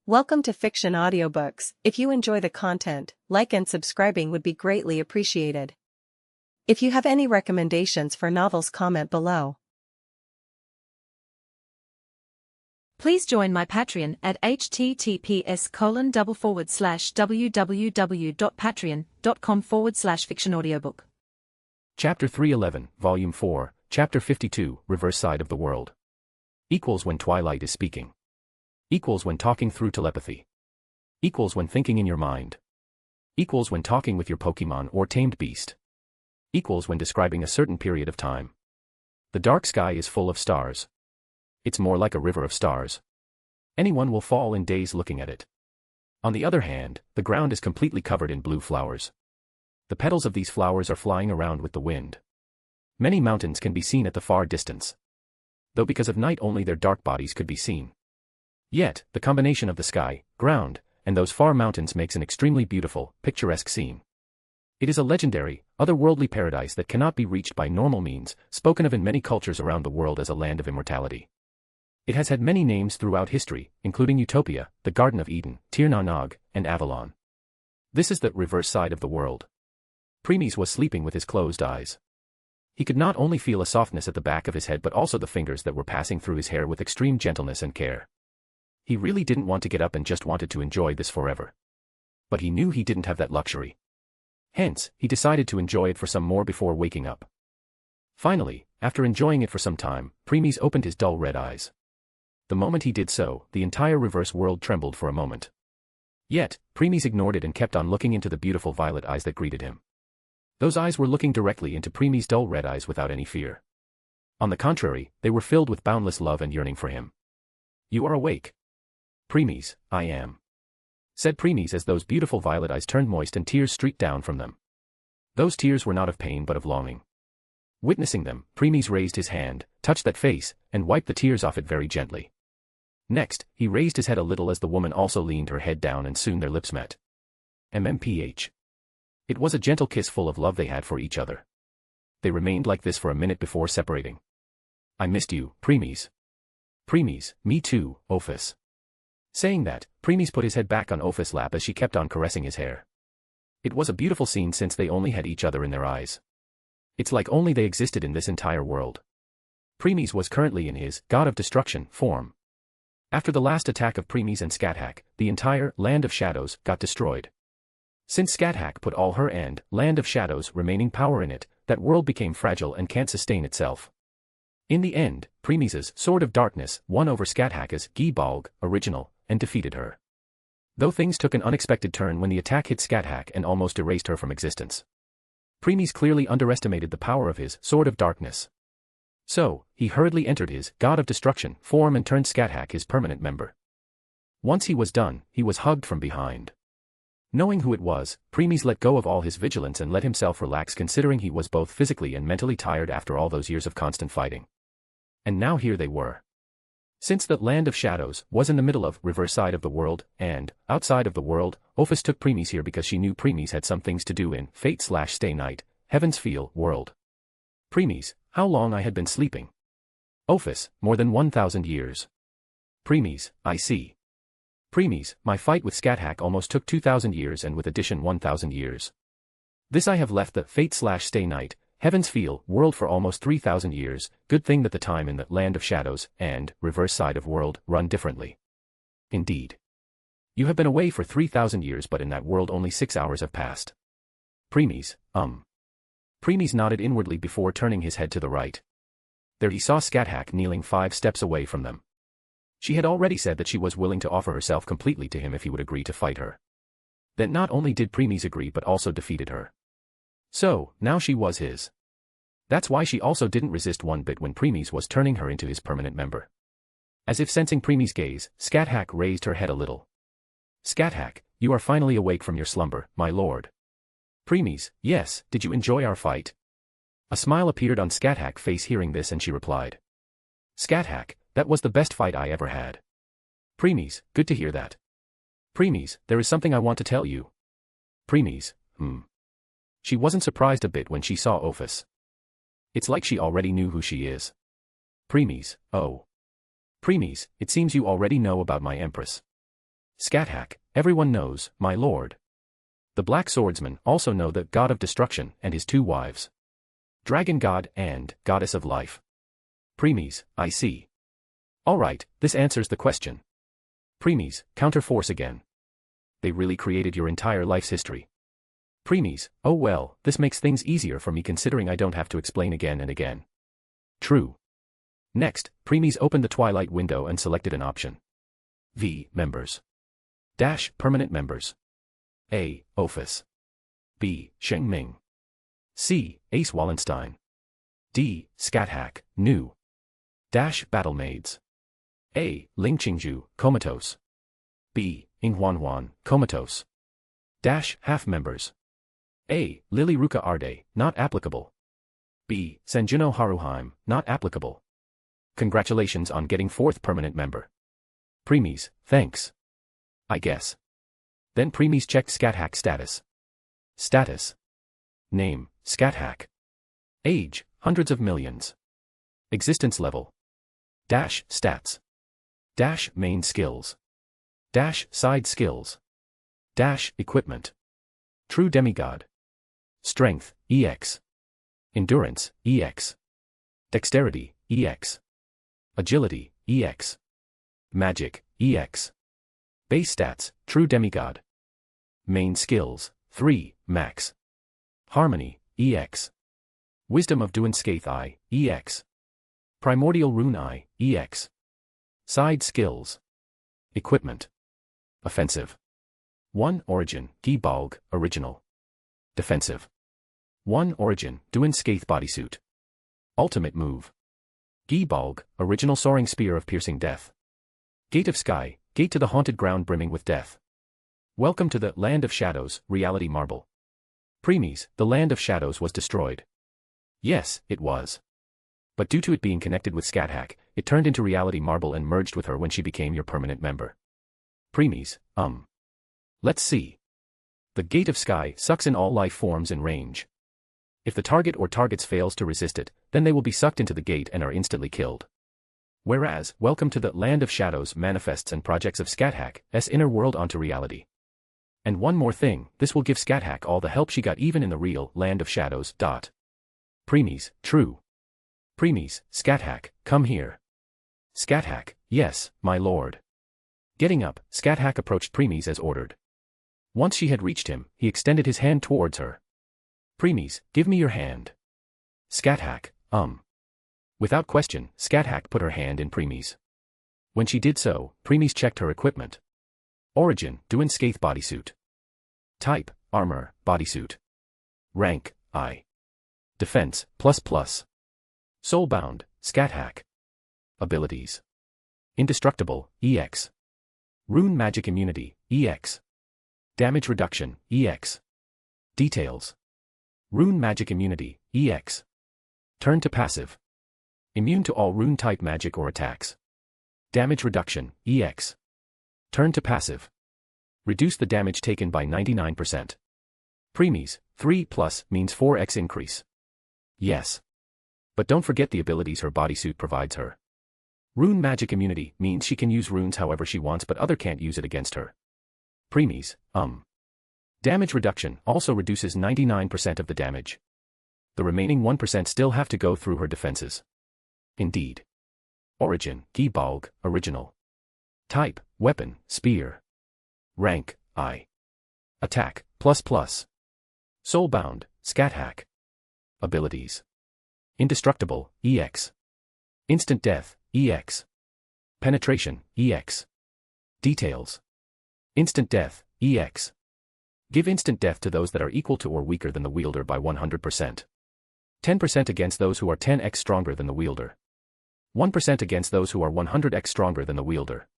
Welcome to Fiction Audiobooks. If you enjoy the content, like and subscribing would be greatly appreciated. If you have any recommendations for novels, comment below. Please join my Patreon at https://www.patreon.com/fictionaudiobook. Chapter 311, Volume 4, Chapter 52, Reverse Side of the World. Equals when Twilight is speaking. Equals when talking through telepathy. Equals when thinking in your mind. Equals when talking with your Pokemon or tamed beast. Equals when describing a certain period of time. The dark sky is full of stars. It's more like a river of stars. Anyone will fall in daze looking at it. On the other hand, the ground is completely covered in blue flowers. The petals of these flowers are flying around with the wind. Many mountains can be seen at the far distance, though because of night only their dark bodies could be seen. Yet, the combination of the sky, ground, and those far mountains makes an extremely beautiful, picturesque scene. It is a legendary, otherworldly paradise that cannot be reached by normal means, spoken of in many cultures around the world as a land of immortality. It has had many names throughout history, including Utopia, the Garden of Eden, Tir na Nog, and Avalon. This is the reverse side of the world. Preeis was sleeping with his closed eyes. He could not only feel a softness at the back of his head but also the fingers that were passing through his hair with extreme gentleness and care. He really didn't want to get up and just wanted to enjoy this forever. But he knew he didn't have that luxury. Hence, he decided to enjoy it for some more before waking up. Finally, after enjoying it for some time, Preeis opened his dull red eyes. The moment he did so, the entire reverse world trembled for a moment. Yet, Preeis ignored it and kept on looking into the beautiful violet eyes that greeted him. Those eyes were looking directly into Preeis' dull red eyes without any fear. On the contrary, they were filled with boundless love and yearning for him. "You are awake." "Preeis, I am," said Preeis as those beautiful violet eyes turned moist and tears streaked down from them. Those tears were not of pain but of longing. Witnessing them, Preeis raised his hand, touched that face, and wiped the tears off it very gently. Next, he raised his head a little as the woman also leaned her head down and soon their lips met. MMPH. It was a gentle kiss full of love they had for each other. They remained like this for a minute before separating. "I missed you, Preeis." "Preeis, me too, Ophis." Saying that, Preeis put his head back on Ophis' lap as she kept on caressing his hair. It was a beautiful scene since they only had each other in their eyes. It's like only they existed in this entire world. Preeis was currently in his God of Destruction form. After the last attack of Preeis and Scathack, the entire Land of Shadows got destroyed. Since Scathack put all her and Land of Shadows remaining power in it, that world became fragile and can't sustain itself. In the end, Preeis' Sword of Darkness won over Scathack's Gibalg, original, and defeated her. Though things took an unexpected turn when the attack hit Scathack and almost erased her from existence. Preeis clearly underestimated the power of his Sword of Darkness. So, he hurriedly entered his God of Destruction form and turned Scathack his permanent member. Once he was done, he was hugged from behind. Knowing who it was, Preeis let go of all his vigilance and let himself relax considering he was both physically and mentally tired after all those years of constant fighting. And now here they were. Since the Land of Shadows was in the middle of reverse side of the world, and, outside of the world, Ophis took Preeis here because she knew Preeis had some things to do in Fate/Stay Night, Heaven's Feel world. "Preeis, how long I had been sleeping?" "Ophis, more than 1,000 years." "Preeis, I see." "Preeis, my fight with Scathack almost took 2,000 years and with addition 1,000 years. This I have left the Fate/Stay Night, Heaven's Feel world for almost 3,000 years, good thing that the time in the Land of Shadows and reverse side of world run differently." "Indeed. You have been away for 3,000 years but in that world only 6 hours have passed." "Preeis, Preeis nodded inwardly before turning his head to the right. There he saw Scathack kneeling 5 steps away from them. She had already said that she was willing to offer herself completely to him if he would agree to fight her. That not only did Preeis agree but also defeated her. So, now she was his. That's why she also didn't resist one bit when Preeis was turning her into his permanent member. As if sensing Preeis' gaze, Scathack raised her head a little. "Scathack, you are finally awake from your slumber, my lord." "Preeis, yes, did you enjoy our fight?" A smile appeared on Scathack's face hearing this and she replied. "Scathack, that was the best fight I ever had." "Preeis, good to hear that." "Preeis, there is something I want to tell you." "Preeis, She wasn't surprised a bit when she saw Ophis. It's like she already knew who she is. "Preeis, oh. Preeis, it seems you already know about my empress." Scathack, everyone knows, my lord. The Black Swordsmen also know the God of Destruction and his two wives. Dragon God and Goddess of Life. Preeis, I see. Alright, this answers the question. Preeis, counterforce again. They really created your entire life's history. Preeis, oh well, this makes things easier for me considering I don't have to explain again and again. True. Next, Preeis opened the Twilight window and selected an option. V. Members. Dash, permanent members. A. Office. B. Sheng Ming. C. Ace Wallenstein. D. Scathack, new. Dash, battle maids. A. Ling Qingju, comatose. B. Ing Huan, comatose. Dash, half members. A. Lily Ruka Arde, not applicable. B. Senjuno Haruheim, not applicable. Congratulations on getting 4th permanent member. Preeis, thanks. I guess. Then Preeis checked Scathack status. Status. Name, Scathack. Age, hundreds of millions. Existence level. Dash, stats. Dash, main skills. Dash, side skills. Dash, equipment. True demigod. Strength, EX. Endurance, EX. Dexterity, EX. Agility, EX. Magic, EX. Base stats, true demigod. Main skills, 3, max. Harmony, EX. Wisdom of Duan Skaith I, EX. Primordial Rune I, EX. Side skills. Equipment. Offensive. 1 Origin, Gibalg, original. Defensive. 1 Origin, Duan Skaith bodysuit. Ultimate move. Gibalg, original soaring spear of piercing death. Gate of Sky, gate to the haunted ground brimming with death. Welcome to the Land of Shadows, reality marble. Preeis, the Land of Shadows was destroyed. Yes, it was. But due to it being connected with Scathack, it turned into reality marble and merged with her when she became your permanent member. Preeis, Let's see. The Gate of Sky sucks in all life forms in range. If the target or targets fails to resist it, then they will be sucked into the gate and are instantly killed. Whereas, Welcome to the Land of Shadows manifests and projects of Scathack's inner world onto reality. And one more thing, this will give Scathack all the help she got even in the real Land of Shadows. Preeis, true. Preeis, Scathack, come here. Scathack, yes, my lord. Getting up, Scathack approached Preeis as ordered. Once she had reached him, he extended his hand towards her. Preeis, give me your hand. Scathack, Without question, Scathack put her hand in Preeis. When she did so, Preeis checked her equipment. Origin, Duan Skaith bodysuit. Type, armor, bodysuit. Rank, I. Defense, ++. Soulbound, Scathack. Abilities. Indestructible, EX. Rune magic immunity, EX. Damage reduction, EX. Details. Rune magic immunity, EX. Turn to passive. Immune to all rune-type magic or attacks. Damage reduction, EX. Turn to passive. Reduce the damage taken by 99%. Preeis, 3+ means 4x increase. Yes. But don't forget the abilities her bodysuit provides her. Rune magic immunity means she can use runes however she wants but other can't use it against her. Preeis, Damage reduction also reduces 99% of the damage. The remaining 1% still have to go through her defenses. Indeed. Origin, Gibalg, original. Type, weapon, spear. Rank, I. Attack, ++. Soulbound, Scathack. Abilities. Indestructible, EX. Instant death, EX. Penetration, EX. Details. Instant death, EX. Give instant death to those that are equal to or weaker than the wielder by 100%. 10% against those who are 10x stronger than the wielder. 1% against those who are 100x stronger than the wielder.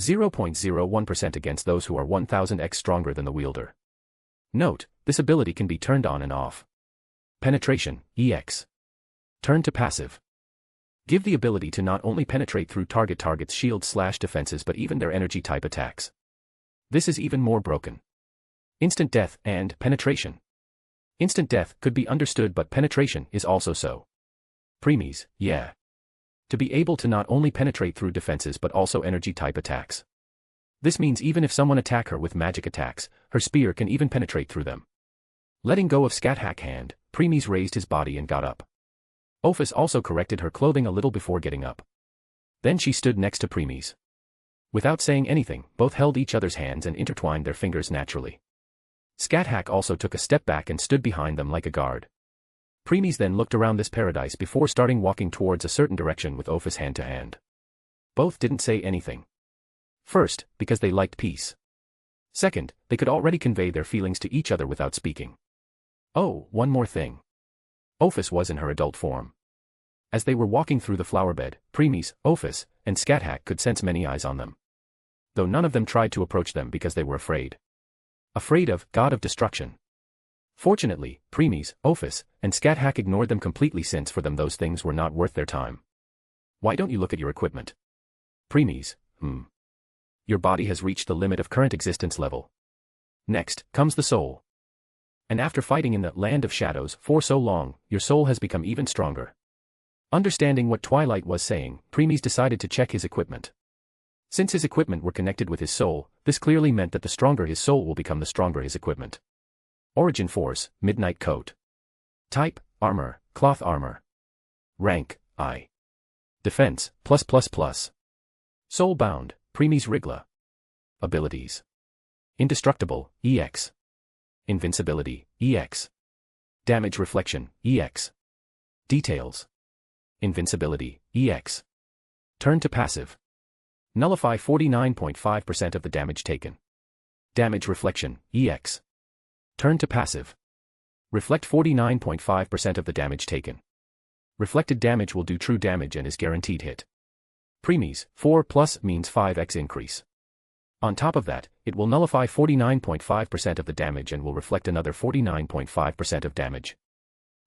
0.01% against those who are 1000x stronger than the wielder. Note, this ability can be turned on and off. Penetration, EX. Turn to passive. Give the ability to not only penetrate through target's shields/defenses but even their energy type attacks. This is even more broken. Instant death and penetration. Instant death could be understood but penetration is also so. Preeis, yeah. To be able to not only penetrate through defenses but also energy type attacks. This means even if someone attack her with magic attacks, her spear can even penetrate through them. Letting go of Scathack's hand, Preeis raised his body and got up. Ophis also corrected her clothing a little before getting up. Then she stood next to Preeis. Without saying anything, both held each other's hands and intertwined their fingers naturally. Scathack also took a step back and stood behind them like a guard. Preeis then looked around this paradise before starting walking towards a certain direction with Ophis hand to hand. Both didn't say anything. First, because they liked peace. Second, they could already convey their feelings to each other without speaking. Oh, one more thing. Ophis was in her adult form. As they were walking through the flower bed, Preeis, Ophis, and Scathack could sense many eyes on them. Though none of them tried to approach them because they were afraid. Afraid of God of Destruction. Fortunately, Preeis, Ophis, and Scathack ignored them completely since for them those things were not worth their time. Why don't you look at your equipment? Preeis, Your body has reached the limit of current existence level. Next, comes the soul. And after fighting in the land of shadows for so long, your soul has become even stronger. Understanding what Twilight was saying, Preeis decided to check his equipment. Since his equipment were connected with his soul, this clearly meant that the stronger his soul will become the stronger his equipment. Origin Force, Midnight Coat. Type, Armor, Cloth Armor. Rank, I. Defense, +++. Soul Bound, Preeis Rigla. Abilities. Indestructible, EX. Invincibility, EX. Damage Reflection, EX. Details. Invincibility, EX. Turn to passive. Nullify 49.5% of the damage taken. Damage Reflection, EX. Turn to passive. Reflect 49.5% of the damage taken. Reflected damage will do true damage and is guaranteed hit. Preeis, 4+ means 5x increase. On top of that, it will nullify 49.5% of the damage and will reflect another 49.5% of damage.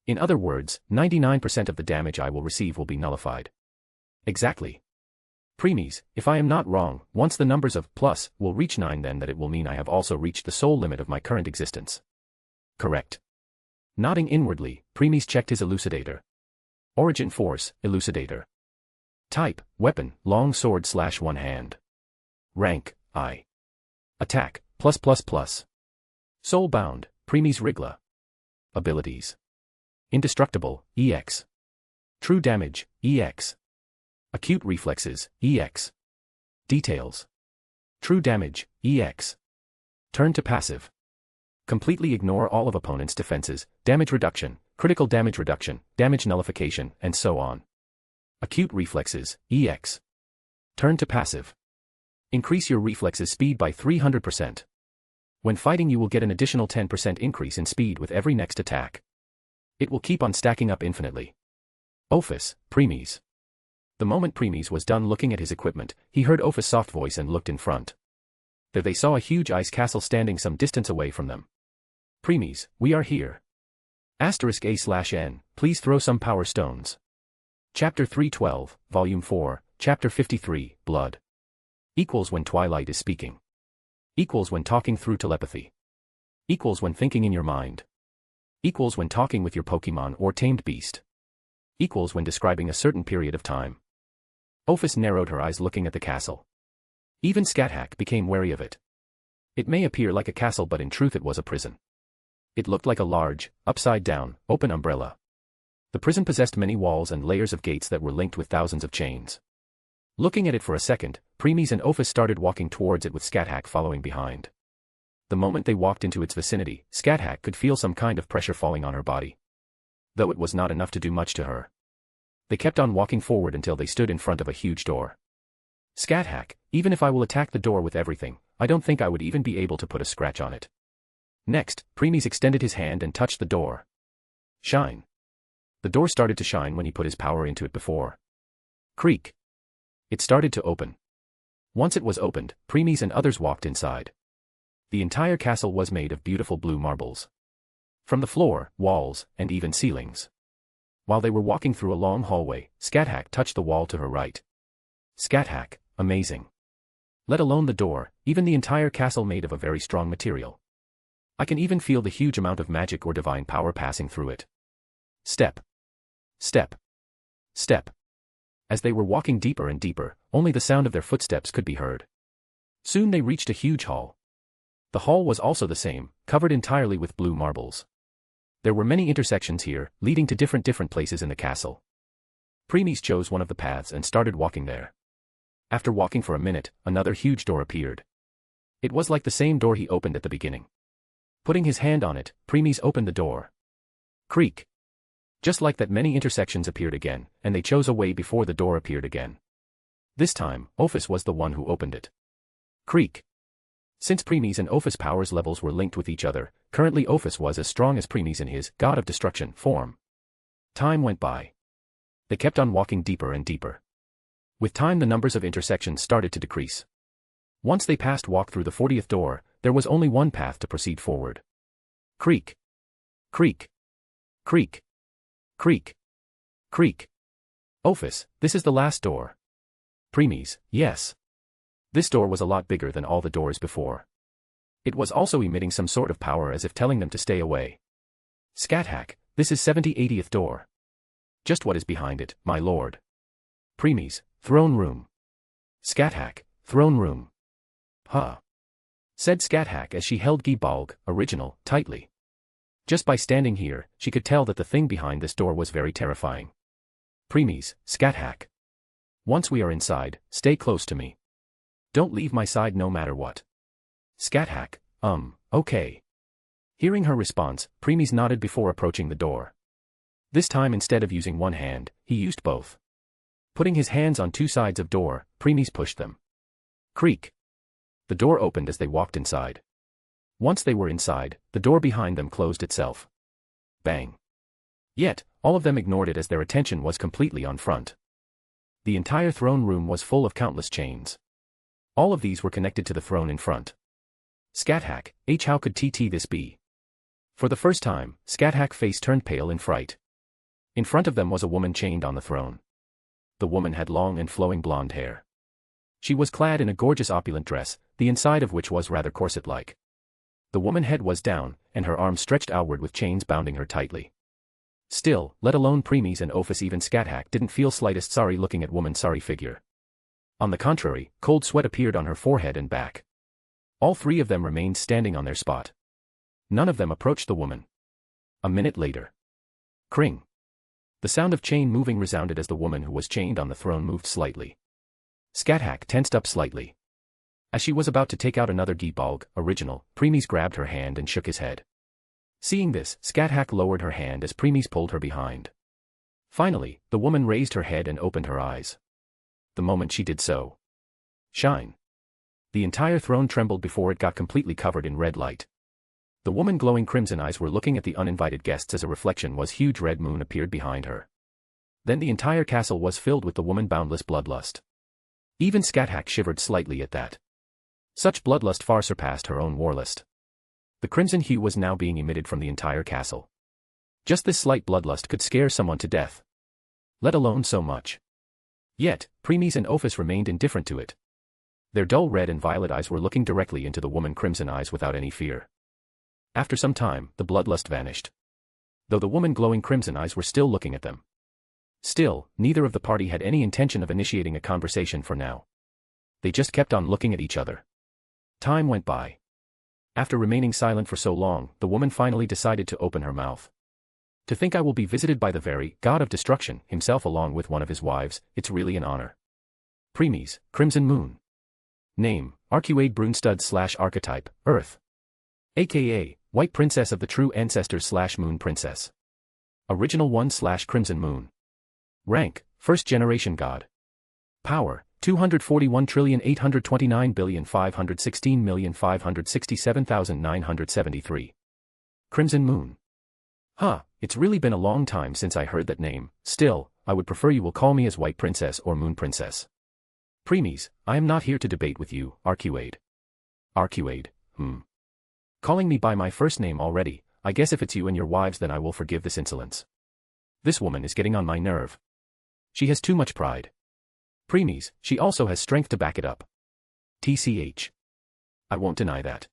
In other words, 99% of the damage I will receive will be nullified. Exactly. Preeis, if I am not wrong, once the numbers of plus will reach 9 then that it will mean I have also reached the soul limit of my current existence. Correct. Nodding inwardly, Preeis checked his elucidator. Origin Force, Elucidator. Type, Weapon, Long Sword / One Hand. Rank, I. Attack, +++. Soul Bound, Preeis Rigla. Abilities. Indestructible, EX. True Damage, EX. Acute Reflexes, EX. Details. True Damage, EX. Turn to passive. Completely ignore all of opponent's defenses, damage reduction, critical damage reduction, damage nullification, and so on. Acute Reflexes, EX. Turn to passive. Increase your reflexes speed by 300%. When fighting you will get an additional 10% increase in speed with every next attack. It will keep on stacking up infinitely. Ophis, Preeis. The moment Preeis was done looking at his equipment, he heard Ophis' soft voice and looked in front. There they saw a huge ice castle standing some distance away from them. Preeis, we are here. *A/N, please throw some power stones. Chapter 312, Volume 4, Chapter 53, Blood. Equals when Twilight is speaking. Equals when talking through telepathy. Equals when thinking in your mind. Equals when talking with your Pokemon or tamed beast. Equals when describing a certain period of time. Ophis narrowed her eyes looking at the castle. Even Scathack became wary of it. It may appear like a castle but in truth it was a prison. It looked like a large, upside-down, open umbrella. The prison possessed many walls and layers of gates that were linked with thousands of chains. Looking at it for a second, Preeis and Ophis started walking towards it with Scathack following behind. The moment they walked into its vicinity, Scathack could feel some kind of pressure falling on her body. Though it was not enough to do much to her. They kept on walking forward until they stood in front of a huge door. Scathack, even if I will attack the door with everything, I don't think I would even be able to put a scratch on it. Next, Preeis extended his hand and touched the door. Shine. The door started to shine when he put his power into it before. Creak. It started to open. Once it was opened, Preeis and others walked inside. The entire castle was made of beautiful blue marbles. From the floor, walls, and even ceilings. While they were walking through a long hallway, Scathack touched the wall to her right. Scathack, amazing. Let alone the door, even the entire castle made of a very strong material. I can even feel the huge amount of magic or divine power passing through it. Step. Step. Step. As they were walking deeper and deeper, only the sound of their footsteps could be heard. Soon they reached a huge hall. The hall was also the same, covered entirely with blue marbles. There were many intersections here, leading to different places in the castle. Preeis chose one of the paths and started walking there. After walking for a minute, another huge door appeared. It was like the same door he opened at the beginning. Putting his hand on it, Preeis opened the door. Creak. Just like that, many intersections appeared again, and they chose a way before the door appeared again. This time, Ophis was the one who opened it. Creak. Since Preeis and Ophis' powers levels were linked with each other, currently Ophis was as strong as Preeis in his God of Destruction form. Time went by. They kept on walking deeper and deeper. With time, the numbers of intersections started to decrease. Once they walked through the 40th door, there was only one path to proceed forward. Creak. Creak. Creak. Creak. Creak. Ophis, this is the last door. Preeis, yes. This door was a lot bigger than all the doors before. It was also emitting some sort of power as if telling them to stay away. Scathack, this is 80th door. Just what is behind it, my lord? Preeis, throne room. Scathack, throne room. Huh. Said Scathack as she held Gibalg, original, tightly. Just by standing here, she could tell that the thing behind this door was very terrifying. Preeis, Scathack. Once we are inside, stay close to me. Don't leave my side no matter what. Scathack, okay. Hearing her response, Preeis nodded before approaching the door. This time, instead of using one hand, he used both. Putting his hands on two sides of door, Preeis pushed them. Creak. The door opened as they walked inside. Once they were inside, the door behind them closed itself. Bang. Yet, all of them ignored it as their attention was completely on front. The entire throne room was full of countless chains. All of these were connected to the throne in front. Scathack, how could this be? For the first time, Scathack's face turned pale in fright. In front of them was a woman chained on the throne. The woman had long and flowing blonde hair. She was clad in a gorgeous opulent dress, the inside of which was rather corset-like. The woman's head was down, and her arms stretched outward with chains bounding her tightly. Still, let alone Preeis and Ophis, even Scathack didn't feel slightest sorry looking at woman's sorry figure. On the contrary, cold sweat appeared on her forehead and back. All three of them remained standing on their spot. None of them approached the woman. A minute later. Cring. The sound of chain moving resounded as the woman who was chained on the throne moved slightly. Scathack tensed up slightly. As she was about to take out another Gibalg, original, Preeis grabbed her hand and shook his head. Seeing this, Scathack lowered her hand as Preeis pulled her behind. Finally, the woman raised her head and opened her eyes. The moment she did so. Shine. The entire throne trembled before it got completely covered in red light. The woman's glowing crimson eyes were looking at the uninvited guests as a reflection was huge red moon appeared behind her. Then the entire castle was filled with the woman's boundless bloodlust. Even Scathack shivered slightly at that. Such bloodlust far surpassed her own warlust. The crimson hue was now being emitted from the entire castle. Just this slight bloodlust could scare someone to death. Let alone so much. Yet, Preeis and Ophis remained indifferent to it. Their dull red and violet eyes were looking directly into the woman's crimson eyes without any fear. After some time, the bloodlust vanished. Though the woman's glowing crimson eyes were still looking at them. Still, neither of the party had any intention of initiating a conversation for now. They just kept on looking at each other. Time went by. After remaining silent for so long, the woman finally decided to open her mouth. To think I will be visited by the very God of Destruction himself along with one of his wives, it's really an honor. Preeis, Crimson Moon. Name, Aruade Brunstud / Archetype, Earth. AKA, White Princess of the True Ancestors / Moon Princess. Original 1 / Crimson Moon. Rank, First Generation God. Power, 241,829,516,567,973. Crimson Moon. Huh, it's really been a long time since I heard that name. Still, I would prefer you will call me as White Princess or Moon Princess. Preeis, I am not here to debate with you, Aruade. Aruade, Calling me by my first name already, I guess if it's you and your wives then I will forgive this insolence. This woman is getting on my nerve. She has too much pride. Preeis, she also has strength to back it up. TCH. I won't deny that.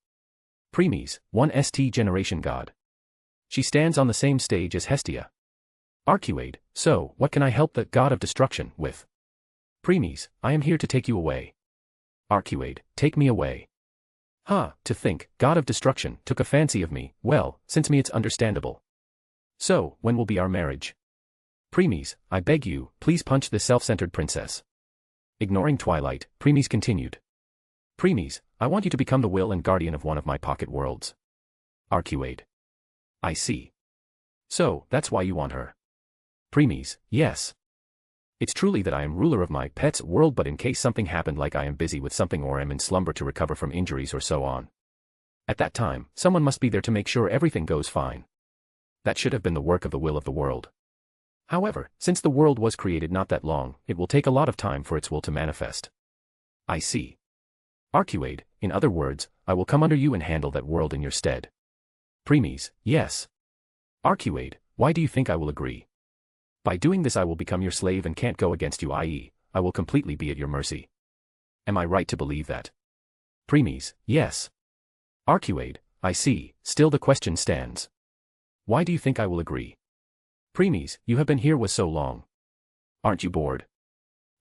Preeis, 1st Generation God. She stands on the same stage as Hestia. Aruade, so, what can I help the God of Destruction with? Preeis, I am here to take you away. Aruade, take me away. Ha, to think, God of Destruction, took a fancy of me, well, since me it's understandable. So, when will be our marriage? Preeis, I beg you, please punch this self-centered princess. Ignoring Twilight, Preeis continued. Preeis, I want you to become the will and guardian of one of my pocket worlds. Aruade. I see. So, that's why you want her. Preeis, yes. It's truly that I am ruler of my pet's world, but in case something happened, like I am busy with something or am in slumber to recover from injuries or so on. At that time, someone must be there to make sure everything goes fine. That should have been the work of the will of the world. However, since the world was created not that long, it will take a lot of time for its will to manifest. I see. Aruade, in other words, I will come under you and handle that world in your stead. Preeis, yes. Aruade, why do you think I will agree? By doing this I will become your slave and can't go against you, i.e., I will completely be at your mercy. Am I right to believe that? Preeis, yes. Aruade, I see, still the question stands. Why do you think I will agree? Preeis, you have been here with so long. Aren't you bored?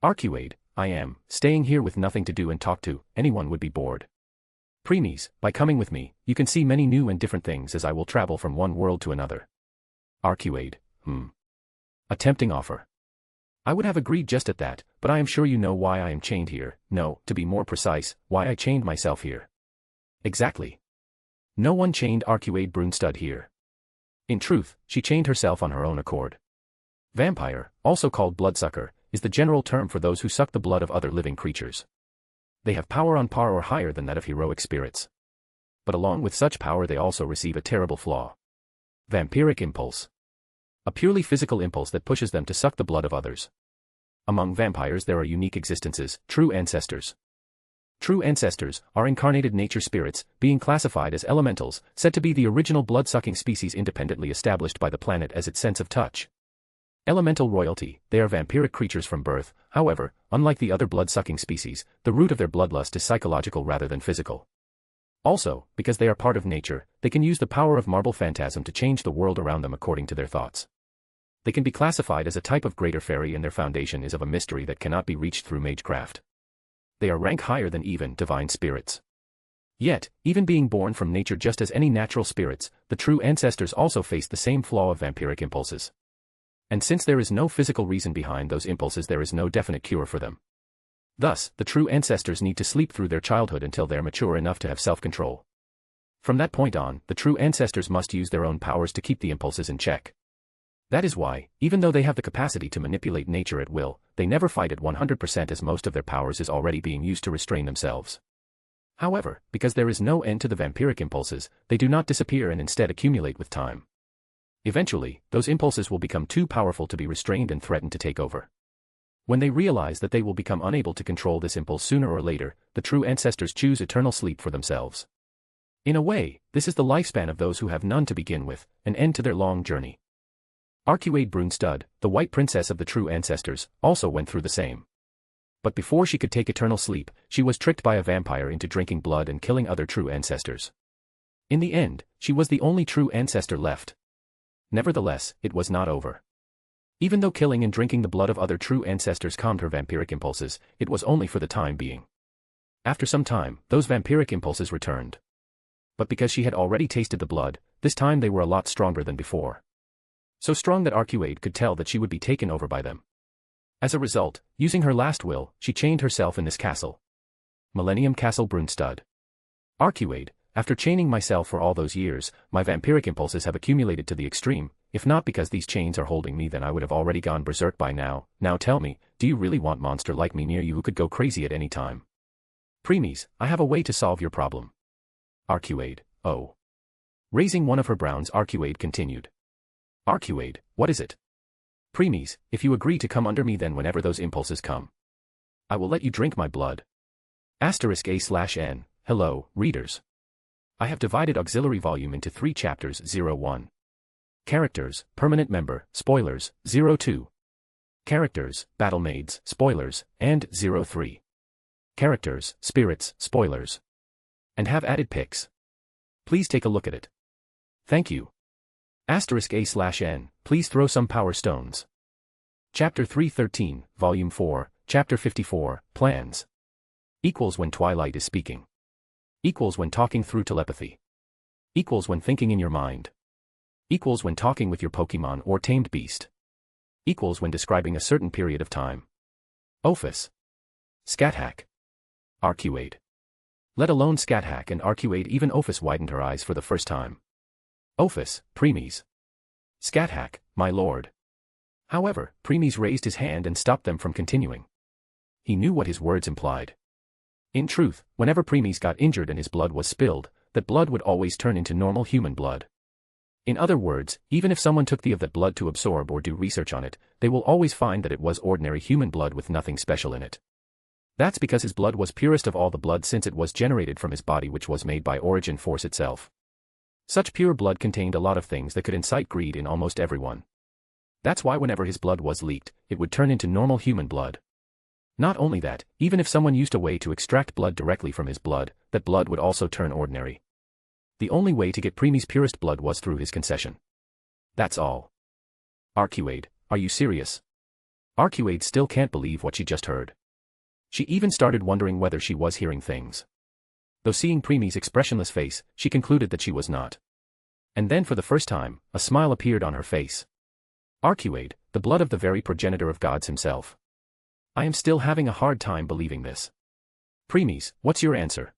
Aruade, I am, staying here with nothing to do and talk to, anyone would be bored. Preeis, by coming with me, you can see many new and different things as I will travel from one world to another. Aruade, A tempting offer. I would have agreed just at that, but I am sure you know why I am chained here, no, to be more precise, why I chained myself here. Exactly. No one chained Aruade Brunstad here. In truth, she chained herself on her own accord. Vampire, also called bloodsucker, is the general term for those who suck the blood of other living creatures. They have power on par or higher than that of heroic spirits. But along with such power they also receive a terrible flaw. Vampiric impulse. A purely physical impulse that pushes them to suck the blood of others. Among vampires there are unique existences, true ancestors. True ancestors are incarnated nature spirits, being classified as elementals, said to be the original blood-sucking species independently established by the planet as its sense of touch. Elemental royalty, they are vampiric creatures from birth, however, unlike the other blood-sucking species, the root of their bloodlust is psychological rather than physical. Also, because they are part of nature, they can use the power of marble phantasm to change the world around them according to their thoughts. They can be classified as a type of greater fairy, and their foundation is of a mystery that cannot be reached through magecraft. They are rank higher than even divine spirits. Yet, even being born from nature just as any natural spirits, the true ancestors also face the same flaw of vampiric impulses. And since there is no physical reason behind those impulses, there is no definite cure for them. Thus, the true ancestors need to sleep through their childhood until they are mature enough to have self-control. From that point on, the true ancestors must use their own powers to keep the impulses in check. That is why, even though they have the capacity to manipulate nature at will, they never fight at 100% as most of their powers is already being used to restrain themselves. However, because there is no end to the vampiric impulses, they do not disappear and instead accumulate with time. Eventually, those impulses will become too powerful to be restrained and threaten to take over. When they realize that they will become unable to control this impulse sooner or later, the true ancestors choose eternal sleep for themselves. In a way, this is the lifespan of those who have none to begin with, an end to their long journey. Aruade Brunstad, the White Princess of the true ancestors, also went through the same. But before she could take eternal sleep, she was tricked by a vampire into drinking blood and killing other true ancestors. In the end, she was the only true ancestor left. Nevertheless, it was not over. Even though killing and drinking the blood of other true ancestors calmed her vampiric impulses, it was only for the time being. After some time, those vampiric impulses returned. But because she had already tasted the blood, this time they were a lot stronger than before. So strong that Aruade could tell that she would be taken over by them. As a result, using her last will, she chained herself in this castle. Millennium Castle Brunstad. Aruade, after chaining myself for all those years, my vampiric impulses have accumulated to the extreme. If not because these chains are holding me, then I would have already gone berserk by now. Now tell me, do you really want monster like me near you who could go crazy at any time? Preeis, I have a way to solve your problem. Aruade, oh. Raising one of her browns, Aruade continued. Aruade, what is it? Preeis, if you agree to come under me, then whenever those impulses come, I will let you drink my blood. *A/N. Hello, readers. I have divided auxiliary volume into 3 chapters. 01. Characters, permanent member, spoilers, 02. Characters, battle maids, spoilers, and 03. Characters, spirits, spoilers. And have added pics. Please take a look at it. Thank you. *A/N, please throw some power stones. Chapter 313, Volume 4, Chapter 54, Plans. Equals when twilight is speaking. Equals when talking through telepathy. Equals when thinking in your mind. Equals when talking with your Pokemon or tamed beast. Equals when describing a certain period of time. Ophis. Scathack. Arcuade. Let alone Scathack and Arcuade, even Ophis widened her eyes for the first time. Ophis, Preeis. Scathack, my lord. However, Preeis raised his hand and stopped them from continuing. He knew what his words implied. In truth, whenever Preeis got injured and his blood was spilled, that blood would always turn into normal human blood. In other words, even if someone took of that blood to absorb or do research on it, they will always find that it was ordinary human blood with nothing special in it. That's because his blood was purest of all the blood, since it was generated from his body, which was made by origin force itself. Such pure blood contained a lot of things that could incite greed in almost everyone. That's why whenever his blood was leaked, it would turn into normal human blood. Not only that, even if someone used a way to extract blood directly from his blood, that blood would also turn ordinary. The only way to get Preeis' purest blood was through his concession. That's all. Arcuade, are you serious? Arcuade still can't believe what she just heard. She even started wondering whether she was hearing things. Though seeing Preeis' expressionless face, she concluded that she was not. And then for the first time, a smile appeared on her face. Arcuade, the blood of the very progenitor of gods himself. I am still having a hard time believing this. Preeis, what's your answer?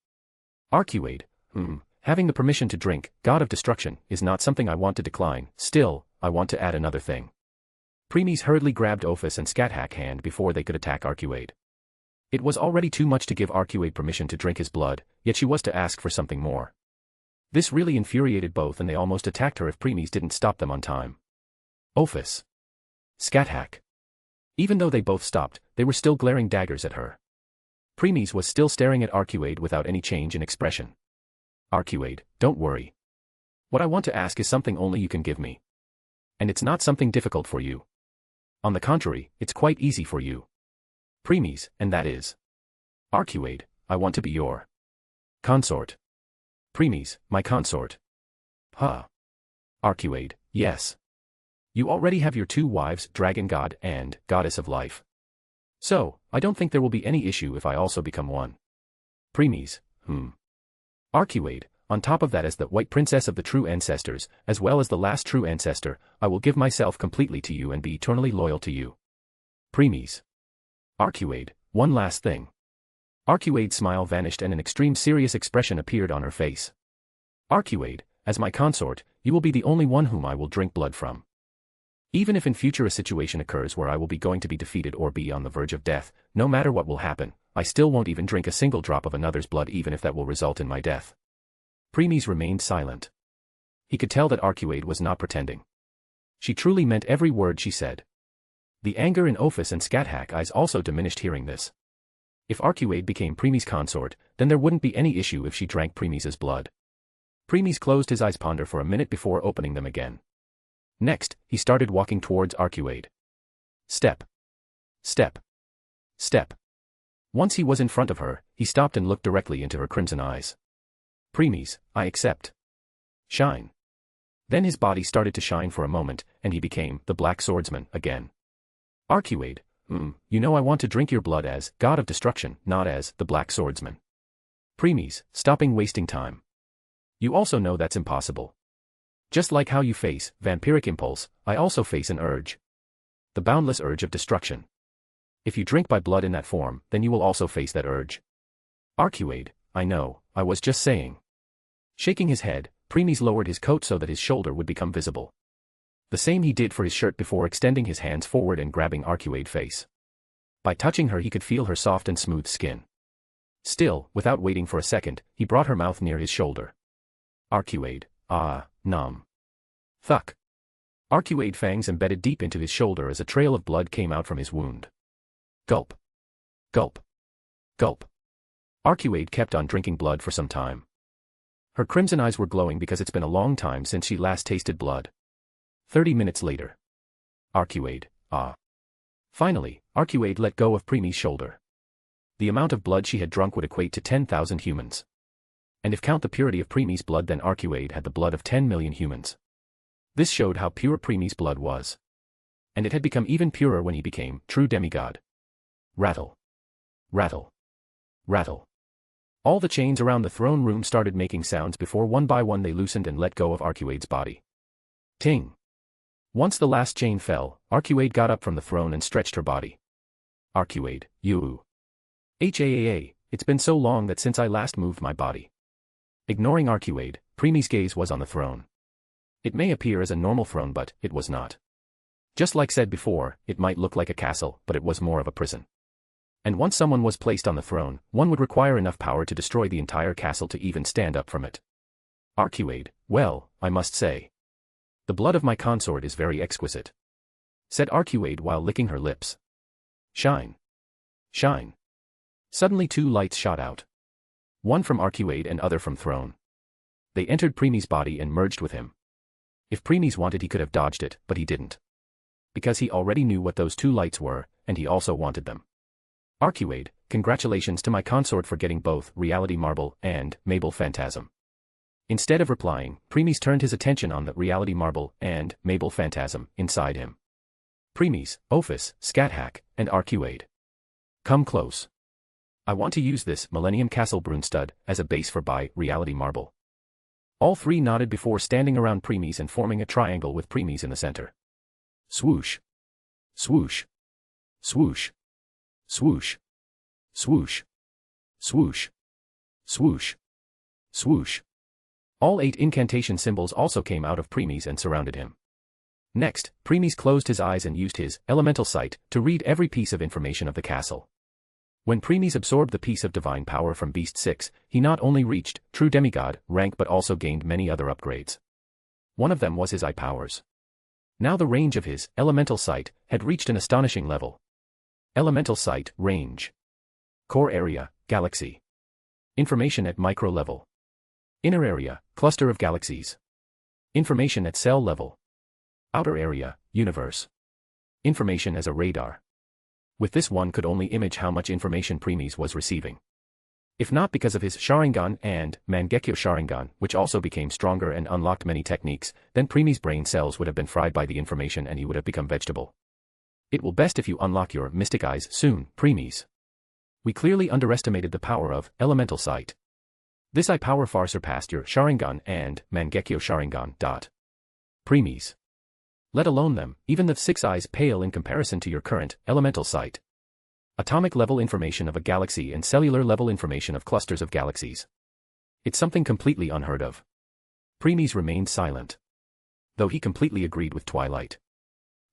Arcuade, having the permission to drink, god of destruction, is not something I want to decline. Still, I want to add another thing. Preeis hurriedly grabbed Ophis and Scathack hand before they could attack Arcuade. It was already too much to give Arcuade permission to drink his blood, yet she was to ask for something more. This really infuriated both, and they almost attacked her if Preeis didn't stop them on time. Ophis. Scathack. Even though they both stopped, they were still glaring daggers at her. Preeis was still staring at Arcuade without any change in expression. Arcuade, don't worry. What I want to ask is something only you can give me. And it's not something difficult for you. On the contrary, it's quite easy for you. Preeis, and that is. Arcuade, I want to be your consort. Preeis, my consort. Huh. Arcuade, yes. You already have your 2 wives, Dragon God and Goddess of Life. So, I don't think there will be any issue if I also become one. Preeis, Arcuade, on top of that, as the White Princess of the true ancestors, as well as the last true ancestor, I will give myself completely to you and be eternally loyal to you. Preeis. Arcuade, one last thing. Arcuade's smile vanished and an extreme serious expression appeared on her face. Arcuade, as my consort, you will be the only one whom I will drink blood from. Even if in future a situation occurs where I will be going to be defeated or be on the verge of death, no matter what will happen, I still won't even drink a single drop of another's blood, even if that will result in my death. Preeis remained silent. He could tell that Arcuade was not pretending. She truly meant every word she said. The anger in Ophis and Scathack eyes also diminished hearing this. If Arcuade became Preeis' consort, then there wouldn't be any issue if she drank Preeis' blood. Preeis closed his eyes, ponder for a minute before opening them again. Next, he started walking towards Arcuade. Step. Step. Step. Once he was in front of her, he stopped and looked directly into her crimson eyes. Preeis, I accept. Shine. Then his body started to shine for a moment, and he became the Black Swordsman again. Arcuade, you know I want to drink your blood as God of Destruction, not as the Black Swordsman. Preeis, stopping wasting time. You also know that's impossible. Just like how you face vampiric impulse, I also face an urge. The boundless urge of destruction. If you drink my blood in that form, then you will also face that urge. Arcuade, I know, I was just saying. Shaking his head, Preeis lowered his coat so that his shoulder would become visible. The same he did for his shirt before extending his hands forward and grabbing Arcuade's face. By touching her he could feel her soft and smooth skin. Still, without waiting for a second, he brought her mouth near his shoulder. Arcuade, nom. Thuck. Arcuade fangs embedded deep into his shoulder as a trail of blood came out from his wound. Gulp. Gulp. Gulp. Arcuade kept on drinking blood for some time. Her crimson eyes were glowing because it's been a long time since she last tasted blood. 30 minutes later. Arcuade, Finally, Arcuade let go of Preeis' shoulder. The amount of blood she had drunk would equate to 10,000 humans. And if count the purity of Preeis' blood, then Arcuade had the blood of 10 million humans. This showed how pure Preeis' blood was. And it had become even purer when he became true demigod. Rattle. Rattle. Rattle. All the chains around the throne room started making sounds before one by one they loosened and let go of Aruade's body. Ting. Once the last chain fell, Aruade got up from the throne and stretched her body. Aruade, you. It's been so long that since I last moved my body. Ignoring Aruade, Preeis' gaze was on the throne. It may appear as a normal throne but it was not. Just like said before, it might look like a castle, but it was more of a prison. And once someone was placed on the throne, one would require enough power to destroy the entire castle to even stand up from it. Aruade, well, I must say. The blood of my consort is very exquisite. Said Aruade while licking her lips. Shine. Shine. Suddenly 2 lights shot out. One from Aruade and other from throne. They entered Preeis' body and merged with him. If Preeis wanted he could have dodged it, but he didn't. Because he already knew what those 2 lights were, and he also wanted them. Aruade, congratulations to my consort for getting both Reality Marble and Mabel Phantasm. Instead of replying, Preeis turned his attention on the Reality Marble and Mabel Phantasm inside him. Preeis, Ordverse, Scathack, and Aruade. Come close. I want to use this Millennium Castle Brunstud as a base for Reality Marble. All 3 nodded before standing around Preeis and forming a triangle with Preeis in the center. Swoosh. Swoosh. Swoosh. Swoosh. Swoosh. Swoosh. Swoosh. Swoosh. All 8 incantation symbols also came out of Preeis and surrounded him. Next, Preeis closed his eyes and used his elemental sight to read every piece of information of the castle. When Preeis absorbed the piece of divine power from Beast 6, he not only reached true demigod rank but also gained many other upgrades. One of them was his eye powers. Now the range of his elemental sight had reached an astonishing level. Elemental sight range. Core area, galaxy. Information at micro level. Inner area, cluster of galaxies. Information at cell level. Outer area, universe. Information as a radar. With this one could only image how much information Preeis was receiving. If not because of his Sharingan and Mangekyo Sharingan, which also became stronger and unlocked many techniques, then Preeis' brain cells would have been fried by the information and he would have become vegetable. It will best if you unlock your mystic eyes soon, Preeis. We clearly underestimated the power of elemental sight. This eye power far surpassed your Sharingan and Mangekyo Sharingan. Preeis. Let alone them, even the 6 eyes pale in comparison to your current elemental sight. Atomic level information of a galaxy and cellular level information of clusters of galaxies. It's something completely unheard of. Preeis remained silent. Though he completely agreed with Twilight.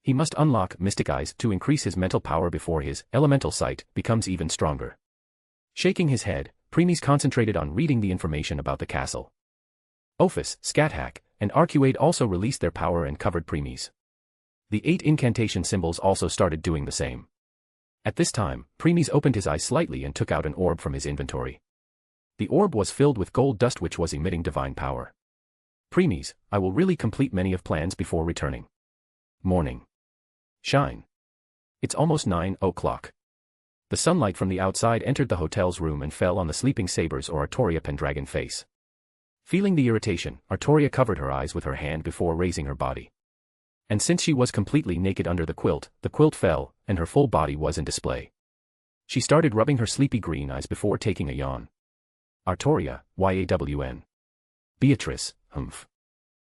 He must unlock Mystic Eyes to increase his mental power before his elemental sight becomes even stronger. Shaking his head, Preeis concentrated on reading the information about the castle. Ordverse, Scathack, and Aruade also released their power and covered Preeis. The 8 incantation symbols also started doing the same. At this time, Preeis opened his eyes slightly and took out an orb from his inventory. The orb was filled with gold dust which was emitting divine power. Preeis, I will really complete many of plans before returning. Morning. Shine. It's almost 9 o'clock. The sunlight from the outside entered the hotel's room and fell on the sleeping Saber's or Artoria Pendragon face. Feeling the irritation, Artoria covered her eyes with her hand before raising her body. And since she was completely naked under the quilt fell, and her full body was in display. She started rubbing her sleepy green eyes before taking a yawn. Artoria, YAWN. Beatrice, humph.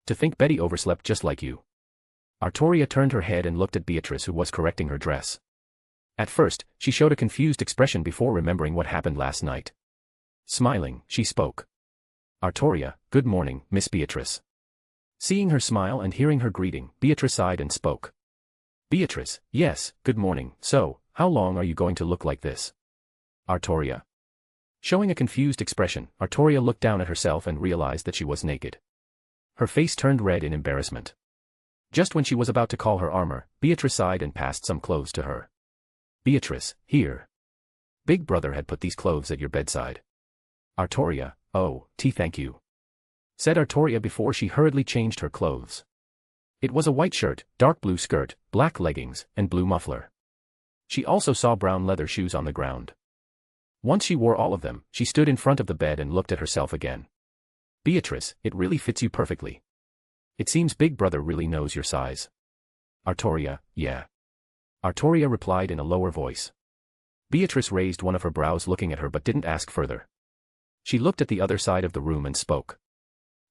To think Betty overslept just like you. Artoria turned her head and looked at Beatrice who was correcting her dress. At first, she showed a confused expression before remembering what happened last night. Smiling, she spoke. Artoria, good morning, Miss Beatrice. Seeing her smile and hearing her greeting, Beatrice sighed and spoke. Beatrice, yes, good morning, so, how long are you going to look like this? Artoria. Showing a confused expression, Artoria looked down at herself and realized that she was naked. Her face turned red in embarrassment. Just when she was about to call her armor, Beatrice sighed and passed some clothes to her. Beatrice, here. Big brother had put these clothes at your bedside. Artoria, oh, thank you. Said Artoria before she hurriedly changed her clothes. It was a white shirt, dark blue skirt, black leggings, and blue muffler. She also saw brown leather shoes on the ground. Once she wore all of them, she stood in front of the bed and looked at herself again. Beatrice, it really fits you perfectly. It seems Big Brother really knows your size. Artoria, yeah. Artoria replied in a lower voice. Beatrice raised one of her brows looking at her but didn't ask further. She looked at the other side of the room and spoke.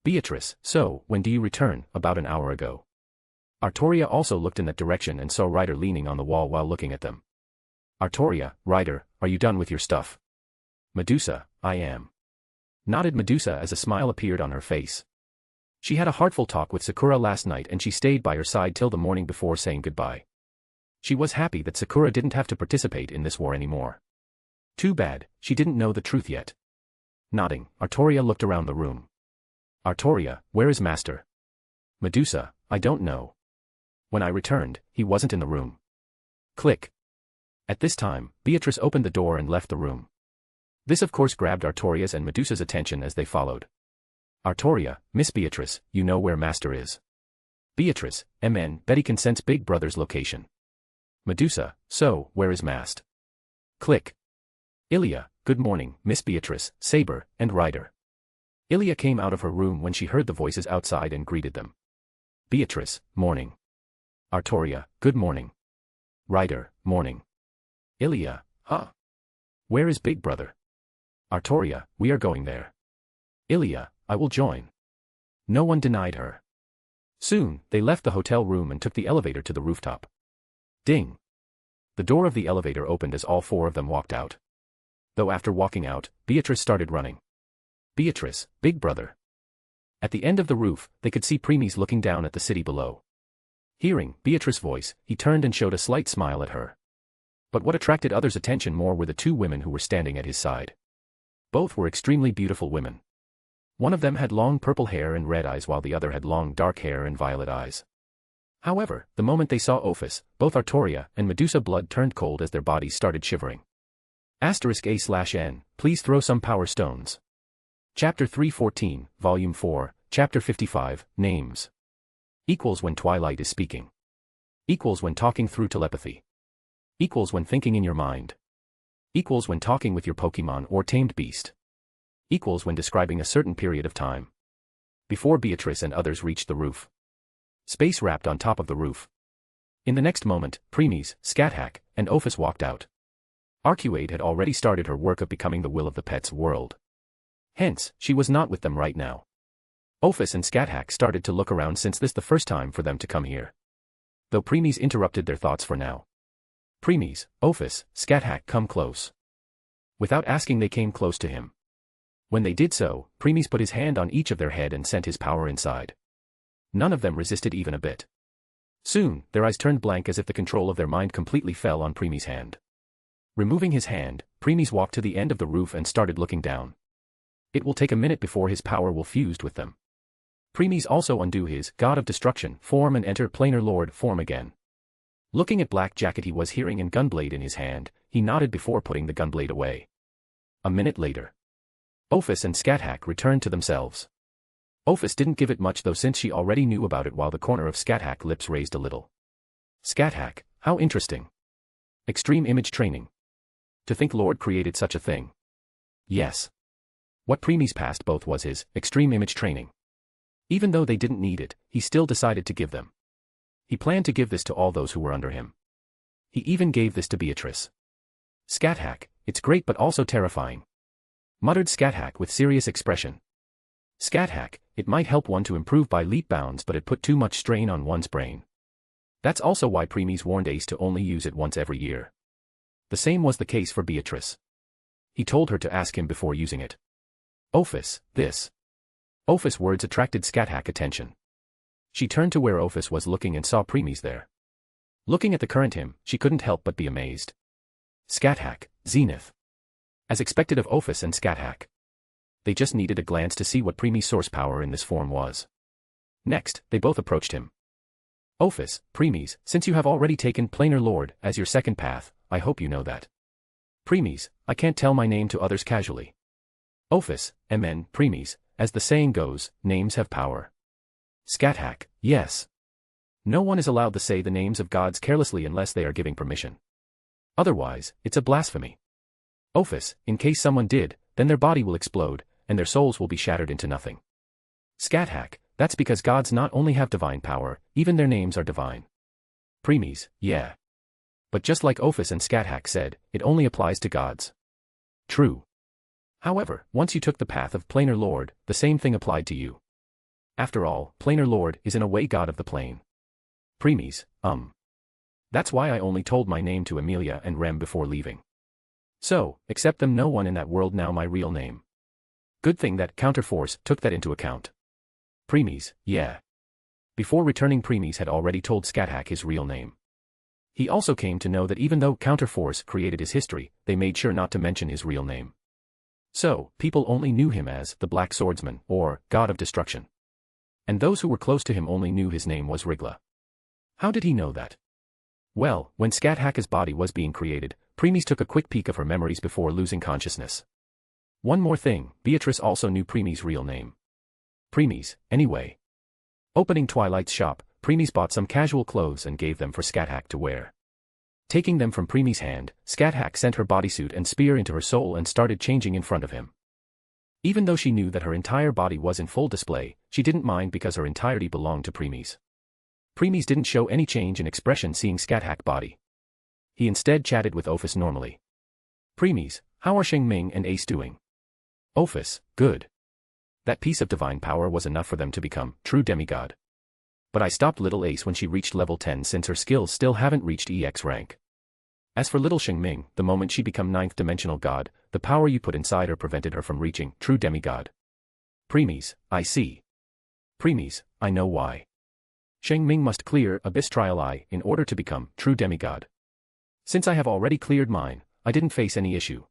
Beatrice, so, when do you return? About an hour ago. Artoria also looked in that direction and saw Ryder leaning on the wall while looking at them. Artoria, Ryder, are you done with your stuff? Medusa, I am. Nodded Medusa as a smile appeared on her face. She had a heartful talk with Sakura last night and she stayed by her side till the morning before saying goodbye. She was happy that Sakura didn't have to participate in this war anymore. Too bad, she didn't know the truth yet. Nodding, Artoria looked around the room. Artoria, where is Master? Medusa, I don't know. When I returned, he wasn't in the room. Click. At this time, Beatrice opened the door and left the room. This of course grabbed Artoria's and Medusa's attention as they followed. Artoria, Miss Beatrice, you know where Master is. Beatrice, MN, Betty can sense Big Brother's location. Medusa, so, where is Mast? Click. Ilia, good morning, Miss Beatrice, Saber, and Ryder. Ilia came out of her room when she heard the voices outside and greeted them. Beatrice, morning. Artoria, good morning. Ryder, morning. Ilia, huh? Where is Big Brother? Artoria, we are going there. Ilia, I will join. No one denied her. Soon, they left the hotel room and took the elevator to the rooftop. Ding. The door of the elevator opened as all four of them walked out. Though after walking out, Beatrice started running. Beatrice, Big Brother. At the end of the roof, they could see Preeis looking down at the city below. Hearing Beatrice's voice, he turned and showed a slight smile at her. But what attracted others' attention more were the two women who were standing at his side. Both were extremely beautiful women. One of them had long purple hair and red eyes while the other had long dark hair and violet eyes. However, the moment they saw Ophis, both Artoria and Medusa blood turned cold as their bodies started shivering. *A/N, please throw some power stones. Chapter 314, Volume 4, Chapter 55, Names. Equals when Twilight is speaking. Equals when talking through telepathy. Equals when thinking in your mind. Equals when talking with your Pokemon or tamed beast. Equals when describing a certain period of time. Before Beatrice and others reached the roof. Space wrapped on top of the roof. In the next moment, Preeis, Scathack, and Ophis walked out. Aruade had already started her work of becoming the will of the pet's world. Hence, she was not with them right now. Ophis and Scathack started to look around since this the first time for them to come here. Though Preeis interrupted their thoughts for now. Preeis, Ophis, Scathack, come close. Without asking they came close to him. When they did so, Preeis put his hand on each of their head and sent his power inside. None of them resisted even a bit. Soon, their eyes turned blank as if the control of their mind completely fell on Preeis' hand. Removing his hand, Preeis walked to the end of the roof and started looking down. It will take a minute before his power will fuse with them. Preeis also undo his God of Destruction form and enter Planar Lord form again. Looking at Black Jacket he was hearing and gunblade in his hand, he nodded before putting the gunblade away. A minute later. Ophis and Scathack returned to themselves. Ophis didn't give it much though since she already knew about it while the corner of Scathack's lips raised a little. Scathack, how interesting. Extreme image training. To think Lord created such a thing. Yes. What Preeis passed both was his extreme image training. Even though they didn't need it, he still decided to give them. He planned to give this to all those who were under him. He even gave this to Beatrice. Scathack, it's great but also terrifying. Muttered Scathack with serious expression. Scathack, it might help one to improve by leap bounds but it put too much strain on one's brain. That's also why Preeis warned Ace to only use it once every year. The same was the case for Beatrice. He told her to ask him before using it. Ophis, this. Ophis' words attracted Scathack's attention. She turned to where Ophis was looking and saw Preeis there. Looking at the current him, she couldn't help but be amazed. Scathack, Zenith. As expected of Ophis and Scathack. They just needed a glance to see what Preeis' source power in this form was. Next, they both approached him. Ophis, Preeis, since you have already taken Planar Lord as your second path, I hope you know that. Preeis, I can't tell my name to others casually. Ophis, MN, Preeis, as the saying goes, names have power. Scathack, yes. No one is allowed to say the names of gods carelessly unless they are giving permission. Otherwise, it's a blasphemy. Ophis, in case someone did, then their body will explode, and their souls will be shattered into nothing. Scathack, that's because gods not only have divine power, even their names are divine. Preeis, yeah. But just like Ophis and Scathack said, it only applies to gods. True. However, once you took the path of Planar Lord, the same thing applied to you. After all, Planar Lord is in a way god of the plane. Preeis, That's why I only told my name to Emilia and Rem before leaving. So, except them, no one in that world know my real name. Good thing that Counterforce took that into account. Preeis, yeah. Before returning, Preeis had already told Scathack his real name. He also came to know that even though Counterforce created his history, they made sure not to mention his real name. So, people only knew him as the Black Swordsman, or God of Destruction. And those who were close to him only knew his name was Rigla. How did he know that? Well, when Scathack's body was being created, Preeis took a quick peek of her memories before losing consciousness. One more thing, Beatrice also knew Preeis' real name. Preeis, anyway. Opening Twilight's shop, Preeis bought some casual clothes and gave them for Scathack to wear. Taking them from Preeis' hand, Scathack sent her bodysuit and spear into her soul and started changing in front of him. Even though she knew that her entire body was in full display, she didn't mind because her entirety belonged to Preeis. Preeis didn't show any change in expression seeing Scathack's body. He instead chatted with Ophis normally. Preeis, how are Xingming and Ace doing? Ophis, good. That piece of divine power was enough for them to become true demigod. But I stopped little Ace when she reached level 10 since her skills still haven't reached EX rank. As for little Xingming, the moment she became 9th dimensional god, the power you put inside her prevented her from reaching true demigod. Preeis, I see. Preeis, I know why. Xingming must clear Abyss Trial I in order to become true demigod. Since I have already cleared mine, I didn't face any issue.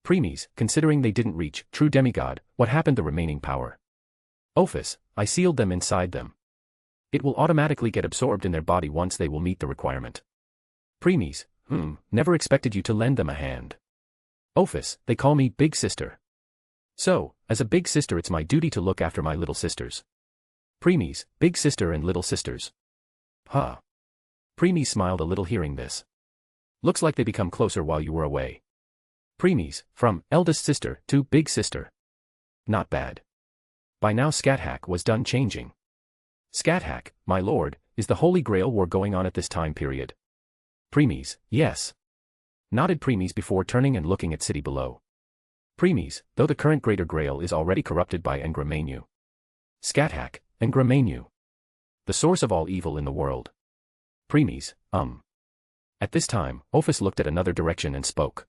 Preeis, considering they didn't reach true demigod, what happened to the remaining power? Ophis, I sealed them inside them. It will automatically get absorbed in their body once they will meet the requirement. Preeis, never expected you to lend them a hand. Ophis, they call me Big Sister. So, as a big sister it's my duty to look after my little sisters. Preeis, big sister and little sisters. Huh. Preeis smiled a little hearing this. Looks like they become closer while you were away. Preeis, from eldest sister to big sister. Not bad. By now Scathack was done changing. Scathack, my lord, is the Holy Grail war going on at this time period? Preeis, yes. Nodded Preeis before turning and looking at city below. Preeis, though the current Greater Grail is already corrupted by Ngramenu. Scathack, Ngramenu. The source of all evil in the world. Preeis, At this time, Ophis looked at another direction and spoke.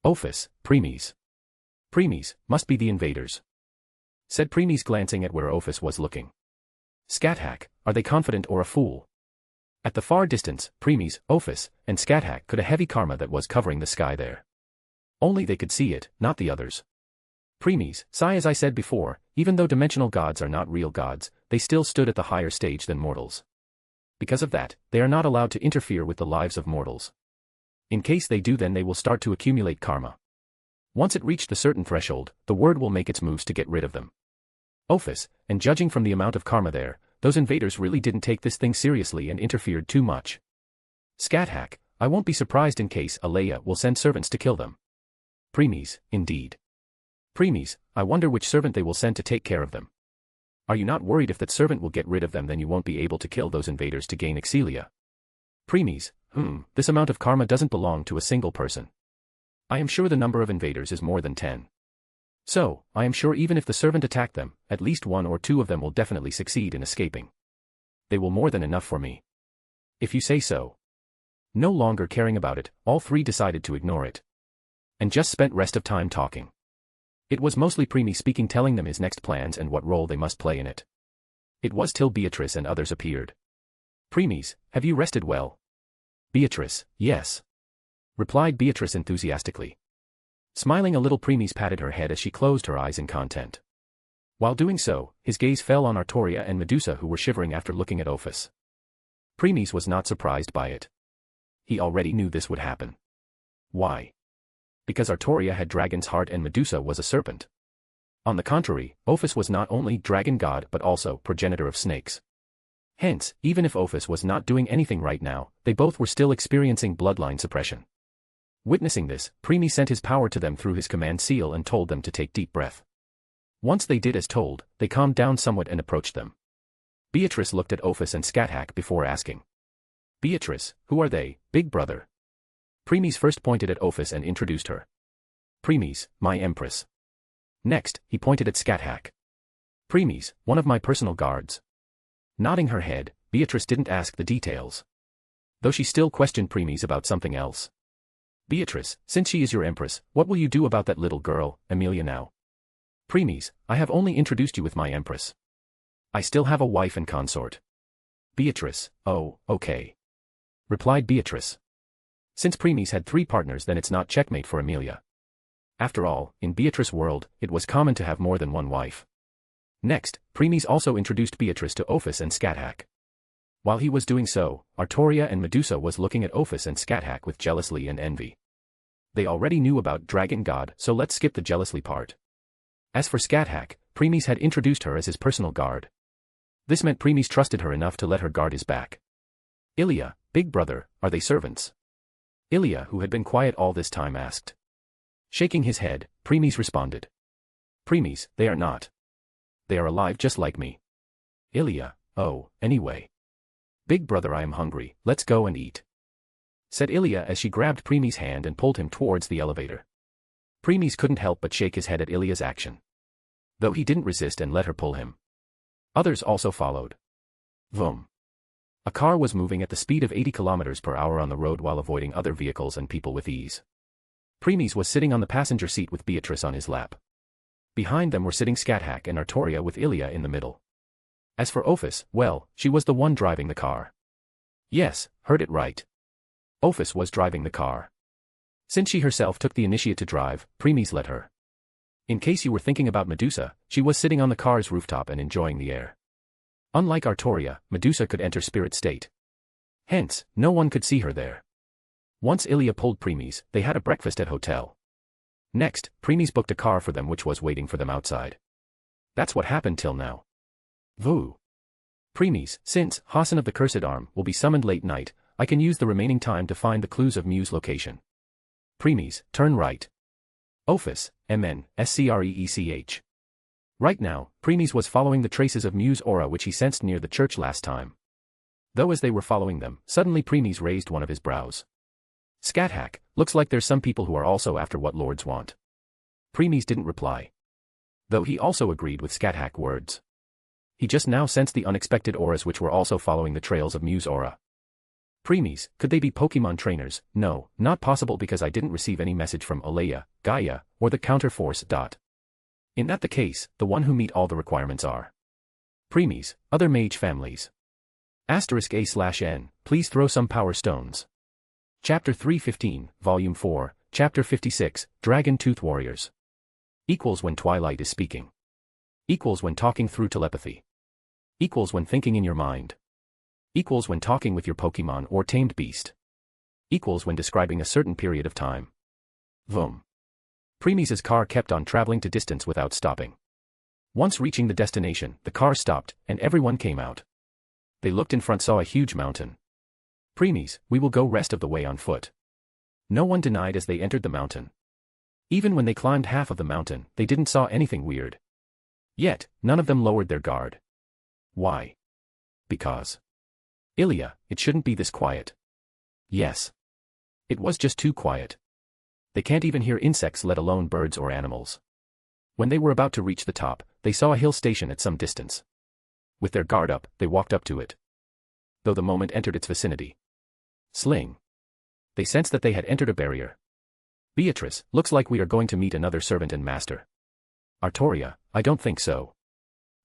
Ophis, Preeis. Preeis, must be the invaders. Said Preeis glancing at where Ophis was looking. Scathack, are they confident or a fool? At the far distance, Preeis, Ophis, and Scathack could a heavy karma that was covering the sky there. Only they could see it, not the others. Preeis, sigh as I said before, even though dimensional gods are not real gods, they still stood at the higher stage than mortals. Because of that, they are not allowed to interfere with the lives of mortals. In case they do, then they will start to accumulate karma. Once it reached a certain threshold, the word will make its moves to get rid of them. Ophis, and judging from the amount of karma there, those invaders really didn't take this thing seriously and interfered too much. Scathack, I won't be surprised in case Ilia will send servants to kill them. Preeis, indeed. Preeis, I wonder which servant they will send to take care of them. Are you not worried if that servant will get rid of them, then you won't be able to kill those invaders to gain Ilia? Preeis, this amount of karma doesn't belong to a single person. I am sure the number of invaders is more than 10. So, I am sure even if the servant attacked them, at least 1 or 2 of them will definitely succeed in escaping. They will more than enough for me. If you say so. No longer caring about it, all 3 decided to ignore it. And just spent rest of time talking. It was mostly Preeis speaking, telling them his next plans and what role they must play in it. It was till Beatrice and others appeared. Preeis, have you rested well? Beatrice, yes. Replied Beatrice enthusiastically. Smiling a little, Preeis patted her head as she closed her eyes in content. While doing so, his gaze fell on Artoria and Medusa, who were shivering after looking at Ophis. Preeis was not surprised by it. He already knew this would happen. Why? Because Artoria had dragon's heart and Medusa was a serpent. On the contrary, Ophis was not only dragon god but also progenitor of snakes. Hence, even if Ophis was not doing anything right now, they both were still experiencing bloodline suppression. Witnessing this, Preeis sent his power to them through his command seal and told them to take deep breath. Once they did as told, they calmed down somewhat and approached them. Beatrice looked at Ophis and Scathack before asking. Beatrice, who are they, big brother? Preeis first pointed at Ophis and introduced her. Preeis, my empress. Next, he pointed at Scathack. Preeis, one of my personal guards. Nodding her head, Beatrice didn't ask the details. Though she still questioned Preeis about something else. Beatrice, since she is your empress, what will you do about that little girl, Ilia now? Preeis, I have only introduced you with my empress. I still have a wife and consort. Beatrice, oh, okay. Replied Beatrice. Since Preeis had 3 partners, then it's not checkmate for Ilia. After all, in Beatrice's world, it was common to have more than one wife. Next, Preeis also introduced Beatrice to Ophis and Scathack. While he was doing so, Artoria and Medusa was looking at Ophis and Scathack with jealousy and envy. They already knew about Dragon God, so let's skip the jealousy part. As for Scathack, Preeis had introduced her as his personal guard. This meant Preeis trusted her enough to let her guard his back. Ilia, big brother, are they servants? Ilia, who had been quiet all this time, asked. Shaking his head, Preeis responded. Preeis, they are not. They are alive just like me. Ilia, oh, anyway. Big brother, I am hungry, let's go and eat. Said Ilia as she grabbed Preeis' hand and pulled him towards the elevator. Preeis couldn't help but shake his head at Ilia's action. Though he didn't resist and let her pull him. Others also followed. Vroom. A car was moving at the speed of 80 km per hour on the road while avoiding other vehicles and people with ease. Preeis was sitting on the passenger seat with Beatrice on his lap. Behind them were sitting Scathack and Artoria with Ilia in the middle. As for Ophis, well, she was the one driving the car. Yes, heard it right. Ophis was driving the car. Since she herself took the initiative to drive, Preeis let her. In case you were thinking about Medusa, she was sitting on the car's rooftop and enjoying the air. Unlike Artoria, Medusa could enter spirit state. Hence, no one could see her there. Once Ilia pulled Preeis, they had a breakfast at hotel. Next, Preeis booked a car for them which was waiting for them outside. That's what happened till now. Voo. Preeis, since Hassan of the Cursed Arm will be summoned late night, I can use the remaining time to find the clues of Mu's location. Preeis, turn right. Ophis, MN-SCREECH. Right now, Preeis was following the traces of Mu's aura which he sensed near the church last time. Though as they were following them, suddenly Preeis raised one of his brows. Scathack, looks like there's some people who are also after what lords want. Preeis didn't reply. Though he also agreed with Scathack's words. He just now sensed the unexpected auras which were also following the trails of Mu's aura. Preeis, could they be Pokemon trainers? No, not possible because I didn't receive any message from Ilia, Gaia, or the counterforce. In that the case, the one who meet all the requirements are. Preeis, other mage families. *A/N, please throw some power stones. Chapter 315, Volume 4, Chapter 56, Dragon Tooth Warriors. Equals when Twilight is speaking. Equals when talking through telepathy. Equals when thinking in your mind. Equals when talking with your Pokemon or tamed beast. Equals when describing a certain period of time. Vroom. Preeis' car kept on traveling to distance without stopping. Once reaching the destination, the car stopped, and everyone came out. They looked in front, saw a huge mountain. Preeis, we will go rest of the way on foot. No one denied as they entered the mountain. Even when they climbed half of the mountain, they didn't saw anything weird. Yet, none of them lowered their guard. Why? Because. Ilia, it shouldn't be this quiet. Yes. It was just too quiet. They can't even hear insects, let alone birds or animals. When they were about to reach the top, they saw a hill station at some distance. With their guard up, they walked up to it. Though the moment entered its vicinity. Sling. They sensed that they had entered a barrier. Beatrice, looks like we are going to meet another servant and master. Artoria, I don't think so.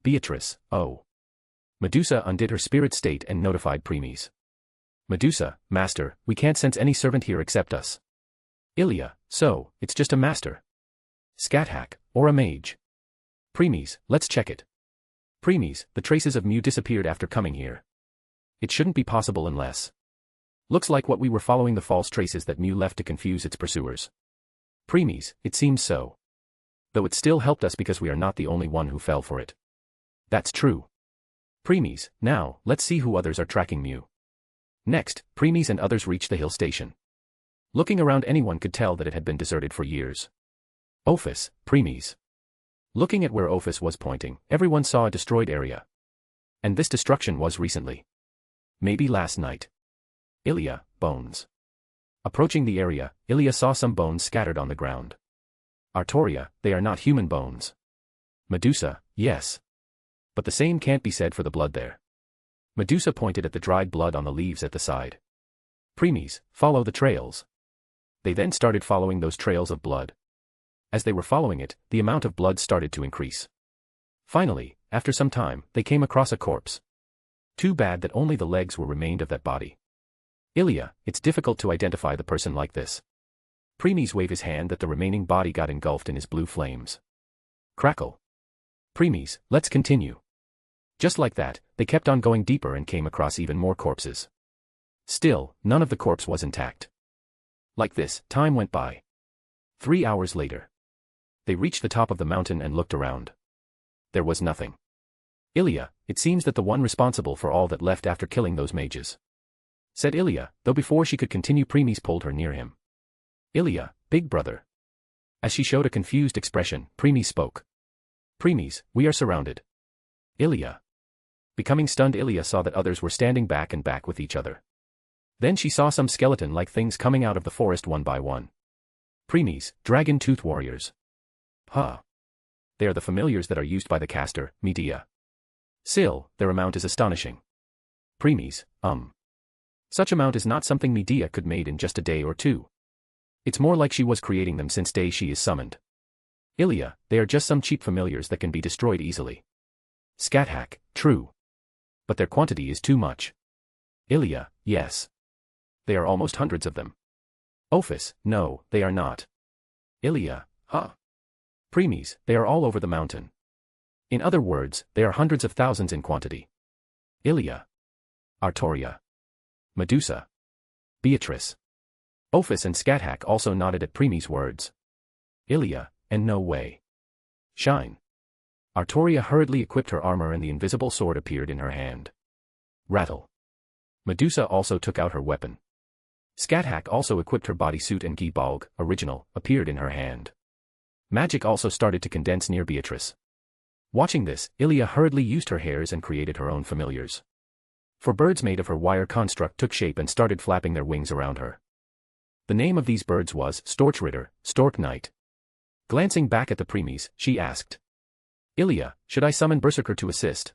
Beatrice, oh. Medusa undid her spirit state and notified Preeis. Medusa, master, we can't sense any servant here except us. Ilia, so, it's just a master. Scathack, or a mage. Preeis, let's check it. Preeis, the traces of Mu disappeared after coming here. It shouldn't be possible unless. Looks like what we were following the false traces that Mu left to confuse its pursuers. Preeis, it seems so. Though it still helped us because we are not the only one who fell for it. That's true. Preeis, now, let's see who others are tracking Mu. Next, Preeis and others reached the hill station. Looking around, anyone could tell that it had been deserted for years. Ophis, Preeis. Looking at where Ophis was pointing, everyone saw a destroyed area. And this destruction was recently. Maybe last night. Ilia, bones. Approaching the area, Ilia saw some bones scattered on the ground. Artoria, they are not human bones. Medusa, yes. But the same can't be said for the blood there. Medusa pointed at the dried blood on the leaves at the side. Preeis, follow the trails. They then started following those trails of blood. As they were following it, the amount of blood started to increase. Finally, after some time, they came across a corpse. Too bad that only the legs were remained of that body. Ilia, it's difficult to identify the person like this. Preeis waved his hand that the remaining body got engulfed in his blue flames. Crackle. Preeis, let's continue. Just like that, they kept on going deeper and came across even more corpses. Still, none of the corpse was intact. Like this, time went by. 3 hours later. They reached the top of the mountain and looked around. There was nothing. Ilia, it seems that the one responsible for all that left after killing those mages. Said Ilia, though before she could continue Preeis pulled her near him. Ilia, big brother. As she showed a confused expression, Preeis spoke. Preeis, we are surrounded. Ilia. Becoming stunned, Ilia saw that others were standing back and back with each other. Then she saw some skeleton-like things coming out of the forest one by one. Preeis, dragon tooth warriors. Huh. They are the familiars that are used by the caster, Medea. Still, their amount is astonishing. Preeis, Such amount is not something Medea could made in just a day or two. It's more like she was creating them since day she is summoned. Ilia, they are just some cheap familiars that can be destroyed easily. Scathack, true. But their quantity is too much. Ilia, yes. They are almost hundreds of them. Ophis, no, they are not. Ilia, huh. Preeis, they are all over the mountain. In other words, they are hundreds of thousands in quantity. Ilia. Artoria. Medusa. Beatrice. Ophis and Scathack also nodded at Preeis' words. Ilia, and no way. Shine. Artoria hurriedly equipped her armor and the invisible sword appeared in her hand. Rattle. Medusa also took out her weapon. Scathack also equipped her bodysuit and Gibalg, original, appeared in her hand. Magic also started to condense near Beatrice. Watching this, Ilia hurriedly used her hairs and created her own familiars. For birds made of her wire construct took shape and started flapping their wings around her. The name of these birds was Storchritter, Stork Knight. Glancing back at the Preeis, she asked. Ilia, should I summon Berserker to assist?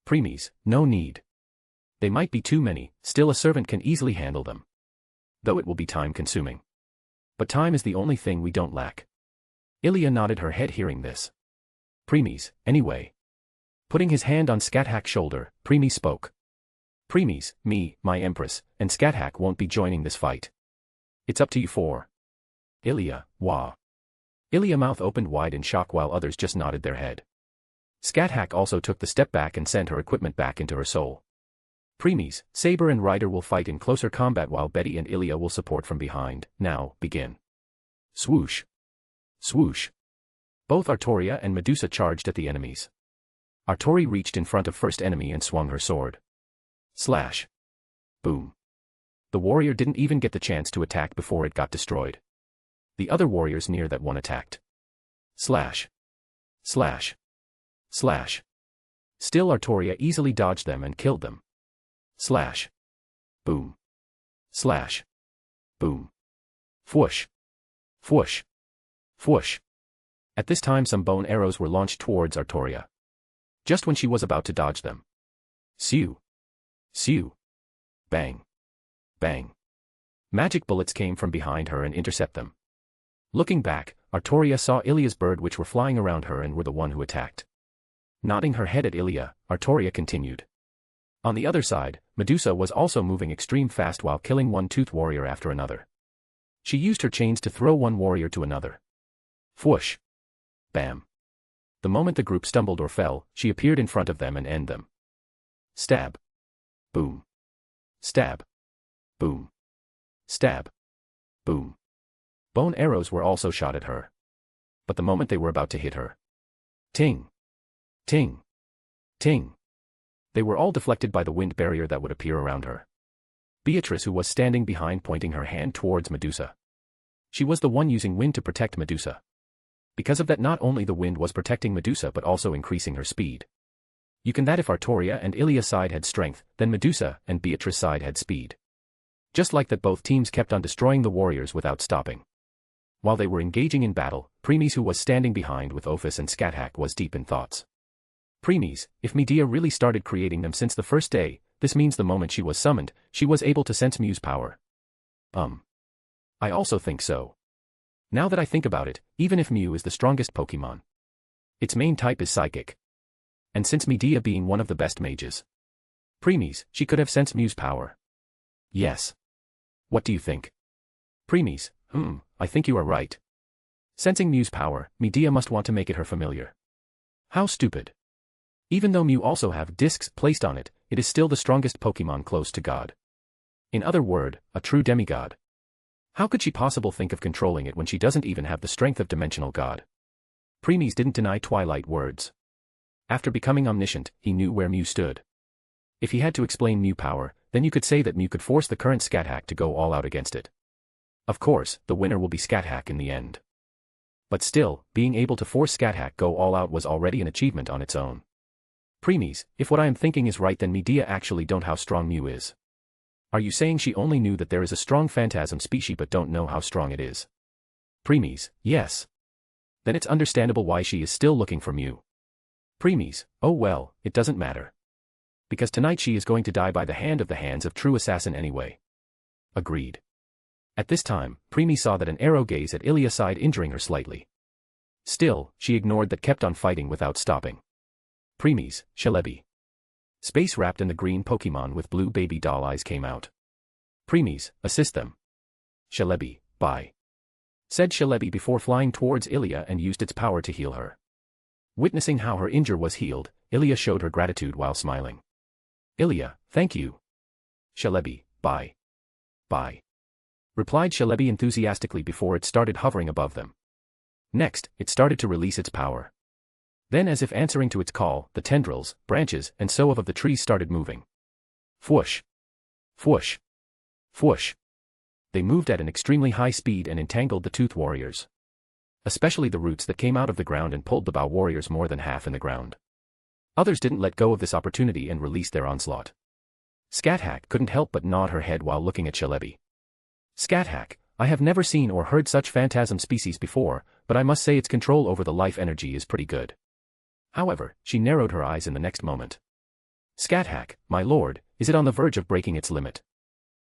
Preeis, no need. They might be too many, still a servant can easily handle them. Though it will be time-consuming. But time is the only thing we don't lack. Ilia nodded her head hearing this. Preeis, anyway. Putting his hand on Scathack's shoulder, Preeis spoke. Preeis, me, my empress, and Scathack won't be joining this fight. It's up to you four. Ilia, wah. Ilia mouth opened wide in shock while others just nodded their head. Scathack also took the step back and sent her equipment back into her soul. Preeis, Saber and Ryder will fight in closer combat while Betty and Ilia will support from behind. Now, begin. Swoosh. Swoosh. Both Artoria and Medusa charged at the enemies. Artori reached in front of first enemy and swung her sword. Slash. Boom. The warrior didn't even get the chance to attack before it got destroyed. The other warriors near that one attacked. Slash. Slash. Slash. Still Artoria easily dodged them and killed them. Slash. Boom. Slash. Boom. Fwoosh. Fwoosh. Fwoosh. At this time some bone arrows were launched towards Artoria. Just when she was about to dodge them. Sew. Sew. Bang. Bang. Magic bullets came from behind her and intercept them. Looking back, Artoria saw Ilia's bird which were flying around her and were the one who attacked. Nodding her head at Ilia, Artoria continued. On the other side, Medusa was also moving extreme fast while killing one tooth warrior after another. She used her chains to throw one warrior to another. Fwoosh. Bam. The moment the group stumbled or fell, she appeared in front of them and ended them. Stab. Boom. Stab. Boom. Stab. Boom. Bone arrows were also shot at her. But the moment they were about to hit her. Ting. Ting. Ting. They were all deflected by the wind barrier that would appear around her. Beatrice, who was standing behind, pointing her hand towards Medusa. She was the one using wind to protect Medusa. Because of that, not only the wind was protecting Medusa but also increasing her speed. You can that if Artoria and Ilia side had strength, then Medusa and Beatrice side had speed. Just like that, both teams kept on destroying the warriors without stopping. While they were engaging in battle, Preeis, who was standing behind with Ordverse and Scathack, was deep in thoughts. Preeis, if Medea really started creating them since the first day, this means the moment she was summoned, she was able to sense Mew's power. I also think so. Now that I think about it, even if Mew is the strongest Pokemon, its main type is Psychic. And since Medea being one of the best mages, Preeis, she could have sensed Mew's power. Yes. What do you think? Preeis, I think you are right. Sensing Mew's power, Medea must want to make it her familiar. How stupid. Even though Mew also have discs placed on it, it is still the strongest Pokemon close to God. In other words, a true demigod. How could she possibly think of controlling it when she doesn't even have the strength of dimensional god? Preeis didn't deny Twilight words. After becoming omniscient, he knew where Mew stood. If he had to explain Mew power, then you could say that Mew could force the current Scathack to go all out against it. Of course, the winner will be Scathack in the end. But still, being able to force Scathack go all out was already an achievement on its own. Preeis, if what I am thinking is right, then Medea actually don't how strong Mew is. Are you saying she only knew that there is a strong phantasm species but don't know how strong it is? Preeis, yes. Then it's understandable why she is still looking for Mew. Preeis, oh well, it doesn't matter. Because tonight she is going to die by the hands of true assassin anyway. Agreed. At this time, Preeis saw that an arrow gazed at Ilia's side, injuring her slightly. Still, she ignored that, kept on fighting without stopping. Preeis, Celebi. Space wrapped in the green Pokemon with blue baby doll eyes came out. Preeis, assist them. Celebi, bye. Said Celebi before flying towards Ilia and used its power to heal her. Witnessing how her injury was healed, Ilia showed her gratitude while smiling. Ilia, thank you. Celebi, bye. Bye. Replied Celebi enthusiastically before it started hovering above them. Next, it started to release its power. Then, as if answering to its call, the tendrils, branches, and so of the trees started moving. Fwoosh. Fwoosh. Fwoosh. They moved at an extremely high speed and entangled the Tooth Warriors. Especially the roots that came out of the ground and pulled the Bow Warriors more than half in the ground. Others didn't let go of this opportunity and released their onslaught. Scathack couldn't help but nod her head while looking at Celebi. Scathack, I have never seen or heard such phantasm species before, but I must say its control over the life energy is pretty good. However, she narrowed her eyes in the next moment. Scathack, my lord, is it on the verge of breaking its limit?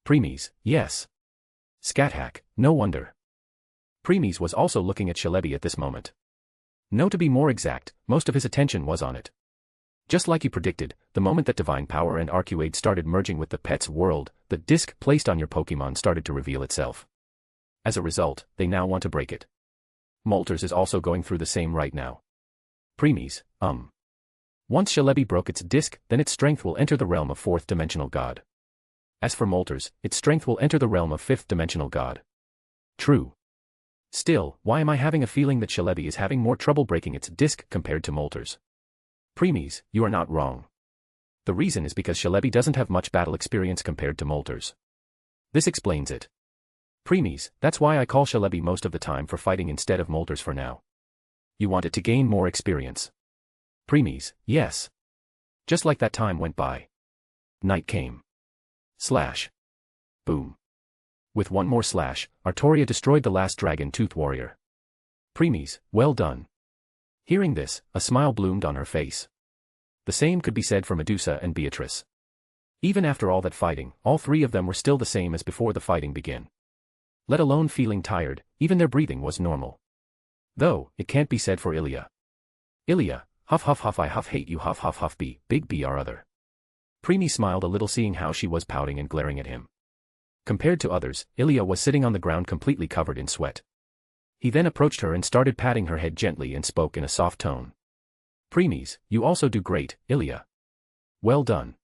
Preeis, yes. Scathack, no wonder. Preeis was also looking at Celebi at this moment. No, to be more exact, most of his attention was on it. Just like he predicted, the moment that divine power and Arcuade started merging with the pet's world, the disc placed on your Pokemon started to reveal itself. As a result, they now want to break it. Moltres is also going through the same right now. Preeis, Once Celebi broke its disc, then its strength will enter the realm of 4th dimensional god. As for Moltres, its strength will enter the realm of 5th dimensional god. True. Still, why am I having a feeling that Celebi is having more trouble breaking its disc compared to Moltres? Preeis, you are not wrong. The reason is because Celebi doesn't have much battle experience compared to Moltres. This explains it. Preeis, that's why I call Celebi most of the time for fighting instead of Moltres for now. You want it to gain more experience. Preeis, yes. Just like that time went by. Night came. Slash. Boom. With one more slash, Artoria destroyed the last dragon Tooth Warrior. Preeis, well done. Hearing this, a smile bloomed on her face. The same could be said for Medusa and Beatrice. Even after all that fighting, all three of them were still the same as before the fighting began. Let alone feeling tired, even their breathing was normal. Though, it can't be said for Ilia. Ilia, huff huff huff I huff hate you huff huff huff B, big B our other. Preeis smiled a little seeing how she was pouting and glaring at him. Compared to others, Ilia was sitting on the ground completely covered in sweat. He then approached her and started patting her head gently and spoke in a soft tone. Preeis, you also do great, Ilia. Well done.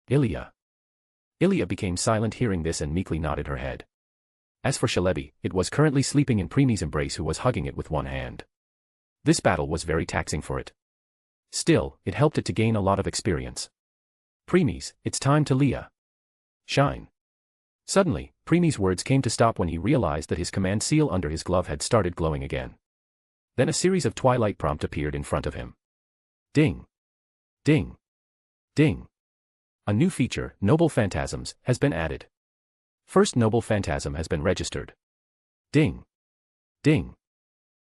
Ilia. Ilia became silent hearing this and meekly nodded her head. As for Celebi, it was currently sleeping in Preeis' embrace who was hugging it with one hand. This battle was very taxing for it. Still, it helped it to gain a lot of experience. Preeis, it's time to Leah. Shine. Suddenly, Preeis' words came to stop when he realized that his command seal under his glove had started glowing again. Then a series of twilight prompts appeared in front of him. Ding. Ding. Ding. A new feature, Noble Phantasms, has been added. First noble phantasm has been registered. Ding. Ding.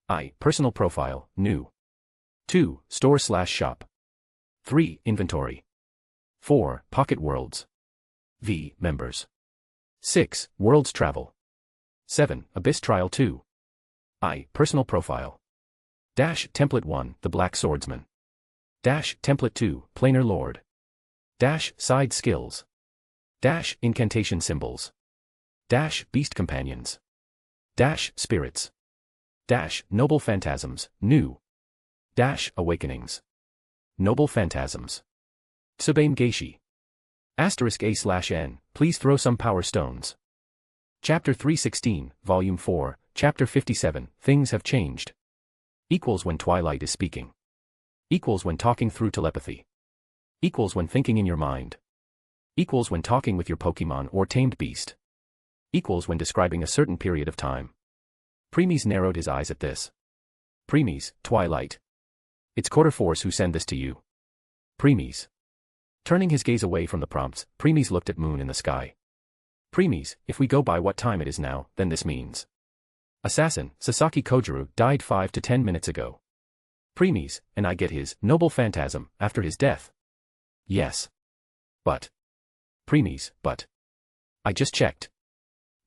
I. Personal profile, new. 2. Store/shop. 3. Inventory. 4. Pocket worlds. V. Members. 6. Worlds travel. 7. Abyss trial 2. I. Personal profile. Dash template 1. The Black Swordsman. Dash template 2. Planar Lord. Dash side skills. Dash incantation symbols. Dash beast companions. Dash spirits. Dash noble phantasms, new. Dash awakenings. Noble phantasms. Tsubame Geishi. *A/N, please throw some power stones. Chapter 316, Volume 4, Chapter 57, Things have changed. Equals when Twilight is speaking. Equals when talking through telepathy. Equals when thinking in your mind. Equals when talking with your Pokemon or tamed beast. Equals when describing a certain period of time. Preeis narrowed his eyes at this. Preeis, Twilight. It's Quarter Force who send this to you. Preeis. Turning his gaze away from the prompts, Preeis looked at moon in the sky. Preeis, if we go by what time it is now, then this means. Assassin, Sasaki Kojuru, died 5 to 10 minutes ago. Preeis, and I get his noble phantasm after his death. Yes. But. Preeis, but. I just checked.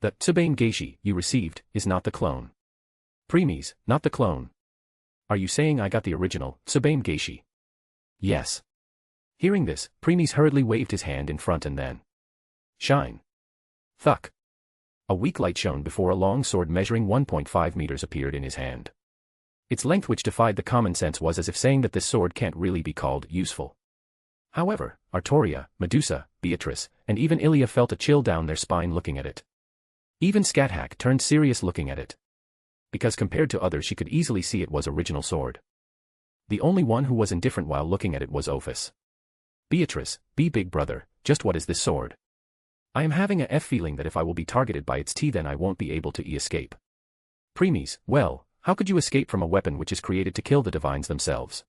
The Tsubame Geishi you received is not the clone. Preeis, not the clone. Are you saying I got the original Tsubame Geishi? Yes. Hearing this, Preeis hurriedly waved his hand in front and then. Shine. Thuck. A weak light shone before a long sword measuring 1.5 meters appeared in his hand. Its length, which defied the common sense, was as if saying that this sword can't really be called useful. However, Artoria, Medusa, Beatrice, and even Ilia felt a chill down their spine looking at it. Even Scathack turned serious looking at it. Because compared to others she could easily see it was original sword. The only one who was indifferent while looking at it was Ophis. Beatrice, big brother, just what is this sword? I am having a feeling that if I will be targeted by its T then I won't be able to escape. Preeis, well, how could you escape from a weapon which is created to kill the divines themselves?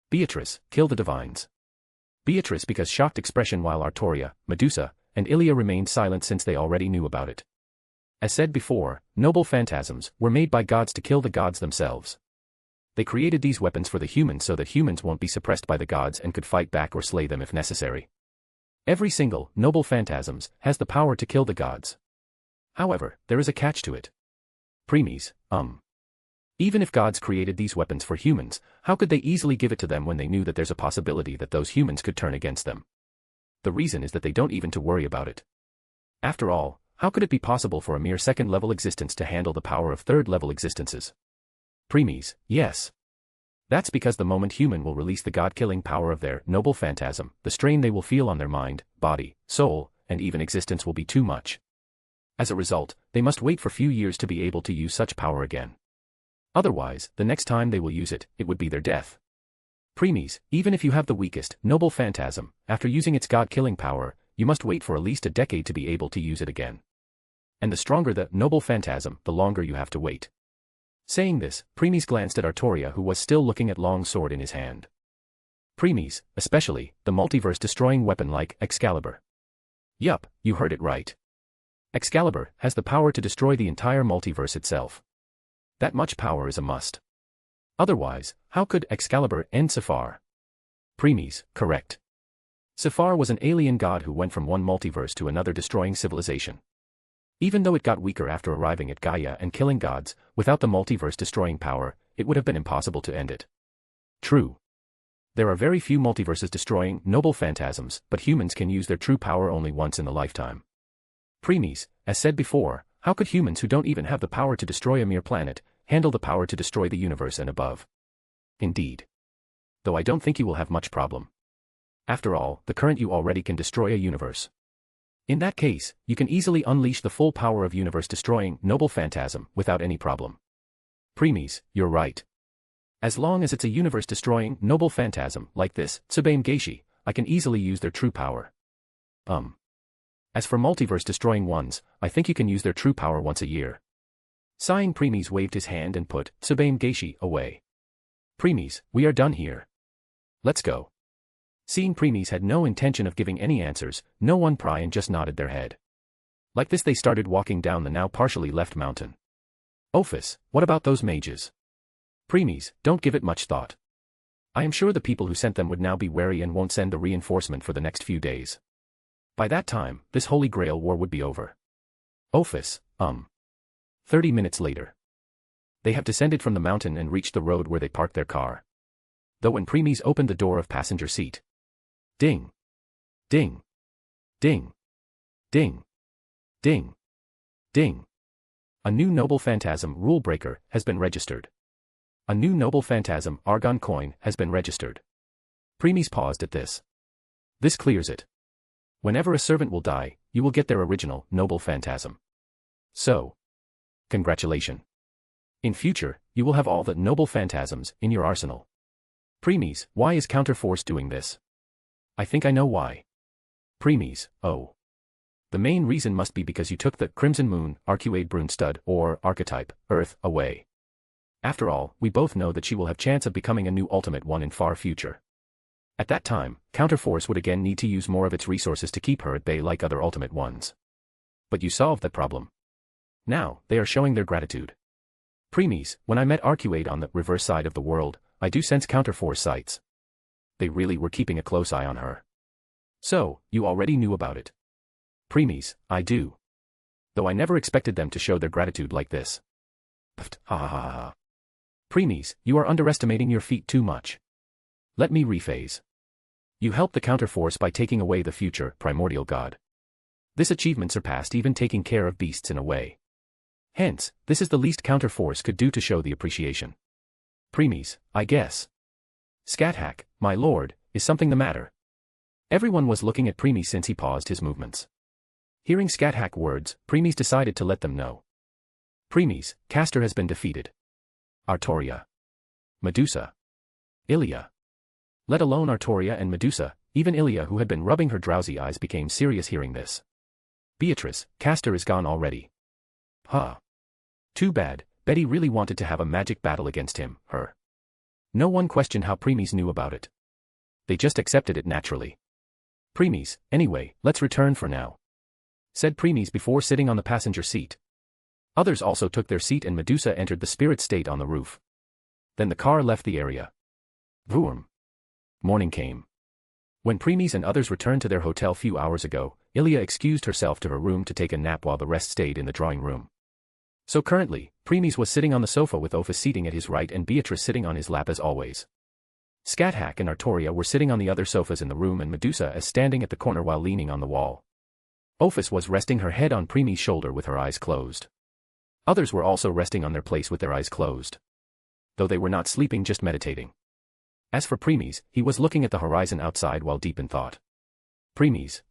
Beatrice, kill the divines. Beatrice, because shocked expression, while Artoria, Medusa, and Ilia remained silent since they already knew about it. As said before, noble phantasms were made by gods to kill the gods themselves. They created these weapons for the humans so that humans won't be suppressed by the gods and could fight back or slay them if necessary. Every single noble phantasms has the power to kill the gods. However, there is a catch to it. Preeis, Even if gods created these weapons for humans, how could they easily give it to them when they knew that there's a possibility that those humans could turn against them? The reason is that they don't even to worry about it. After all, how could it be possible for a mere second-level existence to handle the power of third-level existences? Preeis, yes. That's because the moment human will release the god-killing power of their noble phantasm, the strain they will feel on their mind, body, soul, and even existence will be too much. As a result, they must wait for few years to be able to use such power again. Otherwise, the next time they will use it, it would be their death. Preeis, even if you have the weakest noble phantasm, after using its god-killing power, you must wait for at least a decade to be able to use it again. And the stronger the noble phantasm, the longer you have to wait. Saying this, Preeis glanced at Artoria, who was still looking at long sword in his hand. Preeis, especially, the multiverse-destroying weapon like Excalibur. Yup, you heard it right. Excalibur has the power to destroy the entire multiverse itself. That much power is a must. Otherwise, how could Excalibur end Sephar? Preeis, correct. Sephar was an alien god who went from one multiverse to another, destroying civilization. Even though it got weaker after arriving at Gaia and killing gods, without the multiverse-destroying power, it would have been impossible to end it. True. There are very few multiverses-destroying noble phantasms, but humans can use their true power only once in a lifetime. Preeis, as said before, how could humans who don't even have the power to destroy a mere planet, handle the power to destroy the universe and above? Indeed. Though I don't think you will have much problem. After all, the current you already can destroy a universe. In that case, you can easily unleash the full power of universe-destroying noble phantasm without any problem. Preeis, you're right. As long as it's a universe-destroying noble phantasm like this Tsubame Geishi, I can easily use their true power. As for multiverse-destroying ones, I think you can use their true power once a year. Sighing, Preeis waved his hand and put Tsubame Geishi away. Preeis, we are done here. Let's go. Seeing Preeis had no intention of giving any answers, no one pry and just nodded their head. Like this they started walking down the now partially left mountain. Ophis, what about those mages? Preeis, don't give it much thought. I am sure the people who sent them would now be wary and won't send the reinforcement for the next few days. By that time, this Holy Grail war would be over. Ophis, 30 minutes later. They have descended from the mountain and reached the road where they parked their car. Though when Preeis opened the door of passenger seat. Ding. Ding. Ding. Ding. Ding. Ding. A new noble phantasm rule breaker has been registered. A new noble phantasm argon coin has been registered. Preeis paused at this. This clears it. Whenever a servant will die, you will get their original noble phantasm. So. Congratulations. In future, you will have all the noble phantasms in your arsenal. Preeis, why is Counterforce doing this? I think I know why. Preeis, oh. The main reason must be because you took the Crimson Moon, Arcuade Brunestud, or archetype, Earth, away. After all, we both know that she will have chance of becoming a new Ultimate One in far future. At that time, Counterforce would again need to use more of its resources to keep her at bay like other Ultimate Ones. But you solved that problem. Now, they are showing their gratitude. Preeis, when I met Arcuade on the reverse side of the world, I do sense Counterforce sights. They really were keeping a close eye on her. So, you already knew about it. Preeis, I do. Though I never expected them to show their gratitude like this. Pft, ha ha ha ha. Preeis, you are underestimating your feat too much. Let me rephrase. You helped the Counterforce by taking away the future primordial god. This achievement surpassed even taking care of beasts in a way. Hence, this is the least Counterforce could do to show the appreciation. Preeis, I guess. Scathack, my lord, is something the matter? Everyone was looking at Preeis since he paused his movements. Hearing Scathack words, Preeis decided to let them know. Preeis, Castor has been defeated. Artoria. Medusa. Ilia. Let alone Artoria and Medusa, even Ilia who had been rubbing her drowsy eyes became serious hearing this. Beatrice, Castor is gone already. Huh. Too bad, Betty really wanted to have a magic battle against him, her. No one questioned how Preeis knew about it. They just accepted it naturally. Preeis, anyway, let's return for now. Said Preeis before sitting on the passenger seat. Others also took their seat and Medusa entered the spirit state on the roof. Then the car left the area. Vroom. Morning came. When Preeis and others returned to their hotel few hours ago, Ilia excused herself to her room to take a nap while the rest stayed in the drawing room. So currently, Preeis was sitting on the sofa with Ophis seating at his right and Beatrice sitting on his lap as always. Scathack and Artoria were sitting on the other sofas in the room and Medusa is standing at the corner while leaning on the wall. Ophis was resting her head on Preeis' shoulder with her eyes closed. Others were also resting on their place with their eyes closed. Though they were not sleeping, just meditating. As for Preeis, he was looking at the horizon outside while deep in thought. Preeis,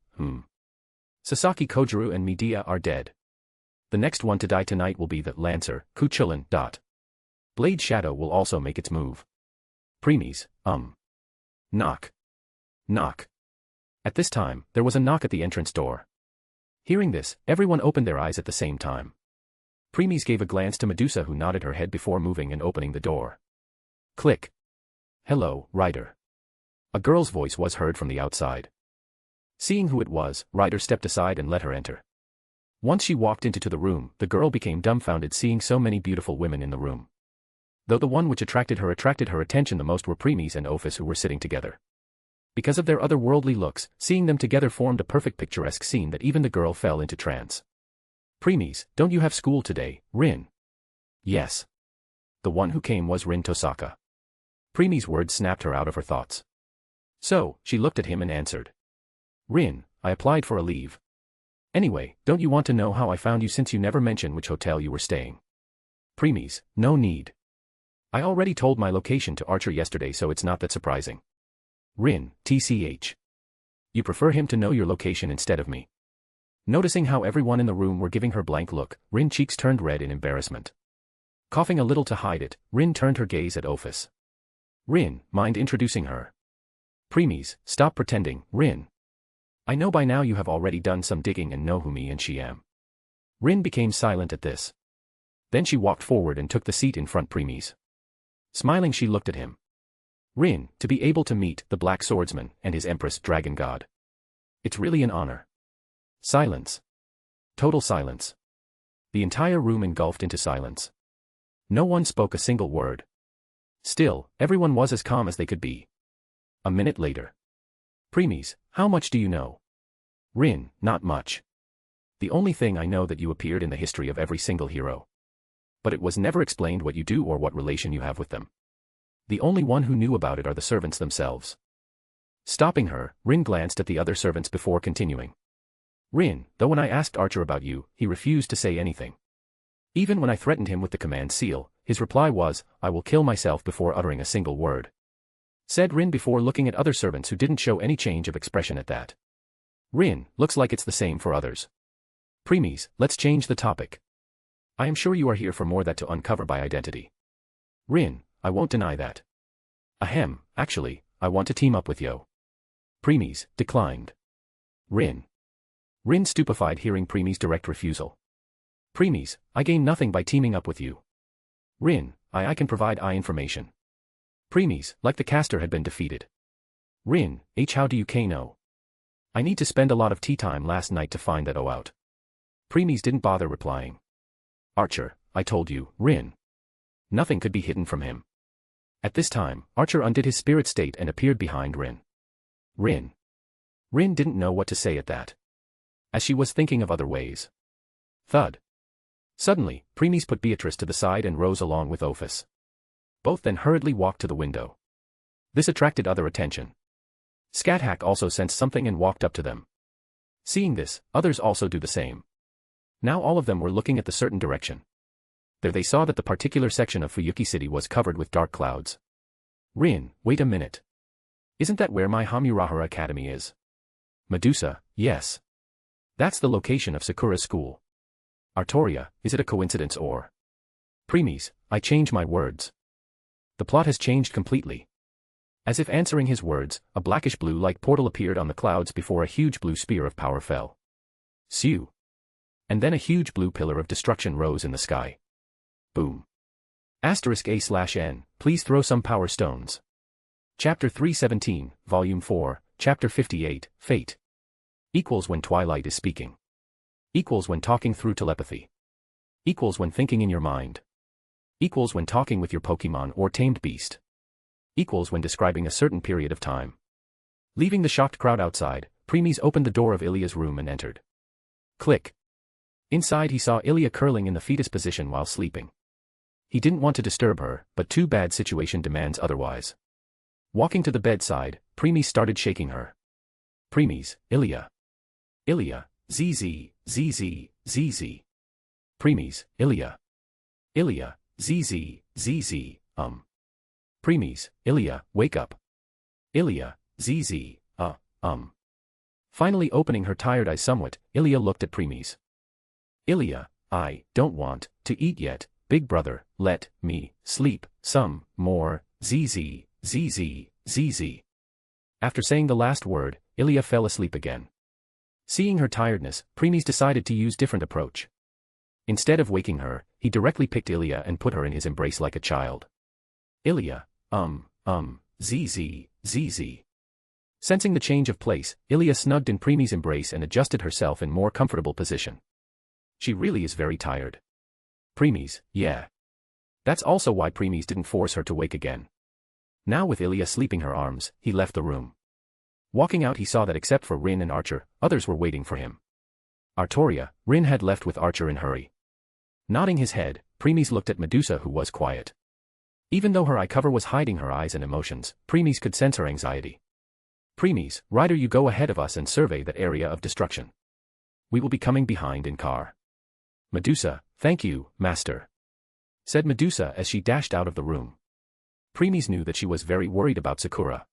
Sasaki Kojuru and Medea are dead. The next one to die tonight will be the Lancer, Kuchulin. Blade Shadow will also make its move. Preeis, Knock. Knock. At this time, there was a knock at the entrance door. Hearing this, everyone opened their eyes at the same time. Preeis gave a glance to Medusa who nodded her head before moving and opening the door. Click. Hello, Ryder. A girl's voice was heard from the outside. Seeing who it was, Ryder stepped aside and let her enter. Once she walked into the room, the girl became dumbfounded seeing so many beautiful women in the room. Though the one which attracted her attention the most were Preeis and Ophis who were sitting together. Because of their otherworldly looks, seeing them together formed a perfect picturesque scene that even the girl fell into trance. Preeis, don't you have school today, Rin? Yes. The one who came was Rin Tosaka. Preeis' words snapped her out of her thoughts. So, she looked at him and answered. Rin, I applied for a leave. Anyway, don't you want to know how I found you since you never mentioned which hotel you were staying? Preeis, no need. I already told my location to Archer yesterday so it's not that surprising. Rin, TCH. You prefer him to know your location instead of me. Noticing how everyone in the room were giving her blank look, Rin's cheeks turned red in embarrassment. Coughing a little to hide it, Rin turned her gaze at Ophis. Rin, mind introducing her? Preeis, stop pretending, Rin. I know by now you have already done some digging and know who me and she am. Rin became silent at this. Then she walked forward and took the seat in front Preeis. Smiling she looked at him. Rin, to be able to meet the Black Swordsman and his Empress Dragon God. It's really an honor. Silence. Total silence. The entire room engulfed into silence. No one spoke a single word. Still, everyone was as calm as they could be. A minute later. Preeis, how much do you know? Rin, not much. The only thing I know that you appeared in the history of every single hero. But it was never explained what you do or what relation you have with them. The only one who knew about it are the servants themselves. Stopping her, Rin glanced at the other servants before continuing. Rin, though when I asked Archer about you, he refused to say anything. Even when I threatened him with the command seal, his reply was, I will kill myself before uttering a single word. Said Rin before looking at other servants who didn't show any change of expression at that. Rin, looks like it's the same for others. Preeis, let's change the topic. I am sure you are here for more that to uncover by identity. Rin, I won't deny that. Ahem, actually, I want to team up with you. Preeis, declined. Rin, stupefied hearing Preeis' direct refusal. Preeis, I gain nothing by teaming up with you. Rin, I can provide information. Preeis, like the caster had been defeated. Rin, how do you know? I need to spend a lot of tea time last night to find that out. Preeis didn't bother replying. Archer, I told you, Rin. Nothing could be hidden from him. At this time, Archer undid his spirit state and appeared behind Rin. Rin didn't know what to say at that. As she was thinking of other ways. Thud. Suddenly, Preeis put Beatrice to the side and rose along with Ophis. Both then hurriedly walked to the window. This attracted other attention. Scathack also sensed something and walked up to them. Seeing this, others also do the same. Now all of them were looking at the certain direction. There they saw that the particular section of Fuyuki City was covered with dark clouds. Rin, wait a minute. Isn't that where my Hamurahara Academy is? Medusa, yes. That's the location of Sakura's school. Artoria, is it a coincidence or? Preeis, I change my words. The plot has changed completely. As if answering his words, a blackish blue-like portal appeared on the clouds before a huge blue spear of power fell. Sew. And then a huge blue pillar of destruction rose in the sky. Boom. *A/N, please throw some power stones. Chapter 317, Volume 4, Chapter 58, Fate. Equals when Twilight is speaking. Equals when talking through telepathy. Equals when thinking in your mind. Equals when talking with your Pokemon or tamed beast. Equals when describing a certain period of time. Leaving the shocked crowd outside, Preeis opened the door of Ilia's room and entered. Click. Inside he saw Ilia curling in the fetus position while sleeping. He didn't want to disturb her, but too bad situation demands otherwise. Walking to the bedside, Preeis started shaking her. Preeis, Ilia. Ilia, ZZ, ZZ, ZZ. Preeis, Ilia. Ilia, ZZ, ZZ, Preeis, Ilia, wake up. Ilia, ZZ, Finally opening her tired eyes somewhat, Ilia looked at Preeis. Ilia, I don't want to eat yet, big brother, let me sleep some more, ZZ, ZZ, ZZ. After saying the last word, Ilia fell asleep again. Seeing her tiredness, Preeis decided to use different approach. Instead of waking her, he directly picked Ilia and put her in his embrace like a child. Ilia, ZZ, ZZ. Sensing the change of place, Ilia snugged in Preeis' embrace and adjusted herself in more comfortable position. She really is very tired. Preeis, yeah. That's also why Preeis didn't force her to wake again. Now with Ilia sleeping her arms, he left the room. Walking out he saw that except for Rin and Archer, others were waiting for him. Artoria, Rin had left with Archer in hurry. Nodding his head, Preeis looked at Medusa who was quiet. Even though her eye cover was hiding her eyes and emotions, Preeis could sense her anxiety. Preeis, Rider, you go ahead of us and survey that area of destruction. We will be coming behind in car. Medusa, thank you, master. Said Medusa as she dashed out of the room. Preeis knew that she was very worried about Sakura.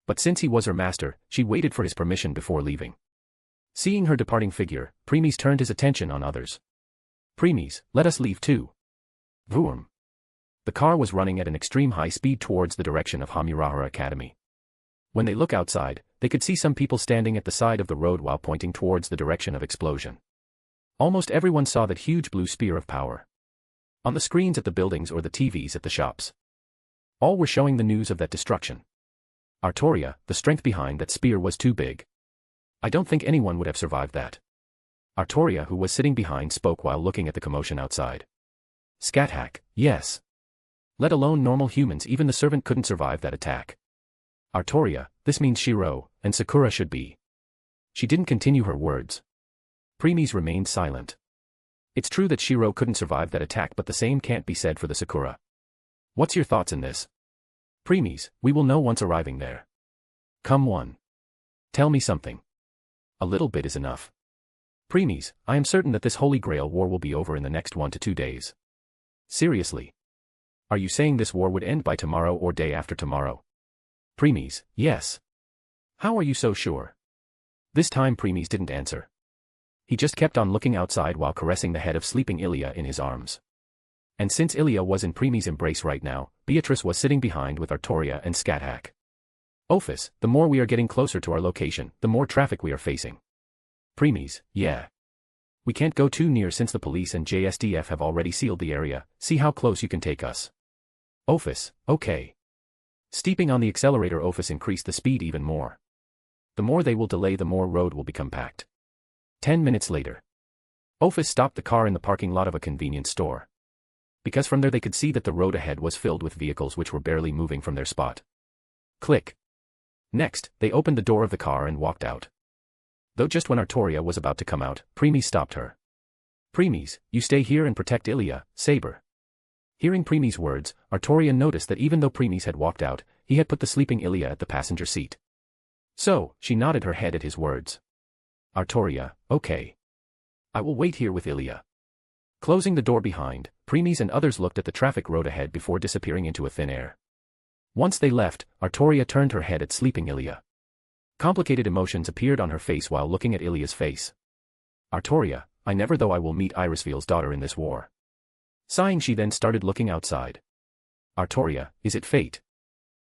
But since he was her master, she waited for his permission before leaving. Seeing her departing figure, Preeis turned his attention on others. Preeis, let us leave too. Vroom. The car was running at an extreme high speed towards the direction of Hamurahara Academy. When they look outside, they could see some people standing at the side of the road while pointing towards the direction of explosion. Almost everyone saw that huge blue spear of power. On the screens at the buildings or the TVs at the shops. All were showing the news of that destruction. Artoria, the strength behind that spear was too big. I don't think anyone would have survived that. Artoria, who was sitting behind, spoke while looking at the commotion outside. Scathack, yes. Let alone normal humans, even the servant couldn't survive that attack. Artoria, this means Shiro, and Sakura should be. She didn't continue her words. Preeis remained silent. It's true that Shiro couldn't survive that attack, but the same can't be said for the Sakura. What's your thoughts in this? Preeis, we will know once arriving there. Come on. Tell me something. A little bit is enough. Preeis, I am certain that this Holy Grail war will be over in the next 1 to 2 days. Seriously? Are you saying this war would end by tomorrow or day after tomorrow? Preeis, yes. How are you so sure? This time Preeis didn't answer. He just kept on looking outside while caressing the head of sleeping Ilia in his arms. And since Ilia was in Preeis' embrace right now, Beatrice was sitting behind with Artoria and Scathack. Ophis, the more we are getting closer to our location, the more traffic we are facing. Preeis, yeah. We can't go too near since the police and JSDF have already sealed the area. See how close you can take us. Ophis, okay. Stepping on the accelerator, Ophis increased the speed even more. The more they will delay, the more road will become packed. 10 minutes later. Ophis stopped the car in the parking lot of a convenience store. Because from there they could see that the road ahead was filled with vehicles which were barely moving from their spot. Click. Next, they opened the door of the car and walked out. Though just when Artoria was about to come out, Preeis stopped her. Preeis, you stay here and protect Ilia, Saber. Hearing Preeis' words, Artoria noticed that even though Preeis had walked out, he had put the sleeping Ilia at the passenger seat. So, she nodded her head at his words. Artoria, okay. I will wait here with Ilia. Closing the door behind, Preeis and others looked at the traffic road ahead before disappearing into a thin air. Once they left, Artoria turned her head at sleeping Ilia. Complicated emotions appeared on her face while looking at Ilia's face. Artoria, I never thought I will meet Irisfield's daughter in this war. Sighing, she then started looking outside. Artoria, is it fate?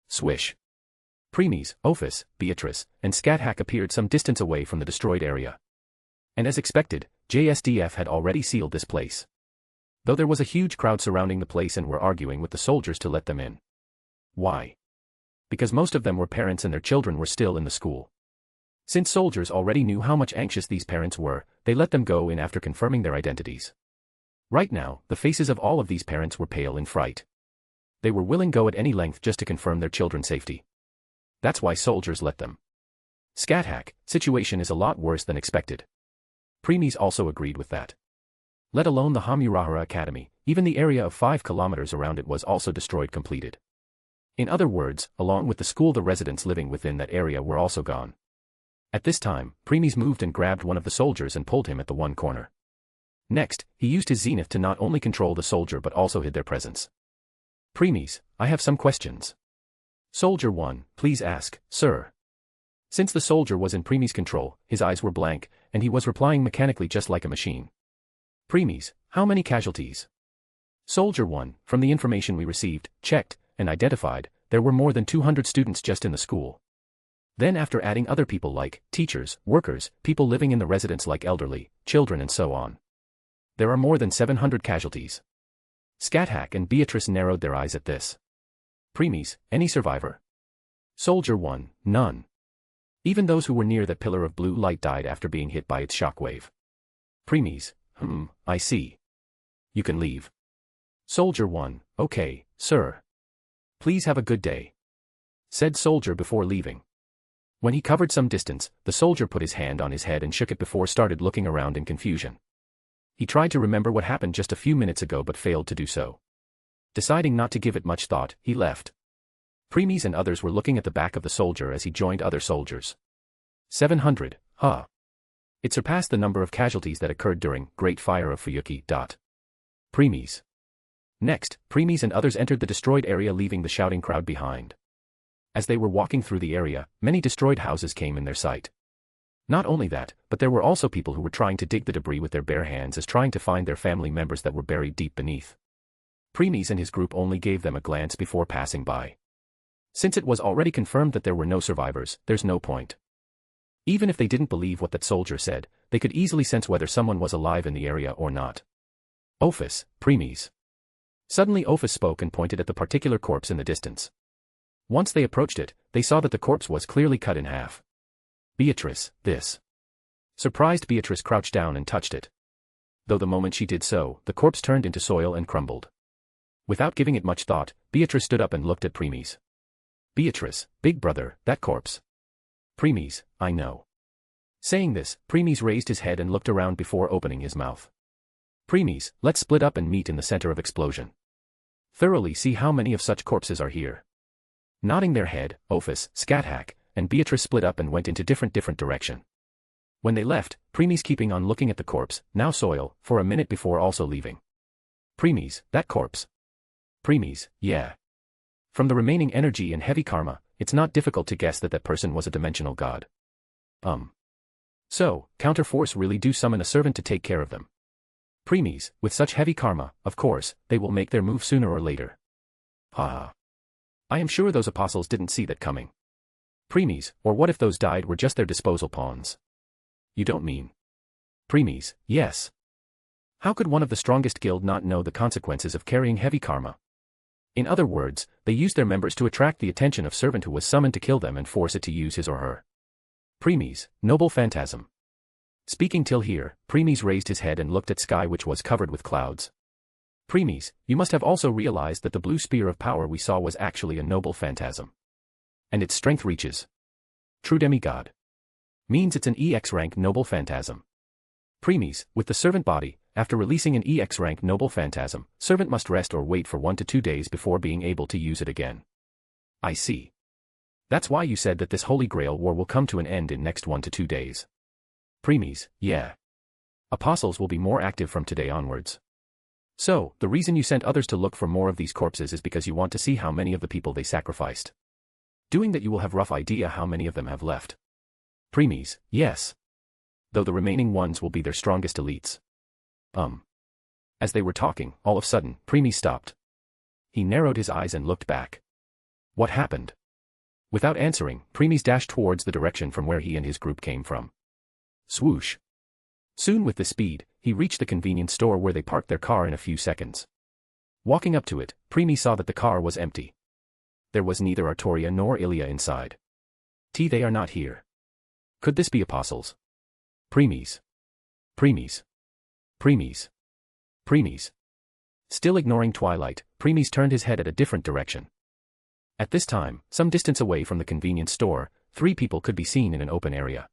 Swish. Preeis, Ophis, Beatrice, and Scathack appeared some distance away from the destroyed area. And as expected, JSDF had already sealed this place. Though there was a huge crowd surrounding the place and were arguing with the soldiers to let them in. Why? Because most of them were parents and their children were still in the school. Since soldiers already knew how much anxious these parents were, they let them go in after confirming their identities. Right now, the faces of all of these parents were pale in fright. They were willing to go at any length just to confirm their children's safety. That's why soldiers let them. Scathack, situation is a lot worse than expected. Preeis also agreed with that. Let alone the Hamurahara Academy, even the area of 5 kilometers around it was also destroyed completed. In other words, along with the school, the residents living within that area were also gone. At this time, Preeis moved and grabbed one of the soldiers and pulled him at the one corner. Next, he used his zenith to not only control the soldier but also hid their presence. Preeis, I have some questions. Soldier 1, please ask, sir. Since the soldier was in Preeis' control, his eyes were blank, and he was replying mechanically just like a machine. Preeis, how many casualties? Soldier 1, from the information we received, checked, and identified, there were more than 200 students just in the school. Then after adding other people like teachers, workers, people living in the residence like elderly, children and so on. There are more than 700 casualties. Scathack and Beatrice narrowed their eyes at this. Preeis, any survivor? Soldier 1, none. Even those who were near that pillar of blue light died after being hit by its shockwave. Preeis, I see. You can leave. Soldier 1, okay, sir. Please have a good day. Said soldier before leaving. When he covered some distance, the soldier put his hand on his head and shook it before started looking around in confusion. He tried to remember what happened just a few minutes ago but failed to do so. Deciding not to give it much thought, he left. Preeis and others were looking at the back of the soldier as he joined other soldiers. 700, huh? It surpassed the number of casualties that occurred during Great Fire of Fuyuki. Preeis. Next, Preeis and others entered the destroyed area, leaving the shouting crowd behind. As they were walking through the area, many destroyed houses came in their sight. Not only that, but there were also people who were trying to dig the debris with their bare hands as trying to find their family members that were buried deep beneath. Preeis and his group only gave them a glance before passing by. Since it was already confirmed that there were no survivors, there's no point. Even if they didn't believe what that soldier said, they could easily sense whether someone was alive in the area or not. Ophis, Preeis. Suddenly Ophis spoke and pointed at the particular corpse in the distance. Once they approached it, they saw that the corpse was clearly cut in half. Beatrice, this. Surprised, Beatrice crouched down and touched it. Though the moment she did so, the corpse turned into soil and crumbled. Without giving it much thought, Beatrice stood up and looked at Preeis. Beatrice, big brother, that corpse. Preeis, I know. Saying this, Preeis raised his head and looked around before opening his mouth. Preeis, let's split up and meet in the center of explosion. Thoroughly see how many of such corpses are here. Nodding their head, Ophis, Scathack, and Beatrice split up and went into different direction. When they left, Preeis keeping on looking at the corpse, now soil, for a minute before also leaving. Preeis, that corpse. Preeis, yeah. From the remaining energy and heavy karma, it's not difficult to guess that that person was a dimensional god. So, counterforce really do summon a servant to take care of them. Preeis, with such heavy karma, of course, they will make their move sooner or later. Ha. I am sure those apostles didn't see that coming. Preeis, or what if those died were just their disposal pawns? You don't mean? Preeis, yes. How could one of the strongest guild not know the consequences of carrying heavy karma? In other words, they used their members to attract the attention of servant who was summoned to kill them and force it to use his or her. Preeis, noble phantasm. Speaking till here, Preeis raised his head and looked at sky which was covered with clouds. Preeis, you must have also realized that the blue spear of power we saw was actually a noble phantasm. And its strength reaches. True demigod. Means it's an EX rank noble phantasm. Preeis, with the servant body, after releasing an EX rank noble phantasm, servant must rest or wait for 1 to 2 days before being able to use it again. I see. That's why you said that this Holy Grail war will come to an end in next 1 to 2 days. Preeis, yeah. Apostles will be more active from today onwards. So, the reason you sent others to look for more of these corpses is because you want to see how many of the people they sacrificed. Doing that you will have rough idea how many of them have left. Preeis, yes. Though the remaining ones will be their strongest elites. As they were talking, all of a sudden, Preeis stopped. He narrowed his eyes and looked back. What happened? Without answering, Preeis dashed towards the direction from where he and his group came from. Swoosh. Soon with the speed, he reached the convenience store where they parked their car in a few seconds. Walking up to it, Preeis saw that the car was empty. There was neither Artoria nor Ilia inside. They are not here. Could this be apostles? Preeis. Preeis. Preeis. Preeis. Still ignoring Twilight, Preeis turned his head at a different direction. At this time, some distance away from the convenience store, 3 people could be seen in an open area.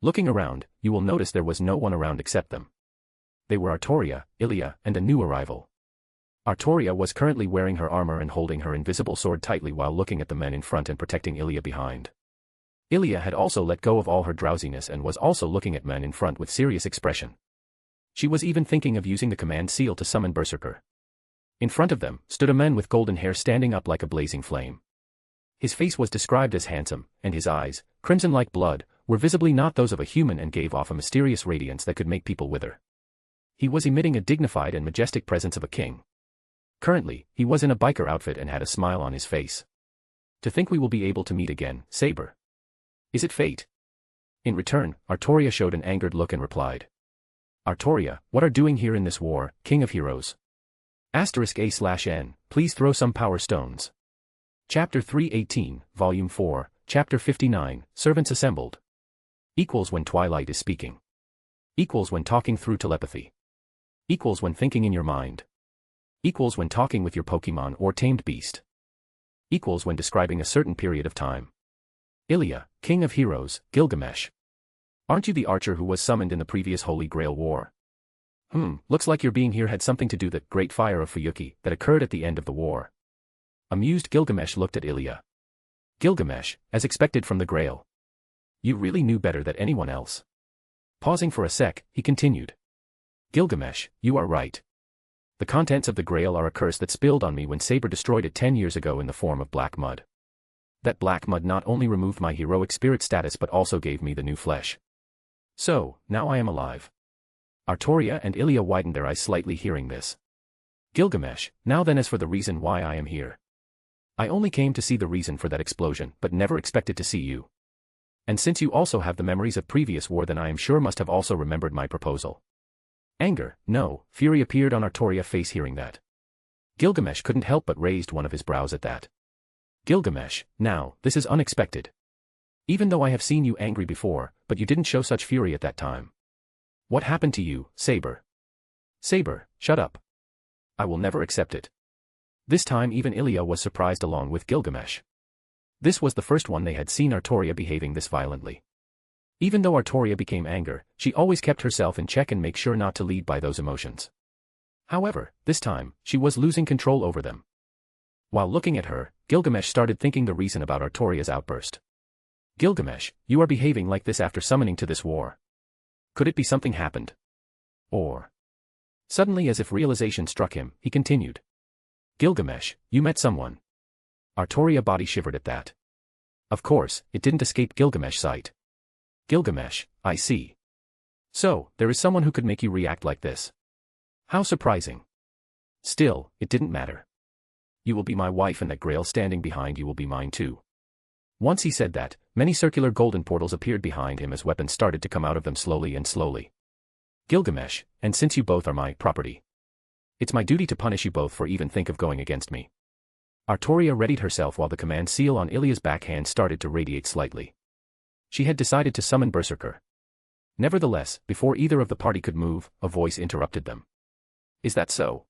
Looking around, you will notice there was no one around except them. They were Artoria, Ilia, and a new arrival. Artoria was currently wearing her armor and holding her invisible sword tightly while looking at the men in front and protecting Ilia behind. Ilia had also let go of all her drowsiness and was also looking at men in front with serious expression. She was even thinking of using the command seal to summon Berserker. In front of them, stood a man with golden hair standing up like a blazing flame. His face was described as handsome, and his eyes, crimson like blood, were visibly not those of a human and gave off a mysterious radiance that could make people wither. He was emitting a dignified and majestic presence of a king. Currently, he was in a biker outfit and had a smile on his face. To think we will be able to meet again, Saber. Is it fate? In return, Artoria showed an angered look and replied. Artoria, what are doing here in this war, King of Heroes? *A/N, please throw some power stones. Chapter 318, Volume 4, Chapter 59, Servants Assembled. Equals when Twilight is speaking. Equals when talking through telepathy. Equals when thinking in your mind. Equals when talking with your Pokemon or tamed beast. Equals when describing a certain period of time. Ilia, King of Heroes, Gilgamesh. Aren't you the archer who was summoned in the previous Holy Grail War? Looks like your being here had something to do with the Great Fire of Fuyuki that occurred at the end of the war. Amused, Gilgamesh looked at Ilia. Gilgamesh, as expected from the Grail. You really knew better than anyone else. Pausing for a sec, he continued. Gilgamesh, you are right. The contents of the Grail are a curse that spilled on me when Saber destroyed it 10 years ago in the form of black mud. That black mud not only removed my heroic spirit status but also gave me the new flesh. So, now I am alive. Artoria and Ilia widened their eyes slightly hearing this. Gilgamesh, now then, as for the reason why I am here. I only came to see the reason for that explosion but never expected to see you. And since you also have the memories of previous war, then I am sure must have also remembered my proposal. Anger, no, fury appeared on Artoria's face hearing that. Gilgamesh couldn't help but raised one of his brows at that. Gilgamesh, now, this is unexpected. Even though I have seen you angry before, but you didn't show such fury at that time. What happened to you, Saber? Saber, shut up. I will never accept it. This time even Ilia was surprised along with Gilgamesh. This was the first one they had seen Artoria behaving this violently. Even though Artoria became anger, she always kept herself in check and make sure not to lead by those emotions. However, this time, she was losing control over them. While looking at her, Gilgamesh started thinking the reason about Artoria's outburst. Gilgamesh, you are behaving like this after summoning to this war. Could it be something happened? Or... Suddenly, as if realization struck him, he continued. Gilgamesh, you met someone. Artoria body shivered at that. Of course, it didn't escape Gilgamesh's sight. Gilgamesh, I see. So, there is someone who could make you react like this. How surprising. Still, it didn't matter. You will be my wife and that grail standing behind you will be mine too. Once he said that, many circular golden portals appeared behind him as weapons started to come out of them slowly and slowly. Gilgamesh, and since you both are my property, it's my duty to punish you both for even think of going against me. Artoria readied herself while the command seal on Ilia's backhand started to radiate slightly. She had decided to summon Berserker. Nevertheless, before either of the party could move, a voice interrupted them. Is that so?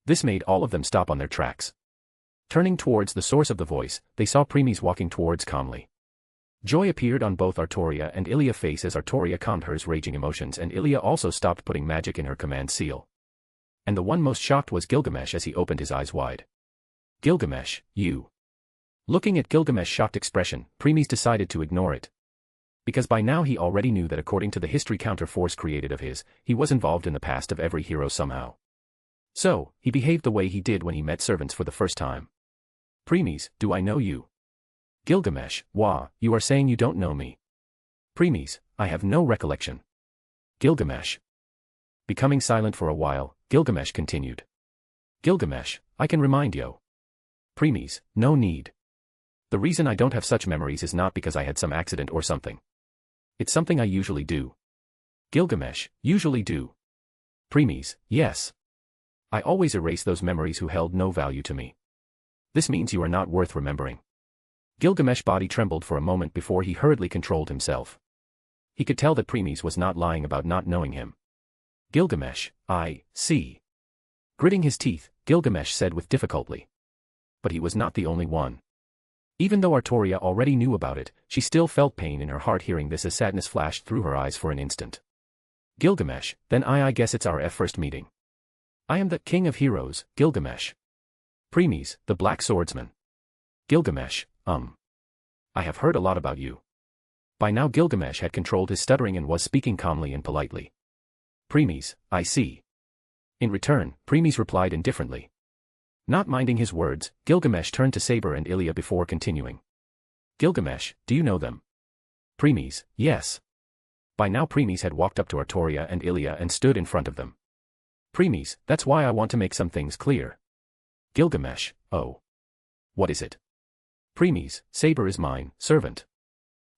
This made all of them stop on their tracks. Turning towards the source of the voice, they saw Preeis walking towards calmly. Joy appeared on both Artoria and Ilia's face as Artoria calmed her raging emotions and Ilia also stopped putting magic in her command seal. And the one most shocked was Gilgamesh as he opened his eyes wide. Gilgamesh, you. Looking at Gilgamesh's shocked expression, Preeis decided to ignore it. Because by now he already knew that according to the history counter force created of his, he was involved in the past of every hero somehow. So, he behaved the way he did when he met servants for the first time. Preeis, do I know you? Gilgamesh, wah, you are saying you don't know me. Preeis, I have no recollection. Gilgamesh. Becoming silent for a while, Gilgamesh continued. Gilgamesh, I can remind you. Preeis, no need. The reason I don't have such memories is not because I had some accident or something. It's something I usually do. Gilgamesh, usually do. Preeis, yes. I always erase those memories who held no value to me. This means you are not worth remembering. Gilgamesh's body trembled for a moment before he hurriedly controlled himself. He could tell that Preeis was not lying about not knowing him. Gilgamesh, I see. Gritting his teeth, Gilgamesh said with difficulty. But he was not the only one. Even though Artoria already knew about it, she still felt pain in her heart hearing this as sadness flashed through her eyes for an instant. Gilgamesh, then I guess it's our first meeting. I am the king of heroes, Gilgamesh. Preeis, the black swordsman. Gilgamesh, I have heard a lot about you. By now Gilgamesh had controlled his stuttering and was speaking calmly and politely. Preeis, I see. In return, Preeis replied indifferently. Not minding his words, Gilgamesh turned to Saber and Ilia before continuing. Gilgamesh, do you know them? Preeis, yes. By now Preeis had walked up to Artoria and Ilia and stood in front of them. Preeis, that's why I want to make some things clear. Gilgamesh, oh. What is it? Preeis, Saber is mine, servant.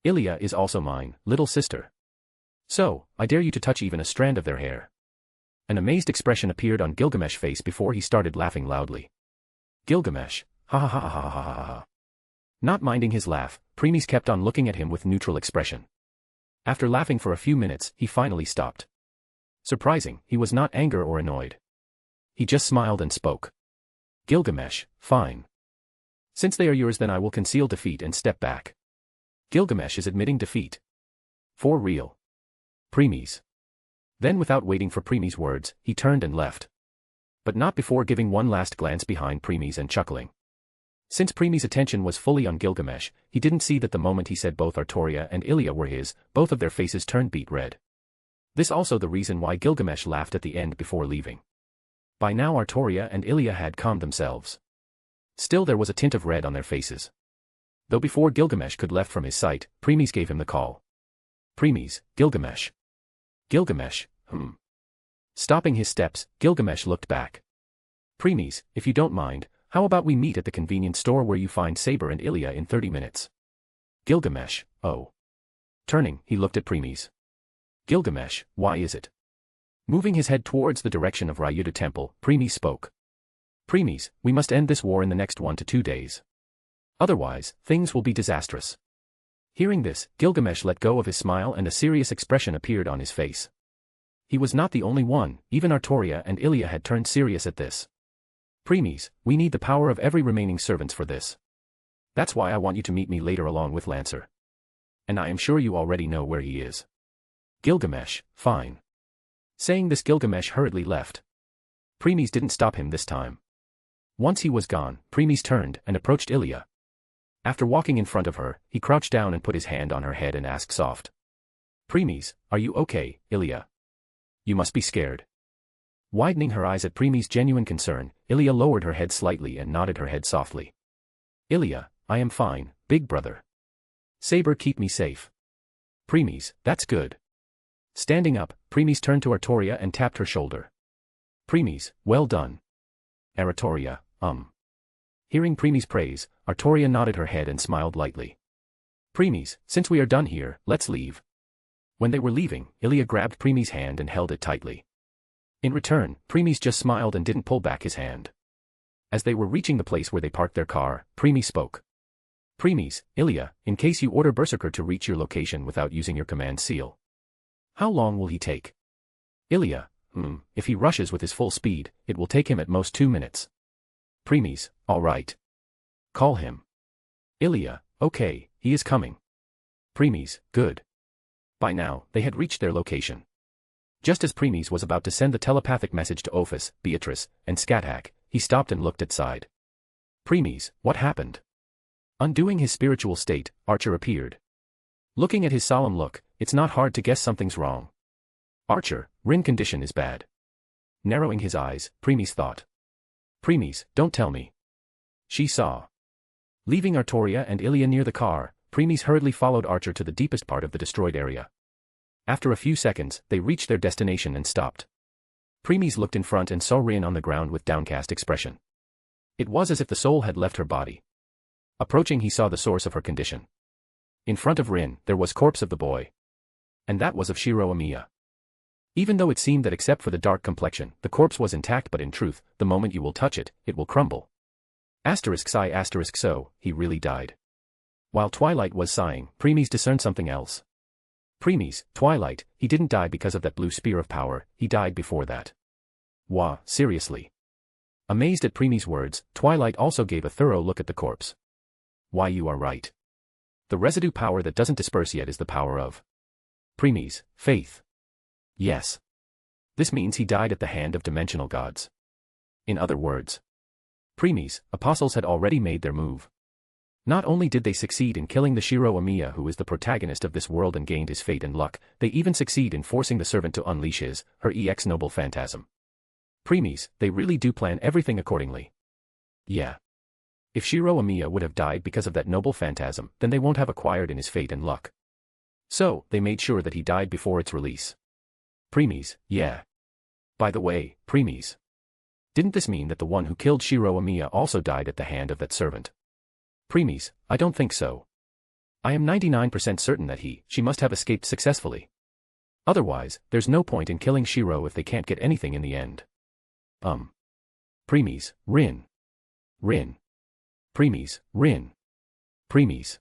Ilia is also mine, little sister. So, I dare you to touch even a strand of their hair. An amazed expression appeared on Gilgamesh's face before he started laughing loudly. Gilgamesh, ha ha ha ha ha ha ha. Not minding his laugh, Preeis kept on looking at him with neutral expression. After laughing for a few minutes, he finally stopped. Surprising, he was not angry or annoyed. He just smiled and spoke. Gilgamesh, fine. Since they are yours then I will conceal defeat and step back. Gilgamesh is admitting defeat. For real. Preeis. Then without waiting for Preeis' words, he turned and left. But not before giving one last glance behind Preeis and chuckling. Since Preeis' attention was fully on Gilgamesh, he didn't see that the moment he said both Artoria and Ilia were his, both of their faces turned beet red. This also the reason why Gilgamesh laughed at the end before leaving. By now Artoria and Ilia had calmed themselves. Still there was a tint of red on their faces. Though before Gilgamesh could left from his sight, Preeis gave him the call. Preeis, Gilgamesh. Gilgamesh, Stopping his steps, Gilgamesh looked back. Preeis, if you don't mind, how about we meet at the convenience store where you find Saber and Ilia in 30 minutes? Gilgamesh, oh. Turning, he looked at Preeis. Gilgamesh, why is it? Moving his head towards the direction of Ryuda Temple, Preeis spoke. Preeis, we must end this war in the next 1 to 2 days. Otherwise, things will be disastrous. Hearing this, Gilgamesh let go of his smile and a serious expression appeared on his face. He was not the only one, even Artoria and Ilia had turned serious at this. Preeis, we need the power of every remaining servants for this. That's why I want you to meet me later along with Lancer. And I am sure you already know where he is. Gilgamesh, fine. Saying this, Gilgamesh hurriedly left. Preeis didn't stop him this time. Once he was gone, Preeis turned and approached Ilia. After walking in front of her, he crouched down and put his hand on her head and asked soft. Preeis, are you okay, Ilia? You must be scared. Widening her eyes at Preeis' genuine concern, Ilia lowered her head slightly and nodded her head softly. Ilia, I am fine, big brother. Saber keep me safe. Preeis, that's good. Standing up, Preeis turned to Artoria and tapped her shoulder. Preeis, well done. Artoria, Hearing Preeis' praise, Artoria nodded her head and smiled lightly. Preeis, since we are done here, let's leave. When they were leaving, Ilia grabbed Preeis' hand and held it tightly. In return, Preeis just smiled and didn't pull back his hand. As they were reaching the place where they parked their car, Preeis spoke. Preeis, Ilia, in case you order Berserker to reach your location without using your command seal. How long will he take? Ilia, if he rushes with his full speed, it will take him at most 2 minutes. Preeis, all right. Call him. Ilia, okay, he is coming. Preeis, good. By now, they had reached their location. Just as Preeis was about to send the telepathic message to Ophis, Beatrice, and Scathack, he stopped and looked at side. Preeis, what happened? Undoing his spiritual state, Archer appeared. Looking at his solemn look, it's not hard to guess something's wrong. Archer, Rin condition is bad. Narrowing his eyes, Preeis thought. Preeis, don't tell me. She saw. Leaving Artoria and Ilia near the car, Preeis hurriedly followed Archer to the deepest part of the destroyed area. After a few seconds, they reached their destination and stopped. Preeis looked in front and saw Rin on the ground with downcast expression. It was as if the soul had left her body. Approaching, he saw the source of her condition. In front of Rin, there was corpse of the boy. And that was of Shiro Amiya. Even though it seemed that except for the dark complexion, the corpse was intact, but in truth, the moment you will touch it, it will crumble. So, he really died. While Twilight was sighing, Preeis discerned something else. Preeis, Twilight, he didn't die because of that blue spear of power, he died before that. Wah, seriously? Amazed at Preeis' words, Twilight also gave a thorough look at the corpse. Why, you are right. The residue power that doesn't disperse yet is the power of Preeis, faith. Yes. This means he died at the hand of dimensional gods. In other words, Preeis, apostles had already made their move. Not only did they succeed in killing the Shiro Amiya who is the protagonist of this world and gained his fate and luck, they even succeed in forcing the servant to unleash her noble phantasm. Preeis, they really do plan everything accordingly. Yeah. If Shiro Amiya would have died because of that noble phantasm, then they won't have acquired in his fate and luck. So, they made sure that he died before its release. Preeis, yeah. By the way, Preeis. Didn't this mean that the one who killed Shiro Amiya also died at the hand of that servant? Preeis, I don't think so. I am 99% certain that she must have escaped successfully. Otherwise, there's no point in killing Shiro if they can't get anything in the end. Preeis, Rin. Preeis, Rin. Preeis.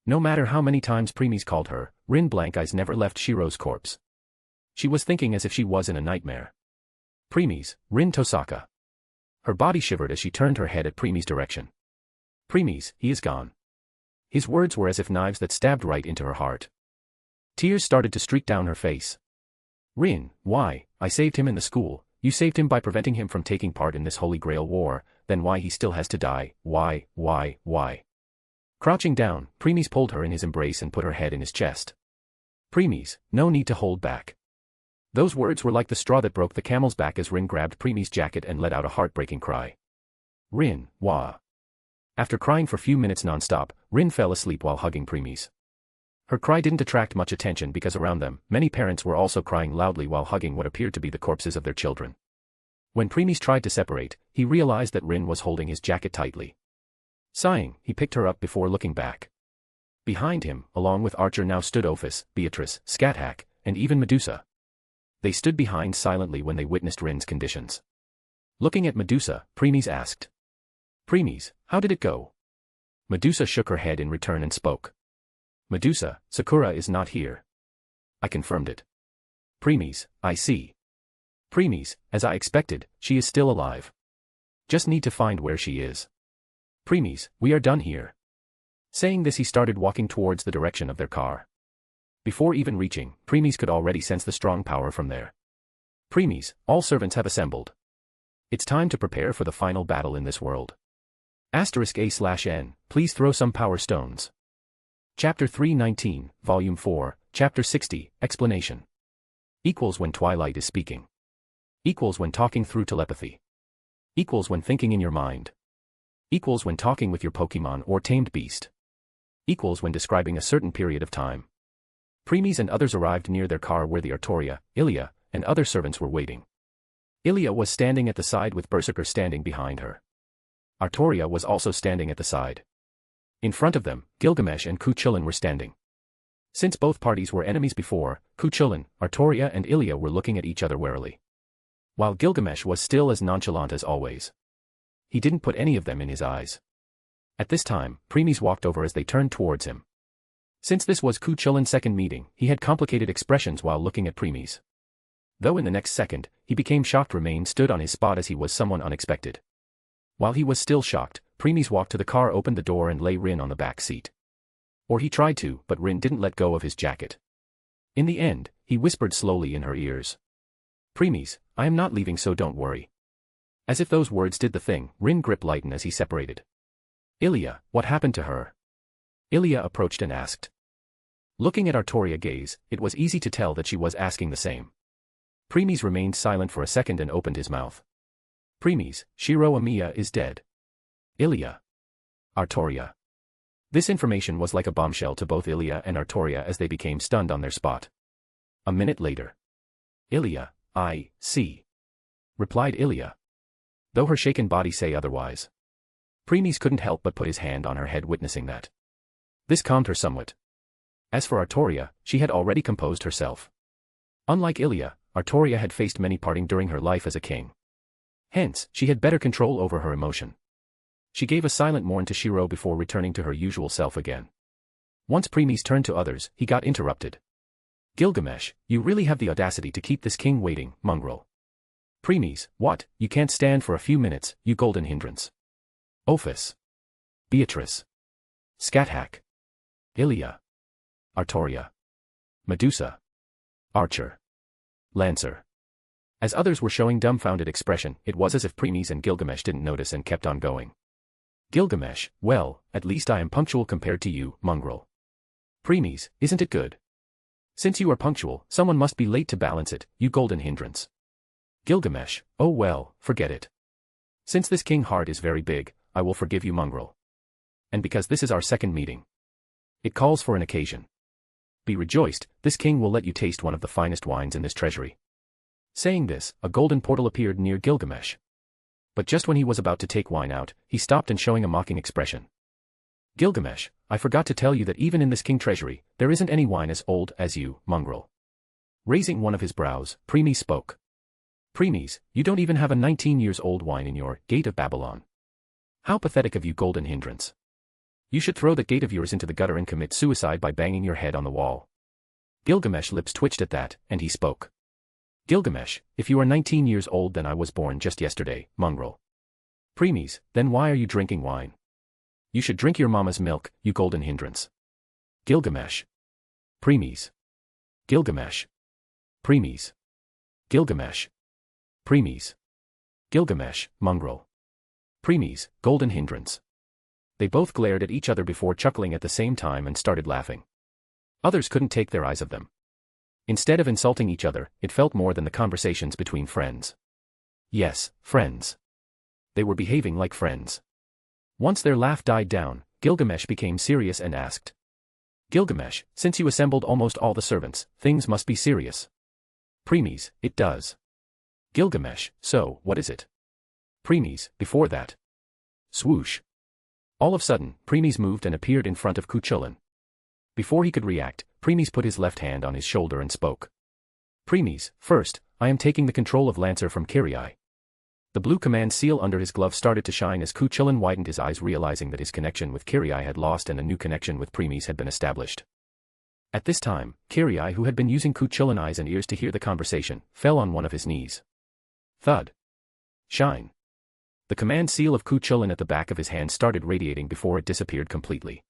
No matter how many times Preeis called her, Rin blank eyes never left Shiro's corpse. She was thinking as if she was in a nightmare. Preeis, Rin Tosaka. Her body shivered as she turned her head at Preeis' direction. Preeis, he is gone. His words were as if knives that stabbed right into her heart. Tears started to streak down her face. Rin, why? I saved him in the school, you saved him by preventing him from taking part in this Holy Grail war, then why he still has to die, why? Crouching down, Preeis pulled her in his embrace and put her head in his chest. Preeis, no need to hold back. Those words were like the straw that broke the camel's back as Rin grabbed Preeis' jacket and let out a heartbreaking cry. Rin, wah. After crying for few minutes non-stop, Rin fell asleep while hugging Preeis. Her cry didn't attract much attention because around them, many parents were also crying loudly while hugging what appeared to be the corpses of their children. When Preeis tried to separate, he realized that Rin was holding his jacket tightly. Sighing, he picked her up before looking back. Behind him, along with Archer now stood Ophis, Beatrice, Scathack, and even Medusa. They stood behind silently when they witnessed Rin's conditions. Looking at Medusa, Preeis asked. Preeis, how did it go? Medusa shook her head in return and spoke. Medusa, Sakura is not here. I confirmed it. Preeis, I see. Preeis, as I expected, she is still alive. Just need to find where she is. Preeis, we are done here. Saying this, he started walking towards the direction of their car. Before even reaching, Preeis could already sense the strong power from there. Preeis, all servants have assembled. It's time to prepare for the final battle in this world. *A/N, please throw some power stones. Chapter 319, Volume 4, Chapter 60, Explanation. When Twilight is speaking. When talking through telepathy. When thinking in your mind. When talking with your Pokemon or tamed beast. When describing a certain period of time. Preeis and others arrived near their car where the Artoria, Ilia, and other servants were waiting. Ilia was standing at the side with Berserker standing behind her. Artoria was also standing at the side. In front of them, Gilgamesh and Cuchulainn were standing. Since both parties were enemies before, Cuchulainn, Artoria and Ilia were looking at each other warily. While Gilgamesh was still as nonchalant as always. He didn't put any of them in his eyes. At this time, Preeis walked over as they turned towards him. Since this was Cuchulainn's second meeting, he had complicated expressions while looking at Preeis. Though in the next second, he became shocked. Remain stood on his spot as he was someone unexpected. While he was still shocked, Preeis walked to the car, opened the door and lay Rin on the back seat. Or he tried to, but Rin didn't let go of his jacket. In the end, he whispered slowly in her ears. Preeis, I am not leaving, so don't worry. As if those words did the thing, Rin grip lightened as he separated. Ilia, what happened to her? Ilia approached and asked. Looking at Artoria's gaze, it was easy to tell that she was asking the same. Preeis remained silent for a second and opened his mouth. Preeis, Shiro Amiya is dead. Ilia. Artoria. This information was like a bombshell to both Ilia and Artoria as they became stunned on their spot. A minute later. Ilia, I see. Replied Ilia. Though her shaken body say otherwise. Preeis couldn't help but put his hand on her head, witnessing that. This calmed her somewhat. As for Artoria, she had already composed herself. Unlike Ilia, Artoria had faced many parting during her life as a king. Hence, she had better control over her emotion. She gave a silent mourn to Shiro before returning to her usual self again. Once Preeis turned to others, he got interrupted. Gilgamesh, you really have the audacity to keep this king waiting, mongrel. Preeis, what, you can't stand for a few minutes, you golden hindrance. Ophis. Beatrice. Scathack. Ilia. Artoria. Medusa. Archer. Lancer. As others were showing dumbfounded expression, it was as if Preeis and Gilgamesh didn't notice and kept on going. Gilgamesh, well, at least I am punctual compared to you, mongrel. Preeis, isn't it good? Since you are punctual, someone must be late to balance it, you golden hindrance. Gilgamesh, oh well, forget it. Since this king heart is very big, I will forgive you, mongrel. And because this is our second meeting. It calls for an occasion. Be rejoiced, this king will let you taste one of the finest wines in this treasury. Saying this, a golden portal appeared near Gilgamesh. But just when he was about to take wine out, he stopped and showing a mocking expression. Gilgamesh, I forgot to tell you that even in this king treasury, there isn't any wine as old as you, mongrel. Raising one of his brows, Preeis spoke. Preeis, you don't even have a 19-years-old wine in your Gate of Babylon. How pathetic of you, golden hindrance. You should throw that gate of yours into the gutter and commit suicide by banging your head on the wall. Gilgamesh's lips twitched at that, and he spoke. Gilgamesh, if you are 19 years old then I was born just yesterday, mongrel. Preeis, then why are you drinking wine? You should drink your mama's milk, you golden hindrance. Gilgamesh. Preeis. Gilgamesh. Preeis. Gilgamesh. Preeis. Gilgamesh, mongrel. Preeis, golden hindrance. They both glared at each other before chuckling at the same time and started laughing. Others couldn't take their eyes off them. Instead of insulting each other, it felt more than the conversations between friends. Yes, friends. They were behaving like friends. Once their laugh died down, Gilgamesh became serious and asked. Gilgamesh, since you assembled almost all the servants, things must be serious. Preeis, it does. Gilgamesh, so, what is it? Preeis, before that. Swoosh. All of a sudden, Preeis moved and appeared in front of Cuchulainn. Before he could react, Preeis put his left hand on his shoulder and spoke. Preeis, first, I am taking the control of Lancer from Kirai. The blue command seal under his glove started to shine as Cuchulainn widened his eyes, realizing that his connection with Kirai had lost and a new connection with Preeis had been established. At this time, Kirai, who had been using Kuchulin eyes and ears to hear the conversation, fell on one of his knees. Thud. Shine. The command seal of Kuchulin at the back of his hand started radiating before it disappeared completely.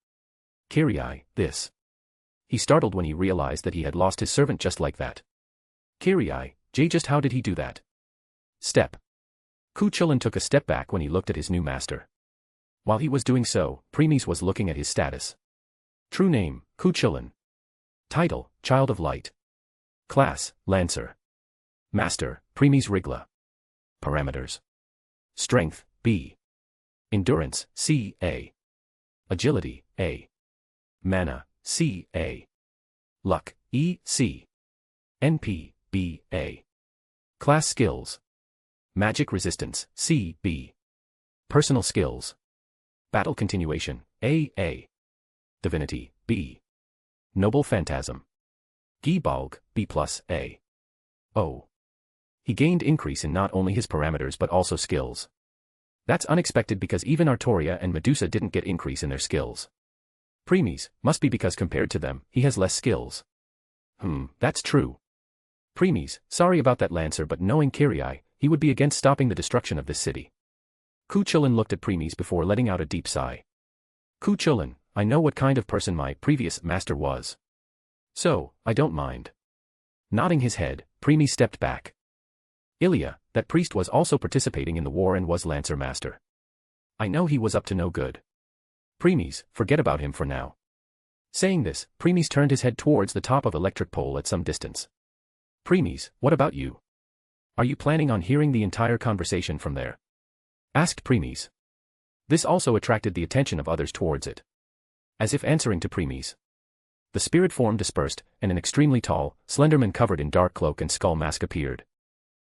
Kirai, this. He startled when he realized that he had lost his servant just like that. Kirai, just how did he do that? Step. Kuchulin took a step back when he looked at his new master. While he was doing so, Preeis was looking at his status. True name, Kuchulin. Title, Child of Light. Class, Lancer. Master, Preeis Rigla. Parameters. Strength, B. Endurance, C, A. Agility, A. Mana, C, A. Luck, E, C. NP, B, A. Class skills. Magic resistance, C, B. Personal skills. Battle continuation, A. Divinity, B. Noble phantasm. Gibalg, B+, A. O. He gained increase in not only his parameters but also skills. That's unexpected because even Artoria and Medusa didn't get increase in their skills. Preeis, must be because compared to them, he has less skills. That's true. Preeis, sorry about that Lancer, but knowing Kirai, he would be against stopping the destruction of this city. Kuchulin looked at Preeis before letting out a deep sigh. Kuchulin, I know what kind of person my previous master was. So, I don't mind. Nodding his head, Preeis stepped back. Ilia, that priest was also participating in the war and was Lancer Master. I know he was up to no good. Preeis, forget about him for now. Saying this, Preeis turned his head towards the top of electric pole at some distance. Preeis, what about you? Are you planning on hearing the entire conversation from there? Asked Preeis. This also attracted the attention of others towards it. As if answering to Preeis. The spirit form dispersed, and an extremely tall, slender man covered in dark cloak and skull mask appeared.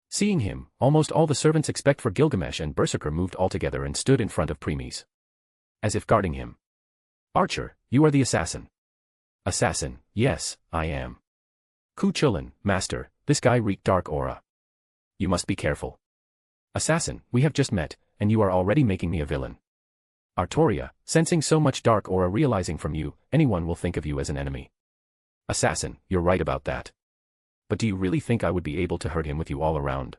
Seeing him, almost all the servants except for Gilgamesh and Berserker moved altogether and stood in front of Preeis. As if guarding him. Archer, you are the assassin. Assassin, yes, I am. Kuchulin, Master, this guy reeked dark aura. You must be careful. Assassin, we have just met, and you are already making me a villain. Artoria, sensing so much dark aura, realizing from you, anyone will think of you as an enemy. Assassin, you're right about that. But do you really think I would be able to hurt him with you all around?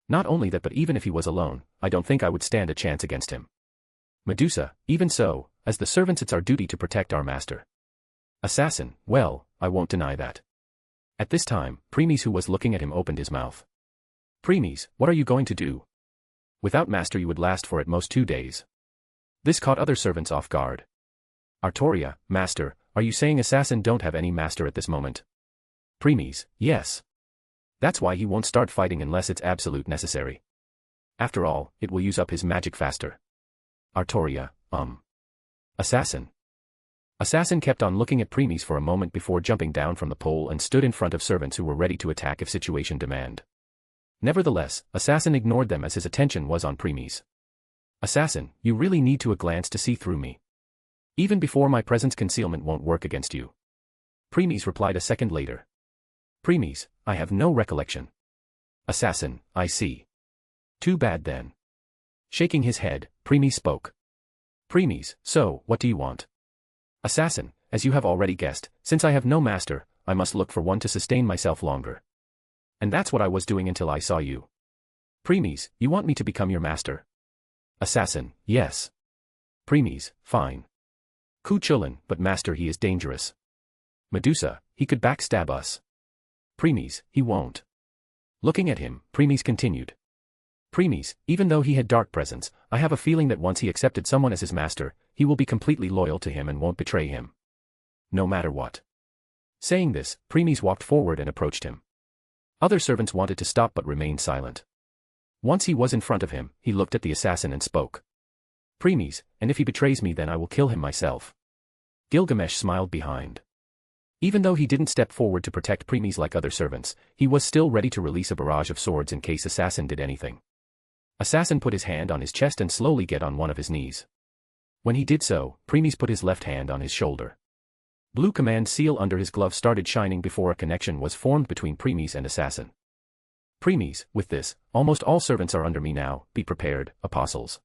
Not only that, but even if he was alone, I don't think I would stand a chance against him. Medusa, even so, as the servants it's our duty to protect our master. Assassin, well, I won't deny that. At this time, Preeis, who was looking at him, opened his mouth. Preeis, what are you going to do? Without master you would last for at most 2 days. This caught other servants off guard. Artoria, Master, are you saying Assassin don't have any master at this moment? Preeis, yes. That's why he won't start fighting unless it's absolute necessary. After all, it will use up his magic faster. Artoria, Assassin. Assassin kept on looking at Preeis for a moment before jumping down from the pole and stood in front of servants who were ready to attack if situation demand. Nevertheless, Assassin ignored them as his attention was on Preeis. Assassin, you really need to a glance to see through me. Even before my presence, concealment won't work against you. Preeis replied a second later. Preeis, I have no recollection. Assassin, I see. Too bad then. Shaking his head, Preeis spoke. Preeis, so, what do you want? Assassin, as you have already guessed, since I have no master, I must look for one to sustain myself longer. And that's what I was doing until I saw you. Preeis, you want me to become your master? Assassin, yes. Preeis, fine. Kuchulin, but master, he is dangerous. Medusa, he could backstab us. Preeis, he won't. Looking at him, Preeis continued. Preeis, even though he had dark presence, I have a feeling that once he accepted someone as his master, he will be completely loyal to him and won't betray him. No matter what. Saying this, Preeis walked forward and approached him. Other servants wanted to stop but remained silent. Once he was in front of him, he looked at the assassin and spoke. Preeis, and if he betrays me then I will kill him myself. Gilgamesh smiled behind. Even though he didn't step forward to protect Preeis like other servants, he was still ready to release a barrage of swords in case Assassin did anything. Assassin put his hand on his chest and slowly get on one of his knees. When he did so, Preeis put his left hand on his shoulder. Blue command seal under his glove started shining before a connection was formed between Preeis and Assassin. Preeis, with this, almost all servants are under me now, be prepared, apostles.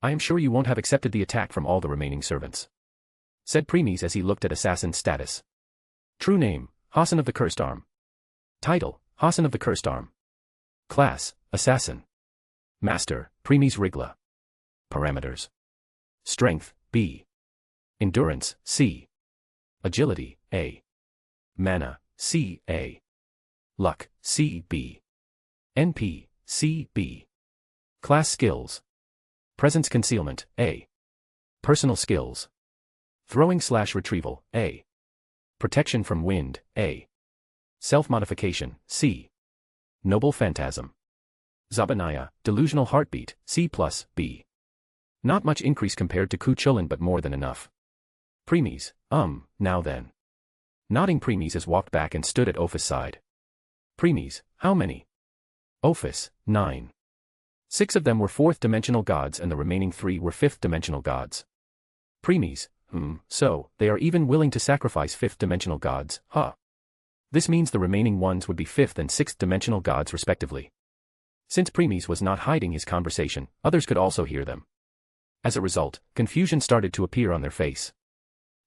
I am sure you won't have accepted the attack from all the remaining servants. Said Preeis as he looked at Assassin's status. True name, Hassan of the Cursed Arm. Title, Hassan of the Cursed Arm. Class, Assassin. Master, Preeis Rigla. Parameters. Strength, B. Endurance, C. Agility, A. Mana, C, A. Luck, C, B. NP, C, B. Class skills. Presence concealment, A. Personal skills. Throwing/retrieval, A. Protection from wind, A. Self-modification, C. Noble phantasm. Zabanaya, delusional heartbeat, C+, B. Not much increase compared to Kuchulin but more than enough. Preeis, now then. Nodding Preeis walked back and stood at Ophis' side. Preeis, how many? Ophis, 9. 6 of them were 4th-dimensional gods and the remaining 3 were 5th-dimensional gods. Preeis, so, they are even willing to sacrifice 5th-dimensional gods, huh? This means the remaining ones would be 5th and 6th-dimensional gods respectively. Since Preeis was not hiding his conversation, others could also hear them. As a result, confusion started to appear on their face.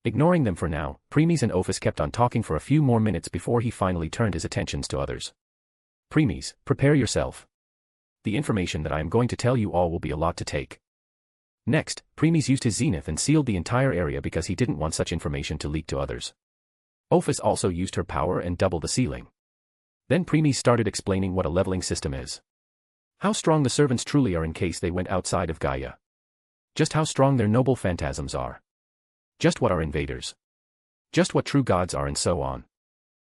Ignoring them for now, Preeis and Ophis kept on talking for a few more minutes before he finally turned his attentions to others. Preeis, prepare yourself. The information that I am going to tell you all will be a lot to take. Next, Preeis used his zenith and sealed the entire area because he didn't want such information to leak to others. Ophis also used her power and doubled the sealing. Then Preeis started explaining what a leveling system is. How strong the servants truly are in case they went outside of Gaia. Just how strong their noble phantasms are. Just what are invaders. Just what true gods are and so on.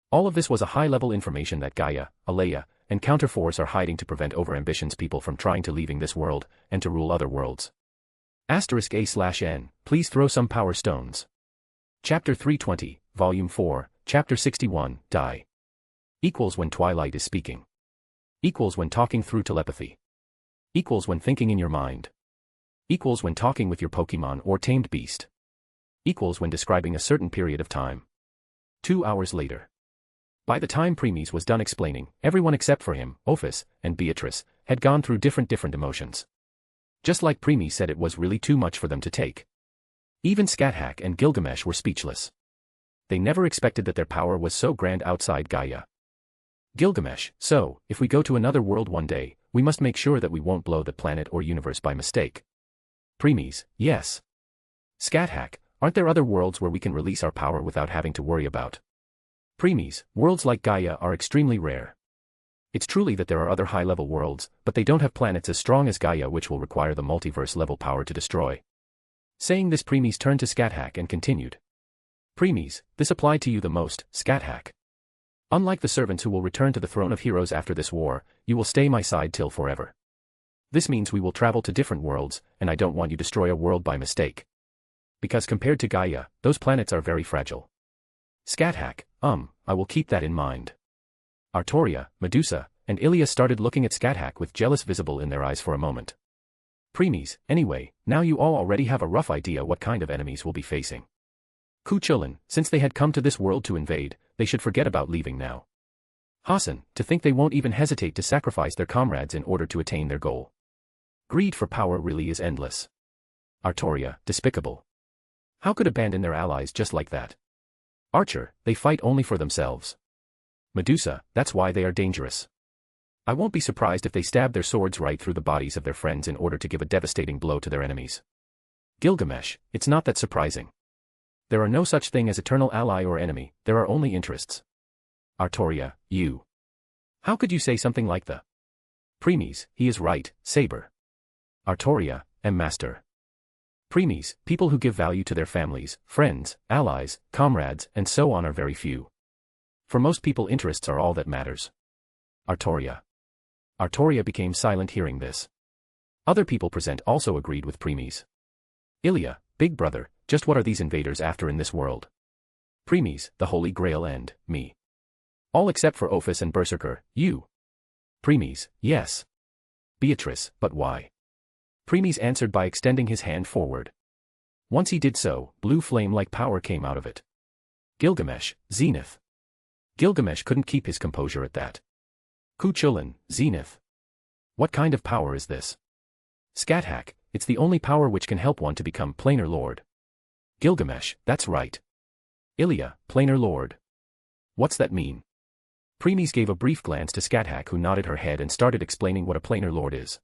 All of this was a high-level information that Gaia, Ilia, and Counterforce are hiding to prevent overambitious people from trying to leaving this world and to rule other worlds. *A/N, please throw some power stones. Chapter 320, Volume 4, Chapter 61, Die. Equals when Twilight is speaking. Equals when talking through telepathy. Equals when thinking in your mind. Equals when talking with your Pokemon or tamed beast. Equals when describing a certain period of time. 2 hours later. By the time Preeis was done explaining, everyone except for him, Ophis, and Beatrice, had gone through different emotions. Just like Preeis said, it was really too much for them to take. Even Scathack and Gilgamesh were speechless. They never expected that their power was so grand outside Gaia. Gilgamesh, so, if we go to another world one day, we must make sure that we won't blow the planet or universe by mistake. Preeis, yes. Scathack, aren't there other worlds where we can release our power without having to worry about? Preeis, worlds like Gaia are extremely rare. It's truly that there are other high-level worlds, but they don't have planets as strong as Gaia which will require the multiverse-level power to destroy. Saying this, Preeis turned to Scathack and continued. Preeis, this applied to you the most, Scathack. Unlike the servants who will return to the throne of heroes after this war, you will stay my side till forever. This means we will travel to different worlds, and I don't want you to destroy a world by mistake. Because compared to Gaia, those planets are very fragile. Scathack, I will keep that in mind. Artoria, Medusa, and Ilia started looking at Scathack with jealous visible in their eyes for a moment. Preeis, anyway, now you all already have a rough idea what kind of enemies we'll be facing. Kuchulin, since they had come to this world to invade, they should forget about leaving now. Hassan, to think they won't even hesitate to sacrifice their comrades in order to attain their goal. Greed for power really is endless. Artoria, despicable. How could abandon their allies just like that? Archer, they fight only for themselves. Medusa, that's why they are dangerous. I won't be surprised if they stab their swords right through the bodies of their friends in order to give a devastating blow to their enemies. Gilgamesh, it's not that surprising. There are no such thing as eternal ally or enemy, there are only interests. Artoria, you. How could you say something like that? Preeis, he is right, Saber. Artoria, master. Preeis, people who give value to their families, friends, allies, comrades, and so on are very few. For most people, interests are all that matters. Artoria. Artoria became silent hearing this. Other people present also agreed with Preeis. Ilia, big brother, just what are these invaders after in this world? Preeis, the Holy Grail and me. All except for Ophis and Berserker, you. Preeis, yes. Beatrice, but why? Preeis answered by extending his hand forward. Once he did so, blue flame-like power came out of it. Gilgamesh, Zenith. Gilgamesh couldn't keep his composure at that. Kuchulin, Zenith. What kind of power is this? Scathack, it's the only power which can help one to become Planar Lord. Gilgamesh, that's right. Ilia, Planar Lord. What's that mean? Preeis gave a brief glance to Scathack, who nodded her head and started explaining what a planar lord is.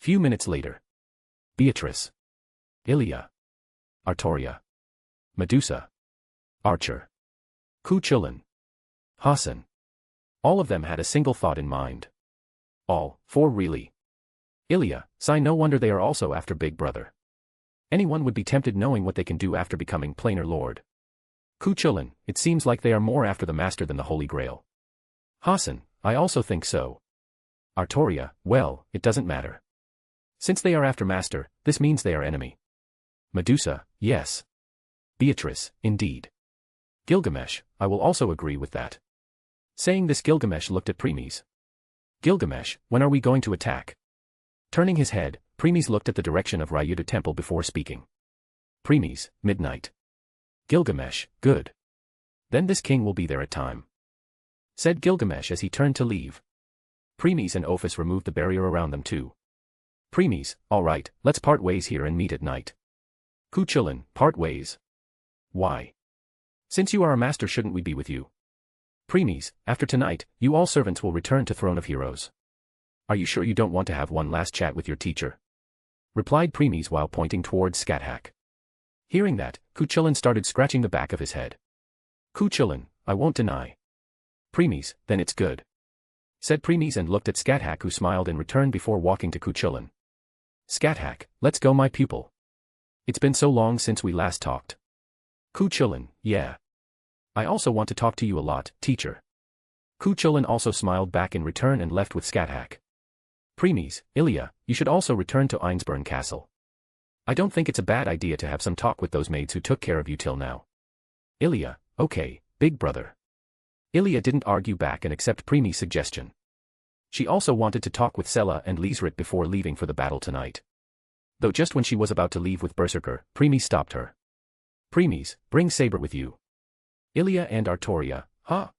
Few minutes later. Beatrice. Ilia. Artoria. Medusa. Archer. Ku Chulin. Hassan. All of them had a single thought in mind. All, four really. Ilia, sigh, no wonder they are also after Big Brother. Anyone would be tempted knowing what they can do after becoming planar lord. Ku Chulin, it seems like they are more after the master than the Holy Grail. Hassan, I also think so. Artoria, well, it doesn't matter. Since they are after master, this means they are enemy. Medusa, yes. Beatrice, indeed. Gilgamesh, I will also agree with that. Saying this, Gilgamesh looked at Preeis. Gilgamesh, when are we going to attack? Turning his head, Preeis looked at the direction of Ryuda Temple before speaking. Preeis, midnight. Gilgamesh, good. Then this king will be there at time. Said Gilgamesh as he turned to leave. Preeis and Ophis removed the barrier around them too. Preeis, all right, let's part ways here and meet at night. Ku Chulin, part ways? Why? Since you are a master, shouldn't we be with you? Preeis, after tonight, you all servants will return to Throne of Heroes. Are you sure you don't want to have one last chat with your teacher? Replied Preeis while pointing towards Scathack. Hearing that, Ku Chulin started scratching the back of his head. Ku Chulin, I won't deny. Preeis, then it's good. Said Preeis and looked at Scathack, who smiled in return before walking to Ku Chulin. Scathack, let's go, my pupil. It's been so long since we last talked. Ku Chulin, yeah. I also want to talk to you a lot, teacher. Ku Chulin also smiled back in return and left with Scathack. Preeis, Ilia, you should also return to Einsburn Castle. I don't think it's a bad idea to have some talk with those maids who took care of you till now. Ilia, okay, big brother. Ilia didn't argue back and accept Preeis' suggestion. She also wanted to talk with Sela and Liesrit before leaving for the battle tonight. Though just when she was about to leave with Berserker, Preeis stopped her. Preeis, bring Saber with you. Ilia and Artoria, huh?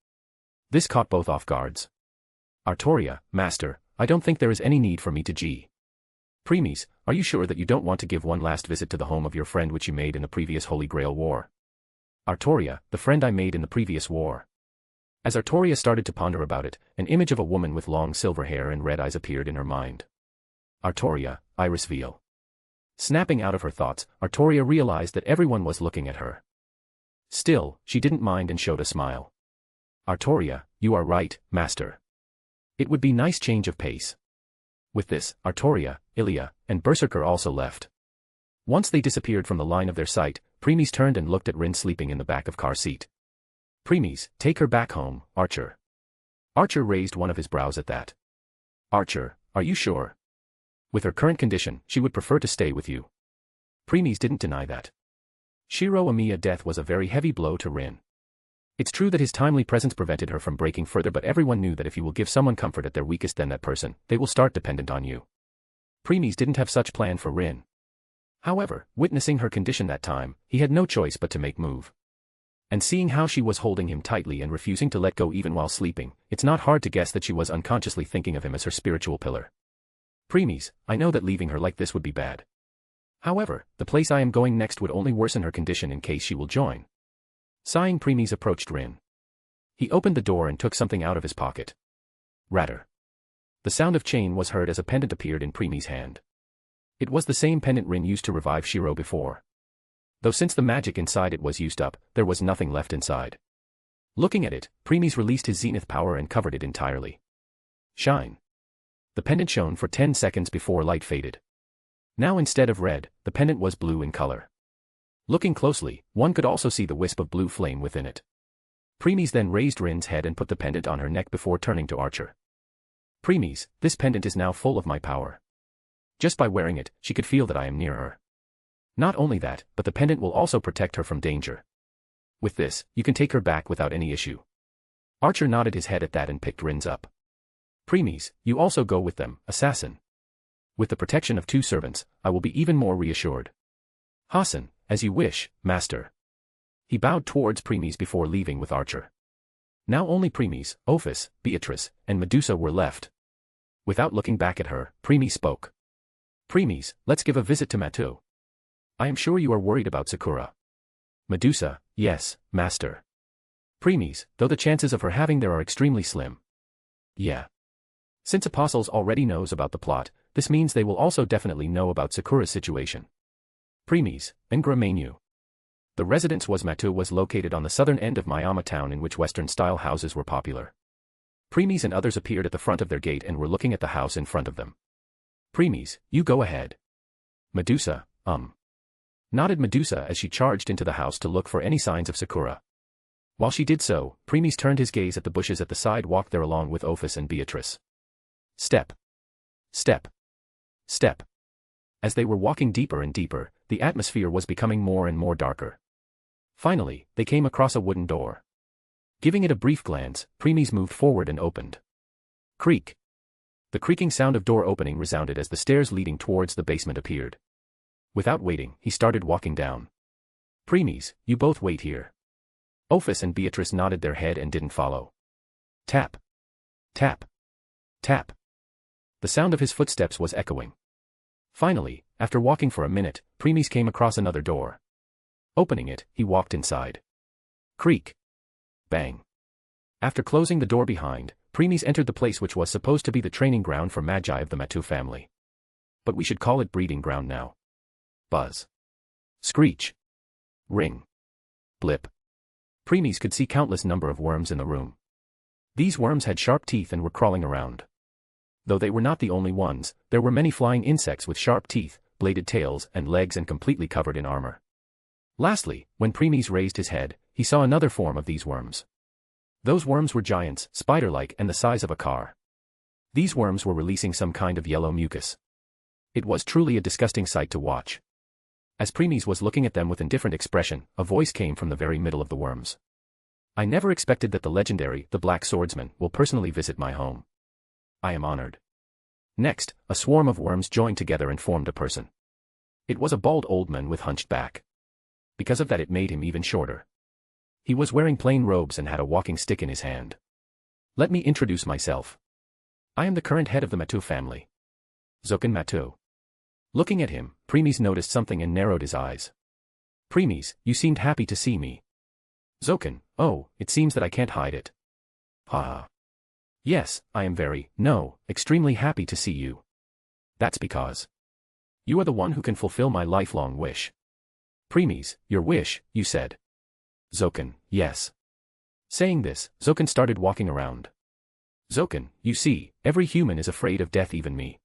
This caught both off guards. Artoria, master, I don't think there is any need for me to G. Preeis, are you sure that you don't want to give one last visit to the home of your friend which you made in the previous Holy Grail war? Artoria, the friend I made in the previous war. As Artoria started to ponder about it, an image of a woman with long silver hair and red eyes appeared in her mind. Artoria, Iris Veil. Snapping out of her thoughts, Artoria realized that everyone was looking at her. Still, she didn't mind and showed a smile. Artoria, you are right, master. It would be nice change of pace. With this, Artoria, Ilia, and Berserker also left. Once they disappeared from the line of their sight, Preeis turned and looked at Rin sleeping in the back of car seat. Preeis, take her back home, Archer. Archer raised one of his brows at that. Archer, are you sure? With her current condition, she would prefer to stay with you. Preeis didn't deny that. Shiro Amiya death was a very heavy blow to Rin. It's true that his timely presence prevented her from breaking further, but everyone knew that if you will give someone comfort at their weakest, then that person, they will start dependent on you. Preeis didn't have such plan for Rin. However, witnessing her condition that time, he had no choice but to make move. And seeing how she was holding him tightly and refusing to let go even while sleeping, it's not hard to guess that she was unconsciously thinking of him as her spiritual pillar. Preeis, I know that leaving her like this would be bad. However, the place I am going next would only worsen her condition in case she will join. Sighing, Preeis approached Rin. He opened the door and took something out of his pocket. Ratter. The sound of chain was heard as a pendant appeared in Preeis' hand. It was the same pendant Rin used to revive Shiro before. Though since the magic inside it was used up, there was nothing left inside. Looking at it, Preeis released his zenith power and covered it entirely. Shine. The pendant shone for 10 seconds before light faded. Now instead of red, the pendant was blue in color. Looking closely, one could also see the wisp of blue flame within it. Preeis then raised Rin's head and put the pendant on her neck before turning to Archer. Preeis, this pendant is now full of my power. Just by wearing it, she could feel that I am near her. Not only that, but the pendant will also protect her from danger. With this, you can take her back without any issue. Archer nodded his head at that and picked Rin's up. Preeis, you also go with them, assassin. With the protection of 2 servants, I will be even more reassured. Hassan, as you wish, master. He bowed towards Preeis before leaving with Archer. Now only Preeis, Ophis, Beatrice, and Medusa were left. Without looking back at her, Preeis spoke. Preeis, let's give a visit to Matu. I am sure you are worried about Sakura. Medusa, yes, master. Preeis, though the chances of her having there are extremely slim. Yeah. Since Apostles already knows about the plot, this means they will also definitely know about Sakura's situation. Preeis, Engramenyu. The residence was located on the southern end of Miyama town, in which Western-style houses were popular. Preeis and others appeared at the front of their gate and were looking at the house in front of them. Preeis, you go ahead. Medusa, nodded Medusa as she charged into the house to look for any signs of Sakura. While she did so, Preeis turned his gaze at the bushes at the sidewalk there along with Ophis and Beatrice. Step. Step. Step. As they were walking deeper and deeper, the atmosphere was becoming more and more darker. Finally, they came across a wooden door. Giving it a brief glance, Preeis moved forward and opened. Creak. The creaking sound of door opening resounded as the stairs leading towards the basement appeared. Without waiting, he started walking down. Preeis, you both wait here. Ophis and Beatrice nodded their head and didn't follow. Tap. Tap. Tap. The sound of his footsteps was echoing. Finally, after walking for a minute, Preeis came across another door. Opening it, he walked inside. Creak. Bang. After closing the door behind, Preeis entered the place which was supposed to be the training ground for magi of the Matu family. But we should call it breeding ground now. Buzz. Screech. Ring. Blip. Preeis could see countless number of worms in the room. These worms had sharp teeth and were crawling around. Though they were not the only ones, there were many flying insects with sharp teeth, bladed tails and legs and completely covered in armor. Lastly, when Preeis raised his head, he saw another form of these worms. Those worms were giants, spider-like and the size of a car. These worms were releasing some kind of yellow mucus. It was truly a disgusting sight to watch. As Preeis was looking at them with indifferent expression, a voice came from the very middle of the worms. I never expected that the legendary, the Black Swordsman, will personally visit my home. I am honored. Next, a swarm of worms joined together and formed a person. It was a bald old man with hunched back. Because of that it made him even shorter. He was wearing plain robes and had a walking stick in his hand. Let me introduce myself. I am the current head of the Matu family. Zoken Matu. Looking at him, Preeis noticed something and narrowed his eyes. Preeis, you seemed happy to see me. Zoken, oh, it seems that I can't hide it. Ha. Yes, I am extremely happy to see you. That's because you are the one who can fulfill my lifelong wish. Preeis, your wish, you said. Zoken, yes. Saying this, Zoken started walking around. Zoken, you see, every human is afraid of death, even me.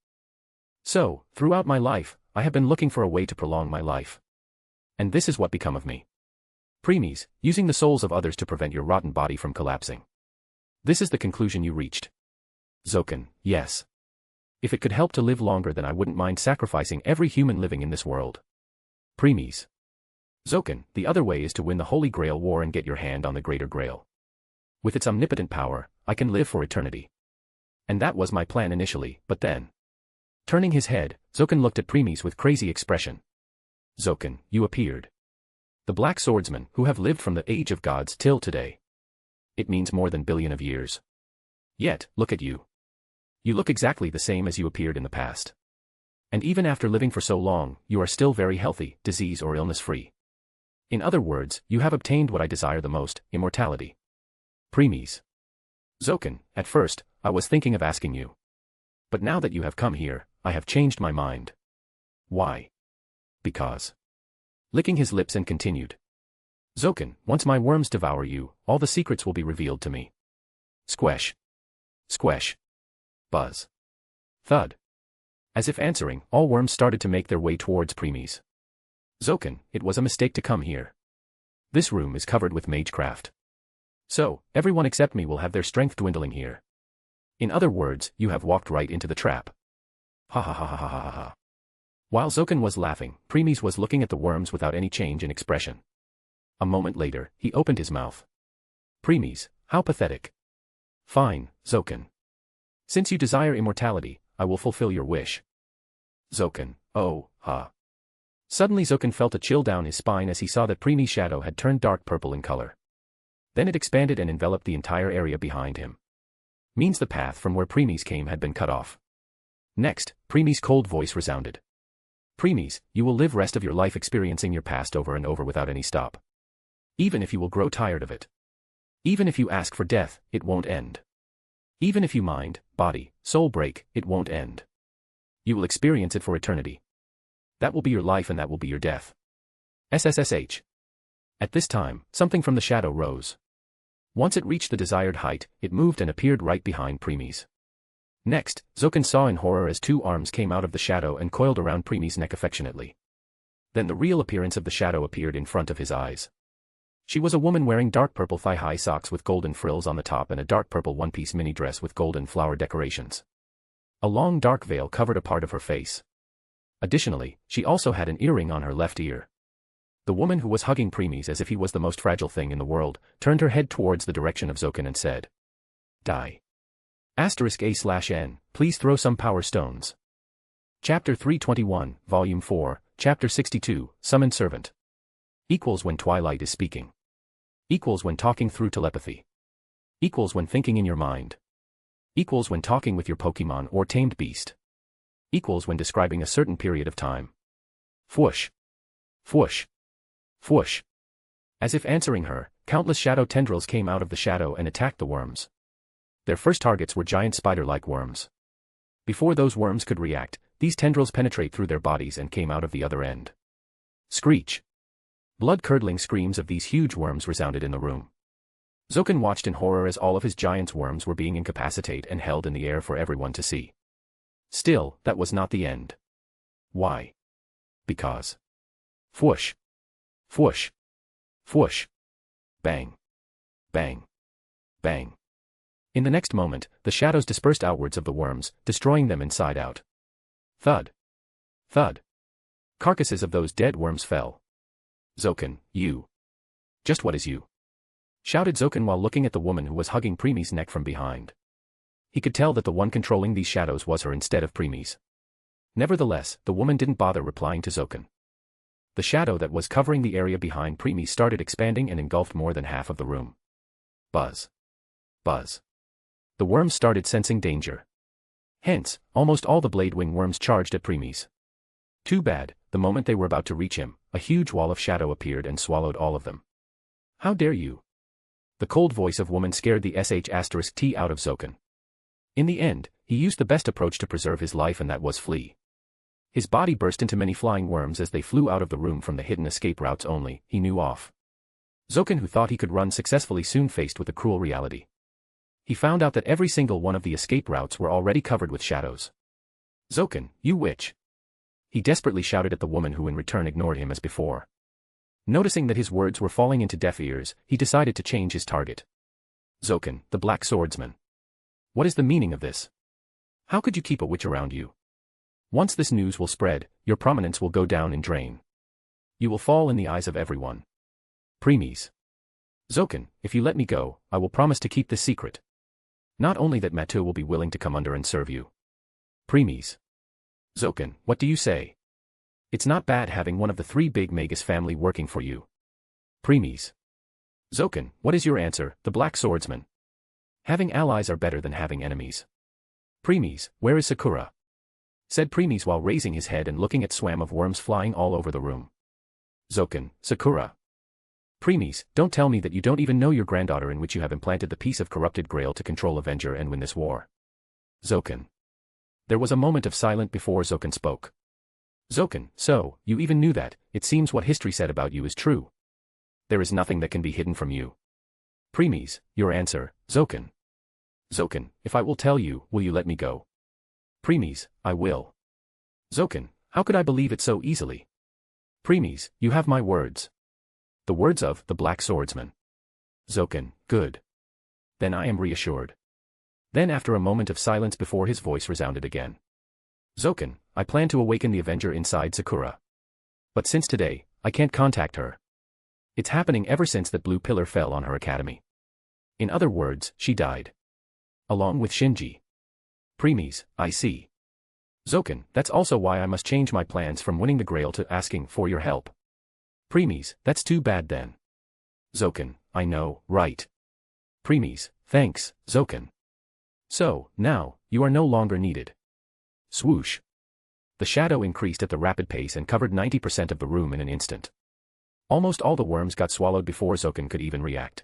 So, throughout my life, I have been looking for a way to prolong my life. And this is what become of me. Preeis, using the souls of others to prevent your rotten body from collapsing. This is the conclusion you reached. Zoken, yes. If it could help to live longer, then I wouldn't mind sacrificing every human living in this world. Preeis. Zoken, the other way is to win the Holy Grail War and get your hand on the Greater Grail. With its omnipotent power, I can live for eternity. And that was my plan initially, but then. Turning his head, Zoken looked at Preeis with crazy expression. Zoken, you appeared. The Black Swordsmen, who have lived from the Age of Gods till today. It means more than billion of years. Yet, look at you. You look exactly the same as you appeared in the past. And even after living for so long, you are still very healthy, disease or illness-free. In other words, you have obtained what I desire the most, immortality. Preeis. Zoken, at first, I was thinking of asking you. But now that you have come here, I have changed my mind. Why? Because. Licking his lips and continued. Zoken, once my worms devour you, all the secrets will be revealed to me. Squesh. Squesh. Buzz. Thud. As if answering, all worms started to make their way towards Preeis. Zoken, it was a mistake to come here. This room is covered with magecraft. So, everyone except me will have their strength dwindling here. In other words, you have walked right into the trap. Ha ha ha ha ha ha ha. While Zoken was laughing, Preeis was looking at the worms without any change in expression. A moment later, he opened his mouth. Preeis, how pathetic. Fine, Zoken. Since you desire immortality, I will fulfill your wish. Zoken, oh, ha. Suddenly Zoken felt a chill down his spine as he saw that Preeis' shadow had turned dark purple in color. Then it expanded and enveloped the entire area behind him. Means the path from where Preeis came had been cut off. Next, Preeis' cold voice resounded. Preeis, you will live rest of your life experiencing your past over and over without any stop. Even if you will grow tired of it. Even if you ask for death, it won't end. Even if you mind, body, soul break, it won't end. You will experience it for eternity. That will be your life and that will be your death. SSSH. At this time, something from the shadow rose. Once it reached the desired height, it moved and appeared right behind Preeis. Next, Zoken saw in horror as two arms came out of the shadow and coiled around Preeis' neck affectionately. Then the real appearance of the shadow appeared in front of his eyes. She was a woman wearing dark purple thigh-high socks with golden frills on the top and a dark purple one-piece mini dress with golden flower decorations. A long dark veil covered a part of her face. Additionally, she also had an earring on her left ear. The woman who was hugging Preeis as if he was the most fragile thing in the world, turned her head towards the direction of Zoken and said, "Die. *A/N, please throw some power stones." Chapter 321, Volume 4, Chapter 62, Summoned Servant. Equals when twilight is speaking. Equals when talking through telepathy. Equals when thinking in your mind. Equals when talking with your Pokemon or tamed beast. Equals when describing a certain period of time. Fwoosh. Fwoosh. Fwoosh. As if answering her, countless shadow tendrils came out of the shadow and attacked the worms. Their first targets were giant spider-like worms. Before those worms could react, these tendrils penetrate through their bodies and came out of the other end. Screech. Blood-curdling screams of these huge worms resounded in the room. Zoken watched in horror as all of his giant's worms were being incapacitated and held in the air for everyone to see. Still, that was not the end. Why? Because. Fwoosh. Fwoosh. Fwoosh. Bang. Bang. Bang. In the next moment, the shadows dispersed outwards of the worms, destroying them inside out. Thud. Thud. Carcasses of those dead worms fell. Zoken, you. Just what is you? Shouted Zoken while looking at the woman who was hugging Preeis' neck from behind. He could tell that the one controlling these shadows was her instead of Preeis. Nevertheless, the woman didn't bother replying to Zoken. The shadow that was covering the area behind Preeis started expanding and engulfed more than half of the room. Buzz. Buzz. The worms started sensing danger. Hence, almost all the blade-wing worms charged at Preeis. Too bad, the moment they were about to reach him, a huge wall of shadow appeared and swallowed all of them. How dare you? The cold voice of woman scared the *T out of Zoken. In the end, he used the best approach to preserve his life and that was flee. His body burst into many flying worms as they flew out of the room from the hidden escape routes only, he knew off. Zoken, who thought he could run successfully, soon faced with the cruel reality. He found out that every single one of the escape routes were already covered with shadows. Zoken, you witch! He desperately shouted at the woman who in return ignored him as before. Noticing that his words were falling into deaf ears, he decided to change his target. Zoken, the Black Swordsman. What is the meaning of this? How could you keep a witch around you? Once this news will spread, your prominence will go down in drain. You will fall in the eyes of everyone. Preeis. Zoken, if you let me go, I will promise to keep this secret. Not only that Matu will be willing to come under and serve you. Preeis. Zoken, what do you say? It's not bad having one of the three big Magus family working for you. Preeis. Zoken, what is your answer, the Black Swordsman? Having allies are better than having enemies. Preeis, where is Sakura? Said Preeis while raising his head and looking at swam of worms flying all over the room. Zoken, Sakura. Preeis, don't tell me that you don't even know your granddaughter in which you have implanted the piece of corrupted grail to control Avenger and win this war. Zoken. There was a moment of silence before Zoken spoke. Zoken, so, you even knew that, it seems what history said about you is true. There is nothing that can be hidden from you. Preeis, your answer, Zoken. Zoken, if I will tell you, will you let me go? Preeis, I will. Zoken, how could I believe it so easily? Preeis, you have my words. The words of the Black Swordsman. Zoken, good. Then I am reassured. Then after a moment of silence before his voice resounded again. Zoken, I plan to awaken the Avenger inside Sakura. But since today, I can't contact her. It's happening ever since that blue pillar fell on her academy. In other words, she died. Along with Shinji. Preeis, I see. Zoken, that's also why I must change my plans from winning the Grail to asking for your help. Preeis, that's too bad then. Zoken, I know, right. Preeis, thanks, Zoken. So, now, you are no longer needed. Swoosh. The shadow increased at the rapid pace and covered 90% of the room in an instant. Almost all the worms got swallowed before Zoken could even react.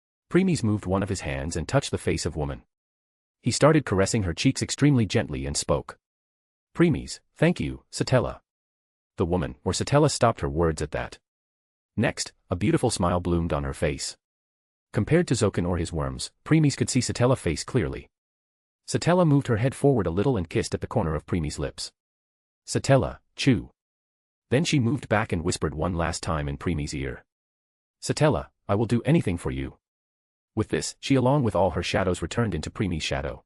Preeis moved one of his hands and touched the face of woman. He started caressing her cheeks extremely gently and spoke. Preeis, thank you, Satella. The woman, or Satella, stopped her words at that. Next, a beautiful smile bloomed on her face. Compared to Zokan or his worms, Preeis could see Satella's face clearly. Satella moved her head forward a little and kissed at the corner of Preeis' lips. Satella, chew. Then she moved back and whispered one last time in Preeis' ear. Satella, I will do anything for you. With this, she along with all her shadows returned into Preeis' shadow.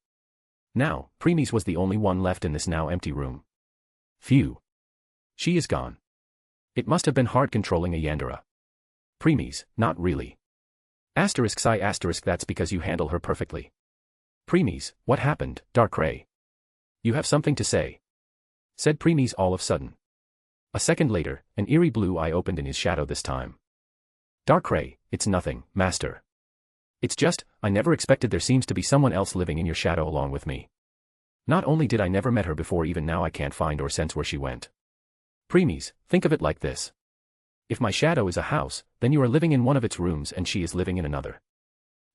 Now, Preeis was the only one left in this now empty room. Phew. She is gone. It must have been hard controlling a yandere. Preeis, not really. Asterisk sigh asterisk, that's because you handle her perfectly. Preeis, what happened, Darkrai? You have something to say? Said Preeis all of a sudden. A second later, an eerie blue eye opened in his shadow this time. Darkrai, it's nothing, master. It's just, I never expected there seems to be someone else living in your shadow along with me. Not only did I never met her before, even now I can't find or sense where she went. Preeis, think of it like this. If my shadow is a house, then you are living in one of its rooms and she is living in another.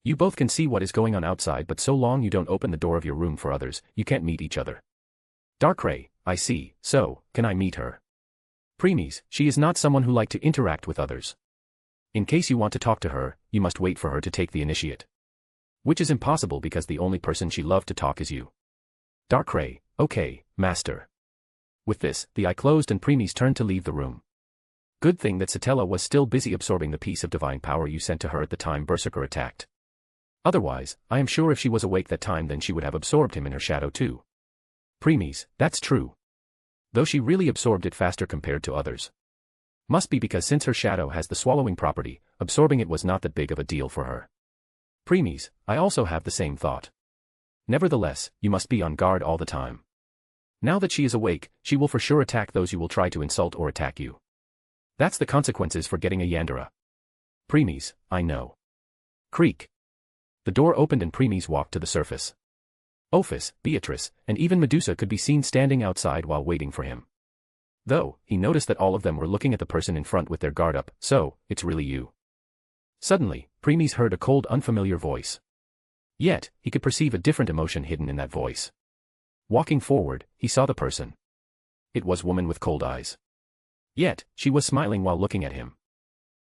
You both can see what is going on outside, but so long you don't open the door of your room for others, you can't meet each other. Darkrai, I see, so, can I meet her? Preeis, she is not someone who like to interact with others. In case you want to talk to her, you must wait for her to take the initiate. Which is impossible because the only person she loved to talk is you. Darkrai, okay, master. With this, the eye closed and Preeis turned to leave the room. Good thing that Satella was still busy absorbing the piece of divine power you sent to her at the time Berserker attacked. Otherwise, I am sure if she was awake that time then she would have absorbed him in her shadow too. Preeis, that's true. Though she really absorbed it faster compared to others. Must be because since her shadow has the swallowing property, absorbing it was not that big of a deal for her. Preeis, I also have the same thought. Nevertheless, you must be on guard all the time. Now that she is awake, she will for sure attack those you will try to insult or attack you. That's the consequences for getting a yandere. Preeis, I know. Creak. The door opened and Preeis walked to the surface. Ophis, Beatrice, and even Medusa could be seen standing outside while waiting for him. Though, he noticed that all of them were looking at the person in front with their guard up, so, it's really you. Suddenly, Preeis heard a cold unfamiliar voice. Yet, he could perceive a different emotion hidden in that voice. Walking forward, he saw the person. It was woman with cold eyes. Yet, she was smiling while looking at him.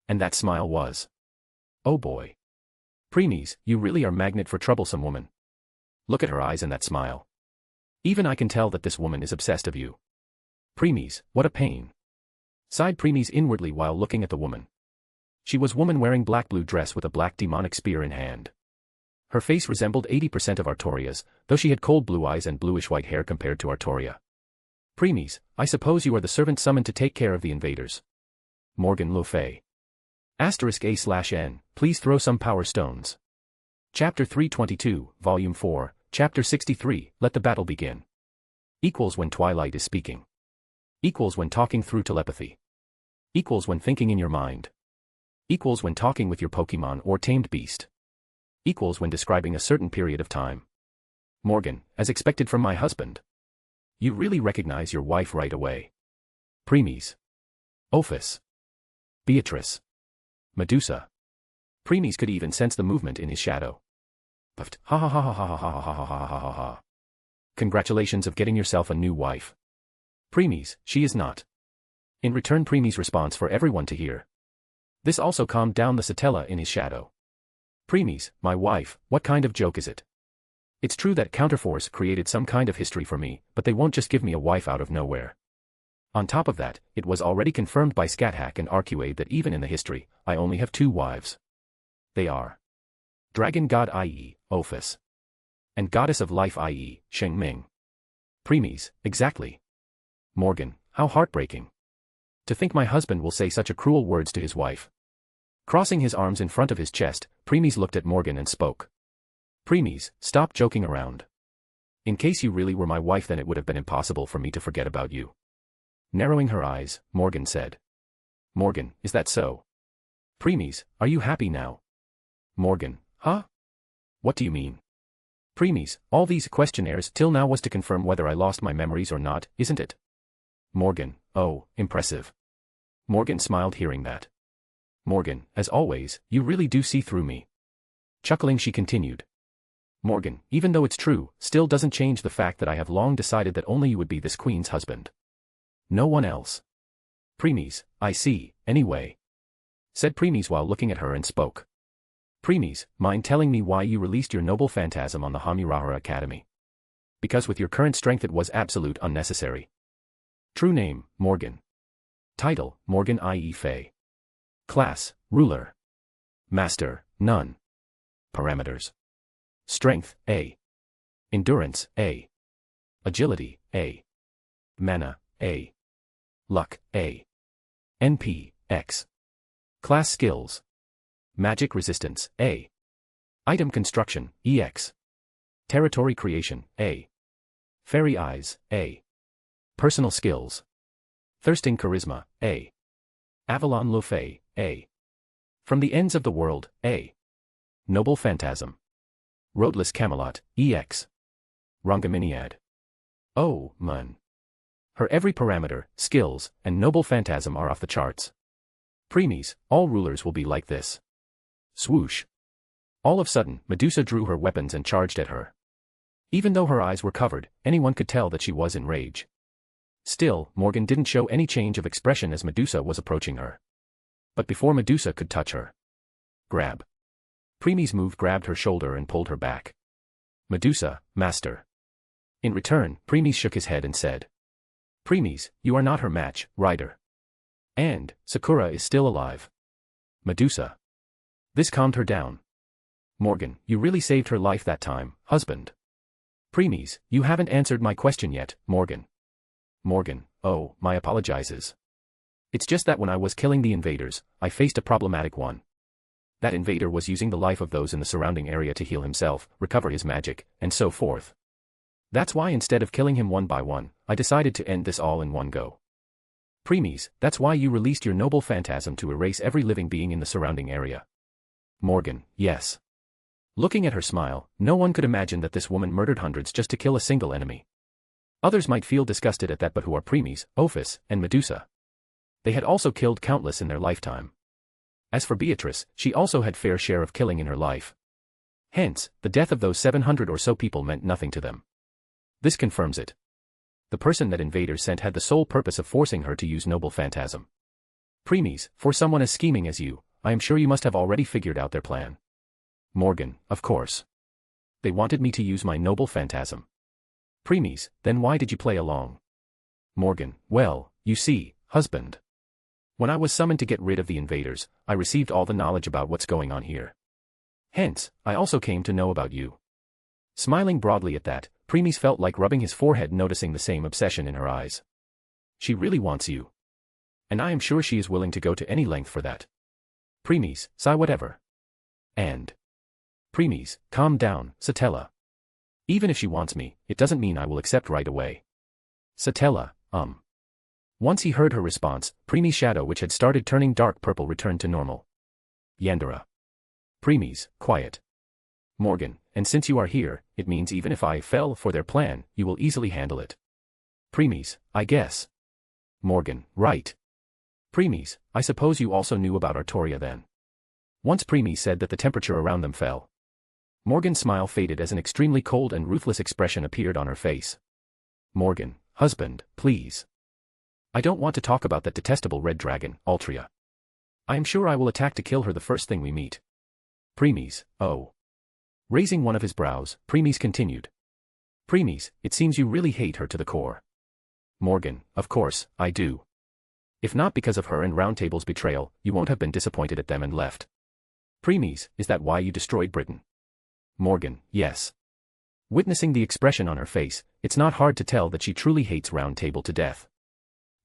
And that smile was. Oh boy. Preeis, you really are magnet for troublesome woman. Look at her eyes and that smile. Even I can tell that this woman is obsessed of you. Preeis, what a pain. Sighed Preeis inwardly while looking at the woman. She was woman wearing black-blue dress with a black demonic spear in hand. Her face resembled 80% of Artoria's, though she had cold blue eyes and bluish-white hair compared to Artoria. Preeis, I suppose you are the servant summoned to take care of the invaders. Morgan Le Fay. *A/N, please throw some power stones. Chapter 322, Volume 4, Chapter 63, Let the battle begin. Equals when Twilight is speaking. Equals when talking through telepathy. Equals when thinking in your mind. Equals when talking with your Pokemon or tamed beast. Equals when describing a certain period of time. Morgan, as expected from my husband. You really recognize your wife right away. Preeis. Ophis. Beatrice. Medusa. Preeis could even sense the movement in his shadow. Puffed. Ha ha ha ha ha ha ha ha ha ha ha ha ha. Congratulations of getting yourself a new wife. Preeis, she is not. In return Preeis' response for everyone to hear. This also calmed down the Satella in his shadow. Preeis, my wife, what kind of joke is it? It's true that Counterforce created some kind of history for me, but they won't just give me a wife out of nowhere. On top of that, it was already confirmed by Scathack and Aruade that even in the history, I only have 2 wives. They are Dragon God i.e., Ophis. And Goddess of Life i.e., Sheng Ming. Preeis, exactly. Morgan, how heartbreaking. To think my husband will say such a cruel words to his wife. Crossing his arms in front of his chest, Preeis looked at Morgan and spoke. Preeis, stop joking around. In case you really were my wife then it would have been impossible for me to forget about you. Narrowing her eyes, Morgan said. Morgan, is that so? Preeis, are you happy now? Morgan, huh? What do you mean? Preeis, all these questionnaires till now was to confirm whether I lost my memories or not, isn't it? Morgan, oh, impressive. Morgan smiled hearing that. Morgan, as always, you really do see through me. Chuckling she continued. Morgan, even though it's true, still doesn't change the fact that I have long decided that only you would be this queen's husband. No one else. Preeis, I see, anyway. Said Preeis while looking at her and spoke. Preeis, mind telling me why you released your noble phantasm on the Hamirahara Academy? Because with your current strength it was absolute unnecessary. True name, Morgan. Title, Morgan I.E. Fey. Class, Ruler. Master, None. Parameters. Strength, A. Endurance, A. Agility, A. Mana, A. Luck, A. NP, X. Class skills. Magic resistance, A. Item construction, EX. Territory creation, A. Fairy eyes, A. Personal skills. Thirsting charisma, A. Avalon Lofei, A. From the ends of the world, A. Noble phantasm. Roadless Camelot, EX. Rangaminiad. Oh, man. Her every parameter, skills, and noble phantasm are off the charts. Preeis, all rulers will be like this. Swoosh. All of a sudden, Medusa drew her weapons and charged at her. Even though her eyes were covered, anyone could tell that she was in rage. Still, Morgan didn't show any change of expression as Medusa was approaching her. But before Medusa could touch her. Grab. Preeis grabbed her shoulder and pulled her back. Medusa, master. In return, Preeis shook his head and said. Preeis, you are not her match, rider. And, Sakura is still alive. Medusa. This calmed her down. Morgan, you really saved her life that time, husband. Preeis, you haven't answered my question yet, Morgan. Morgan, oh, my apologizes. It's just that when I was killing the invaders, I faced a problematic one. That invader was using the life of those in the surrounding area to heal himself, recover his magic, and so forth. That's why instead of killing him one by one, I decided to end this all in one go. Preeis, that's why you released your noble phantasm to erase every living being in the surrounding area. Morgan, yes. Looking at her smile, no one could imagine that this woman murdered hundreds just to kill a single enemy. Others might feel disgusted at that, but who are Preeis, Ophis, and Medusa? They had also killed countless in their lifetime. As for Beatrice, she also had fair share of killing in her life. Hence, the death of those 700 or so people meant nothing to them. This confirms it. The person that invaders sent had the sole purpose of forcing her to use noble phantasm. Preeis, for someone as scheming as you, I am sure you must have already figured out their plan. Morgan, of course. They wanted me to use my noble phantasm. Preeis, then why did you play along? Morgan, well, you see, husband. When I was summoned to get rid of the invaders, I received all the knowledge about what's going on here. Hence, I also came to know about you. Smiling broadly at that, Preeis felt like rubbing his forehead, noticing the same obsession in her eyes. She really wants you. And I am sure she is willing to go to any length for that. Preeis, sigh whatever. And. Preeis, calm down, Satella. Even if she wants me, it doesn't mean I will accept right away. Satella, Once he heard her response, Preeis' shadow, which had started turning dark purple, returned to normal. Yandere. Preeis, quiet. Morgan, and since you are here, it means even if I fell for their plan, you will easily handle it. Preeis, I guess. Morgan, right. Preeis, I suppose you also knew about Artoria then. Once Preeis said that the temperature around them fell. Morgan's smile faded as an extremely cold and ruthless expression appeared on her face. Morgan, husband, please. I don't want to talk about that detestable red dragon, Altria. I am sure I will attack to kill her the first thing we meet. Preeis, oh. Raising one of his brows, Preeis continued. Preeis, it seems you really hate her to the core. Morgan, of course, I do. If not because of her and Round Table's betrayal, you won't have been disappointed at them and left. Preeis, is that why you destroyed Britain? Morgan, yes. Witnessing the expression on her face, it's not hard to tell that she truly hates Round Table to death.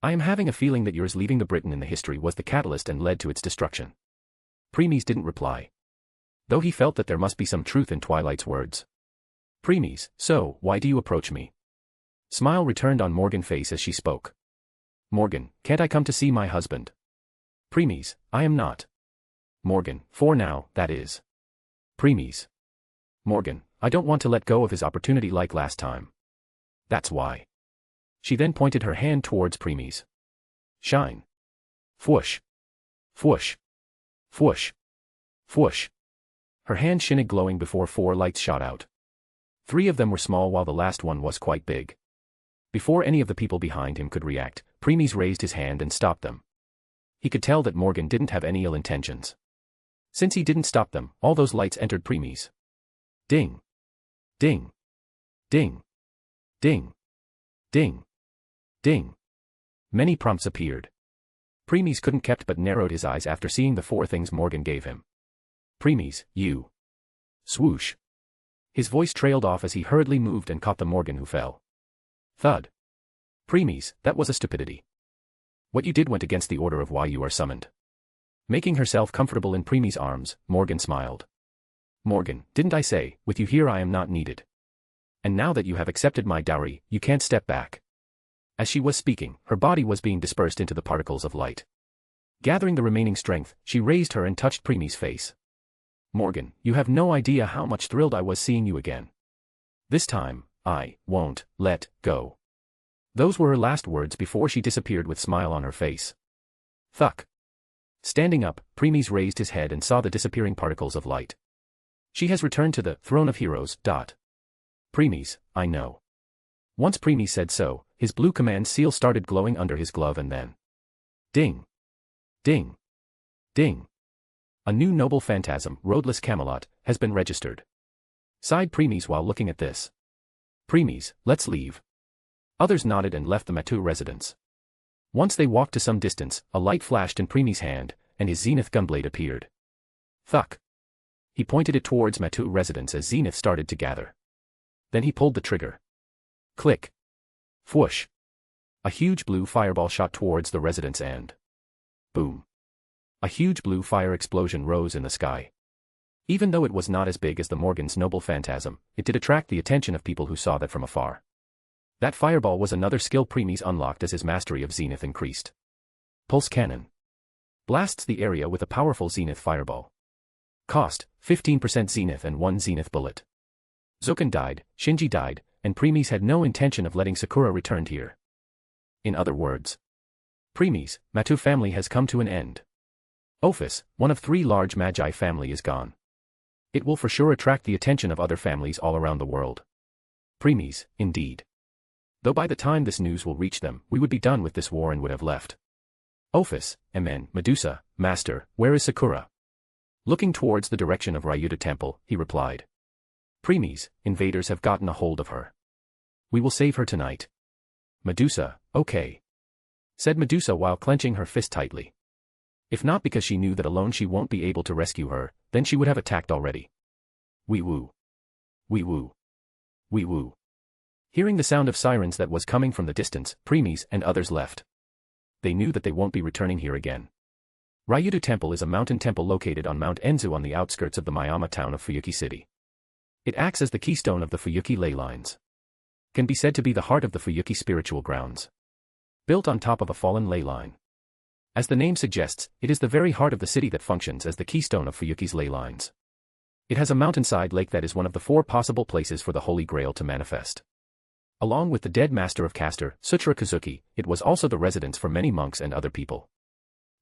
I am having a feeling that yours leaving the Britain in the history was the catalyst and led to its destruction. Preeis didn't reply. Though he felt that there must be some truth in Twilight's words. Preeis, so, why do you approach me? Smile returned on Morgan's face as she spoke. Morgan, can't I come to see my husband? Preeis, I am not. Morgan, for now, that is. Preeis. Morgan, I don't want to let go of his opportunity like last time. That's why. She then pointed her hand towards Preeis. Shine. Fwoosh. Fwoosh. Fwoosh. Fwoosh. Her hand shinned glowing before 4 lights shot out. 3 of them were small while the last one was quite big. Before any of the people behind him could react, Preeis raised his hand and stopped them. He could tell that Morgan didn't have any ill intentions. Since he didn't stop them, all those lights entered Preeis. Ding. Ding. Ding. Ding. Ding. Ding. Many prompts appeared. Preeis couldn't kept but narrowed his eyes after seeing the 4 things Morgan gave him. Preeis, you. Swoosh. His voice trailed off as he hurriedly moved and caught the Morgan who fell. Thud. Preeis, that was a stupidity. What you did went against the order of why you are summoned. Making herself comfortable in Preeis' arms, Morgan smiled. Morgan, didn't I say, with you here I am not needed. And now that you have accepted my dowry, you can't step back. As she was speaking, her body was being dispersed into the particles of light. Gathering the remaining strength, she raised her and touched Preeis' face. Morgan, you have no idea how much thrilled I was seeing you again. This time, I won't let go. Those were her last words before she disappeared with a smile on her face. Thuck. Standing up, Preeis raised his head and saw the disappearing particles of light. She has returned to the throne of heroes. Preeis, I know. Once Preeis said so, his blue command seal started glowing under his glove and then. Ding. Ding. Ding. A new noble phantasm, Roadless Camelot, has been registered. Sighed Preeis while looking at this. Preeis, let's leave. Others nodded and left the Matu residence. Once they walked to some distance, a light flashed in Preeis' hand, and his zenith gunblade appeared. Thuck. He pointed it towards Matu residence as zenith started to gather. Then he pulled the trigger. Click. Whoosh. A huge blue fireball shot towards the residence and... boom. A huge blue fire explosion rose in the sky. Even though it was not as big as the Morgan's noble phantasm, it did attract the attention of people who saw that from afar. That fireball was another skill Preeis unlocked as his mastery of zenith increased. Pulse cannon. Blasts the area with a powerful zenith fireball. Cost, 15% zenith and 1 zenith bullet. Zuken died, Shinji died, and Preeis had no intention of letting Sakura return here. In other words, Preeis, Matu family has come to an end. Ophis, one of 3 large Magi family is gone. It will for sure attract the attention of other families all around the world. Preeis, indeed. Though by the time this news will reach them, we would be done with this war and would have left. Ophis, Mn, Medusa, Master, where is Sakura? Looking towards the direction of Ryuta Temple, he replied. Preeis, invaders have gotten a hold of her. We will save her tonight. Medusa, okay. Said Medusa while clenching her fist tightly. If not because she knew that alone she won't be able to rescue her, then she would have attacked already. Wee woo. Wee woo. Wee woo. Hearing the sound of sirens that was coming from the distance, Preeis and others left. They knew that they won't be returning here again. Ryuta Temple is a mountain temple located on Mount Enzu on the outskirts of the Miyama town of Fuyuki City. It acts as the keystone of the Fuyuki ley lines. Can be said to be the heart of the Fuyuki spiritual grounds. Built on top of a fallen ley line. As the name suggests, it is the very heart of the city that functions as the keystone of Fuyuki's ley lines. It has a mountainside lake that is one of the 4 possible places for the Holy Grail to manifest. Along with the dead master of Castor, Sutra Kazuki, it was also the residence for many monks and other people.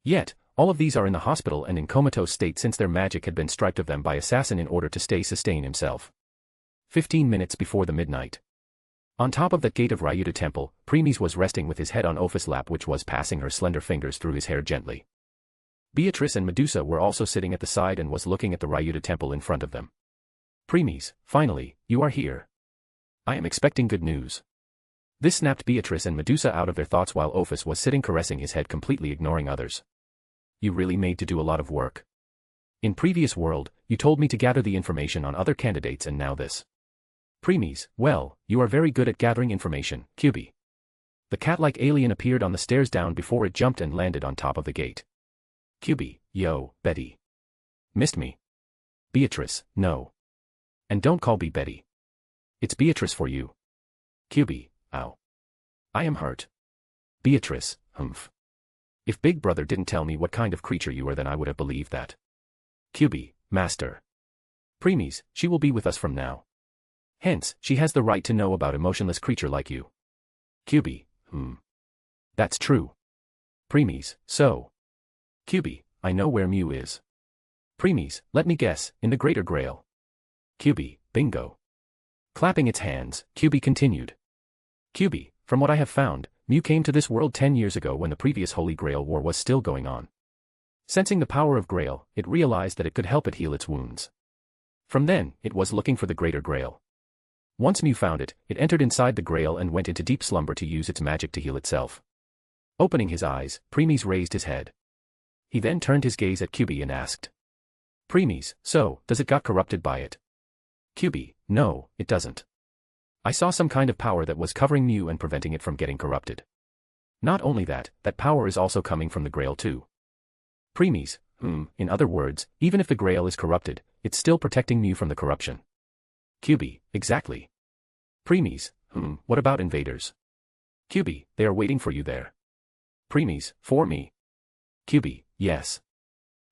Yet, all of these are in the hospital and in comatose state since their magic had been stripped of them by assassin in order to sustain himself. 15 minutes before the midnight. On top of that gate of Ryuta Temple, Preeis was resting with his head on Ophis' lap which was passing her slender fingers through his hair gently. Beatrice and Medusa were also sitting at the side and was looking at the Ryuta Temple in front of them. Preeis, finally, you are here. I am expecting good news. This snapped Beatrice and Medusa out of their thoughts while Ophis was sitting caressing his head completely ignoring others. You really made to do a lot of work. In previous world, you told me to gather the information on other candidates and now this. Preeis, well, you are very good at gathering information, Kyubi. The cat-like alien appeared on the stairs down before it jumped and landed on top of the gate. Kyubi, yo, Betty. Missed me? Beatrice, no. And don't call me Betty. It's Beatrice for you. Kyubi, ow. I am hurt. Beatrice, humph. If Big Brother didn't tell me what kind of creature you are then I would have believed that. Kyubi, Master. Preeis, she will be with us from now. Hence, she has the right to know about emotionless creature like you. Kyubi, That's true. Preeis, so. Kyubi, I know where Mew is. Preeis, let me guess, in the Greater Grail. QB, bingo. Clapping its hands, QB continued. QB, from what I have found, Mu came to this world 10 years ago when the previous Holy Grail War was still going on. Sensing the power of Grail, it realized that it could help it heal its wounds. From then, it was looking for the Greater Grail. Once Mu found it, it entered inside the Grail and went into deep slumber to use its magic to heal itself. Opening his eyes, Preeis raised his head. He then turned his gaze at QB and asked. Preeis, so, does it got corrupted by it? QB, no, it doesn't. I saw some kind of power that was covering Mu and preventing it from getting corrupted. Not only that, that power is also coming from the Grail too. Preeis, in other words, even if the Grail is corrupted, it's still protecting Mu from the corruption. QB, exactly. Preeis, what about invaders? QB, they are waiting for you there. Preeis, for me. QB, yes.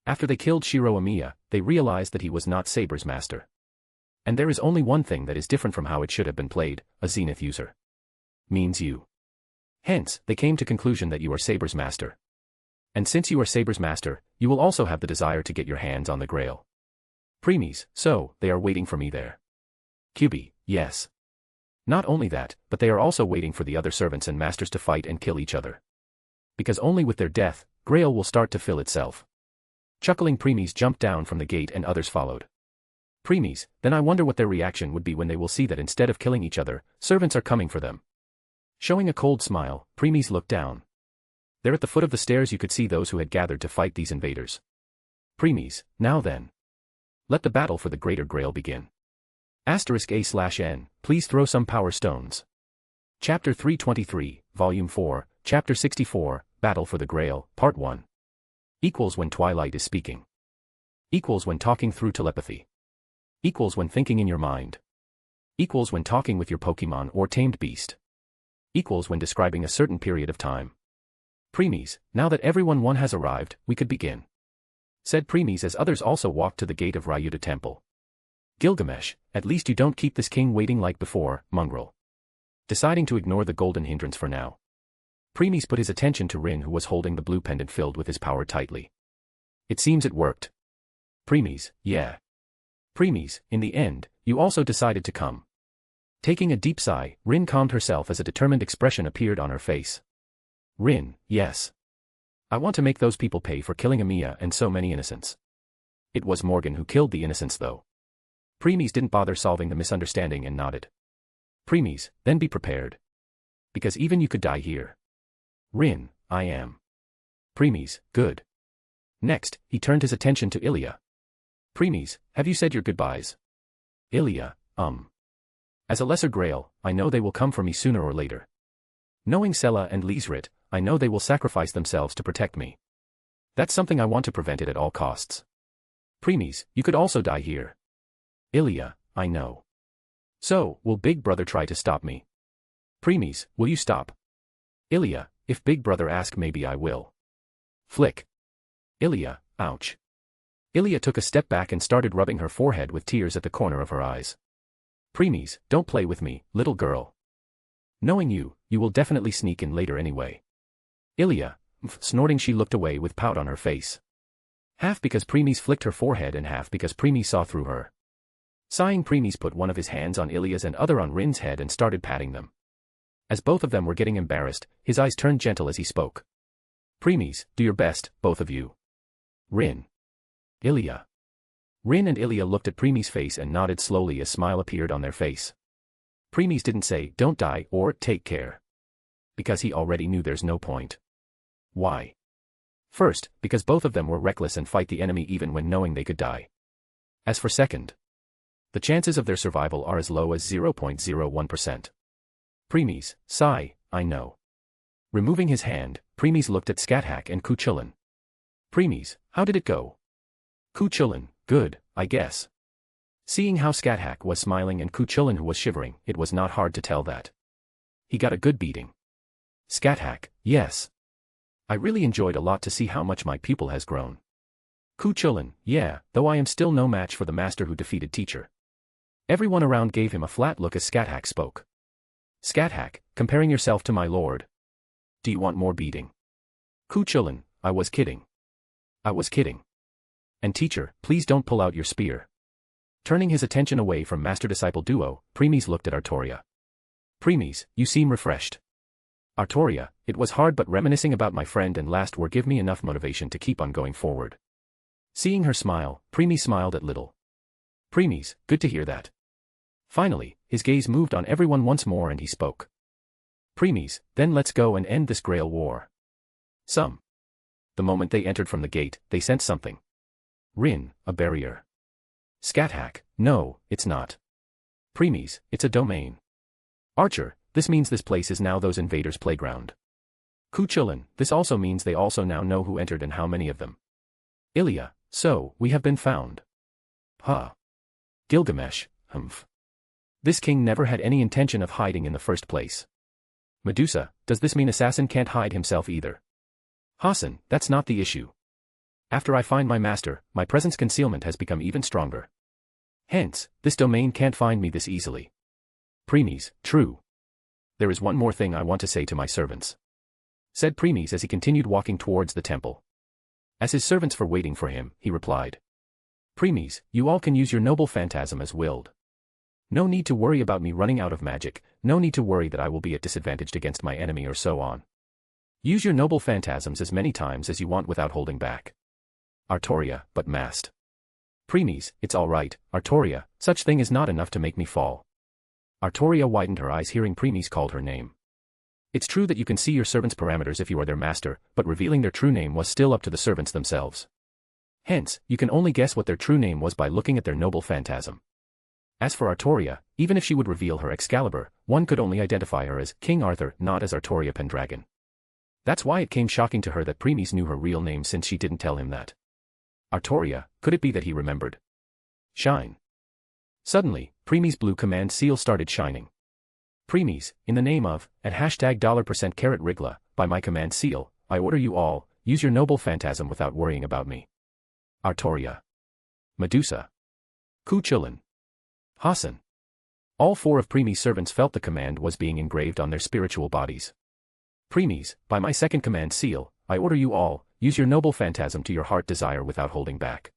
After they killed Shiro Amiya, they realized that he was not Saber's master. And there is only one thing that is different from how it should have been played, a Zenith user. Means you. Hence, they came to conclusion that you are Saber's master. And since you are Saber's master, you will also have the desire to get your hands on the Grail. Preeis, so, they are waiting for me there. QB, yes. Not only that, but they are also waiting for the other servants and masters to fight and kill each other. Because only with their death, Grail will start to fill itself. Chuckling, Preeis jumped down from the gate and others followed. Preeis, then I wonder what their reaction would be when they will see that instead of killing each other, servants are coming for them. Showing a cold smile, Preeis looked down. There at the foot of the stairs you could see those who had gathered to fight these invaders. Preeis, now then. Let the battle for the Greater Grail begin. *A/N, please throw some power stones. Chapter 323, Volume 4, Chapter 64, Battle for the Grail, Part 1. Equals when Twilight is speaking. Equals when talking through telepathy. Equals when thinking in your mind. Equals when talking with your Pokemon or tamed beast. Equals when describing a certain period of time. Preeis, now that everyone has arrived, we could begin. Said Preeis as others also walked to the gate of Ryuta Temple. Gilgamesh, at least you don't keep this king waiting like before, mongrel. Deciding to ignore the golden hindrance for now. Preeis put his attention to Rin, who was holding the blue pendant filled with his power tightly. It seems it worked. Preeis, yeah. Preeis, in the end, you also decided to come. Taking a deep sigh, Rin calmed herself as a determined expression appeared on her face. Rin, yes. I want to make those people pay for killing Amiya and so many innocents. It was Morgan who killed the innocents though. Preeis didn't bother solving the misunderstanding and nodded. Preeis, then be prepared. Because even you could die here. Rin, I am. Preeis, good. Next, he turned his attention to Ilia. Preeis, have you said your goodbyes? Ilia, As a lesser Grail, I know they will come for me sooner or later. Knowing Sela and Liesrit, I know they will sacrifice themselves to protect me. That's something I want to prevent it at all costs. Preeis, you could also die here. Ilia, I know. So, will Big Brother try to stop me? Preeis, will you stop? Ilia, if Big Brother asks maybe I will. Flick. Ilia, ouch. Ilia took a step back and started rubbing her forehead with tears at the corner of her eyes. Preeis, don't play with me, little girl. Knowing you, you will definitely sneak in later anyway. Ilia, snorting, she looked away with pout on her face. Half because Preeis flicked her forehead and half because Preeis saw through her. Sighing, Preeis put one of his hands on Ilia's and other on Rin's head and started patting them. As both of them were getting embarrassed, his eyes turned gentle as he spoke. Preeis, do your best, both of you. Rin. Ilia. Rin and Ilia looked at Preeis' face and nodded slowly as smile appeared on their face. Preeis didn't say, don't die, or, take care. Because he already knew there's no point. Why? First, because both of them were reckless and fight the enemy even when knowing they could die. As for second, the chances of their survival are as low as 0.01%. Preeis, sigh, I know. Removing his hand, Preeis looked at Scathack and Kuchulin. Preeis, how did it go? Kuchulin, good, I guess. Seeing how Scathack was smiling and Kuchulin who was shivering, it was not hard to tell that he got a good beating. Scathack, yes. I really enjoyed a lot to see how much my pupil has grown. Kuchulin, yeah, though I am still no match for the master who defeated teacher. Everyone around gave him a flat look as Scathack spoke. Scathack, comparing yourself to my lord. Do you want more beating? Kuchulin, I was kidding. I was kidding. And teacher, please don't pull out your spear. Turning his attention away from master-disciple duo, Preeis looked at Artoria. Preeis, you seem refreshed. Artoria, it was hard but reminiscing about my friend and last war give me enough motivation to keep on going forward. Seeing her smile, Preeis smiled at little. Preeis, good to hear that. Finally, his gaze moved on everyone once more and he spoke. Preeis, then let's go and end this Grail war. The moment they entered from the gate, they sensed something. Rin, a barrier. Scathack, no, it's not. Preeis, it's a domain. Archer, this means this place is now those invaders' playground. Kuchulin, this also means they also now know who entered and how many of them. Ilia, so, we have been found. Gilgamesh, humph. This king never had any intention of hiding in the first place. Medusa, does this mean assassin can't hide himself either? Hassan, that's not the issue. After I find my master, my presence concealment has become even stronger. Hence, this domain can't find me this easily. Preeis, true. There is one more thing I want to say to my servants. Said Preeis as he continued walking towards the temple. As his servants were waiting for him, he replied. Preeis, you all can use your noble phantasm as willed. No need to worry about me running out of magic, no need to worry that I will be at disadvantage against my enemy or so on. Use your noble phantasms as many times as you want without holding back. Artoria, but masked. Preeis, it's all right, Artoria, such thing is not enough to make me fall. Artoria widened her eyes hearing Preeis called her name. It's true that you can see your servants' parameters if you are their master, but revealing their true name was still up to the servants themselves. Hence, you can only guess what their true name was by looking at their noble phantasm. As for Artoria, even if she would reveal her Excalibur, one could only identify her as King Arthur, not as Artoria Pendragon. That's why it came shocking to her that Preeis knew her real name since she didn't tell him that. Artoria, could it be that he remembered? Shine. Suddenly, Preeis' blue command seal started shining. Preeis, in the name of, at $%Rigla, by my command seal, I order you all, use your noble phantasm without worrying about me. Artoria. Medusa. Kuchulin. Hassan. All four of Preeis' servants felt the command was being engraved on their spiritual bodies. Preeis, by my second command seal, I order you all, use your noble phantasm to your heart desire without holding back.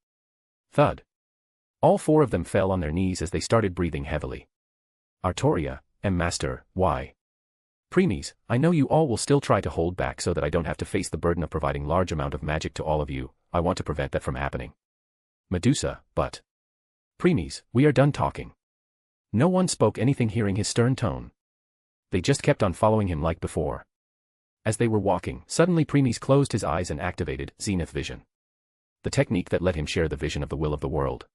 Thud. All four of them fell on their knees as they started breathing heavily. Artoria, master, why? Preeis, I know you all will still try to hold back so that I don't have to face the burden of providing large amount of magic to all of you, I want to prevent that from happening. Medusa, but. Preeis, we are done talking. No one spoke anything hearing his stern tone. They just kept on following him like before. As they were walking, suddenly Preeis closed his eyes and activated Zenith Vision. The technique that let him share the vision of the will of the world.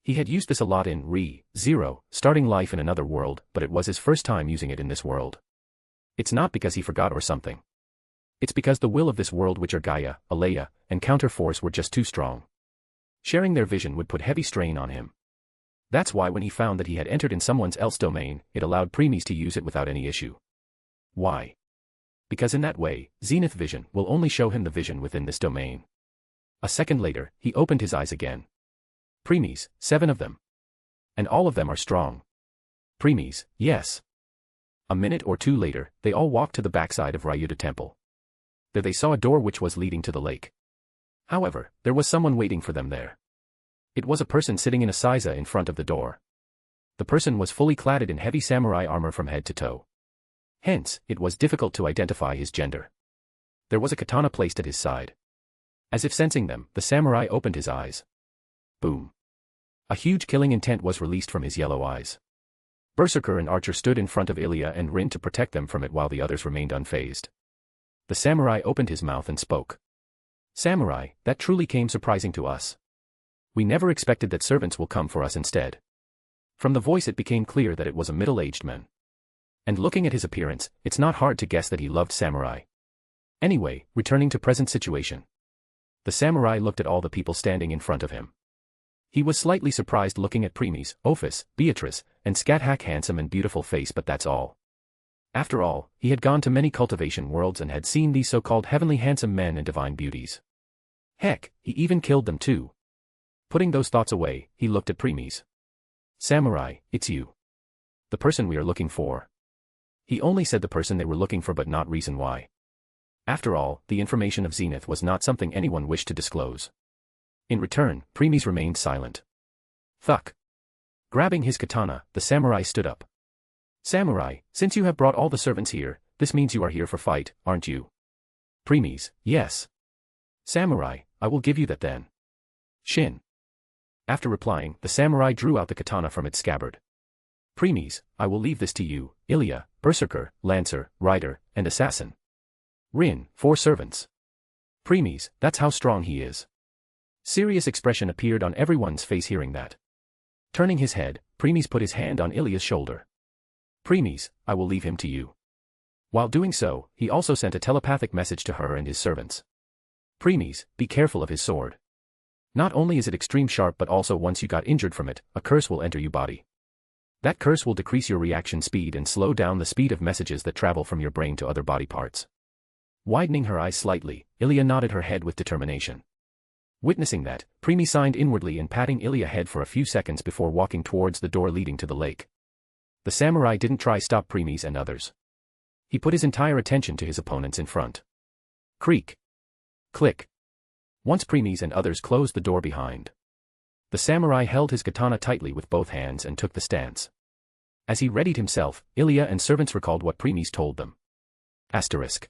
He had used this a lot in Re-Zero, starting life in another world, but it was his first time using it in this world. It's not because he forgot or something. It's because the will of this world, which are Gaia, Alea, and Counterforce, were just too strong. Sharing their vision would put heavy strain on him. That's why when he found that he had entered in someone else's domain, it allowed Preeis to use it without any issue. Why? Because in that way, Zenith Vision will only show him the vision within this domain. A second later, he opened his eyes again. Preeis, 7 of them. And all of them are strong. Preeis, yes. A minute or two later, they all walked to the backside of Ryuda Temple. There they saw a door which was leading to the lake. However, there was someone waiting for them there. It was a person sitting in a seiza in front of the door. The person was fully clad in heavy samurai armor from head to toe. Hence, it was difficult to identify his gender. There was a katana placed at his side. As if sensing them, the samurai opened his eyes. Boom. A huge killing intent was released from his yellow eyes. Berserker and Archer stood in front of Ilia and Rin to protect them from it while the others remained unfazed. The samurai opened his mouth and spoke. Samurai, that truly came surprising to us. We never expected that servants will come for us instead. From the voice it became clear that it was a middle-aged man. And looking at his appearance, it's not hard to guess that he loved samurai. Anyway, returning to present situation. The samurai looked at all the people standing in front of him. He was slightly surprised looking at Preeis, Ophis, Beatrice, and Scathack handsome and beautiful face, but that's all. After all, he had gone to many cultivation worlds and had seen these so-called heavenly handsome men and divine beauties. Heck, he even killed them too. Putting those thoughts away, he looked at Preeis. Samurai, it's you. The person we are looking for. He only said the person they were looking for but not reason why. After all, the information of Zenith was not something anyone wished to disclose. In return, Preeis remained silent. Thuck. Grabbing his katana, the samurai stood up. Samurai, since you have brought all the servants here, this means you are here for fight, aren't you? Preeis, yes. Samurai, I will give you that then. Shin. After replying, the samurai drew out the katana from its scabbard. Preeis, I will leave this to you, Ilia, berserker, lancer, rider, and assassin. Rin, 4 servants. Preeis, that's how strong he is. Serious expression appeared on everyone's face hearing that. Turning his head, Preeis put his hand on Ilia's shoulder. Preeis, I will leave him to you. While doing so, he also sent a telepathic message to her and his servants. Preeis, be careful of his sword. Not only is it extreme sharp but also once you got injured from it, a curse will enter your body. That curse will decrease your reaction speed and slow down the speed of messages that travel from your brain to other body parts. Widening her eyes slightly, Ilia nodded her head with determination. Witnessing that, Preeis signed inwardly and patting Ilia's head for a few seconds before walking towards the door leading to the lake. The samurai didn't try stop Preeis and others. He put his entire attention to his opponents in front. Creak. Click. Once Preeis and others closed the door behind. The samurai held his katana tightly with both hands and took the stance. As he readied himself, Ilia and servants recalled what Preeis told them. Asterisk.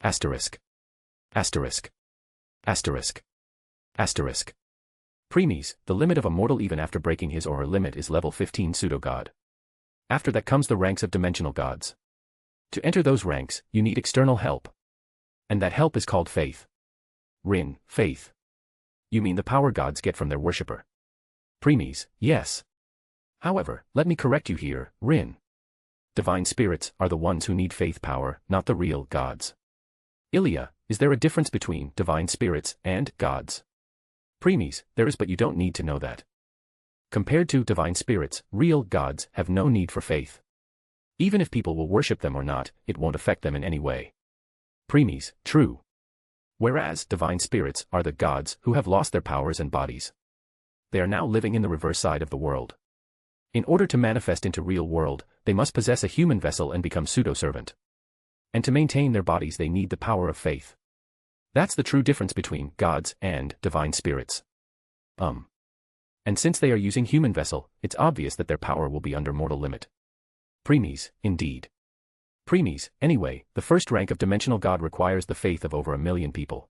Asterisk. Asterisk. Asterisk. Asterisk. Preeis, the limit of a mortal even after breaking his or her limit is level 15 pseudo-god. After that comes the ranks of dimensional gods. To enter those ranks, you need external help. And that help is called faith. Rin, faith. You mean the power gods get from their worshipper? Preeis, yes. However, let me correct you here, Rin. Divine spirits are the ones who need faith power, not the real gods. Ilia, is there a difference between divine spirits and gods? Preeis, there is, but you don't need to know that. Compared to divine spirits, real gods have no need for faith. Even if people will worship them or not, it won't affect them in any way. Preeis, true. Whereas divine spirits are the gods who have lost their powers and bodies. They are now living in the reverse side of the world. In order to manifest into real world, they must possess a human vessel and become pseudo-servant. And to maintain their bodies they need the power of faith. That's the true difference between gods and divine spirits. And since they are using human vessel, it's obvious that their power will be under mortal limit. Preeis, indeed. Preeis, anyway, the first rank of dimensional god requires the faith of over 1 million people.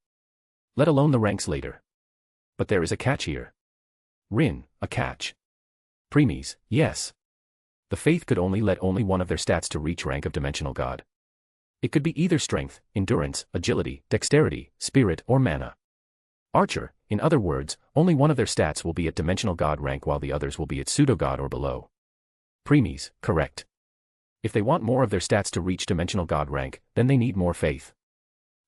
Let alone the ranks later. But there is a catch here. Rin, a catch. Preeis, yes. The faith could only let only one of their stats to reach rank of dimensional god. It could be either strength, endurance, agility, dexterity, spirit, or mana. Archer, in other words, only one of their stats will be at dimensional god rank while the others will be at pseudo-god or below. Preeis, correct. If they want more of their stats to reach dimensional god rank, then they need more faith.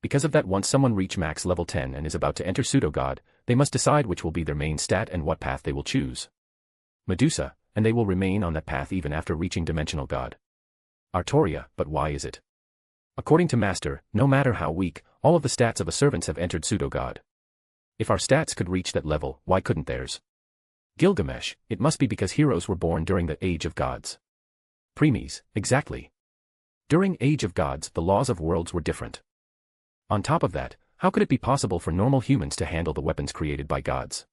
Because of that, once someone reach max level 10 and is about to enter pseudo-god, they must decide which will be their main stat and what path they will choose. Medusa, and they will remain on that path even after reaching dimensional god. Artoria, but why is it? According to Master, no matter how weak, all of the stats of a servants have entered pseudo-god. If our stats could reach that level, why couldn't theirs? Gilgamesh, it must be because heroes were born during the Age of Gods. Preeis, exactly. During Age of Gods, the laws of worlds were different. On top of that, how could it be possible for normal humans to handle the weapons created by gods?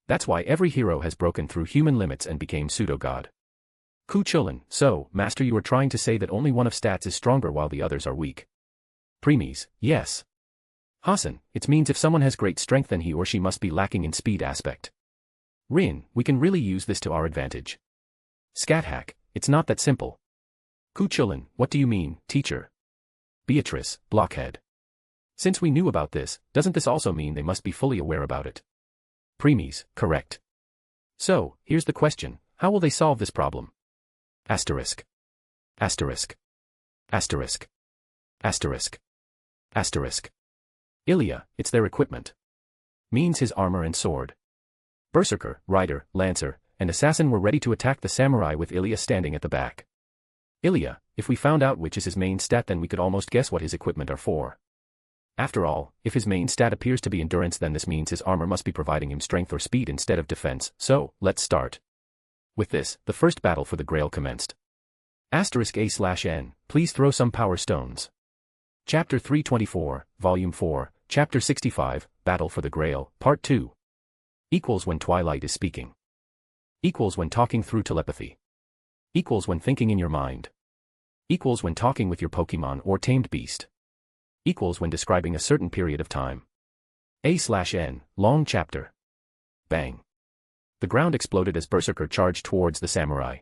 That's why every hero has broken through human limits and became pseudo-god. Ku Chulin, so, Master, you are trying to say that only one of stats is stronger while the others are weak. Preeis, yes. Hassan, it means if someone has great strength then he or she must be lacking in speed aspect. Rin, we can really use this to our advantage. Scathack, it's not that simple. Ku Chulin, what do you mean, teacher? Beatrice, blockhead. Since we knew about this, doesn't this also mean they must be fully aware about it? Preeis, correct. So, here's the question, how will they solve this problem? Asterisk. Asterisk. Asterisk. Asterisk. Asterisk. Ilia, it's their equipment. Means his armor and sword. Berserker, rider, lancer, and assassin were ready to attack the samurai with Ilia standing at the back. Ilia, if we found out which is his main stat then we could almost guess what his equipment are for. After all, if his main stat appears to be endurance then this means his armor must be providing him strength or speed instead of defense, so, let's start. With this, the first battle for the Grail commenced. *A/N, please throw some power stones. Chapter 324, Volume 4, Chapter 65, Battle for the Grail, Part 2. Equals when twilight is speaking. Equals when talking through telepathy. Equals when thinking in your mind. Equals when talking with your Pokemon or tamed beast. Equals when describing a certain period of time. A/N, long chapter. Bang. The ground exploded as Berserker charged towards the samurai.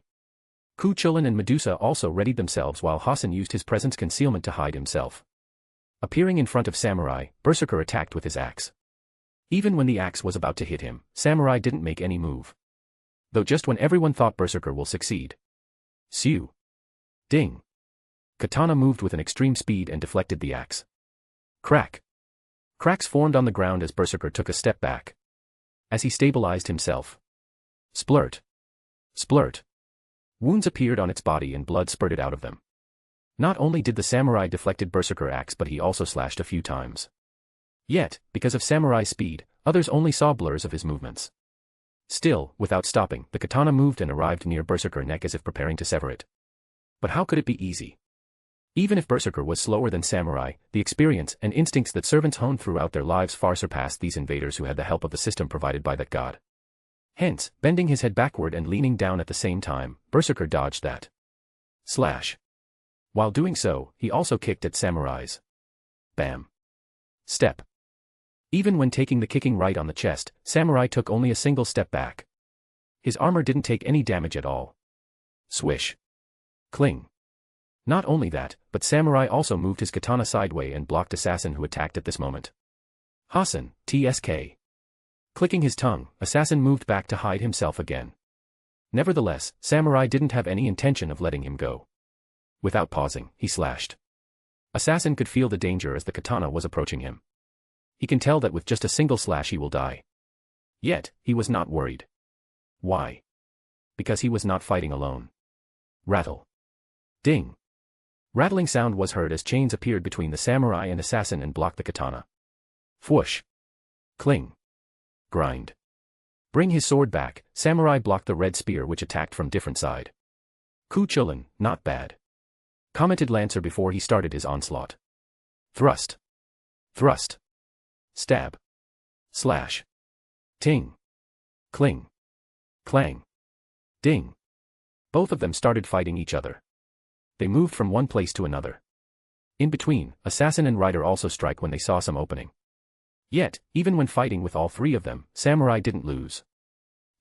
Chulin and Medusa also readied themselves while Hassan used his presence concealment to hide himself. Appearing in front of Samurai, Berserker attacked with his axe. Even when the axe was about to hit him, Samurai didn't make any move. Though just when everyone thought Berserker will succeed. Sew. Ding. Katana moved with an extreme speed and deflected the axe. Crack. Cracks formed on the ground as Berserker took a step back. As he stabilized himself. Splurt. Splurt. Wounds appeared on its body and blood spurted out of them. Not only did the samurai deflected Berserker axe but he also slashed a few times. Yet, because of Samurai's speed, others only saw blurs of his movements. Still, without stopping, the katana moved and arrived near Berserker's neck as if preparing to sever it. But how could it be easy? Even if Berserker was slower than Samurai, the experience and instincts that servants honed throughout their lives far surpassed these invaders who had the help of the system provided by that god. Hence, bending his head backward and leaning down at the same time, Berserker dodged that slash. While doing so, he also kicked at Samurai's bam. Step. Even when taking the kicking right on the chest, Samurai took only a single step back. His armor didn't take any damage at all. Swish. Cling. Not only that, but Samurai also moved his katana sideways and blocked Assassin who attacked at this moment. Hassan, TSK. Clicking his tongue, Assassin moved back to hide himself again. Nevertheless, Samurai didn't have any intention of letting him go. Without pausing, he slashed. Assassin could feel the danger as the katana was approaching him. He can tell that with just a single slash he will die. Yet, he was not worried. Why? Because he was not fighting alone. Rattle. Ding. Rattling sound was heard as chains appeared between the samurai and assassin and blocked the katana. Fwoosh. Cling. Grind. Bring his sword back, samurai blocked the red spear which attacked from different side. Chulin, not bad. Commented Lancer before he started his onslaught. Thrust. Thrust. Stab. Slash. Ting. Cling. Clang. Ding. Both of them started fighting each other. They moved from one place to another. In between, Assassin and Rider also strike when they saw some opening. Yet, even when fighting with all three of them, Samurai didn't lose.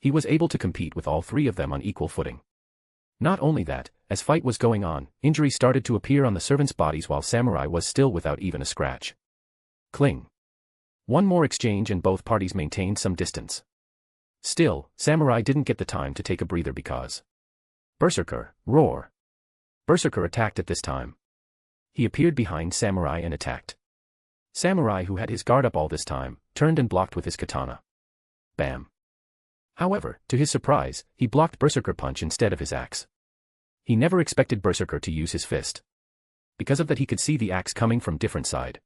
He was able to compete with all three of them on equal footing. Not only that, as fight was going on, injuries started to appear on the servants' bodies while Samurai was still without even a scratch. Cling. One more exchange and both parties maintained some distance. Still, Samurai didn't get the time to take a breather because Berserker, roar. Berserker attacked at this time. He appeared behind Samurai and attacked. Samurai, who had his guard up all this time, turned and blocked with his katana. Bam. However, to his surprise, he blocked Berserker punch instead of his axe. He never expected Berserker to use his fist. Because of that he could see the axe coming from different side.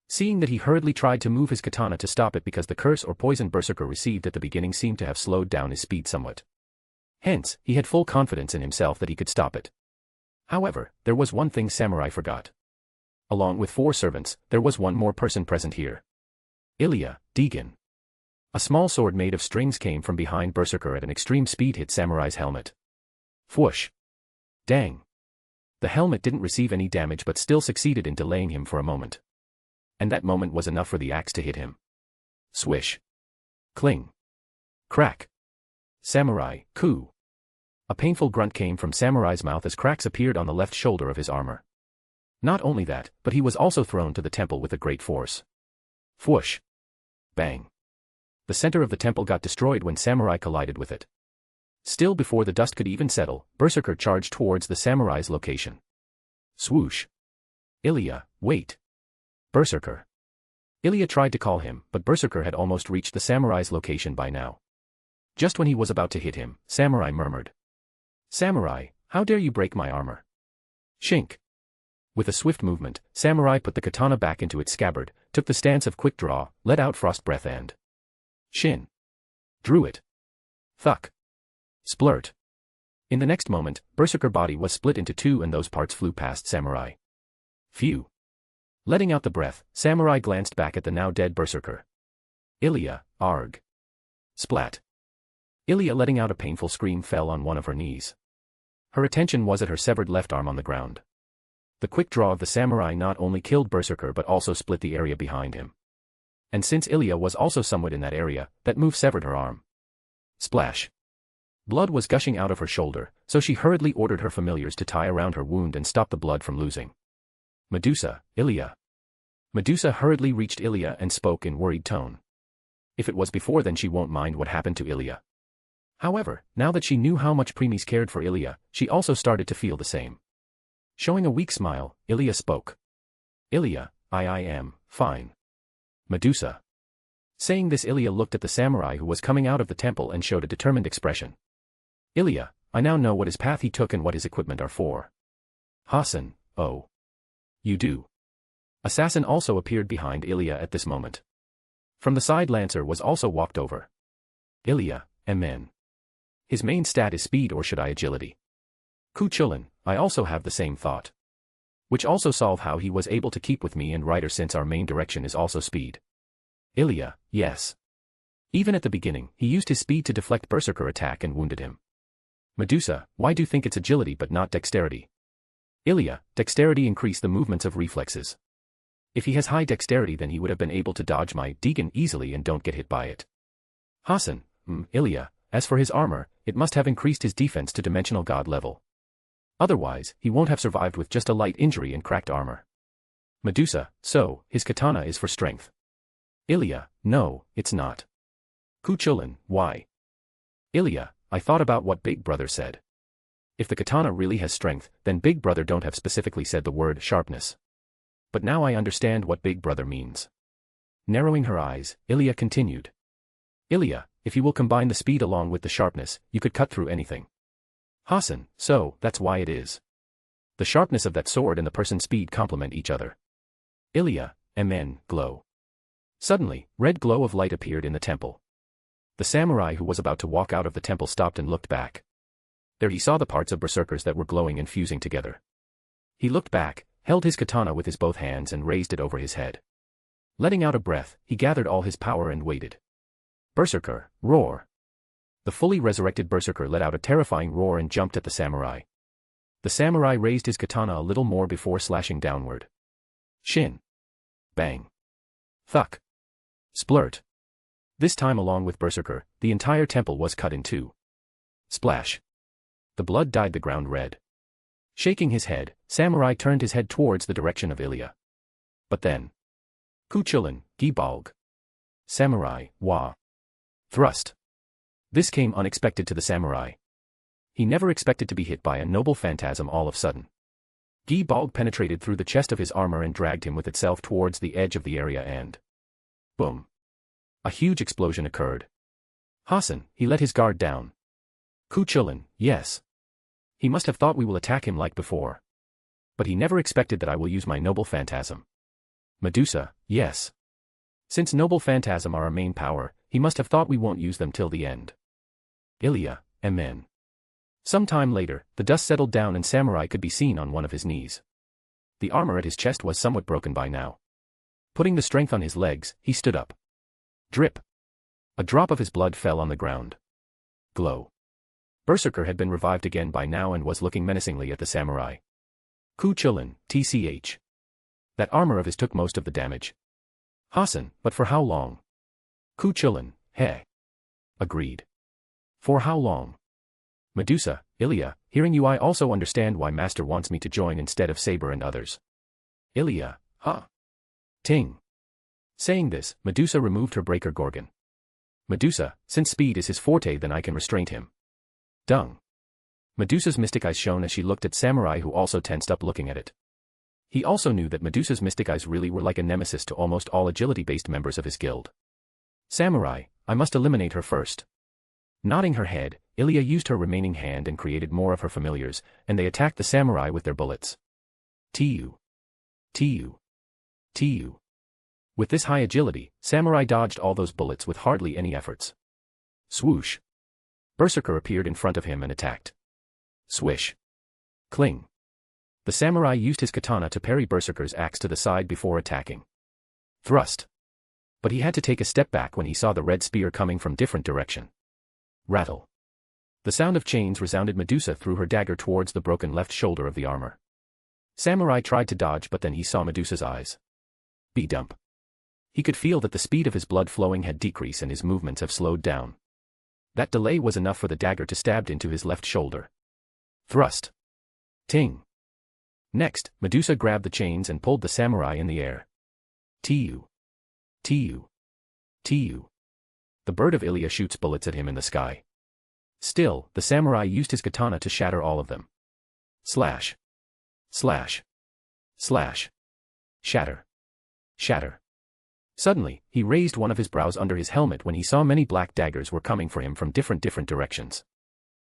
Seeing that he hurriedly tried to move his katana to stop it because the curse or poison Berserker received at the beginning seemed to have slowed down his speed somewhat. Hence, he had full confidence in himself that he could stop it. However, there was one thing Samurai forgot. Along with 4 servants, there was one more person present here. Ilia, Deegan. A small sword made of strings came from behind Berserker at an extreme speed hit Samurai's helmet. Fwoosh. Dang. The helmet didn't receive any damage but still succeeded in delaying him for a moment. And that moment was enough for the axe to hit him. Swish. Cling. Crack. Samurai, coup. A painful grunt came from Samurai's mouth as cracks appeared on the left shoulder of his armor. Not only that, but he was also thrown to the temple with a great force. Fwoosh. Bang. The center of the temple got destroyed when Samurai collided with it. Still before the dust could even settle, Berserker charged towards the Samurai's location. Swoosh. Ilia, wait. Berserker. Ilia tried to call him, but Berserker had almost reached the Samurai's location by now. Just when he was about to hit him, Samurai murmured. Samurai, how dare you break my armor? Shink. With a swift movement, Samurai put the katana back into its scabbard, took the stance of quick draw, let out frost breath and Shin. Drew it. Thuck. Splurt. In the next moment, Berserker body was split into 2 and those parts flew past Samurai. Phew. Letting out the breath, Samurai glanced back at the now dead Berserker. Ilia, arg. Splat. Ilia, letting out a painful scream, fell on one of her knees. Her attention was at her severed left arm on the ground. The quick draw of the samurai not only killed Berserker but also split the area behind him. And since Ilia was also somewhat in that area, that move severed her arm. Splash. Blood was gushing out of her shoulder, so she hurriedly ordered her familiars to tie around her wound and stop the blood from losing. Medusa, Ilia. Medusa hurriedly reached Ilia and spoke in worried tone. If it was before, then she won't mind what happened to Ilia. However, now that she knew how much Preeis cared for Ilia, she also started to feel the same. Showing a weak smile, Ilia spoke. Ilia, I am fine. Medusa. Saying this, Ilia looked at the samurai who was coming out of the temple and showed a determined expression. Ilia, I now know what his path he took and what his equipment are for. Hassan, oh. You do. Assassin also appeared behind Ilia at this moment. From the side, Lancer was also walked over. Ilia, amen. His main stat is speed, or should I agility? Kuchulin, I also have the same thought. Which also solve how he was able to keep with me and Ryder, since our main direction is also speed. Ilia, yes. Even at the beginning, he used his speed to deflect Berserker attack and wounded him. Medusa, why do you think it's agility but not dexterity? Ilia, dexterity increase the movements of reflexes. If he has high dexterity, then he would have been able to dodge my Deegan easily and don't get hit by it. Hassan, Ilia, as for his armor, it must have increased his defense to dimensional god level. Otherwise, he won't have survived with just a light injury and cracked armor. Medusa, so, his katana is for strength. Ilia, no, it's not. Kuchulin, why? Ilia, I thought about what Big Brother said. If the katana really has strength, then Big Brother don't have specifically said the word sharpness. But now I understand what Big Brother means. Narrowing her eyes, Ilia continued. Ilia, if you will combine the speed along with the sharpness, you could cut through anything. Hassan, so, that's why it is. The sharpness of that sword and the person's speed complement each other. Ilia, amen, glow. Suddenly, red glow of light appeared in the temple. The samurai who was about to walk out of the temple stopped and looked back. There he saw the parts of berserkers that were glowing and fusing together. He looked back, held his katana with his both hands and raised it over his head. Letting out a breath, he gathered all his power and waited. Berserker, roar. The fully resurrected berserker let out a terrifying roar and jumped at the samurai. The samurai raised his katana a little more before slashing downward. Shin. Bang. Thuck. Splurt. This time, along with berserker, the entire temple was cut in two. Splash. The blood dyed the ground red. Shaking his head, samurai turned his head towards the direction of Ilia. But then. Kuchulin, Gibalg. Samurai, Wa. Thrust. This came unexpected to the samurai. He never expected to be hit by a noble phantasm all of a sudden. Gibalg penetrated through the chest of his armor and dragged him with itself towards the edge of the area and... boom. A huge explosion occurred. Hassan, he let his guard down. Kuchulin, yes. He must have thought we will attack him like before. But he never expected that I will use my noble phantasm. Medusa, yes. Since noble phantasm are our main power, he must have thought we won't use them till the end. Ilia, amen. Some time later, the dust settled down and samurai could be seen on one of his knees. The armor at his chest was somewhat broken by now. Putting the strength on his legs, he stood up. Drip. A drop of his blood fell on the ground. Glow. Berserker had been revived again by now and was looking menacingly at the samurai. Kuchulin, tch. That armor of his took most of the damage. Hassan, but for how long? Kuchulin, heh. Agreed. For how long? Medusa, Ilia, hearing you I also understand why Master wants me to join instead of Saber and others. Ilia, huh? Ting. Saying this, Medusa removed her breaker gorgon. Medusa, since speed is his forte, then I can restrain him. Dung. Medusa's mystic eyes shone as she looked at Samurai, who also tensed up looking at it. He also knew that Medusa's mystic eyes really were like a nemesis to almost all agility-based members of his guild. Samurai, I must eliminate her first. Nodding her head, Ilia used her remaining hand and created more of her familiars, and they attacked the samurai with their bullets. Tu. Tu. Tu. With this high agility, samurai dodged all those bullets with hardly any efforts. Swoosh. Berserker appeared in front of him and attacked. Swish. Cling. The samurai used his katana to parry Berserker's axe to the side before attacking. Thrust. But he had to take a step back when he saw the red spear coming from different direction. Rattle. The sound of chains resounded Medusa threw her dagger towards the broken left shoulder of the armor. Samurai tried to dodge but then he saw Medusa's eyes. B-dump. He could feel that the speed of his blood flowing had decreased and his movements have slowed down. That delay was enough for the dagger to stab into his left shoulder. Thrust. Ting. Next, Medusa grabbed the chains and pulled the samurai in the air. Tu. Tu. Tu. The bird of Ilia shoots bullets at him in the sky. Still, the samurai used his katana to shatter all of them. Slash. Slash. Slash. Shatter. Shatter. Suddenly, he raised one of his brows under his helmet when he saw many black daggers were coming for him from different directions.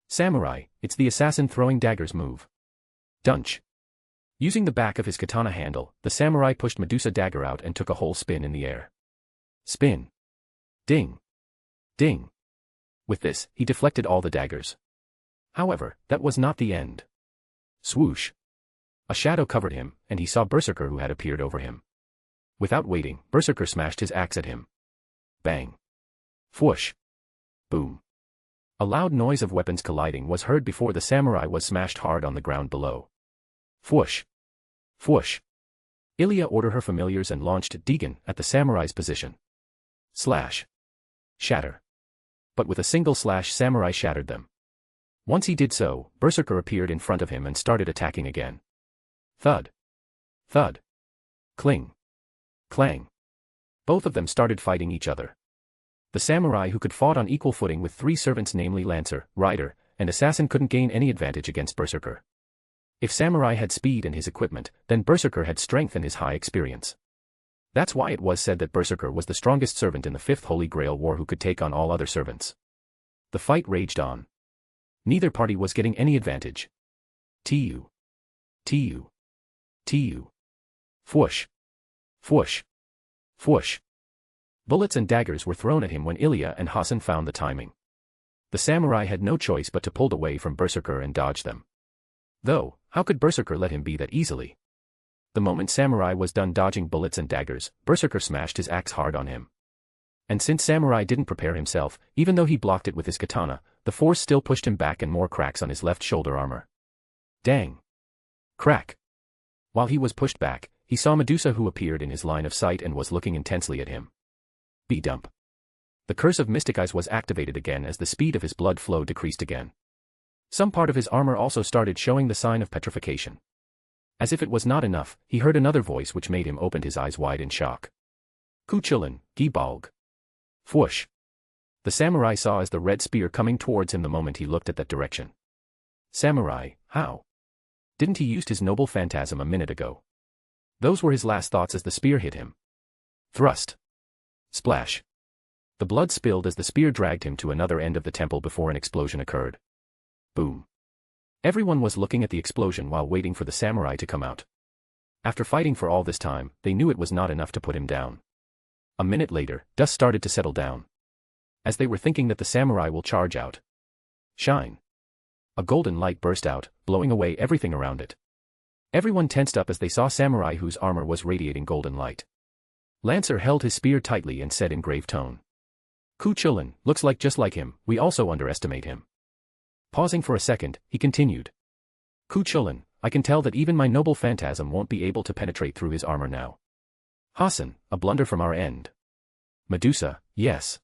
Samurai, it's the assassin throwing daggers move. Dunch. Using the back of his katana handle, the samurai pushed Medusa dagger out and took a whole spin in the air. Spin. Ding. Ding. With this, he deflected all the daggers. However, that was not the end. Swoosh. A shadow covered him, and he saw Berserker who had appeared over him. Without waiting, Berserker smashed his axe at him. Bang. Fwoosh. Boom. A loud noise of weapons colliding was heard before the samurai was smashed hard on the ground below. Fwoosh. Fwoosh. Ilia ordered her familiars and launched Deegan at the samurai's position. Slash. Shatter. But with a single slash samurai shattered them. Once he did so, Berserker appeared in front of him and started attacking again. Thud. Thud. Cling. Clang. Both of them started fighting each other. The samurai who could fought on equal footing with three servants namely Lancer, Rider, and Assassin couldn't gain any advantage against Berserker. If Samurai had speed and his equipment, then Berserker had strength and his high experience. That's why it was said that Berserker was the strongest servant in the Fifth Holy Grail War who could take on all other servants. The fight raged on. Neither party was getting any advantage. Tu. Tu. Tu. Fwoosh. Fwoosh. Fwoosh. Bullets and daggers were thrown at him when Ilia and Hassan found the timing. The samurai had no choice but to pull away from Berserker and dodge them. Though, how could Berserker let him be that easily? The moment Samurai was done dodging bullets and daggers, Berserker smashed his axe hard on him. And since Samurai didn't prepare himself, even though he blocked it with his katana, the force still pushed him back and more cracks on his left shoulder armor. Dang. Crack. While he was pushed back, he saw Medusa who appeared in his line of sight and was looking intensely at him. B-dump. The curse of Mystic Eyes was activated again as the speed of his blood flow decreased again. Some part of his armor also started showing the sign of petrification. As if it was not enough, he heard another voice which made him open his eyes wide in shock. Kuchulin, Gibalg. Fwoosh. The samurai saw as the red spear coming towards him the moment he looked at that direction. Samurai, how? Didn't he use his noble phantasm a minute ago? Those were his last thoughts as the spear hit him. Thrust. Splash. The blood spilled as the spear dragged him to another end of the temple before an explosion occurred. Boom. Everyone was looking at the explosion while waiting for the samurai to come out. After fighting for all this time, they knew it was not enough to put him down. A minute later, dust started to settle down. As they were thinking that the samurai will charge out. Shine. A golden light burst out, blowing away everything around it. Everyone tensed up as they saw Samurai whose armor was radiating golden light. Lancer held his spear tightly and said in grave tone. Kuchulin, looks like just like him, we also underestimate him. Pausing for a second, he continued. Kuchulin, I can tell that even my noble phantasm won't be able to penetrate through his armor now. Hassan, a blunder from our end. Medusa, yes.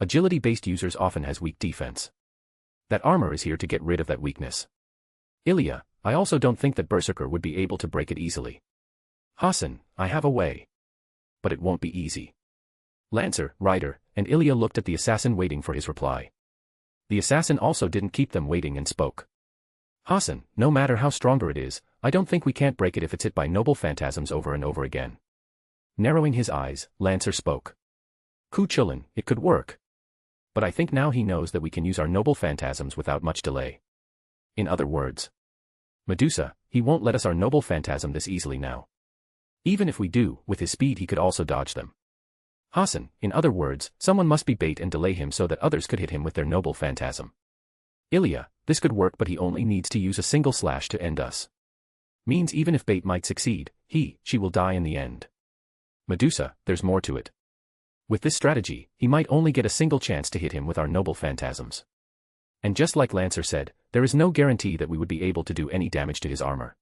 Agility-based users often has weak defense. That armor is here to get rid of that weakness. Ilia, I also don't think that Berserker would be able to break it easily. Hassan, I have a way. But it won't be easy. Lancer, Rider, and Ilia looked at the assassin waiting for his reply. The assassin also didn't keep them waiting and spoke. Hassan, no matter how stronger it is, I don't think we can't break it if it's hit by noble phantasms over and over again. Narrowing his eyes, Lancer spoke. Kuchulin, it could work. But I think now he knows that we can use our noble phantasms without much delay. In other words, Medusa, he won't let us our noble phantasm this easily now. Even if we do, with his speed he could also dodge them. Hassan, in other words, someone must be bait and delay him so that others could hit him with their noble phantasm. Ilia, this could work but he only needs to use a single slash to end us. Means even if bait might succeed, she will die in the end. Medusa, there's more to it. With this strategy, he might only get a single chance to hit him with our noble phantasms. And just like Lancer said, there is no guarantee that we would be able to do any damage to his armor.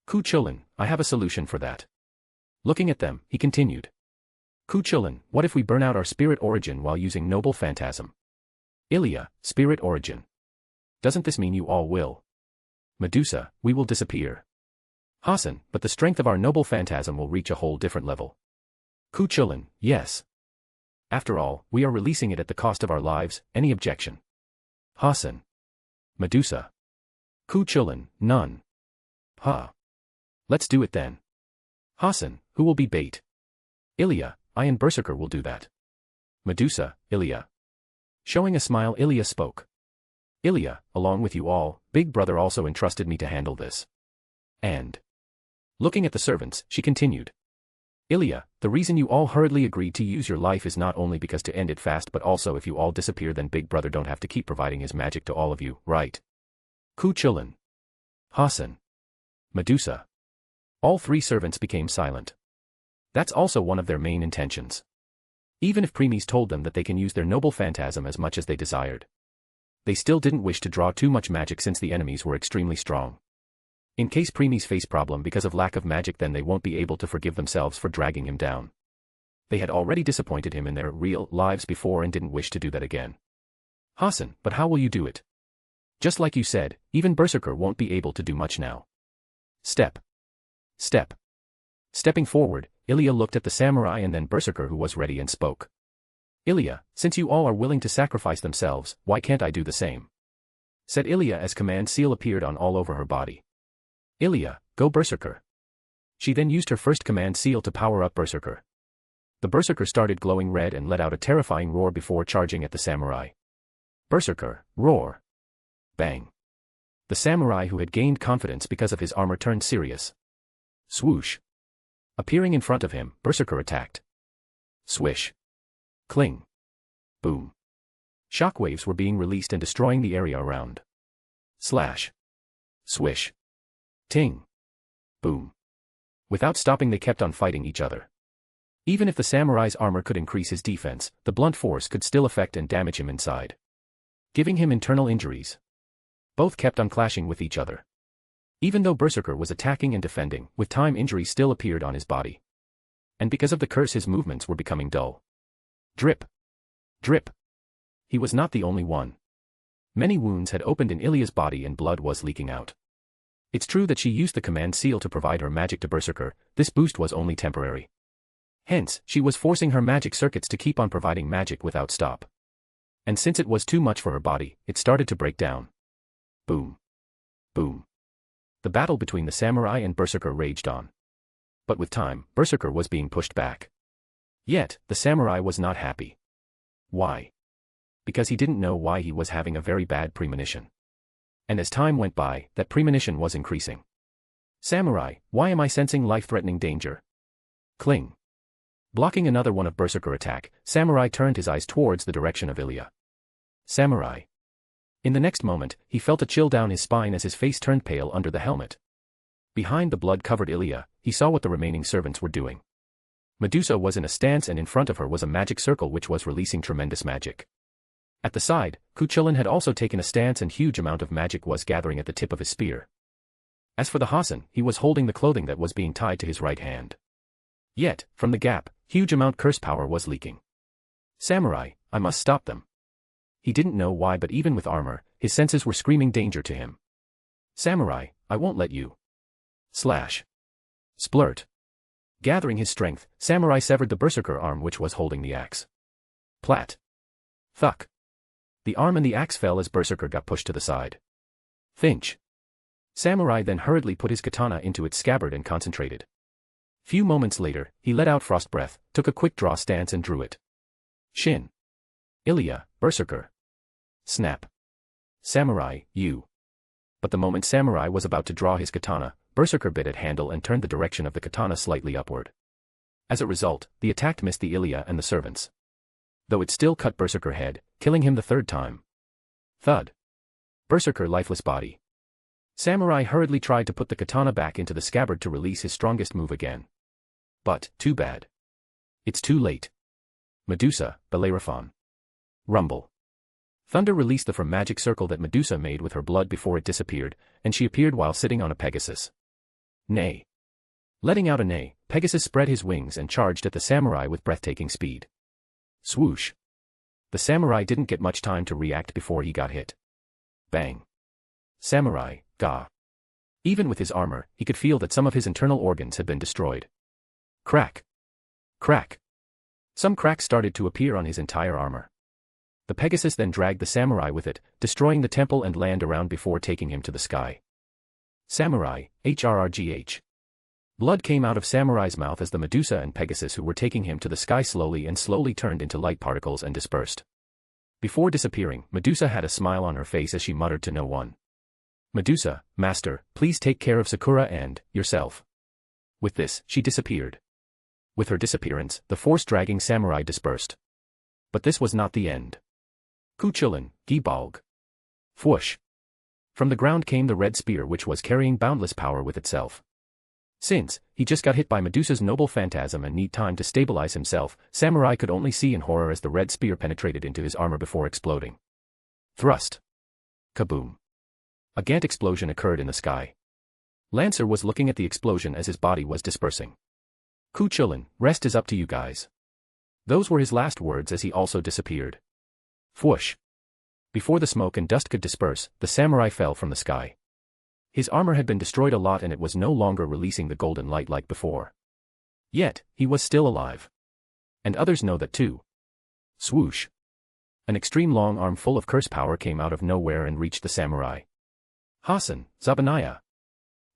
Ku Chulin, I have a solution for that. Looking at them, he continued. Ku Chulin, what if we burn out our spirit origin while using noble phantasm? Ilia, spirit origin. Doesn't this mean you all will? Medusa, we will disappear. Hassan, but the strength of our noble phantasm will reach a whole different level. Ku Chulin, yes. After all, we are releasing it at the cost of our lives, any objection? Hassan. Medusa. Ku Chulin, none. Let's do it then. Hassan, who will be bait? Ilia, I and Berserker will do that. Medusa, Ilia. Showing a smile, Ilia spoke. Ilia, along with you all, Big Brother also entrusted me to handle this. And looking at the servants, she continued. Ilia, the reason you all hurriedly agreed to use your life is not only because to end it fast but also if you all disappear then Big Brother don't have to keep providing his magic to all of you, right? Ku Chulin. Hassan. Medusa. All three servants became silent. That's also one of their main intentions. Even if Preeis told them that they can use their noble phantasm as much as they desired, they still didn't wish to draw too much magic since the enemies were extremely strong. In case Preeis face problem because of lack of magic, then they won't be able to forgive themselves for dragging him down. They had already disappointed him in their real lives before and didn't wish to do that again. Hassan, but how will you do it? Just like you said, even Berserker won't be able to do much now. Step. Stepping forward, Ilia looked at the samurai and then Berserker who was ready and spoke. Ilia, since you all are willing to sacrifice themselves, why can't I do the same? Said Ilia as command seal appeared on all over her body. Ilia, go Berserker. She then used her first command seal to power up Berserker. The Berserker started glowing red and let out a terrifying roar before charging at the samurai. Berserker, roar. Bang. The samurai who had gained confidence because of his armor turned serious. Swoosh. Appearing in front of him, Berserker attacked. Swish. Cling. Boom. Shockwaves were being released and destroying the area around. Slash. Swish. Ting. Boom. Without stopping they kept on fighting each other. Even if the samurai's armor could increase his defense, the blunt force could still affect and damage him inside, giving him internal injuries. Both kept on clashing with each other. Even though Berserker was attacking and defending, with time injuries still appeared on his body. And because of the curse his movements were becoming dull. Drip. Drip. He was not the only one. Many wounds had opened in Ilia's body and blood was leaking out. It's true that she used the command seal to provide her magic to Berserker, this boost was only temporary. Hence, she was forcing her magic circuits to keep on providing magic without stop. And since it was too much for her body, it started to break down. Boom. Boom. The battle between the samurai and Berserker raged on. But with time, Berserker was being pushed back. Yet, the samurai was not happy. Why? Because he didn't know why he was having a very bad premonition. And as time went by, that premonition was increasing. Samurai, why am I sensing life-threatening danger? Cling. Blocking another one of Berserker attack, Samurai turned his eyes towards the direction of Ilia. Samurai. In the next moment, he felt a chill down his spine as his face turned pale under the helmet. Behind the blood-covered Ilia, he saw what the remaining servants were doing. Medusa was in a stance and in front of her was a magic circle which was releasing tremendous magic. At the side, Ku Chulin had also taken a stance and huge amount of magic was gathering at the tip of his spear. As for the Hassan, he was holding the clothing that was being tied to his right hand. Yet, from the gap, huge amount curse power was leaking. Samurai, I must stop them. He didn't know why but even with armor, his senses were screaming danger to him. Samurai, I won't let you. Slash. Splurt. Gathering his strength, Samurai severed the Berserker arm which was holding the axe. Plat. Thuck. The arm and the axe fell as Berserker got pushed to the side. Finch. Samurai then hurriedly put his katana into its scabbard and concentrated. Few moments later, he let out frost breath, took a quick draw stance and drew it. Shin. Ilia, Berserker. Snap. Samurai, you. But the moment Samurai was about to draw his katana, Berserker bit at handle and turned the direction of the katana slightly upward. As a result, the attack missed the Ilia and the servants. Though it still cut Berserker head, killing him the third time. Thud. Berserker lifeless body. Samurai hurriedly tried to put the katana back into the scabbard to release his strongest move again. But, too bad. It's too late. Medusa, Bellerophon. Rumble. Thunder released the from magic circle that Medusa made with her blood before it disappeared, and she appeared while sitting on a Pegasus. Neigh. Letting out a neigh, Pegasus spread his wings and charged at the samurai with breathtaking speed. Swoosh. The samurai didn't get much time to react before he got hit. Bang. Samurai, Ga. Even with his armor, he could feel that some of his internal organs had been destroyed. Crack. Crack. Some cracks started to appear on his entire armor. The Pegasus then dragged the samurai with it, destroying the temple and land around before taking him to the sky. Samurai, HRRGH. Blood came out of Samurai's mouth as the Medusa and Pegasus who were taking him to the sky slowly turned into light particles and dispersed. Before disappearing, Medusa had a smile on her face as she muttered to no one. Medusa, Master, please take care of Sakura and yourself. With this, she disappeared. With her disappearance, the force-dragging samurai dispersed. But this was not the end. Kuchulin, Gibalg. Fwoosh. From the ground came the red spear which was carrying boundless power with itself. Since he just got hit by Medusa's noble phantasm and need time to stabilize himself, Samurai could only see in horror as the red spear penetrated into his armor before exploding. Thrust. Kaboom. A Gant explosion occurred in the sky. Lancer was looking at the explosion as his body was dispersing. Kuchulin, rest is up to you guys. Those were his last words as he also disappeared. Fwoosh. Before the smoke and dust could disperse, the samurai fell from the sky. His armor had been destroyed a lot and it was no longer releasing the golden light like before. Yet, he was still alive. And others know that too. Swoosh. An extreme long arm full of curse power came out of nowhere and reached the samurai. Hasan, Zabanaya.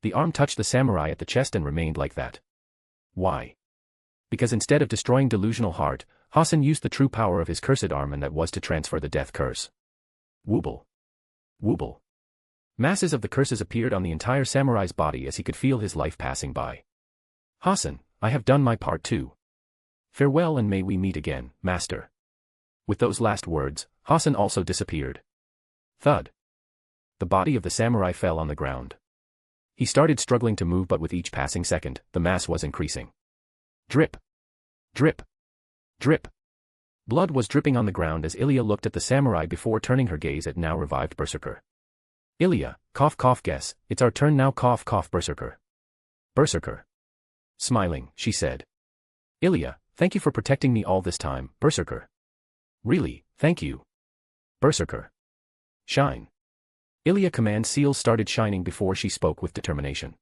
The arm touched the samurai at the chest and remained like that. Why? Because instead of destroying delusional heart, Hasan used the true power of his cursed arm and that was to transfer the death curse. Wooble. Wooble. Masses of the curses appeared on the entire samurai's body as he could feel his life passing by. Hasan, I have done my part too. Farewell and may we meet again, master. With those last words, Hasan also disappeared. Thud. The body of the samurai fell on the ground. He started struggling to move but with each passing second, the mass was increasing. Drip. Drip. Drip. Blood was dripping on the ground as Ilia looked at the samurai before turning her gaze at now revived Berserker. Ilia, cough cough guess, it's our turn now cough cough Berserker. Berserker. Smiling, she said. Ilia, thank you for protecting me all this time, Berserker. Really, thank you. Berserker. Shine. Ilia command seals started shining before she spoke with determination.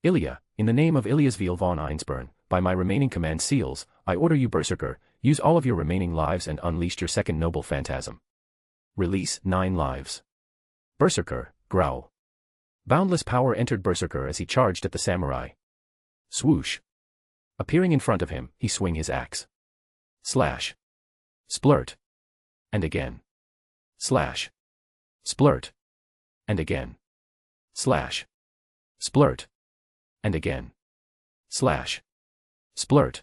Ilia, in the name of Ilias Veal von Einsburn, by my remaining command seals, I order you Berserker, use all of your remaining lives and unleash your second noble phantasm. Release 9 lives. Berserker, growl. Boundless power entered Berserker as he charged at the samurai. Swoosh. Appearing in front of him, he swing his axe. Slash. Splurt. And again. Slash. Splurt. And again. Slash. Splurt. And again. Slash. Splurt.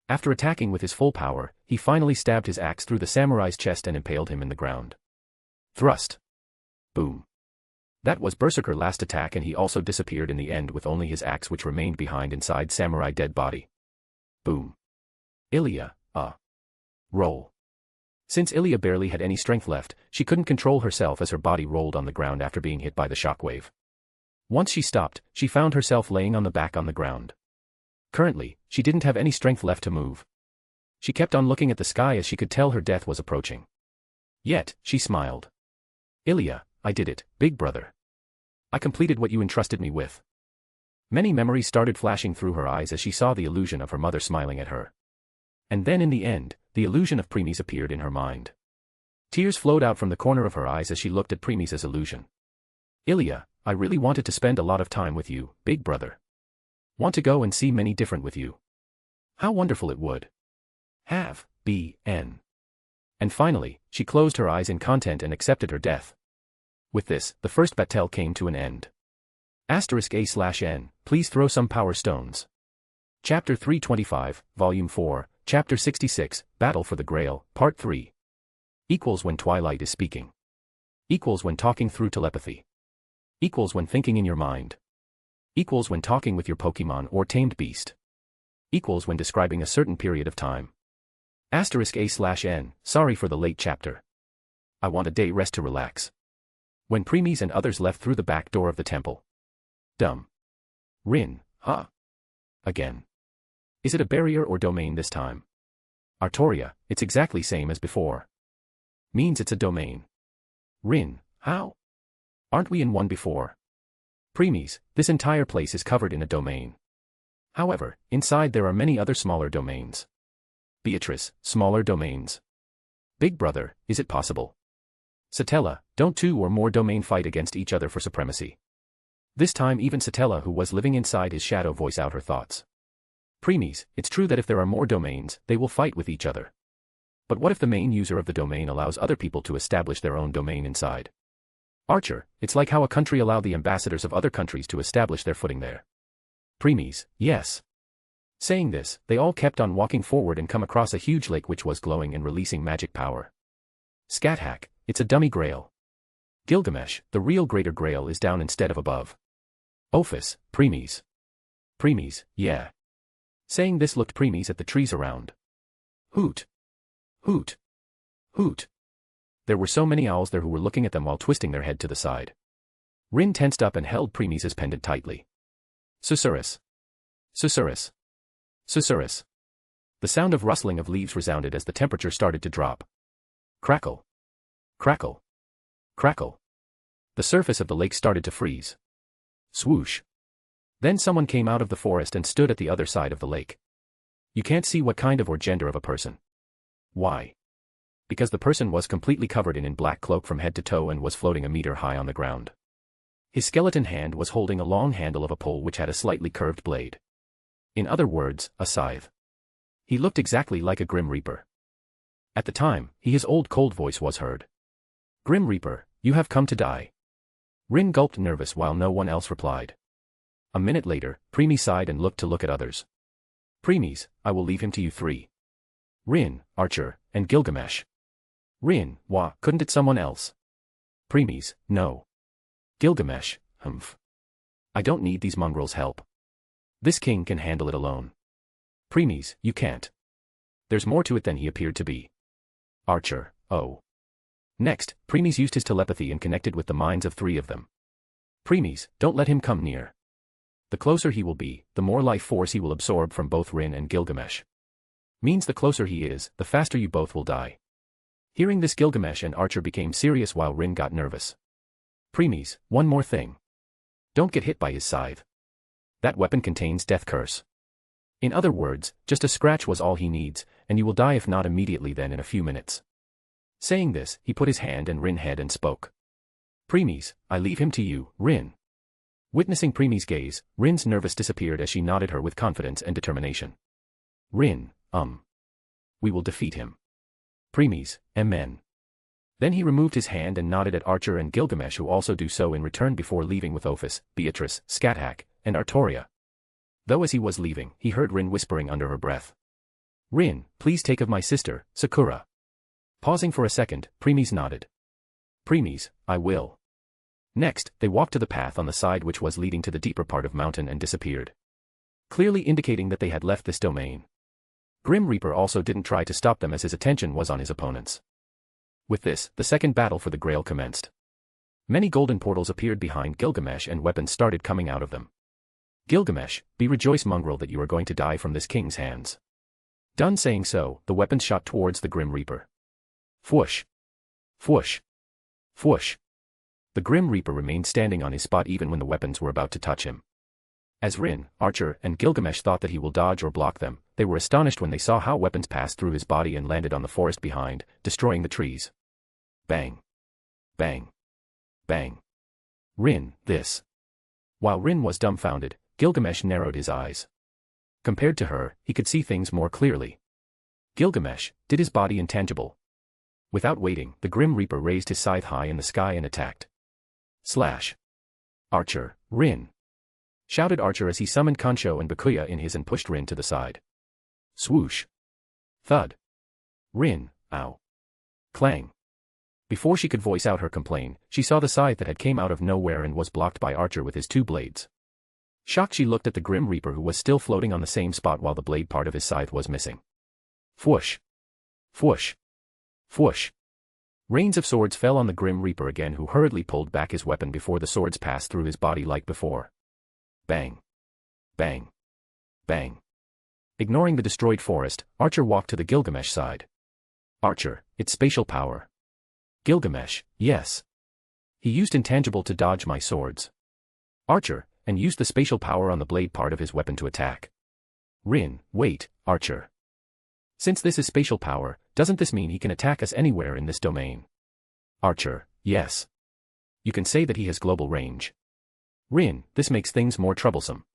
After attacking with his full power, he finally stabbed his axe through the samurai's chest and impaled him in the ground. Thrust. Boom. That was Berserker's last attack and he also disappeared in the end with only his axe which remained behind inside samurai dead body. Boom. Ilia, roll. Since Ilia barely had any strength left, she couldn't control herself as her body rolled on the ground after being hit by the shockwave. Once she stopped, she found herself laying on the back on the ground. Currently, she didn't have any strength left to move. She kept on looking at the sky as she could tell her death was approaching. Yet, she smiled. Ilia, I did it, big brother. I completed what you entrusted me with. Many memories started flashing through her eyes as she saw the illusion of her mother smiling at her. And then in the end, the illusion of Preeis appeared in her mind. Tears flowed out from the corner of her eyes as she looked at Preeis' illusion. Ilia, I really wanted to spend a lot of time with you, big brother. Want to go and see many different with you. How wonderful it would have been. And finally, she closed her eyes in content and accepted her death. With this, the first battle came to an end. *A/N, please throw some power stones. Chapter 325, Volume 4, Chapter 66, Battle for the Grail, Part 3. Equals when Twilight is speaking. Equals when talking through telepathy. Equals when thinking in your mind. Equals when talking with your Pokemon or tamed beast. Equals when describing a certain period of time. *A/N, sorry for the late chapter. I want a day rest to relax. When Preeis and others left through the back door of the temple. Dumb. Rin, huh? Again. Is it a barrier or domain this time? Artoria, it's exactly same as before. Means it's a domain. Rin, how? Aren't we in one before? Preeis, this entire place is covered in a domain. However, inside there are many other smaller domains. Beatrice, smaller domains. Big brother, is it possible? Satella, don't two or more domain fight against each other for supremacy. This time even Satella, who was living inside his shadow, voice out her thoughts. Preeis, it's true that if there are more domains, they will fight with each other. But what if the main user of the domain allows other people to establish their own domain inside? Archer, it's like how a country allowed the ambassadors of other countries to establish their footing there. Preeis, yes. Saying this, they all kept on walking forward and come across a huge lake which was glowing and releasing magic power. Scathack, it's a dummy grail. Gilgamesh, the real Greater Grail, is down instead of above. Ophis, Preeis. Preeis, yeah. Saying this, looked Preeis at the trees around. Hoot. Hoot. Hoot. There were so many owls there who were looking at them while twisting their head to the side. Rin tensed up and held Preeis' pendant tightly. Susurrus. Susurrus. Susurrus. The sound of rustling of leaves resounded as the temperature started to drop. Crackle. Crackle. Crackle. The surface of the lake started to freeze. Swoosh. Then someone came out of the forest and stood at the other side of the lake. You can't see what kind of or gender of a person. Why? Because the person was completely covered in black cloak from head to toe and was floating a meter high on the ground. His skeleton hand was holding a long handle of a pole which had a slightly curved blade. In other words, a scythe. He looked exactly like a Grim Reaper. At the time, his old cold voice was heard. Grim Reaper, you have come to die. Rin gulped nervous while no one else replied. A minute later, Preeis sighed and looked at others. Preeis, I will leave him to you three. Rin, Archer, and Gilgamesh. Rin, wah, couldn't it someone else? Preeis, no. Gilgamesh, humph. I don't need these mongrels' help. This king can handle it alone. Preeis, you can't. There's more to it than he appeared to be. Archer, oh. Next, Preeis used his telepathy and connected with the minds of three of them. Preeis, don't let him come near. The closer he will be, the more life force he will absorb from both Rin and Gilgamesh. Means the closer he is, the faster you both will die. Hearing this, Gilgamesh and Archer became serious while Rin got nervous. Preeis, one more thing. Don't get hit by his scythe. That weapon contains death curse. In other words, just a scratch was all he needs, and you will die if not immediately then in a few minutes. Saying this, he put his hand in Rin's head and spoke. Preeis, I leave him to you, Rin. Witnessing Preeis' gaze, Rin's nervous disappeared as she nodded her with confidence and determination. Rin, we will defeat him. Preeis, amen. Then he removed his hand and nodded at Archer and Gilgamesh, who also do so in return before leaving with Ophis, Beatrice, Scathack, and Artoria. Though as he was leaving, he heard Rin whispering under her breath. Rin, please take of my sister, Sakura. Pausing for a second, Preeis nodded. Preeis, I will. Next, they walked to the path on the side which was leading to the deeper part of mountain and disappeared. Clearly indicating that they had left this domain. Grim Reaper also didn't try to stop them as his attention was on his opponents. With this, the second battle for the Grail commenced. Many golden portals appeared behind Gilgamesh and weapons started coming out of them. Gilgamesh, be rejoiced mongrel that you are going to die from this king's hands. Done saying so, the weapons shot towards the Grim Reaper. Fwoosh. Fwoosh. Fwoosh. The Grim Reaper remained standing on his spot even when the weapons were about to touch him. As Rin, Archer, and Gilgamesh thought that he will dodge or block them, they were astonished when they saw how weapons passed through his body and landed on the forest behind, destroying the trees. Bang. Bang. Bang. Rin, this. While Rin was dumbfounded, Gilgamesh narrowed his eyes. Compared to her, he could see things more clearly. Gilgamesh did his body intangible. Without waiting, the Grim Reaper raised his scythe high in the sky and attacked. Slash. Archer, Rin. Shouted Archer as he summoned Kancho and Bakuya in his and pushed Rin to the side. Swoosh. Thud. Rin, ow. Clang. Before she could voice out her complaint, she saw the scythe that had came out of nowhere and was blocked by Archer with his two blades. Shocked, she looked at the Grim Reaper who was still floating on the same spot while the blade part of his scythe was missing. Fwoosh. Fwoosh. Fwoosh. Rains of swords fell on the Grim Reaper again, who hurriedly pulled back his weapon before the swords passed through his body like before. Bang. Bang. Bang. Ignoring the destroyed forest, Archer walked to the Gilgamesh side. Archer, it's spatial power. Gilgamesh, yes. He used intangible to dodge my swords. Archer, and used the spatial power on the blade part of his weapon to attack. Rin, wait, Archer. Since this is spatial power, doesn't this mean he can attack us anywhere in this domain? Archer, yes. You can say that he has global range. Rin, this makes things more troublesome.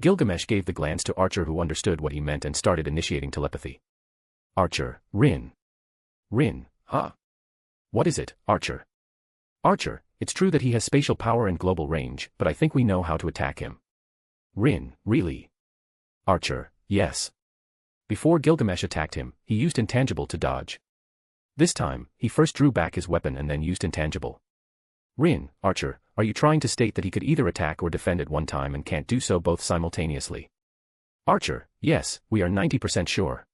Gilgamesh gave the glance to Archer, who understood what he meant and started initiating telepathy. Archer, Rin. Rin, huh? What is it, Archer? Archer, it's true that he has spatial power and global range, but I think we know how to attack him. Rin, really? Archer, yes. Before Gilgamesh attacked him, he used intangible to dodge. This time, he first drew back his weapon and then used intangible. Rin, Archer, are you trying to state that he could either attack or defend at one time and can't do so both simultaneously? Archer, yes, we are 90% sure.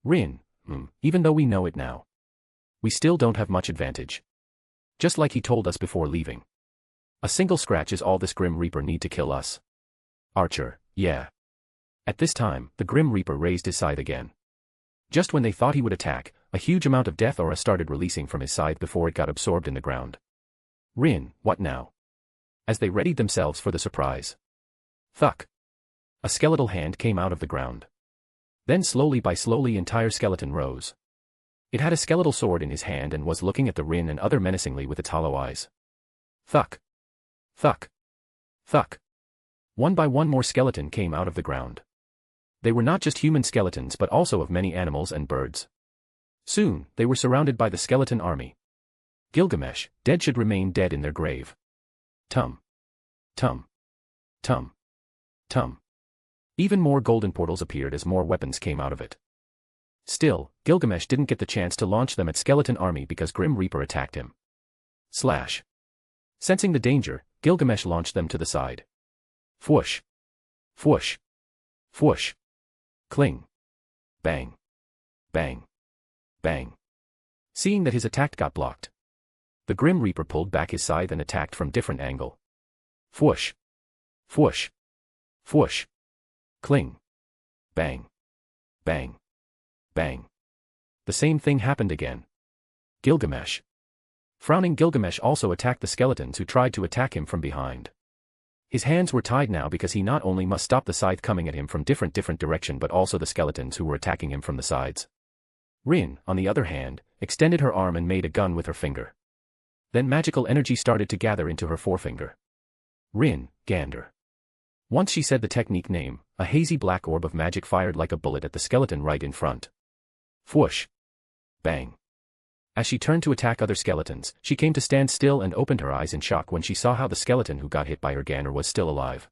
Rin, even though we know it now. We still don't have much advantage. Just like he told us before leaving. A single scratch is all this Grim Reaper need to kill us. Archer, yeah. At this time, the Grim Reaper raised his scythe again. Just when they thought he would attack, a huge amount of death aura started releasing from his scythe before it got absorbed in the ground. Rin, what now? As they readied themselves for the surprise. Thuck. A skeletal hand came out of the ground. Then slowly entire skeleton rose. It had a skeletal sword in his hand and was looking at the Rin and other menacingly with its hollow eyes. Thuck. Thuck. Thuck. One by one more skeleton came out of the ground. They were not just human skeletons but also of many animals and birds. Soon, they were surrounded by the skeleton army. Gilgamesh, dead should remain dead in their grave. Tum. Tum. Tum. Tum. Even more golden portals appeared as more weapons came out of it. Still, Gilgamesh didn't get the chance to launch them at Skeleton Army because Grim Reaper attacked him. Slash. Sensing the danger, Gilgamesh launched them to the side. Fwoosh. Fwoosh. Fwoosh. Cling. Bang. Bang. Bang. Seeing that his attack got blocked, the Grim Reaper pulled back his scythe and attacked from different angle. Fwoosh. Fwoosh. Fwoosh. Cling. Bang. Bang. Bang. The same thing happened again. Gilgamesh. Frowning Gilgamesh also attacked the skeletons who tried to attack him from behind. His hands were tied now because he not only must stop the scythe coming at him from different direction but also the skeletons who were attacking him from the sides. Rin, on the other hand, extended her arm and made a gun with her finger. Then magical energy started to gather into her forefinger. Rin, Gander. Once she said the technique name, a hazy black orb of magic fired like a bullet at the skeleton right in front. Fwoosh. Bang. As she turned to attack other skeletons, she came to stand still and opened her eyes in shock when she saw how the skeleton who got hit by her Gander was still alive.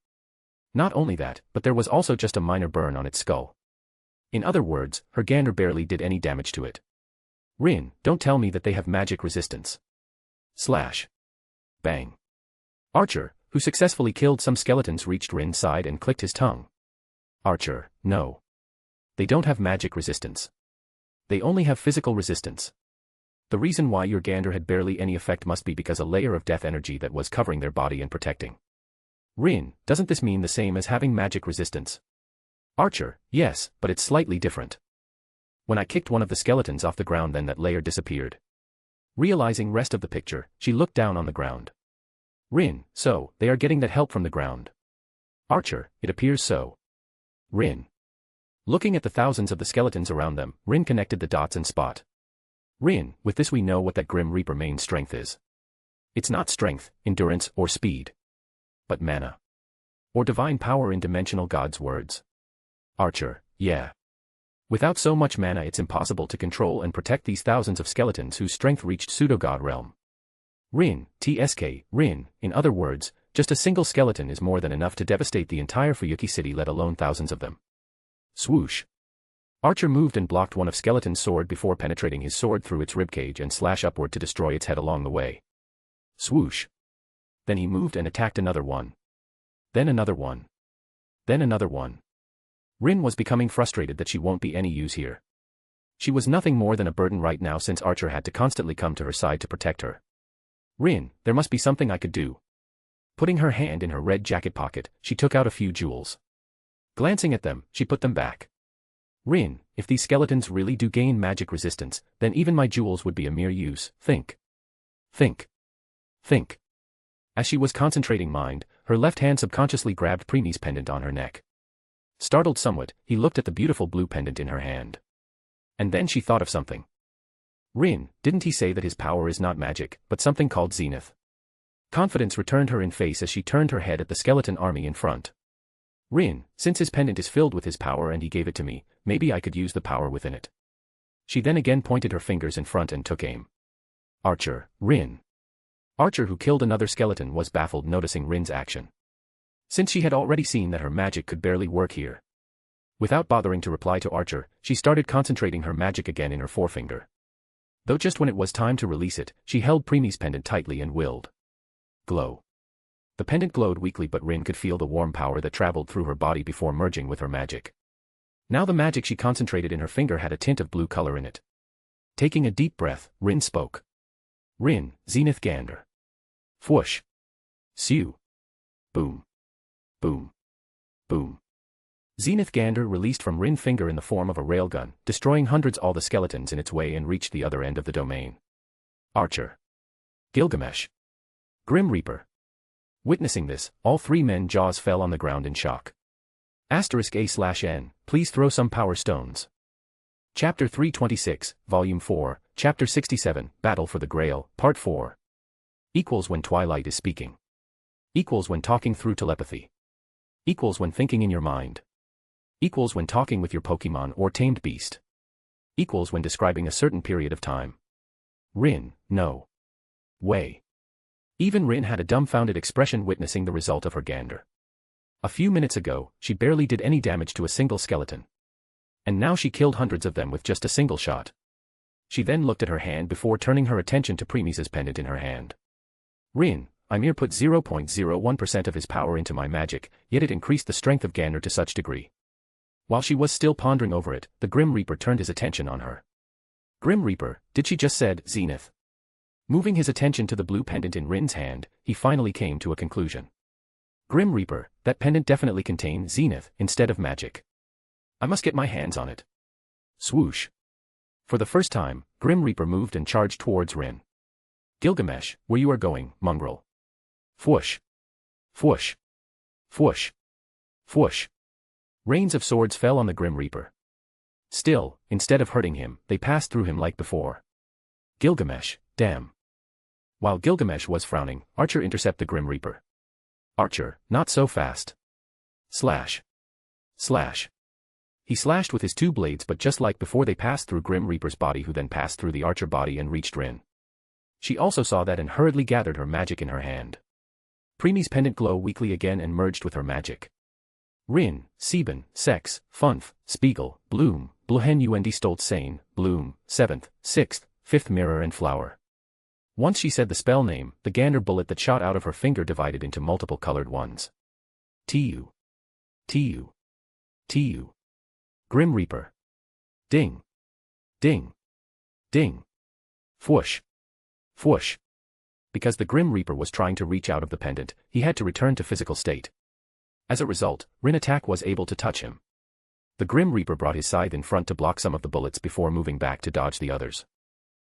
Not only that, but there was also just a minor burn on its skull. In other words, her Gander barely did any damage to it. Rin, don't tell me that they have magic resistance. Slash. Bang. Archer, who successfully killed some skeletons, reached Rin's side and clicked his tongue. Archer, no. They don't have magic resistance. They only have physical resistance. The reason why your Gander had barely any effect must be because a layer of death energy that was covering their body and protecting. Rin, doesn't this mean the same as having magic resistance? Archer, yes, but it's slightly different. When I kicked one of the skeletons off the ground, then that layer disappeared. Realizing rest of the picture, she looked down on the ground. Rin, so, they are getting that help from the ground. Archer, it appears so. Rin. Looking at the thousands of the skeletons around them, Rin connected the dots and spot. Rin, with this we know what that Grim Reaper main strength is. It's not strength, endurance, or speed. But mana. Or divine power in dimensional God's words. Archer, yeah. Without so much mana it's impossible to control and protect these thousands of skeletons whose strength reached pseudo-god realm. Rin, TSK, Rin, in other words, just a single skeleton is more than enough to devastate the entire Fuyuki city, let alone thousands of them. Swoosh. Archer moved and blocked one of Skeleton's sword before penetrating his sword through its ribcage and slash upward to destroy its head along the way. Swoosh. Then he moved and attacked another one. Then another one. Then another one. Rin was becoming frustrated that she won't be any use here. She was nothing more than a burden right now since Archer had to constantly come to her side to protect her. Rin, there must be something I could do. Putting her hand in her red jacket pocket, she took out a few jewels. Glancing at them, she put them back. Rin, if these skeletons really do gain magic resistance, then even my jewels would be a mere use. Think. Think. Think. As she was concentrating mind, her left hand subconsciously grabbed Preeis' pendant on her neck. Startled somewhat, he looked at the beautiful blue pendant in her hand. And then she thought of something. Rin, didn't he say that his power is not magic, but something called zenith? Confidence returned her in face as she turned her head at the skeleton army in front. Rin, since his pendant is filled with his power and he gave it to me, maybe I could use the power within it. She then again pointed her fingers in front and took aim. Archer, Rin. Archer, who killed another skeleton, was baffled noticing Rin's action. Since she had already seen that her magic could barely work here. Without bothering to reply to Archer, she started concentrating her magic again in her forefinger. Though just when it was time to release it, she held Preeis' pendant tightly and willed. Glow. The pendant glowed weakly, but Rin could feel the warm power that traveled through her body before merging with her magic. Now the magic she concentrated in her finger had a tint of blue color in it. Taking a deep breath, Rin spoke. Rin, Zenith Gander. Fwoosh. Sew. Boom. Boom. Boom. Zenith Gander released from Rin's finger in the form of a railgun, destroying hundreds all the skeletons in its way and reached the other end of the domain. Archer. Gilgamesh. Grim Reaper. Witnessing this, all three men's jaws fell on the ground in shock. *A/N, please throw some power stones. Chapter 326, Volume 4, Chapter 67, Battle for the Grail, Part 4. Equals when Twilight is speaking. Equals when talking through telepathy. Equals when thinking in your mind. Equals when talking with your Pokemon or tamed beast. Equals when describing a certain period of time. Rin, no way. Even Rin had a dumbfounded expression witnessing the result of her gander. A few minutes ago, she barely did any damage to a single skeleton. And now she killed hundreds of them with just a single shot. She then looked at her hand before turning her attention to Preeis' pendant in her hand. Rin, Ymir put 0.01% of his power into my magic, yet it increased the strength of Gander to such degree. While she was still pondering over it, the Grim Reaper turned his attention on her. Grim Reaper, did she just said Zenith? Moving his attention to the blue pendant in Rin's hand, he finally came to a conclusion. Grim Reaper, that pendant definitely contained Zenith instead of magic. I must get my hands on it. Swoosh. For the first time, Grim Reaper moved and charged towards Rin. Gilgamesh, where you are going, mongrel. Fwoosh. Fwoosh. Fwoosh. Fwoosh. Rains of swords fell on the Grim Reaper. Still, instead of hurting him, they passed through him like before. Gilgamesh, damn. While Gilgamesh was frowning, Archer intercepted the Grim Reaper. Archer, not so fast. Slash. Slash. He slashed with his two blades, but just like before they passed through Grim Reaper's body, who then passed through the Archer body and reached Rin. She also saw that and hurriedly gathered her magic in her hand. Preeis' pendant glowed weakly again and merged with her magic. Rin, Sieben, Sex, Funf, Spiegel, Bloom, Bluhen und Stolz Sane, Bloom, 7th, 6th, 5th Mirror and Flower. Once she said the spell name, the gander bullet that shot out of her finger divided into multiple colored ones. Tu. Tu. Tu. Grim Reaper. Ding. Ding. Ding. Fwoosh. Fwoosh. Because the Grim Reaper was trying to reach out of the pendant, he had to return to physical state. As a result, Rin attack was able to touch him. The Grim Reaper brought his scythe in front to block some of the bullets before moving back to dodge the others.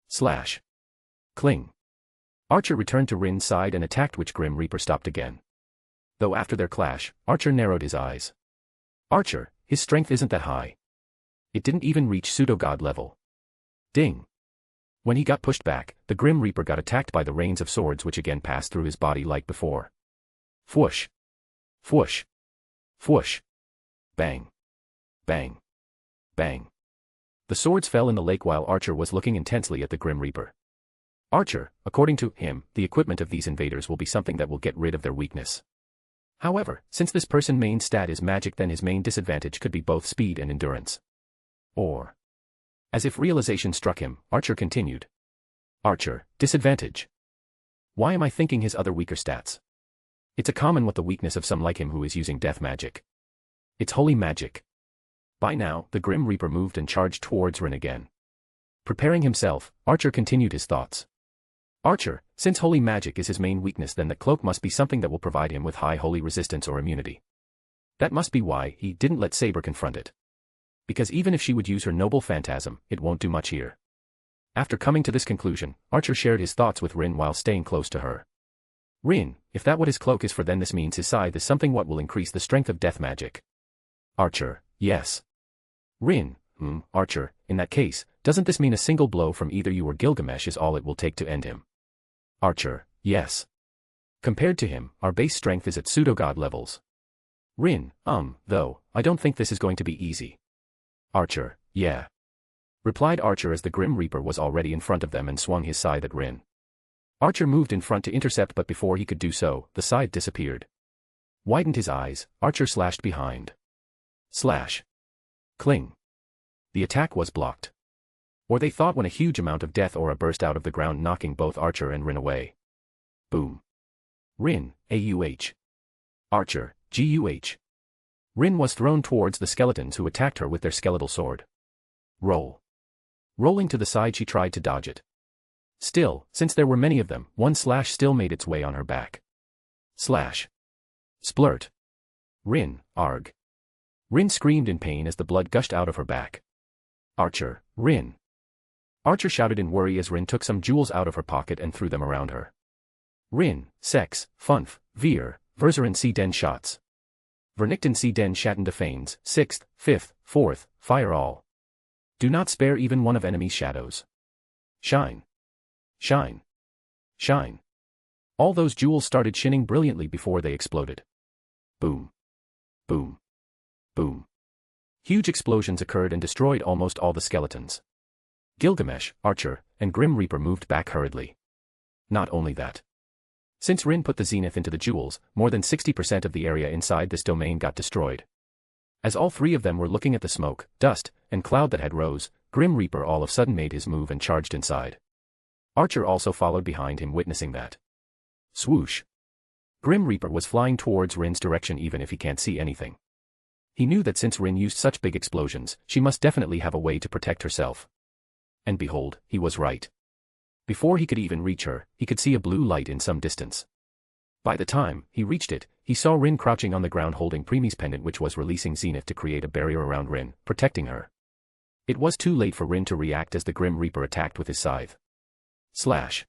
Slash. Cling. Archer returned to Rin's side and attacked, which Grim Reaper stopped again. Though after their clash, Archer narrowed his eyes. Archer, his strength isn't that high. It didn't even reach pseudo-god level. Ding. When he got pushed back, the Grim Reaper got attacked by the rains of swords, which again passed through his body like before. Fwoosh. Fwoosh. Fwoosh. Bang. Bang. Bang. The swords fell in the lake while Archer was looking intensely at the Grim Reaper. Archer, according to him, the equipment of these invaders will be something that will get rid of their weakness. However, since this person's main stat is magic, then his main disadvantage could be both speed and endurance. Or. As if realization struck him, Archer continued. Archer, disadvantage. Why am I thinking his other weaker stats? It's a common with the weakness of some like him who is using death magic. It's holy magic. By now, the Grim Reaper moved and charged towards Rin again. Preparing himself, Archer continued his thoughts. Archer, since holy magic is his main weakness, then the cloak must be something that will provide him with high holy resistance or immunity. That must be why he didn't let Saber confront it. Because even if she would use her noble phantasm, it won't do much here. After coming to this conclusion, Archer shared his thoughts with Rin while staying close to her. Rin, if that what his cloak is for, then this means his scythe is something what will increase the strength of death magic. Archer, yes. Rin, Archer, in that case, doesn't this mean a single blow from either you or Gilgamesh is all it will take to end him? Archer, yes. Compared to him, our base strength is at pseudo-god levels. Rin, though, I don't think this is going to be easy. Archer, yeah. Replied Archer as the Grim Reaper was already in front of them and swung his scythe at Rin. Archer moved in front to intercept, but before he could do so, the scythe disappeared. Widened his eyes, Archer slashed behind. Slash. Cling. The attack was blocked. Or they thought when a huge amount of death aura burst out of the ground, knocking both Archer and Rin away. Boom. Rin, AUH. Archer, GUH. Rin was thrown towards the skeletons who attacked her with their skeletal sword. Roll. Rolling to the side, she tried to dodge it. Still, since there were many of them, one slash still made its way on her back. Slash. Splurt. Rin, arg. Rin screamed in pain as the blood gushed out of her back. Archer, Rin. Archer shouted in worry as Rin took some jewels out of her pocket and threw them around her. Rin, Sex, Funf, Veer, Verzerin C Den shots. Vernichten C Den Schatten Defanes, 6th, 5th, 4th, fire all. Do not spare even one of enemy's shadows. Shine. Shine. Shine. All those jewels started shining brilliantly before they exploded. Boom. Boom. Boom. Huge explosions occurred and destroyed almost all the skeletons. Gilgamesh, Archer, and Grim Reaper moved back hurriedly. Not only that. Since Rin put the zenith into the jewels, more than 60% of the area inside this domain got destroyed. As all three of them were looking at the smoke, dust, and cloud that had rose, Grim Reaper all of a sudden made his move and charged inside. Archer also followed behind him, witnessing that. Swoosh. Grim Reaper was flying towards Rin's direction even if he can't see anything. He knew that since Rin used such big explosions, she must definitely have a way to protect herself. And behold, he was right. Before he could even reach her, he could see a blue light in some distance. By the time he reached it, he saw Rin crouching on the ground holding Preeis' pendant, which was releasing zenith to create a barrier around Rin, protecting her. It was too late for Rin to react as the Grim Reaper attacked with his scythe. Slash.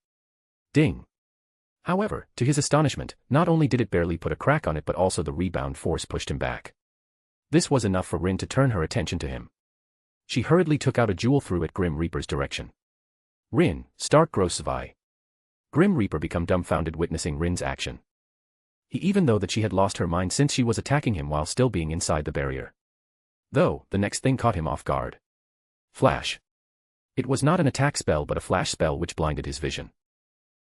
Ding. However, to his astonishment, not only did it barely put a crack on it, but also the rebound force pushed him back. This was enough for Rin to turn her attention to him. She hurriedly took out a jewel, threw at Grim Reaper's direction. Rin, Stark Grossvi. Grim Reaper became dumbfounded witnessing Rin's action. He even though that she had lost her mind since she was attacking him while still being inside the barrier. Though, the next thing caught him off guard. Flash. It was not an attack spell but a flash spell which blinded his vision.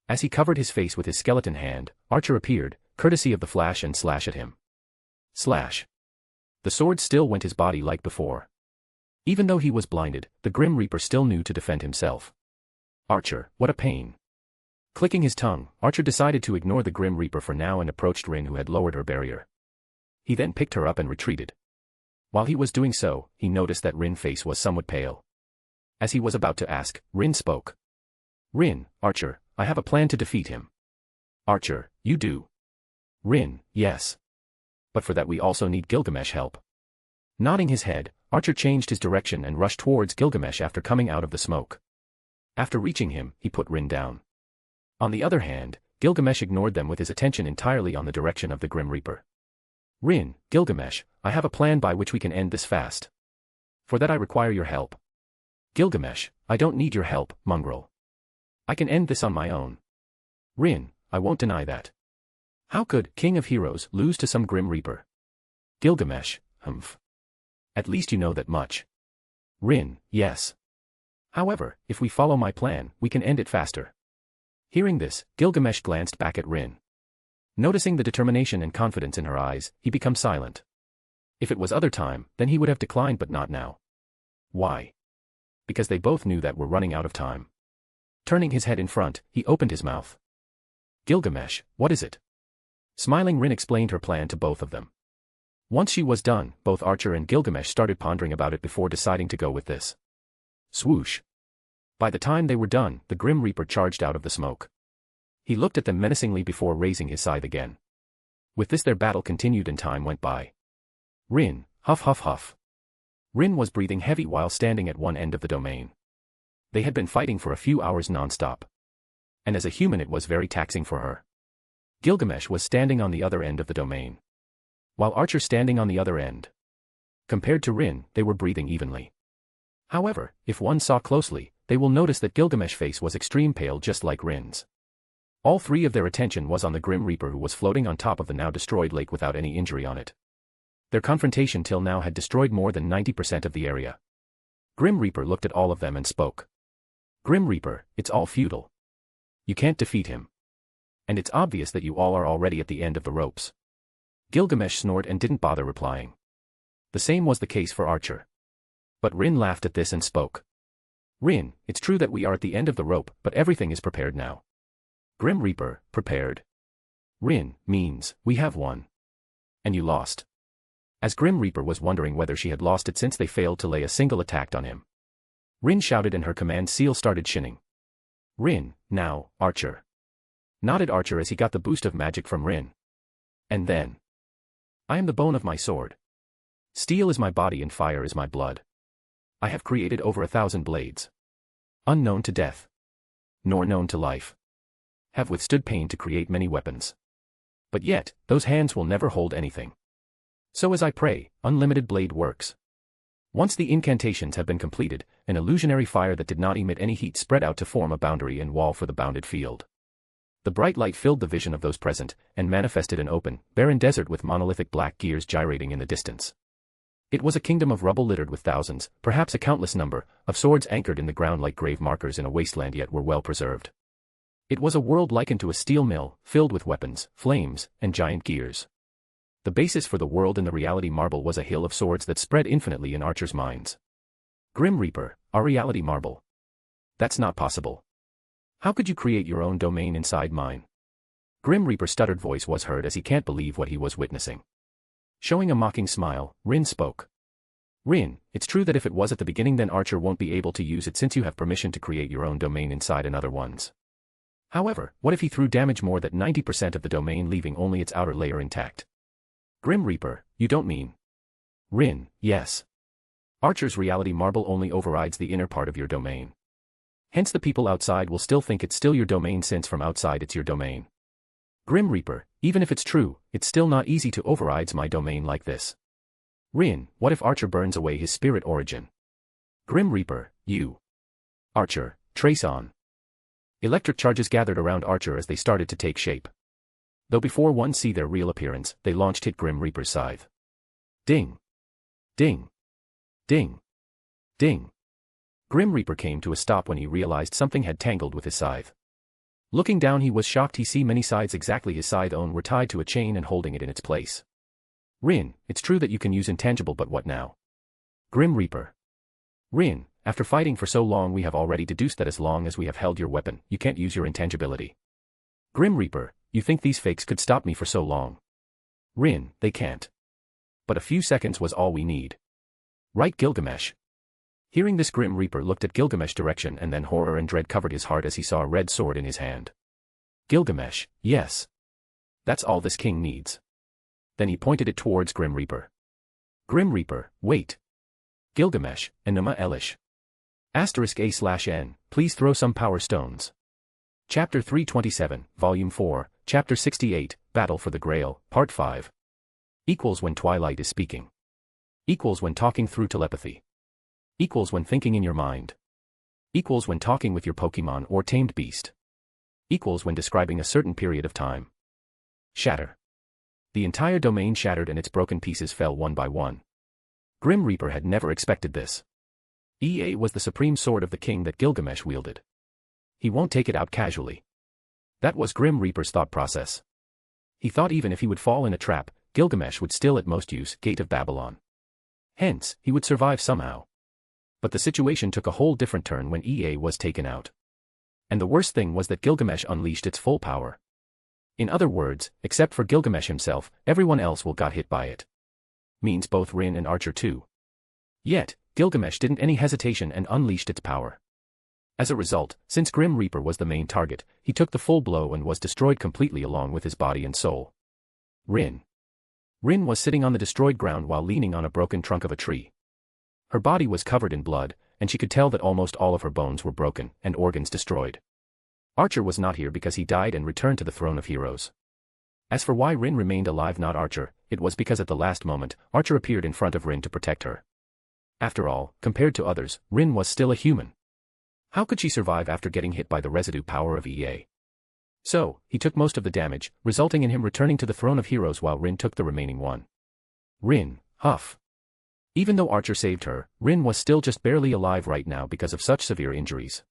As he covered his face with his skeleton hand, Archer appeared, courtesy of the flash, and slash at him. Slash. The sword still went his body like before. Even though he was blinded, the Grim Reaper still knew to defend himself. Archer, what a pain. Clicking his tongue, Archer decided to ignore the Grim Reaper for now and approached Rin, who had lowered her barrier. He then picked her up and retreated. While he was doing so, he noticed that Rin's face was somewhat pale. As he was about to ask, Rin spoke. Rin, Archer, I have a plan to defeat him. Archer, you do. Rin, yes. But for that we also need Gilgamesh help. Nodding his head, Archer changed his direction and rushed towards Gilgamesh after coming out of the smoke. After reaching him, he put Rin down. On the other hand, Gilgamesh ignored them with his attention entirely on the direction of the Grim Reaper. Rin, Gilgamesh, I have a plan by which we can end this fast. For that I require your help. Gilgamesh, I don't need your help, mongrel. I can end this on my own. Rin, I won't deny that. How could King of Heroes lose to some Grim Reaper? Gilgamesh, humph. At least you know that much. Rin, yes. However, if we follow my plan, we can end it faster. Hearing this, Gilgamesh glanced back at Rin. Noticing the determination and confidence in her eyes, he became silent. If it was other time, then he would have declined, but not now. Why? Because they both knew that we're running out of time. Turning his head in front, he opened his mouth. Gilgamesh, what is it? Smiling, Rin explained her plan to both of them. Once she was done, both Archer and Gilgamesh started pondering about it before deciding to go with this. Swoosh. By the time they were done, the Grim Reaper charged out of the smoke. He looked at them menacingly before raising his scythe again. With this their battle continued and time went by. Rin, huff huff huff. Rin was breathing heavy while standing at one end of the domain. They had been fighting for a few hours non-stop. And as a human it was very taxing for her. Gilgamesh was standing on the other end of the domain, while Archer standing on the other end. Compared to Rin, they were breathing evenly. However, if one saw closely, they will notice that Gilgamesh's face was extreme pale just like Rin's. All three of their attention was on the Grim Reaper who was floating on top of the now destroyed lake without any injury on it. Their confrontation till now had destroyed more than 90% of the area. Grim Reaper looked at all of them and spoke. Grim Reaper, it's all futile. You can't defeat him. And it's obvious that you all are already at the end of the ropes. Gilgamesh snored and didn't bother replying. The same was the case for Archer. But Rin laughed at this and spoke. Rin, it's true that we are at the end of the rope, but everything is prepared now. Grim Reaper, prepared. Rin, means, we have won. And you lost. As Grim Reaper was wondering whether she had lost it since they failed to lay a single attack on him. Rin shouted and her command seal started shinning. Rin, now, Archer. Nodded Archer as he got the boost of magic from Rin. And then. I am the bone of my sword. Steel is my body and fire is my blood. I have created over 1,000 blades. Unknown to death. Nor known to life. Have withstood pain to create many weapons. But yet, those hands will never hold anything. So as I pray, unlimited blade works. Once the incantations have been completed, an illusionary fire that did not emit any heat spread out to form a boundary and wall for the bounded field. The bright light filled the vision of those present, and manifested an open, barren desert with monolithic black gears gyrating in the distance. It was a kingdom of rubble littered with thousands, perhaps a countless number, of swords anchored in the ground like grave markers in a wasteland yet were well preserved. It was a world likened to a steel mill, filled with weapons, flames, and giant gears. The basis for the world in the reality marble was a hill of swords that spread infinitely in Archer's minds. Grim Reaper, our reality marble. That's not possible. How could you create your own domain inside mine? Grim Reaper's stuttered voice was heard as he can't believe what he was witnessing. Showing a mocking smile, Rin spoke. Rin, it's true that if it was at the beginning then Archer won't be able to use it since you have permission to create your own domain inside another one's. However, what if he threw damage more than 90% of the domain leaving only its outer layer intact? Grim Reaper, you don't mean. Rin, yes. Archer's reality marble only overrides the inner part of your domain. Hence the people outside will still think it's still your domain since from outside it's your domain. Grim Reaper, even if it's true, it's still not easy to override my domain like this. Rin, what if Archer burns away his spirit origin? Grim Reaper, you. Archer, trace on. Electric charges gathered around Archer as they started to take shape. Though before one see their real appearance, they launched hit Grim Reaper's scythe. Ding. Ding. Ding. Ding. Grim Reaper came to a stop when he realized something had tangled with his scythe. Looking down he was shocked he see many scythes exactly his scythe own were tied to a chain and holding it in its place. Rin, it's true that you can use intangible but what now? Grim Reaper. Rin, after fighting for so long we have already deduced that as long as we have held your weapon, you can't use your intangibility. Grim Reaper, you think these fakes could stop me for so long? Rin, they can't. But a few seconds was all we need. Right, Gilgamesh? Hearing this, Grim Reaper looked at Gilgamesh's direction and then horror and dread covered his heart as he saw a red sword in his hand. Gilgamesh, yes. That's all this king needs. Then he pointed it towards Grim Reaper. Grim Reaper, wait. Gilgamesh, Enuma Elish. *A/N, please throw some power stones. Chapter 327, Volume 4, Chapter 68, Battle for the Grail, Part 5. Equals when Twilight is speaking. Equals when talking through telepathy. Equals when thinking in your mind. Equals when talking with your Pokemon or tamed beast. Equals when describing a certain period of time. Shatter. The entire domain shattered and its broken pieces fell one by one. Grim Reaper had never expected this. Ea was the supreme sword of the king that Gilgamesh wielded. He won't take it out casually. That was Grim Reaper's thought process. He thought even if he would fall in a trap, Gilgamesh would still at most use Gate of Babylon. Hence, he would survive somehow. But the situation took a whole different turn when Ea was taken out. And the worst thing was that Gilgamesh unleashed its full power. In other words, except for Gilgamesh himself, everyone else will got hit by it. Means both Rin and Archer too. Yet, Gilgamesh didn't any hesitation and unleashed its power. As a result, since Grim Reaper was the main target, he took the full blow and was destroyed completely along with his body and soul. Rin. Rin was sitting on the destroyed ground while leaning on a broken trunk of a tree. Her body was covered in blood, and she could tell that almost all of her bones were broken and organs destroyed. Archer was not here because he died and returned to the throne of heroes. As for why Rin remained alive, not Archer, it was because at the last moment, Archer appeared in front of Rin to protect her. After all, compared to others, Rin was still a human. How could she survive after getting hit by the residue power of Ilia? So, he took most of the damage, resulting in him returning to the throne of heroes while Rin took the remaining one. Rin, huff. Even though Archer saved her, Rin was still just barely alive right now because of such severe injuries.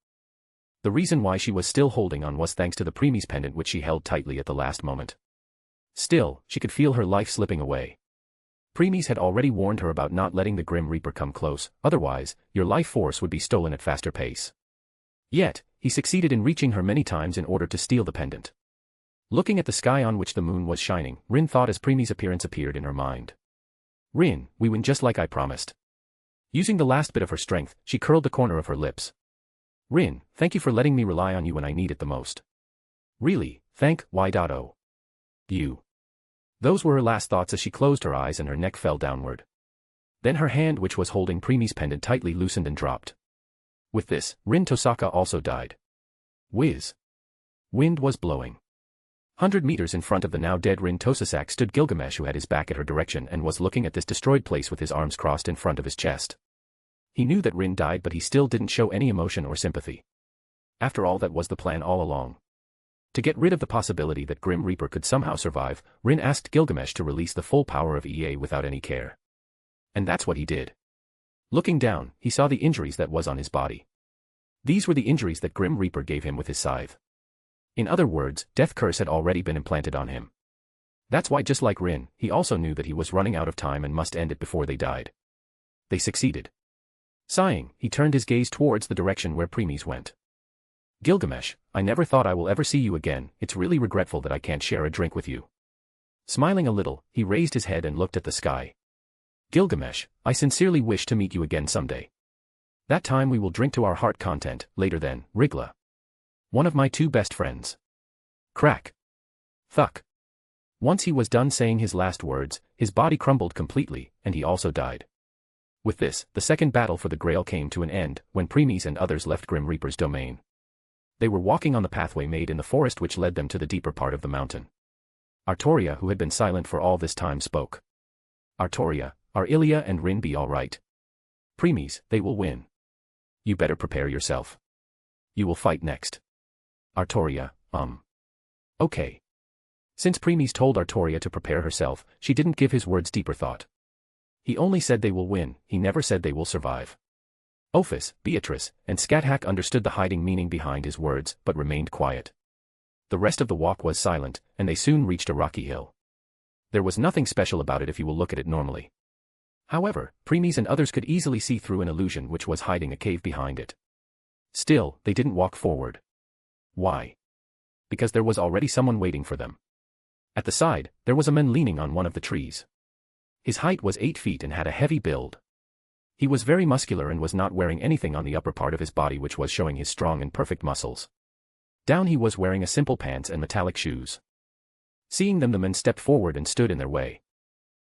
The reason why she was still holding on was thanks to the Preeis pendant which she held tightly at the last moment. Still, she could feel her life slipping away. Preeis had already warned her about not letting the Grim Reaper come close, otherwise, your life force would be stolen at faster pace. Yet, he succeeded in reaching her many times in order to steal the pendant. Looking at the sky on which the moon was shining, Rin thought as Preeis' appearance appeared in her mind. Rin, we win just like I promised. Using the last bit of her strength, she curled the corner of her lips. Rin, thank you for letting me rely on you when I need it the most. Really, thank Y.O. You. Those were her last thoughts as she closed her eyes and her neck fell downward. Then her hand which was holding Preeis' pendant tightly loosened and dropped. With this, Rin Tosaka also died. Whiz. Wind was blowing. 100 meters in front of the now dead Rin Tosaka stood Gilgamesh, who had his back at her direction and was looking at this destroyed place with his arms crossed in front of his chest. He knew that Rin died, but he still didn't show any emotion or sympathy. After all, that was the plan all along. To get rid of the possibility that Grim Reaper could somehow survive, Rin asked Gilgamesh to release the full power of Ilia without any care. And that's what he did. Looking down, he saw the injuries that was on his body. These were the injuries that Grim Reaper gave him with his scythe. In other words, Death Curse had already been implanted on him. That's why, just like Rin, he also knew that he was running out of time and must end it before they died. They succeeded. Sighing, he turned his gaze towards the direction where Preeis went. Gilgamesh, I never thought I will ever see you again, it's really regretful that I can't share a drink with you. Smiling a little, he raised his head and looked at the sky. Gilgamesh, I sincerely wish to meet you again someday. That time we will drink to our heart content, later then, Rigla. One of my two best friends. Crack. Thuck. Once he was done saying his last words, his body crumbled completely, and he also died. With this, the second battle for the Grail came to an end, when Preeis and others left Grim Reaper's domain. They were walking on the pathway made in the forest which led them to the deeper part of the mountain. Artoria, who had been silent for all this time, spoke. Artoria, are Ilia and Rin be all right? Preeis, they will win. You better prepare yourself. You will fight next. Artoria, Okay. Since Preeis told Artoria to prepare herself, she didn't give his words deeper thought. He only said they will win, he never said they will survive. Ophis, Beatrice, and Scathack understood the hiding meaning behind his words, but remained quiet. The rest of the walk was silent, and they soon reached a rocky hill. There was nothing special about it if you will look at it normally. However, Preeis and others could easily see through an illusion which was hiding a cave behind it. Still, they didn't walk forward. Why? Because there was already someone waiting for them. At the side, there was a man leaning on one of the trees. His height was 8 feet and had a heavy build. He was very muscular and was not wearing anything on the upper part of his body which was showing his strong and perfect muscles. Down he was wearing a simple pants and metallic shoes. Seeing them, the man stepped forward and stood in their way.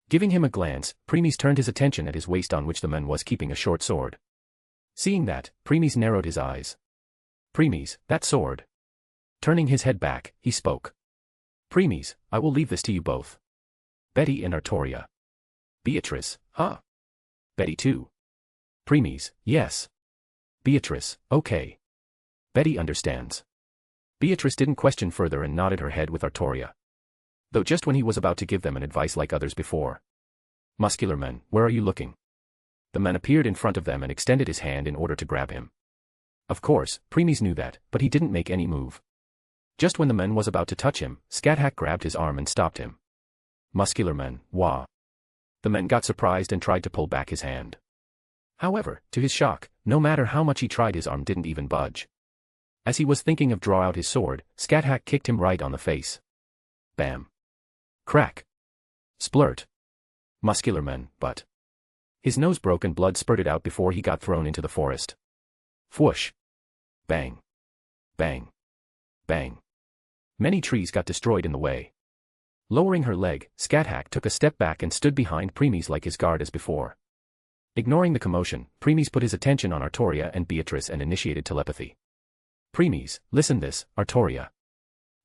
Giving him a glance, Preeis turned his attention at his waist on which the man was keeping a short sword. Seeing that, Preeis narrowed his eyes. Preeis, that sword. Turning his head back, he spoke. Preeis, I will leave this to you both. Betty and Artoria. Beatrice, huh? Betty too. Preeis, yes. Beatrice, okay. Betty understands. Beatrice didn't question further and nodded her head with Artoria. Though just when he was about to give them an advice like others before. Muscular man, where are you looking? The man appeared in front of them and extended his hand in order to grab him. Of course, Preeis knew that, but he didn't make any move. Just when the man was about to touch him, Scathack grabbed his arm and stopped him. Muscular man, wah. The man got surprised and tried to pull back his hand. However, to his shock, no matter how much he tried, his arm didn't even budge. As he was thinking of draw out his sword, Scathack kicked him right on the face. Bam. Crack. Splurt. Muscular man, but. His nose broke and blood spurted out before he got thrown into the forest. Whoosh. Bang. Bang. Bang. Many trees got destroyed in the way. Lowering her leg, Scathack took a step back and stood behind Preeis like his guard as before. Ignoring the commotion, Preeis put his attention on Artoria and Beatrice and initiated telepathy. Preeis, listen this, Artoria.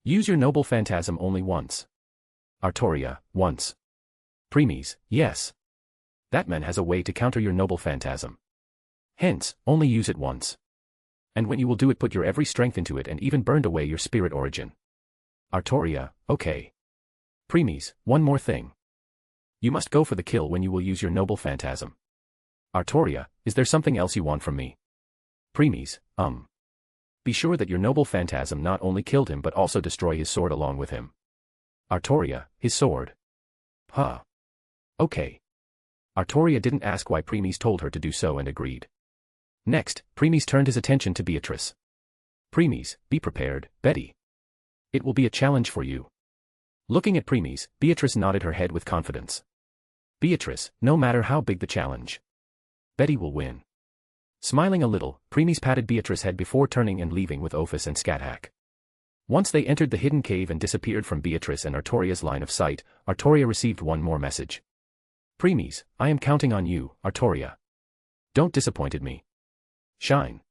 Use your noble phantasm only once. Artoria, once. Preeis, yes. That man has a way to counter your noble phantasm. Hence, only use it once. And when you will do it, put your every strength into it and even burned away your spirit origin. Artoria, okay. Preeis, one more thing. You must go for the kill when you will use your noble phantasm. Artoria, is there something else you want from me? Preeis, Be sure that your noble phantasm not only killed him but also destroy his sword along with him. Artoria, his sword. Huh. Okay. Artoria didn't ask why Preeis told her to do so and agreed. Next, Preeis turned his attention to Beatrice. Preeis, be prepared, Betty. It will be a challenge for you. Looking at Preeis, Beatrice nodded her head with confidence. Beatrice, no matter how big the challenge, Betty will win. Smiling a little, Preeis patted Beatrice's head before turning and leaving with Ophis and Scathack. Once they entered the hidden cave and disappeared from Beatrice and Artoria's line of sight, Artoria received one more message. Preeis, I am counting on you, Artoria. Don't disappoint me. Shine.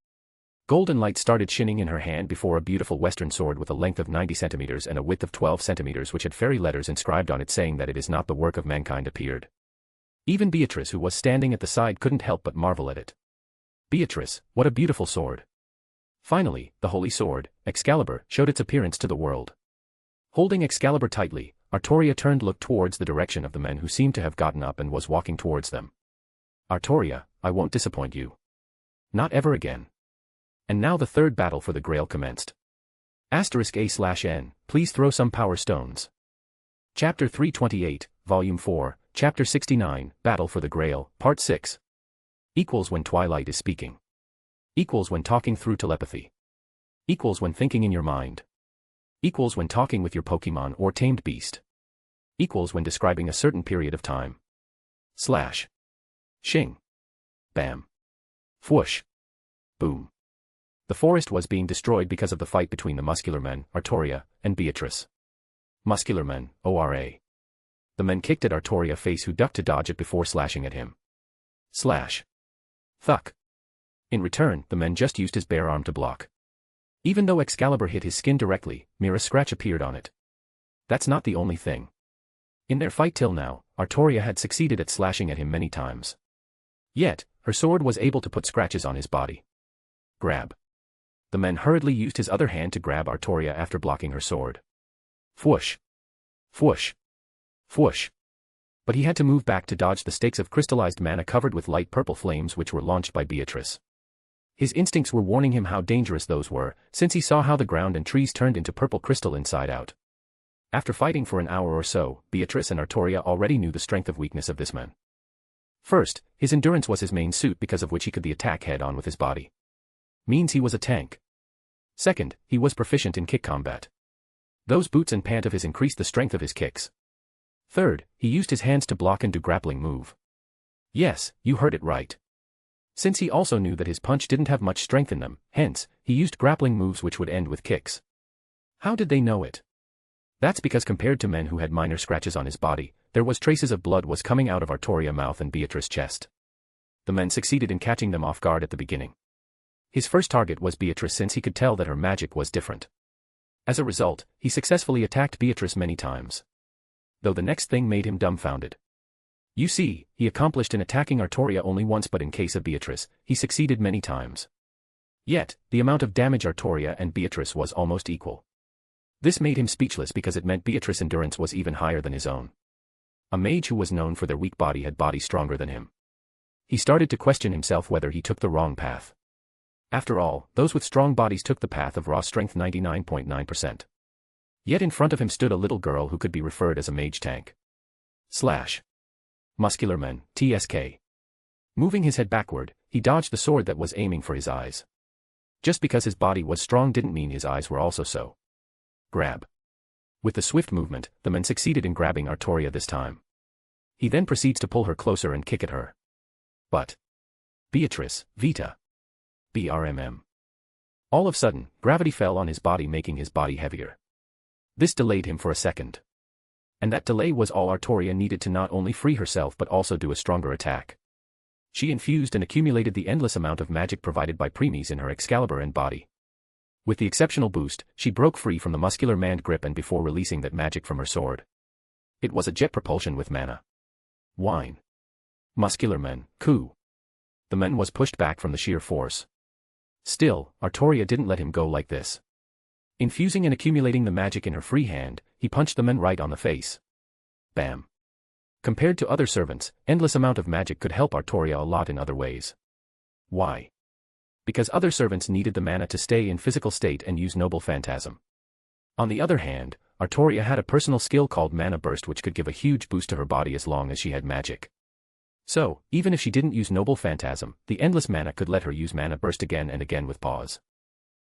Golden light started shining in her hand before a beautiful western sword with a length of 90 centimeters and a width of 12 centimeters which had fairy letters inscribed on it saying that it is not the work of mankind appeared. Even Beatrice who was standing at the side couldn't help but marvel at it. Beatrice, what a beautiful sword. Finally, the holy sword, Excalibur, showed its appearance to the world. Holding Excalibur tightly, Artoria turned to look towards the direction of the men who seemed to have gotten up and was walking towards them. Artoria, I won't disappoint you. Not ever again. And now the third battle for the Grail commenced. *A/N, please throw some power stones. Chapter 328, Volume 4, Chapter 69, Battle for the Grail, Part 6. Equals when Twilight is speaking. Equals when talking through telepathy. Equals when thinking in your mind. Equals when talking with your Pokemon or tamed beast. Equals when describing a certain period of time. Slash. Shing. Bam. Whoosh. Boom. The forest was being destroyed because of the fight between the muscular men, Artoria, and Beatrice. Muscular men, ORA. The men kicked at Artoria's face who ducked to dodge it before slashing at him. Slash. Thuck. In return, the men just used his bare arm to block. Even though Excalibur hit his skin directly, mere scratch appeared on it. That's not the only thing. In their fight till now, Artoria had succeeded at slashing at him many times. Yet, her sword was able to put scratches on his body. Grab. The men hurriedly used his other hand to grab Artoria after blocking her sword. Fwoosh. Fwoosh. Fwoosh. But he had to move back to dodge the stakes of crystallized mana covered with light purple flames which were launched by Beatrice. His instincts were warning him how dangerous those were, since he saw how the ground and trees turned into purple crystal inside out. After fighting for an hour or so, Beatrice and Artoria already knew the strength of weakness of this man. First, his endurance was his main suit because of which he could the attack head-on with his body. Means he was a tank. Second, he was proficient in kick combat. Those boots and pant of his increased the strength of his kicks. Third, he used his hands to block and do grappling move. Yes, you heard it right. Since he also knew that his punch didn't have much strength in them, hence, he used grappling moves which would end with kicks. How did they know it? That's because compared to men who had minor scratches on his body, there was traces of blood was coming out of Artoria's mouth and Beatrice's chest. The men succeeded in catching them off guard at the beginning. His first target was Beatrice since he could tell that her magic was different. As a result, he successfully attacked Beatrice many times. Though the next thing made him dumbfounded. You see, he accomplished in attacking Artoria only once, but in case of Beatrice, he succeeded many times. Yet, the amount of damage Artoria and Beatrice was almost equal. This made him speechless because it meant Beatrice's endurance was even higher than his own. A mage who was known for their weak body had body stronger than him. He started to question himself whether he took the wrong path. After all, those with strong bodies took the path of raw strength 99.9%. Yet in front of him stood a little girl who could be referred as a mage tank. Slash. Muscular man, TSK. Moving his head backward, he dodged the sword that was aiming for his eyes. Just because his body was strong didn't mean his eyes were also so. Grab. With the swift movement, the man succeeded in grabbing Artoria this time. He then proceeds to pull her closer and kick at her. But Beatrice, Vita. BRMM. All of a sudden, gravity fell on his body, making his body heavier. This delayed him for a second. And that delay was all Artoria needed to not only free herself but also do a stronger attack. She infused and accumulated the endless amount of magic provided by Preeis in her Excalibur and body. With the exceptional boost, she broke free from the muscular man's grip and before releasing that magic from her sword. It was a jet propulsion with mana. Wine. Muscular man, coup. The man was pushed back from the sheer force. Still, Artoria didn't let him go like this. Infusing and accumulating the magic in her free hand, he punched the man right on the face. Bam. Compared to other servants, endless amount of magic could help Artoria a lot in other ways. Why? Because other servants needed the mana to stay in physical state and use noble phantasm. On the other hand, Artoria had a personal skill called Mana Burst which could give a huge boost to her body as long as she had magic. So, even if she didn't use noble phantasm, the endless mana could let her use Mana Burst again and again with pause.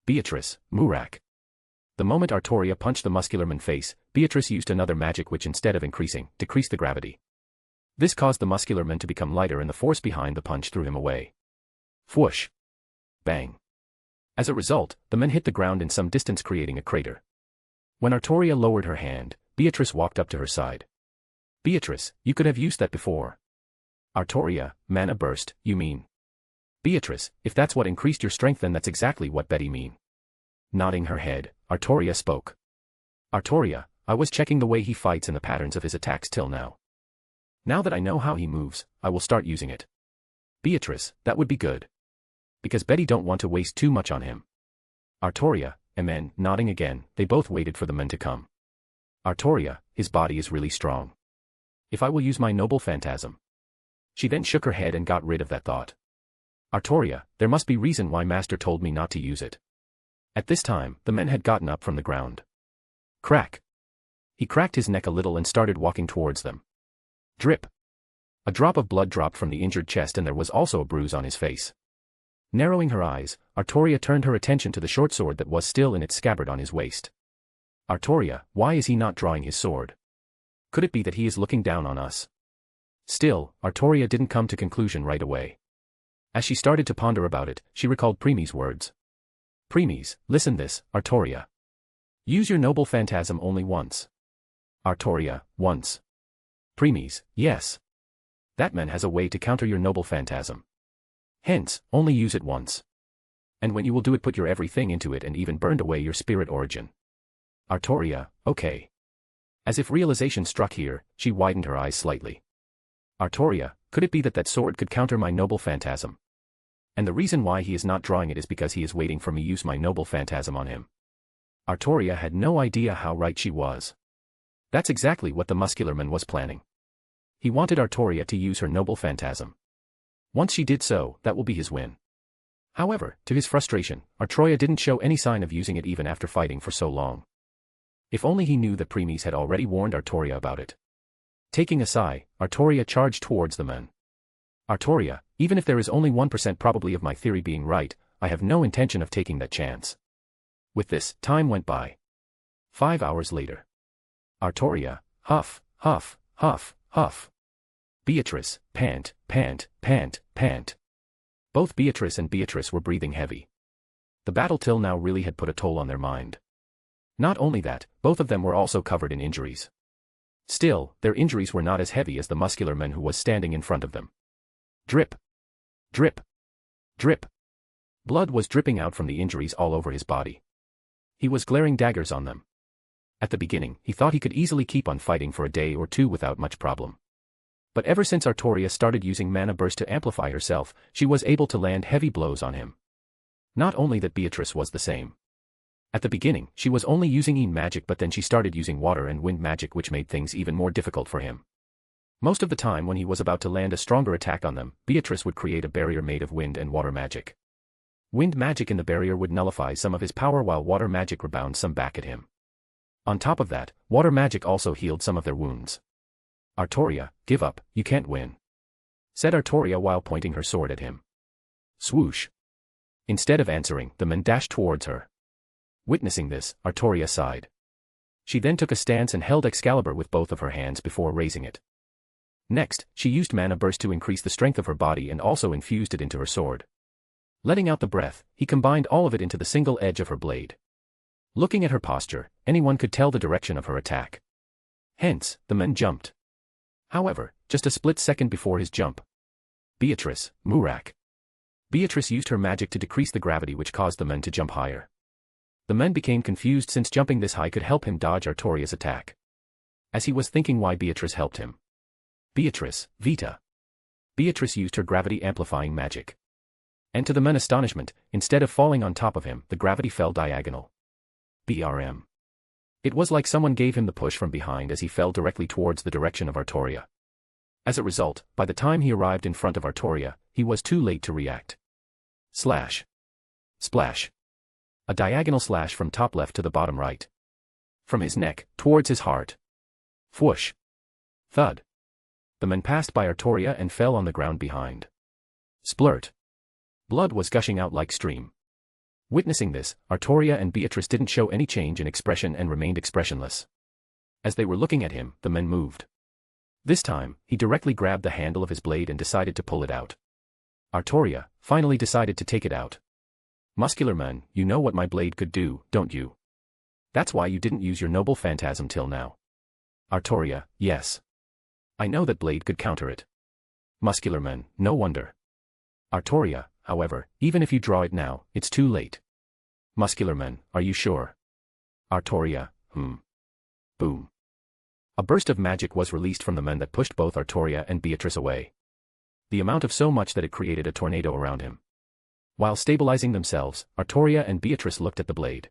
Beatrice, Murak. The moment Artoria punched the muscular man face, Beatrice used another magic which instead of increasing, decreased the gravity. This caused the muscular man to become lighter and the force behind the punch threw him away. Whoosh. Bang. As a result, the man hit the ground in some distance creating a crater. When Artoria lowered her hand, Beatrice walked up to her side. Beatrice, you could have used that before. Artoria, Mana Burst, you mean? Beatrice, if that's what increased your strength then that's exactly what Betty mean. Nodding her head, Artoria spoke. Artoria, I was checking the way he fights and the patterns of his attacks till now. Now that I know how he moves, I will start using it. Beatrice, that would be good. Because Betty don't want to waste too much on him. Artoria, Amen, nodding again, they both waited for the men to come. Artoria, his body is really strong. If I will use my noble phantasm. She then shook her head and got rid of that thought. Artoria, there must be reason why Master told me not to use it. At this time, the men had gotten up from the ground. Crack. He cracked his neck a little and started walking towards them. Drip. A drop of blood dropped from the injured chest and there was also a bruise on his face. Narrowing her eyes, Artoria turned her attention to the short sword that was still in its scabbard on his waist. Artoria, why is he not drawing his sword? Could it be that he is looking down on us? Still, Artoria didn't come to conclusion right away. As she started to ponder about it, she recalled Preeis' words. Preeis, listen this, Artoria. Use your noble phantasm only once. Artoria, once. Preeis, yes. That man has a way to counter your noble phantasm. Hence, only use it once. And when you will do it put your everything into it and even burned away your spirit origin. Artoria, okay. As if realization struck here, she widened her eyes slightly. Artoria, could it be that that sword could counter my noble phantasm? And the reason why he is not drawing it is because he is waiting for me to use my noble phantasm on him. Artoria had no idea how right she was. That's exactly what the muscular man was planning. He wanted Artoria to use her noble phantasm. Once she did so, that will be his win. However, to his frustration, Artoria didn't show any sign of using it even after fighting for so long. If only he knew that Preeis had already warned Artoria about it. Taking a sigh, Artoria charged towards the men. Artoria, even if there is only 1% probability of my theory being right, I have no intention of taking that chance. With this, time went by. 5 hours later. Artoria, huff, huff, huff, huff. Beatrice, pant, pant, pant, pant. Both Beatrice and Beatrice were breathing heavy. The battle till now really had put a toll on their mind. Not only that, both of them were also covered in injuries. Still, their injuries were not as heavy as the muscular man who was standing in front of them. Drip. Drip. Drip. Blood was dripping out from the injuries all over his body. He was glaring daggers on them. At the beginning, he thought he could easily keep on fighting for a day or two without much problem. But ever since Artoria started using Mana Burst to amplify herself, she was able to land heavy blows on him. Not only that Beatrice was the same. At the beginning, she was only using magic but then she started using water and wind magic which made things even more difficult for him. Most of the time when he was about to land a stronger attack on them, Beatrice would create a barrier made of wind and water magic. Wind magic in the barrier would nullify some of his power while water magic rebounded some back at him. On top of that, water magic also healed some of their wounds. Artoria, give up, you can't win. Said Artoria while pointing her sword at him. Swoosh. Instead of answering, the man dashed towards her. Witnessing this, Artoria sighed. She then took a stance and held Excalibur with both of her hands before raising it. Next, she used Mana Burst to increase the strength of her body and also infused it into her sword. Letting out the breath, he combined all of it into the single edge of her blade. Looking at her posture, anyone could tell the direction of her attack. Hence, the man jumped. However, just a split second before his jump, Beatrice, Murak. Beatrice used her magic to decrease the gravity which caused the men to jump higher. The men became confused since jumping this high could help him dodge Artoria's attack. As he was thinking why Beatrice helped him. Beatrice, Vita. Beatrice used her gravity-amplifying magic. And to the men's astonishment, instead of falling on top of him, the gravity fell diagonal. BRM. It was like someone gave him the push from behind as he fell directly towards the direction of Artoria. As a result, by the time he arrived in front of Artoria, he was too late to react. Slash. Splash. A diagonal slash from top left to the bottom right. From his neck, towards his heart. Whoosh. Thud. The man passed by Artoria and fell on the ground behind. Splurt. Blood was gushing out like stream. Witnessing this, Artoria and Beatrice didn't show any change in expression and remained expressionless. As they were looking at him, the man moved. This time, he directly grabbed the handle of his blade and decided to pull it out. Artoria finally decided to take it out. Muscular man, you know what my blade could do, don't you? That's why you didn't use your noble phantasm till now. Artoria, yes. I know that blade could counter it. Muscular man, no wonder. Artoria, however, even if you draw it now, it's too late. Muscular man, are you sure? Artoria, Boom. A burst of magic was released from the men that pushed both Artoria and Beatrice away. The amount of so much that it created a tornado around him. While stabilizing themselves, Artoria and Beatrice looked at the blade.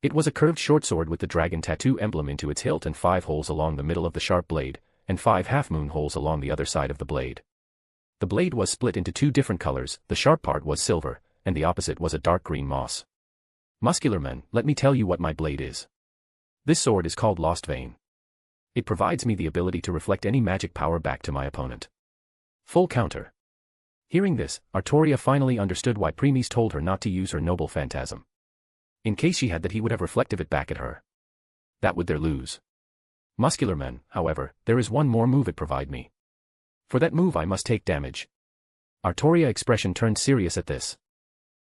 It was a curved short sword with the dragon tattoo emblem into its hilt and 5 holes along the middle of the sharp blade, and 5 half-moon holes along the other side of the blade. The blade was split into 2 different colors, the sharp part was silver, and the opposite was a dark green moss. Muscular men, let me tell you what my blade is. This sword is called Lost Vein. It provides me the ability to reflect any magic power back to my opponent. Full counter. Hearing this, Artoria finally understood why Preeis told her not to use her noble phantasm. In case she had that, he would have reflected it back at her. That would there lose. Muscular men, however, there is one more move it provide me. For that move I must take damage. Artoria expression turned serious at this.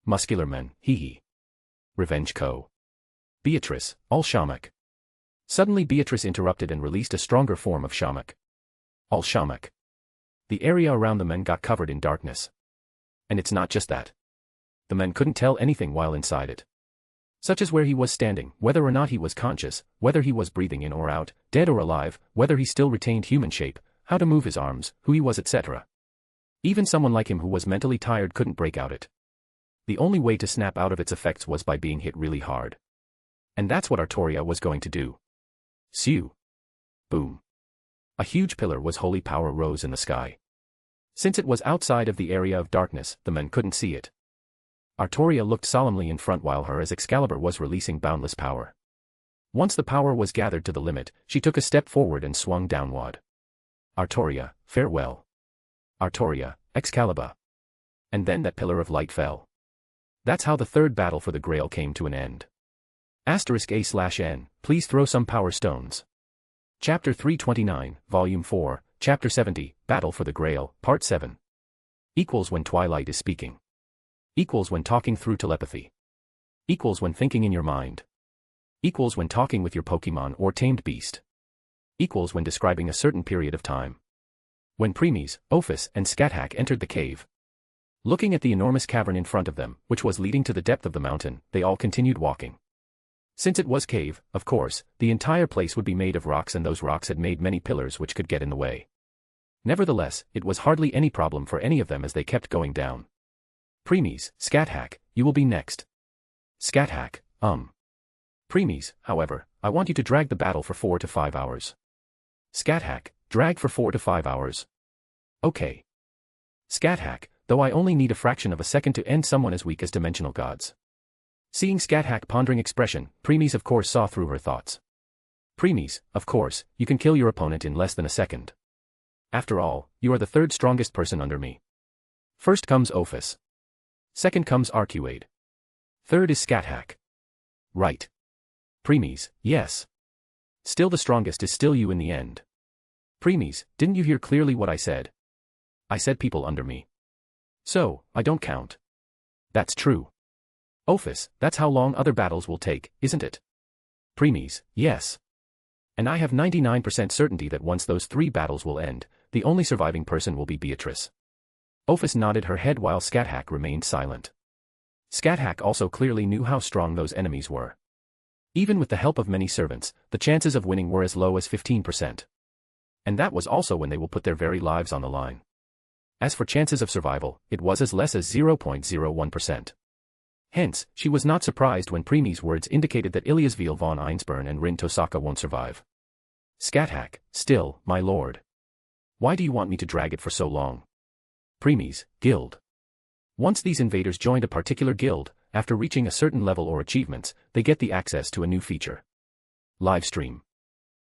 Muscular men, hee. Revenge Co. Beatrice, all Shamak. Suddenly Beatrice interrupted and released a stronger form of Shamak. All Shamak. The area around the men got covered in darkness. And it's not just that. The men couldn't tell anything while inside it. Such as where he was standing, whether or not he was conscious, whether he was breathing in or out, dead or alive, whether he still retained human shape, how to move his arms, who he was, etc. Even someone like him who was mentally tired couldn't break out it. The only way to snap out of its effects was by being hit really hard. And that's what Artoria was going to do. Sew. Boom. A huge pillar was holy power rose in the sky. Since it was outside of the area of darkness, the men couldn't see it. Artoria looked solemnly in front while her as Excalibur was releasing boundless power. Once the power was gathered to the limit, she took a step forward and swung downward. Artoria, farewell. Artoria, Excalibur. And then that pillar of light fell. That's how the third battle for the Grail came to an end. *A/N, please throw some power stones. Chapter 329, Volume 4, Chapter 70, Battle for the Grail, Part 7. Equals when Twilight is speaking. Equals when talking through telepathy. Equals when thinking in your mind. Equals when talking with your Pokemon or tamed beast. Equals when describing a certain period of time. When Preeis, Ophis, and Scathack entered the cave. Looking at the enormous cavern in front of them, which was leading to the depth of the mountain, they all continued walking. Since it was cave, of course, the entire place would be made of rocks, and those rocks had made many pillars which could get in the way. Nevertheless, it was hardly any problem for any of them as they kept going down. Preeis, Scathack, you will be next. Scathack, Preeis, however, I want you to drag the battle for 4 to 5 hours. Scathack, drag for 4 to 5 hours. Okay. Scathack, though I only need a fraction of a second to end someone as weak as dimensional gods. Seeing Scathack pondering expression, Preeis of course saw through her thoughts. Preeis, of course, you can kill your opponent in less than a second. After all, you are the third strongest person under me. First comes Ophis. Second comes Arcuade. Third is Scathack. Right. Preeis, yes. Still the strongest is still you in the end. Preeis, didn't you hear clearly what I said? I said people under me. So, I don't count. That's true. Ophis, that's how long other battles will take, isn't it? Preeis, yes. And I have 99% certainty that once those 3 battles will end, the only surviving person will be Beatrice. Ophis nodded her head while Scathack remained silent. Scathack also clearly knew how strong those enemies were. Even with the help of many servants, the chances of winning were as low as 15%. And that was also when they will put their very lives on the line. As for chances of survival, it was as less as 0.01%. Hence, she was not surprised when Preeis' words indicated that Ilia's Veil von Einsburn and Rin Tosaka won't survive. Scathack, still, my lord. Why do you want me to drag it for so long? Preeis, guild. Once these invaders joined a particular guild, after reaching a certain level or achievements, they get the access to a new feature. Livestream.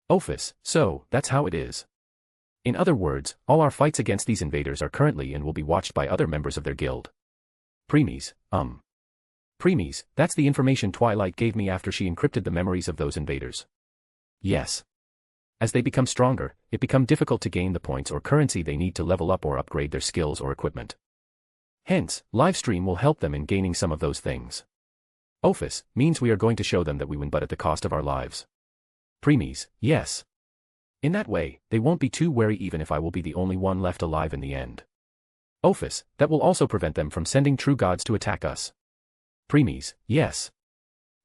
Ophis, so, that's how it is. In other words, all our fights against these invaders are currently and will be watched by other members of their guild. Preeis, Preeis, that's the information Twilight gave me after she encrypted the memories of those invaders. Yes. As they become stronger, it becomes difficult to gain the points or currency they need to level up or upgrade their skills or equipment. Hence, livestream will help them in gaining some of those things. Ophis means we are going to show them that we win but at the cost of our lives. Preeis, yes. In that way, they won't be too wary even if I will be the only one left alive in the end. Ophis, that will also prevent them from sending true gods to attack us. Preeis, yes.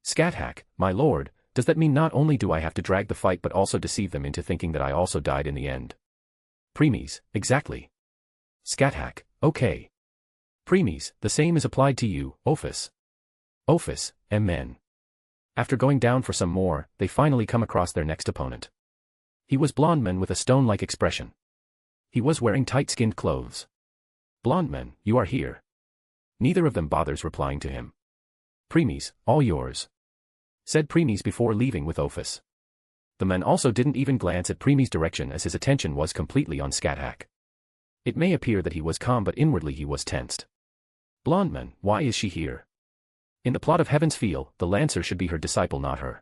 Scathack, my lord, does that mean not only do I have to drag the fight but also deceive them into thinking that I also died in the end? Preeis, exactly. Scathack, okay. Preeis, the same is applied to you, Ophis. Ophis, amen. After going down for some more, they finally come across their next opponent. He was blonde man with a stone-like expression. He was wearing tight-skinned clothes. Blonde man, you are here. Neither of them bothers replying to him. Preeis, all yours. Said Preeis before leaving with Ophis. The man also didn't even glance at Preeis' direction as his attention was completely on Scathack. It may appear that he was calm but inwardly he was tensed. Blonde man, why is she here? In the plot of Heaven's Feel, the Lancer should be her disciple not her.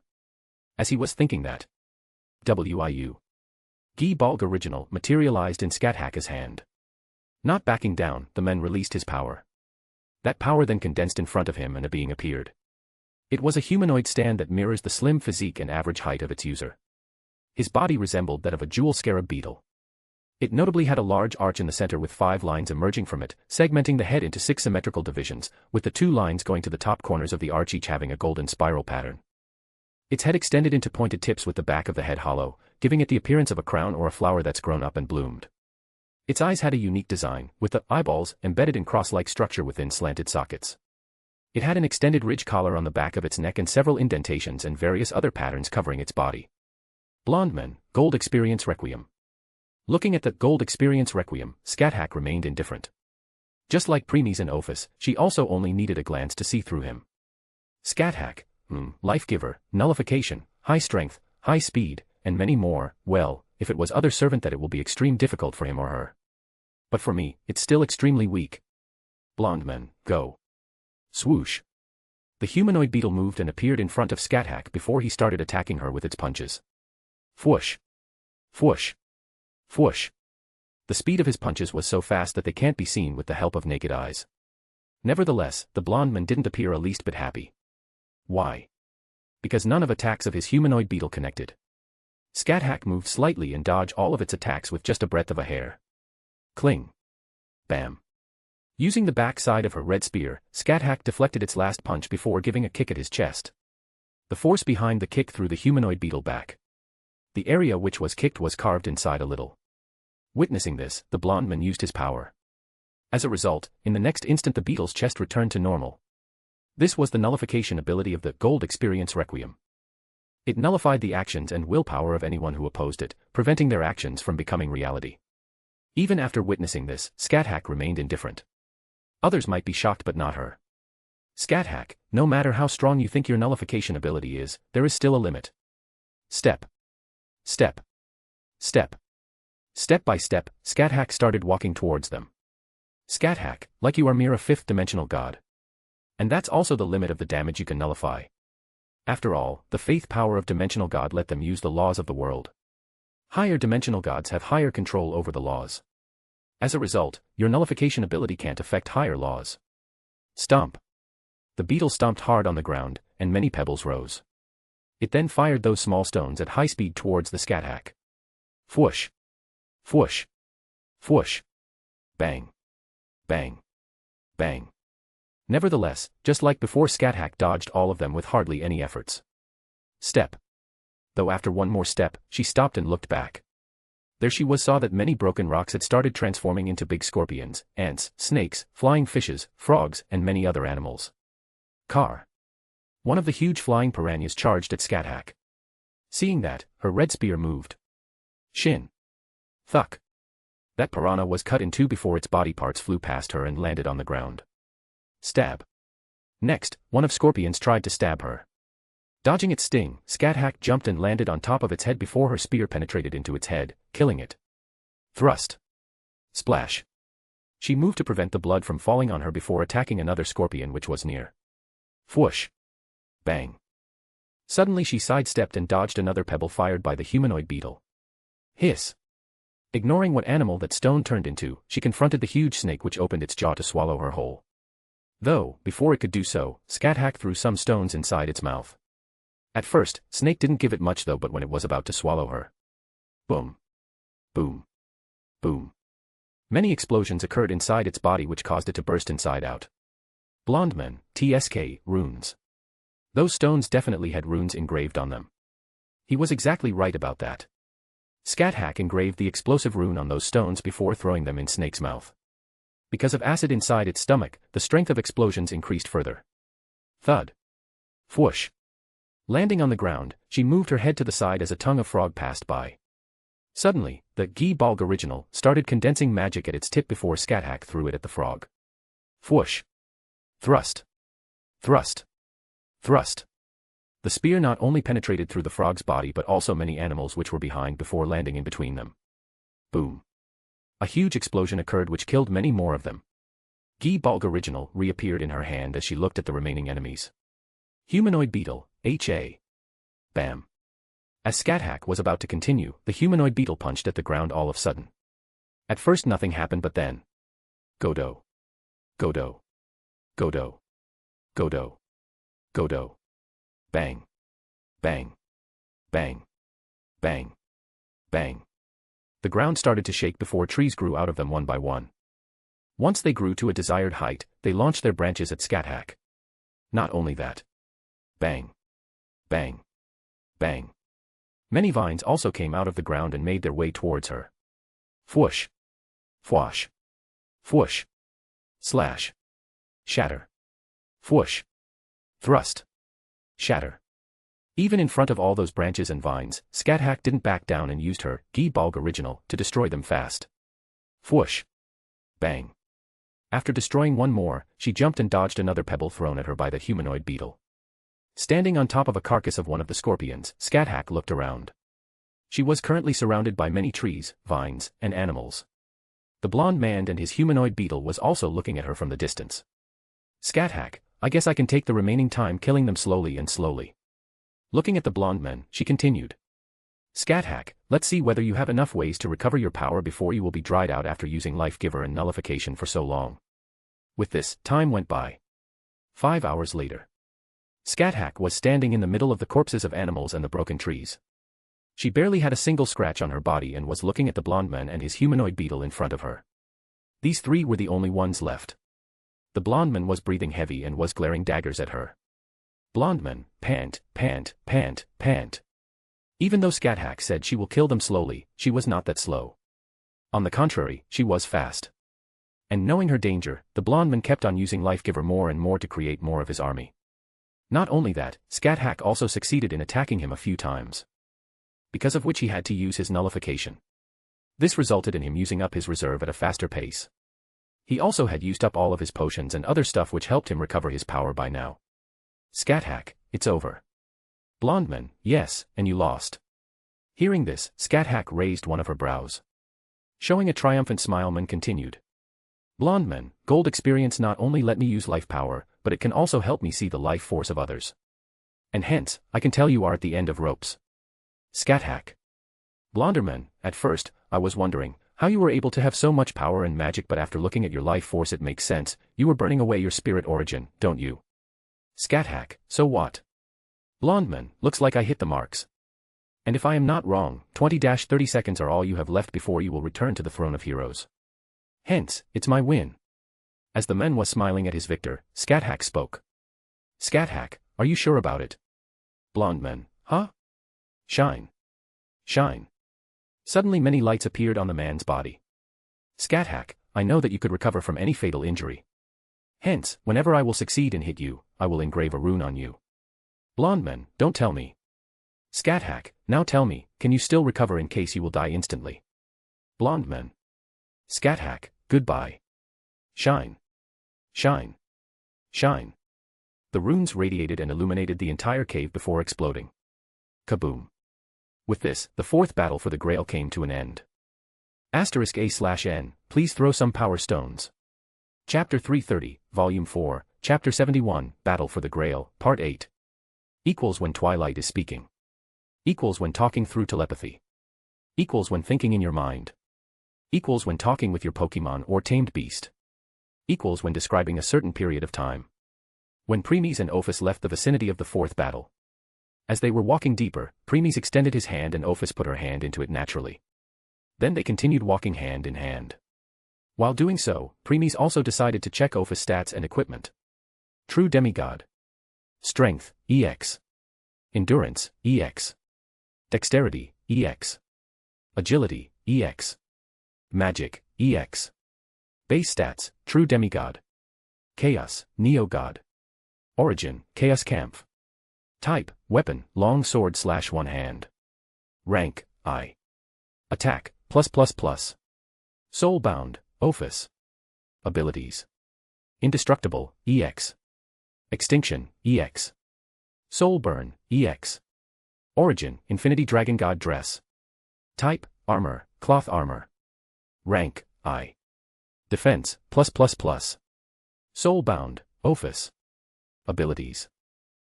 As he was thinking that. WIU. Guy Balg original materialized in Scathack's hand. Not backing down, the man released his power. That power then condensed in front of him and a being appeared. It was a humanoid stand that mirrors the slim physique and average height of its user. His body resembled that of a jewel scarab beetle. It notably had a large arch in the center with 5 lines emerging from it, segmenting the head into 6 symmetrical divisions, with the 2 lines going to the top corners of the arch each having a golden spiral pattern. Its head extended into pointed tips with the back of the head hollow, giving it the appearance of a crown or a flower that's grown up and bloomed. Its eyes had a unique design, with the eyeballs embedded in cross-like structure within slanted sockets. It had an extended ridge collar on the back of its neck and several indentations and various other patterns covering its body. Blonde man, Gold Experience Requiem. Looking at the Gold Experience Requiem, Scathack remained indifferent. Just like Preeis and Ophis, she also only needed a glance to see through him. Scathack, Life Giver, Nullification, High Strength, High Speed, and many more, well, if it was other servant that it will be extreme difficult for him or her. But for me, it's still extremely weak. Blonde man, go. Swoosh. The humanoid beetle moved and appeared in front of Scathack before he started attacking her with its punches. Fwoosh. Fwoosh. Fwoosh. The speed of his punches was so fast that they can't be seen with the help of naked eyes. Nevertheless, the blonde man didn't appear a least bit happy. Why? Because none of attacks of his humanoid beetle connected. Scathack moved slightly and dodged all of its attacks with just a breadth of a hair. Cling. Bam. Using the back side of her red spear, Scathack deflected its last punch before giving a kick at his chest. The force behind the kick threw the humanoid beetle back. The area which was kicked was carved inside a little. Witnessing this, the blonde man used his power. As a result, in the next instant the beetle's chest returned to normal. This was the nullification ability of the Gold Experience Requiem. It nullified the actions and willpower of anyone who opposed it, preventing their actions from becoming reality. Even after witnessing this, Scathack remained indifferent. Others might be shocked but not her. Scathack, no matter how strong you think your nullification ability is, there is still a limit. Step. Step. Step. Step by step, Scathack started walking towards them. Scathack, like you are mere a 5th-dimensional god. And that's also the limit of the damage you can nullify. After all, the faith power of dimensional god let them use the laws of the world. Higher dimensional gods have higher control over the laws. As a result, your nullification ability can't affect higher laws. Stomp. The beetle stomped hard on the ground, and many pebbles rose. It then fired those small stones at high speed towards the Scathack. Fwoosh! Fwoosh! Fwoosh! Bang! Bang! Bang! Nevertheless, just like before, Scathack dodged all of them with hardly any efforts. Step. Though after one more step, she stopped and looked back. There she saw that many broken rocks had started transforming into big scorpions, ants, snakes, flying fishes, frogs, and many other animals. Car. One of the huge flying piranhas charged at Scathack. Seeing that, her red spear moved. Shin. Thuck. That piranha was cut in two before its body parts flew past her and landed on the ground. Stab. Next, one of scorpions tried to stab her. Dodging its sting, Scathack jumped and landed on top of its head before her spear penetrated into its head, killing it. Thrust. Splash. She moved to prevent the blood from falling on her before attacking another scorpion which was near. Fwoosh. Bang. Suddenly she sidestepped and dodged another pebble fired by the humanoid beetle. Hiss. Ignoring what animal that stone turned into, she confronted the huge snake which opened its jaw to swallow her whole. Though, before it could do so, Scathack threw some stones inside its mouth. At first, Snake didn't give it much though, but when it was about to swallow her. Boom. Boom. Boom. Many explosions occurred inside its body which caused it to burst inside out. Blondman, TSK, runes. Those stones definitely had runes engraved on them. He was exactly right about that. Scathack engraved the explosive rune on those stones before throwing them in Snake's mouth. Because of acid inside its stomach, the strength of explosions increased further. Thud. Fwoosh. Landing on the ground, she moved her head to the side as a tongue of frog passed by. Suddenly, the Gi-Balg original started condensing magic at its tip before Scathack threw it at the frog. Fwoosh. Thrust. Thrust. Thrust. The spear not only penetrated through the frog's body but also many animals which were behind before landing in between them. Boom. A huge explosion occurred which killed many more of them. Gi-Balg original reappeared in her hand as she looked at the remaining enemies. Humanoid beetle, H.A. Bam. As Scathack was about to continue, the humanoid beetle punched at the ground all of a sudden. At first nothing happened but then. Godo. Godo. Godo. Godo. Godo. Bang. Bang. Bang. Bang. Bang. The ground started to shake before trees grew out of them one by one. Once they grew to a desired height, they launched their branches at Scathack. Not only that. Bang. Bang. Bang. Many vines also came out of the ground and made their way towards her. Fwoosh. Fwash. Fwoosh. Slash. Shatter. Fwoosh. Thrust. Shatter. Even in front of all those branches and vines, Scathack didn't back down and used her Gi-Balg original to destroy them fast. Fwoosh. Bang. After destroying one more, she jumped and dodged another pebble thrown at her by the humanoid beetle. Standing on top of a carcass of one of the scorpions, Scathack looked around. She was currently surrounded by many trees, vines, and animals. The blonde man and his humanoid beetle was also looking at her from the distance. Scathack, I guess I can take the remaining time killing them slowly and slowly. Looking at the blonde man, she continued. Scathack, let's see whether you have enough ways to recover your power before you will be dried out after using Life Giver and Nullification for so long. With this, time went by. 5 hours later. Scathack was standing in the middle of the corpses of animals and the broken trees. She barely had a single scratch on her body and was looking at the blonde man and his humanoid beetle in front of her. These three were the only ones left. The blonde man was breathing heavy and was glaring daggers at her. Blonde man, pant, pant, pant, pant. Even though Scathack said she will kill them slowly, she was not that slow. On the contrary, she was fast. And knowing her danger, the blonde man kept on using Life Giver more and more to create more of his army. Not only that, Scathack also succeeded in attacking him a few times. Because of which he had to use his nullification. This resulted in him using up his reserve at a faster pace. He also had used up all of his potions and other stuff which helped him recover his power by now. Scathack, it's over. Blonde man, yes, and you lost. Hearing this, Scathack raised one of her brows. Showing a triumphant smile, man continued. Blonde man, gold experience not only let me use life power, but it can also help me see the life force of others. And hence, I can tell you are at the end of ropes. Scathack. Blonderman, at first, I was wondering how you were able to have so much power and magic, but after looking at your life force it makes sense, you were burning away your spirit origin, don't you? Scathack, so what? Blondman, looks like I hit the marks. And if I am not wrong, 20-30 seconds are all you have left before you will return to the throne of heroes. Hence, it's my win. As the man was smiling at his victor, Scathack spoke. Scathack, are you sure about it? Blondman, huh? Shine. Shine. Suddenly many lights appeared on the man's body. Scathack, I know that you could recover from any fatal injury. Hence, whenever I will succeed and hit you, I will engrave a rune on you. Blondman, don't tell me. Scathack, now tell me, can you still recover in case you will die instantly? Blondman. Scathack, goodbye. Shine. Shine. Shine. The runes radiated and illuminated the entire cave before exploding. Kaboom. With this, the fourth battle for the Grail came to an end. *A/N, please throw some power stones. Chapter 330, Volume 4, Chapter 71, Battle for the Grail, Part 8. Equals when Twilight is speaking. Equals when talking through telepathy. Equals when thinking in your mind. Equals when talking with your Pokemon or tamed beast. Equals when describing a certain period of time. When Preeis and Ophis left the vicinity of the fourth battle. As they were walking deeper, Preeis extended his hand and Ophis put her hand into it naturally. Then they continued walking hand in hand. While doing so, Preeis also decided to check Ophis' stats and equipment. True Demigod. Strength, EX. Endurance, EX. Dexterity, EX. Agility, EX. Magic, EX. Base stats, True Demigod. Chaos, Neo God. Origin, Chaos Kampf. Type, Weapon, Long Sword / One Hand. Rank, I. Attack, +++. Soulbound, Ophis. Abilities. Indestructible, EX. Extinction, EX. Soulburn, EX. Origin, Infinity Dragon God Dress. Type, Armor, Cloth Armor. Rank, I. Defense, +++. Soulbound, Ophis. Abilities.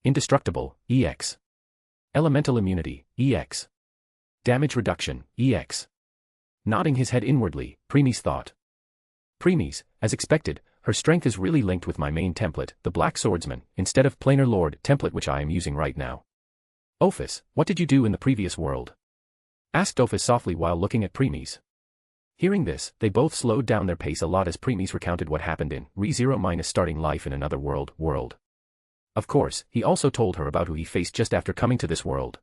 Indestructible, EX. Elemental Immunity, EX. Damage Reduction, EX. Nodding his head inwardly, Preeis thought. Preeis, as expected, her strength is really linked with my main template, the Black Swordsman, instead of Planar Lord template which I am using right now. Ophis, what did you do in the previous world? Asked Ophis softly while looking at Preeis. Hearing this, they both slowed down their pace a lot as Preeis recounted what happened in Re-0- starting life in another world. Of course, he also told her about who he faced just after coming to this world.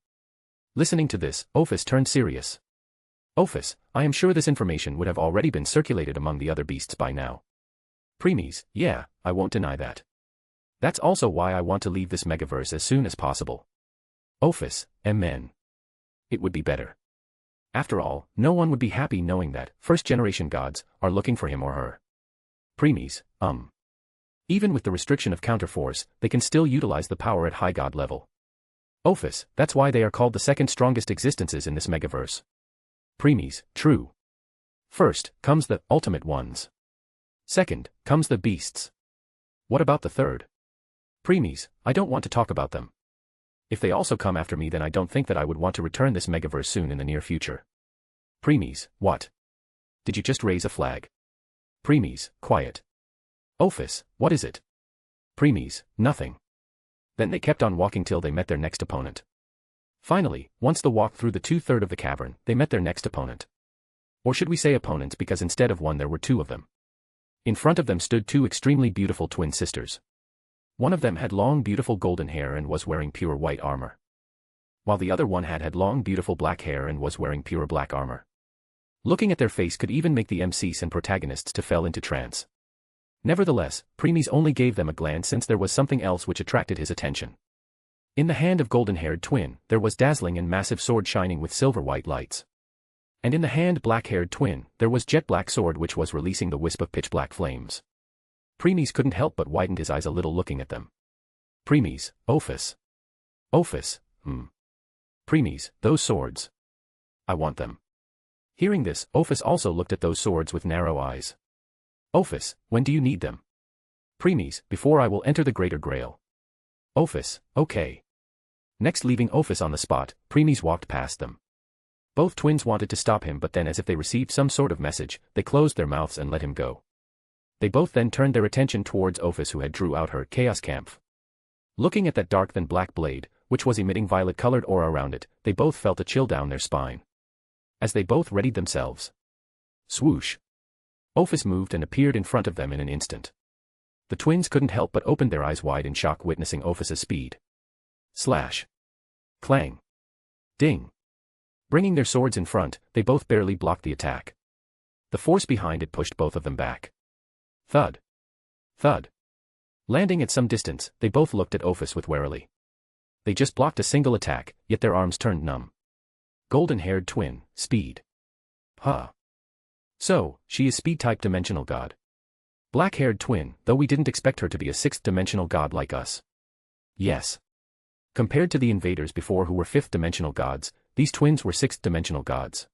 Listening to this, Ophis turned serious. Ophis, I am sure this information would have already been circulated among the other beasts by now. Preeis, yeah, I won't deny that. That's also why I want to leave this megaverse as soon as possible. Ophis, Amen. It would be better. After all, no one would be happy knowing that first-generation gods are looking for him or her. Preeis, Even with the restriction of counterforce, they can still utilize the power at high god level. Ophis, that's why they are called the second strongest existences in this megaverse. Preeis, true. First, comes the ultimate ones. Second, comes the beasts. What about the third? Preeis, I don't want to talk about them. If they also come after me then I don't think that I would want to return this megaverse soon in the near future. Preeis, what? Did you just raise a flag? Preeis, quiet. Ophis, what is it? Preeis, nothing. Then they kept on walking till they met their next opponent. Finally, once the walk through the 2/3 of the cavern, they met their next opponent. Or should we say opponents because instead of one there were two of them. In front of them stood two extremely beautiful twin sisters. One of them had long beautiful golden hair and was wearing pure white armor. While the other one had long beautiful black hair and was wearing pure black armor. Looking at their face could even make the MCs and protagonists to fell into trance. Nevertheless, Preeis only gave them a glance since there was something else which attracted his attention. In the hand of golden-haired twin, there was dazzling and massive sword shining with silver-white lights. And in the hand black-haired twin, there was jet-black sword which was releasing the wisp of pitch-black flames. Preeis couldn't help but widened his eyes a little looking at them. Preeis, Ophis. Ophis, Preeis, those swords. I want them. Hearing this, Ophis also looked at those swords with narrow eyes. Ophis, when do you need them? Preeis, before I will enter the Greater Grail. Ophis, okay. Next leaving Ophis on the spot, Preeis walked past them. Both twins wanted to stop him but then as if they received some sort of message, they closed their mouths and let him go. They both then turned their attention towards Ophis who had drew out her Chaos Kampf. Looking at that dark than black blade, which was emitting violet-colored aura around it, they both felt a chill down their spine. As they both readied themselves. Swoosh. Ophis moved and appeared in front of them in an instant. The twins couldn't help but open their eyes wide in shock witnessing Ophis's speed. Slash. Clang. Ding. Bringing their swords in front, they both barely blocked the attack. The force behind it pushed both of them back. Thud. Thud. Landing at some distance, they both looked at Ophis with warily. They just blocked a single attack, yet their arms turned numb. Golden-haired twin, speed. Huh. So, she is speed-type dimensional god. Black-haired twin, though we didn't expect her to be a sixth-dimensional god like us. Yes. Compared to the invaders before who were fifth-dimensional gods, these twins were sixth-dimensional gods.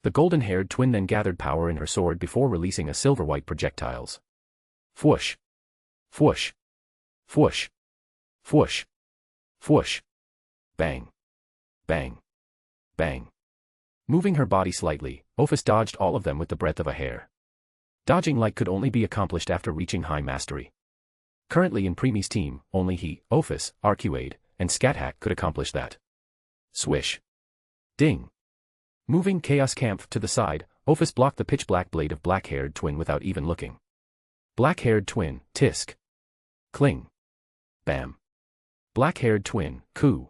The golden-haired twin then gathered power in her sword before releasing a silver-white projectiles. Fwoosh. Fwoosh. Fwoosh. Fwoosh. Fwoosh. Bang. Bang. Bang. Moving her body slightly, Ophis dodged all of them with the breadth of a hair. Dodging like could only be accomplished after reaching high mastery. Currently in Preeis' team, only he, Ophis, Aruade, and Scathack could accomplish that. Swish. Ding. Moving Chaos Camp to the side, Ophis blocked the pitch-black blade of black-haired twin without even looking. Black-haired twin, tisk. Cling. Bam. Black-haired twin, coo.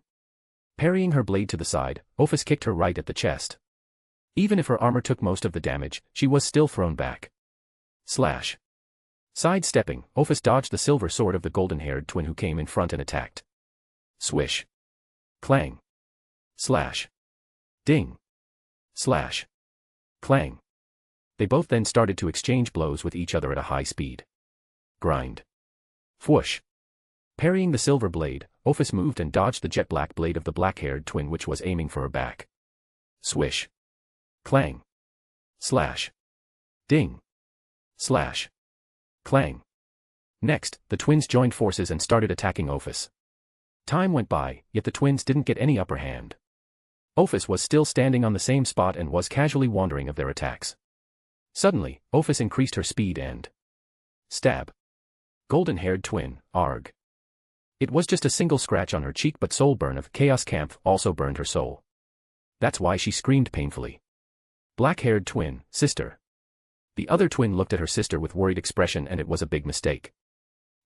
Parrying her blade to the side, Ophis kicked her right at the chest. Even if her armor took most of the damage, she was still thrown back. Slash. Sidestepping, Ophis dodged the silver sword of the golden-haired twin who came in front and attacked. Swish. Clang. Slash. Ding. Slash. Clang. They both then started to exchange blows with each other at a high speed. Grind. Fwoosh. Parrying the silver blade, Ophis moved and dodged the jet-black blade of the black-haired twin which was aiming for her back. Swish. Clang. Slash. Ding. Slash. Clang. Next, the twins joined forces and started attacking Ophis. Time went by, yet the twins didn't get any upper hand. Ophis was still standing on the same spot and was casually wandering of their attacks. Suddenly, Ophis increased her speed and stab. Golden-haired twin, Arg. It was just a single scratch on her cheek but soul burn of Chaos Camp also burned her soul. That's why she screamed painfully. Black-haired twin, sister. The other twin looked at her sister with worried expression and it was a big mistake.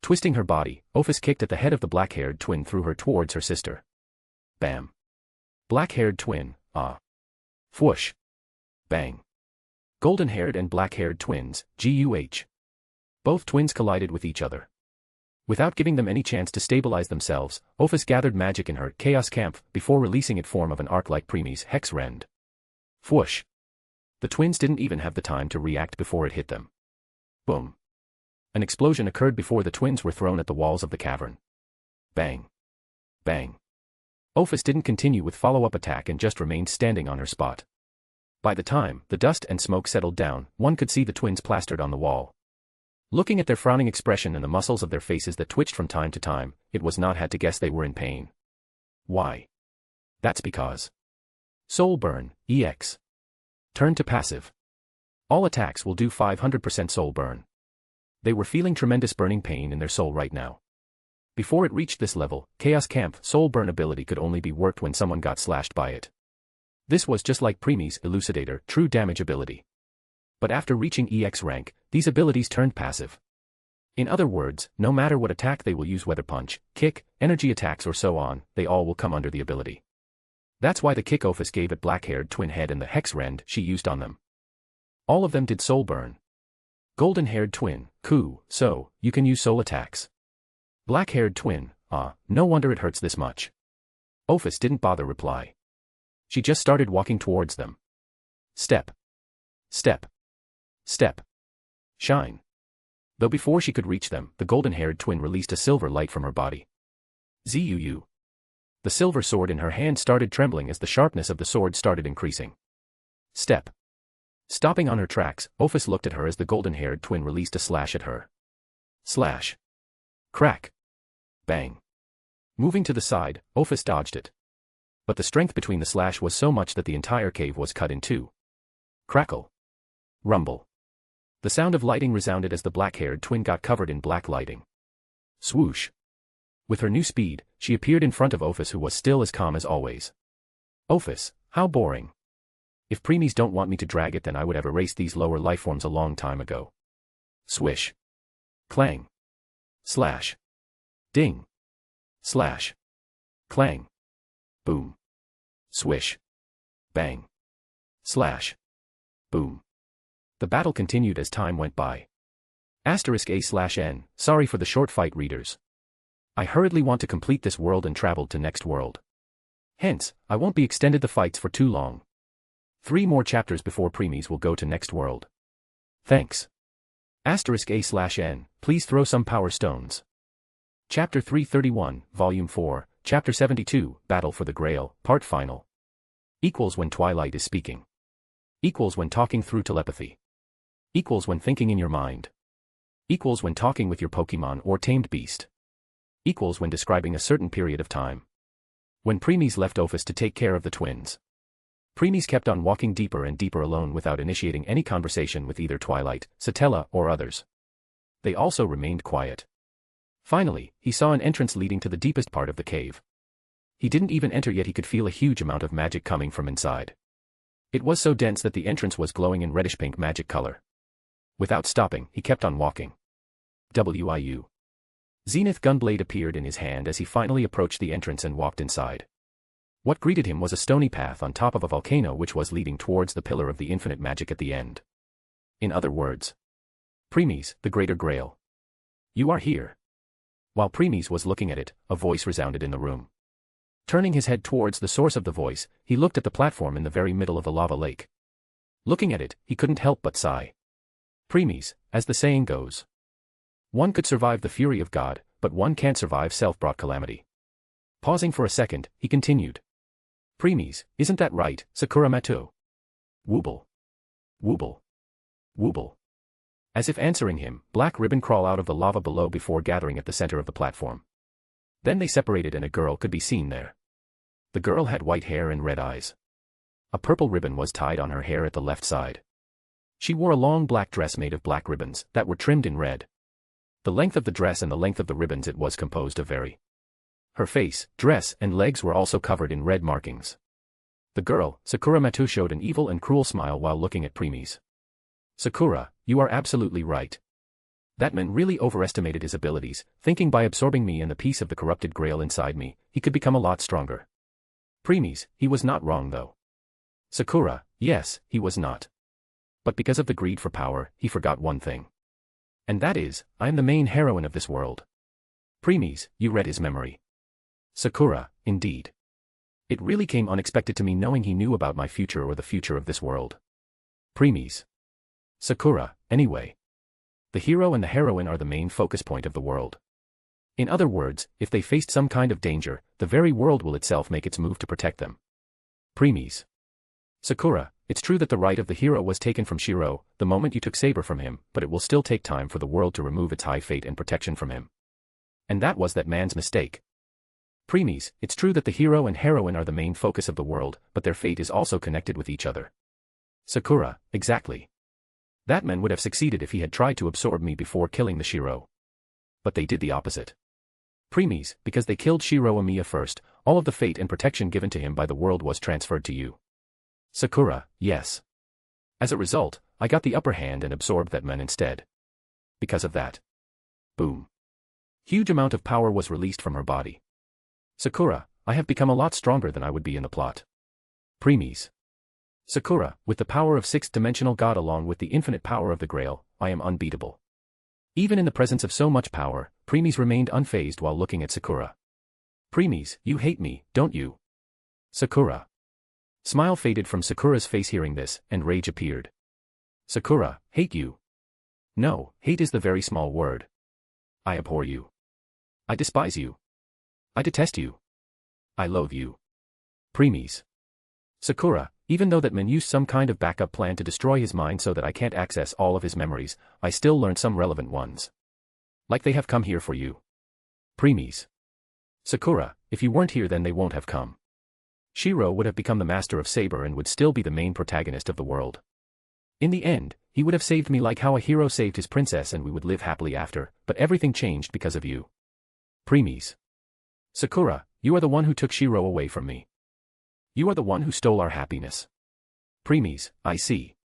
Twisting her body, Ophis kicked at the head of the black-haired twin threw her towards her sister. Bam. Black-haired twin, ah. Fwoosh. Bang. Golden-haired and black-haired twins, GUH. Both twins collided with each other. Without giving them any chance to stabilize themselves, Ophis gathered magic in her Chaos Camp before releasing it form of an arc like Preeis' Hex Rend. Fwoosh. The twins didn't even have the time to react before it hit them. Boom. An explosion occurred before the twins were thrown at the walls of the cavern. Bang. Bang. Ophis didn't continue with follow-up attack and just remained standing on her spot. By the time the dust and smoke settled down, one could see the twins plastered on the wall. Looking at their frowning expression and the muscles of their faces that twitched from time to time, it was not had to guess they were in pain. Why? That's because. Soul Burn, EX. Turn to passive. All attacks will do 500% soul burn. They were feeling tremendous burning pain in their soul right now. Before it reached this level, Chaos Camp soul burn ability could only be worked when someone got slashed by it. This was just like Preeis' Elucidator true damage ability. But after reaching EX rank, these abilities turned passive. In other words, no matter what attack they will use, whether punch, kick, energy attacks or so on, they all will come under the ability. That's why the kick Ophis gave at black-haired twin head and the Hex Rend she used on them. All of them did soul burn. Golden-haired twin, coo, so, you can use soul attacks. Black-haired twin, ah, no wonder it hurts this much. Ophis didn't bother reply. She just started walking towards them. Step. Step. Step. Shine. Though before she could reach them, the golden-haired twin released a silver light from her body. Zuu. The silver sword in her hand started trembling as the sharpness of the sword started increasing. Step. Stopping on her tracks, Ophis looked at her as the golden-haired twin released a slash at her. Slash. Crack. Bang. Moving to the side, Ophis dodged it. But the strength between the slash was so much that the entire cave was cut in two. Crackle. Rumble. The sound of lighting resounded as the black-haired twin got covered in black lighting. Swoosh. With her new speed, she appeared in front of Ophis, who was still as calm as always. Ophis, how boring. If Preeis don't want me to drag it, then I would have erased these lower lifeforms a long time ago. Swish. Clang. Slash. Ding. Slash. Clang. Boom. Swish. Bang. Slash. Boom. The battle continued as time went by. *A/N, sorry for the short fight, readers. I hurriedly want to complete this world and traveled to next world. Hence, I won't be extended the fights for too long. 3 more chapters before Preeis will go to next world. Thanks. *A/N, please throw some power stones. Chapter 331, Volume 4, Chapter 72, Battle for the Grail, Part Final. When twilight is speaking. When talking through telepathy. When thinking in your mind. When talking with your Pokemon or tamed beast. When describing a certain period of time. When Preeis left Ophis to take care of the twins. Preeis kept on walking deeper and deeper alone without initiating any conversation with either Twilight, Satella, or others. They also remained quiet. Finally, he saw an entrance leading to the deepest part of the cave. He didn't even enter yet he could feel a huge amount of magic coming from inside. It was so dense that the entrance was glowing in reddish-pink magic color. Without stopping, he kept on walking. WIU. Zenith Gunblade appeared in his hand as he finally approached the entrance and walked inside. What greeted him was a stony path on top of a volcano which was leading towards the pillar of the infinite magic at the end. In other words, Preeis, the Greater Grail. You are here. While Preeis was looking at it, a voice resounded in the room. Turning his head towards the source of the voice, he looked at the platform in the very middle of the lava lake. Looking at it, he couldn't help but sigh. Preeis, as the saying goes. One could survive the fury of God, but one can't survive self-brought calamity. Pausing for a second, he continued. Preeis, isn't that right, Sakura Matu? Wooble. Wooble. Wooble. As if answering him, black ribbon crawl out of the lava below before gathering at the center of the platform. Then they separated and a girl could be seen there. The girl had white hair and red eyes. A purple ribbon was tied on her hair at the left side. She wore a long black dress made of black ribbons that were trimmed in red. The length of the dress and the length of the ribbons it was composed of vary. Her face, dress, and legs were also covered in red markings. The girl, Sakura Matu, showed an evil and cruel smile while looking at Preeis. Sakura, you are absolutely right. That man really overestimated his abilities, thinking by absorbing me and the piece of the corrupted grail inside me, he could become a lot stronger. Preeis, he was not wrong though. Sakura, yes, he was not. But because of the greed for power, he forgot one thing. And that is, I am the main heroine of this world. Preeis, you read his memory. Sakura, indeed. It really came unexpected to me knowing he knew about my future or the future of this world. Preeis. Sakura, anyway. The hero and the heroine are the main focus point of the world. In other words, if they faced some kind of danger, the very world will itself make its move to protect them. Preeis. Sakura, it's true that the right of the hero was taken from Shiro the moment you took Saber from him, but it will still take time for the world to remove its high fate and protection from him. And that was that man's mistake. Preeis, it's true that the hero and heroine are the main focus of the world, but their fate is also connected with each other. Sakura, exactly. That man would have succeeded if he had tried to absorb me before killing the Shiro. But they did the opposite. Preeis, because they killed Shiro Amiya first, all of the fate and protection given to him by the world was transferred to you. Sakura, yes. As a result, I got the upper hand and absorbed that man instead. Because of that. Boom. Huge amount of power was released from her body. Sakura, I have become a lot stronger than I would be in the plot. Preeis. Sakura, with the power of sixth-dimensional God along with the infinite power of the Grail, I am unbeatable. Even in the presence of so much power, Preeis remained unfazed while looking at Sakura. Preeis, you hate me, don't you? Sakura. Smile faded from Sakura's face hearing this, and rage appeared. Sakura, hate you? No, hate is the very small word. I abhor you. I despise you. I detest you. I loathe you. Preeis. Sakura, even though that man used some kind of backup plan to destroy his mind so that I can't access all of his memories, I still learned some relevant ones. Like they have come here for you. Preeis. Sakura, if you weren't here then they won't have come. Shiro would have become the master of Saber and would still be the main protagonist of the world. In the end, he would have saved me like how a hero saved his princess and we would live happily after, but everything changed because of you. Preeis. Sakura, you are the one who took Shiro away from me. You are the one who stole our happiness. Preeis, I see.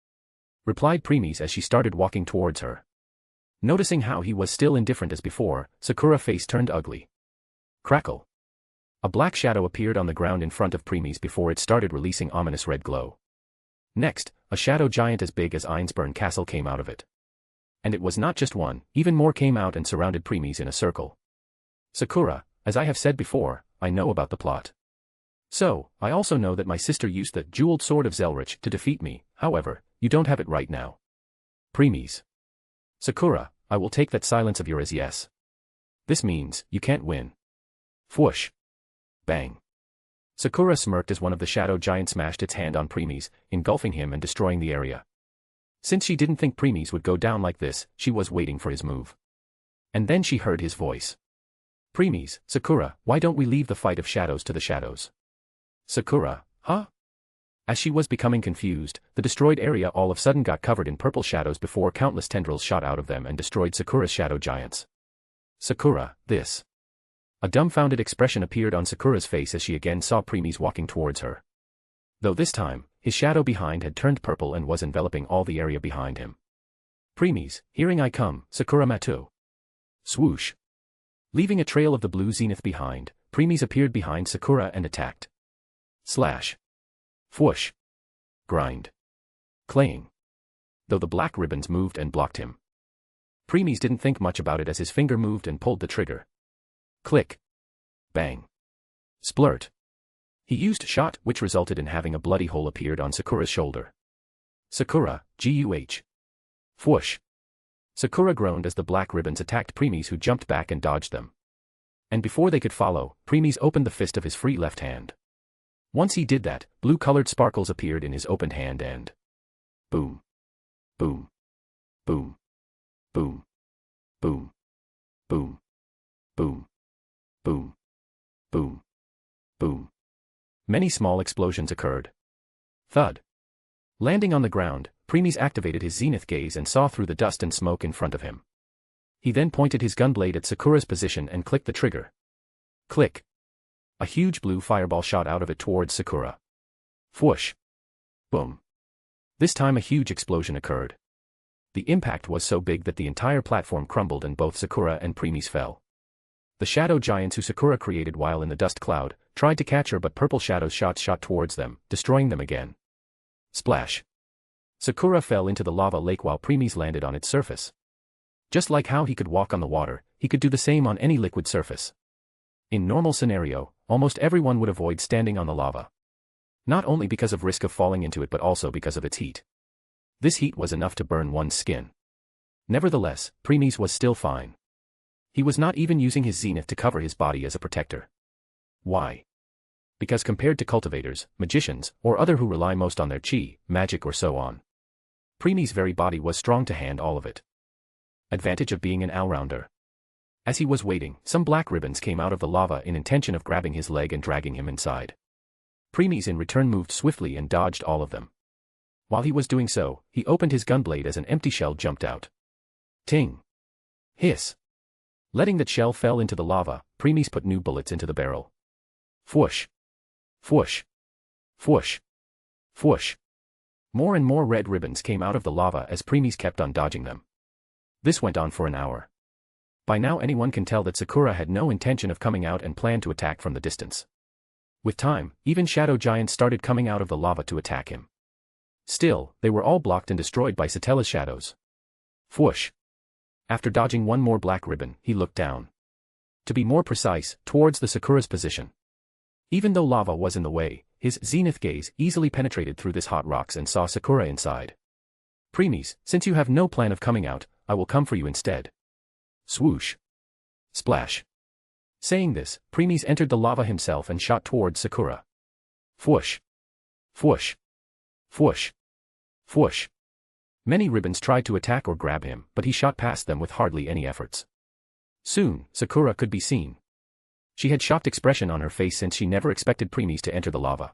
Replied Preeis as she started walking towards her. Noticing how he was still indifferent as before, Sakura's face turned ugly. Crackle. A black shadow appeared on the ground in front of Preeis before it started releasing ominous red glow. Next, a shadow giant as big as Einsburn Castle came out of it. And it was not just one, even more came out and surrounded Preeis in a circle. Sakura, as I have said before, I know about the plot. So, I also know that my sister used the jeweled sword of Zelrich to defeat me, however, you don't have it right now. Preeis. Sakura, I will take that silence of yours as yes. This means, you can't win. Whoosh. Bang. Sakura smirked as one of the shadow giants smashed its hand on Preeis, engulfing him and destroying the area. Since she didn't think Preeis would go down like this, she was waiting for his move. And then she heard his voice. Preeis, Sakura, why don't we leave the fight of shadows to the shadows? Sakura, huh? As she was becoming confused, the destroyed area all of a sudden got covered in purple shadows before countless tendrils shot out of them and destroyed Sakura's shadow giants. Sakura, this. A dumbfounded expression appeared on Sakura's face as she again saw Preeis walking towards her. Though this time, his shadow behind had turned purple and was enveloping all the area behind him. Preeis, hearing I come, Sakura Matu. Swoosh. Leaving a trail of the blue zenith behind, Preeis appeared behind Sakura and attacked. Slash. Whoosh. Grind. Claying. Though the black ribbons moved and blocked him. Preeis didn't think much about it as his finger moved and pulled the trigger. Click. Bang. Splurt. He used shot, which resulted in having a bloody hole appeared on Sakura's shoulder. Sakura, Guh. Whoosh. Sakura groaned as the black ribbons attacked Preeis, who jumped back and dodged them. And before they could follow, Preeis opened the fist of his free left hand. Once he did that, blue-colored sparkles appeared in his opened hand and... Boom. Boom. Boom. Boom. Boom. Boom. Boom. Boom. Boom. Boom. Many small explosions occurred. Thud. Landing on the ground, Preeis activated his zenith gaze and saw through the dust and smoke in front of him. He then pointed his gunblade at Sakura's position and clicked the trigger. Click. A huge blue fireball shot out of it towards Sakura. Whoosh. Boom. This time a huge explosion occurred. The impact was so big that the entire platform crumbled and both Sakura and Preeis fell. The shadow giants who Sakura created while in the dust cloud tried to catch her, but purple shadows shot towards them, destroying them again. Splash. Sakura fell into the lava lake while Preeis landed on its surface. Just like how he could walk on the water, he could do the same on any liquid surface. In normal scenario, almost everyone would avoid standing on the lava. Not only because of risk of falling into it but also because of its heat. This heat was enough to burn one's skin. Nevertheless, Preeis was still fine. He was not even using his zenith to cover his body as a protector. Why? Because compared to cultivators, magicians, or other who rely most on their chi, magic or so on, Preeis' very body was strong to hand all of it. Advantage of being an all-rounder. As he was waiting, some black ribbons came out of the lava in intention of grabbing his leg and dragging him inside. Preeis in return moved swiftly and dodged all of them. While he was doing so, he opened his gunblade as an empty shell jumped out. Ting. Hiss. Letting that shell fell into the lava, Preeis put new bullets into the barrel. Whoosh. Whoosh. Whoosh. Whoosh. More and more red ribbons came out of the lava as Preeis kept on dodging them. This went on for an hour. By now anyone can tell that Sakura had no intention of coming out and planned to attack from the distance. With time, even shadow giants started coming out of the lava to attack him. Still, they were all blocked and destroyed by Satella's shadows. Whoosh. After dodging one more black ribbon, he looked down. To be more precise, towards the Sakura's position. Even though lava was in the way, his zenith gaze easily penetrated through this hot rocks and saw Sakura inside. Preeis, since you have no plan of coming out, I will come for you instead. Swoosh. Splash. Saying this, Preeis entered the lava himself and shot towards Sakura. Whoosh. Whoosh. Whoosh. Whoosh. Many ribbons tried to attack or grab him, but he shot past them with hardly any efforts. Soon, Sakura could be seen. She had shocked expression on her face since she never expected Preeis to enter the lava.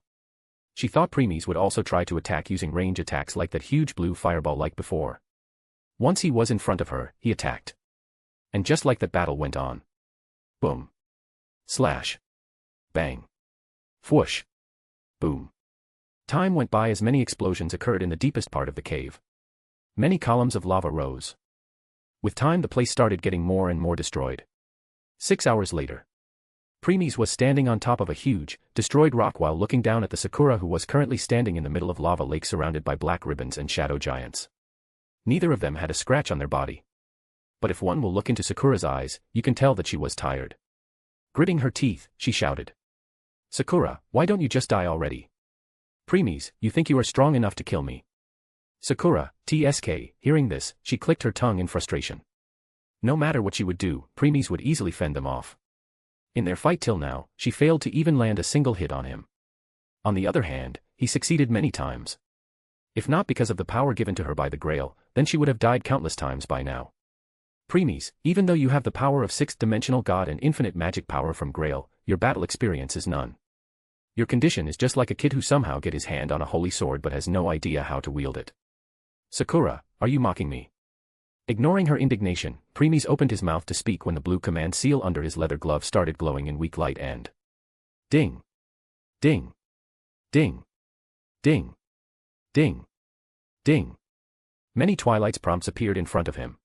She thought Preeis would also try to attack using range attacks like that huge blue fireball like before. Once he was in front of her, he attacked. And just like that battle went on. Boom. Slash. Bang. Whoosh. Boom. Time went by as many explosions occurred in the deepest part of the cave. Many columns of lava rose. With time the place started getting more and more destroyed. 6 hours later. Preeis was standing on top of a huge, destroyed rock while looking down at the Sakura, who was currently standing in the middle of lava lake surrounded by black ribbons and shadow giants. Neither of them had a scratch on their body. But if one will look into Sakura's eyes, you can tell that she was tired. Gritting her teeth, she shouted. Sakura, why don't you just die already? Preeis, you think you are strong enough to kill me? Sakura, TSK, hearing this, she clicked her tongue in frustration. No matter what she would do, Preeis would easily fend them off. In their fight till now, she failed to even land a single hit on him. On the other hand, he succeeded many times. If not because of the power given to her by the Grail, then she would have died countless times by now. Preeis, even though you have the power of sixth-dimensional god and infinite magic power from Grail, your battle experience is none. Your condition is just like a kid who somehow get his hand on a holy sword but has no idea how to wield it. Sakura, are you mocking me? Ignoring her indignation, Preeis opened his mouth to speak when the blue command seal under his leather glove started glowing in weak light and... Ding! Ding! Ding! Ding! Ding! Ding! Many Twilight's prompts appeared in front of him.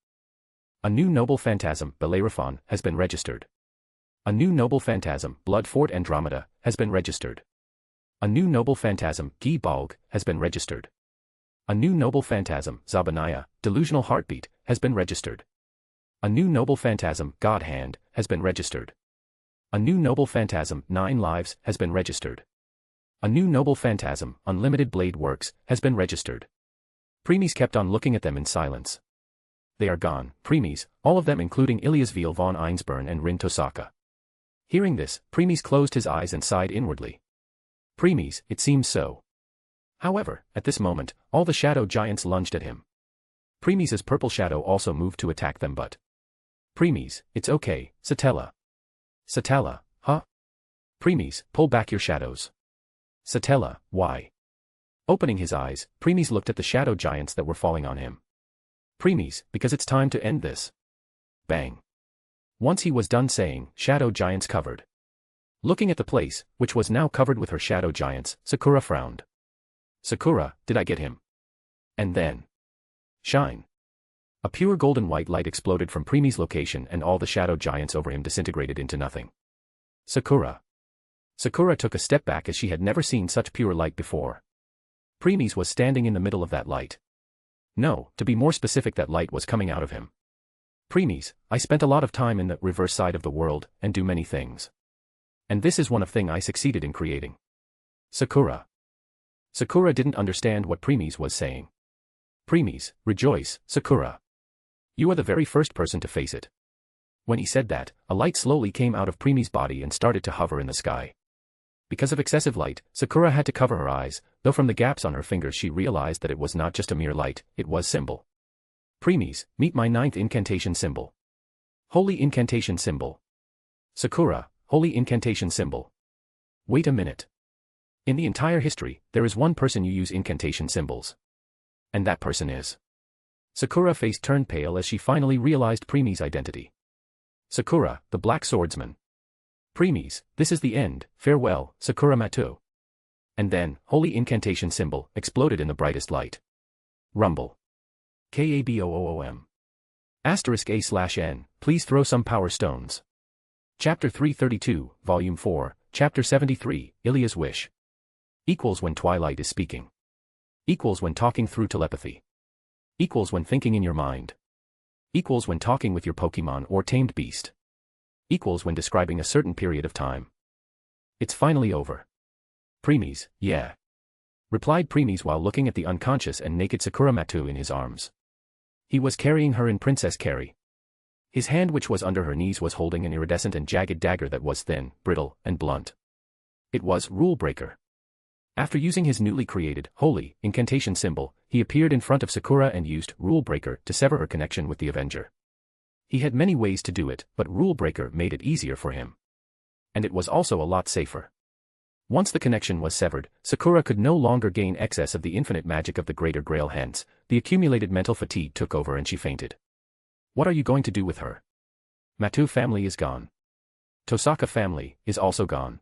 A new noble phantasm, Bellerophon, has been registered. A new noble phantasm, Bloodfort Andromeda, has been registered. A new noble phantasm, Gi Balg, has been registered. A new noble phantasm, Zabaniah, Delusional Heartbeat, has been registered. A new noble phantasm, God Hand, has been registered. A new noble phantasm, 9 Lives, has been registered. A new noble phantasm, Unlimited Blade Works, has been registered. Preeis kept on looking at them in silence. They are gone, Preeis, all of them including Ilia's Veil von Einsburn and Rin Tosaka. Hearing this, Preeis closed his eyes and sighed inwardly. Preeis, it seems so. However, at this moment, all the shadow giants lunged at him. Preemis's purple shadow also moved to attack them but... Preeis, it's okay, Satella. Satella, huh? Preeis, pull back your shadows. Satella, why? Opening his eyes, Preeis looked at the shadow giants that were falling on him. Preeis, because it's time to end this. Bang. Once he was done saying, shadow giants covered. Looking at the place, which was now covered with her shadow giants, Sakura frowned. Sakura, did I get him? And then... Shine. A pure golden white light exploded from Preeis' location and all the shadow giants over him disintegrated into nothing. Sakura. Sakura took a step back as she had never seen such pure light before. Preeis was standing in the middle of that light. No, to be more specific, that light was coming out of him. Preeis, I spent a lot of time in the reverse side of the world and do many things. And this is one of thing I succeeded in creating. Sakura. Sakura didn't understand what Preeis was saying. Preeis, rejoice, Sakura. You are the very first person to face it. When he said that, a light slowly came out of Preeis' body and started to hover in the sky. Because of excessive light, Sakura had to cover her eyes, though from the gaps on her fingers she realized that it was not just a mere light, it was symbol. Preeis, meet my 9th incantation symbol. Holy incantation symbol. Sakura, holy incantation symbol. Wait a minute. In the entire history, there is one person you use incantation symbols. And that person is... Sakura's face turned pale as she finally realized Preeis' identity. Sakura, the Black Swordsman. Preeis, this is the end, farewell, Sakura Matu. And then, holy incantation symbol, exploded in the brightest light. Rumble. KABOOOM. *A/N, please throw some power stones. Chapter 332, Volume 4, Chapter 73, Ilia's Wish. Equals when Twilight is speaking. Equals when talking through telepathy. Equals when thinking in your mind. Equals when talking with your Pokemon or tamed beast. Equals when describing a certain period of time. It's finally over. Preeis, yeah. Replied Preeis while looking at the unconscious and naked Sakura Matu in his arms. He was carrying her in Princess Carry. His hand which was under her knees was holding an iridescent and jagged dagger that was thin, brittle, and blunt. It was Rule Breaker. After using his newly created, holy, incantation symbol, he appeared in front of Sakura and used Rule Breaker to sever her connection with the Avenger. He had many ways to do it, but Rule Breaker made it easier for him. And it was also a lot safer. Once the connection was severed, Sakura could no longer gain excess of the infinite magic of the Greater Grail, hence, the accumulated mental fatigue took over and she fainted. What are you going to do with her? Matu family is gone. Tosaka family is also gone.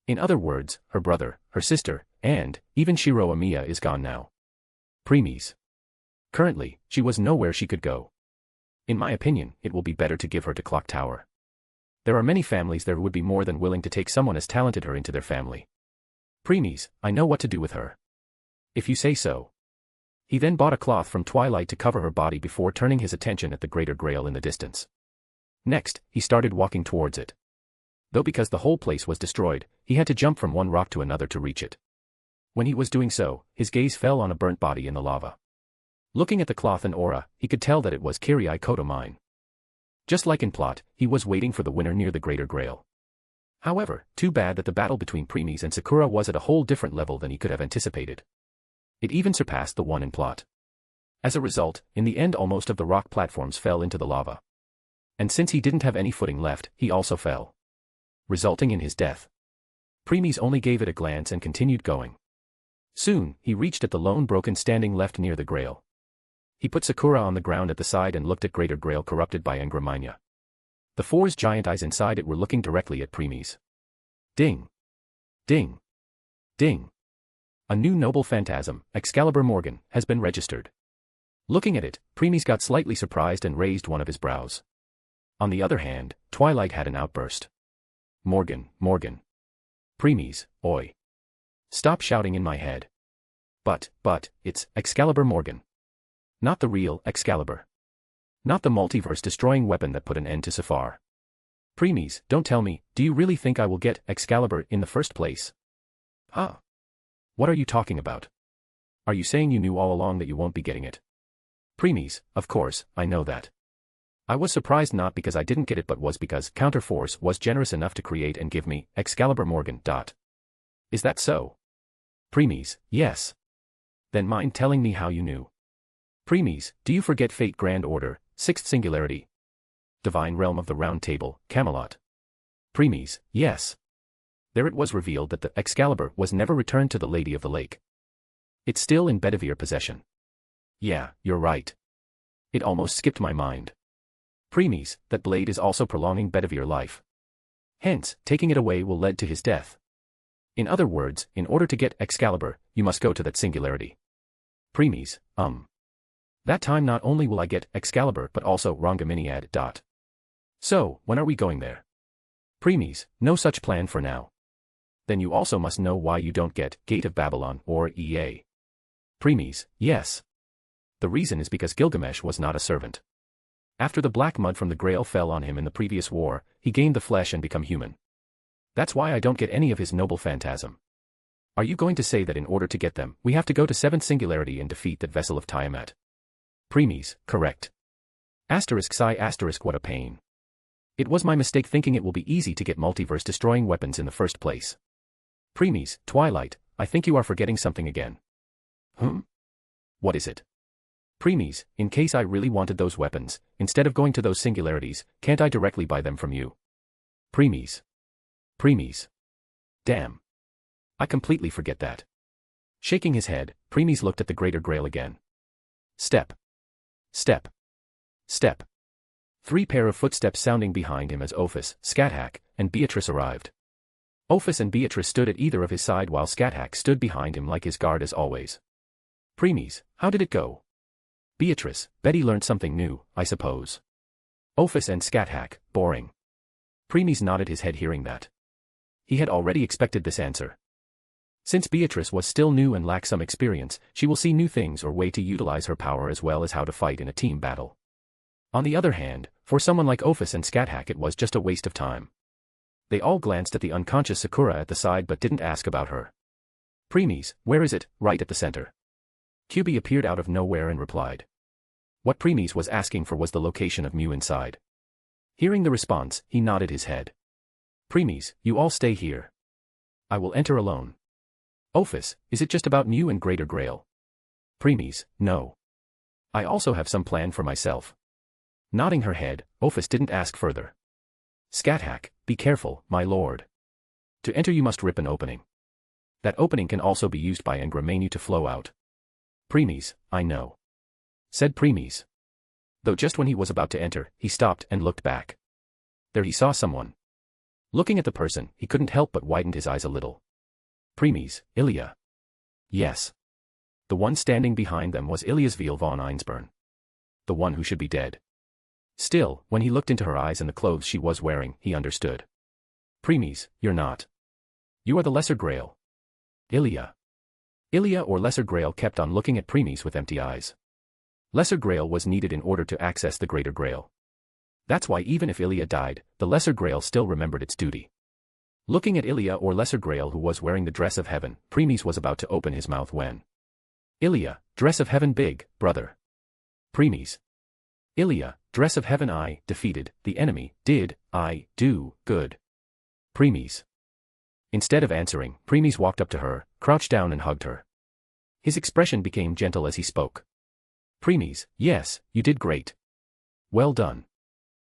In other words, her brother, her sister, and, even Shiro Amiya is gone now. Preeis. Currently, she was nowhere she could go. In my opinion, it will be better to give her to Clock Tower. There are many families that would be more than willing to take someone as talented her into their family. Preeis, I know what to do with her. If you say so. He then bought a cloth from Twilight to cover her body before turning his attention at the Greater Grail in the distance. Next, he started walking towards it. Though because the whole place was destroyed, he had to jump from one rock to another to reach it. When he was doing so, his gaze fell on a burnt body in the lava. Looking at the cloth and aura, he could tell that it was Kirai Koto mine. Just like in plot, he was waiting for the winner near the Greater Grail. However, too bad that the battle between Preeis and Sakura was at a whole different level than he could have anticipated. It even surpassed the one in plot. As a result, in the end almost of the rock platforms fell into the lava. And since he didn't have any footing left, he also fell, resulting in his death. Preeis only gave it a glance and continued going. Soon, he reached at the lone broken standing left near the Grail. He put Sakura on the ground at the side and looked at Greater Grail corrupted by Engramina. The four giant eyes inside it were looking directly at Preeis. Ding! Ding! Ding! A new noble phantasm, Excalibur Morgan, has been registered. Looking at it, Preeis got slightly surprised and raised one of his brows. On the other hand, Twilight had an outburst. Morgan, Morgan. Preeis, oi. Stop shouting in my head. But, it's Excalibur Morgan. Not the real Excalibur. Not the multiverse-destroying weapon that put an end to Safar. Preeis, don't tell me, do you really think I will get Excalibur in the first place? Huh? What are you talking about? Are you saying you knew all along that you won't be getting it? Preeis, of course, I know that. I was surprised not because I didn't get it but was because Counterforce was generous enough to create and give me Excalibur Morgan. Is that so? Preeis, yes. Then mind telling me how you knew? Preeis, do you forget Fate Grand Order, 6th Singularity? Divine Realm of the Round Table, Camelot. Preeis, yes. There it was revealed that the Excalibur was never returned to the Lady of the Lake. It's still in Bedivere possession. Yeah, you're right. It almost skipped my mind. Preeis, that blade is also prolonging Bedivere life. Hence, taking it away will lead to his death. In other words, in order to get Excalibur, you must go to that singularity. Preeis, That time not only will I get Excalibur but also Rangaminiad. So, when are we going there? Preeis, no such plan for now. Then you also must know why you don't get Gate of Babylon or EA. Preeis, yes. The reason is because Gilgamesh was not a servant. After the black mud from the Grail fell on him in the previous war, he gained the flesh and become human. That's why I don't get any of his noble phantasm. Are you going to say that in order to get them, we have to go to 7th Singularity and defeat that vessel of Tiamat? Preeis, correct. What a pain. It was my mistake thinking it will be easy to get multiverse-destroying weapons in the first place. Preeis, Twilight, I think you are forgetting something again. What is it? Preeis, in case I really wanted those weapons, instead of going to those singularities, can't I directly buy them from you? Preeis. Damn. I completely forget that. Shaking his head, Preeis looked at the Greater Grail again. Step. Step. Step. 3 pair of footsteps sounding behind him as Ophis, Scathack, and Beatrice arrived. Ophis and Beatrice stood at either of his side while Scathack stood behind him like his guard as always. Preeis, how did it go? Beatrice, Betty learned something new, I suppose. Ophis and Scathack, boring. Preeis nodded his head hearing that. He had already expected this answer. Since Beatrice was still new and lacked some experience, she will see new things or way to utilize her power as well as how to fight in a team battle. On the other hand, for someone like Ophis and Scathack it was just a waste of time. They all glanced at the unconscious Sakura at the side but didn't ask about her. Preeis, where is it? Right at the center. Kyubi appeared out of nowhere and replied. What Preeis was asking for was the location of Mew inside. Hearing the response, he nodded his head. Preeis, you all stay here. I will enter alone. Ophis, is it just about Mew and Greater Grail? Preeis, no. I also have some plan for myself. Nodding her head, Ophis didn't ask further. Scathack, be careful, my lord. To enter you must rip an opening. That opening can also be used by Engramanu to flow out. Preeis, I know. Said Preeis. Though just when he was about to enter, he stopped and looked back. There he saw someone. Looking at the person, he couldn't help but widened his eyes a little. Preeis, Ilia. Yes. The one standing behind them was Ilia's Veil von Einsburn. The one who should be dead. Still, when he looked into her eyes and the clothes she was wearing, he understood. Preeis, you're not. You are the Lesser Grail. Ilia. Ilia or Lesser Grail kept on looking at Preeis with empty eyes. Lesser Grail was needed in order to access the Greater Grail. That's why even if Ilia died, the Lesser Grail still remembered its duty. Looking at Ilia or Lesser Grail who was wearing the dress of heaven, Preeis was about to open his mouth when. Ilia, dress of heaven big, brother. Preeis. Ilia, dress of heaven I defeated the enemy, did I do good? Preeis. Instead of answering, Preeis walked up to her, crouched down and hugged her. His expression became gentle as he spoke. Preeis, yes, you did great. Well done.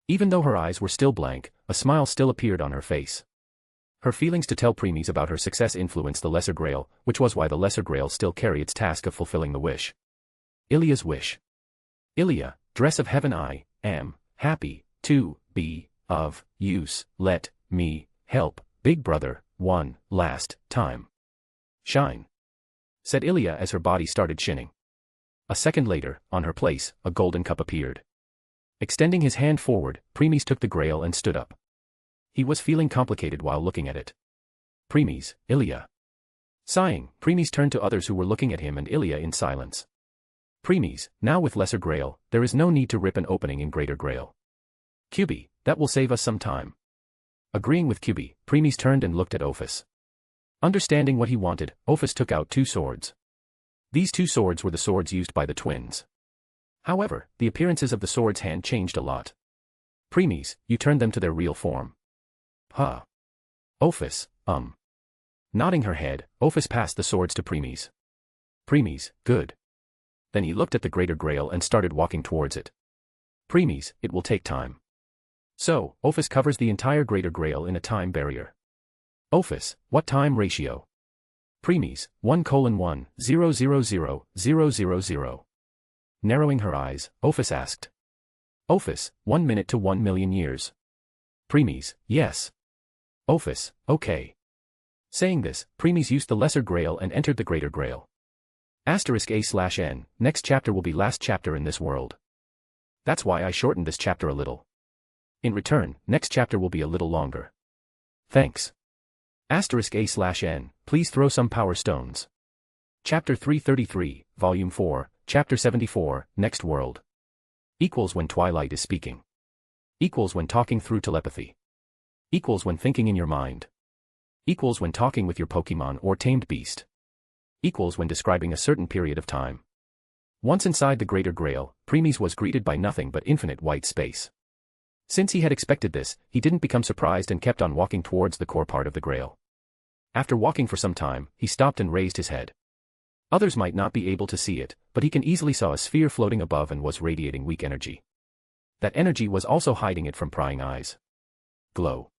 Even though her eyes were still blank, a smile still appeared on her face. Her feelings to tell Preeis about her success influenced the Lesser Grail, which was why the Lesser Grail still carried its task of fulfilling the wish. Ilia's wish. Ilia, dress of heaven I am happy to be of use. Let me help, big brother, one last time. Shine. Said Ilia as her body started shining. A second later, on her place, a golden cup appeared. Extending his hand forward, Preeis took the grail and stood up. He was feeling complicated while looking at it. Preeis, Ilia. Sighing, Preeis turned to others who were looking at him and Ilia in silence. Preeis, now with Lesser Grail, there is no need to rip an opening in Greater Grail. Kyubi, that will save us some time. Agreeing with Kyubi, Preeis turned and looked at Ophis. Understanding what he wanted, Ophis took out 2 swords. These 2 swords were the swords used by the twins. However, the appearances of the sword's hand changed a lot. Preeis, you turned them to their real form. Huh. Ophis, Nodding her head, Ophis passed the swords to Preeis. Preeis, good. Then he looked at the Greater Grail and started walking towards it. Preeis, it will take time. So, Ophis covers the entire Greater Grail in a time barrier. Ophis, what time ratio? Preeis, 1:1:000:000. Narrowing her eyes, Ophis asked. Ophis, 1 minute to 1 million years. Preeis, yes. Ophis, okay. Saying this, Preeis used the Lesser Grail and entered the Greater Grail. *A/N, next chapter will be last chapter in this world. That's why I shortened this chapter a little. In return, next chapter will be a little longer. Thanks. *A/N, please throw some power stones. Chapter 333, Volume 4, Chapter 74, Next World. Equals when Twilight is speaking. Equals when talking through telepathy. Equals when thinking in your mind. Equals when talking with your Pokemon or tamed beast. Equals when describing a certain period of time. Once inside the Greater Grail, Preeis was greeted by nothing but infinite white space. Since he had expected this, he didn't become surprised and kept on walking towards the core part of the Grail. After walking for some time, he stopped and raised his head. Others might not be able to see it, but he can easily saw a sphere floating above and was radiating weak energy. That energy was also hiding it from prying eyes. Glow.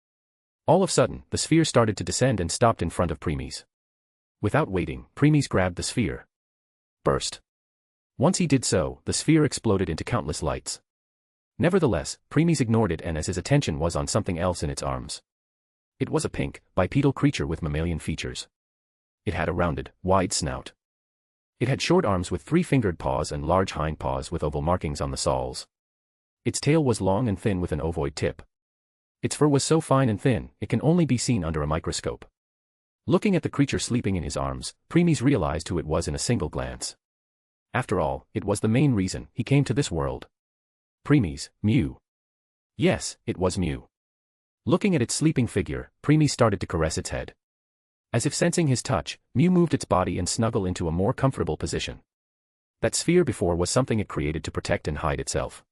All of a sudden, the sphere started to descend and stopped in front of Preeis. Without waiting, Preeis grabbed the sphere. Burst. Once he did so, the sphere exploded into countless lights. Nevertheless, Preeis ignored it and as his attention was on something else in its arms. It was a pink, bipedal creature with mammalian features. It had a rounded, wide snout. It had short arms with 3-fingered paws and large hind paws with oval markings on the soles. Its tail was long and thin with an ovoid tip. Its fur was so fine and thin, it can only be seen under a microscope. Looking at the creature sleeping in his arms, Preeis realized who it was in a single glance. After all, it was the main reason he came to this world. Preeis, Mew. Yes, it was Mew. Looking at its sleeping figure, Preeis started to caress its head. As if sensing his touch, Mew moved its body and snuggled into a more comfortable position. That sphere before was something it created to protect and hide itself.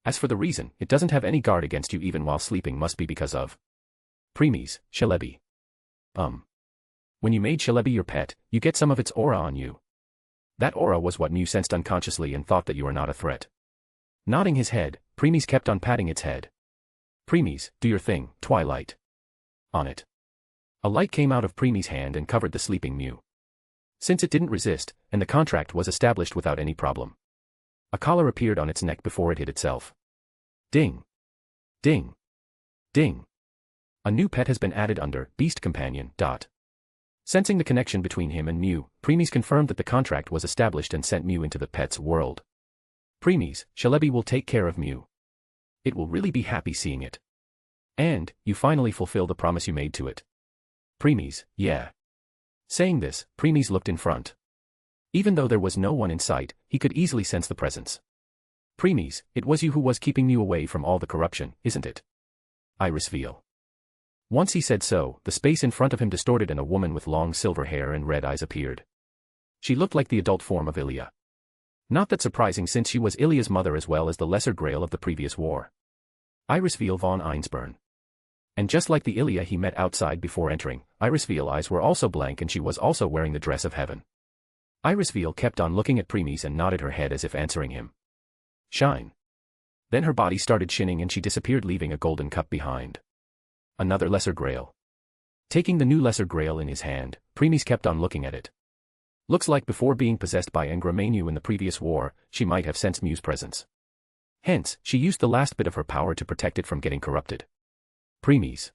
As for the reason, it doesn't have any guard against you even while sleeping must be because of Preeis, Shelebi. When you made Shelebi your pet, you get some of its aura on you. That aura was what Mew sensed unconsciously and thought that you were not a threat. Nodding his head, Preeis kept on patting its head. Preeis, do your thing, Twilight. On it. A light came out of Preeis' hand and covered the sleeping Mew. Since it didn't resist, and the contract was established without any problem. A collar appeared on its neck before it hit itself. Ding. Ding. Ding. A new pet has been added under Beast Companion. Sensing the connection between him and Mew, Preeis confirmed that the contract was established and sent Mew into the pet's world. Preeis, Shalebi will take care of Mew. It will really be happy seeing it. And, you finally fulfill the promise you made to it. Preeis, yeah. Saying this, Preeis looked in front. Even though there was no one in sight, he could easily sense the presence. Preeis, it was you who was keeping Mew away from all the corruption, isn't it? Iris veal. Once he said so, the space in front of him distorted and a woman with long silver hair and red eyes appeared. She looked like the adult form of Ilia. Not that surprising since she was Ilia's mother as well as the lesser grail of the previous war. Iris veal von Einsburn. And just like the Ilia he met outside before entering, Iris veal eyes were also blank and she was also wearing the dress of heaven. Iris veal kept on looking at Preeis and nodded her head as if answering him. Shine. Then her body started shining and she disappeared leaving a golden cup behind. Another lesser grail. Taking the new lesser grail in his hand, Preeis kept on looking at it. Looks like before being possessed by Ngramenu in the previous war, she might have sensed Mew's presence. Hence, she used the last bit of her power to protect it from getting corrupted. Preeis.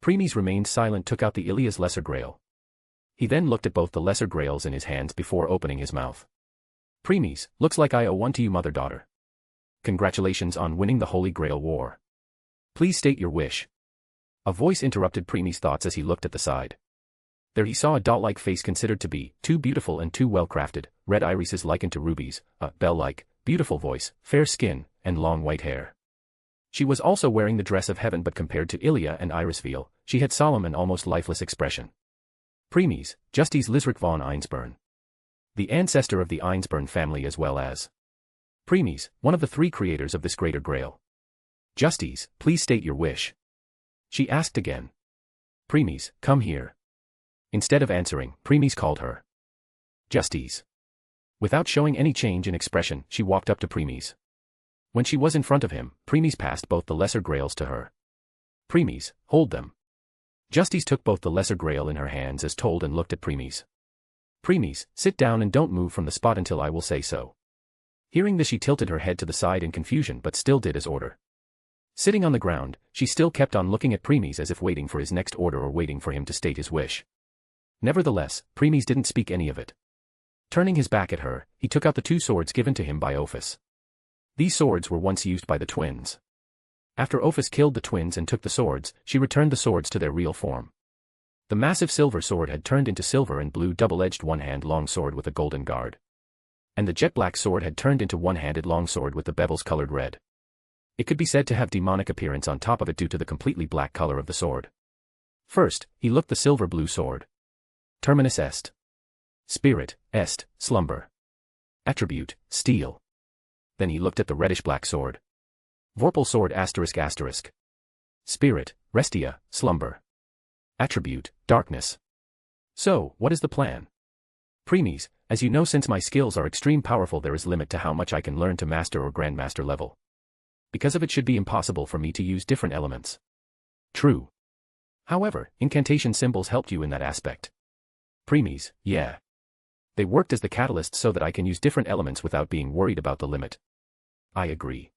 Preeis remained silent, took out the Ilia's lesser grail. He then looked at both the lesser grails in his hands before opening his mouth. Preeis, looks like I owe one to you, mother-daughter. Congratulations on winning the Holy Grail War. Please state your wish. A voice interrupted Preeis' thoughts as he looked at the side. There he saw a doll-like face considered to be too beautiful and too well-crafted, red irises likened to rubies, a bell-like, beautiful voice, fair skin, and long white hair. She was also wearing the dress of heaven, but compared to Ilia and Iris veal, she had solemn and almost lifeless expression. Preeis, Justice Lizric von Einsburn. The ancestor of the Einsburn family as well as Preeis, one of the 3 creators of this Greater Grail. Justice, please state your wish. She asked again. Preeis, come here. Instead of answering, Preeis called her. Justice. Without showing any change in expression, she walked up to Preeis. When she was in front of him, Preeis passed both the lesser grails to her. Preeis, hold them. Justice took both the lesser grail in her hands as told and looked at Preeis. Preeis, sit down and don't move from the spot until I will say so. Hearing this, she tilted her head to the side in confusion but still did as ordered. Sitting on the ground, she still kept on looking at Preeis as if waiting for his next order or waiting for him to state his wish. Nevertheless, Preeis didn't speak any of it. Turning his back at her, he took out the 2 swords given to him by Ophis. These swords were once used by the twins. After Ophis killed the twins and took the swords, she returned the swords to their real form. The massive silver sword had turned into silver and blue double-edged one-hand long sword with a golden guard. And the jet black sword had turned into one-handed long sword with the bevels colored red. It could be said to have demonic appearance on top of it due to the completely black color of the sword. First, he looked the silver blue sword. Terminus est. Spirit, est, slumber. Attribute, steel. Then he looked at the reddish-black sword. Vorpal sword ***. Spirit, restia, slumber. Attribute, darkness. So, what is the plan? Preeis, as you know, since my skills are extreme powerful, there is limit to how much I can learn to master or grandmaster level. Because of it should be impossible for me to use different elements. True. However, incantation symbols helped you in that aspect. Preeis, yeah. They worked as the catalyst so that I can use different elements without being worried about the limit. I agree.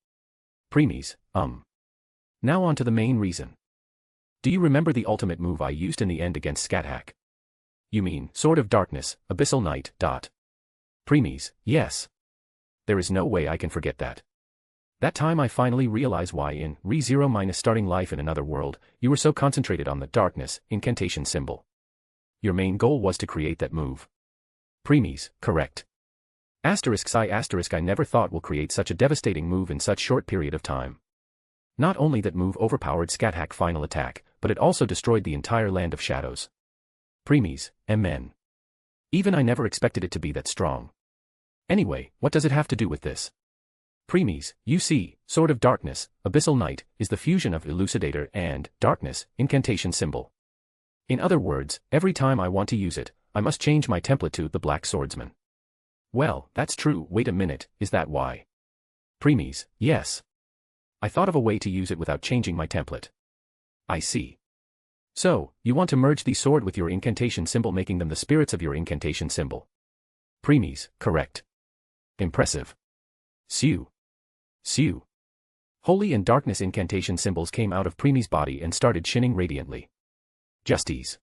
Preeis, Now on to the main reason. Do you remember the ultimate move I used in the end against Scathack? You mean, Sword of Darkness, Abyssal Night. Preeis, yes. There is no way I can forget that. That time I finally realized why in Re-0 starting life in another world, you were so concentrated on the darkness incantation symbol. Your main goal was to create that move. Preeis, correct. I never thought will create such a devastating move in such short period of time. Not only that move overpowered Scathack final attack, but it also destroyed the entire land of shadows. Preeis, amen. Even I never expected it to be that strong. Anyway, what does it have to do with this? Preeis, you see, Sword of Darkness, Abyssal Night, is the fusion of Elucidator and Darkness incantation symbol. In other words, every time I want to use it, I must change my template to the Black Swordsman. Well, that's true. Wait a minute, is that why? Preeis, yes. I thought of a way to use it without changing my template. I see. So, you want to merge the sword with your incantation symbol, making them the spirits of your incantation symbol. Preeis, correct. Impressive. Sew. Holy and darkness incantation symbols came out of Preemis' body and started shining radiantly. Justice.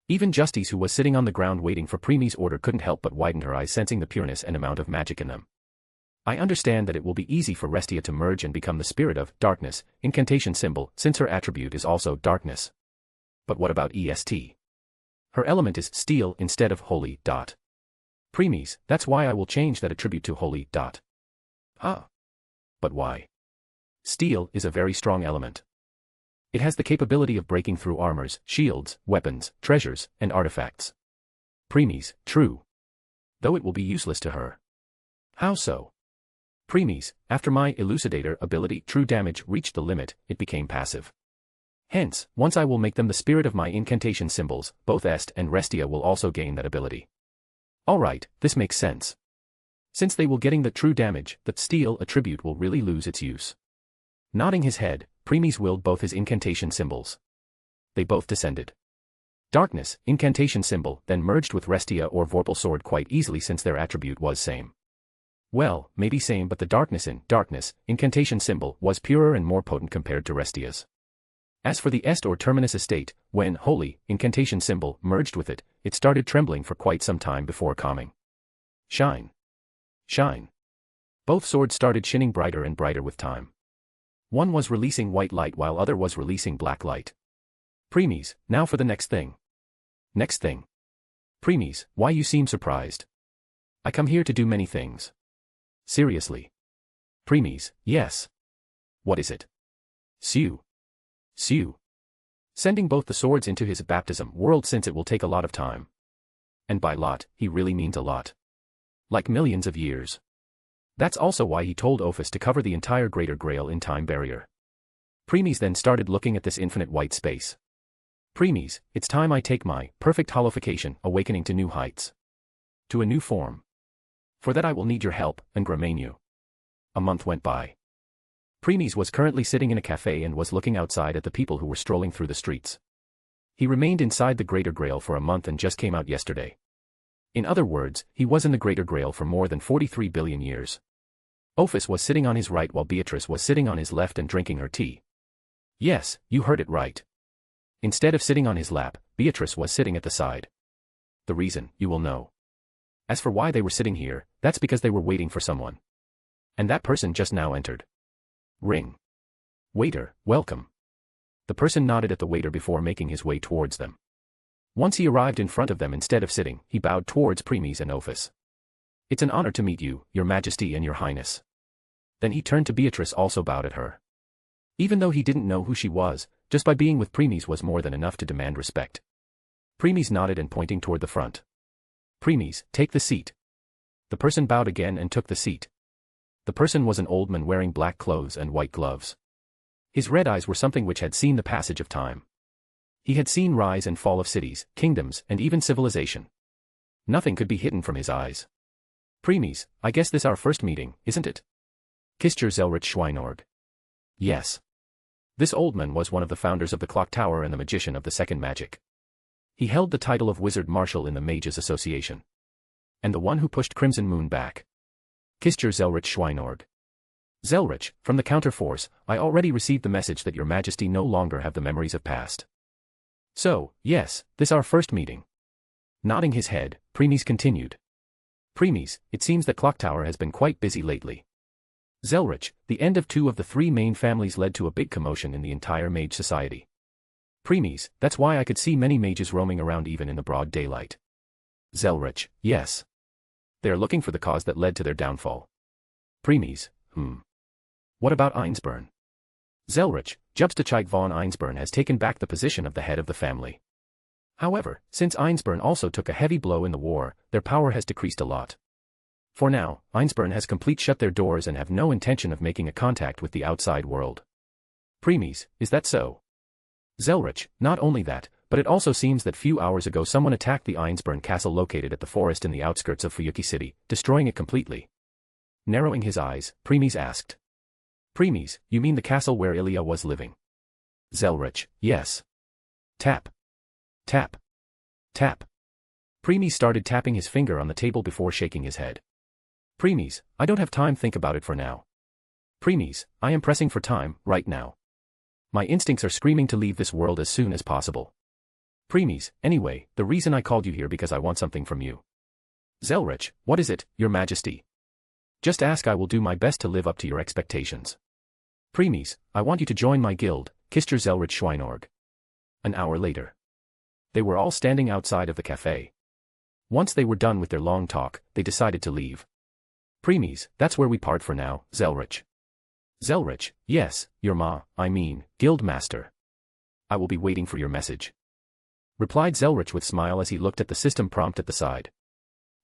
Even Justice, who was sitting on the ground waiting for Preemis' order, couldn't help but widen her eyes, sensing the pureness and amount of magic in them. I understand that it will be easy for Restia to merge and become the spirit of darkness incantation symbol, since her attribute is also darkness. But what about EST? Her element is steel instead of holy. Preemis, that's why I will change that attribute to holy. Ah. But why? Steel is a very strong element. It has the capability of breaking through armors, shields, weapons, treasures, and artifacts. Preemis, true. Though it will be useless to her. How so? Preemis, after my Elucidator ability true damage reached the limit, it became passive. Hence, once I will make them the spirit of my incantation symbols, both Est and Restia will also gain that ability. Alright, this makes sense. Since they will getting the true damage, that steel attribute will really lose its use. Nodding his head, Preemis willed both his incantation symbols. They both descended. Darkness, incantation symbol, then merged with Restia or Vorpal sword quite easily since their attribute was same. Well, maybe same, but the darkness incantation symbol was purer and more potent compared to Restia's. As for the Est or Terminus estate, when holy incantation symbol merged with it, it started trembling for quite some time before calming. Shine. Shine. Both swords started shining brighter and brighter with time. One was releasing white light while other was releasing black light. Preemis, now for the next thing. Next thing. Preemis, why you seem surprised? I come here to do many things. Seriously. Preemis, yes. What is it? Sew. Sending both the swords into his baptism world, since it will take a lot of time. And by lot, he really means a lot. Like millions of years. That's also why he told Ophis to cover the entire Greater Grail in time barrier. Preemis then started looking at this infinite white space. Preemis, it's time I take my perfect holification awakening to new heights. To a new form. For that I will need your help, and Gramenu. A month went by. Preemis was currently sitting in a cafe and was looking outside at the people who were strolling through the streets. He remained inside the Greater Grail for a month and just came out yesterday. In other words, he was in the Greater Grail for more than 43 billion years. Ophis was sitting on his right while Beatrice was sitting on his left and drinking her tea. Yes, you heard it right. Instead of sitting on his lap, Beatrice was sitting at the side. The reason, you will know. As for why they were sitting here, that's because they were waiting for someone. And that person just now entered. Ring. Waiter, welcome. The person nodded at the waiter before making his way towards them. Once he arrived in front of them, instead of sitting, he bowed towards Preemis and Ophis. It's an honor to meet you, your majesty and your highness. Then he turned to Beatrice, also bowed at her. Even though he didn't know who she was, just by being with Preemis was more than enough to demand respect. Preemis nodded and pointing toward the front. Preemis, take the seat. The person bowed again and took the seat. The person was an old man wearing black clothes and white gloves. His red eyes were something which had seen the passage of time. He had seen rise and fall of cities, kingdoms, and even civilization. Nothing could be hidden from his eyes. Preemis, I guess this our first meeting, isn't it? Kistjer Zelrich Schweinorg. Yes. This old man was one of the founders of the Clock Tower and the magician of the Second Magic. He held the title of Wizard Marshal in the Mages Association. And the one who pushed Crimson Moon back. Kistjer Zelrich Schweinorg. Zelrich, from the counterforce, I already received the message that your majesty no longer have the memories of past. So, yes, this our first meeting. Nodding his head, Preemis continued. Preemis, it seems that Clock Tower has been quite busy lately. Zelrich, the end of two of the three main families led to a big commotion in the entire mage society. Preemis, that's why I could see many mages roaming around even in the broad daylight. Zelrich, yes. They are looking for the cause that led to their downfall. Preemis, What about Einsburn? Zelrich, Jubstachike von Einsburn has taken back the position of the head of the family. However, since Einsburn also took a heavy blow in the war, their power has decreased a lot. For now, Einsburn has complete shut their doors and have no intention of making a contact with the outside world. Preemis, is that so? Zelrich, not only that, but it also seems that few hours ago someone attacked the Einsburn castle located at the forest in the outskirts of Fuyuki City, destroying it completely. Narrowing his eyes, Preemis asked. Preemis, you mean the castle where Ilia was living? Zelrich, yes. Tap. Tap. Tap. Preemis started tapping his finger on the table before shaking his head. Preemis, I don't have time, think about it for now. Preeis, I am pressing for time, right now. My instincts are screaming to leave this world as soon as possible. Preeis, anyway, the reason I called you here because I want something from you. Zelrich, what is it, your majesty? Just ask, I will do my best to live up to your expectations. Preeis, I want you to join my guild, Kister Zelrich Schweinorg. An hour later. They were all standing outside of the cafe. Once they were done with their long talk, they decided to leave. Preeis, that's where we part for now, Zelrich. Zelrich, yes, guild master. I will be waiting for your message. Replied Zelrich with smile as he looked at the system prompt at the side.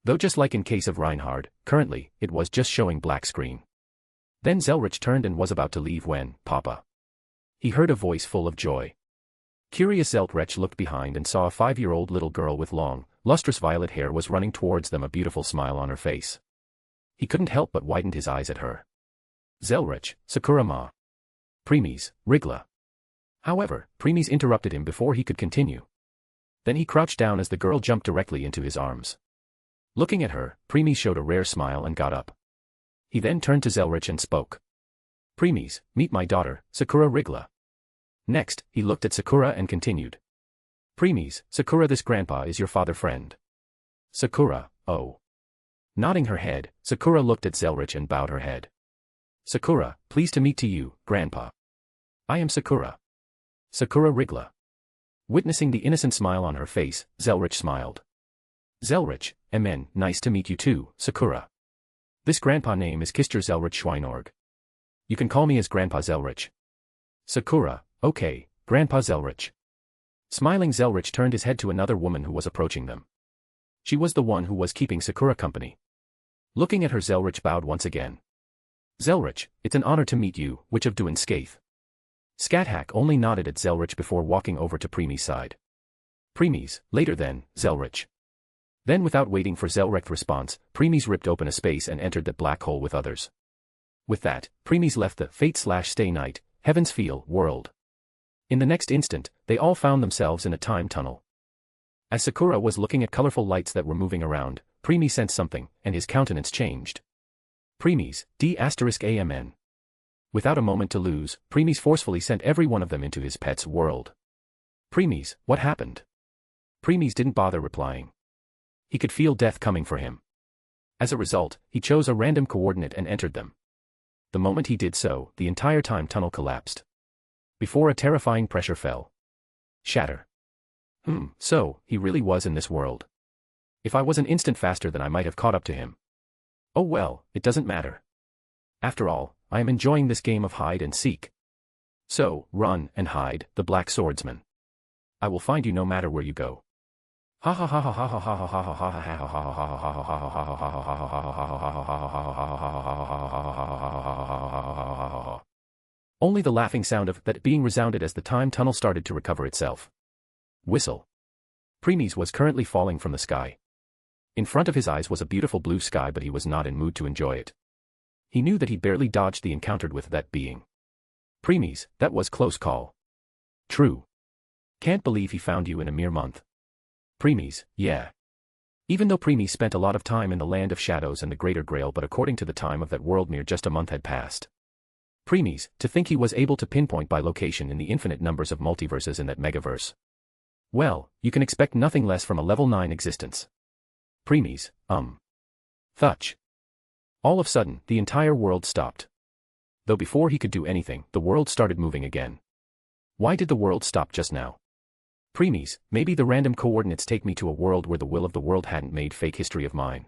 Though just like in case of Reinhard, currently, it was just showing black screen. Then Zelrich turned and was about to leave when, Papa. He heard a voice full of joy. Curious Zelrich looked behind and saw a 5-year-old little girl with long, lustrous violet hair was running towards them, a beautiful smile on her face. He couldn't help but widened his eyes at her. Zelrich, Sakura Ma. Preeis, Rigla. However, Preeis interrupted him before he could continue. Then he crouched down as the girl jumped directly into his arms. Looking at her, Preeis showed a rare smile and got up. He then turned to Zelrich and spoke. Preeis, meet my daughter, Sakura Rigla. Next, he looked at Sakura and continued. Preeis, Sakura, this grandpa is your father friend. Sakura, oh. Nodding her head, Sakura looked at Zelrich and bowed her head. Sakura, pleased to meet to you, grandpa. I am Sakura. Sakura Rigla. Witnessing the innocent smile on her face, Zelrich smiled. Zelrich, nice to meet you too, Sakura. This grandpa name is Kister Zelrich Schweinorg. You can call me as Grandpa Zelrich. Sakura, okay, Grandpa Zelrich. Smiling, Zelrich turned his head to another woman who was approaching them. She was the one who was keeping Sakura company. Looking at her, Zelrich bowed once again. Zelrich, it's an honor to meet you, Witch of Duin Skaith. Scathack only nodded at Zelrich before walking over to Preeis' side. Preeis, later then, Zelrich. Then without waiting for Zelrich's response, Preeis ripped open a space and entered that black hole with others. With that, Preeis left the Fate/Stay Night, Heaven's Feel world. In the next instant, they all found themselves in a time tunnel. As Sakura was looking at colorful lights that were moving around, Preeis sensed something, and his countenance changed. Preeis, D*AMN. Without a moment to lose, Preeis forcefully sent every one of them into his pet's world. Preeis, what happened? Preeis didn't bother replying. He could feel death coming for him. As a result, he chose a random coordinate and entered them. The moment he did so, the entire time tunnel collapsed. Before a terrifying pressure fell. Shatter. So, he really was in this world. If I was an instant faster then I might have caught up to him. Oh well, it doesn't matter. After all, I am enjoying this game of hide and seek. So, run and hide, the Black Swordsman. I will find you no matter where you go. Ha ha ha ha ha ha ha ha ha ha ha ha ha. Only the laughing sound of that being resounded as the time tunnel started to recover itself. Whistle. Preeis was currently falling from the sky. In front of his eyes was a beautiful blue sky, but he was not in mood to enjoy it. He knew that he barely dodged the encountered with that being. Preeis, that was close call. True. Can't believe he found you in a mere month. Preeis, yeah. Even though Preeis spent a lot of time in the Land of Shadows and the Greater Grail, but according to the time of that world mere just a month had passed. Preeis, to think he was able to pinpoint by location in the infinite numbers of multiverses in that megaverse. Well, you can expect nothing less from a level 9 existence. Preeis, Thuch. All of a sudden, the entire world stopped. Though before he could do anything, the world started moving again. Why did the world stop just now? Preeis, maybe the random coordinates take me to a world where the will of the world hadn't made fake history of mine.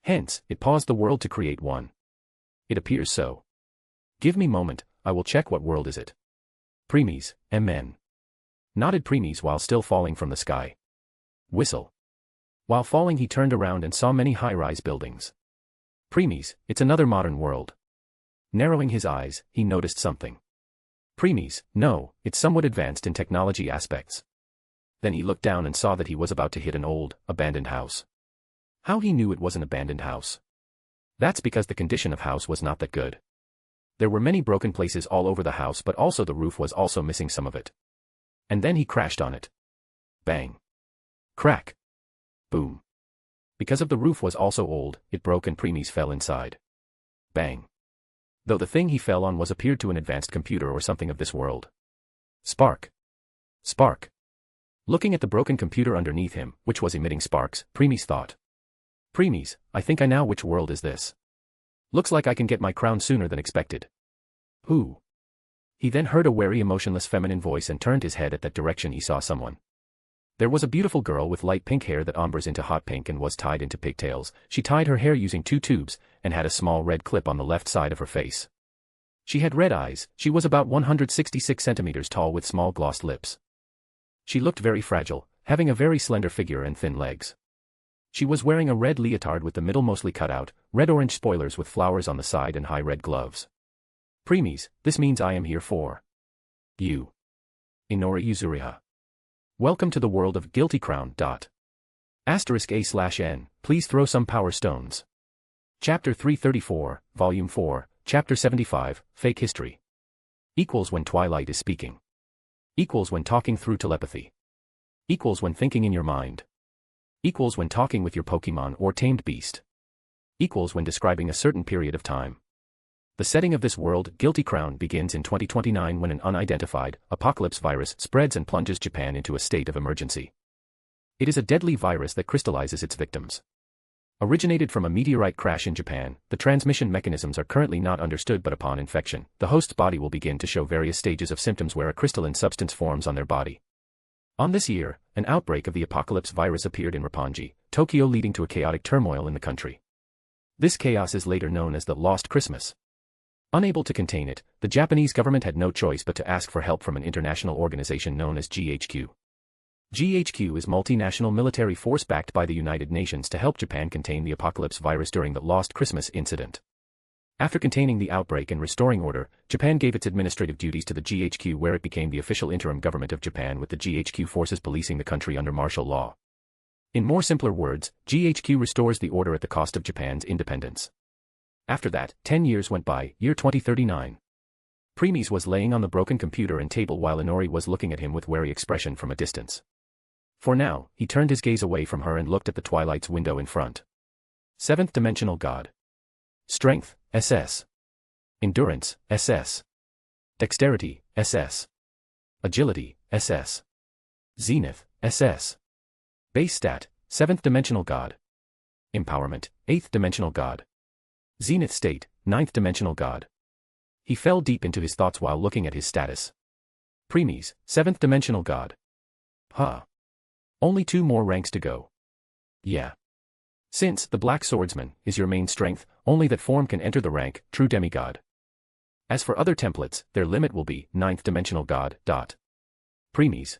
Hence, it paused the world to create one. It appears so. Give me moment, I will check what world is it. Preeis, Mn. Nodded Preeis while still falling from the sky. Whistle. While falling he turned around and saw many high-rise buildings. Preeis, it's another modern world. Narrowing his eyes, he noticed something. Preeis, no, it's somewhat advanced in technology aspects. Then he looked down and saw that he was about to hit an old, abandoned house. How he knew it was an abandoned house? That's because the condition of house was not that good. There were many broken places all over the house, but also the roof was also missing some of it. And then he crashed on it. Bang. Crack. Boom. Because of the roof was also old, it broke and Preeis fell inside. Bang. Though the thing he fell on appeared to an advanced computer or something of this world. Spark. Spark. Looking at the broken computer underneath him, which was emitting sparks, Preeis thought. Preeis, I think I know which world is this. Looks like I can get my crown sooner than expected. Who? He then heard a wary emotionless feminine voice and turned his head at that direction. He saw someone. There was a beautiful girl with light pink hair that ombres into hot pink and was tied into pigtails. She tied her hair using 2 tubes, and had a small red clip on the left side of her face. She had red eyes. She was about 166 centimeters tall with small glossed lips. She looked very fragile, having a very slender figure and thin legs. She was wearing a red leotard with the middle mostly cut out, red-orange spoilers with flowers on the side and high red gloves. Preeis, this means I am here for you. Inori Yuzuriha. Welcome to the world of Guilty Crown. *A/N, please throw some power stones. Chapter 334, Volume 4, Chapter 75, Fake History. Equals when Twilight is speaking. Equals when talking through telepathy. Equals when thinking in your mind. Equals when talking with your Pokemon or tamed beast. Equals when describing a certain period of time. The setting of this world, Guilty Crown, begins in 2029 when an unidentified, apocalypse virus spreads and plunges Japan into a state of emergency. It is a deadly virus that crystallizes its victims. Originated from a meteorite crash in Japan, the transmission mechanisms are currently not understood, but upon infection, the host's body will begin to show various stages of symptoms where a crystalline substance forms on their body. On this year, an outbreak of the apocalypse virus appeared in Roppongi, Tokyo, leading to a chaotic turmoil in the country. This chaos is later known as the Lost Christmas. Unable to contain it, the Japanese government had no choice but to ask for help from an international organization known as GHQ. GHQ is multinational military force backed by the United Nations to help Japan contain the apocalypse virus during the Lost Christmas incident. After containing the outbreak and restoring order, Japan gave its administrative duties to the GHQ, where it became the official interim government of Japan, with the GHQ forces policing the country under martial law. In more simpler words, GHQ restores the order at the cost of Japan's independence. After that, 10 years went by, year 2039. Preeis was laying on the broken computer and table while Inori was looking at him with wary expression from a distance. For now, he turned his gaze away from her and looked at the Twilight's window in front. 7th Dimensional God. Strength, SS. Endurance, SS. Dexterity, SS. Agility, SS. Zenith, SS. Base stat, 7th Dimensional God. Empowerment, 8th Dimensional God. Zenith state, 9th Dimensional God. He fell deep into his thoughts while looking at his status. Preeis, 7th Dimensional God. Huh. Only 2 more ranks to go. Yeah. Since the Black Swordsman is your main strength, only that form can enter the rank, True Demigod. As for other templates, their limit will be 9th Dimensional God. Preeis,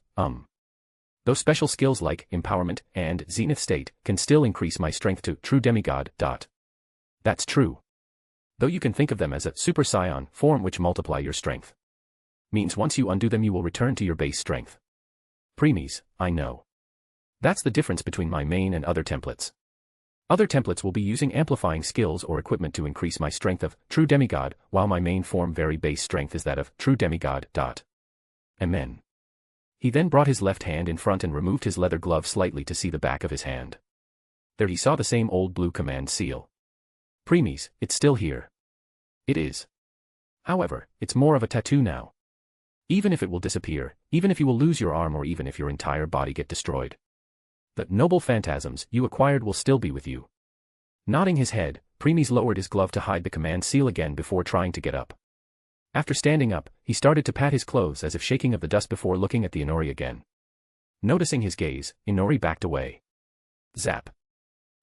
Those special skills like Empowerment and Zenith State can still increase my strength to True Demigod. That's true. Though you can think of them as a Super Scion form which multiply your strength. Means once you undo them you will return to your base strength. Preeis, I know. That's the difference between my main and other templates. Other templates will be using amplifying skills or equipment to increase my strength of True Demigod, while my main form very base strength is that of True Demigod. Amen. He then brought his left hand in front and removed his leather glove slightly to see the back of his hand. There he saw the same old blue command seal. Preeis, it's still here. It is. However, it's more of a tattoo now. Even if it will disappear, even if you will lose your arm or even if your entire body get destroyed. The noble phantasms you acquired will still be with you. Nodding his head, Preeis lowered his glove to hide the command seal again before trying to get up. After standing up, he started to pat his clothes as if shaking of the dust before looking at the Inori again. Noticing his gaze, Inori backed away. Zap.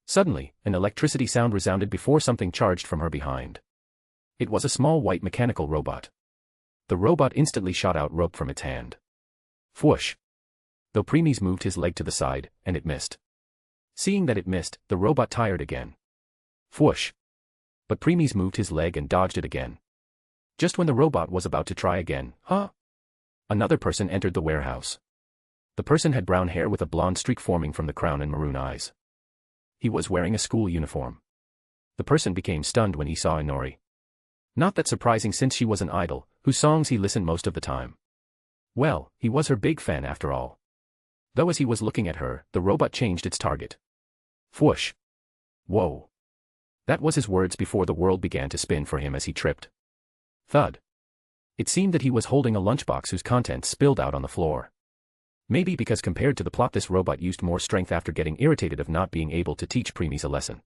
Suddenly, an electricity sound resounded before something charged from her behind. It was a small white mechanical robot. The robot instantly shot out rope from its hand. Whoosh. Though Preeis moved his leg to the side, and it missed. Seeing that it missed, the robot tired again. Whoosh. But Preeis moved his leg and dodged it again. Just when the robot was about to try again, another person entered the warehouse. The person had brown hair with a blonde streak forming from the crown and maroon eyes. He was wearing a school uniform. The person became stunned when he saw Inori. Not that surprising since she was an idol, whose songs he listened most of the time. Well, he was her big fan after all. Though as he was looking at her, the robot changed its target. Whoosh. Whoa. That was his words before the world began to spin for him as he tripped. Thud. It seemed that he was holding a lunchbox whose contents spilled out on the floor. Maybe because compared to the plot this robot used more strength after getting irritated of not being able to teach Preeis a lesson.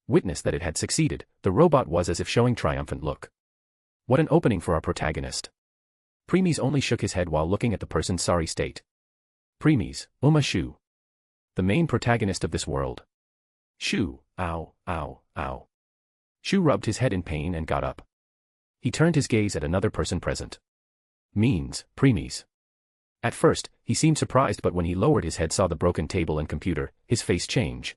Witness that it had succeeded, the robot was as if showing triumphant look. What an opening for our protagonist. Preeis only shook his head while looking at the person's sorry state. Preeis, Shu. The main protagonist of this world. Shu, ow, ow, ow. Shu rubbed his head in pain and got up. He turned his gaze at another person present. Means, Preeis. At first, he seemed surprised, but when he lowered his head saw the broken table and computer, his face change.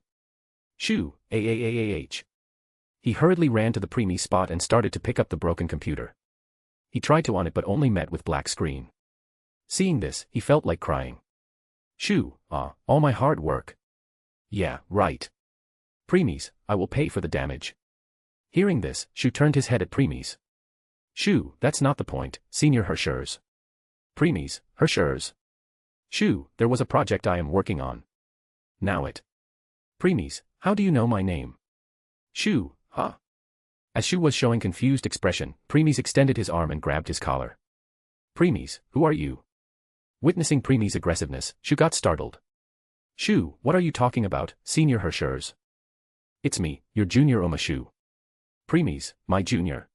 Shu, aaaaah. He hurriedly ran to the Preeis spot and started to pick up the broken computer. He tried to on it but only met with black screen. Seeing this, he felt like crying. Shu, all my hard work. Yeah, right. Preeis, I will pay for the damage. Hearing this, Shu turned his head at Preeis. Shu, that's not the point, Senior Hershers. Preeis, Hershers. Shu, there was a project I am working on. Now it. Preeis, how do you know my name? Shu, huh? As Shu was showing confused expression, Preeis extended his arm and grabbed his collar. Preeis, who are you? Witnessing Preeis' aggressiveness, Shu got startled. Shu, what are you talking about, Senior Hershers? It's me, your junior Shu. Preeis, my junior.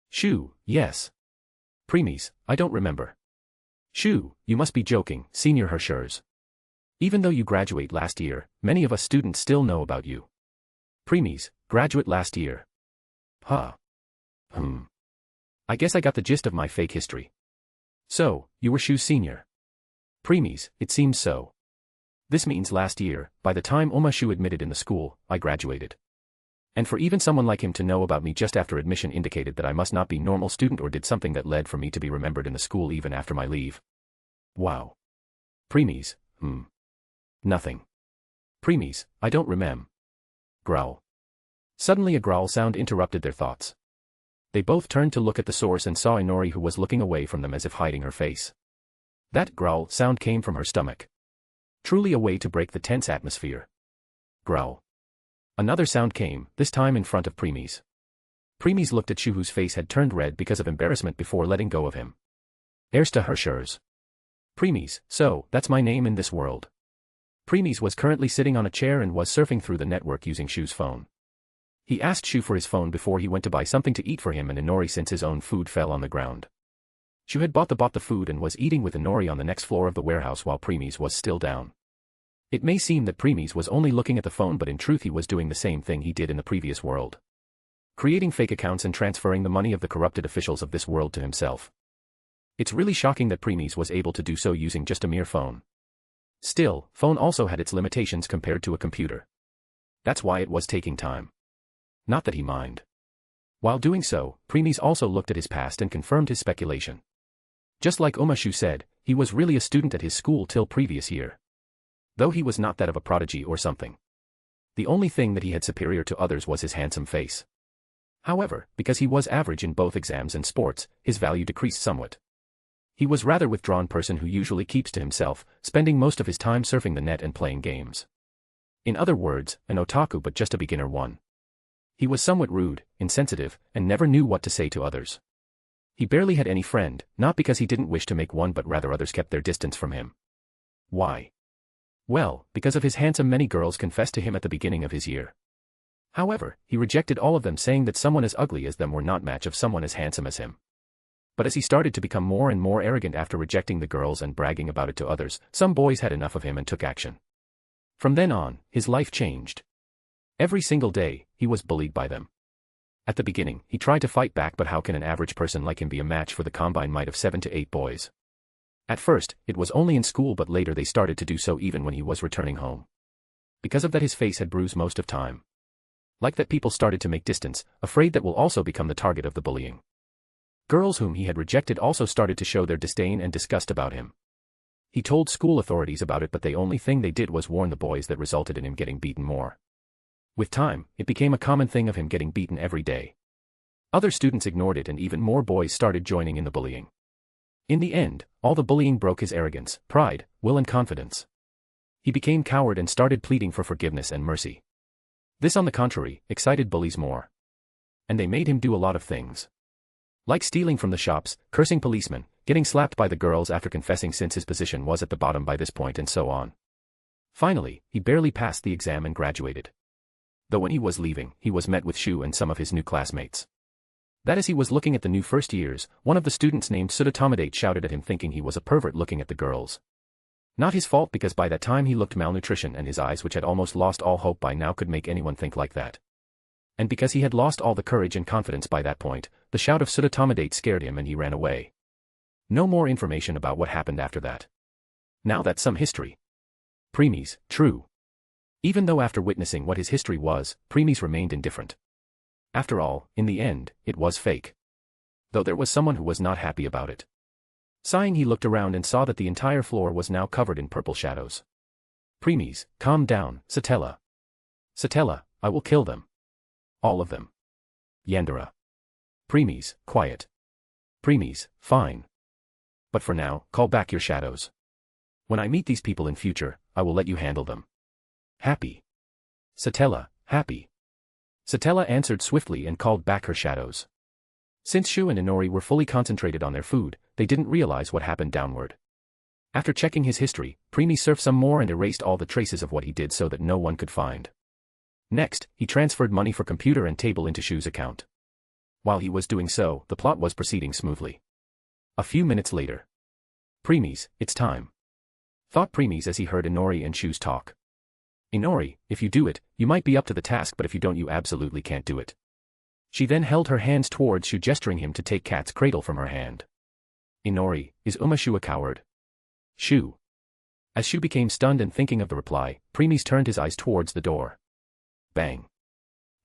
Shu, yes. Preeis, I don't remember. Shu, you must be joking, Senior Hershers. Even though you graduate last year, many of us students still know about you. Preeis, graduate last year. Huh. I guess I got the gist of my fake history. So, you were Shu's senior. Preeis, it seems so. This means last year, by the time Shu admitted in the school, I graduated. And for even someone like him to know about me just after admission indicated that I must not be normal student or did something that led for me to be remembered in the school even after my leave. Wow. Preeis, Nothing. Preeis, I don't remem. Growl. Suddenly a growl sound interrupted their thoughts. They both turned to look at the source and saw Inori, who was looking away from them as if hiding her face. That growl sound came from her stomach. Truly a way to break the tense atmosphere. Growl. Another sound came, this time in front of Preeis. Preeis looked at Shu, whose face had turned red because of embarrassment before letting go of him. Erste Hershers. Preeis, so, that's my name in this world. Preeis was currently sitting on a chair and was surfing through the network using Shu's phone. He asked Shu for his phone before he went to buy something to eat for him and Inori, since his own food fell on the ground. Shu had bought the food and was eating with Inori on the next floor of the warehouse while Preeis was still down. It may seem that Preeis was only looking at the phone, but in truth he was doing the same thing he did in the previous world. Creating fake accounts and transferring the money of the corrupted officials of this world to himself. It's really shocking that Preeis was able to do so using just a mere phone. Still, phone also had its limitations compared to a computer. That's why it was taking time. Not that he mind. While doing so, Preeis also looked at his past and confirmed his speculation. Just like Shu said, he was really a student at his school till previous year. Though he was not that of a prodigy or something. The only thing that he had superior to others was his handsome face. However, because he was average in both exams and sports, his value decreased somewhat. He was rather withdrawn person who usually keeps to himself, spending most of his time surfing the net and playing games. In other words, an otaku, but just a beginner one. He was somewhat rude, insensitive, and never knew what to say to others. He barely had any friend, not because he didn't wish to make one, but rather others kept their distance from him. Why? Well, because of his handsome, many girls confessed to him at the beginning of his year. However, he rejected all of them, saying that someone as ugly as them were not match of someone as handsome as him. But as he started to become more and more arrogant after rejecting the girls and bragging about it to others, some boys had enough of him and took action. From then on, his life changed. Every single day, he was bullied by them. At the beginning, he tried to fight back, but how can an average person like him be a match for the combined might of 7 to 8 boys? At first, it was only in school, but later they started to do so even when he was returning home. Because of that, his face had bruised most of time. Like that, people started to make distance, afraid that will also become the target of the bullying. Girls whom he had rejected also started to show their disdain and disgust about him. He told school authorities about it, but the only thing they did was warn the boys, that resulted in him getting beaten more. With time, it became a common thing of him getting beaten every day. Other students ignored it and even more boys started joining in the bullying. In the end, all the bullying broke his arrogance, pride, will and confidence. He became coward and started pleading for forgiveness and mercy. This, on the contrary, excited bullies more. And they made him do a lot of things. Like stealing from the shops, cursing policemen, getting slapped by the girls after confessing since his position was at the bottom by this point and so on. Finally, he barely passed the exam and graduated. Though when he was leaving, he was met with Shu and some of his new classmates. That as he was looking at the new first years, one of the students named Sudatomidate shouted at him thinking he was a pervert looking at the girls. Not his fault because by that time he looked malnutrition and his eyes which had almost lost all hope by now could make anyone think like that. And because he had lost all the courage and confidence by that point, the shout of Sudatomidate scared him and he ran away. No more information about what happened after that. Now that's some history. Preeis, true. Even though after witnessing what his history was, Preeis remained indifferent. After all, in the end, it was fake. Though there was someone who was not happy about it. Sighing, he looked around and saw that the entire floor was now covered in purple shadows. Preeis, calm down, Satella. Satella, I will kill them. All of them. Yandere. Preeis, quiet. Preeis, fine. But for now, call back your shadows. When I meet these people in future, I will let you handle them. Happy. Satella, happy. Satella answered swiftly and called back her shadows. Since Shu and Inori were fully concentrated on their food, they didn't realize what happened downward. After checking his history, Preeis surfed some more and erased all the traces of what he did so that no one could find. Next, he transferred money for computer and table into Shu's account. While he was doing so, the plot was proceeding smoothly. A few minutes later. Preeis, it's time. Thought Preeis as he heard Inori and Shu's talk. Inori, if you do it, you might be up to the task, but if you don't, you absolutely can't do it. She then held her hands towards Shu, gesturing him to take Cat's cradle from her hand. Inori, is Shu a coward? Shu. As Shu became stunned and thinking of the reply, Preeis turned his eyes towards the door. Bang.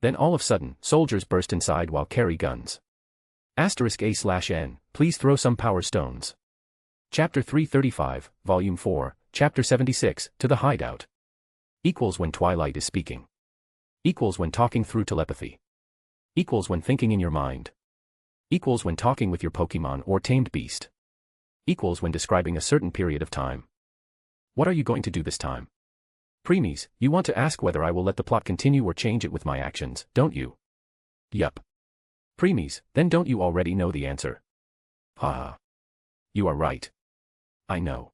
Then all of a sudden, soldiers burst inside while carry guns. *A/N, please throw some power stones. Chapter 335, Volume 4, Chapter 76, To the Hideout. Equals when Twilight is speaking. Equals when talking through telepathy. Equals when thinking in your mind. Equals when talking with your Pokemon or tamed beast. Equals when describing a certain period of time. What are you going to do this time? Preeis, you want to ask whether I will let the plot continue or change it with my actions, don't you? Yup. Preeis, then don't you already know the answer? Ha. You are right. I know.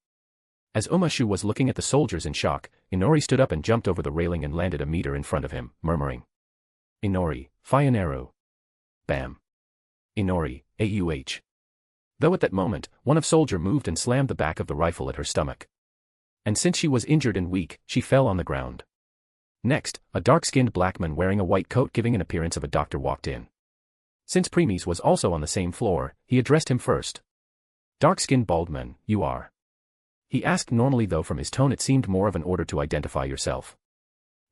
As Shu was looking at the soldiers in shock, Inori stood up and jumped over the railing and landed a meter in front of him, murmuring. Inori, Fionaru. Bam. Inori, AUH. Though at that moment, one of soldier moved and slammed the back of the rifle at her stomach. And since she was injured and weak, she fell on the ground. Next, a dark-skinned black man wearing a white coat giving an appearance of a doctor walked in. Since Preeis was also on the same floor, he addressed him first. Dark-skinned bald man, you are. He asked normally, though from his tone it seemed more of an order to identify yourself.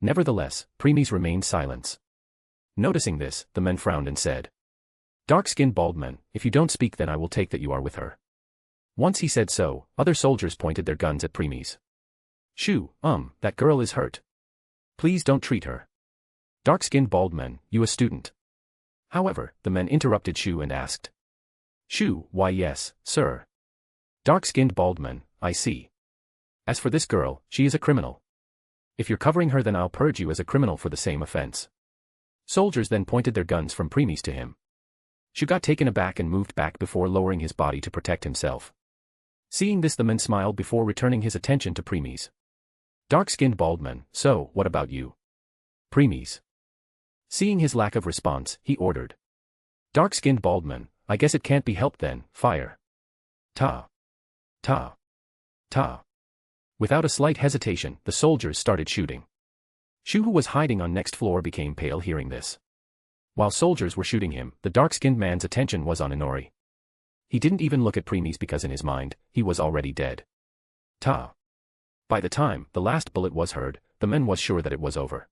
Nevertheless, Preeis remained silent. Noticing this, the man frowned and said. Dark-skinned bald man, if you don't speak then I will take that you are with her. Once he said so, other soldiers pointed their guns at Preeis. Shu, that girl is hurt. Please don't treat her. Dark-skinned bald man, you a student. However, the men interrupted Shu and asked. Shu, why yes, sir. Dark-skinned bald man, I see. As for this girl, she is a criminal. If you're covering her then I'll purge you as a criminal for the same offense. Soldiers then pointed their guns from Preeis to him. Shu got taken aback and moved back before lowering his body to protect himself. Seeing this the man smiled before returning his attention to Preeis. Dark-skinned bald man, so, what about you? Preeis. Seeing his lack of response, he ordered. Dark-skinned bald man, I guess it can't be helped then, fire. Ta. Ta. Ta. Without a slight hesitation, the soldiers started shooting. Shu, who was hiding on next floor, became pale hearing this. While soldiers were shooting him, the dark-skinned man's attention was on Inori. He didn't even look at Preeis because in his mind, he was already dead. Ta. By the time the last bullet was heard, the man was sure that it was over.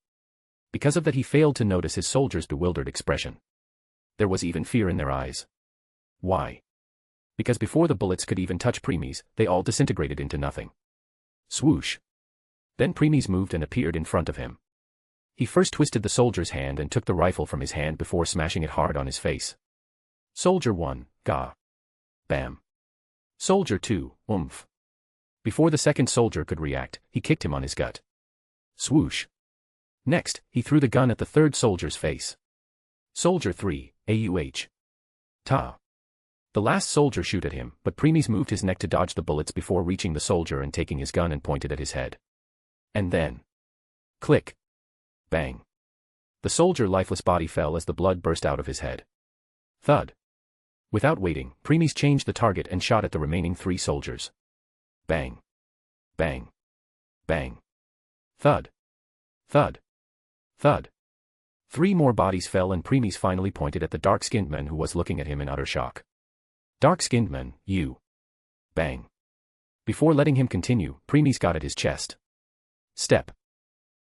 Because of that he failed to notice his soldiers' bewildered expression. There was even fear in their eyes. Why? Because before the bullets could even touch Preeis, they all disintegrated into nothing. Swoosh. Then Preeis moved and appeared in front of him. He first twisted the soldier's hand and took the rifle from his hand before smashing it hard on his face. Soldier 1, Ga. Bam. Soldier 2, Oomph. Before the second soldier could react, he kicked him on his gut. Swoosh. Next, he threw the gun at the third soldier's face. Soldier 3, AUH. Ta. The last soldier shoot at him, but Preeis moved his neck to dodge the bullets before reaching the soldier and taking his gun and pointed at his head. And then... click. Bang. The soldier's lifeless body fell as the blood burst out of his head. Thud. Without waiting, Preeis changed the target and shot at the remaining 3 soldiers. Bang. Bang. Bang. Thud. Thud. Thud. 3 more bodies fell and Preeis finally pointed at the dark-skinned man who was looking at him in utter shock. Dark-skinned man, you. Bang. Before letting him continue, Preeis got at his chest. Step.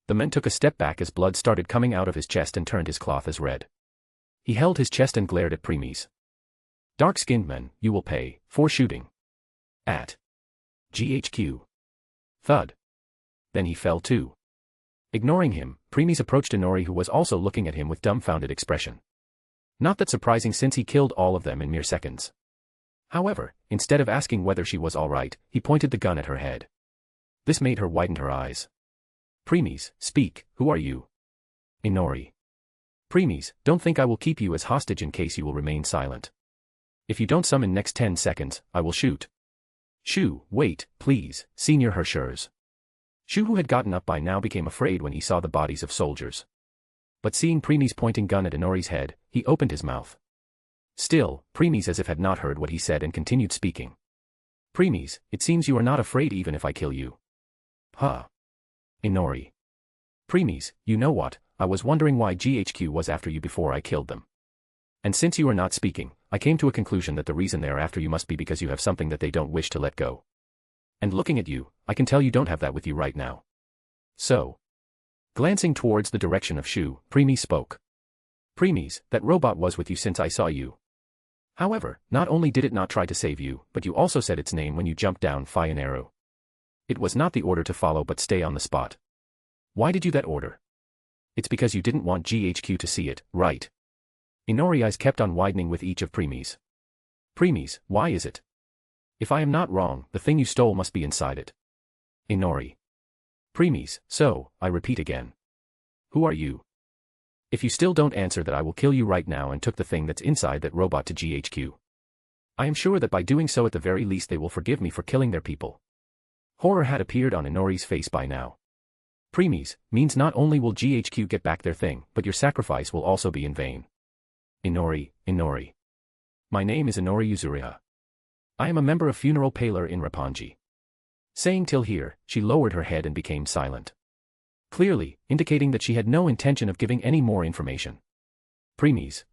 The man took a step back as blood started coming out of his chest and turned his cloth as red. He held his chest and glared at Preeis. Dark-skinned man, you will pay for shooting at GHQ. Thud. Then he fell too. Ignoring him, Preeis approached Inori who was also looking at him with dumbfounded expression. Not that surprising since he killed all of them in mere seconds. However, instead of asking whether she was alright, he pointed the gun at her head. This made her widen her eyes. Preeis, speak, who are you? Inori. Preeis, don't think I will keep you as hostage in case you will remain silent. If you don't summon next 10 seconds, I will shoot. Shu, wait, please, Senior Hershers. Shu, who had gotten up by now, became afraid when he saw the bodies of soldiers. But seeing Preeis pointing gun at Inori's head, he opened his mouth. Still, Preeis as if had not heard what he said and continued speaking. Preeis, it seems you are not afraid even if I kill you. Huh. Inori. Preeis, you know what, I was wondering why GHQ was after you before I killed them. And since you are not speaking, I came to a conclusion that the reason they are after you must be because you have something that they don't wish to let go. And looking at you, I can tell you don't have that with you right now. So. Glancing towards the direction of Shu, Preeis spoke. Preeis, that robot was with you since I saw you. However, not only did it not try to save you, but you also said its name when you jumped down Fyaneru. It was not the order to follow but stay on the spot. Why did you that order? It's because you didn't want GHQ to see it, right? Inori's eyes kept on widening with each of Preeis. Preeis, why is it? If I am not wrong, the thing you stole must be inside it. Inori. Preeis, so, I repeat again. Who are you? If you still don't answer that, I will kill you right now and took the thing that's inside that robot to GHQ. I am sure that by doing so at the very least they will forgive me for killing their people. Horror had appeared on Inori's face by now. Preeis, means not only will GHQ get back their thing, but your sacrifice will also be in vain. Inori. My name is Inori Yuzuriha. I am a member of Funeral Paler in Roppongi. Saying till here, she lowered her head and became silent. Clearly, indicating that she had no intention of giving any more information. Preeis,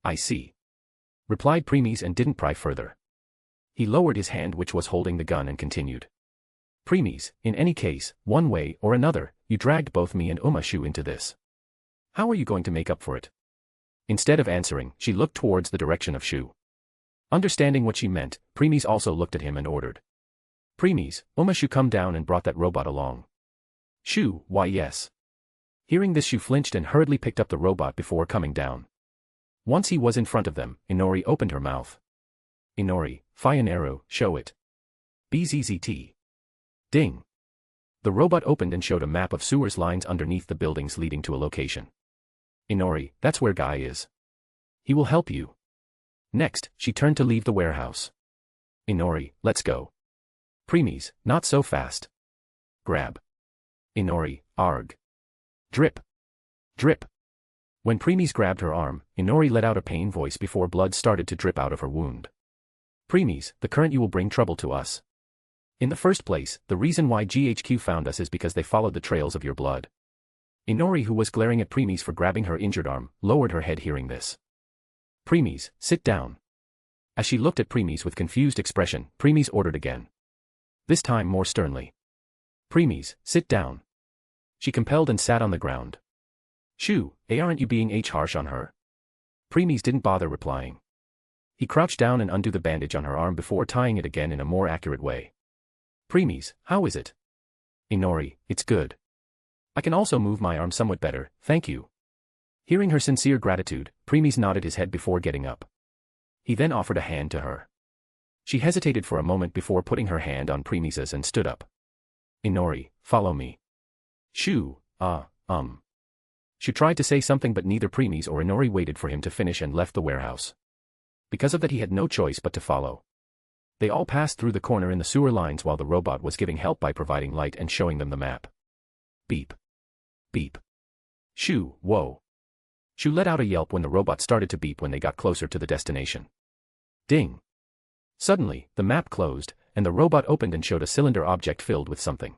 I see. Replied Preeis and didn't pry further. He lowered his hand which was holding the gun and continued. Preeis, in any case, one way or another, you dragged both me and Shu into this. How are you going to make up for it? Instead of answering, she looked towards the direction of Shu. Understanding what she meant, Preeis also looked at him and ordered. Preeis, Shu come down and brought that robot along. Shu, why yes. Hearing this, Shu flinched and hurriedly picked up the robot before coming down. Once he was in front of them, Inori opened her mouth. Inori, Fyaneru, show it. BZZT. Ding. The robot opened and showed a map of sewers lines underneath the buildings leading to a location. Inori, that's where Guy is. He will help you. Next, she turned to leave the warehouse. Inori, let's go. Preeis, not so fast. Grab. Inori, arg. Drip. Drip. When Preeis grabbed her arm, Inori let out a pain voice before blood started to drip out of her wound. Preeis, the current you will bring trouble to us. In the first place, the reason why GHQ found us is because they followed the trails of your blood. Inori, who was glaring at Preeis for grabbing her injured arm, lowered her head hearing this. Preeis, sit down. As she looked at Preeis with confused expression, Preeis ordered again. This time more sternly. Preeis, sit down. She compelled and sat on the ground. Shu, aren't you being harsh on her? Preeis didn't bother replying. He crouched down and undid the bandage on her arm before tying it again in a more accurate way. Preeis, how is it? Inori, it's good. I can also move my arm somewhat better, thank you. Hearing her sincere gratitude, Preeis nodded his head before getting up. He then offered a hand to her. She hesitated for a moment before putting her hand on Preeis's and stood up. Inori, follow me. Shu, She tried to say something but neither Preeis or Inori waited for him to finish and left the warehouse. Because of that he had no choice but to follow. They all passed through the corner in the sewer lines while the robot was giving help by providing light and showing them the map. Beep. Beep. Shoo, whoa. Shu let out a yelp when the robot started to beep when they got closer to the destination. Ding. Suddenly, the map closed, and the robot opened and showed a cylinder object filled with something.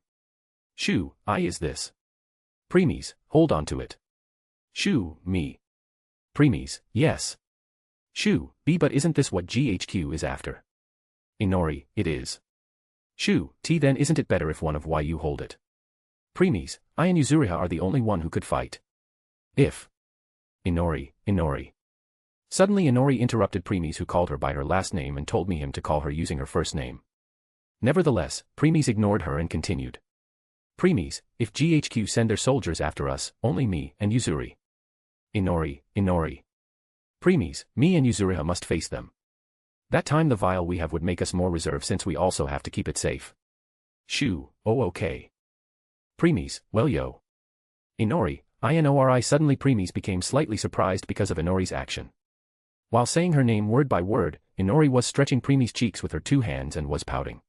Shoo, is this? Preeis, hold on to it. Shoo, me. Preeis, yes. Shoo, but isn't this what GHQ is after? Inori, it is. Shoo, then isn't it better if one of you hold it? Preeis, I and Yuzuriha are the only one who could fight. If. Inori. Suddenly Inori interrupted Preeis, who called her by her last name and told him to call her using her first name. Nevertheless, Preeis ignored her and continued. Preeis, if GHQ send their soldiers after us, only me and Yuzuri. Inori. Preeis, me and Yuzuriha must face them. That time the vial we have would make us more reserved since we also have to keep it safe. Shoo, okay. Preeis, well yo. Inori, Inori. Suddenly Preeis became slightly surprised because of Inori's action. While saying her name word by word, Inori was stretching Preeis' cheeks with her two hands and was pouting.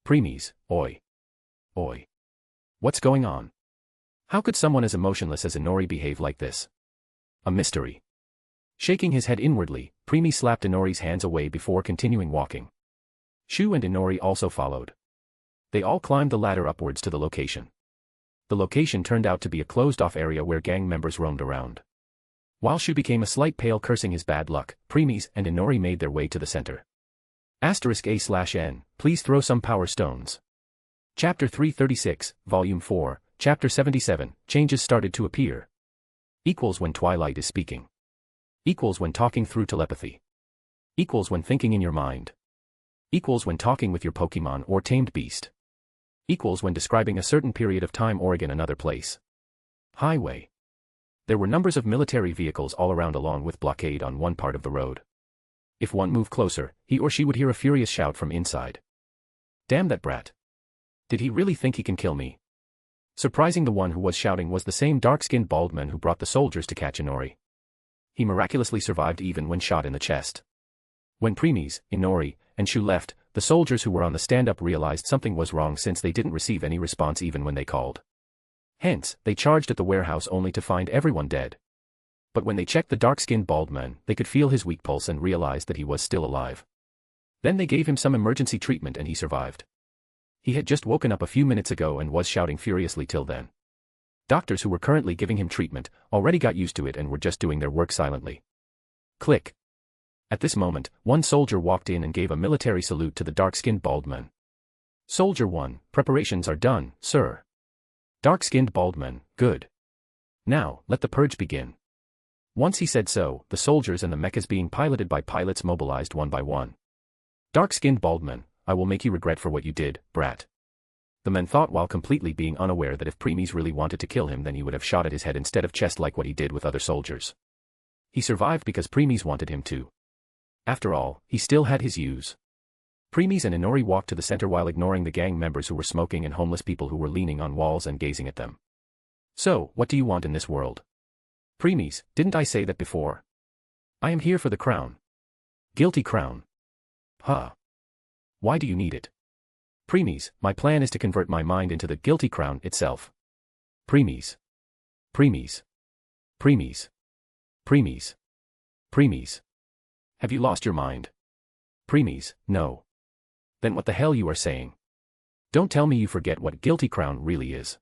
Preeis, oi. What's going on? How could someone as emotionless as Inori behave like this? A mystery. Shaking his head inwardly, Preeis slapped Inori's hands away before continuing walking. Shu and Inori also followed. They all climbed the ladder upwards to the location. The location turned out to be a closed-off area where gang members roamed around. While Shu became a slight pale cursing his bad luck, Preeis and Inori made their way to the center. *A/N, please throw some power stones. Chapter 336, Volume 4, Chapter 77, changes started to appear. When Twilight is speaking. When talking through telepathy. When thinking in your mind. When talking with your Pokemon or tamed beast. When describing a certain period of time or another place. Highway. There were numbers of military vehicles all around along with blockade on one part of the road. If one moved closer, he or she would hear a furious shout from inside. Damn that brat. Did he really think he can kill me? Surprising, the one who was shouting was the same dark-skinned bald man who brought the soldiers to catch Inori. He miraculously survived even when shot in the chest. When Preeis, Inori, and Shu left, the soldiers who were on the stand-up realized something was wrong since they didn't receive any response even when they called. Hence, they charged at the warehouse only to find everyone dead. But when they checked the dark-skinned bald man, they could feel his weak pulse and realized that he was still alive. Then they gave him some emergency treatment and he survived. He had just woken up a few minutes ago and was shouting furiously till then. Doctors who were currently giving him treatment already got used to it and were just doing their work silently. Click. At this moment, one soldier walked in and gave a military salute to the dark-skinned bald man. Soldier 1, preparations are done, sir. Dark-skinned bald man, good. Now, let the purge begin. Once he said so, the soldiers and the mechas being piloted by pilots mobilized one by one. Dark-skinned bald man, I will make you regret for what you did, brat. The man thought while completely being unaware that if Preeis really wanted to kill him then he would have shot at his head instead of chest like what he did with other soldiers. He survived because Preeis wanted him to. After all, he still had his use. Preeis and Inori walked to the center while ignoring the gang members who were smoking and homeless people who were leaning on walls and gazing at them. So, what do you want in this world? Preeis, didn't I say that before? I am here for the crown. Guilty crown. Huh. Why do you need it? Preeis, my plan is to convert my mind into the guilty crown itself. Preeis. Have you lost your mind? Preeis, no. Then what the hell you are saying? Don't tell me you forget what guilty crown really is.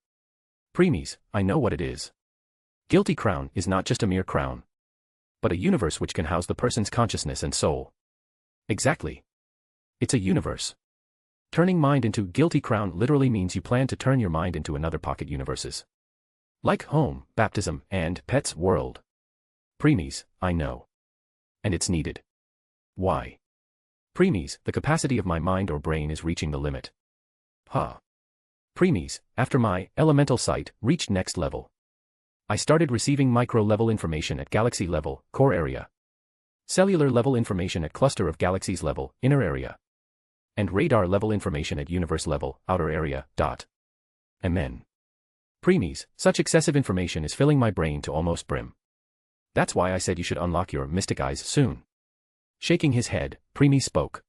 Preeis, I know what it is. Guilty crown is not just a mere crown, but a universe which can house the person's consciousness and soul. Exactly. It's a universe. Turning mind into guilty crown literally means you plan to turn your mind into another pocket universes. Like home, baptism, and pets world. Preeis, I know. And it's needed. Why? Preeis, the capacity of my mind or brain is reaching the limit. Huh. Preeis, after my elemental sight reached next level, I started receiving micro-level information at galaxy level, core area. Cellular level information at cluster of galaxies level, inner area. And radar level information at universe level, outer area. Amen. Preeis, such excessive information is filling my brain to almost brim. That's why I said you should unlock your mystic eyes soon. Shaking his head, Preeis spoke.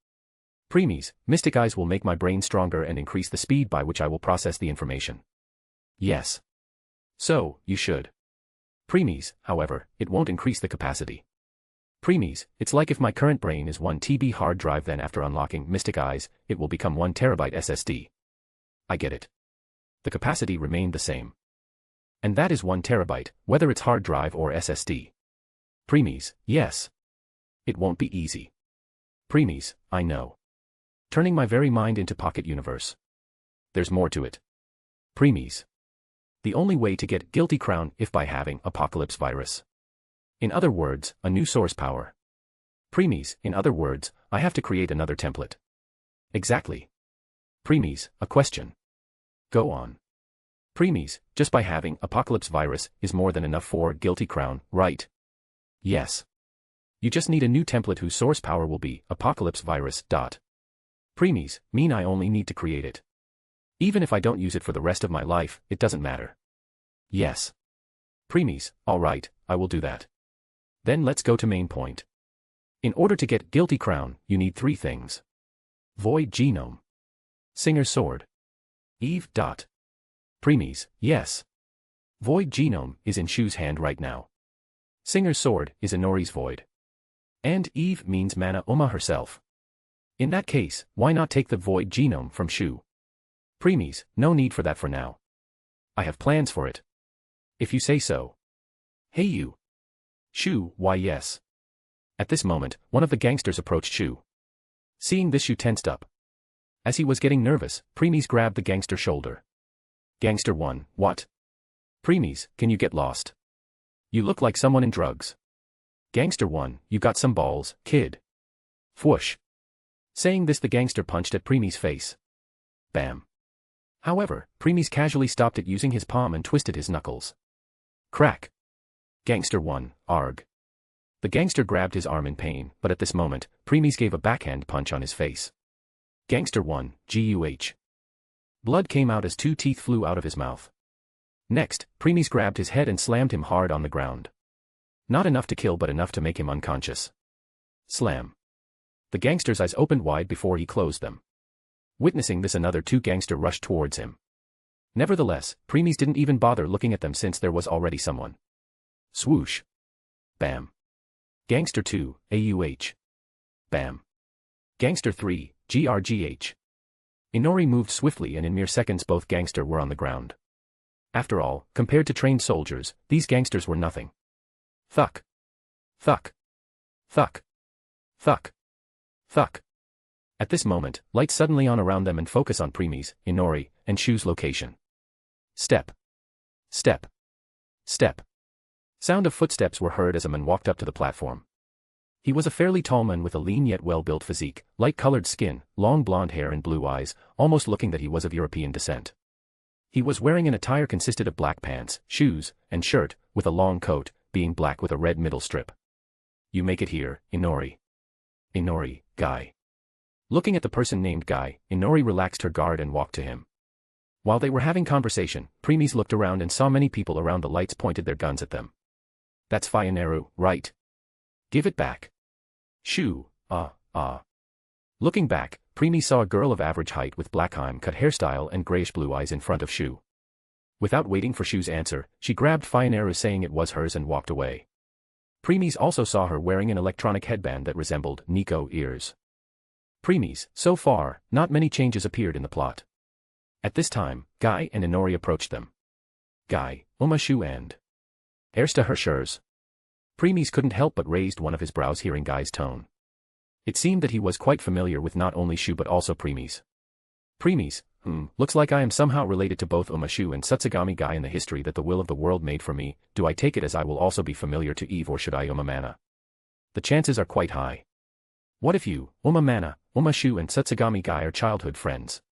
Preeis, mystic eyes will make my brain stronger and increase the speed by which I will process the information. Yes. So, you should. Preeis, however, it won't increase the capacity. Preeis, it's like if my current brain is 1 TB hard drive, then after unlocking mystic eyes, it will become 1 terabyte SSD. I get it. The capacity remained the same. And that is 1 terabyte, whether it's hard drive or SSD. Preeis, yes. It won't be easy. Preeis, I know. Turning my very mind into pocket universe. There's more to it. Preeis. The only way to get guilty crown if by having apocalypse virus. In other words, a new source power. Preeis, in other words, I have to create another template. Exactly. Preeis, a question. Go on. Preeis, just by having apocalypse virus is more than enough for guilty crown, right? Yes. You just need a new template whose source power will be apocalypse virus. Preeis, mean I only need to create it. Even if I don't use it for the rest of my life, it doesn't matter. Yes. Preeis, alright, I will do that. Then let's go to main point. In order to get guilty crown, you need 3 things. Void genome. Singer's sword. Eve. Preeis, yes. Void genome is in Shu's hand right now. Singer's sword is Inori's void. And Eve means Mana Uma herself. In that case, why not take the void genome from Shu? Preeis, no need for that for now. I have plans for it. If you say so. Hey you. Shu, why yes. At this moment, one of the gangsters approached Shu. Seeing this, Shu tensed up. As he was getting nervous, Preeis grabbed the gangster's shoulder. Gangster 1, what? Preeis, can you get lost? You look like someone in drugs. Gangster 1, you got some balls, kid. Whoosh. Saying this, the gangster punched at Preeis' face. Bam. However, Preeis casually stopped it using his palm and twisted his knuckles. Crack. Gangster 1, arg. The gangster grabbed his arm in pain, but at this moment, Preeis gave a backhand punch on his face. Gangster 1, guh. Blood came out as 2 teeth flew out of his mouth. Next, Preeis grabbed his head and slammed him hard on the ground. Not enough to kill but enough to make him unconscious. Slam. The gangster's eyes opened wide before he closed them. Witnessing this, another 2 gangsters rushed towards him. Nevertheless, Preeis didn't even bother looking at them since there was already someone. Swoosh. Bam. Gangster 2, AUH. Bam. Gangster 3, GRGH. Inori moved swiftly and in mere seconds both gangsters were on the ground. After all, compared to trained soldiers, these gangsters were nothing. Thuck. Thuck. Thuck. Thuck. Thuck. At this moment, lights suddenly on around them and focus on Preeis, Inori, and Shu's location. Step. Step. Step. Sound of footsteps were heard as a man walked up to the platform. He was a fairly tall man with a lean yet well-built physique, light-colored skin, long blonde hair and blue eyes, almost looking that he was of European descent. He was wearing an attire consisted of black pants, shoes, and shirt, with a long coat, being black with a red middle strip. You make it here, Inori. Inori, Guy. Looking at the person named Guy, Inori relaxed her guard and walked to him. While they were having conversation, Preeis looked around and saw many people around the lights pointed their guns at them. That's Fioneru, right? Give it back. Shu, Looking back, Preeis saw a girl of average height with black cut hairstyle and grayish blue eyes in front of Shu. Without waiting for Shu's answer, she grabbed Fioneru saying it was hers and walked away. Preeis also saw her wearing an electronic headband that resembled Nico ears. Preeis, so far, not many changes appeared in the plot. At this time, Guy and Inori approached them. Guy, Shu and Ersta Hershers. Preeis couldn't help but raised one of his brows hearing Guy's tone. It seemed that he was quite familiar with not only Shu but also Preeis. Preeis, looks like I am somehow related to both Shu and Tsutsugami Guy in the history that the will of the world made for me. Do I take it as I will also be familiar to Eve, or should I Mana? The chances are quite high. What if you, Mana, Shu and Tsutsugami Guy are childhood friends?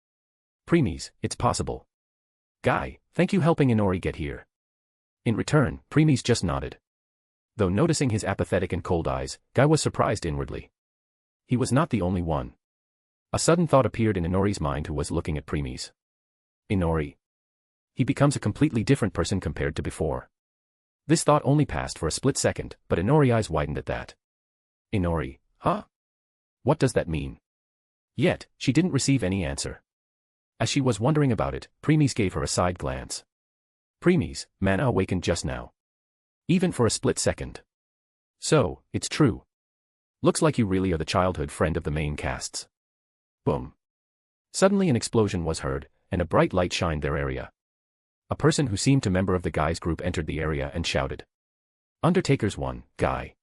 Preeis, it's possible. Guy, thank you helping Inori get here. In return, Preeis just nodded. Though noticing his apathetic and cold eyes, Guy was surprised inwardly. He was not the only one. A sudden thought appeared in Inori's mind, who was looking at Preeis. Inori. He becomes a completely different person compared to before. This thought only passed for a split second, but Inori's eyes widened at that. Inori, Huh? What does that mean? Yet, she didn't receive any answer. As she was wondering about it, Preeis gave her a side glance. Preeis, mana awakened just now. Even for a split second. So, it's true. Looks like you really are the childhood friend of the main casts. Boom. Suddenly an explosion was heard, and a bright light shined their area. A person who seemed a member of the Guy's group entered the area and shouted. Undertaker's one, Guy.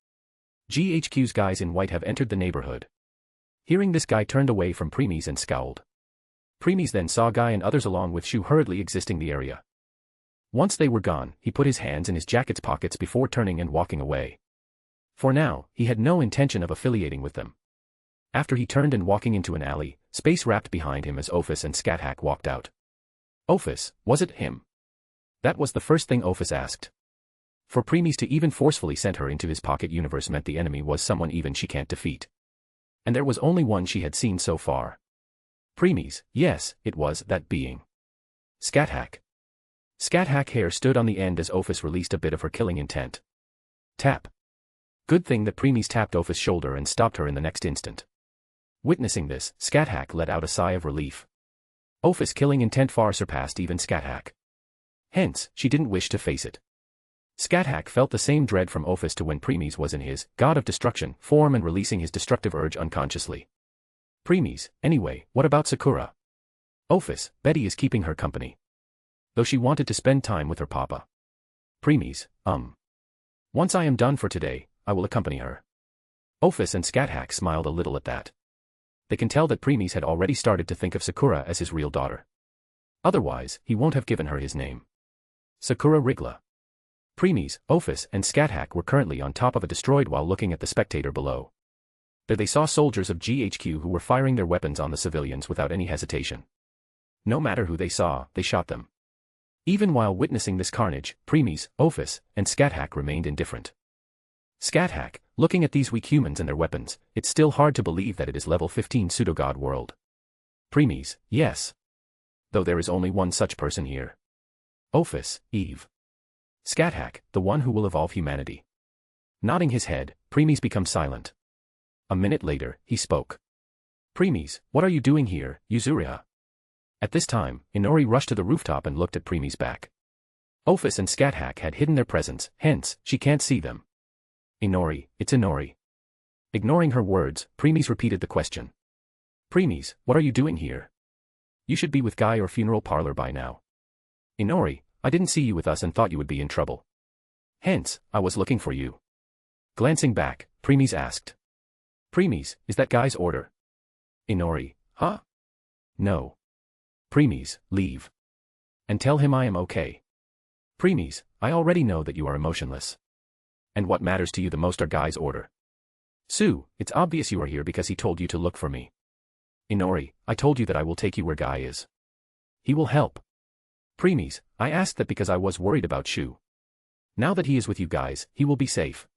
GHQ's guys in white have entered the neighborhood. Hearing this, Guy turned away from Preeis and scowled. Preeis then saw Guy and others along with Shu hurriedly exiting the area. Once they were gone, he put his hands in his jacket's pockets before turning and walking away. For now, he had no intention of affiliating with them. After he turned and walking into an alley, space wrapped behind him as Ordverse and Scathack walked out. Ordverse, was it him? That was the first thing Ordverse asked. For Preeis to even forcefully send her into his pocket universe meant the enemy was someone even she can't defeat. And there was only one she had seen so far. Preeis, yes, it was that being. Scathack. Scathack hair stood on the end as Ordverse released a bit of her killing intent. Tap. Good thing that Preeis tapped Ordverse's shoulder and stopped her in the next instant. Witnessing this, Scathack let out a sigh of relief. Ordverse's killing intent far surpassed even Scathack. Hence, she didn't wish to face it. Scathack felt the same dread from Ordverse to when Preeis was in his god of destruction form and releasing his destructive urge unconsciously. Preeis, anyway, what about Sakura? Ordverse, Betty is keeping her company. Though she wanted to spend time with her papa. Preeis, Once I am done for today, I will accompany her. Ordverse and Scathack smiled a little at that. They can tell that Preeis had already started to think of Sakura as his real daughter. Otherwise, he won't have given her his name. Sakura Rigla. Preeis, Ordverse, and Scathack were currently on top of a destroyed while looking at the spectator below. There they saw soldiers of GHQ who were firing their weapons on the civilians without any hesitation. No matter who they saw, they shot them. Even while witnessing this carnage, Preeis, Ordverse, and Scathack remained indifferent. Scathack, looking at these weak humans and their weapons, it's still hard to believe that it is level 15 pseudo-god world. Preeis, yes. Though there is only one such person here. Ordverse, Eve. Scathack, the one who will evolve humanity. Nodding his head, Preeis becomes silent. A minute later, he spoke. Preeis, what are you doing here, Yuzuriha? At this time, Inori rushed to the rooftop and looked at Preeis' back. Ordverse and Scathack had hidden their presence, hence, she can't see them. Inori, it's Inori. Ignoring her words, Preeis repeated the question. Preeis, what are you doing here? You should be with Guy or funeral parlor by now. Inori, I didn't see you with us and thought you would be in trouble. Hence, I was looking for you. Glancing back, Preeis asked. Preeis, is that Guy's order? Inori, huh? No. Preeis, leave. And tell him I am okay. Preeis, I already know that you are emotionless. And what matters to you the most are Guy's order. Sue, it's obvious you are here because he told you to look for me. Inori, I told you that I will take you where Guy is. He will help. Preeis, I asked that because I was worried about Shu. Now that he is with you guys, he will be safe.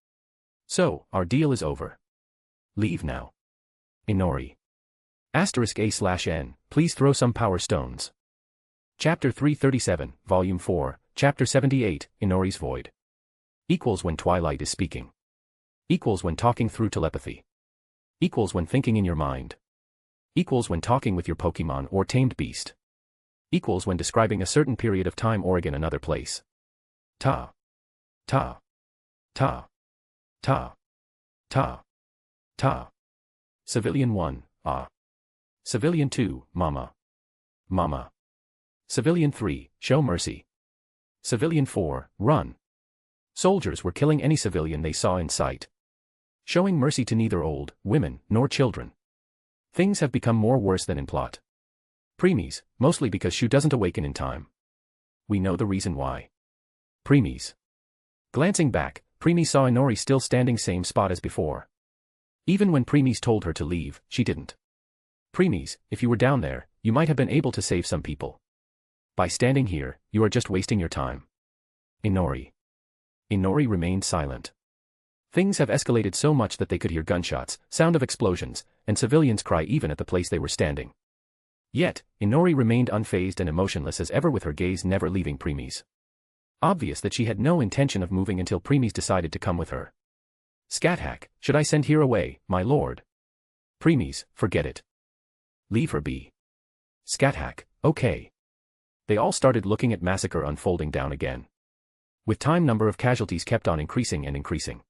So, our deal is over. Leave now. Inori. *A/N, please throw some power stones. Chapter 337, Volume 4, Chapter 78, Inori's Void. Equals when Twilight is speaking. Equals when talking through telepathy. Equals when thinking in your mind. Equals when talking with your Pokemon or tamed beast. Equals when describing a certain period of time or in another place. Ta. Ta. Ta. Ta. Ta. Ta. Civilian 1, ah. Civilian 2, mama. Mama. Civilian 3, show mercy. Civilian 4, run. Soldiers were killing any civilian they saw in sight. Showing mercy to neither old, women, nor children. Things have become more worse than in plot. Preeis, mostly because Shu doesn't awaken in time. We know the reason why. Preeis. Glancing back, Preeis saw Inori still standing same spot as before. Even when Preeis told her to leave, she didn't. Preeis, if you were down there, you might have been able to save some people. By standing here, you are just wasting your time. Inori. Inori remained silent. Things have escalated so much that they could hear gunshots, sound of explosions, and civilians cry even at the place they were standing. Yet, Inori remained unfazed and emotionless as ever with her gaze never leaving Preeis. Obvious that she had no intention of moving until Preeis decided to come with her. Scathack, should I send her away, my lord? Preeis, forget it. Leave her be. Scathack, okay. They all started looking at massacre unfolding down again. With time, number of casualties kept on increasing and increasing.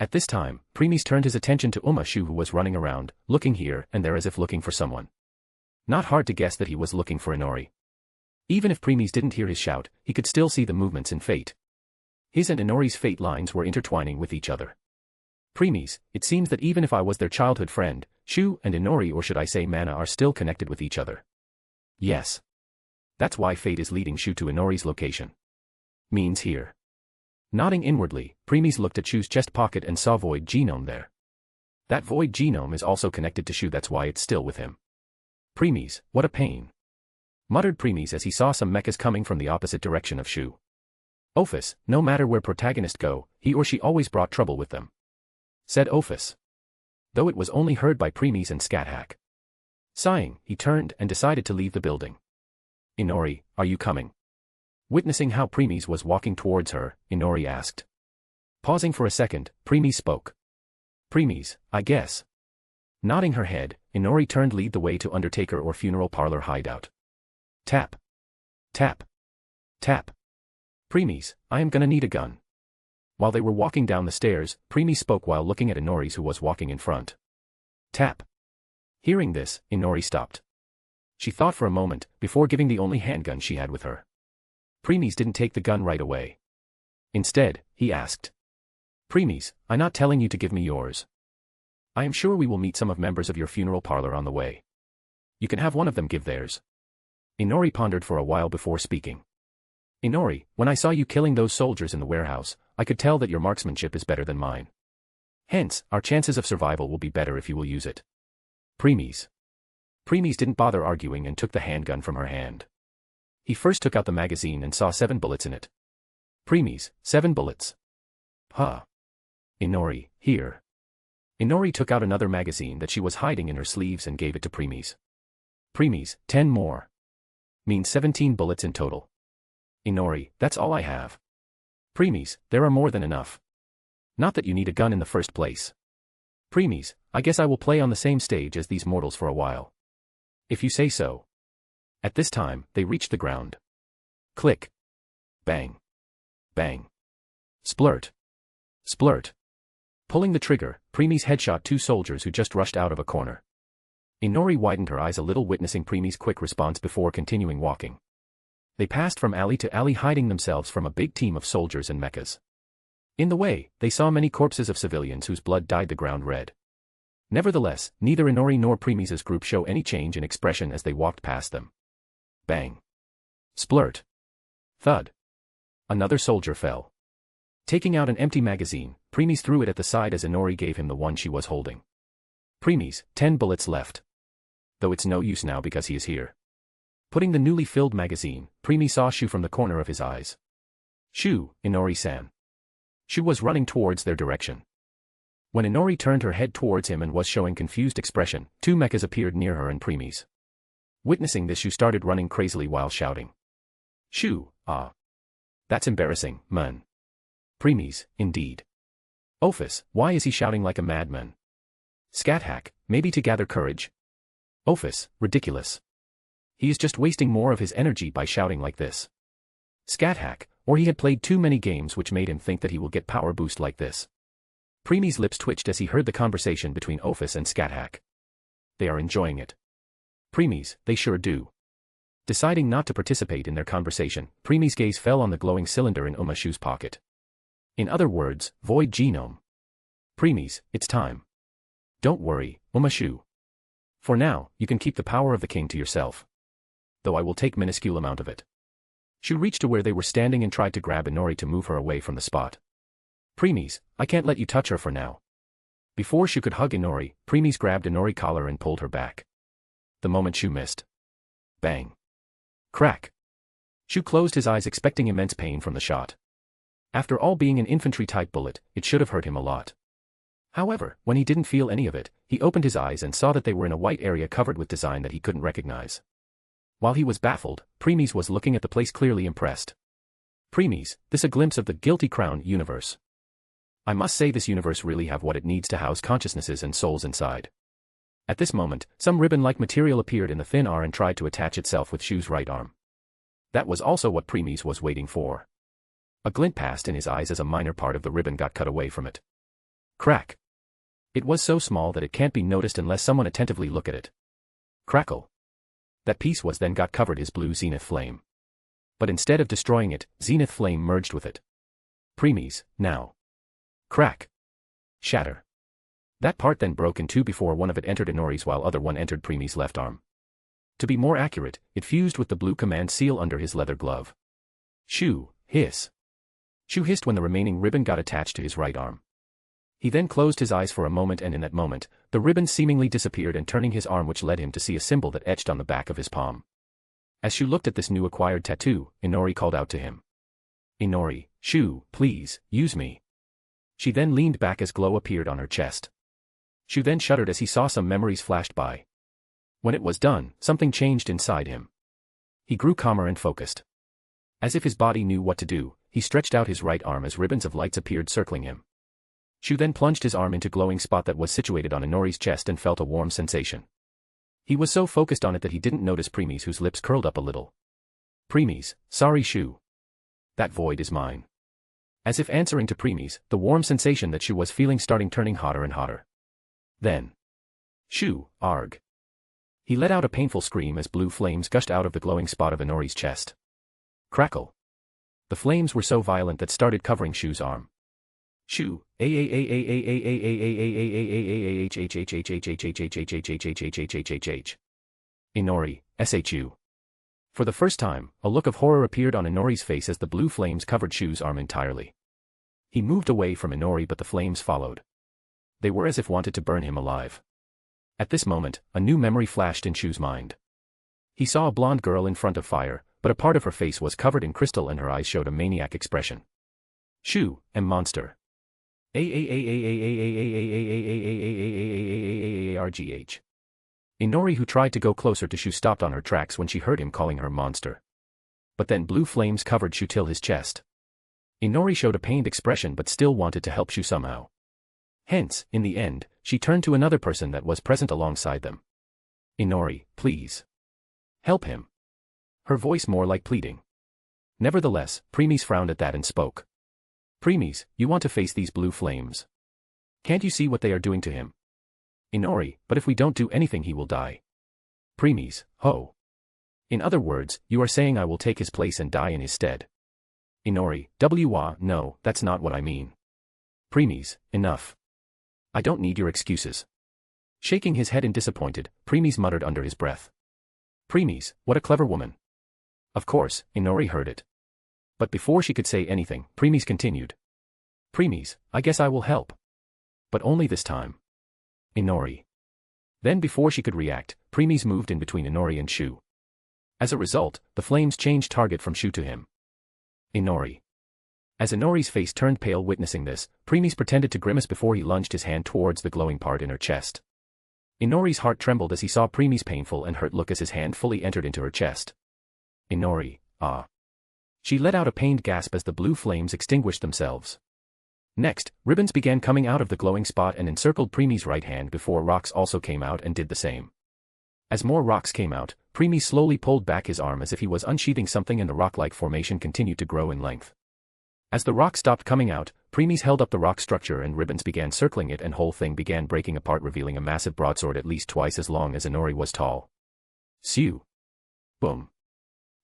At this time, Preeis turned his attention to Umashu, who was running around, looking here and there as if looking for someone. Not hard to guess that he was looking for Inori. Even if Preeis didn't hear his shout, he could still see the movements in fate. His and Inori's fate lines were intertwining with each other. Preeis, it seems that even if I was their childhood friend, Shu and Inori, or should I say Mana, are still connected with each other. Yes. That's why fate is leading Shu to Inori's location. Means here. Nodding inwardly, Preeis looked at Shu's chest pocket and saw void genome there. That void genome is also connected to Shu, that's why it's still with him. Preeis, what a pain. Muttered Preeis as he saw some mechas coming from the opposite direction of Shu. Ophis, no matter where protagonist go, he or she always brought trouble with them. Said Ophis. Though it was only heard by Preeis and Scathack. Sighing, he turned and decided to leave the building. Inori, are you coming? Witnessing how Preeis was walking towards her, Inori asked. Pausing for a second, Preeis spoke. Preeis, I guess. Nodding her head, Inori turned lead the way to undertaker or funeral parlor hideout. Tap. Tap. Tap. Preeis, I am gonna need a gun. While they were walking down the stairs, Preeis spoke while looking at Inori's, who was walking in front. Tap. Hearing this, Inori stopped. She thought for a moment, before giving the only handgun she had with her. Preeis didn't take the gun right away. Instead, he asked. Preeis, I'm not telling you to give me yours. I am sure we will meet some of members of your funeral parlor on the way. You can have one of them give theirs. Inori pondered for a while before speaking. Inori, when I saw you killing those soldiers in the warehouse, I could tell that your marksmanship is better than mine. Hence, our chances of survival will be better if you will use it. Preeis. Preeis didn't bother arguing and took the handgun from her hand. He first took out the magazine and saw 7 bullets in it. Preeis, 7 bullets. Huh. Inori, here. Inori took out another magazine that she was hiding in her sleeves and gave it to Preeis. Preeis, 10 more. Means 17 bullets in total. Inori, that's all I have. Preeis, there are more than enough. Not that you need a gun in the first place. Preeis, I guess I will play on the same stage as these mortals for a while. If you say so. At this time, they reached the ground. Click. Bang. Bang. Splurt. Splurt. Pulling the trigger, Preeis headshot 2 soldiers who just rushed out of a corner. Inori widened her eyes a little, witnessing Preeis' quick response before continuing walking. They passed from alley to alley, hiding themselves from a big team of soldiers and mechas. In the way, they saw many corpses of civilians whose blood dyed the ground red. Nevertheless, neither Inori nor Preeis' group show any change in expression as they walked past them. Bang. Splurt. Thud. Another soldier fell. Taking out an empty magazine, Preeis threw it at the side as Inori gave him the one she was holding. Preeis, 10 bullets left. Though it's no use now because he is here. Putting the newly filled magazine, Preeis saw Shu from the corner of his eyes. Shu, Inori-san. Shu was running towards their direction. When Inori turned her head towards him and was showing confused expression, 2 mechas appeared near her and Preeis. Witnessing this, Shu started running crazily while shouting. Shu, ah. That's embarrassing, man. Preeis, indeed. Ophis, why is he shouting like a madman? Scathack, maybe to gather courage. Ophis, ridiculous. He is just wasting more of his energy by shouting like this. Scathack, or he had played too many games which made him think that he will get power boost like this. Preeis' lips twitched as he heard the conversation between Ophis and Scathack. They are enjoying it. Preeis, they sure do. Deciding not to participate in their conversation, Preeis' gaze fell on the glowing cylinder in Umashu's pocket. In other words, void genome. Preeis, it's time. Don't worry, Umashu. For now, you can keep the power of the king to yourself. Though I will take minuscule amount of it. Shu reached to where they were standing and tried to grab Inori to move her away from the spot. Preeis, I can't let you touch her for now. Before Shu could hug Inori, Preeis grabbed Inori's collar and pulled her back. The moment Shu missed. Bang. Crack. Shu closed his eyes, expecting immense pain from the shot. After all, being an infantry-type bullet, it should have hurt him a lot. However, when he didn't feel any of it, he opened his eyes and saw that they were in a white area covered with design that he couldn't recognize. While he was baffled, Preeis was looking at the place, clearly impressed. Preeis, this a glimpse of the Guilty Crown universe. I must say this universe really have what it needs to house consciousnesses and souls inside. At this moment, some ribbon-like material appeared in the thin air and tried to attach itself with Shu's right arm. That was also what Preeis was waiting for. A glint passed in his eyes as a minor part of the ribbon got cut away from it. Crack. It was so small that it can't be noticed unless someone attentively look at it. Crackle. That piece was then got covered his blue zenith flame. But instead of destroying it, zenith flame merged with it. Preeis, now. Crack. Shatter. That part then broke in two before one of it entered Inori's while other one entered Preeis' left arm. To be more accurate, it fused with the blue command seal under his leather glove. Shu, hiss. Shu hissed when the remaining ribbon got attached to his right arm. He then closed his eyes for a moment and in that moment, the ribbon seemingly disappeared and turning his arm which led him to see a symbol that etched on the back of his palm. As Shu looked at this new acquired tattoo, Inori called out to him. Inori, Shu, please, use me. She then leaned back as glow appeared on her chest. Shu then shuddered as he saw some memories flashed by. When it was done, something changed inside him. He grew calmer and focused. As if his body knew what to do, he stretched out his right arm as ribbons of lights appeared circling him. Shu then plunged his arm into a glowing spot that was situated on Inori's chest and felt a warm sensation. He was so focused on it that he didn't notice Preeis, whose lips curled up a little. Preeis, sorry Shu. That void is mine. As if answering to Preeis, the warm sensation that Shu was feeling starting turning hotter and hotter. Then. Shu, arg. He let out a painful scream as blue flames gushed out of the glowing spot of Inori's chest. Crackle. The flames were so violent that started covering Shu's arm. Shu, Inori, shu. For the first time, a look of horror appeared on Inori's face as the blue flames covered Shu's arm entirely. He moved away from Inori but the flames followed. They were as if wanted to burn him alive. At this moment, a new memory flashed in Shu's mind. He saw a blonde girl in front of fire, but a part of her face was covered in crystal and her eyes showed a maniac expression. Shu, monster. Argh. Inori, who tried to go closer to Shu, stopped on her tracks when she heard him calling her monster. But then blue flames covered Shu till his chest. Inori showed a pained expression but still wanted to help Shu somehow. Hence, in the end, she turned to another person that was present alongside them. Inori, please. Help him. Her voice more like pleading. Nevertheless, Preeis frowned at that and spoke. Preeis, you want to face these blue flames? Can't you see what they are doing to him? Inori, but if we don't do anything he will die. Preeis, ho. In other words, you are saying I will take his place and die in his stead. Inori, no, that's not what I mean. Preeis, enough. I don't need your excuses. Shaking his head in disappointed, Preeis muttered under his breath. Preeis, what a clever woman. Of course, Inori heard it. But before she could say anything, Preeis continued. Preeis, I guess I will help. But only this time. Inori. Then before she could react, Preeis moved in between Inori and Shu. As a result, the flames changed target from Shu to him. Inori. As Inori's face turned pale witnessing this, Preeis pretended to grimace before he lunged his hand towards the glowing part in her chest. Inori's heart trembled as he saw Preeis' painful and hurt look as his hand fully entered into her chest. Inori, ah. She let out a pained gasp as the blue flames extinguished themselves. Next, ribbons began coming out of the glowing spot and encircled Preeis' right hand before rocks also came out and did the same. As more rocks came out, Preeis slowly pulled back his arm as if he was unsheathing something and the rock-like formation continued to grow in length. As the rock stopped coming out, Preeis held up the rock structure and ribbons began circling it and whole thing began breaking apart revealing a massive broadsword at least twice as long as Inori was tall. Sew. Boom.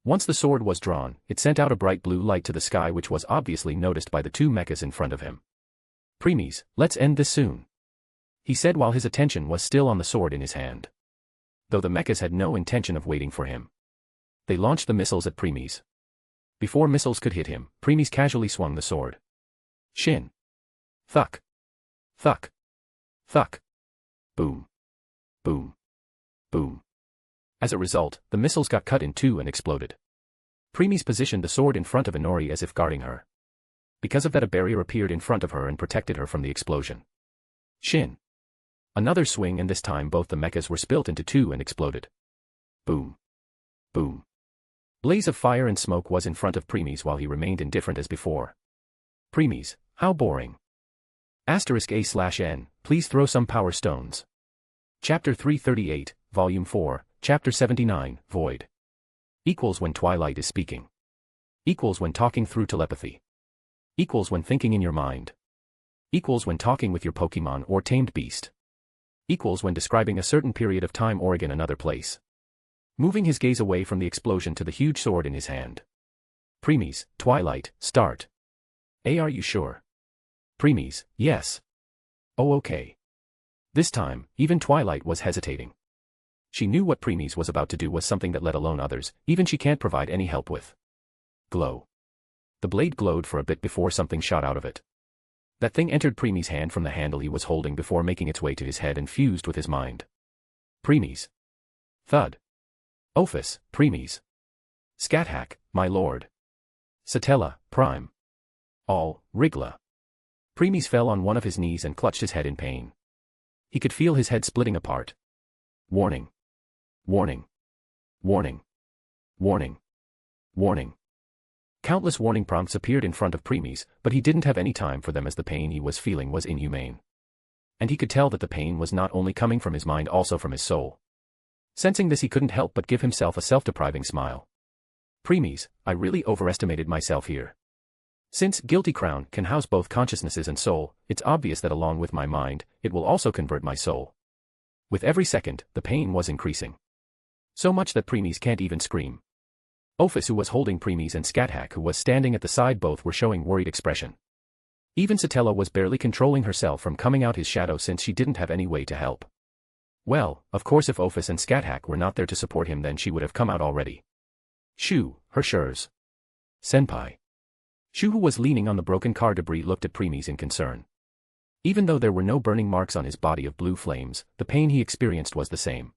Once the sword was drawn, it sent out a bright blue light to the sky which was obviously noticed by the two mechas in front of him. Preeis, let's end this soon. He said while his attention was still on the sword in his hand. Though the mechas had no intention of waiting for him. They launched the missiles at Preeis. Before missiles could hit him, Preeis casually swung the sword. Shin. Thuck. Thuck. Thuck. Boom. Boom. Boom. As a result, the missiles got cut in two and exploded. Preeis positioned the sword in front of Inori as if guarding her. Because of that a barrier appeared in front of her and protected her from the explosion. Shin. Another swing and this time both the mechas were split into two and exploded. Boom. Boom. Blaze of fire and smoke was in front of Preeis while he remained indifferent as before. Preeis, how boring. *A/N, please throw some power stones. Chapter 338, Volume 4, Chapter 79, Void. Equals when Twilight is speaking. Equals when talking through telepathy. Equals when thinking in your mind. Equals when talking with your Pokemon or tamed beast. Equals when describing a certain period of time or again another place. Moving his gaze away from the explosion to the huge sword in his hand. Preeis, Twilight, start. Are you sure? Preeis, yes. Oh okay. This time, even Twilight was hesitating. She knew what Preeis was about to do was something that let alone others, even she can't provide any help with. Glow. The blade glowed for a bit before something shot out of it. That thing entered Preeis' hand from the handle he was holding before making its way to his head and fused with his mind. Preeis. Thud. Ophis, Preeis. Scathack, my lord. Satella, Prime. All, Rigla. Preeis fell on one of his knees and clutched his head in pain. He could feel his head splitting apart. Warning. Warning. Warning. Warning. Warning. Countless warning prompts appeared in front of Preeis, but he didn't have any time for them as the pain he was feeling was inhumane. And he could tell that the pain was not only coming from his mind also from his soul. Sensing this he couldn't help but give himself a self-depriving smile. Preeis, I really overestimated myself here. Since Guilty Crown can house both consciousnesses and soul, it's obvious that along with my mind, it will also convert my soul. With every second, the pain was increasing. So much that Preeis can't even scream. Ophis, who was holding Preeis, and Scathack, who was standing at the side, both were showing worried expression. Even Satella was barely controlling herself from coming out his shadow since she didn't have any way to help. Well, of course if Ophis and Scathack were not there to support him then she would have come out already. Shu, Hershers. Senpai. Shu, who was leaning on the broken car debris, looked at Preeis in concern. Even though there were no burning marks on his body of blue flames, the pain he experienced was the same.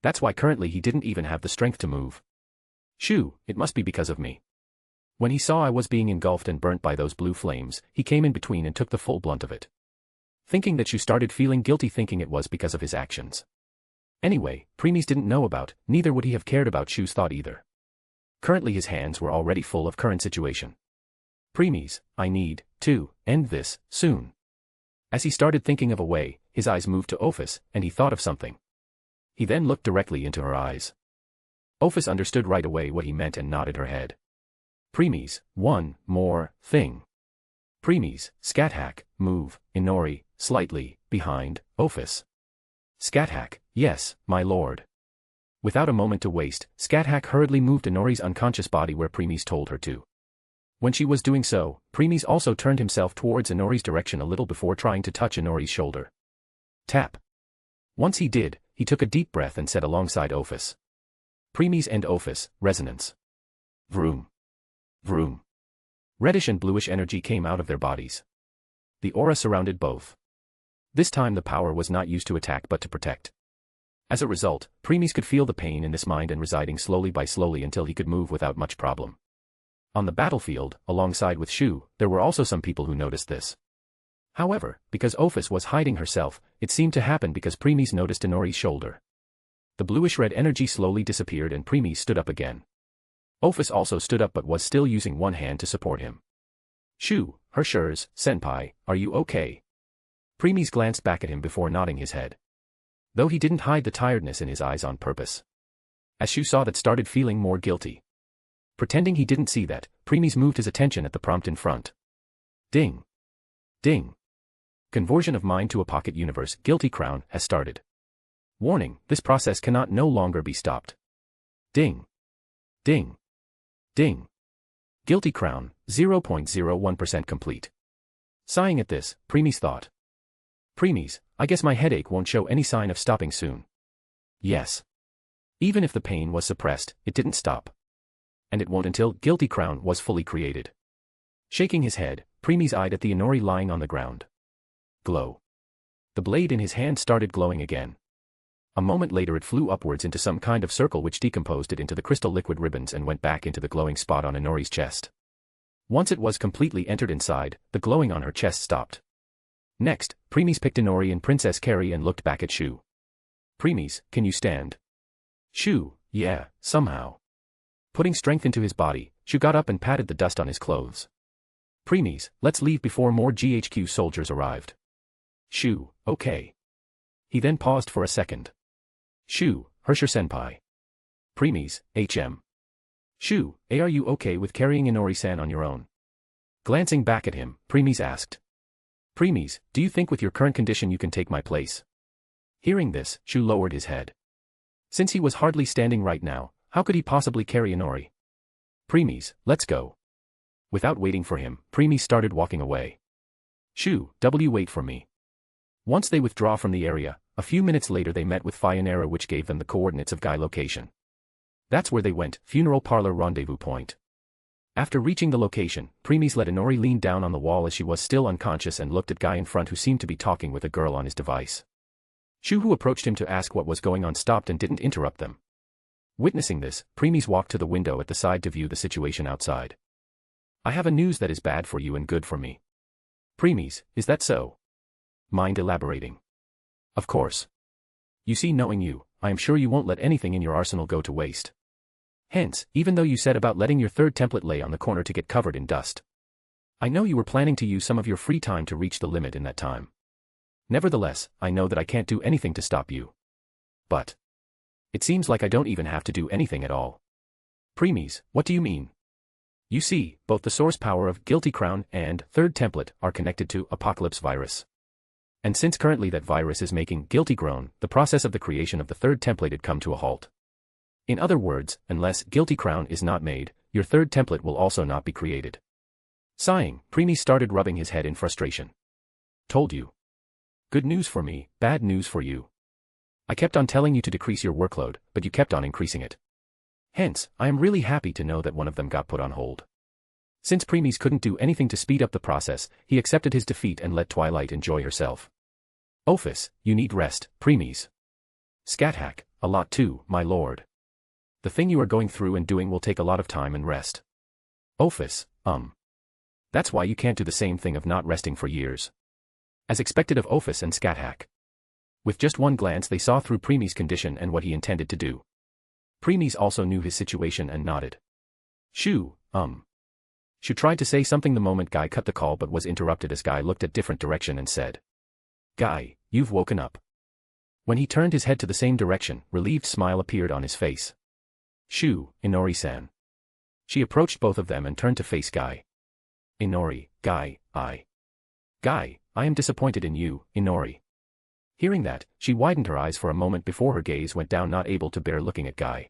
That's why currently he didn't even have the strength to move. Shu, it must be because of me. When he saw I was being engulfed and burnt by those blue flames, he came in between and took the full blunt of it. Thinking that Shu started feeling guilty, thinking it was because of his actions. Anyway, Preeis didn't know about, neither would he have cared about Shu's thought either. Currently his hands were already full of current situation. Preeis, I need to end this soon. As he started thinking of a way, his eyes moved to Ophis, and he thought of something. He then looked directly into her eyes. Ophis understood right away what he meant and nodded her head. Preeis, one more thing. Preeis, Scathack, move, Inori, slightly, behind, Ophis. Scathack, yes, my lord. Without a moment to waste, Scathack hurriedly moved Inori's unconscious body where Preeis told her to. When she was doing so, Preeis also turned himself towards Inori's direction a little before trying to touch Inori's shoulder. Tap. Once he did, he took a deep breath and said alongside Ophis. Preeis and Ophis, resonance. Vroom. Vroom. Reddish and bluish energy came out of their bodies. The aura surrounded both. This time the power was not used to attack but to protect. As a result, Preeis could feel the pain in this mind and residing slowly by slowly until he could move without much problem. On the battlefield, alongside with Shu, there were also some people who noticed this. However, because Ophis was hiding herself, it seemed to happen because Preeis noticed Inori's shoulder. The bluish-red energy slowly disappeared and Preeis stood up again. Ophis also stood up but was still using one hand to support him. Shu, Hershers, Senpai, are you okay? Preeis glanced back at him before nodding his head. Though he didn't hide the tiredness in his eyes on purpose. As Shu saw that, started feeling more guilty. Pretending he didn't see that, Preeis moved his attention at the prompt in front. Ding. Ding. Conversion of mind to a pocket universe, Guilty Crown, has started. Warning, this process cannot no longer be stopped. Ding. Ding. Ding. Guilty Crown, 0.01% complete. Sighing at this, Preeis thought. Preeis, I guess my headache won't show any sign of stopping soon. Yes. Even if the pain was suppressed, it didn't stop. And it won't until Guilty Crown was fully created. Shaking his head, Preeis eyed at the Inori lying on the ground. Glow. The blade in his hand started glowing again. A moment later it flew upwards into some kind of circle which decomposed it into the crystal liquid ribbons and went back into the glowing spot on Inori's chest. Once it was completely entered inside, the glowing on her chest stopped. Next, Preeis picked Inori and Princess Carrie and looked back at Shu. Preeis, can you stand? Shu, yeah, somehow. Putting strength into his body, Shu got up and patted the dust on his clothes. Preeis, let's leave before more GHQ soldiers arrived. Shoo, okay. He then paused for a second. Shoo, Herrscher-senpai. Preeis, HM. Shoo, are you okay with carrying Inori-san on your own? Glancing back at him, Preeis asked. Preeis, do you think with your current condition you can take my place? Hearing this, Shoo lowered his head. Since he was hardly standing right now, how could he possibly carry Inori? Preeis, let's go. Without waiting for him, Preeis started walking away. Shoo, wait for me. Once they withdraw from the area, a few minutes later they met with Fionera, which gave them the coordinates of Guy location. That's where they went, funeral parlor rendezvous point. After reaching the location, Preeis let Inori lean down on the wall as she was still unconscious and looked at Guy in front, who seemed to be talking with a girl on his device. Shoo, who approached him to ask what was going on, stopped and didn't interrupt them. Witnessing this, Preeis walked to the window at the side to view the situation outside. I have a news that is bad for you and good for me. Preeis, is that so? Mind elaborating? Of course. You see, knowing you, I am sure you won't let anything in your arsenal go to waste. Hence, even though you said about letting your third template lay on the corner to get covered in dust, I know you were planning to use some of your free time to reach the limit in that time. Nevertheless, I know that I can't do anything to stop you. But it seems like I don't even have to do anything at all. Preeis, what do you mean? You see, both the source power of Guilty Crown and third template are connected to Apocalypse virus. And since currently that virus is making Guilty grown, the process of the creation of the third template had come to a halt. In other words, unless Guilty Crown is not made, your third template will also not be created. Sighing, Preeis started rubbing his head in frustration. Told you. Good news for me, bad news for you. I kept on telling you to decrease your workload, but you kept on increasing it. Hence, I am really happy to know that one of them got put on hold. Since Preeis couldn't do anything to speed up the process, he accepted his defeat and let Twilight enjoy herself. Ophis, you need rest, Preeis. Scathack, a lot too, my lord. The thing you are going through and doing will take a lot of time and rest. Ophis, That's why you can't do the same thing of not resting for years. As expected of Ophis and Scathack. With just one glance they saw through Preeis' condition and what he intended to do. Preeis also knew his situation and nodded. Shoo, Shoo tried to say something the moment Guy cut the call, but was interrupted as Guy looked at different direction and said, Guy, you've woken up. When he turned his head to the same direction, relieved smile appeared on his face. Shoo, Inori-san. She approached both of them and turned to face Guy. Inori, Guy, Guy, I am disappointed in you, Inori. Hearing that, she widened her eyes for a moment before her gaze went down, not able to bear looking at Guy.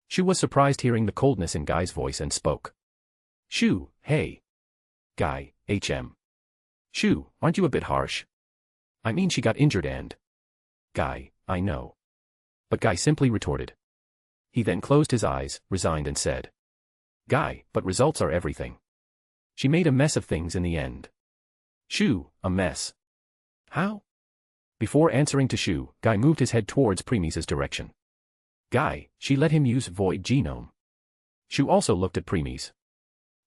She was surprised hearing the coldness in Guy's voice and spoke. Shoo, hey. Guy, HM. Shoo, aren't you a bit harsh? I mean, she got injured and... Guy, I know. But Guy simply retorted. He then closed his eyes, resigned and said. Guy, but results are everything. She made a mess of things in the end. Shoo, a mess. How? Before answering to Shoo, Guy moved his head towards Preeis' direction. Guy, she let him use Void Genome. Shoo also looked at Preeis.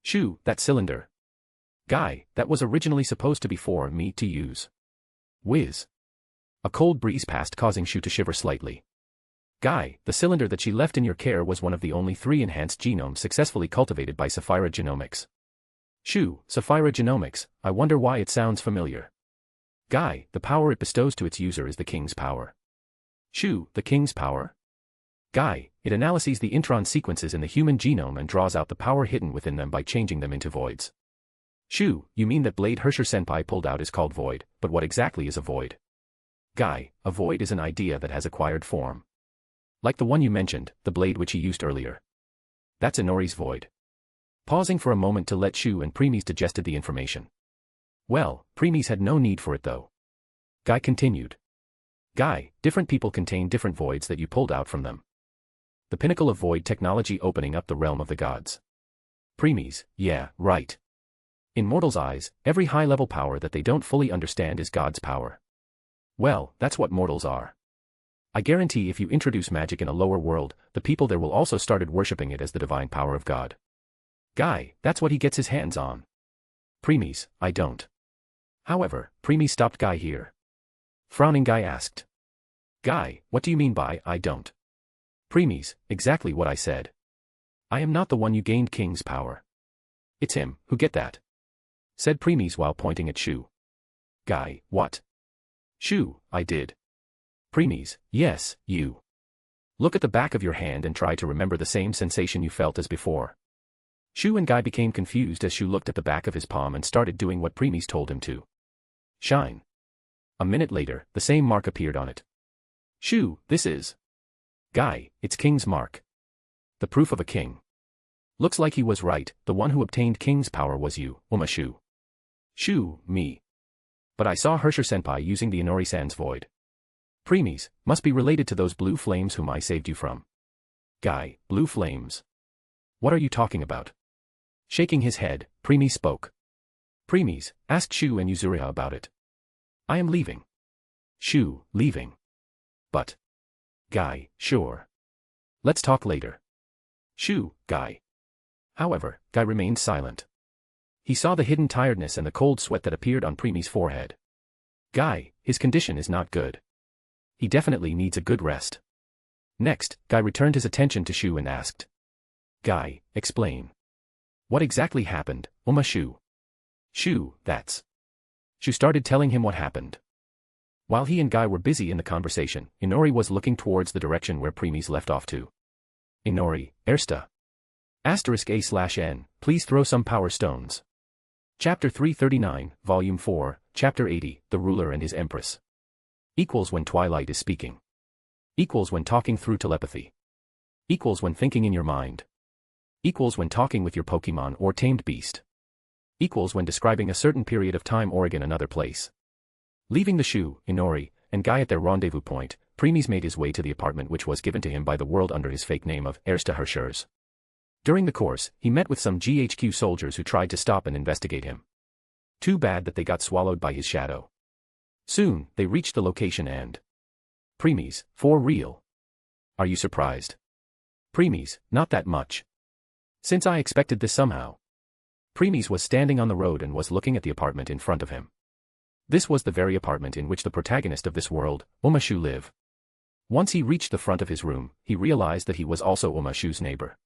Shoo, that cylinder. Guy, that was originally supposed to be for me to use. Whiz. A cold breeze passed, causing Shoo to shiver slightly. Guy, the cylinder that she left in your care was one of the only 3 enhanced genomes successfully cultivated by Sapphira Genomics. Shoo, Sapphira Genomics, I wonder why it sounds familiar. Guy, the power it bestows to its user is the King's power. Shoo, the King's power? Guy, it analyzes the intron sequences in the human genome and draws out the power hidden within them by changing them into voids. Shoo, you mean that blade Herrscher-senpai pulled out is called void, but what exactly is a void? Guy, a void is an idea that has acquired form. Like the one you mentioned, the blade which he used earlier. That's Inori's void. Pausing for a moment to let Shoo and Preeis digested the information. Well, Preeis had no need for it though. Guy continued. Guy, different people contain different voids that you pulled out from them. The pinnacle of void technology opening up the realm of the gods. Preeis, yeah, right. In mortals' eyes, every high-level power that they don't fully understand is God's power. Well, that's what mortals are. I guarantee if you introduce magic in a lower world, the people there will also started worshipping it as the divine power of God. Guy, that's what he gets his hands on. Preeis, I don't. However, Preeis stopped Guy here. Frowning, Guy asked. Guy, what do you mean by I don't? Preeis, exactly what I said. I am not the one you gained King's power. It's him, who get that. said Preeis while pointing at Shu. Guy, what? Shu, I did. Preeis, yes, you. Look at the back of your hand and try to remember the same sensation you felt as before. Shu and Guy became confused as Shu looked at the back of his palm and started doing what Preeis told him to. Shine. A minute later, the same mark appeared on it. Shu, this is. Guy, it's King's mark. The proof of a king. Looks like he was right, the one who obtained King's power was you, Shu. Shu, me. But I saw Hersher-senpai using the Inori-san's void. Preeis, must be related to those blue flames whom I saved you from. Guy, blue flames. What are you talking about? Shaking his head, Preeis spoke. Preeis, ask Shu and Yuzuriha about it. I am leaving. Shu, leaving. But. Guy, sure. Let's talk later. Shu, Guy. However, Guy remained silent. He saw the hidden tiredness and the cold sweat that appeared on Preeis' forehead. Guy, his condition is not good. He definitely needs a good rest. Next, Guy returned his attention to Shu and asked. Guy, explain. What exactly happened, Shu? Shu, that's. Shu started telling him what happened. While he and Guy were busy in the conversation, Inori was looking towards the direction where Preeis left off to. Inori, Ersta. *A/N, please throw some power stones. Chapter 339, Volume 4, Chapter 80, The Ruler and His Empress. Equals when Twilight is speaking. Equals when talking through telepathy. Equals when thinking in your mind. Equals when talking with your Pokemon or tamed beast. Equals when describing a certain period of time or again another place. Leaving the Shu, Inori, and Guy at their rendezvous point, Preeis made his way to the apartment which was given to him by the world under his fake name of Ersta Hershers. During the course, he met with some GHQ soldiers who tried to stop and investigate him. Too bad that they got swallowed by his shadow. Soon, they reached the location and... Preeis, for real? Are you surprised? Preeis, not that much. Since I expected this somehow. Preeis was standing on the road and was looking at the apartment in front of him. This was the very apartment in which the protagonist of this world, Shu, live. Once he reached the front of his room, he realized that he was also Shu's neighbor.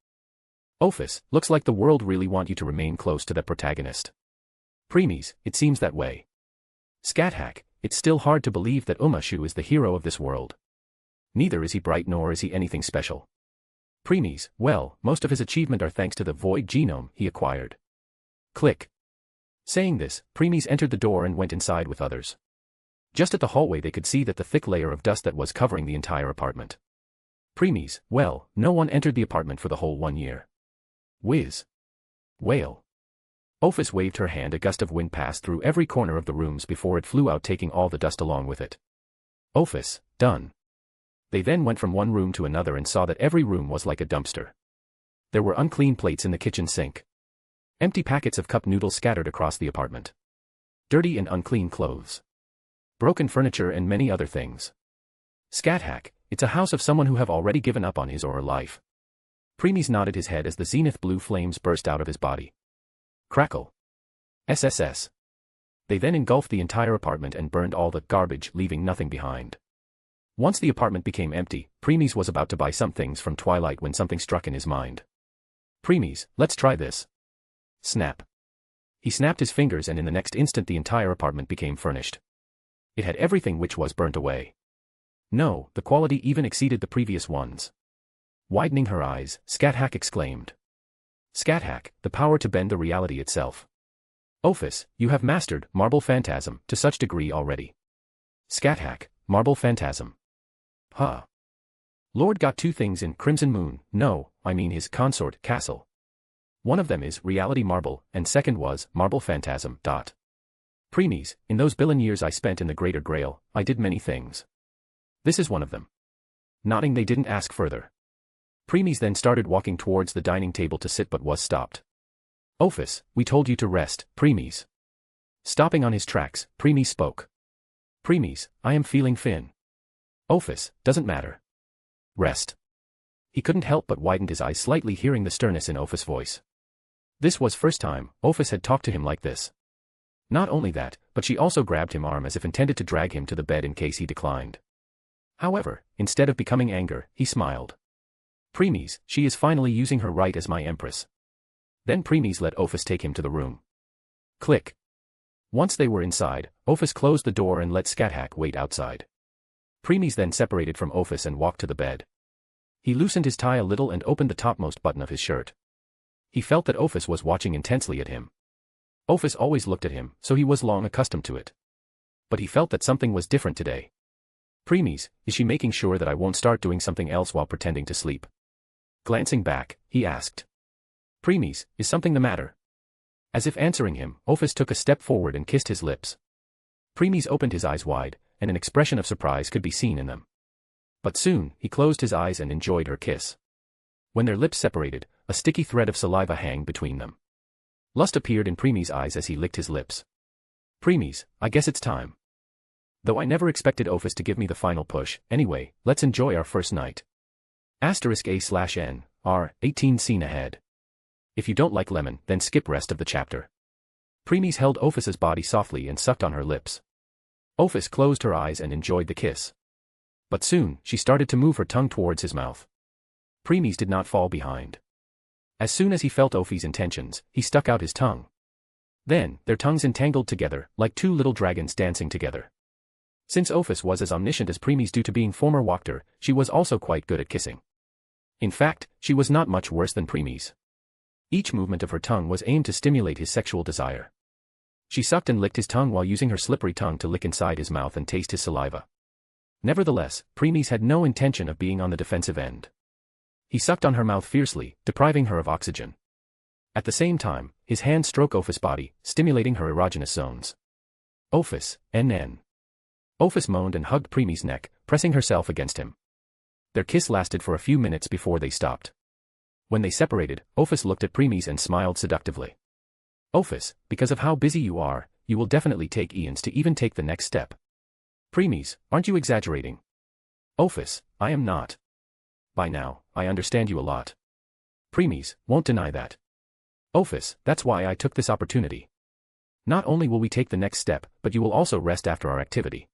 Ophis, looks like the world really want you to remain close to that protagonist. Preeis, it seems that way. Scathack, it's still hard to believe that Shu is the hero of this world. Neither is he bright nor is he anything special. Preeis, well, most of his achievement are thanks to the void genome he acquired. Click. Saying this, Preeis entered the door and went inside with others. Just at the hallway they could see that the thick layer of dust that was covering the entire apartment. Preeis, well, no one entered the apartment for the whole 1 year. Whiz. Wail. Ophis waved her hand. A gust of wind passed through every corner of the rooms before it flew out, taking all the dust along with it. Ophis, done. They then went from one room to another and saw that every room was like a dumpster. There were unclean plates in the kitchen sink. Empty packets of cup noodles scattered across the apartment. Dirty and unclean clothes. Broken furniture and many other things. Scathack, it's a house of someone who have already given up on his or her life. Preeis nodded his head as the zenith blue flames burst out of his body. Crackle. SSS. They then engulfed the entire apartment and burned all the garbage, leaving nothing behind. Once the apartment became empty, Preeis was about to buy some things from Twilight when something struck in his mind. Preeis, let's try this. Snap. He snapped his fingers and in the next instant the entire apartment became furnished. It had everything which was burnt away. No, the quality even exceeded the previous ones. Widening her eyes, Scathack exclaimed. Scathack, the power to bend the reality itself. Ophis, you have mastered Marble Phantasm to such degree already. Scathack, Marble Phantasm. Huh. Lord got 2 things in Crimson Moon, no, I mean his consort castle. One of them is Reality Marble, and second was Marble Phantasm. Preeis, in those billion years I spent in the Greater Grail, I did many things. This is one of them. Nodding, they didn't ask further. Preeis then started walking towards the dining table to sit but was stopped. Ophis, we told you to rest, Preeis. Stopping on his tracks, Preeis spoke. Preeis, I am feeling thin. Ophis, doesn't matter. Rest. He couldn't help but widened his eyes slightly, hearing the sternness in Ophis' voice. This was first time Ophis had talked to him like this. Not only that, but she also grabbed him arm as if intended to drag him to the bed in case he declined. However, instead of becoming anger, he smiled. Preeis, she is finally using her right as my empress. Then Preeis let Ophis take him to the room. Click. Once they were inside, Ophis closed the door and let Scathack wait outside. Preeis then separated from Ophis and walked to the bed. He loosened his tie a little and opened the topmost button of his shirt. He felt that Ophis was watching intensely at him. Ophis always looked at him, so he was long accustomed to it. But he felt that something was different today. Preeis, is she making sure that I won't start doing something else while pretending to sleep? Glancing back, he asked. Preeis, is something the matter? As if answering him, Ophis took a step forward and kissed his lips. Preeis opened his eyes wide, and an expression of surprise could be seen in them. But soon, he closed his eyes and enjoyed her kiss. When their lips separated, a sticky thread of saliva hung between them. Lust appeared in Preeis' eyes as he licked his lips. Preeis, I guess it's time. Though I never expected Ophis to give me the final push, anyway, let's enjoy our first night. *A/N, R, 18 scene ahead. If you don't like lemon, then skip rest of the chapter. Preeis held Ophis's body softly and sucked on her lips. Ophis closed her eyes and enjoyed the kiss. But soon, she started to move her tongue towards his mouth. Preeis did not fall behind. As soon as he felt Ophis' intentions, he stuck out his tongue. Then, their tongues entangled together, like two little dragons dancing together. Since Ophis was as omniscient as Preeis due to being former Wachter, she was also quite good at kissing. In fact, she was not much worse than Preeis. Each movement of her tongue was aimed to stimulate his sexual desire. She sucked and licked his tongue while using her slippery tongue to lick inside his mouth and taste his saliva. Nevertheless, Preeis had no intention of being on the defensive end. He sucked on her mouth fiercely, depriving her of oxygen. At the same time, his hand stroked Ophis' body, stimulating her erogenous zones. Ophis, NN. Ophis moaned and hugged Preeis' neck, pressing herself against him. Their kiss lasted for a few minutes before they stopped. When they separated, Ophis looked at Preeis and smiled seductively. Ophis, because of how busy you are, you will definitely take eons to even take the next step. Preeis, aren't you exaggerating? Ophis, I am not. By now, I understand you a lot. Preeis, won't deny that. Ophis, that's why I took this opportunity. Not only will we take the next step, but you will also rest after our activity.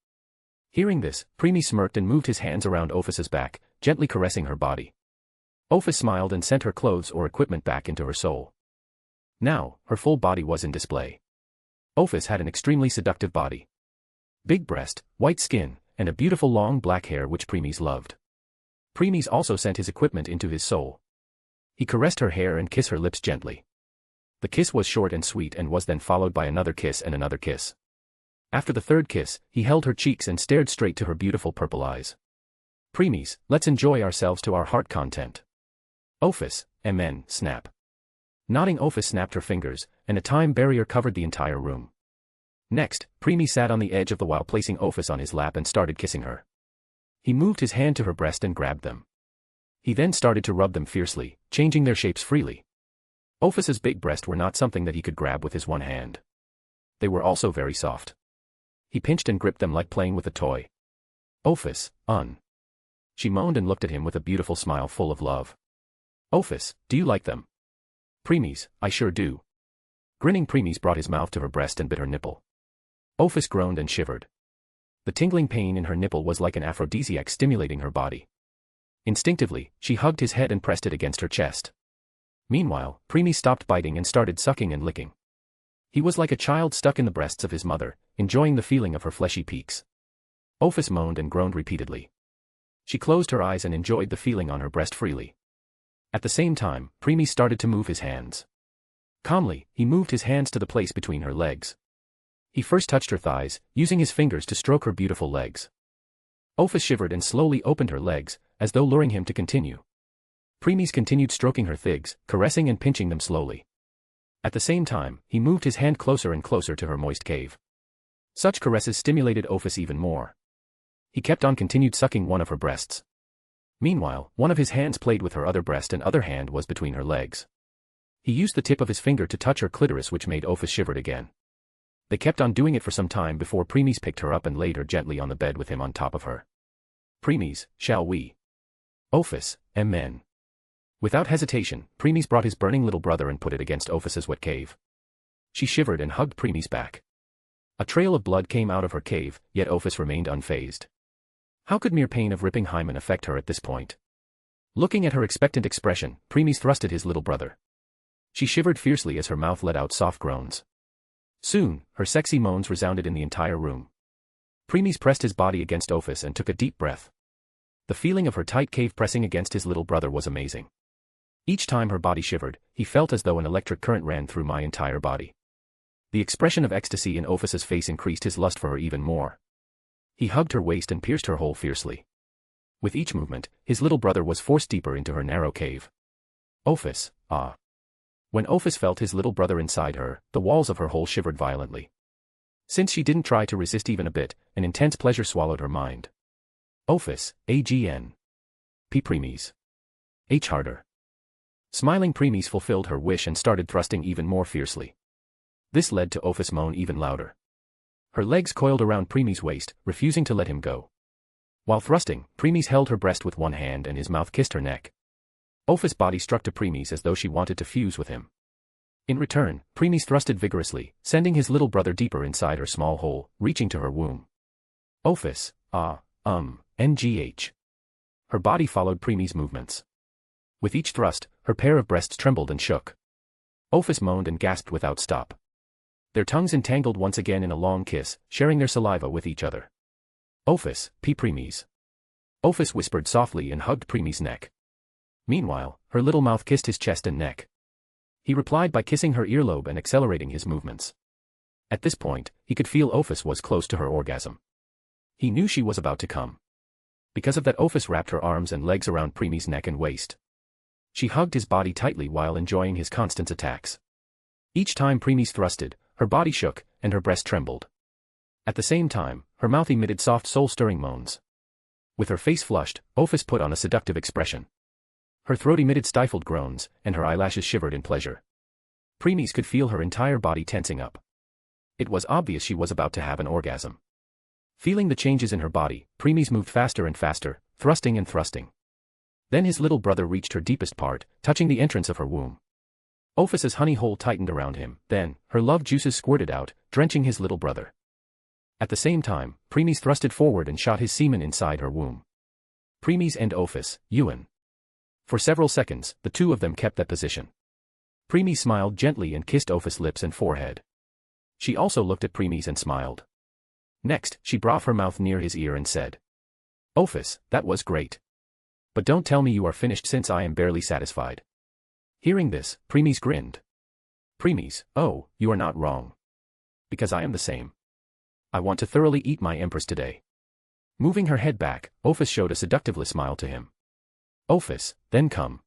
Hearing this, Preeis smirked and moved his hands around Ophis's back, gently caressing her body. Ophis smiled and sent her clothes or equipment back into her soul. Now, her full body was in display. Ophis had an extremely seductive body. Big breast, white skin, and a beautiful long black hair which Preeis loved. Preeis also sent his equipment into his soul. He caressed her hair and kissed her lips gently. The kiss was short and sweet and was then followed by another kiss and another kiss. After the third kiss, he held her cheeks and stared straight to her beautiful purple eyes. Preeis, let's enjoy ourselves to our heart content. Ophis, MN, snap. Nodding, Ophis snapped her fingers, and a time barrier covered the entire room. Next, Preeis sat on the edge of the while placing Ophis on his lap and started kissing her. He moved his hand to her breast and grabbed them. He then started to rub them fiercely, changing their shapes freely. Ophis's big breasts were not something that he could grab with his one hand. They were also very soft. He pinched and gripped them like playing with a toy. Ophis, She moaned and looked at him with a beautiful smile full of love. Ophis, do you like them? Preeis, I sure do. Grinning, Preeis brought his mouth to her breast and bit her nipple. Ophis groaned and shivered. The tingling pain in her nipple was like an aphrodisiac stimulating her body. Instinctively, she hugged his head and pressed it against her chest. Meanwhile, Preeis stopped biting and started sucking and licking. He was like a child stuck in the breasts of his mother, enjoying the feeling of her fleshy peaks. Ophis moaned and groaned repeatedly. She closed her eyes and enjoyed the feeling on her breast freely. At the same time, Preeis started to move his hands. Calmly, he moved his hands to the place between her legs. He first touched her thighs, using his fingers to stroke her beautiful legs. Ophis shivered and slowly opened her legs, as though luring him to continue. Preeis continued stroking her thighs, caressing and pinching them slowly. At the same time, he moved his hand closer and closer to her moist cave. Such caresses stimulated Ophis even more. He kept on continued sucking one of her breasts. Meanwhile, one of his hands played with her other breast and other hand was between her legs. He used the tip of his finger to touch her clitoris, which made Ophis shivered again. They kept on doing it for some time before Preeis picked her up and laid her gently on the bed with him on top of her. Preeis, shall we? Ophis, MN. Without hesitation, Preeis brought his burning little brother and put it against Ophis's wet cave. She shivered and hugged Preeis back. A trail of blood came out of her cave, yet Ophis remained unfazed. How could mere pain of ripping hymen affect her at this point? Looking at her expectant expression, Preeis thrusted his little brother. She shivered fiercely as her mouth let out soft groans. Soon, her sexy moans resounded in the entire room. Preeis pressed his body against Ophis and took a deep breath. The feeling of her tight cave pressing against his little brother was amazing. Each time her body shivered, he felt as though an electric current ran through my entire body. The expression of ecstasy in Ophis's face increased his lust for her even more. He hugged her waist and pierced her hole fiercely. With each movement, his little brother was forced deeper into her narrow cave. Ophis, ah. When Ophis felt his little brother inside her, the walls of her hole shivered violently. Since she didn't try to resist even a bit, an intense pleasure swallowed her mind. Ophis, AGN. P. Preeis. H. harder. Smiling Preeis fulfilled her wish and started thrusting even more fiercely. This led to Ophis moan even louder. Her legs coiled around Preeis' waist, refusing to let him go. While thrusting, Preeis held her breast with one hand and his mouth kissed her neck. Ophis' body struck to Preeis as though she wanted to fuse with him. In return, Preeis thrusted vigorously, sending his little brother deeper inside her small hole, reaching to her womb. Ophis, NGH. Her body followed Preeis' movements. With each thrust, her pair of breasts trembled and shook. Ophis moaned and gasped without stop. Their tongues entangled once again in a long kiss, sharing their saliva with each other. Ophis, P. Preeis. Ophis whispered softly and hugged Preeis' neck. Meanwhile, her little mouth kissed his chest and neck. He replied by kissing her earlobe and accelerating his movements. At this point, he could feel Ophis was close to her orgasm. He knew she was about to come. Because of that, Ophis wrapped her arms and legs around Preeis' neck and waist. She hugged his body tightly while enjoying his constant attacks. Each time Preeis thrusted, her body shook, and her breast trembled. At the same time, her mouth emitted soft soul-stirring moans. With her face flushed, Ophis put on a seductive expression. Her throat emitted stifled groans, and her eyelashes shivered in pleasure. Preeis could feel her entire body tensing up. It was obvious she was about to have an orgasm. Feeling the changes in her body, Preeis moved faster and faster, thrusting and thrusting. Then his little brother reached her deepest part, touching the entrance of her womb. Ophis's honey hole tightened around him, then, her love juices squirted out, drenching his little brother. At the same time, Preeis thrusted forward and shot his semen inside her womb. Preeis and Ophis, Yuan. For several seconds, the two of them kept that position. Preeis smiled gently and kissed Ophis' lips and forehead. She also looked at Preeis and smiled. Next, she brought her mouth near his ear and said, "Ophis, that was great. But don't tell me you are finished since I am barely satisfied." Hearing this, Preeis grinned. "Preeis, oh, you are not wrong. Because I am the same. I want to thoroughly eat my empress today." Moving her head back, Ophis showed a seductively smile to him. "Ophis, then come."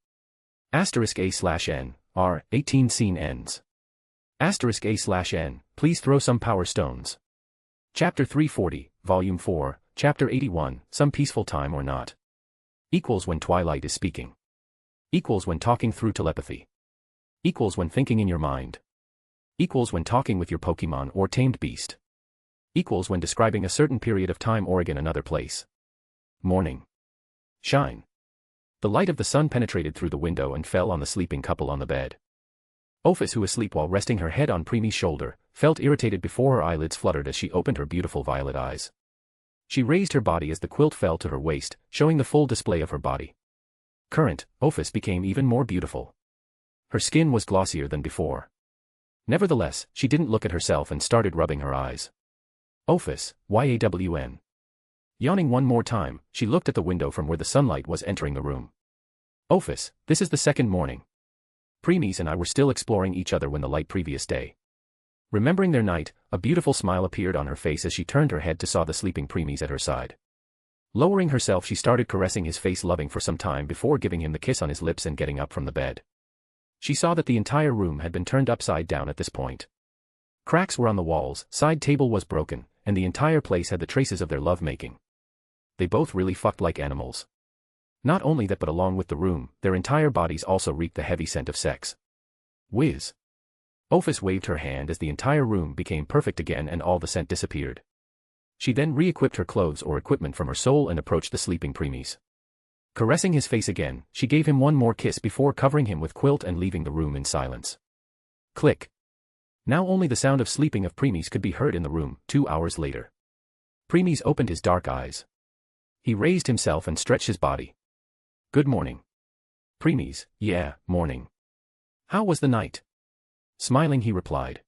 *A/N, R, 18 scene ends. *A/N, please throw some power stones. Chapter 340, Volume 4, Chapter 81, Some Peaceful Time or Not. Equals when twilight is speaking. Equals when talking through telepathy. Equals when thinking in your mind. Equals when talking with your Pokemon or tamed beast. Equals when describing a certain period of time or in another place. Morning. Shine. The light of the sun penetrated through the window and fell on the sleeping couple on the bed. Ophis, who was asleep while resting her head on Preeis' shoulder, felt irritated before her eyelids fluttered as she opened her beautiful violet eyes. She raised her body as the quilt fell to her waist, showing the full display of her body. Current, Ophis became even more beautiful. Her skin was glossier than before. Nevertheless, she didn't look at herself and started rubbing her eyes. Ophis, YAWN. Yawning one more time, she looked at the window from where the sunlight was entering the room. Ophis, this is the second morning. Preeis and I were still exploring each other when the light previous day. Remembering their night, a beautiful smile appeared on her face as she turned her head to saw the sleeping Preeis at her side. Lowering herself, she started caressing his face loving for some time before giving him the kiss on his lips and getting up from the bed. She saw that the entire room had been turned upside down at this point. Cracks were on the walls, side table was broken, and the entire place had the traces of their lovemaking. They both really fucked like animals. Not only that, but along with the room, their entire bodies also reeked the heavy scent of sex. Whiz. Ophis waved her hand as the entire room became perfect again and all the scent disappeared. She then re-equipped her clothes or equipment from her soul and approached the sleeping Preeis. Caressing his face again, she gave him one more kiss before covering him with quilt and leaving the room in silence. Click. Now only the sound of sleeping of Preeis could be heard in the room. 2 hours later. Preeis opened his dark eyes. He raised himself and stretched his body. Good morning. Preeis, yeah, morning. How was the night? Smiling, he replied.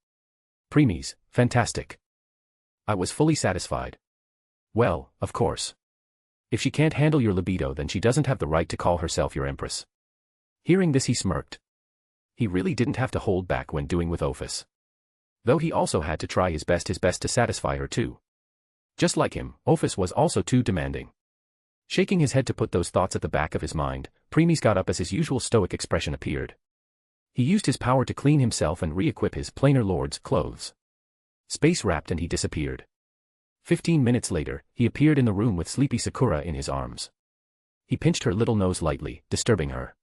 Preeis, fantastic. I was fully satisfied. Well, of course. If she can't handle your libido, then she doesn't have the right to call herself your empress. Hearing this, he smirked. He really didn't have to hold back when doing with Ordverse. Though he also had to try his best to satisfy her too. Just like him, Ordverse was also too demanding. Shaking his head to put those thoughts at the back of his mind, Preeis got up as his usual stoic expression appeared. He used his power to clean himself and re-equip his plainer lord's clothes. Space wrapped and he disappeared. 15 minutes later, he appeared in the room with sleepy Sakura in his arms. He pinched her little nose lightly, disturbing her.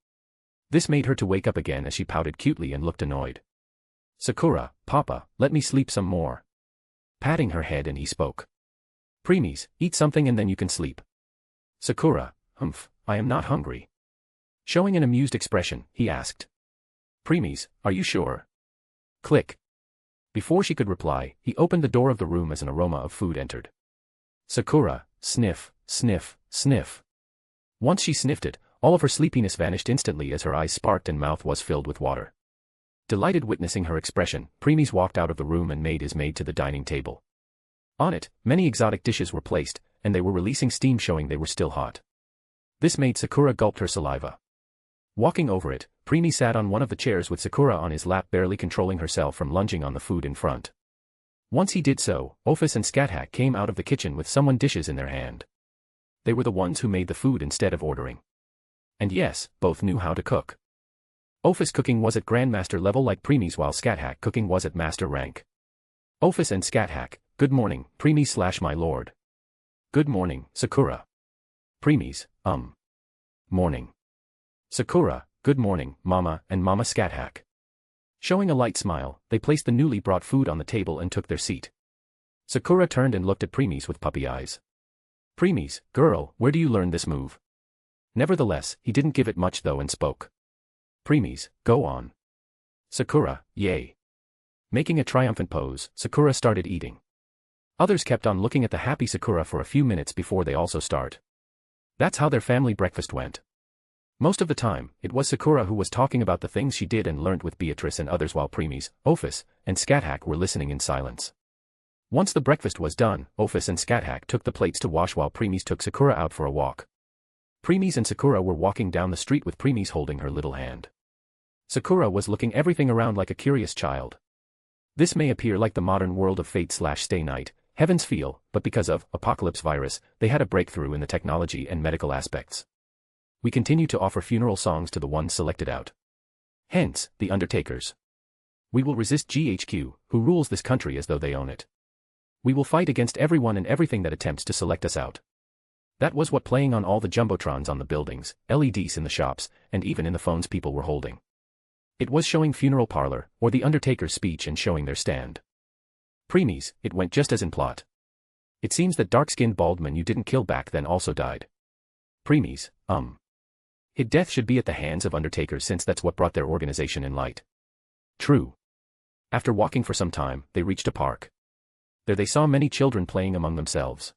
This made her to wake up again as she pouted cutely and looked annoyed. Sakura, Papa, let me sleep some more. Patting her head and he spoke. Preeis, eat something and then you can sleep. Sakura, I am not hungry. Showing an amused expression, he asked. Preeis, are you sure? Click. Before she could reply, he opened the door of the room as an aroma of food entered. Sakura, sniff, sniff, sniff. Once she sniffed it, all of her sleepiness vanished instantly as her eyes sparked and mouth was filled with water. Delighted witnessing her expression, Preeis walked out of the room and made his maid to the dining table. On it, many exotic dishes were placed, and they were releasing steam showing they were still hot. This made Sakura gulp her saliva. Walking over it, Preeis sat on one of the chairs with Sakura on his lap, barely controlling herself from lunging on the food in front. Once he did so, Ordverse and Scathack came out of the kitchen with someone dishes in their hand. They were the ones who made the food instead of ordering. And yes, both knew how to cook. Ordverse cooking was at Grandmaster level like Preeis, while Scathack cooking was at Master rank. Ordverse and Scathack, good morning, Preeis/my lord. Good morning, Sakura. Preeis, morning. Sakura, good morning, Mama and Mama Scathack. Showing a light smile, they placed the newly brought food on the table and took their seat. Sakura turned and looked at Preeis with puppy eyes. Preeis, girl, where do you learn this move? Nevertheless, he didn't give it much though and spoke. Preeis, go on. Sakura, yay. Making a triumphant pose, Sakura started eating. Others kept on looking at the happy Sakura for a few minutes before they also start. That's how their family breakfast went. Most of the time, it was Sakura who was talking about the things she did and learnt with Beatrice and others, while Preeis, Ordverse, and Scathack were listening in silence. Once the breakfast was done, Ordverse and Scathack took the plates to wash while Preeis took Sakura out for a walk. Preeis and Sakura were walking down the street with Preeis holding her little hand. Sakura was looking everything around like a curious child. This may appear like the modern world of Fate/Stay Night, Heaven's Feel, but because of Apocalypse virus, they had a breakthrough in the technology and medical aspects. We continue to offer funeral songs to the ones selected out. Hence, the Undertakers. We will resist GHQ, who rules this country as though they own it. We will fight against everyone and everything that attempts to select us out. That was what playing on all the jumbotrons on the buildings, LEDs in the shops, and even in the phones people were holding. It was showing funeral parlor, or the Undertaker's speech and showing their stand. Preeis, it went just as in plot. It seems that dark-skinned bald man you didn't kill back then also died. Preeis, His death should be at the hands of Undertakers since that's what brought their organization in light. True. After walking for some time, they reached a park. There they saw many children playing among themselves.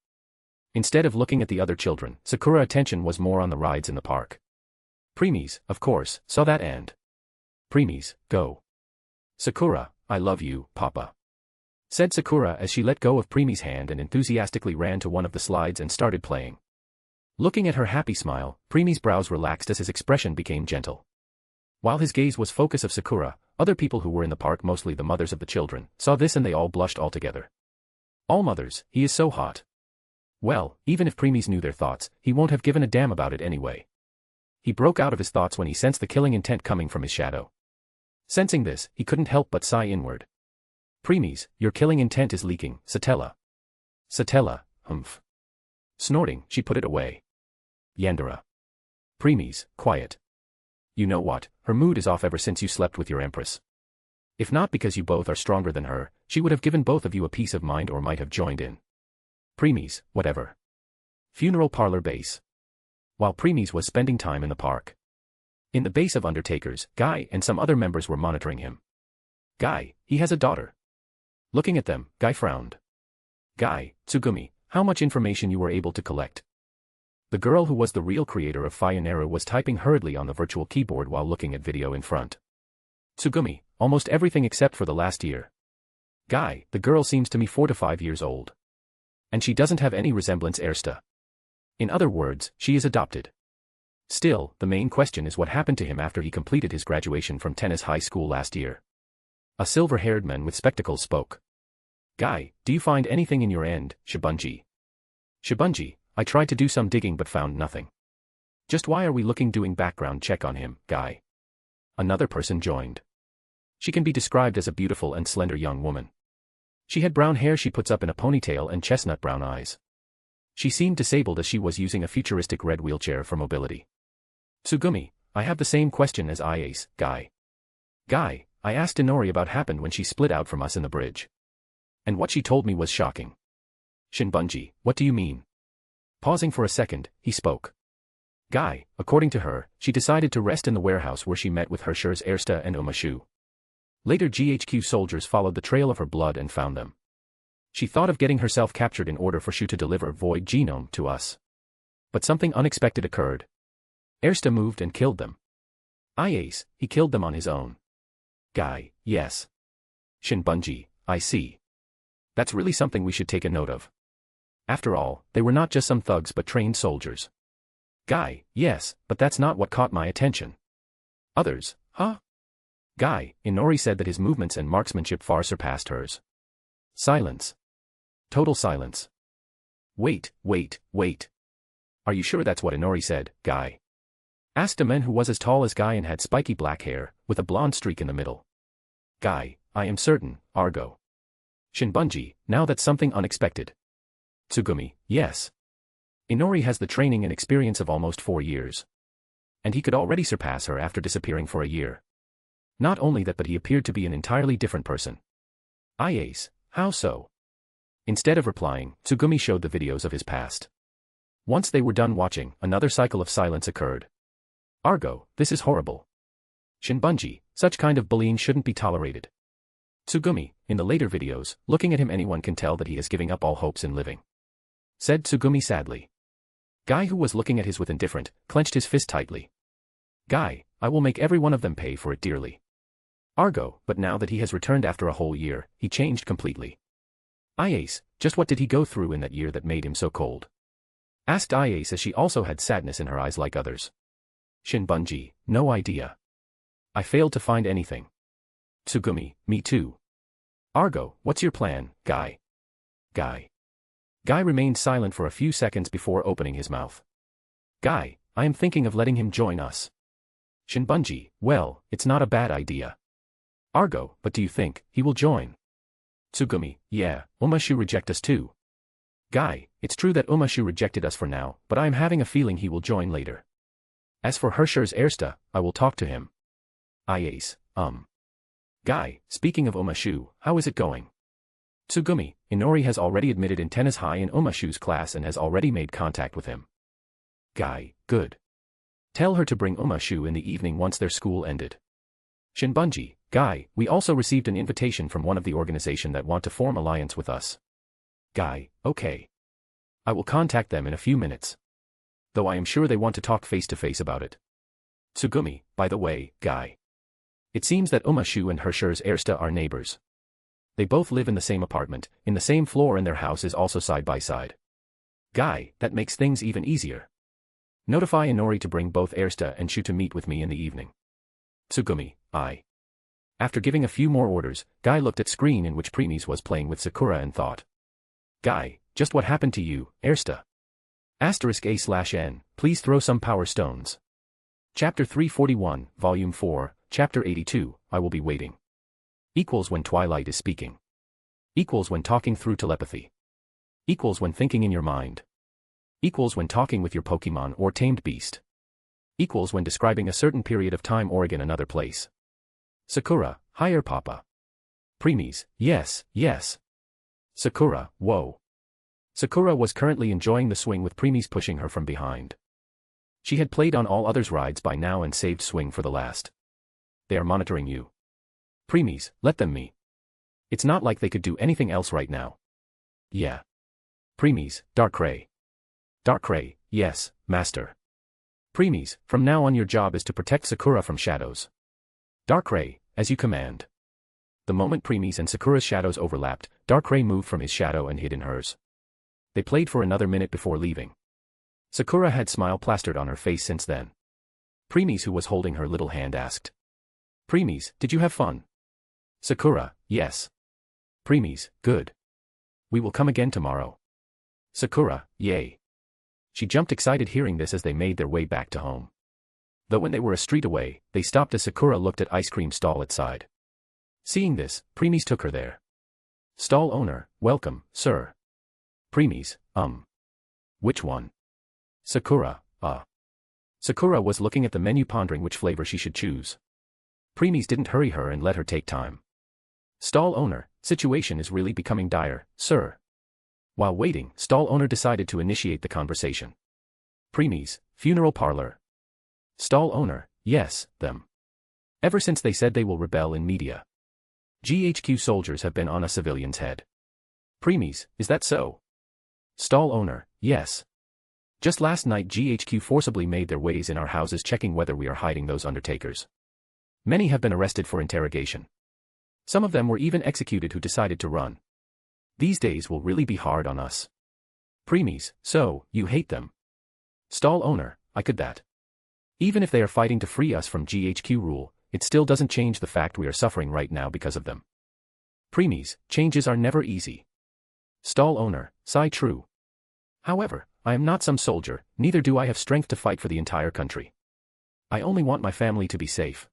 Instead of looking at the other children, Sakura's attention was more on the rides in the park. Preeis, of course, saw that and. Preeis, go. Sakura, I love you, Papa. Said Sakura as she let go of Preeis' hand and enthusiastically ran to one of the slides and started playing. Looking at her happy smile, Preeis' brows relaxed as his expression became gentle. While his gaze was focus of Sakura, other people who were in the park, mostly the mothers of the children, saw this and they all blushed altogether. All mothers, he is so hot. Well, even if Preeis knew their thoughts, he won't have given a damn about it anyway. He broke out of his thoughts when he sensed the killing intent coming from his shadow. Sensing this, he couldn't help but sigh inward. Preeis, your killing intent is leaking, Satella. Satella, Snorting, she put it away. Yandere. Preeis, quiet. You know what, her mood is off ever since you slept with your empress. If not because you both are stronger than her, she would have given both of you a peace of mind or might have joined in. Preeis, whatever. Funeral parlor base. While Preeis was spending time in the park. In the base of Undertakers, Guy and some other members were monitoring him. Guy, he has a daughter. Looking at them, Guy frowned. Guy, Tsugumi, how much information you were able to collect? The girl who was the real creator of Fioneru was typing hurriedly on the virtual keyboard while looking at video in front. Tsugumi, almost everything except for the last year. Guy, the girl seems to me 4 to 5 years old. And she doesn't have any resemblance ersta. In other words, she is adopted. Still, the main question is what happened to him after he completed his graduation from tennis high school last year. A silver-haired man with spectacles spoke. Guy, do you find anything in your end, Shibunji? Shibunji, I tried to do some digging but found nothing. Just why are we doing background check on him, Guy? Another person joined. She can be described as a beautiful and slender young woman. She had brown hair she puts up in a ponytail and chestnut brown eyes. She seemed disabled as she was using a futuristic red wheelchair for mobility. Tsugumi, I have the same question as Iase, Guy. Guy, I asked Inori about happened when she split out from us in the bridge. And what she told me was shocking. Shinbunji, what do you mean? Pausing for a second, he spoke. Guy, according to her, she decided to rest in the warehouse where she met with Hershur's Ersta and Umashu. Later GHQ soldiers followed the trail of her blood and found them. She thought of getting herself captured in order for Shu to deliver Void Genome to us. But something unexpected occurred. Ersta moved and killed them. Iase, he killed them on his own. Guy, yes. Shinbunji, I see. That's really something we should take a note of. After all, they were not just some thugs but trained soldiers. Guy, yes, but that's not what caught my attention. Others, huh? Guy, Inori said that his movements and marksmanship far surpassed hers. Silence. Total silence. Wait. Are you sure that's what Inori said, Guy? Asked a man who was as tall as Guy and had spiky black hair, with a blonde streak in the middle. Guy, I am certain, Argo. Shinbunji, now that's something unexpected. Tsugumi, yes. Inori has the training and experience of almost 4 years. And he could already surpass her after disappearing for a year. Not only that but he appeared to be an entirely different person. Iase, how so? Instead of replying, Tsugumi showed the videos of his past. Once they were done watching, another cycle of silence occurred. Argo, this is horrible. Shinbunji, such kind of bullying shouldn't be tolerated. Tsugumi, in the later videos, looking at him anyone can tell that he is giving up all hopes in living. Said Tsugumi sadly. Guy, who was looking at his with indifferent, clenched his fist tightly. Guy, I will make every one of them pay for it dearly. Argo, but now that he has returned after a whole year, he changed completely. Iase, just what did he go through in that year that made him so cold? Asked Iase as she also had sadness in her eyes like others. Shinbunji, no idea. I failed to find anything. Tsugumi, me too. Argo, what's your plan, Guy? Guy. Guy remained silent for a few seconds before opening his mouth. Guy, I am thinking of letting him join us. Shinbunji, well, it's not a bad idea. Argo, but do you think he will join? Tsugumi, yeah, Umashu reject us too. Guy, it's true that Umashu rejected us for now, but I am having a feeling he will join later. As for Hershur's Ersta, I will talk to him. Iase, Guy, speaking of Umashu, how is it going? Tsugumi, Inori has already admitted in tennis high in Umashu's class and has already made contact with him. Guy, good. Tell her to bring Umashu in the evening once their school ended. Shinbunji, Guy, we also received an invitation from one of the organization that want to form alliance with us. Guy, okay. I will contact them in a few minutes. Though I am sure they want to talk face to face about it. Tsugumi, by the way, Guy. It seems that Umashu and Hershur's Ersta are neighbors. They both live in the same apartment, in the same floor, and their house is also side by side. Guy, that makes things even easier. Notify Inori to bring both Ersta and Shu to meet with me in the evening. Tsugumi, I. After giving a few more orders, Guy looked at screen in which Preeis was playing with Sakura and thought. Guy, just what happened to you, Ersta? *A/N, please throw some power stones. Chapter 341, Volume 4, Chapter 82, I will be waiting. Equals when Twilight is speaking. Equals when talking through telepathy. Equals when thinking in your mind. Equals when talking with your Pokemon or tamed beast. Equals when describing a certain period of time or in another place. Sakura, higher Papa. Preeis, yes. Sakura, whoa. Sakura was currently enjoying the swing with Preeis pushing her from behind. She had played on all others' rides by now and saved swing for the last. They are monitoring you. Preeis, let them me. It's not like they could do anything else right now. Yeah. Preeis, Darkrai. Darkrai, yes, Master. Preeis, from now on your job is to protect Sakura from shadows. Darkrai, as you command. The moment Preemis and Sakura's shadows overlapped, Darkrai moved from his shadow and hid in hers. They played for another minute before leaving. Sakura had smile plastered on her face since then. Preemis, who was holding her little hand, asked. Preemis, did you have fun? Sakura, yes. Preemis, good. We will come again tomorrow. Sakura, yay. She jumped excited hearing this as they made their way back to home. Though when they were a street away, they stopped as Sakura looked at ice cream stall outside. Seeing this, Preemis took her there. Stall owner, welcome, sir. Preemis, which one? Sakura, Sakura was looking at the menu pondering which flavor she should choose. Preemis didn't hurry her and let her take time. Stall owner, situation is really becoming dire, sir. While waiting, stall owner decided to initiate the conversation. Preemis, funeral parlor. Stall owner, yes, them. Ever since they said they will rebel in media. GHQ soldiers have been on a civilian's head. Preemis, is that so? Stall owner, yes. Just last night GHQ forcibly made their ways in our houses checking whether we are hiding those undertakers. Many have been arrested for interrogation. Some of them were even executed who decided to run. These days will really be hard on us. Preemis, so, you hate them. Stall owner, I could that. Even if they are fighting to free us from GHQ rule, it still doesn't change the fact we are suffering right now because of them. Preemis, changes are never easy. Stall owner, sigh true. However, I am not some soldier, neither do I have strength to fight for the entire country. I only want my family to be safe.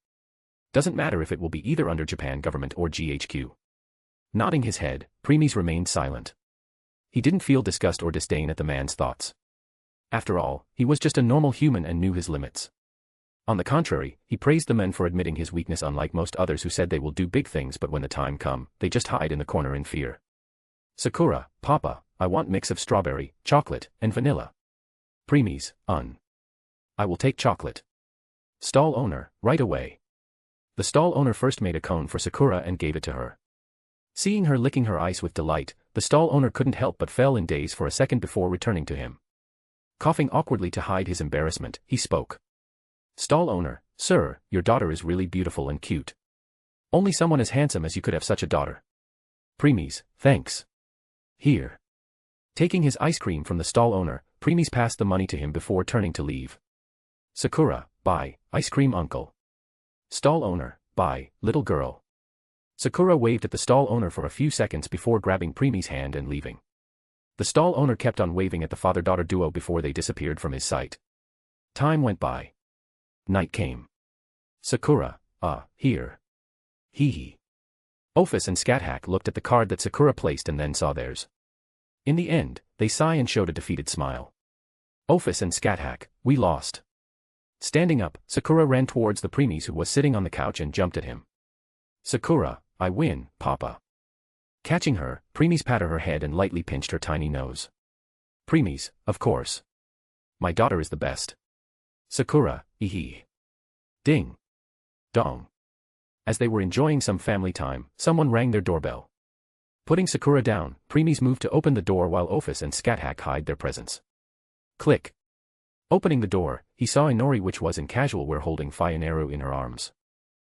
Doesn't matter if it will be either under Japan government or GHQ. Nodding his head, Preemis remained silent. He didn't feel disgust or disdain at the man's thoughts. After all, he was just a normal human and knew his limits. On the contrary, he praised the men for admitting his weakness, unlike most others who said they will do big things but when the time come, they just hide in the corner in fear. Sakura, Papa, I want mix of strawberry, chocolate, and vanilla. Preemis, I will take chocolate. Stall owner, right away. The stall owner first made a cone for Sakura and gave it to her. Seeing her licking her ice with delight, the stall owner couldn't help but fell in daze for a second before returning to him. Coughing awkwardly to hide his embarrassment, he spoke. Stall owner, sir, your daughter is really beautiful and cute. Only someone as handsome as you could have such a daughter. Preemis, thanks. Here. Taking his ice cream from the stall owner, Preemis passed the money to him before turning to leave. Sakura, bye, ice cream uncle. Stall owner, bye, little girl. Sakura waved at the stall owner for a few seconds before grabbing Preemis' hand and leaving. The stall owner kept on waving at the father-daughter duo before they disappeared from his sight. Time went by. Night came. Sakura, here. Hee hee. Ordverse and Scathack looked at the card that Sakura placed and then saw theirs. In the end, they sigh and showed a defeated smile. Ordverse and Scathack, we lost. Standing up, Sakura ran towards the Preemis who was sitting on the couch and jumped at him. Sakura, I win, Papa. Catching her, Preemis patted her head and lightly pinched her tiny nose. Preemis, of course. My daughter is the best. Sakura, ee. Ding. Dong. As they were enjoying some family time, someone rang their doorbell. Putting Sakura down, Preemis moved to open the door while Ordverse and Scathack hide their presence. Click. Opening the door, he saw Inori, which was in casual wear holding Fionaru in her arms.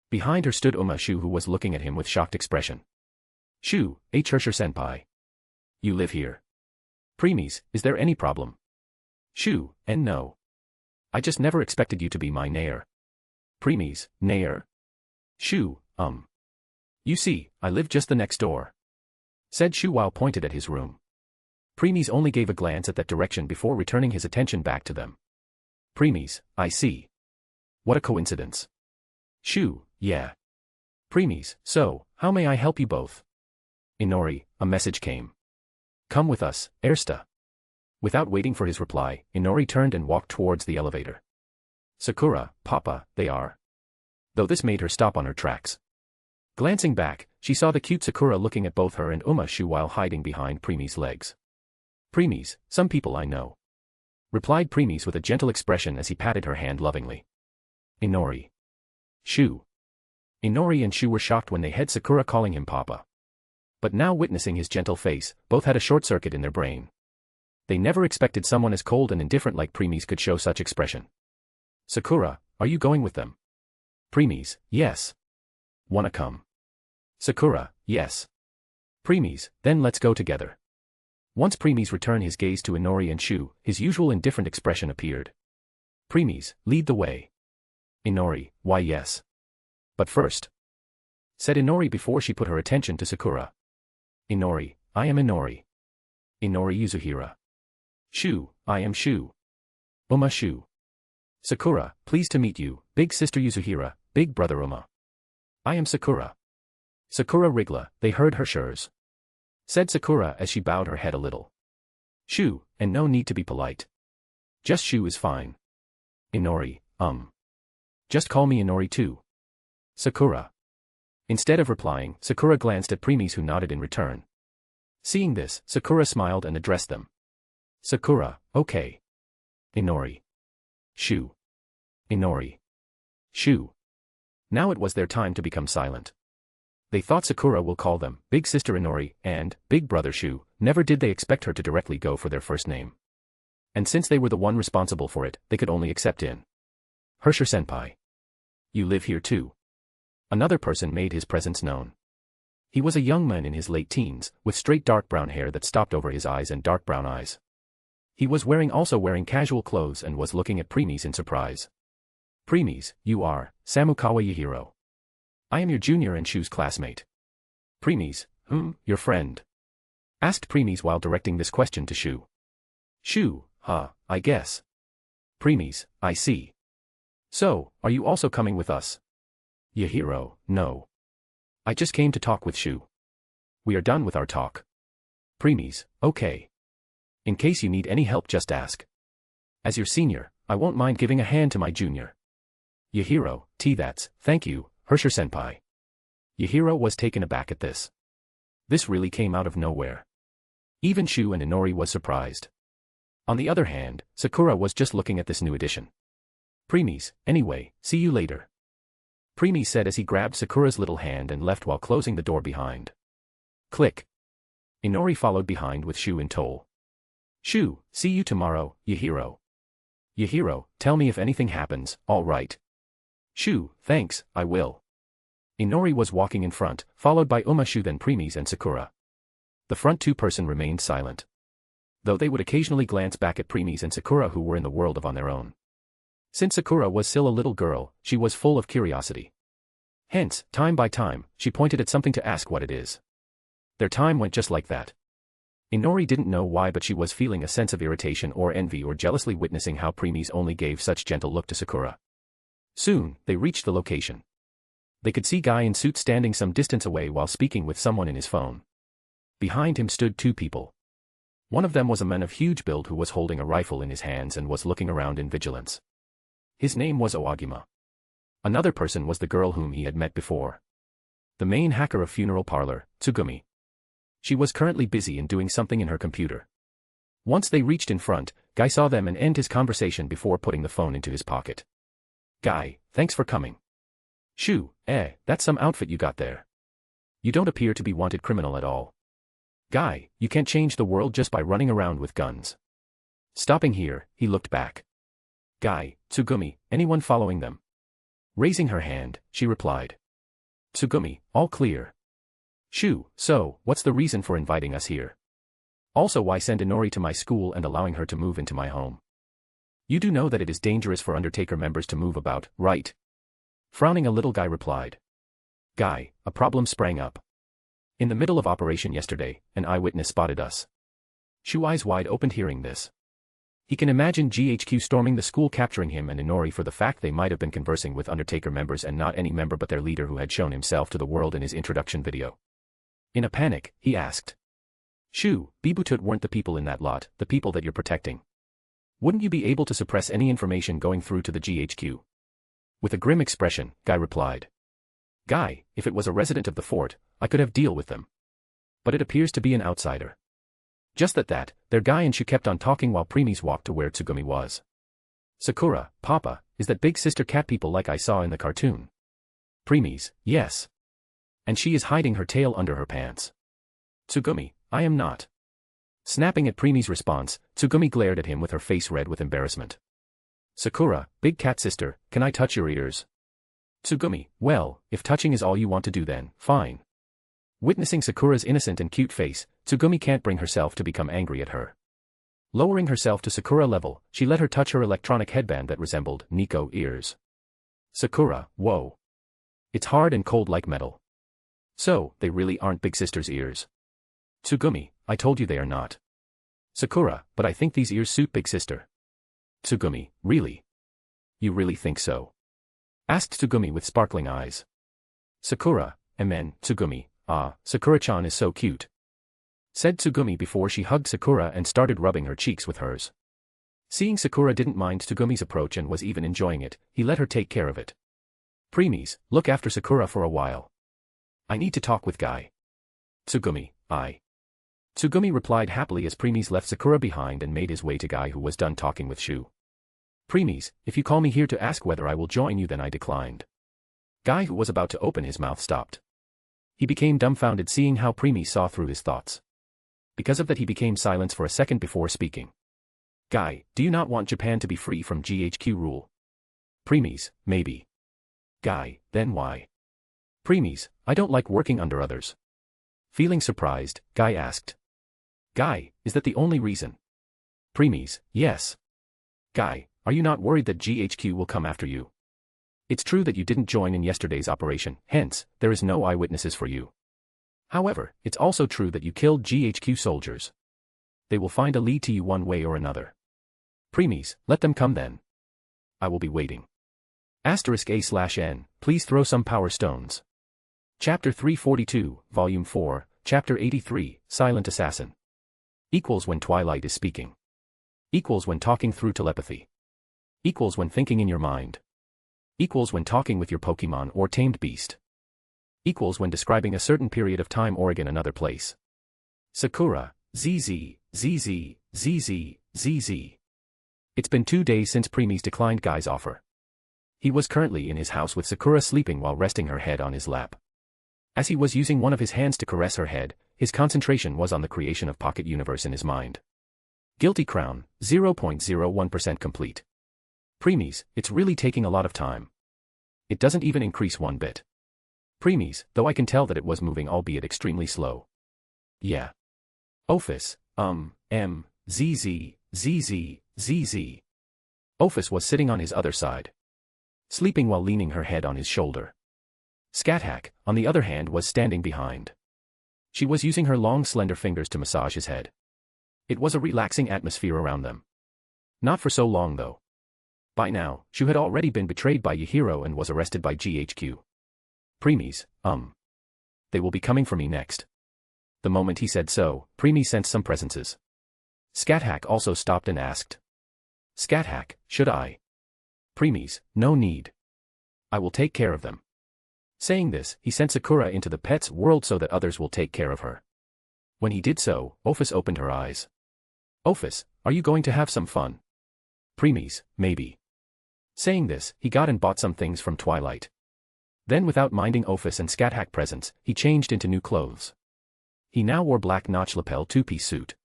Behind her stood Shu, who was looking at him with shocked expression. Shu, Hirscher-senpai. You live here. Preemis, is there any problem? Shu, and no. I just never expected you to be my Nair. Preemis, Nair. Shu, You see, I live just the next door. Said Shu while pointed at his room. Preemis only gave a glance at that direction before returning his attention back to them. Preemis, I see. What a coincidence. Shu, yeah. Preemis, so, how may I help you both? Inori, a message came. Come with us, Ersta. Without waiting for his reply, Inori turned and walked towards the elevator. Sakura, Papa, they are. Though this made her stop on her tracks. Glancing back, she saw the cute Sakura looking at both her and Shu while hiding behind Preemis' legs. Preemis, some people I know. Replied Preemis with a gentle expression as he patted her hand lovingly. Inori. Shu. Inori and Shu were shocked when they heard Sakura calling him Papa. But now witnessing his gentle face, both had a short circuit in their brain. They never expected someone as cold and indifferent like Preemis could show such expression. Sakura, are you going with them? Preemis, yes. Wanna come? Sakura, yes. Preeis, then let's go together. Once Preeis returned his gaze to Inori and Shu, his usual indifferent expression appeared. Preeis, lead the way. Inori, why yes. But first, said Inori before she put her attention to Sakura. Inori, I am Inori. Inori Yuzuhira. Shu, I am Shu. Uma Shu. Sakura, pleased to meet you, big sister Yuzuhira, big brother Uma. I am Sakura. Sakura Rigla, they heard her shurs. Said Sakura as she bowed her head a little. Shu, and no need to be polite. Just Shu is fine. Inori, just call me Inori too. Sakura. Instead of replying, Sakura glanced at Preeis who nodded in return. Seeing this, Sakura smiled and addressed them. Sakura, okay. Inori. Shu. Inori. Shu. Now it was their time to become silent. They thought Sakura will call them Big Sister Inori and Big Brother Shu, never did they expect her to directly go for their first name. And since they were the one responsible for it, they could only accept in. Hershir-senpai. You live here too. Another person made his presence known. He was a young man in his late teens, with straight dark brown hair that stopped over his eyes and dark brown eyes. He was also wearing casual clothes and was looking at Preeis in surprise. Preeis, you are Samukawa Yahiro. I am your junior and Shu's classmate. Preeis, your friend? Asked Preeis while directing this question to Shu. Shu, I guess. Preeis, I see. So, are you also coming with us? Yahiro, no. I just came to talk with Shu. We are done with our talk. Preeis, okay. In case you need any help just ask. As your senior, I won't mind giving a hand to my junior. Yahiro, that's, thank you, Hershir-senpai. Yahiro was taken aback at this. This really came out of nowhere. Even Shu and Inori was surprised. On the other hand, Sakura was just looking at this new addition. Preeis, anyway, see you later. Preeis said as he grabbed Sakura's little hand and left while closing the door behind. Click. Inori followed behind with Shu in tow. Shu, see you tomorrow, Yahiro. Yahiro, tell me if anything happens, all right. Shu, thanks, I will. Inori was walking in front, followed by Uma Shu then Preeis and Sakura. The front two-person remained silent. Though they would occasionally glance back at Preeis and Sakura who were in the world of on their own. Since Sakura was still a little girl, she was full of curiosity. Hence, time by time, she pointed at something to ask what it is. Their time went just like that. Inori didn't know why but she was feeling a sense of irritation or envy or jealously witnessing how Preeis only gave such gentle look to Sakura. Soon, they reached the location. They could see Guy in suit standing some distance away while speaking with someone in his phone. Behind him stood two people. One of them was a man of huge build who was holding a rifle in his hands and was looking around in vigilance. His name was Oagima. Another person was the girl whom he had met before. The main hacker of Funeral Parlor, Tsugumi. She was currently busy in doing something in her computer. Once they reached in front, Guy saw them and ended his conversation before putting the phone into his pocket. Guy, thanks for coming. Shu, that's some outfit you got there. You don't appear to be wanted criminal at all. Guy, you can't change the world just by running around with guns. Stopping here, he looked back. Guy, Tsugumi, anyone following them? Raising her hand, she replied. Tsugumi, all clear. Shu, so, what's the reason for inviting us here? Also why send Inori to my school and allowing her to move into my home? You do know that it is dangerous for Undertaker members to move about, right? Frowning a little Guy replied. Guy, a problem sprang up. In the middle of operation yesterday, an eyewitness spotted us. Shu eyes wide opened hearing this. He can imagine GHQ storming the school capturing him and Inori for the fact they might have been conversing with Undertaker members and not any member but their leader who had shown himself to the world in his introduction video. In a panic, he asked. Shu, Bibutut weren't the people in that lot, the people that you're protecting. Wouldn't you be able to suppress any information going through to the GHQ? With a grim expression, Guy replied. Guy, if it was a resident of the fort, I could have deal with them. But it appears to be an outsider. Just that, their Guy and Shu kept on talking while Preeis walked to where Tsugumi was. Sakura, Papa, is that big sister cat people like I saw in the cartoon? Preeis, yes. And she is hiding her tail under her pants. Tsugumi, I am not. Snapping at Preeis' response, Tsugumi glared at him with her face red with embarrassment. Sakura, big cat sister, can I touch your ears? Tsugumi, well, if touching is all you want to do then, fine. Witnessing Sakura's innocent and cute face, Tsugumi can't bring herself to become angry at her. Lowering herself to Sakura level, she let her touch her electronic headband that resembled Nico ears. Sakura, whoa. It's hard and cold like metal. So, they really aren't big sister's ears. Tsugumi, I told you they are not. Sakura, but I think these ears suit big sister. Tsugumi, really? You really think so? Asked Tsugumi with sparkling eyes. Sakura, Tsugumi, Sakura-chan is so cute. Said Tsugumi before she hugged Sakura and started rubbing her cheeks with hers. Seeing Sakura didn't mind Tsugumi's approach and was even enjoying it, he let her take care of it. Preeis, look after Sakura for a while. I need to talk with Guy. Tsugumi, I. Tsugumi replied happily as Preeis left Sakura behind and made his way to Guy, who was done talking with Shu. Preeis, if you call me here to ask whether I will join you, then I declined. Guy, who was about to open his mouth, stopped. He became dumbfounded seeing how Preeis saw through his thoughts. Because of that, he became silent for a second before speaking. Guy, do you not want Japan to be free from GHQ rule? Preeis, maybe. Guy, then why? Preeis, I don't like working under others. Feeling surprised, Guy asked. Guy, is that the only reason? Preeis, yes. Guy, are you not worried that GHQ will come after you? It's true that you didn't join in yesterday's operation, hence, there is no eyewitnesses for you. However, it's also true that you killed GHQ soldiers. They will find a lead to you one way or another. Preeis, let them come then. I will be waiting. *A/N, please throw some power stones. Chapter 342, Volume 4, Chapter 83, Silent Assassin. Equals when Twilight is speaking. Equals when talking through telepathy. Equals when thinking in your mind. Equals when talking with your Pokemon or tamed beast. Equals when describing a certain period of time or in another place. Sakura, ZZ, ZZ, ZZ, ZZ. It's been 2 days since Preeis declined Guy's offer. He was currently in his house with Sakura sleeping while resting her head on his lap. As he was using one of his hands to caress her head, his concentration was on the creation of Pocket Universe in his mind. Guilty Crown, 0.01% complete. Preeis, it's really taking a lot of time. It doesn't even increase one bit. Preeis, though I can tell that it was moving, albeit extremely slow. Yeah. Office, ZZ, ZZ, ZZ. Office was sitting on his other side, sleeping while leaning her head on his shoulder. Scathack, on the other hand, was standing behind. She was using her long slender fingers to massage his head. It was a relaxing atmosphere around them. Not for so long though. By now, Shu had already been betrayed by Yahiro and was arrested by GHQ. Preeis, they will be coming for me next. The moment he said so, Preeis sensed some presences. Scathack also stopped and asked. Scathack, should I? Preeis, no need. I will take care of them. Saying this, he sent Sakura into the pet's world so that others will take care of her. When he did so, Office opened her eyes. Office, are you going to have some fun? Preeis, maybe. Saying this, he got and bought some things from Twilight. Then without minding Office and Scathack presence, he changed into new clothes. He now wore black notch lapel two-piece suit.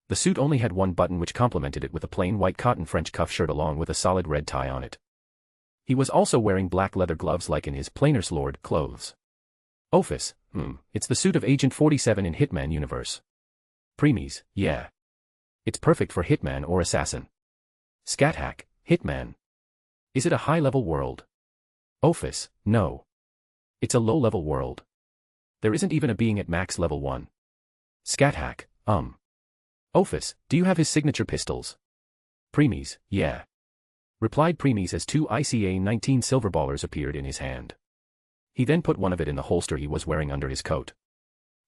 The suit only had one button which complemented it with a plain white cotton French cuff shirt along with a solid red tie on it. He was also wearing black leather gloves like in his Planer's Lord clothes. Office, it's the suit of Agent 47 in Hitman universe. Preeis, yeah. It's perfect for Hitman or Assassin. Scathack, Hitman. Is it a high-level world? Office, no. It's a low-level world. There isn't even a being at max level 1. Scathack, Office, do you have his signature pistols? Preeis, yeah. Replied Preeis as 2 ICA-19 silver ballers appeared in his hand. He then put one of it in the holster he was wearing under his coat.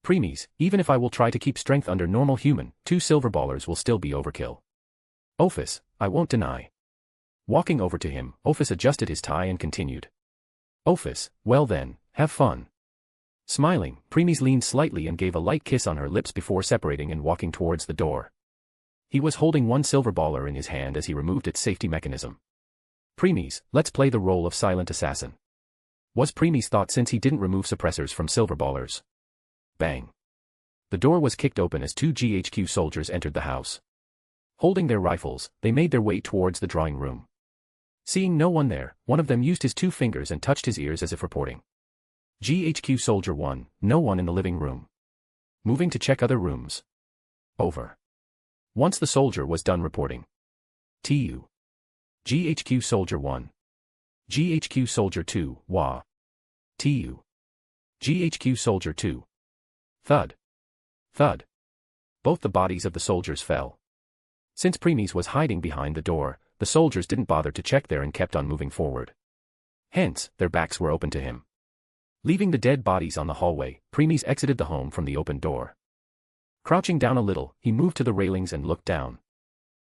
Preeis, even if I will try to keep strength under normal human, 2 silver ballers will still be overkill. Office, I won't deny. Walking over to him, Office adjusted his tie and continued. Office, well then, have fun. Smiling, Preeis leaned slightly and gave a light kiss on her lips before separating and walking towards the door. He was holding one silver baller in his hand as he removed its safety mechanism. Preeis, let's play the role of silent assassin. Was Preeis thought since he didn't remove suppressors from silver ballers. Bang. The door was kicked open as 2 GHQ soldiers entered the house. Holding their rifles, they made their way towards the drawing room. Seeing no one there, one of them used his 2 fingers and touched his ears as if reporting. GHQ Soldier 1, no one in the living room. Moving to check other rooms. Over. Once the soldier was done reporting. TU. GHQ Soldier 1. GHQ Soldier 2, Wa. TU. GHQ Soldier 2. Thud. Thud. Both the bodies of the soldiers fell. Since Preeis was hiding behind the door, the soldiers didn't bother to check there and kept on moving forward. Hence, their backs were open to him. Leaving the dead bodies on the hallway, Preeis exited the home from the open door. Crouching down a little, he moved to the railings and looked down.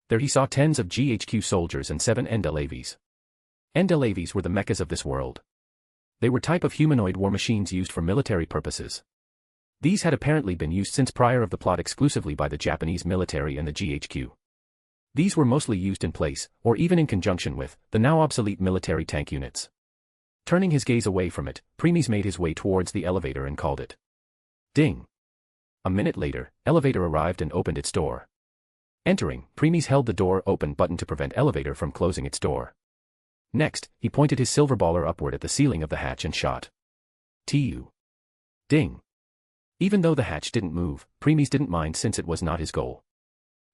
There he saw tens of GHQ soldiers and 7 Endelaves. Endelaves were the mechas of this world. They were type of humanoid war machines used for military purposes. These had apparently been used since prior of the plot exclusively by the Japanese military and the GHQ. These were mostly used in place, or even in conjunction with, the now obsolete military tank units. Turning his gaze away from it, Preeis made his way towards the elevator and called it. Ding. A minute later, elevator arrived and opened its door. Entering, Preeis held the door open button to prevent elevator from closing its door. Next, he pointed his silver baller upward at the ceiling of the hatch and shot. TU. Ding. Even though the hatch didn't move, Preeis didn't mind since it was not his goal.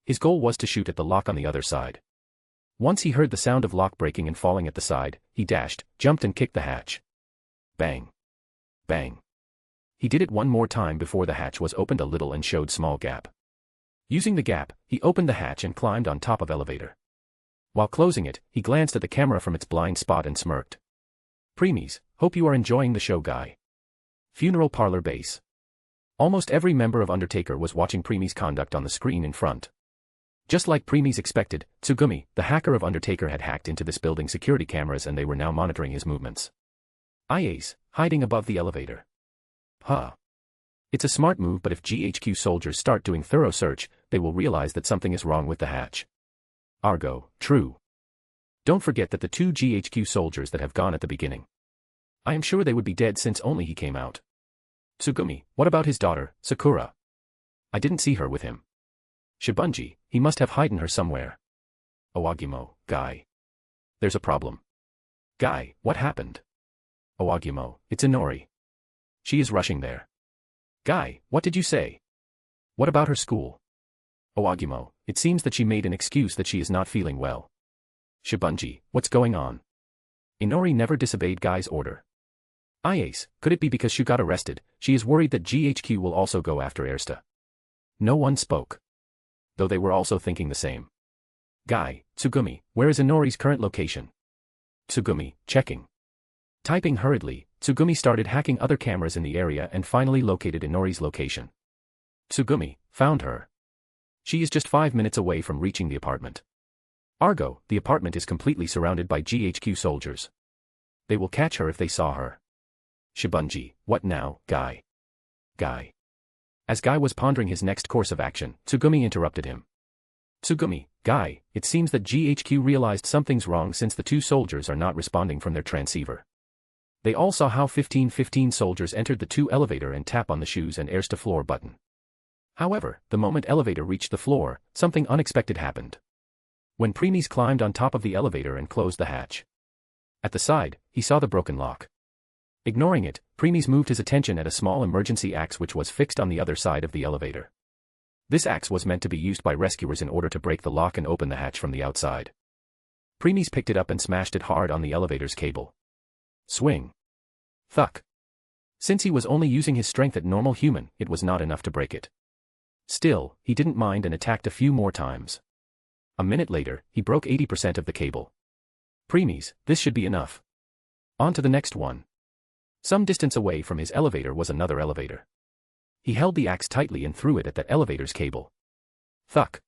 His goal was to shoot at the lock on the other side. Once he heard the sound of lock breaking and falling at the side, he dashed, jumped and kicked the hatch. Bang. Bang. He did it one more time before the hatch was opened a little and showed small gap. Using the gap, he opened the hatch and climbed on top of elevator. While closing it, he glanced at the camera from its blind spot and smirked. Preeis, hope you are enjoying the show, guy. Funeral parlor base. Almost every member of Undertaker was watching Preeis' conduct on the screen in front. Just like Preeis expected, Tsugumi, the hacker of Undertaker, had hacked into this building's security cameras and they were now monitoring his movements. Ias, hiding above the elevator. Huh. It's a smart move, but if GHQ soldiers start doing thorough search, they will realize that something is wrong with the hatch. Argo, true. Don't forget that the 2 GHQ soldiers that have gone at the beginning. I am sure they would be dead since only he came out. Tsugumi, what about his daughter, Sakura? I didn't see her with him. Shibunji, he must have hidden her somewhere. Owagimo, guy. There's a problem. Guy, what happened? Owagimo, it's Inori. She is rushing there. Guy, what did you say? What about her school? Owagimo, it seems that she made an excuse that she is not feeling well. Shibunji, what's going on? Inori never disobeyed Guy's order. Ias, could it be because she got arrested? She is worried that GHQ will also go after Ersta. No one spoke. Though they were also thinking the same. Guy, Tsugumi, where is Inori's current location? Tsugumi, checking. Typing hurriedly, Tsugumi started hacking other cameras in the area and finally located Inori's location. Tsugumi, found her. She is just 5 minutes away from reaching the apartment. Argo, the apartment is completely surrounded by GHQ soldiers. They will catch her if they saw her. Shibunji, what now, Guy? Guy. As Guy was pondering his next course of action, Tsugumi interrupted him. Tsugumi, Guy, it seems that GHQ realized something's wrong since the 2 soldiers are not responding from their transceiver. They all saw how 15 soldiers entered the 2 elevator and tap on the shoes and Ersta floor button. However, the moment elevator reached the floor, something unexpected happened. When Preeis climbed on top of the elevator and closed the hatch. At the side, he saw the broken lock. Ignoring it, Preeis moved his attention at a small emergency axe which was fixed on the other side of the elevator. This axe was meant to be used by rescuers in order to break the lock and open the hatch from the outside. Preeis picked it up and smashed it hard on the elevator's cable. Swing. Thuck. Since he was only using his strength at normal human, it was not enough to break it. Still, he didn't mind and attacked a few more times. A minute later, he broke 80% of the cable. Preeis, this should be enough. On to the next one. Some distance away from his elevator was another elevator. He held the axe tightly and threw it at that elevator's cable. Thuck.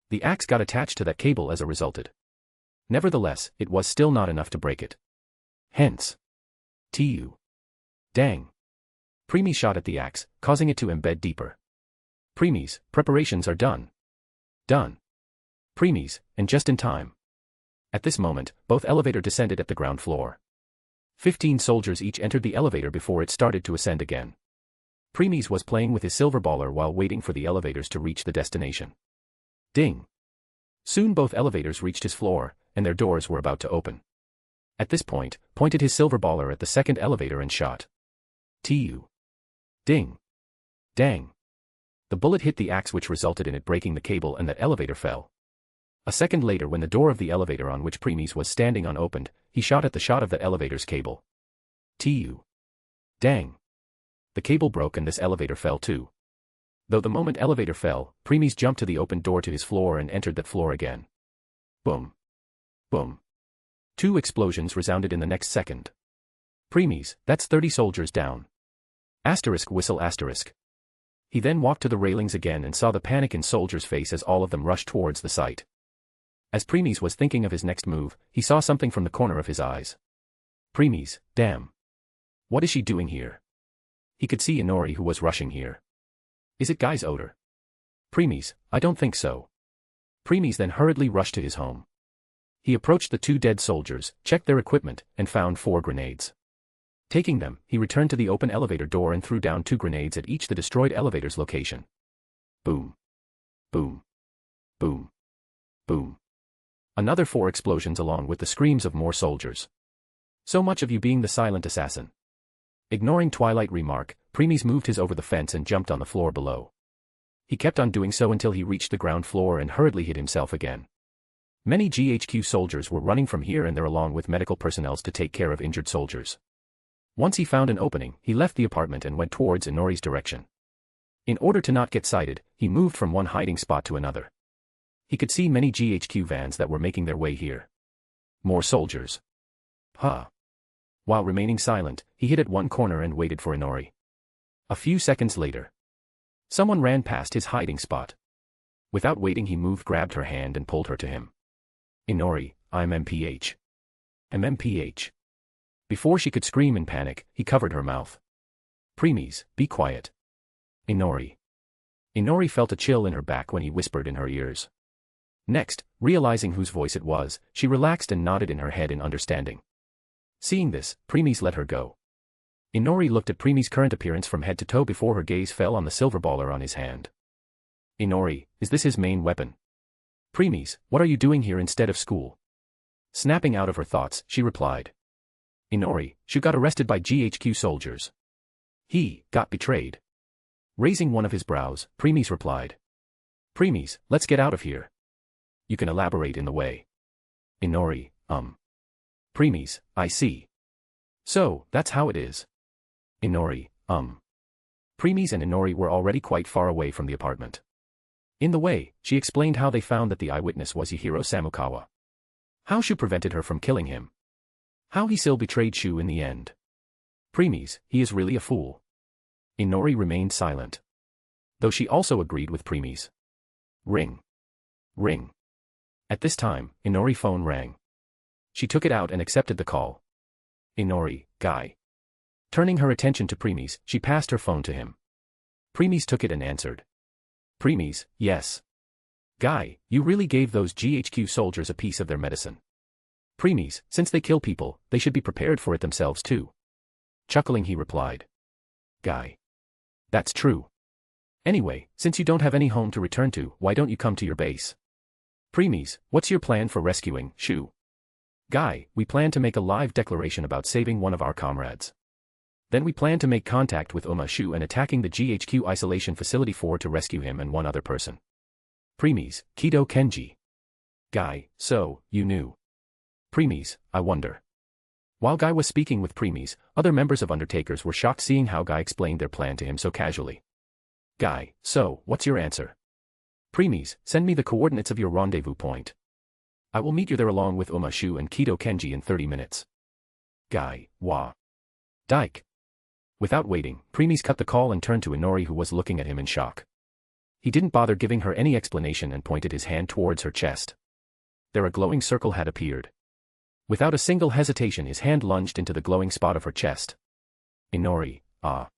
The axe got attached to that cable as a resulted. Nevertheless, it was still not enough to break it. Hence. TU. Dang. Preeis shot at the axe, causing it to embed deeper. Preeis, preparations are done. Done. Preeis, and just in time. At this moment, both elevator descended at the ground floor. 15 soldiers each entered the elevator before it started to ascend again. Preeis was playing with his silver baller while waiting for the elevators to reach the destination. Ding. Soon both elevators reached his floor, and their doors were about to open. At this point, pointed his silver baller at the second elevator and shot. Tu. Ding. Dang. The bullet hit the axe, which resulted in it breaking the cable, and that elevator fell. A second later, when the door of the elevator on which Preeis was standing unopened, he shot at the shot of the elevator's cable. Tu. Dang. The cable broke and this elevator fell too. Though the moment elevator fell, Preeis jumped to the open door to his floor and entered that floor again. Boom. Boom. 2 explosions resounded in the next second. Preeis, that's 30 soldiers down. Asterisk whistle asterisk. He then walked to the railings again and saw the panic in soldiers' face as all of them rushed towards the site. As Preeis was thinking of his next move, he saw something from the corner of his eyes. Preeis, damn. What is she doing here? He could see Inori, who was rushing here. Is it Guy's odor? Preeis, I don't think so. Preeis then hurriedly rushed to his home. He approached the 2 dead soldiers, checked their equipment, and found 4 grenades. Taking them, he returned to the open elevator door and threw down 2 grenades at each the destroyed elevator's location. Boom. Boom. Boom. Boom. Another 4 explosions along with the screams of more soldiers. So much of you being the silent assassin. Ignoring Twilight remark, Preeis moved his over the fence and jumped on the floor below. He kept on doing so until he reached the ground floor and hurriedly hid himself again. Many GHQ soldiers were running from here and there along with medical personnel to take care of injured soldiers. Once he found an opening, he left the apartment and went towards Inori's direction. In order to not get sighted, he moved from one hiding spot to another. He could see many GHQ vans that were making their way here. More soldiers. Huh. While remaining silent, he hid at one corner and waited for Inori. A few seconds later, someone ran past his hiding spot. Without waiting, he moved, grabbed her hand and pulled her to him. Inori, I'm MPH. MPH. Before she could scream in panic, he covered her mouth. Preeis, be quiet. Inori. Inori felt a chill in her back when he whispered in her ears. Next, realizing whose voice it was, she relaxed and nodded in her head in understanding. Seeing this, Preeis let her go. Inori looked at Preeis' current appearance from head to toe before her gaze fell on the silver baller on his hand. Inori, is this his main weapon? Preeis, what are you doing here instead of school? Snapping out of her thoughts, she replied. Inori, she got arrested by GHQ soldiers. He got betrayed. Raising one of his brows, Preeis replied. Preeis, let's get out of here. You can elaborate in the way. Inori, Preeis, I see. So, that's how it is. Inori, Preeis and Inori were already quite far away from the apartment. In the way, she explained how they found that the eyewitness was Yahiro Samukawa. How Shu prevented her from killing him. How he still betrayed Shu in the end. Preeis, he is really a fool. Inori remained silent. Though she also agreed with Preeis. Ring. Ring. At this time, Inori's phone rang. She took it out and accepted the call. Inori, Guy. Turning her attention to Preeis, she passed her phone to him. Preeis took it and answered. Preeis, yes. Guy, you really gave those GHQ soldiers a piece of their medicine. Preeis, since they kill people, they should be prepared for it themselves too. Chuckling, he replied. Guy. That's true. Anyway, since you don't have any home to return to, why don't you come to your base? Preeis, what's your plan for rescuing Shu? Guy, we plan to make a live declaration about saving one of our comrades. Then we plan to make contact with Shu and attacking the GHQ isolation facility 4 to rescue him and one other person. Preeis, Kido Kenji. Guy, so, you knew. Preeis, I wonder. While Guy was speaking with Preeis, other members of Undertakers were shocked seeing how Guy explained their plan to him so casually. Guy, so, what's your answer? Preeis, send me the coordinates of your rendezvous point. I will meet you there along with Shu and Kido Kenji in 30 minutes. Guy, wah. Dike. Without waiting, Preeis cut the call and turned to Inori, who was looking at him in shock. He didn't bother giving her any explanation and pointed his hand towards her chest. There a glowing circle had appeared. Without a single hesitation, his hand lunged into the glowing spot of her chest. Inori, ah.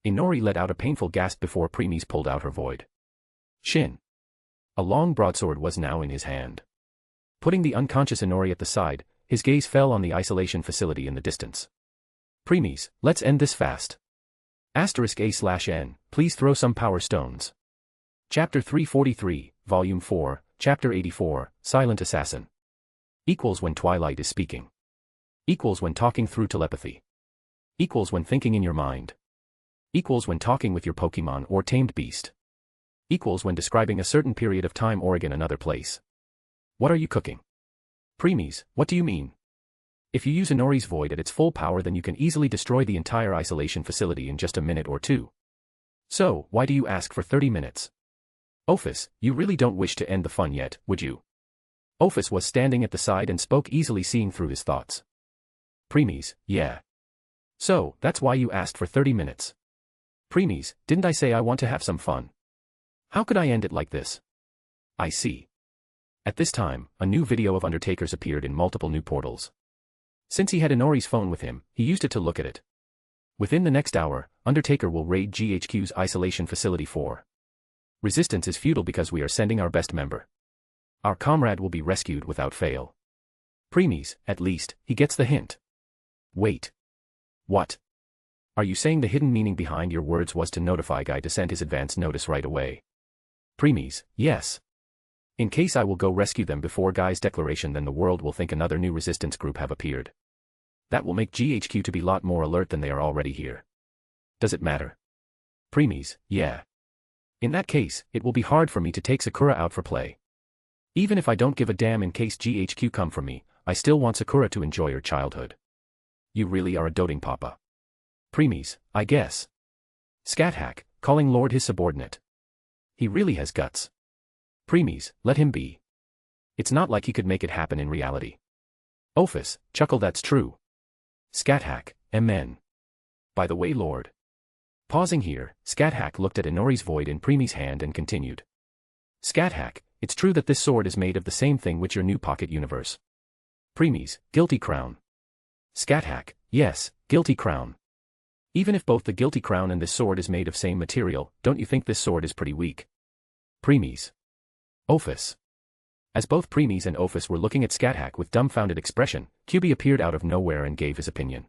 Inori let out a painful gasp before Preeis pulled out her void. Shin. A long broadsword was now in his hand. Putting the unconscious Inori at the side, his gaze fell on the isolation facility in the distance. Preeis, let's end this fast. *A/N, please throw some power stones. Chapter 343, Volume 4, Chapter 84, Silent Assassin. Equals when Twilight is speaking. Equals when talking through telepathy. Equals when thinking in your mind. Equals when talking with your Pokemon or tamed beast. Equals when describing a certain period of time or in another place. What are you cooking? Preeis, what do you mean? If you use Inori's Void at its full power, then you can easily destroy the entire isolation facility in just a minute or two. So, why do you ask for 30 minutes? Ophis, you really don't wish to end the fun yet, would you? Ophis was standing at the side and spoke easily, seeing through his thoughts. Preeis, yeah. So, that's why you asked for 30 minutes. Preeis, didn't I say I want to have some fun? How could I end it like this? I see. At this time, a new video of Undertakers appeared in multiple new portals. Since he had Inori's phone with him, he used it to look at it. Within the next hour, Undertaker will raid GHQ's isolation facility 4. Resistance is futile because we are sending our best member. Our comrade will be rescued without fail. Preeis, at least, he gets the hint. Wait. What? Are you saying the hidden meaning behind your words was to notify Guy to send his advance notice right away? Preeis, yes. In case I will go rescue them before Guy's declaration, then the world will think another new resistance group have appeared. That will make GHQ to be a lot more alert than they are already here. Does it matter? Preeis, yeah. In that case, it will be hard for me to take Sakura out for play. Even if I don't give a damn in case GHQ come for me, I still want Sakura to enjoy her childhood. You really are a doting papa. Preeis, I guess. Scathack, calling Lord his subordinate. He really has guts. Preeis, let him be. It's not like he could make it happen in reality. Ophis, chuckle, that's true. Scathack, amen. By the way, Lord. Pausing here, Scathack looked at Inori's Void in Preeis' hand and continued. Scathack, it's true that this sword is made of the same thing which your new pocket universe. Preeis, guilty crown. Scathack, yes, guilty crown. Even if both the guilty crown and this sword is made of same material, don't you think this sword is pretty weak? Preeis. Ophis. As both Preeis and Ophis were looking at Scathack with dumbfounded expression, QB appeared out of nowhere and gave his opinion.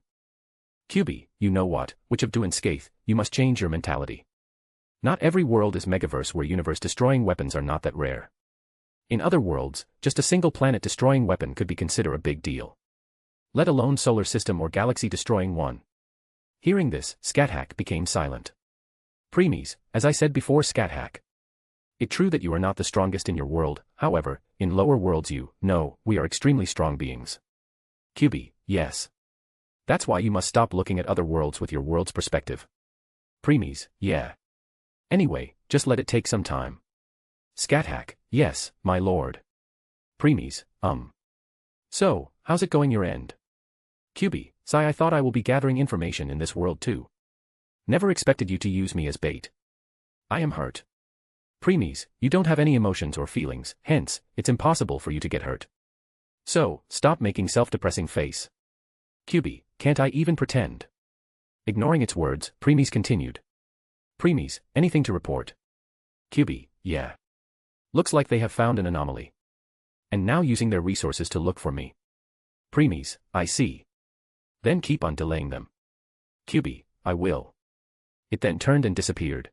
QB, you know what, which of Do and Scath, you must change your mentality. Not every world is Megaverse where universe-destroying weapons are not that rare. In other worlds, just a single planet-destroying weapon could be considered a big deal. Let alone solar system or galaxy-destroying one. Hearing this, Scathack became silent. Preeis, as I said before, Scathack. It's true that you are not the strongest in your world, however, in lower worlds we are extremely strong beings. QB, yes. That's why you must stop looking at other worlds with your world's perspective. Preeis, yeah. Anyway, just let it take some time. Scathack, yes, my lord. Preeis, So, how's it going your end? QB, Sai, I thought I will be gathering information in this world too. Never expected you to use me as bait. I am hurt. Preeis, you don't have any emotions or feelings, hence, it's impossible for you to get hurt. So, stop making self-depressing face. QB, can't I even pretend? Ignoring its words, Preeis continued. Preeis, anything to report? QB, yeah. Looks like they have found an anomaly. And now using their resources to look for me. Preeis, I see. Then keep on delaying them. QB, I will. It then turned and disappeared.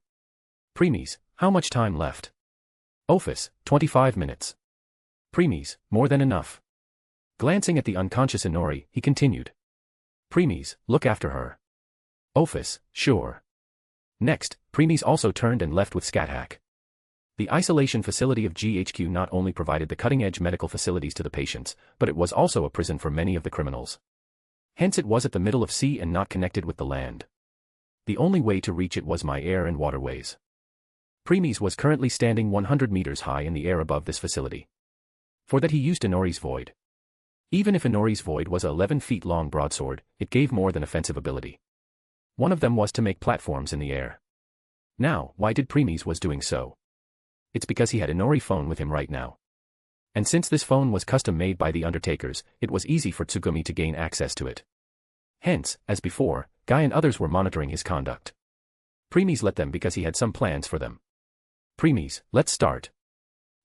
Preeis, how much time left? Ophis, 25 minutes. Preeis, more than enough. Glancing at the unconscious Inori, he continued. Preeis, look after her. Ophis, sure. Next, Preeis also turned and left with Scathack. The isolation facility of GHQ not only provided the cutting-edge medical facilities to the patients, but it was also a prison for many of the criminals. Hence it was at the middle of sea and not connected with the land. The only way to reach it was by air and waterways. Preeis was currently standing 100 meters high in the air above this facility. For that he used Inori's Void. Even if Inori's Void was a 11 feet long broadsword, it gave more than offensive ability. One of them was to make platforms in the air. Now, why did Preeis was doing so? It's because he had Inori phone with him right now. And since this phone was custom made by the Undertakers, it was easy for Tsugumi to gain access to it. Hence, as before, Guy and others were monitoring his conduct. Preeis let them because he had some plans for them. Preeis, let's start.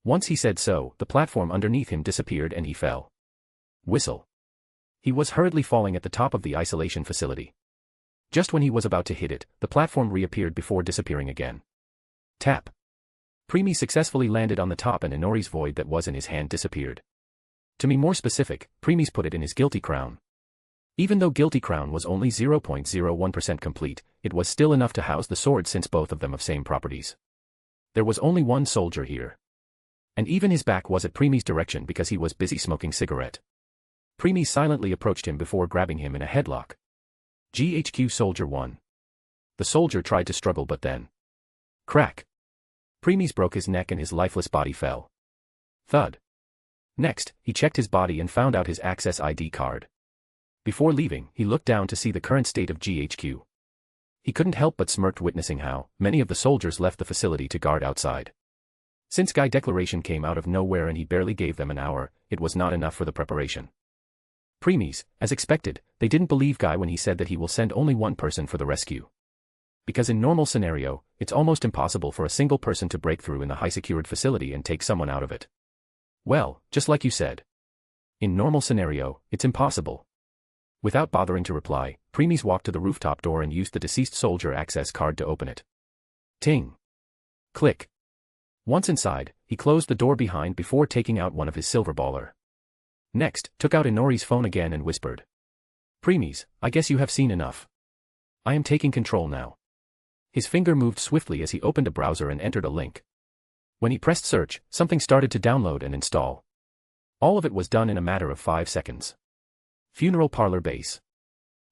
Once he said so, the platform underneath him disappeared and he fell. Whistle. He was hurriedly falling at the top of the isolation facility. Just when he was about to hit it, the platform reappeared before disappearing again. Tap. Preeis successfully landed on the top and Inori's Void that was in his hand disappeared. To be more specific, Preeis put it in his guilty crown. Even though Guilty Crown was only 0.01% complete, it was still enough to house the sword since both of them have same properties. There was only one soldier here. And even his back was at Preeis' direction because he was busy smoking cigarette. Preeis silently approached him before grabbing him in a headlock. GHQ Soldier 1. The soldier tried to struggle but then. Crack. Preeis broke his neck and his lifeless body fell. Thud. Next, he checked his body and found out his access ID card. Before leaving, he looked down to see the current state of GHQ. He couldn't help but smirk witnessing how many of the soldiers left the facility to guard outside. Since Guy Declaration came out of nowhere and he barely gave them an hour, it was not enough for the preparation. Preeis, as expected, they didn't believe Guy when he said that he will send only one person for the rescue. Because in normal scenario, it's almost impossible for a single person to break through in the high-secured facility and take someone out of it. Well, just like you said. In normal scenario, it's impossible. Without bothering to reply, Preeis walked to the rooftop door and used the deceased soldier access card to open it. Ting. Click. Once inside, he closed the door behind before taking out one of his silver baller. Next, took out Inori's phone again and whispered. Preeis, I guess you have seen enough. I am taking control now. His finger moved swiftly as he opened a browser and entered a link. When he pressed search, something started to download and install. All of it was done in a matter of 5 seconds. Funeral Parlor Base.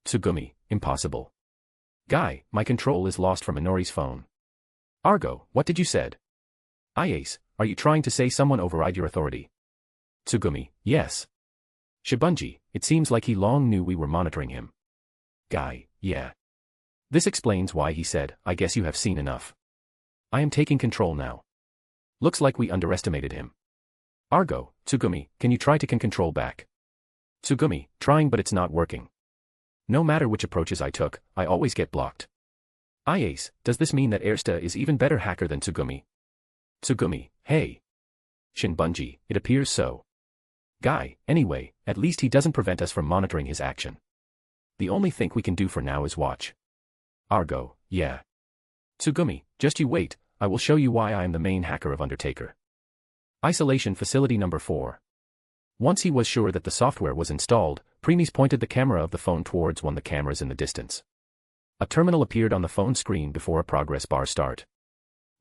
Tsugumi, impossible. Guy, my control is lost from Inori's phone. Argo, what did you said? Iase, are you trying to say someone override your authority? Tsugumi, yes. Shibunji, it seems like he long knew we were monitoring him. Guy, yeah. This explains why he said, I guess you have seen enough. I am taking control now. Looks like we underestimated him. Argo, Tsugumi, can you try to control back? Tsugumi, trying but it's not working. No matter which approaches I took, I always get blocked. Iase, does this mean that Ersta is even better hacker than Tsugumi? Tsugumi, hey. Shinbunji, it appears so. Guy, anyway, at least he doesn't prevent us from monitoring his action. The only thing we can do for now is watch. Argo, yeah. Tsugumi, just you wait, I will show you why I am the main hacker of Undertaker. Isolation Facility Number 4. Once he was sure that the software was installed, Preeis pointed the camera of the phone towards one of the cameras in the distance. A terminal appeared on the phone screen before a progress bar start.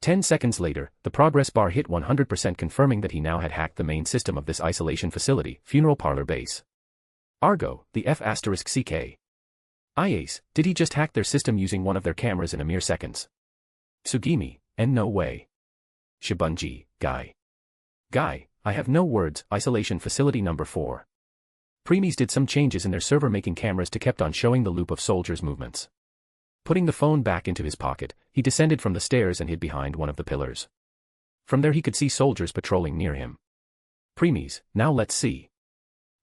10 seconds later, the progress bar hit 100% confirming that he now had hacked the main system of this isolation facility, Funeral Parlor Base. Argo, the F***CK. Iase, did he just hack their system using one of their cameras in a mere seconds? Tsugimi, and no way. Shibunji, Guy. Guy, I have no words. Isolation Facility Number 4. Preeis did some changes in their server making cameras to kept on showing the loop of soldiers' movements. Putting the phone back into his pocket, he descended from the stairs and hid behind one of the pillars. From there he could see soldiers patrolling near him. Preeis, now let's see.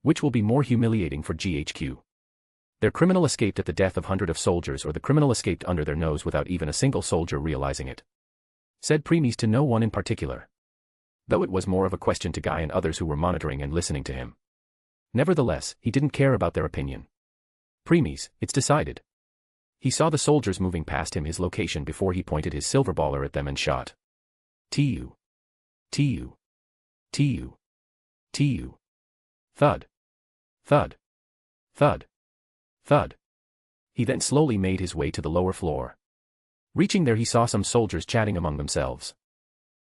Which will be more humiliating for GHQ? Their criminal escaped at the death of hundreds of soldiers or the criminal escaped under their nose without even a single soldier realizing it. Said Preeis to no one in particular. Though it was more of a question to Guy and others who were monitoring and listening to him. Nevertheless, he didn't care about their opinion. Preeis, it's decided. He saw the soldiers moving past him his location before he pointed his silver baller at them and shot. Tu. Tu. Tu. Tu. Thud. Thud. Thud. Thud. He then slowly made his way to the lower floor. Reaching there he saw some soldiers chatting among themselves.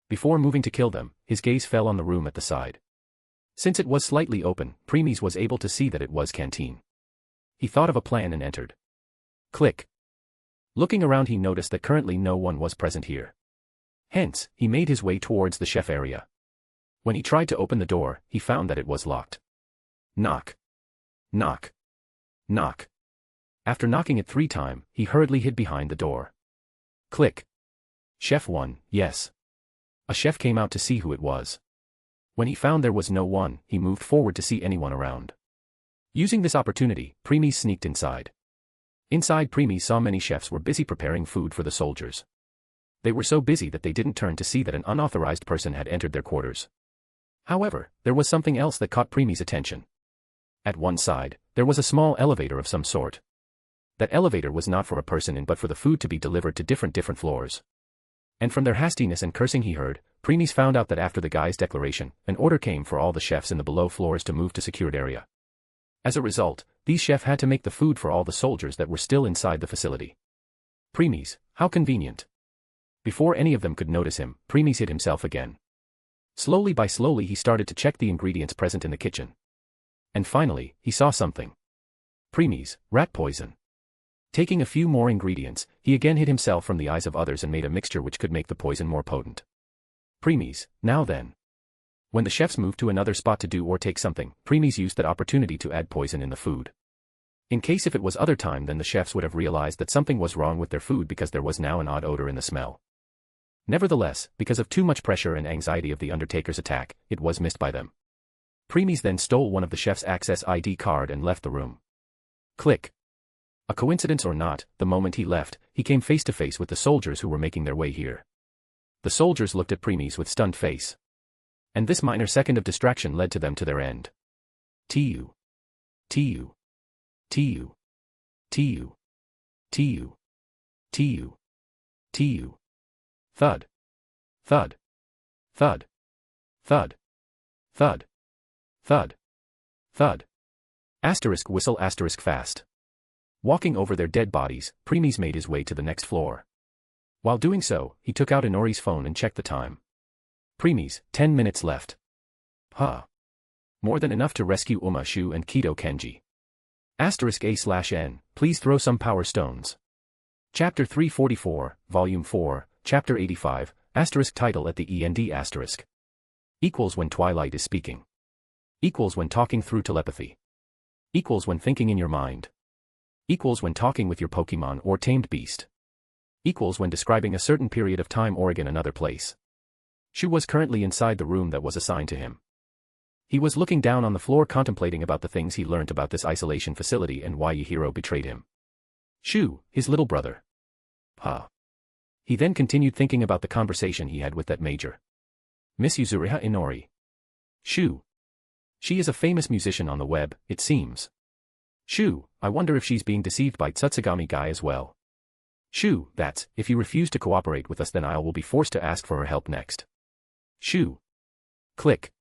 Before moving to kill them, his gaze fell on the room at the side. Since it was slightly open, Preeis was able to see that it was canteen. He thought of a plan and entered. Click. Looking around he noticed that currently no one was present here. Hence, he made his way towards the chef area. When he tried to open the door, he found that it was locked. Knock. Knock. Knock. After knocking it 3 times, he hurriedly hid behind the door. Click. Chef 1, yes. A chef came out to see who it was. When he found there was no one, he moved forward to see anyone around. Using this opportunity, Preeis sneaked inside. Inside Preeis saw many chefs were busy preparing food for the soldiers. They were so busy that they didn't turn to see that an unauthorized person had entered their quarters. However, there was something else that caught Preeis' attention. At one side, there was a small elevator of some sort. That elevator was not for a person in but for the food to be delivered to different floors. And from their hastiness and cursing he heard, Preeis found out that after the guy's declaration, an order came for all the chefs in the below floors to move to secured area. As a result, these chefs had to make the food for all the soldiers that were still inside the facility. Preeis, how convenient. Before any of them could notice him, Preeis hid himself again. Slowly he started to check the ingredients present in the kitchen. And finally, he saw something. Preeis, rat poison. Taking a few more ingredients, he again hid himself from the eyes of others and made a mixture which could make the poison more potent. Preeis, now then. When the chefs moved to another spot to do or take something, Preeis used that opportunity to add poison in the food. In case if it was other time, then the chefs would have realized that something was wrong with their food because there was now an odd odor in the smell. Nevertheless, because of too much pressure and anxiety of the Undertaker's attack, it was missed by them. Preeis then stole one of the chef's access ID card and left the room. Click. A coincidence or not, the moment he left, he came face to face with the soldiers who were making their way here. The soldiers looked at Preeis with stunned face. And this minor second of distraction led to them to their end. Tu. Tu. Tu. Tu. Tu. Tu. Tu. Thud. Thud. Thud. Thud. Thud. Thud. Thud. Asterisk whistle asterisk fast. Walking over their dead bodies, Preeis made his way to the next floor. While doing so, he took out Inori's phone and checked the time. Preeis, 10 minutes left. Huh. More than enough to rescue Uma Shu and Kido Kenji. Asterisk A/N, please throw some power stones. Chapter 344, Volume 4, Chapter 85, asterisk title at the END asterisk. Equals when Twilight is speaking. Equals when talking through telepathy. Equals when thinking in your mind. Equals when talking with your Pokemon or tamed beast. Equals when describing a certain period of time or again another place. Shu was currently inside the room that was assigned to him. He was looking down on the floor contemplating about the things he learnt about this isolation facility and why Yahiro betrayed him. Shu, his little brother. Huh. He then continued thinking about the conversation he had with that major. Miss Yuzuriha Inori. Shu. She is a famous musician on the web, it seems. Shu, I wonder if she's being deceived by Tsutsugami guy as well. Shu, that's, if you refuse to cooperate with us then I will be forced to ask for her help next. Shu. Click.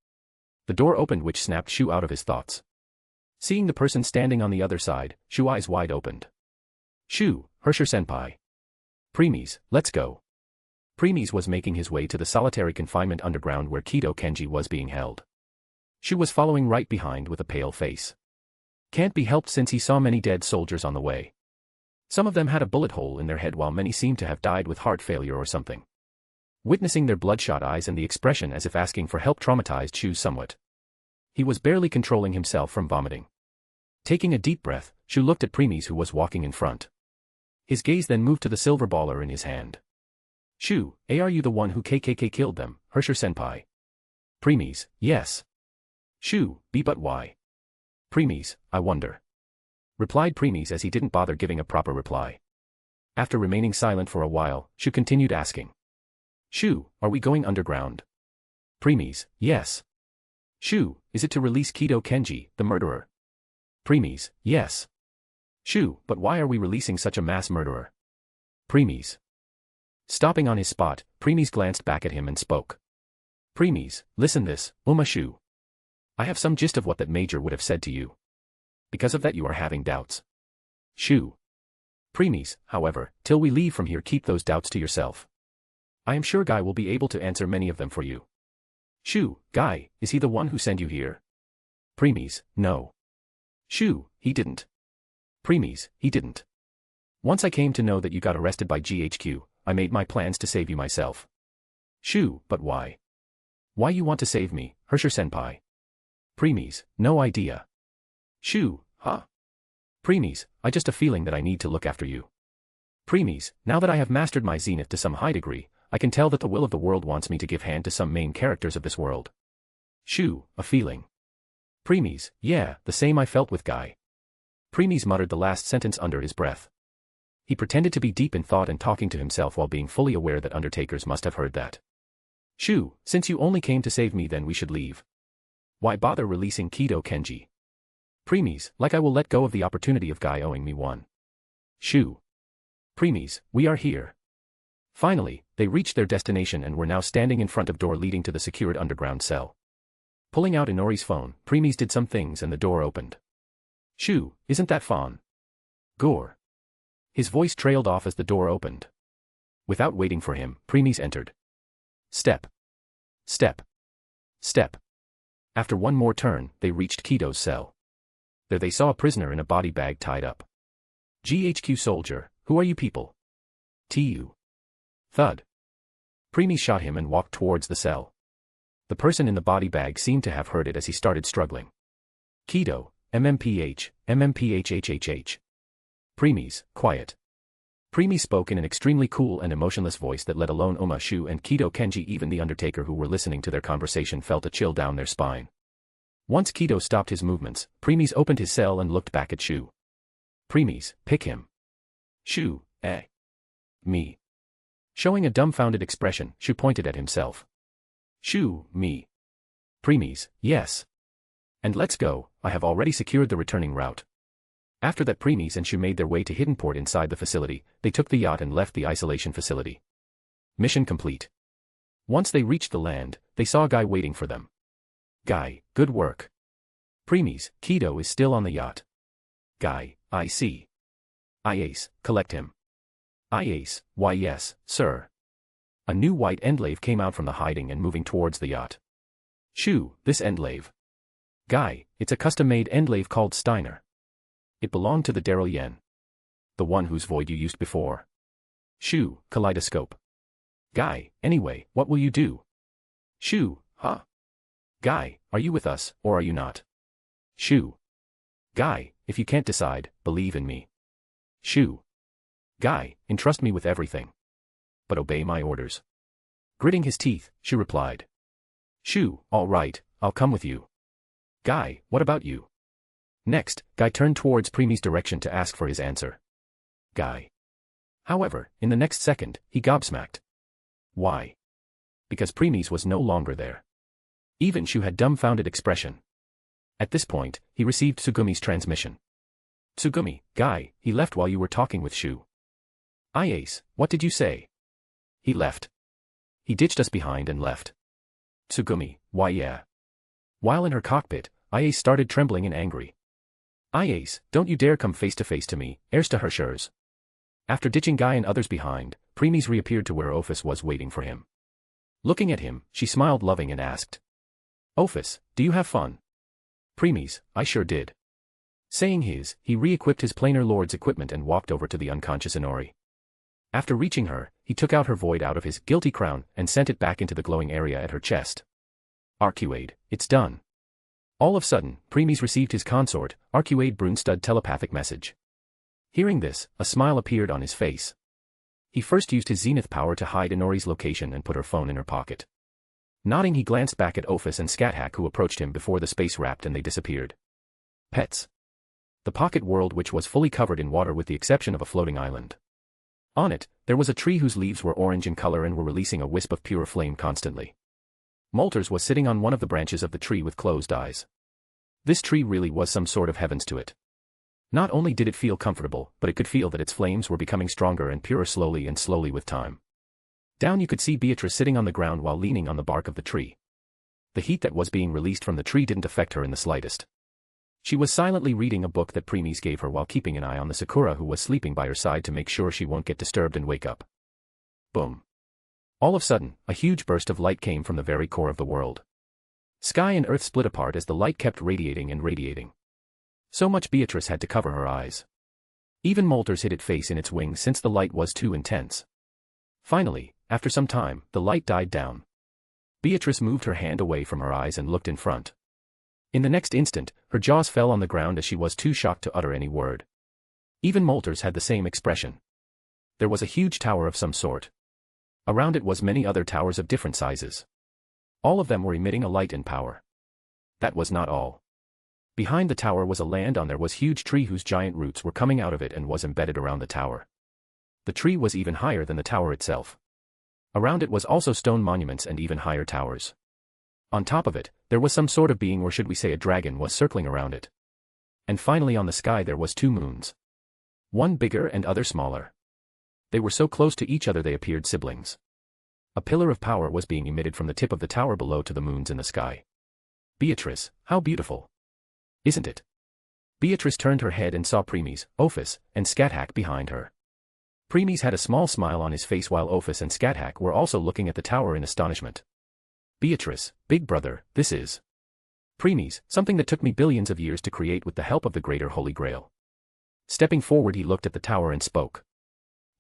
The door opened which snapped Shu out of his thoughts. Seeing the person standing on the other side, Shu eyes wide opened. Shu, Hersher-senpai. Preeis, let's go. Preeis was making his way to the solitary confinement underground where Kido Kenji was being held. Shu was following right behind with a pale face. Can't be helped since he saw many dead soldiers on the way. Some of them had a bullet hole in their head while many seemed to have died with heart failure or something. Witnessing their bloodshot eyes and the expression as if asking for help traumatized Shu somewhat. He was barely controlling himself from vomiting. Taking a deep breath, Shu looked at Preeis who was walking in front. His gaze then moved to the silver baller in his hand. Shu, are you the one who killed them, Hersher-senpai? Preeis, yes. Shu, but why? Preeis, I wonder. Replied Preeis as he didn't bother giving a proper reply. After remaining silent for a while, Shu continued asking. Shu, are we going underground? Preeis, yes. Shu, is it to release Kido Kenji, the murderer? Preeis, yes. Shu, but why are we releasing such a mass murderer? Preeis. Stopping on his spot, Preeis glanced back at him and spoke. Preeis, listen this, Uma Shu. I have some gist of what that major would have said to you. Because of that you are having doubts. Shu. Preeis, however, till we leave from here keep those doubts to yourself. I am sure Guy will be able to answer many of them for you. Shu, Guy, is he the one who sent you here? Preeis, no. Shu, he didn't. Preeis, he didn't. Once I came to know that you got arrested by GHQ, I made my plans to save you myself. Shu, but why? Why you want to save me, Hersher-senpai? Preeis, no idea. Shu, huh? Preeis, I just a feeling that I need to look after you. Preeis, now that I have mastered my zenith to some high degree, I can tell that the will of the world wants me to give hand to some main characters of this world. Shu, a feeling. Preeis, yeah, the same I felt with Guy. Preeis muttered the last sentence under his breath. He pretended to be deep in thought and talking to himself while being fully aware that Undertakers must have heard that. Shu, since you only came to save me then we should leave. Why bother releasing Kido Kenji? Preeis, like I will let go of the opportunity of Guy owing me one. Shu. Preeis, we are here. Finally, they reached their destination and were now standing in front of door leading to the secured underground cell. Pulling out Inori's phone, Preeis did some things and the door opened. Shoo, isn't that fun? Gore. His voice trailed off as the door opened. Without waiting for him, Preeis entered. Step. Step. Step. After one more turn, they reached Kido's cell. There they saw a prisoner in a body bag tied up. GHQ soldier, who are you people? TU. Thud. Preeis shot him and walked towards the cell. The person in the body bag seemed to have heard it as he started struggling. Kido, MMPH, MMPHHHH. Preeis, quiet. Preeis spoke in an extremely cool and emotionless voice that let alone Oma Shu and Kido Kenji, even the Undertaker who were listening to their conversation, felt a chill down their spine. Once Kido stopped his movements, Preeis opened his cell and looked back at Shu. Preeis, pick him. Shu, eh? Me. Showing a dumbfounded expression, Shu pointed at himself. Shu, me. Preeis, yes. And let's go, I have already secured the returning route. After that, Preeis and Shu made their way to hidden port inside the facility. They took the yacht and left the isolation facility. Mission complete. Once they reached the land, they saw Guy waiting for them. Guy, good work. Preeis, Kido is still on the yacht. Guy, I see. Ace, collect him. Ace, why yes, sir. A new white endlave came out from the hiding and moving towards the yacht. Shu, this endlave. Guy, it's a custom-made endlave called Steiner. It belonged to the Daryl Yen. The one whose void you used before. Shu, kaleidoscope. Guy, anyway, what will you do? Shu, huh? Guy, are you with us, or are you not? Shu. Guy, if you can't decide, believe in me. Shu. Guy, entrust me with everything. But obey my orders. Gritting his teeth, Shu replied. Shu, all right, I'll come with you. Guy, what about you? Next, Guy turned towards Preeis' direction to ask for his answer. Guy. However, in the next second, he gobsmacked. Why? Because Preeis was no longer there. Even Shu had dumbfounded expression. At this point, he received Tsugumi's transmission. Tsugumi, Guy, he left while you were talking with Shu. Ace, what did you say? He left. He ditched us behind and left. Tsugumi, why yeah. While in her cockpit, Ace started trembling and angry. Ace, don't you dare come face to face to me, erste Herrschers. After ditching Guy and others behind, Preeis reappeared to where Ophis was waiting for him. Looking at him, she smiled loving and asked. Ophis, do you have fun? Preeis, I sure did. Saying his, he re-equipped his planar lord's equipment and walked over to the unconscious Inori. After reaching her, he took out her void out of his guilty crown and sent it back into the glowing area at her chest. Arcuade, it's done. All of a sudden, Preeis received his consort, Arcuade Brunstud telepathic message. Hearing this, a smile appeared on his face. He first used his zenith power to hide Inori's location and put her phone in her pocket. Nodding, he glanced back at Ophis and Scathack, who approached him before the space wrapped and they disappeared. Pets. The pocket world, which was fully covered in water with the exception of a floating island. On it, there was a tree whose leaves were orange in color and were releasing a wisp of pure flame constantly. Molters was sitting on one of the branches of the tree with closed eyes. This tree really was some sort of heavens to it. Not only did it feel comfortable, but it could feel that its flames were becoming stronger and purer slowly and slowly with time. Down you could see Beatrice sitting on the ground while leaning on the bark of the tree. The heat that was being released from the tree didn't affect her in the slightest. She was silently reading a book that Preeis gave her while keeping an eye on the Sakura who was sleeping by her side to make sure she won't get disturbed and wake up. Boom. All of a sudden, a huge burst of light came from the very core of the world. Sky and earth split apart as the light kept radiating and radiating. So much Beatrice had to cover her eyes. Even Molters hid its face in its wings since the light was too intense. Finally, after some time, the light died down. Beatrice moved her hand away from her eyes and looked in front. In the next instant, her jaws fell on the ground as she was too shocked to utter any word. Even Molters had the same expression. There was a huge tower of some sort. Around it was many other towers of different sizes. All of them were emitting a light and power. That was not all. Behind the tower was a land on there was huge tree whose giant roots were coming out of it and was embedded around the tower. The tree was even higher than the tower itself. Around it was also stone monuments and even higher towers. On top of it, there was some sort of being, or should we say a dragon, was circling around it. And finally on the sky there was two moons. One bigger and other smaller. They were so close to each other they appeared siblings. A pillar of power was being emitted from the tip of the tower below to the moons in the sky. Beatrice, how beautiful. Isn't it? Beatrice turned her head and saw Preeis, Ophis, and Scathack behind her. Preeis had a small smile on his face while Ophis and Scathack were also looking at the tower in astonishment. Beatrice, big brother, this is Preeis, something that took me billions of years to create with the help of the Greater Holy Grail. Stepping forward he looked at the tower and spoke.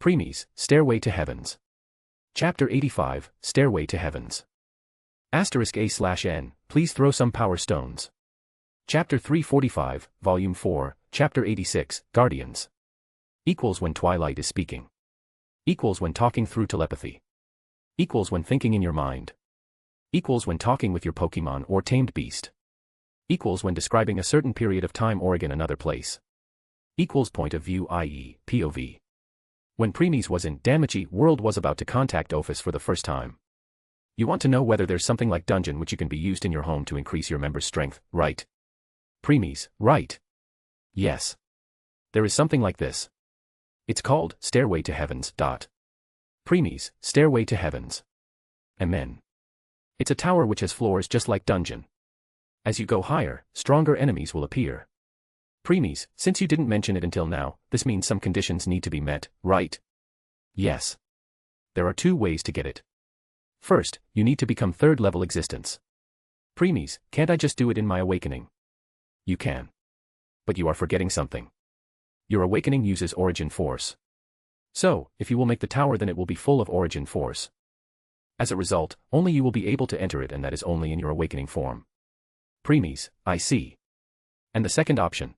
Preeis, Stairway to Heavens. Chapter 85, Stairway to Heavens. *A/N, please throw some power stones. Chapter 345, Volume 4, Chapter 86, Guardians. Equals when Twilight is speaking. Equals when talking through telepathy. Equals when thinking in your mind. Equals when talking with your Pokemon or tamed beast. Equals when describing a certain period of time or again another place. Equals point of view, i.e., POV. When Preeis was in Danmachi world was about to contact Ophis for the first time. You want to know whether there's something like dungeon which you can be used in your home to increase your members' strength, right? Preeis, right. Yes. There is something like this. It's called Stairway to Heavens. Preeis, Stairway to Heavens. Amen. It's a tower which has floors just like dungeon. As you go higher, stronger enemies will appear. Preeis, since you didn't mention it until now, this means some conditions need to be met, right? Yes. There are 2 ways to get it. First, you need to become 3rd level existence. Preeis, can't I just do it in my awakening? You can. But you are forgetting something. Your awakening uses origin force. So, if you will make the tower then it will be full of origin force. As a result, only you will be able to enter it and that is only in your awakening form. Preeis, I see. And the second option?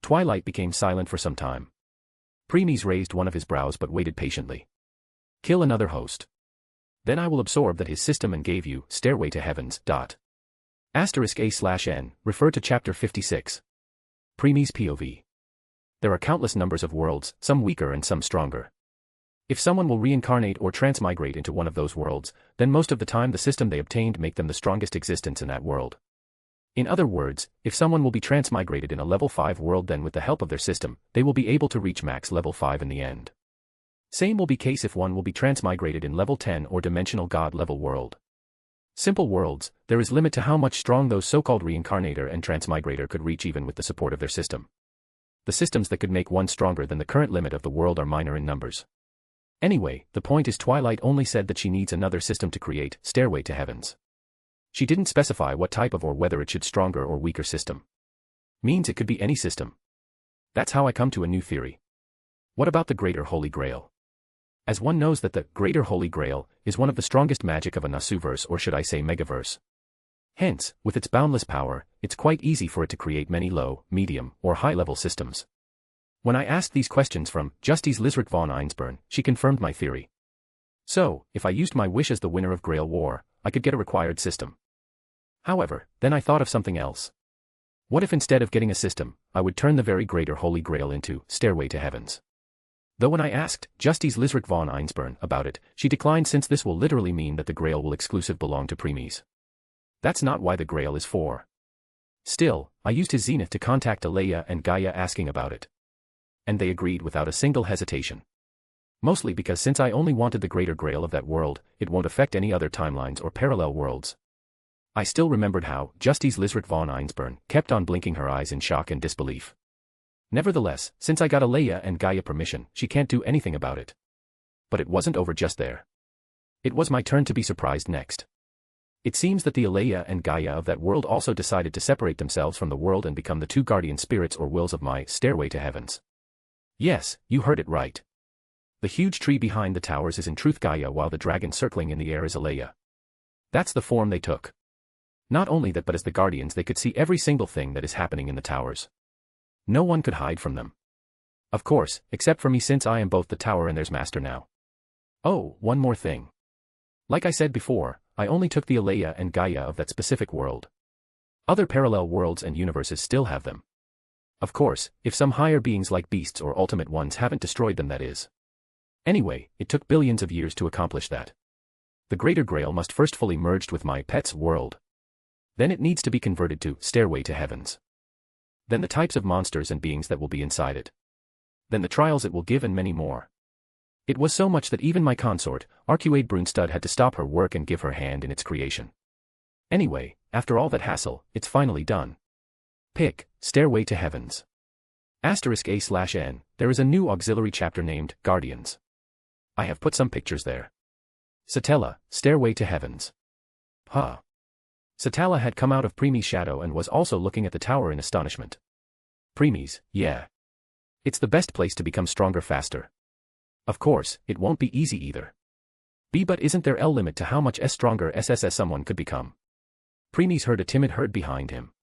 Twilight became silent for some time. Preeis raised one of his brows but waited patiently. Kill another host. Then I will absorb that his system and gave you Stairway to Heavens. *A/N, refer to Chapter 56. Preeis POV. There are countless numbers of worlds, some weaker and some stronger. If someone will reincarnate or transmigrate into one of those worlds, then most of the time the system they obtained make them the strongest existence in that world. In other words, if someone will be transmigrated in a level 5 world then with the help of their system, they will be able to reach max level 5 in the end. Same will be case if one will be transmigrated in level 10 or dimensional god level world. Simple worlds, there is limit to how much strong those so-called reincarnator and transmigrator could reach even with the support of their system. The systems that could make one stronger than the current limit of the world are minor in numbers. Anyway, the point is Twilight only said that she needs another system to create Stairway to Heavens. She didn't specify what type of or whether it should stronger or weaker system. Means it could be any system. That's how I come to a new theory. What about the Greater Holy Grail? As one knows that the Greater Holy Grail is one of the strongest magic of a Nasuverse or should I say Megaverse. Hence, with its boundless power, it's quite easy for it to create many low, medium, or high-level systems. When I asked these questions from Justice Lizrick von Einsburn, she confirmed my theory. So, if I used my wish as the winner of Grail War, I could get a required system. However, then I thought of something else. What if instead of getting a system, I would turn the very Greater Holy Grail into Stairway to Heavens? Though when I asked Justice Lizrick von Einsburn about it, she declined since this will literally mean that the Grail will exclusive belong to Preeis. That's not why the Grail is for. Still, I used his zenith to contact Ilia and Gaia asking about it. And they agreed without a single hesitation. Mostly because since I only wanted the Greater Grail of that world, it won't affect any other timelines or parallel worlds. I still remembered how Justice Lizrick von Einsburn kept on blinking her eyes in shock and disbelief. Nevertheless, since I got Ilia and Gaia permission, she can't do anything about it. But it wasn't over just there. It was my turn to be surprised next. It seems that the Ilia and Gaia of that world also decided to separate themselves from the world and become the 2 guardian spirits or wills of my Stairway to Heavens. Yes, you heard it right. The huge tree behind the towers is in truth Gaia while the dragon circling in the air is Ilia. That's the form they took. Not only that but as the guardians they could see every single thing that is happening in the towers. No one could hide from them. Of course, except for me since I am both the tower and theirs master now. Oh, one more thing. Like I said before, I only took the Ilia and Gaia of that specific world. Other parallel worlds and universes still have them. Of course, if some higher beings like beasts or ultimate ones haven't destroyed them that is. Anyway, it took billions of years to accomplish that. The Greater Grail must first fully merged with my pet's world. Then it needs to be converted to Stairway to Heavens. Then the types of monsters and beings that will be inside it. Then the trials it will give and many more. It was so much that even my consort, Aruade Brunstad had to stop her work and give her hand in its creation. Anyway, after all that hassle, it's finally done. Pick, Stairway to Heavens. *A/N, there is a new auxiliary chapter named Guardians. I have put some pictures there. Satella, Stairway to Heavens. Huh. Satella had come out of Preemis' shadow and was also looking at the tower in astonishment. Preemis, yeah. It's the best place to become stronger faster. Of course, it won't be easy either. But isn't there L limit to how much stronger SSS someone could become? Preemis heard a timid herd behind him.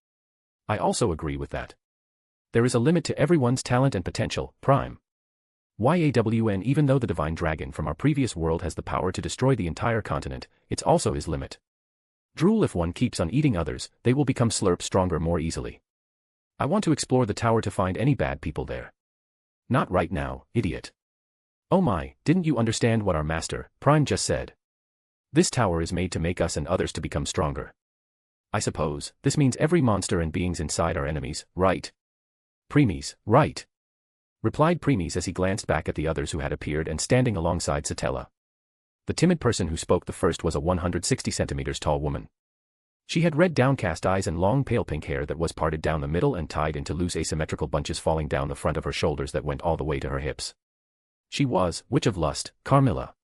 I also agree with that. There is a limit to everyone's talent and potential, Prime. YAWN even though the divine dragon from our previous world has the power to destroy the entire continent, it's also his limit. Drool if one keeps on eating others, they will become slurp stronger more easily. I want to explore the tower to find any bad people there. Not right now, idiot. Oh my, didn't you understand what our master, Prime just said? This tower is made to make us and others to become stronger. I suppose, this means every monster and beings inside are enemies, right? Preemis, right. Replied Preemis as he glanced back at the others who had appeared and standing alongside Satella. The timid person who spoke the first was a 160 centimeters tall woman. She had red downcast eyes and long pale pink hair that was parted down the middle and tied into loose asymmetrical bunches falling down the front of her shoulders that went all the way to her hips. She was, Witch of Lust, Carmilla.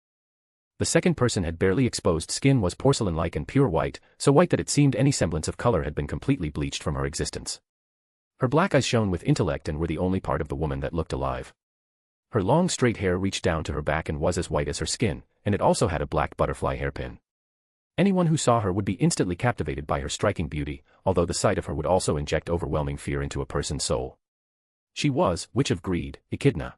The second person had barely exposed skin was porcelain-like and pure white, so white that it seemed any semblance of color had been completely bleached from her existence. Her black eyes shone with intellect and were the only part of the woman that looked alive. Her long straight hair reached down to her back and was as white as her skin, and it also had a black butterfly hairpin. Anyone who saw her would be instantly captivated by her striking beauty, although the sight of her would also inject overwhelming fear into a person's soul. She was, Witch of Greed, Echidna.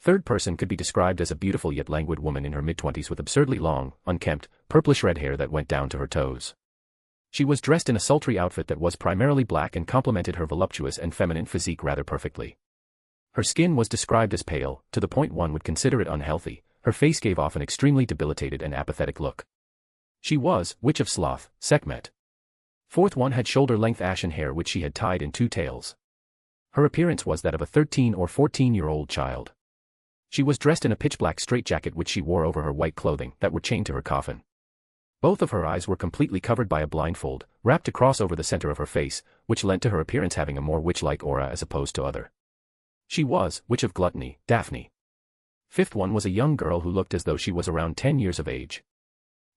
Third person could be described as a beautiful yet languid woman in her mid-20s with absurdly long, unkempt, purplish-red hair that went down to her toes. She was dressed in a sultry outfit that was primarily black and complemented her voluptuous and feminine physique rather perfectly. Her skin was described as pale, to the point one would consider it unhealthy. Her face gave off an extremely debilitated and apathetic look. She was, Witch of Sloth, Sekhmet. Fourth one had shoulder-length ashen hair which she had tied in two tails. Her appearance was that of a 13 or 14-year-old child. She was dressed in a pitch-black straitjacket which she wore over her white clothing that were chained to her coffin. Both of her eyes were completely covered by a blindfold, wrapped across over the center of her face, which lent to her appearance having a more witch-like aura as opposed to other. She was, Witch of Gluttony, Daphne. Fifth one was a young girl who looked as though she was around 10 years of age.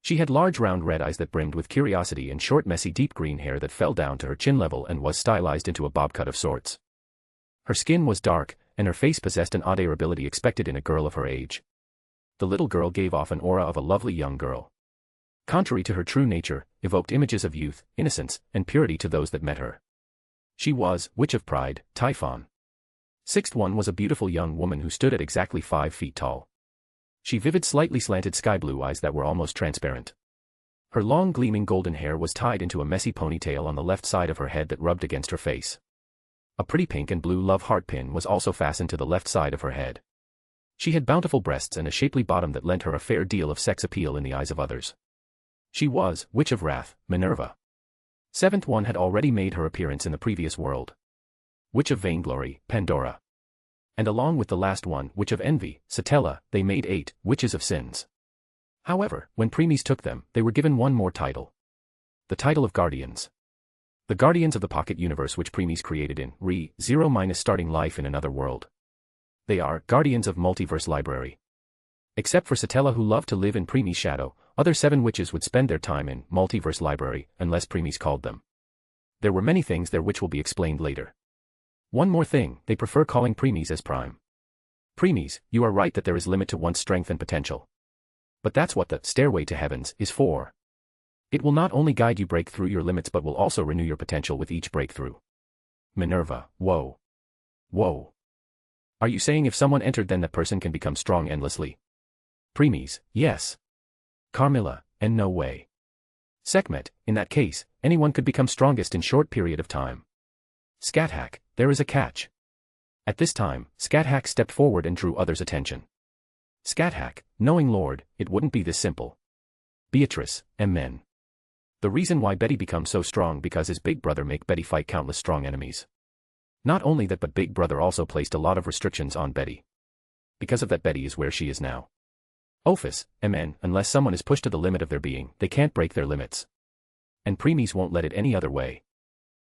She had large round red eyes that brimmed with curiosity and short messy deep green hair that fell down to her chin level and was stylized into a bob cut of sorts. Her skin was dark, and her face possessed an odd irritability expected in a girl of her age. The little girl gave off an aura of a lovely young girl. Contrary to her true nature, evoked images of youth, innocence, and purity to those that met her. She was, Witch of Pride, Typhon. Sixth one was a beautiful young woman who stood at exactly 5 feet tall. She vivid slightly slanted sky blue eyes that were almost transparent. Her long gleaming golden hair was tied into a messy ponytail on the left side of her head that rubbed against her face. A pretty pink and blue love heart pin was also fastened to the left side of her head. She had bountiful breasts and a shapely bottom that lent her a fair deal of sex appeal in the eyes of others. She was, Witch of Wrath, Minerva. Seventh one had already made her appearance in the previous world. Witch of Vainglory, Pandora. And along with the last one, Witch of Envy, Satella, they made 8, Witches of Sins. However, when Preemis took them, they were given one more title. The title of Guardians. The Guardians of the Pocket Universe which Preemis created in Re-0- starting life in another world. They are Guardians of Multiverse Library. Except for Satella who loved to live in Preemis' shadow, other 7 witches would spend their time in Multiverse Library unless Preemis called them. There were many things there which will be explained later. One more thing, they prefer calling Preemis as Prime. Preemis, you are right that there is limit to one's strength and potential. But that's what the Stairway to Heavens is for. It will not only guide you break through your limits but will also renew your potential with each breakthrough. Minerva, whoa. Whoa. Are you saying if someone entered then that person can become strong endlessly? Preemis, yes. Carmilla, and no way. Sekhmet, in that case, anyone could become strongest in short period of time. Scathack, there is a catch. At this time, Scathack stepped forward and drew others' attention. Scathack, knowing Lord, it wouldn't be this simple. Beatrice, Amen. The reason why Betty becomes so strong because his big brother make Betty fight countless strong enemies. Not only that but big brother also placed a lot of restrictions on Betty. Because of that Betty is where she is now. Ophis, Amen, unless someone is pushed to the limit of their being, they can't break their limits. And Preemis won't let it any other way.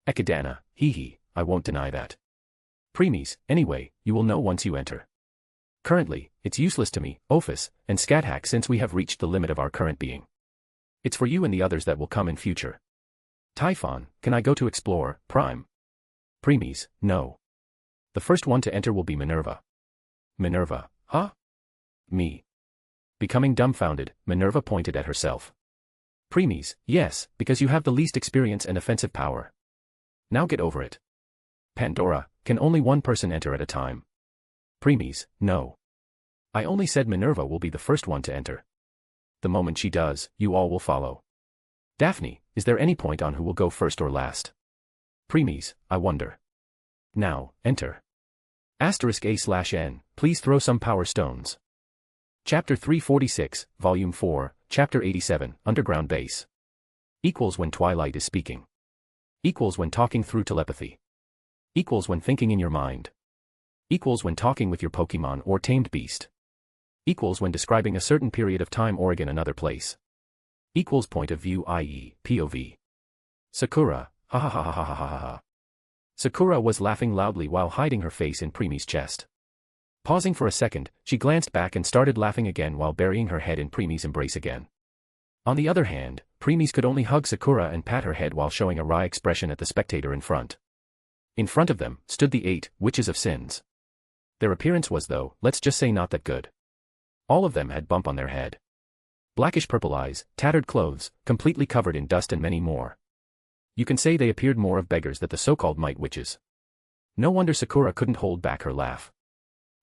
Ekidana, hee, I won't deny that. Preeis, anyway, you will know once you enter. Currently, it's useless to me, Ophis, and Scathack since we have reached the limit of our current being. It's for you and the others that will come in future. Typhon, can I go to explore, Prime? Preeis, no. The first one to enter will be Minerva. Minerva, huh? Me. Becoming dumbfounded, Minerva pointed at herself. Preeis, yes, because you have the least experience and offensive power. Now get over it. Pandora, can only one person enter at a time? Preeis, no. I only said Minerva will be the first one to enter. The moment she does, you all will follow. Daphne, is there any point on who will go first or last? Preeis, I wonder. Now, enter. *A/N, please throw some power stones. Chapter 346, Volume 4, Chapter 87, Underground Base. Equals when Twilight is speaking. Equals when talking through telepathy. Equals when thinking in your mind. Equals when talking with your Pokemon or tamed beast. Equals when describing a certain period of time or again another place. Equals point of view, i.e., POV. Sakura, ha ha ha ha ha ha ha ha. Sakura was laughing loudly while hiding her face in Preemis' chest. Pausing for a second, she glanced back and started laughing again while burying her head in Preemis' embrace again. On the other hand, Preemis could only hug Sakura and pat her head while showing a wry expression at the spectator in front. In front of them stood the 8 Witches of Sins. Their appearance was, though, let's just say not that good. All of them had bump on their head. Blackish purple eyes, tattered clothes, completely covered in dust and many more. You can say they appeared more of beggars than the so-called might witches. No wonder Sakura couldn't hold back her laugh.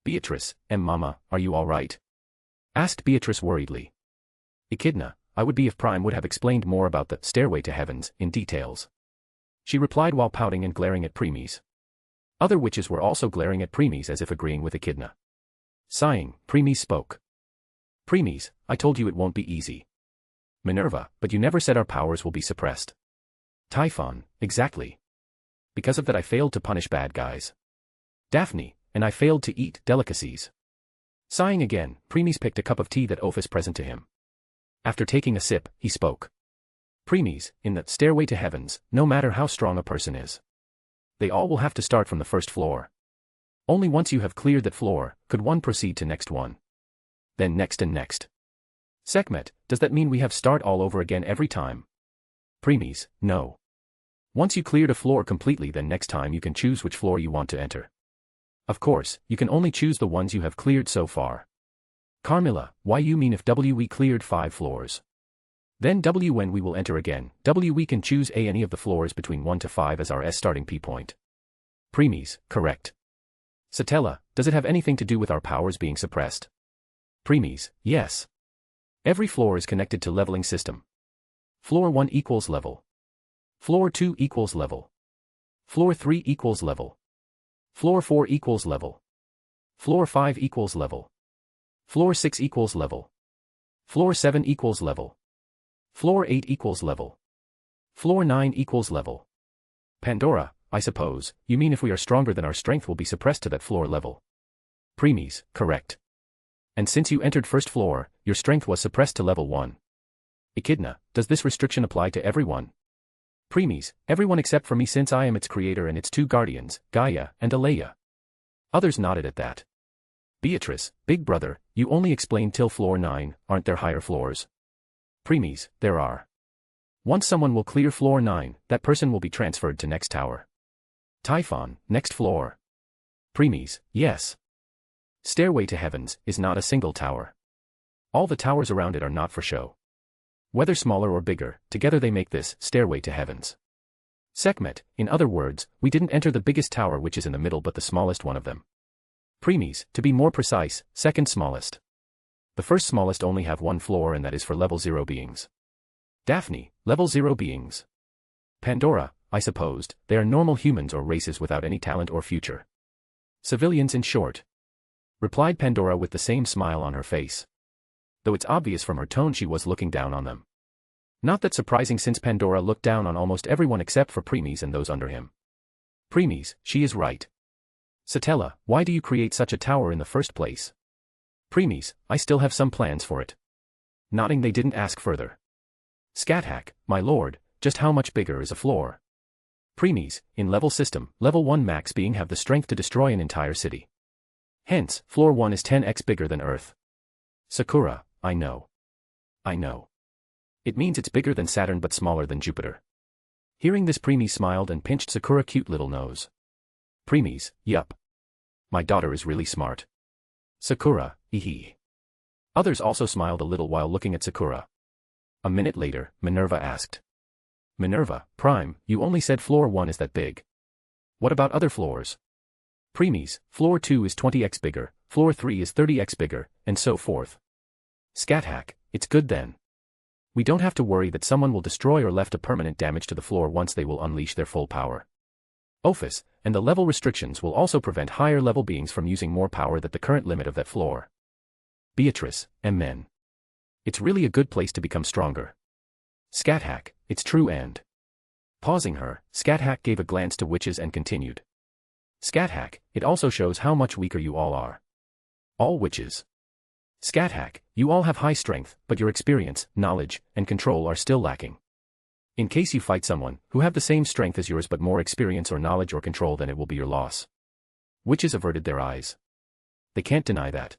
Beatrice, Mama, are you all right? Asked Beatrice worriedly. Echidna, I would be if Prime would have explained more about the Stairway to Heavens in details. She replied while pouting and glaring at Preemis. Other witches were also glaring at Preemis as if agreeing with Echidna. Sighing, Preemis spoke. Preemis, I told you it won't be easy. Minerva, but you never said our powers will be suppressed. Typhon, exactly. Because of that I failed to punish bad guys. Daphne, and I failed to eat delicacies. Sighing again, Preemis picked a cup of tea that Ophis present to him. After taking a sip, he spoke. Preemis, in the Stairway to Heavens, no matter how strong a person is, they all will have to start from the first floor. Only once you have cleared that floor, could one proceed to next one. Then next and next. Sekhmet, does that mean we have start all over again every time? Preemis, no. Once you cleared a floor completely, then next time you can choose which floor you want to enter. Of course, you can only choose the ones you have cleared so far. Carmilla, why you mean if we cleared 5 floors? Then when we will enter again, we can choose any of the floors between 1 to 5 as our starting P point. Preemis, correct. Satella, does it have anything to do with our powers being suppressed? Preemis, yes. Every floor is connected to leveling system. Floor 1 equals level. Floor 2 equals level. Floor 3 equals level. Floor 4 equals level. Floor 5 equals level. Floor 6 equals level. Floor 7 equals level. Floor 8 equals level. Floor 9 equals level. Pandora, I suppose, you mean if we are stronger than our strength will be suppressed to that floor level. Preemis, correct. And since you entered first floor, your strength was suppressed to level 1. Echidna, does this restriction apply to everyone? Preemis, everyone except for me since I am its creator and its 2 guardians, Gaia and Ilia. Others nodded at that. Beatrice, big brother, you only explained till floor 9, aren't there higher floors? Preemis, there are. Once someone will clear floor 9, that person will be transferred to next tower. Typhon, next floor. Preemis, yes. Stairway to Heavens is not a single tower. All the towers around it are not for show. Whether smaller or bigger, together they make this Stairway to Heavens. Sekhmet, in other words, we didn't enter the biggest tower which is in the middle but the smallest one of them. Preemis, to be more precise, second smallest. The first smallest only have 1 floor and that is for level 0 beings. Daphne, level 0 beings. Pandora, I supposed, they are normal humans or races without any talent or future. Civilians in short. Replied Pandora with the same smile on her face. Though it's obvious from her tone she was looking down on them. Not that surprising since Pandora looked down on almost everyone except for Preemis and those under him. Preemis, she is right. Satella, why do you create such a tower in the first place? Preemis, I still have some plans for it. Nodding they didn't ask further. Scathack, my lord, just how much bigger is a floor? Preemis, in level system, level 1 max being have the strength to destroy an entire city. Hence, floor 1 is 10x bigger than Earth. Sakura, I know. I know. It means it's bigger than Saturn but smaller than Jupiter. Hearing this, Preemis smiled and pinched Sakura's cute little nose. Preemis, yup. My daughter is really smart. Sakura, hee. Others also smiled a little while looking at Sakura. A minute later, Minerva asked. Minerva, Prime, you only said floor 1 is that big. What about other floors? Preemis, floor 2 is 20x bigger, floor 3 is 30x bigger, and so forth. Scathack, it's good then. We don't have to worry that someone will destroy or left a permanent damage to the floor once they will unleash their full power. Office, and the level restrictions will also prevent higher level beings from using more power than the current limit of that floor. Beatrice, Amen. It's really a good place to become stronger. Scathack, it's true and. Pausing her, Scathack gave a glance to witches and continued. Scathack, it also shows how much weaker you all are. All witches. Scathack, you all have high strength, but your experience, knowledge, and control are still lacking. In case you fight someone who have the same strength as yours but more experience or knowledge or control, then it will be your loss. Witches averted their eyes. They can't deny that.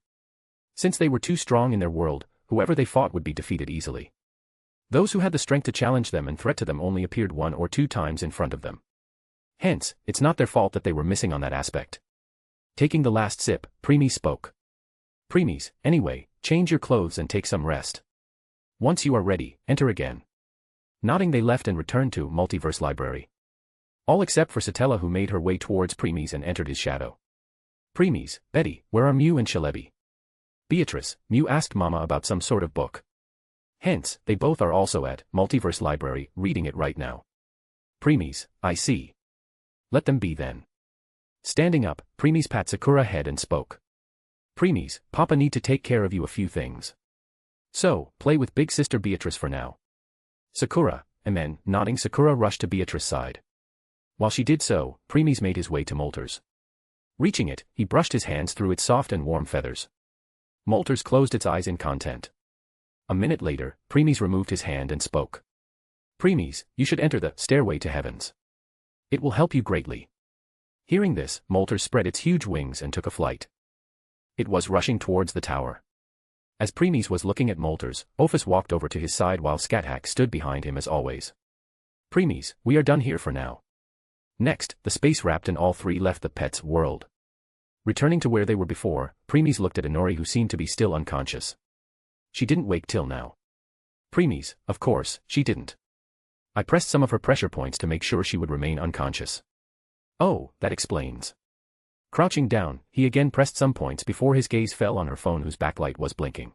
Since they were too strong in their world, whoever they fought would be defeated easily. Those who had the strength to challenge them and threat to them only appeared 1 or 2 times in front of them. Hence, it's not their fault that they were missing on that aspect. Taking the last sip, Preemis spoke. Preemis, anyway, change your clothes and take some rest. Once you are ready, enter again. Nodding, they left and returned to Multiverse Library. All except for Satella, who made her way towards Preemis and entered his shadow. Preemis, Betty, where are Mew and Shalebi? Beatrice, Mew asked Mama about some sort of book. Hence, they both are also at Multiverse Library, reading it right now. Preemis, I see. Let them be then. Standing up, Preemis pat Sakura head and spoke. Preemis, Papa need to take care of you a few things. So, play with big sister Beatrice for now. Sakura, Amen, nodding. Sakura rushed to Beatrice's side. While she did so, Preemis made his way to Moltres. Reaching it, he brushed his hands through its soft and warm feathers. Moltres closed its eyes in content. A minute later, Preemis removed his hand and spoke. Preemis, you should enter the Stairway to Heavens. It will help you greatly. Hearing this, Moltres spread its huge wings and took a flight. It was rushing towards the tower. As Preemis was looking at Moltres, Ophis walked over to his side while Scathack stood behind him as always. Preemis, we are done here for now. Next, the space wrapped and all 3 left the pet's world. Returning to where they were before, Preemis looked at Inori, who seemed to be still unconscious. She didn't wake till now. Preemis, of course, she didn't. I pressed some of her pressure points to make sure she would remain unconscious. Oh, that explains. Crouching down, he again pressed some points before his gaze fell on her phone, whose backlight was blinking.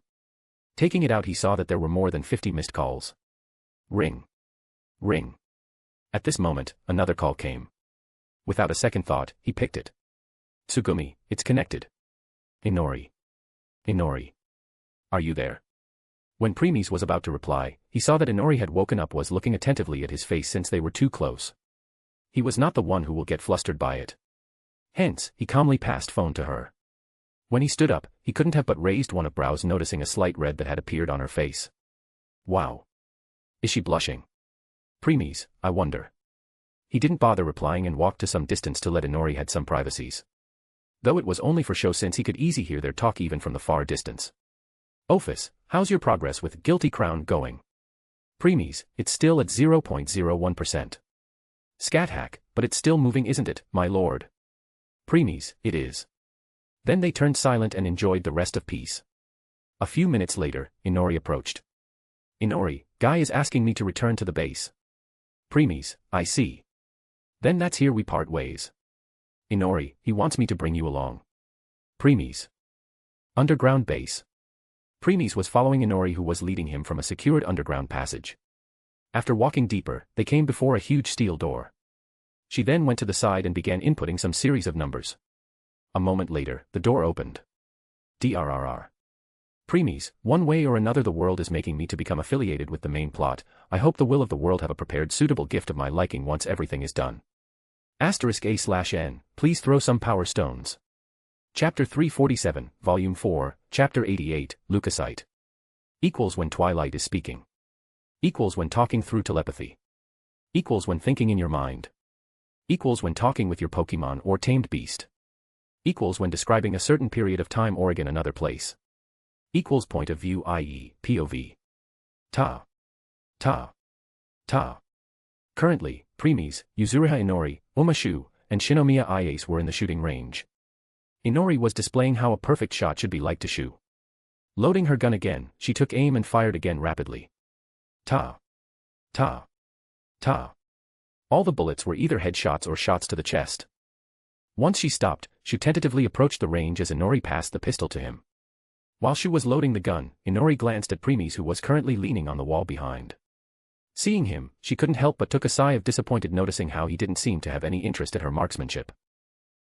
Taking it out, he saw that there were more than 50 missed calls. Ring. Ring. At this moment, another call came. Without a second thought, he picked it. Tsugumi, it's connected. Inori. Inori. Are you there? When Preemis was about to reply, he saw that Inori had woken up, was looking attentively at his face since they were too close. He was not the one who will get flustered by it. Hence, he calmly passed phone to her. When he stood up, he couldn't have but raised one of brows, noticing a slight red that had appeared on her face. Wow. Is she blushing? Preemis, I wonder. He didn't bother replying and walked to some distance to let Inori had some privacies. Though it was only for show, since he could easily hear their talk even from the far distance. Ophis, how's your progress with Guilty Crown going? Preemis, it's still at 0.01%. Scathack, but it's still moving, isn't it, my lord? Preemis, it is. Then they turned silent and enjoyed the rest of peace. A few minutes later, Inori approached. Inori, Guy is asking me to return to the base. Preemis, I see. Then that's here we part ways. Inori, he wants me to bring you along. Preemis. Underground base. Preemis was following Inori, who was leading him from a secured underground passage. After walking deeper, they came before a huge steel door. She then went to the side and began inputting some series of numbers. A moment later, the door opened. DRRR. Preemis, one way or another the world is making me to become affiliated with the main plot. I hope the will of the world have a prepared suitable gift of my liking once everything is done. *A/N, please throw some power stones. Chapter 347, Volume 4, Chapter 88, Leukocyte. Equals when Twilight is speaking. Equals when talking through telepathy. Equals when thinking in your mind. Equals when talking with your Pokemon or tamed beast. Equals when describing a certain period of time or again another place. Equals point of view, i.e., POV. Ta. Ta. Ta. Currently, Preeis, Yuzuriha Inori, Umashu, and Shinomiya Iase were in the shooting range. Inori was displaying how a perfect shot should be like to Shu. Loading her gun again, she took aim and fired again rapidly. Ta. Ta. Ta. All the bullets were either headshots or shots to the chest. Once she stopped, Shu tentatively approached the range as Inori passed the pistol to him. While Shu was loading the gun, Inori glanced at Preeis, who was currently leaning on the wall behind. Seeing him, she couldn't help but took a sigh of disappointment, noticing how he didn't seem to have any interest in her marksmanship.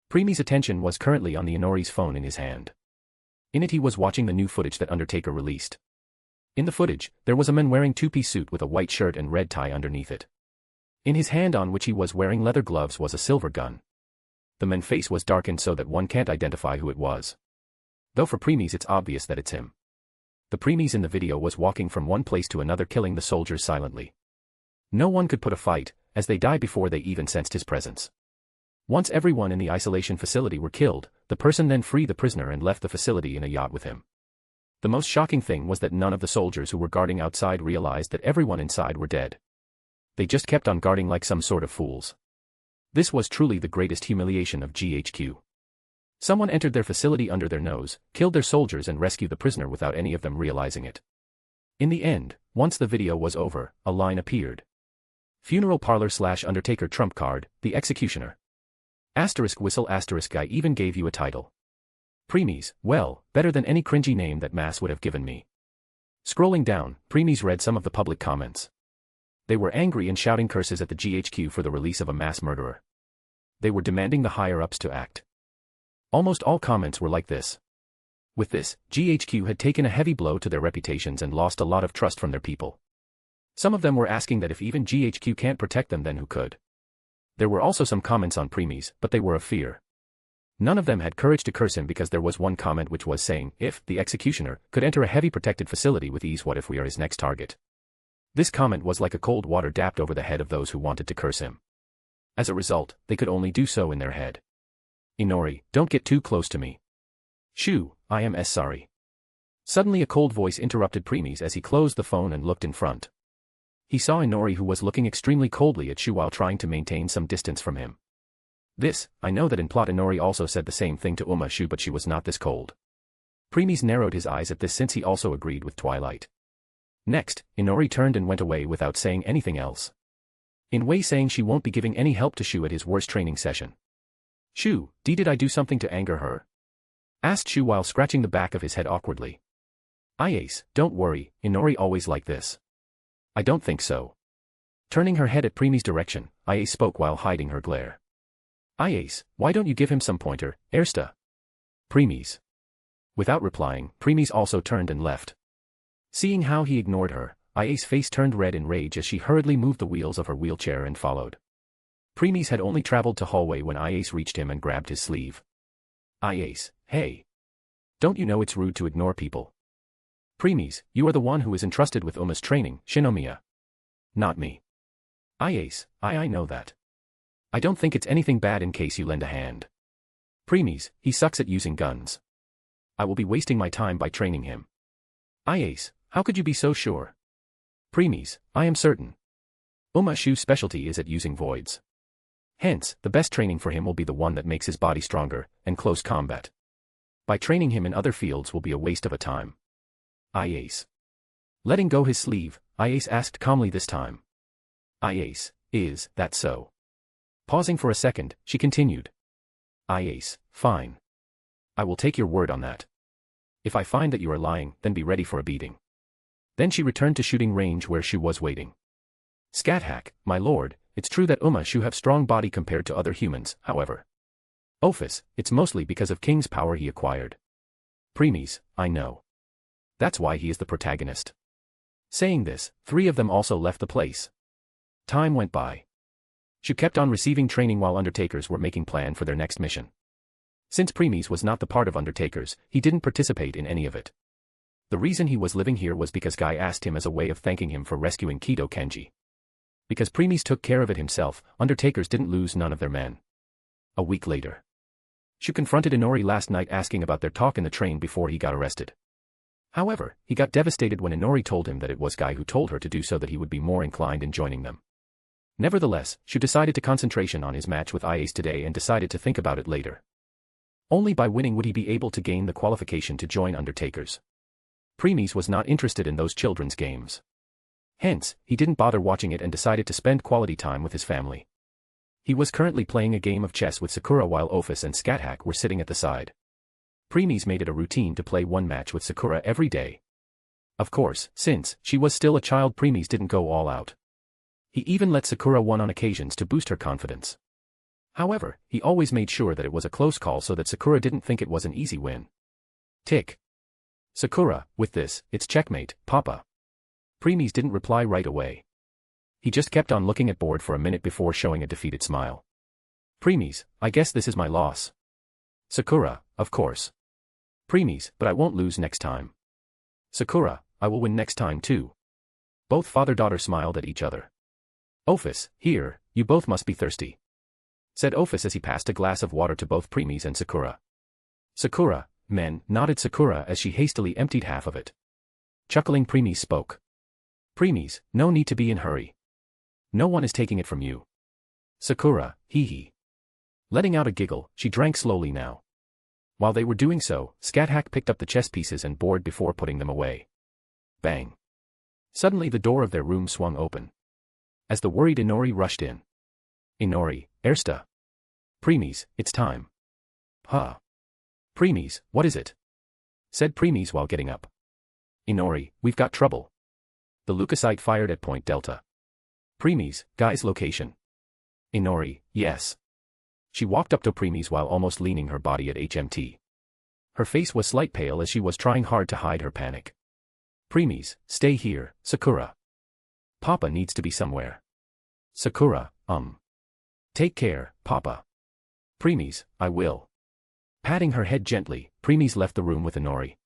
Preeis' attention was currently on the Inori's phone in his hand. In it he was watching the new footage that Undertaker released. In the footage, there was a man wearing two-piece suit with a white shirt and red tie underneath it. In his hand, on which he was wearing leather gloves, was a silver gun. The man's face was darkened so that one can't identify who it was. Though for Preeis it's obvious that it's him. The Preeis in the video was walking from one place to another, killing the soldiers silently. No one could put a fight, as they died before they even sensed his presence. Once everyone in the isolation facility were killed, the person then freed the prisoner and left the facility in a yacht with him. The most shocking thing was that none of the soldiers who were guarding outside realized that everyone inside were dead. They just kept on guarding like some sort of fools. This was truly the greatest humiliation of GHQ. Someone entered their facility under their nose, killed their soldiers and rescued the prisoner without any of them realizing it. In the end, once the video was over, a line appeared. Funeral parlor / Undertaker trump card, the executioner. Asterisk whistle asterisk guy even gave you a title. Preeis, well, better than any cringy name that Mass would have given me. Scrolling down, Preeis read some of the public comments. They were angry and shouting curses at the GHQ for the release of a mass murderer. They were demanding the higher-ups to act. Almost all comments were like this. With this, GHQ had taken a heavy blow to their reputations and lost a lot of trust from their people. Some of them were asking that if even GHQ can't protect them, then who could? There were also some comments on Preeis, but they were of fear. None of them had courage to curse him, because there was one comment which was saying, if the executioner could enter a heavy protected facility with ease, what if we are his next target? This comment was like a cold water dapped over the head of those who wanted to curse him. As a result, they could only do so in their head. Inori, don't get too close to me. Shu, I am sorry. Suddenly a cold voice interrupted Preeis as he closed the phone and looked in front. He saw Inori, who was looking extremely coldly at Shu while trying to maintain some distance from him. I know that in plot Inori also said the same thing to Shu, but she was not this cold. Preeis narrowed his eyes at this, since he also agreed with Twilight. Next, Inori turned and went away without saying anything else. In way saying she won't be giving any help to Shu at his worst training session. Shu, did I do something to anger her? Asked Shu while scratching the back of his head awkwardly. Iase, don't worry, Inori always like this. I don't think so. Turning her head at Preeis' direction, Iase spoke while hiding her glare. Iase, why don't you give him some pointer, Ersta? Preeis. Without replying, Preeis also turned and left. Seeing how he ignored her, Iase's face turned red in rage as she hurriedly moved the wheels of her wheelchair and followed. Preeis had only traveled to hallway when Iase reached him and grabbed his sleeve. Iase, hey. Don't you know it's rude to ignore people? Preeis, you are the one who is entrusted with Uma's training, Shinomiya. Not me. Iase, I know that. I don't think it's anything bad in case you lend a hand. Preeis, he sucks at using guns. I will be wasting my time by training him. Iase, how could you be so sure? Preeis, I am certain. Shu's specialty is at using voids. Hence, the best training for him will be the one that makes his body stronger, and close combat. By training him in other fields will be a waste of a time. Iase. Letting go his sleeve, Iase asked calmly this time. Iase, is that so? Pausing for a second, she continued. Iase, fine. I will take your word on that. If I find that you are lying, then be ready for a beating. Then she returned to shooting range where Shu was waiting. Scathack, my lord, it's true that Shu have strong body compared to other humans, however. Office, it's mostly because of King's power he acquired. Preeis, I know. That's why he is the protagonist. Saying this, 3 of them also left the place. Time went by. Shu kept on receiving training while Undertakers were making plan for their next mission. Since Preeis was not the part of Undertakers, he didn't participate in any of it. The reason he was living here was because Guy asked him as a way of thanking him for rescuing Kido Kenji. Because Preeis took care of it himself, Undertakers didn't lose none of their men. A week later. Shu confronted Inori last night asking about their talk in the train before he got arrested. However, he got devastated when Inori told him that it was Guy who told her to do so that he would be more inclined in joining them. Nevertheless, Shu decided to concentration on his match with Iase today and decided to think about it later. Only by winning would he be able to gain the qualification to join Undertakers. Preeis was not interested in those children's games. Hence, he didn't bother watching it and decided to spend quality time with his family. He was currently playing a game of chess with Sakura while Offis and Scathack were sitting at the side. Preeis made it a routine to play one match with Sakura every day. Of course, since she was still a child, Preeis didn't go all out. He even let Sakura win on occasions to boost her confidence. However, he always made sure that it was a close call so that Sakura didn't think it was an easy win. Tick. Sakura, with this, it's checkmate, Papa. Preeis didn't reply right away. He just kept on looking at board for a minute before showing a defeated smile. Preeis, I guess this is my loss. Sakura, of course. Preeis, but I won't lose next time. Sakura, I will win next time too. Both father-daughter smiled at each other. Offis, here, you both must be thirsty, said Offis as he passed a glass of water to both Preeis and Sakura. Sakura, men, nodded Sakura as she hastily emptied half of it. Chuckling, Preeis spoke. Preeis, no need to be in hurry. No one is taking it from you. Sakura, hee. Letting out a giggle, she drank slowly now. While they were doing so, Scathack picked up the chess pieces and board before putting them away. Bang. Suddenly the door of their room swung open. As the worried Inori rushed in. Inori, Ersta. Preeis, it's time. Huh. Preeis, what is it? Said Preeis while getting up. Inori, we've got trouble. The leukocyte fired at Point Delta. Preeis, Guy's location. Inori, yes. She walked up to Preeis while almost leaning her body at HMT. Her face was slight pale as she was trying hard to hide her panic. Preeis, stay here, Sakura. Papa needs to be somewhere. Sakura, Take care, Papa. Preeis, I will. Patting her head gently, Preeis left the room with Inori.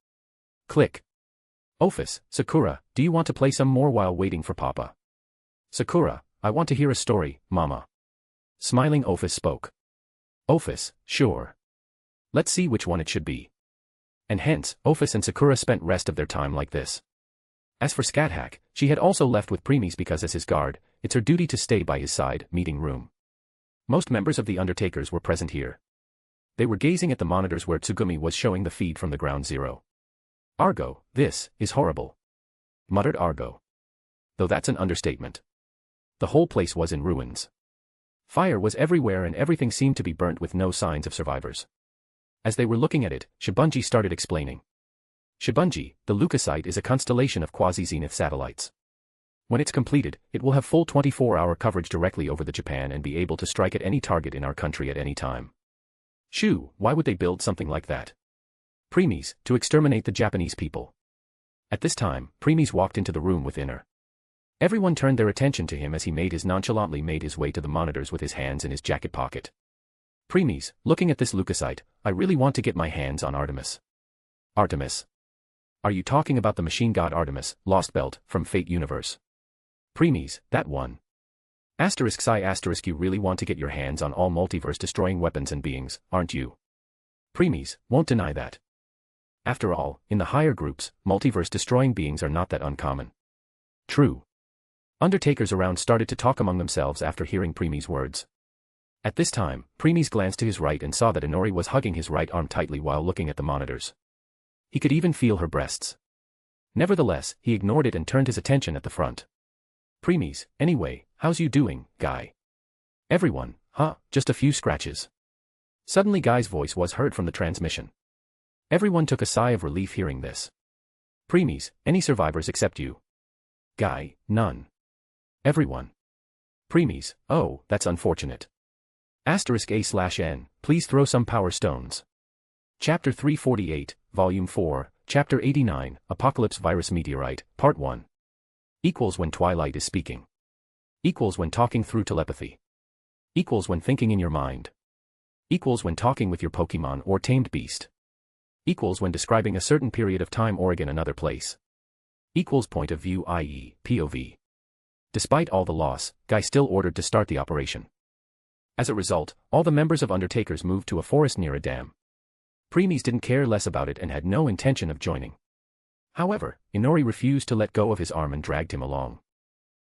Click. Offis, Sakura, do you want to play some more while waiting for Papa? Sakura, I want to hear a story, Mama. Smiling, Offis spoke. Offis, sure. Let's see which one it should be. And hence, Offis and Sakura spent rest of their time like this. As for Scathack, she had also left with Preeis because as his guard, it's her duty to stay by his side, meeting room. Most members of the Undertakers were present here. They were gazing at the monitors where Tsugumi was showing the feed from the ground zero. Argo, this is horrible, muttered Argo. Though that's an understatement. The whole place was in ruins. Fire was everywhere and everything seemed to be burnt with no signs of survivors. As they were looking at it, Shibunji started explaining. Shibunji, the leukocyte is a constellation of quasi-zenith satellites. When it's completed, it will have full 24-hour coverage directly over the Japan and be able to strike at any target in our country at any time. Shu, why would they build something like that? Preeis, to exterminate the Japanese people. At this time, Preeis walked into the room within her. Everyone turned their attention to him as he nonchalantly made his way to the monitors with his hands in his jacket pocket. Preeis, looking at this leukocyte, I really want to get my hands on Artemis. Artemis. Are you talking about the machine god Artemis, Lost Belt, from Fate Universe? Preeis, that one. ****, you really want to get your hands on all multiverse-destroying weapons and beings, aren't you? Preeis, won't deny that. After all, in the higher groups, multiverse-destroying beings are not that uncommon. True. Undertakers around started to talk among themselves after hearing Preeis' words. At this time, Preeis glanced to his right and saw that Inori was hugging his right arm tightly while looking at the monitors. He could even feel her breasts. Nevertheless, he ignored it and turned his attention at the front. Preeis, anyway, how's you doing, Guy? Everyone, just a few scratches. Suddenly Guy's voice was heard from the transmission. Everyone took a sigh of relief hearing this. Preeis, any survivors except you? Guy, none. Everyone. Preeis, oh, that's unfortunate. *A/N, please throw some power stones. Chapter 348, Volume 4, Chapter 89, Apocalypse Virus Meteorite, Part 1. Equals when Twilight is speaking. Equals when talking through telepathy. Equals when thinking in your mind. Equals when talking with your Pokemon or tamed beast. Equals when describing a certain period of time or again another place. Equals point of view, i.e., POV. Despite all the loss, Guy still ordered to start the operation. As a result, all the members of Undertakers moved to a forest near a dam. Preeis didn't care less about it and had no intention of joining. However, Inori refused to let go of his arm and dragged him along.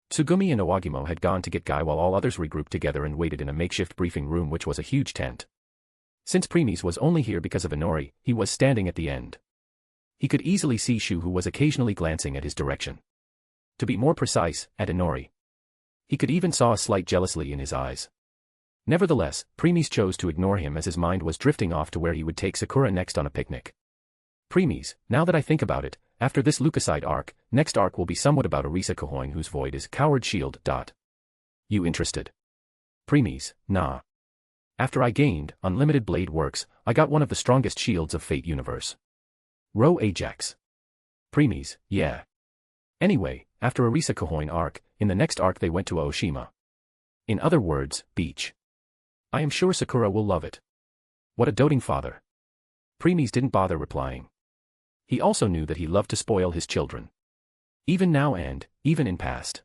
Tsugumi and Owagimo had gone to get Guy while all others regrouped together and waited in a makeshift briefing room which was a huge tent. Since Preeis was only here because of Inori, he was standing at the end. He could easily see Shu, who was occasionally glancing at his direction. To be more precise, at Inori. He could even saw a slight jealousy in his eyes. Nevertheless, Preeis chose to ignore him as his mind was drifting off to where he would take Sakura next on a picnic. Preeis, now that I think about it, after this Lucaside arc, next arc will be somewhat about Arisa Kahoin, whose void is coward shield. You interested? Preeis, nah. After I gained unlimited blade works, I got one of the strongest shields of Fate universe. Row Ajax. Preeis, yeah. Anyway, after Arisa Kahoin arc, in the next arc they went to Aoshima. In other words, beach. I am sure Sakura will love it. What a doting father. Preeis didn't bother replying. He also knew that he loved to spoil his children. Even now and, even in past.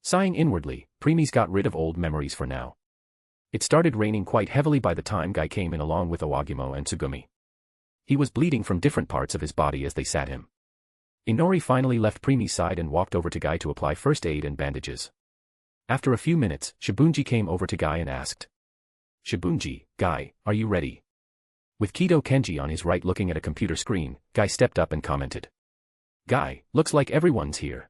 Sighing inwardly, Preeis got rid of old memories for now. It started raining quite heavily by the time Guy came in along with Owagimo and Tsugumi. He was bleeding from different parts of his body as they sat him. Inori finally left Preeis' side and walked over to Guy to apply first aid and bandages. After a few minutes, Shibunji came over to Guy and asked. Shibunji, Guy, are you ready? With Kido Kenji on his right looking at a computer screen, Guy stepped up and commented. Guy, looks like everyone's here.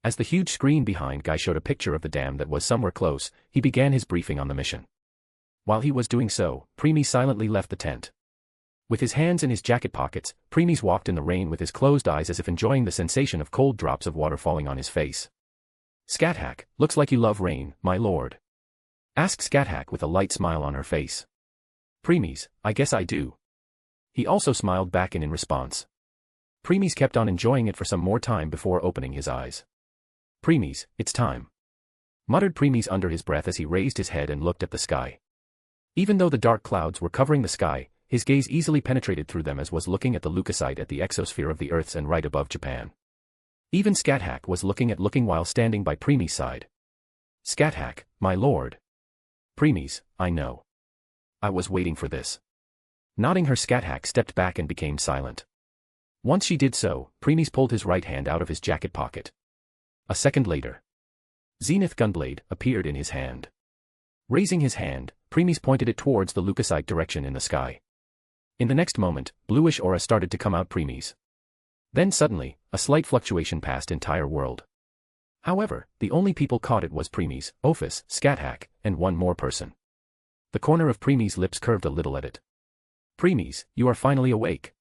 As the huge screen behind Guy showed a picture of the dam that was somewhere close, he began his briefing on the mission. While he was doing so, Preeis silently left the tent. With his hands in his jacket pockets, Preeis walked in the rain with his closed eyes as if enjoying the sensation of cold drops of water falling on his face. Scathack, looks like you love rain, my lord. Asked Scathack with a light smile on her face. Preeis, I guess I do. He also smiled back in response. Preeis kept on enjoying it for some more time before opening his eyes. Preeis, it's time. Muttered Preeis under his breath as he raised his head and looked at the sky. Even though the dark clouds were covering the sky, his gaze easily penetrated through them as was looking at the leukocyte at the exosphere of the Earths and right above Japan. Even Scathack was looking while standing by Preeis' side. Scathack, my lord. Preeis, I know. I was waiting for this. Nodding her, Scathack stepped back and became silent. Once she did so, Preeis pulled his right hand out of his jacket pocket. A second later, Zenith Gunblade appeared in his hand. Raising his hand, Preeis pointed it towards the leukocyte direction in the sky. In the next moment, bluish aura started to come out Preeis. Then suddenly, a slight fluctuation passed entire world. However, the only people caught it was Preeis, Ophis, Scathack, and one more person. The corner of Preeis' lips curved a little at it. Preeis, you are finally awake.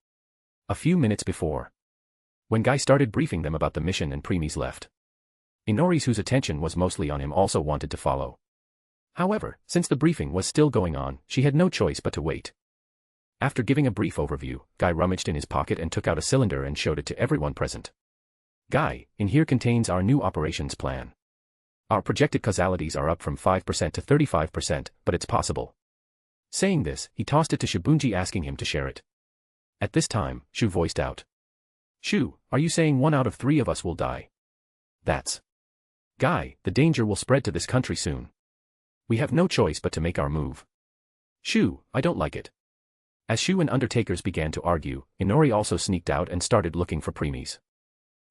A few minutes before, when Guy started briefing them about the mission and Preeis left. Inori's, whose attention was mostly on him, also wanted to follow. However, since the briefing was still going on, she had no choice but to wait. After giving a brief overview, Guy rummaged in his pocket and took out a cylinder and showed it to everyone present. Guy, in here contains our new operations plan. Our projected causalities are up from 5% to 35%, but it's possible. Saying this, he tossed it to Shibunji asking him to share it. At this time, Shu voiced out. Shu, are you saying 1 out of 3 of us will die? That's. Guy, the danger will spread to this country soon. We have no choice but to make our move. Shu, I don't like it. As Shu and Undertakers began to argue, Inori also sneaked out and started looking for Preeis.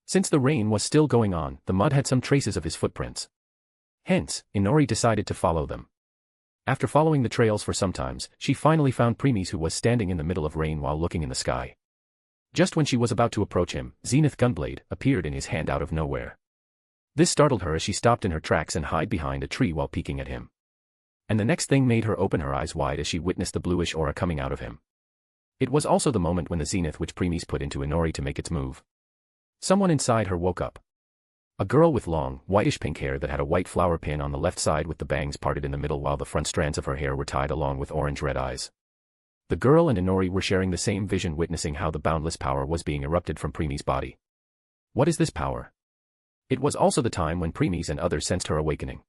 Since the rain was still going on, the mud had some traces of his footprints. Hence, Inori decided to follow them. After following the trails for some time, she finally found Preeis, who was standing in the middle of rain while looking in the sky. Just when she was about to approach him, Zenith Gunblade appeared in his hand out of nowhere. This startled her as she stopped in her tracks and hid behind a tree while peeking at him. And the next thing made her open her eyes wide as she witnessed the bluish aura coming out of him. It was also the moment when the zenith which Preeis put into Inori to make its move. Someone inside her woke up. A girl with long, whitish pink hair that had a white flower pin on the left side with the bangs parted in the middle while the front strands of her hair were tied along with orange-red eyes. The girl and Inori were sharing the same vision, witnessing how the boundless power was being erupted from Preeis' body. What is this power? It was also the time when Preeis and others sensed her awakening.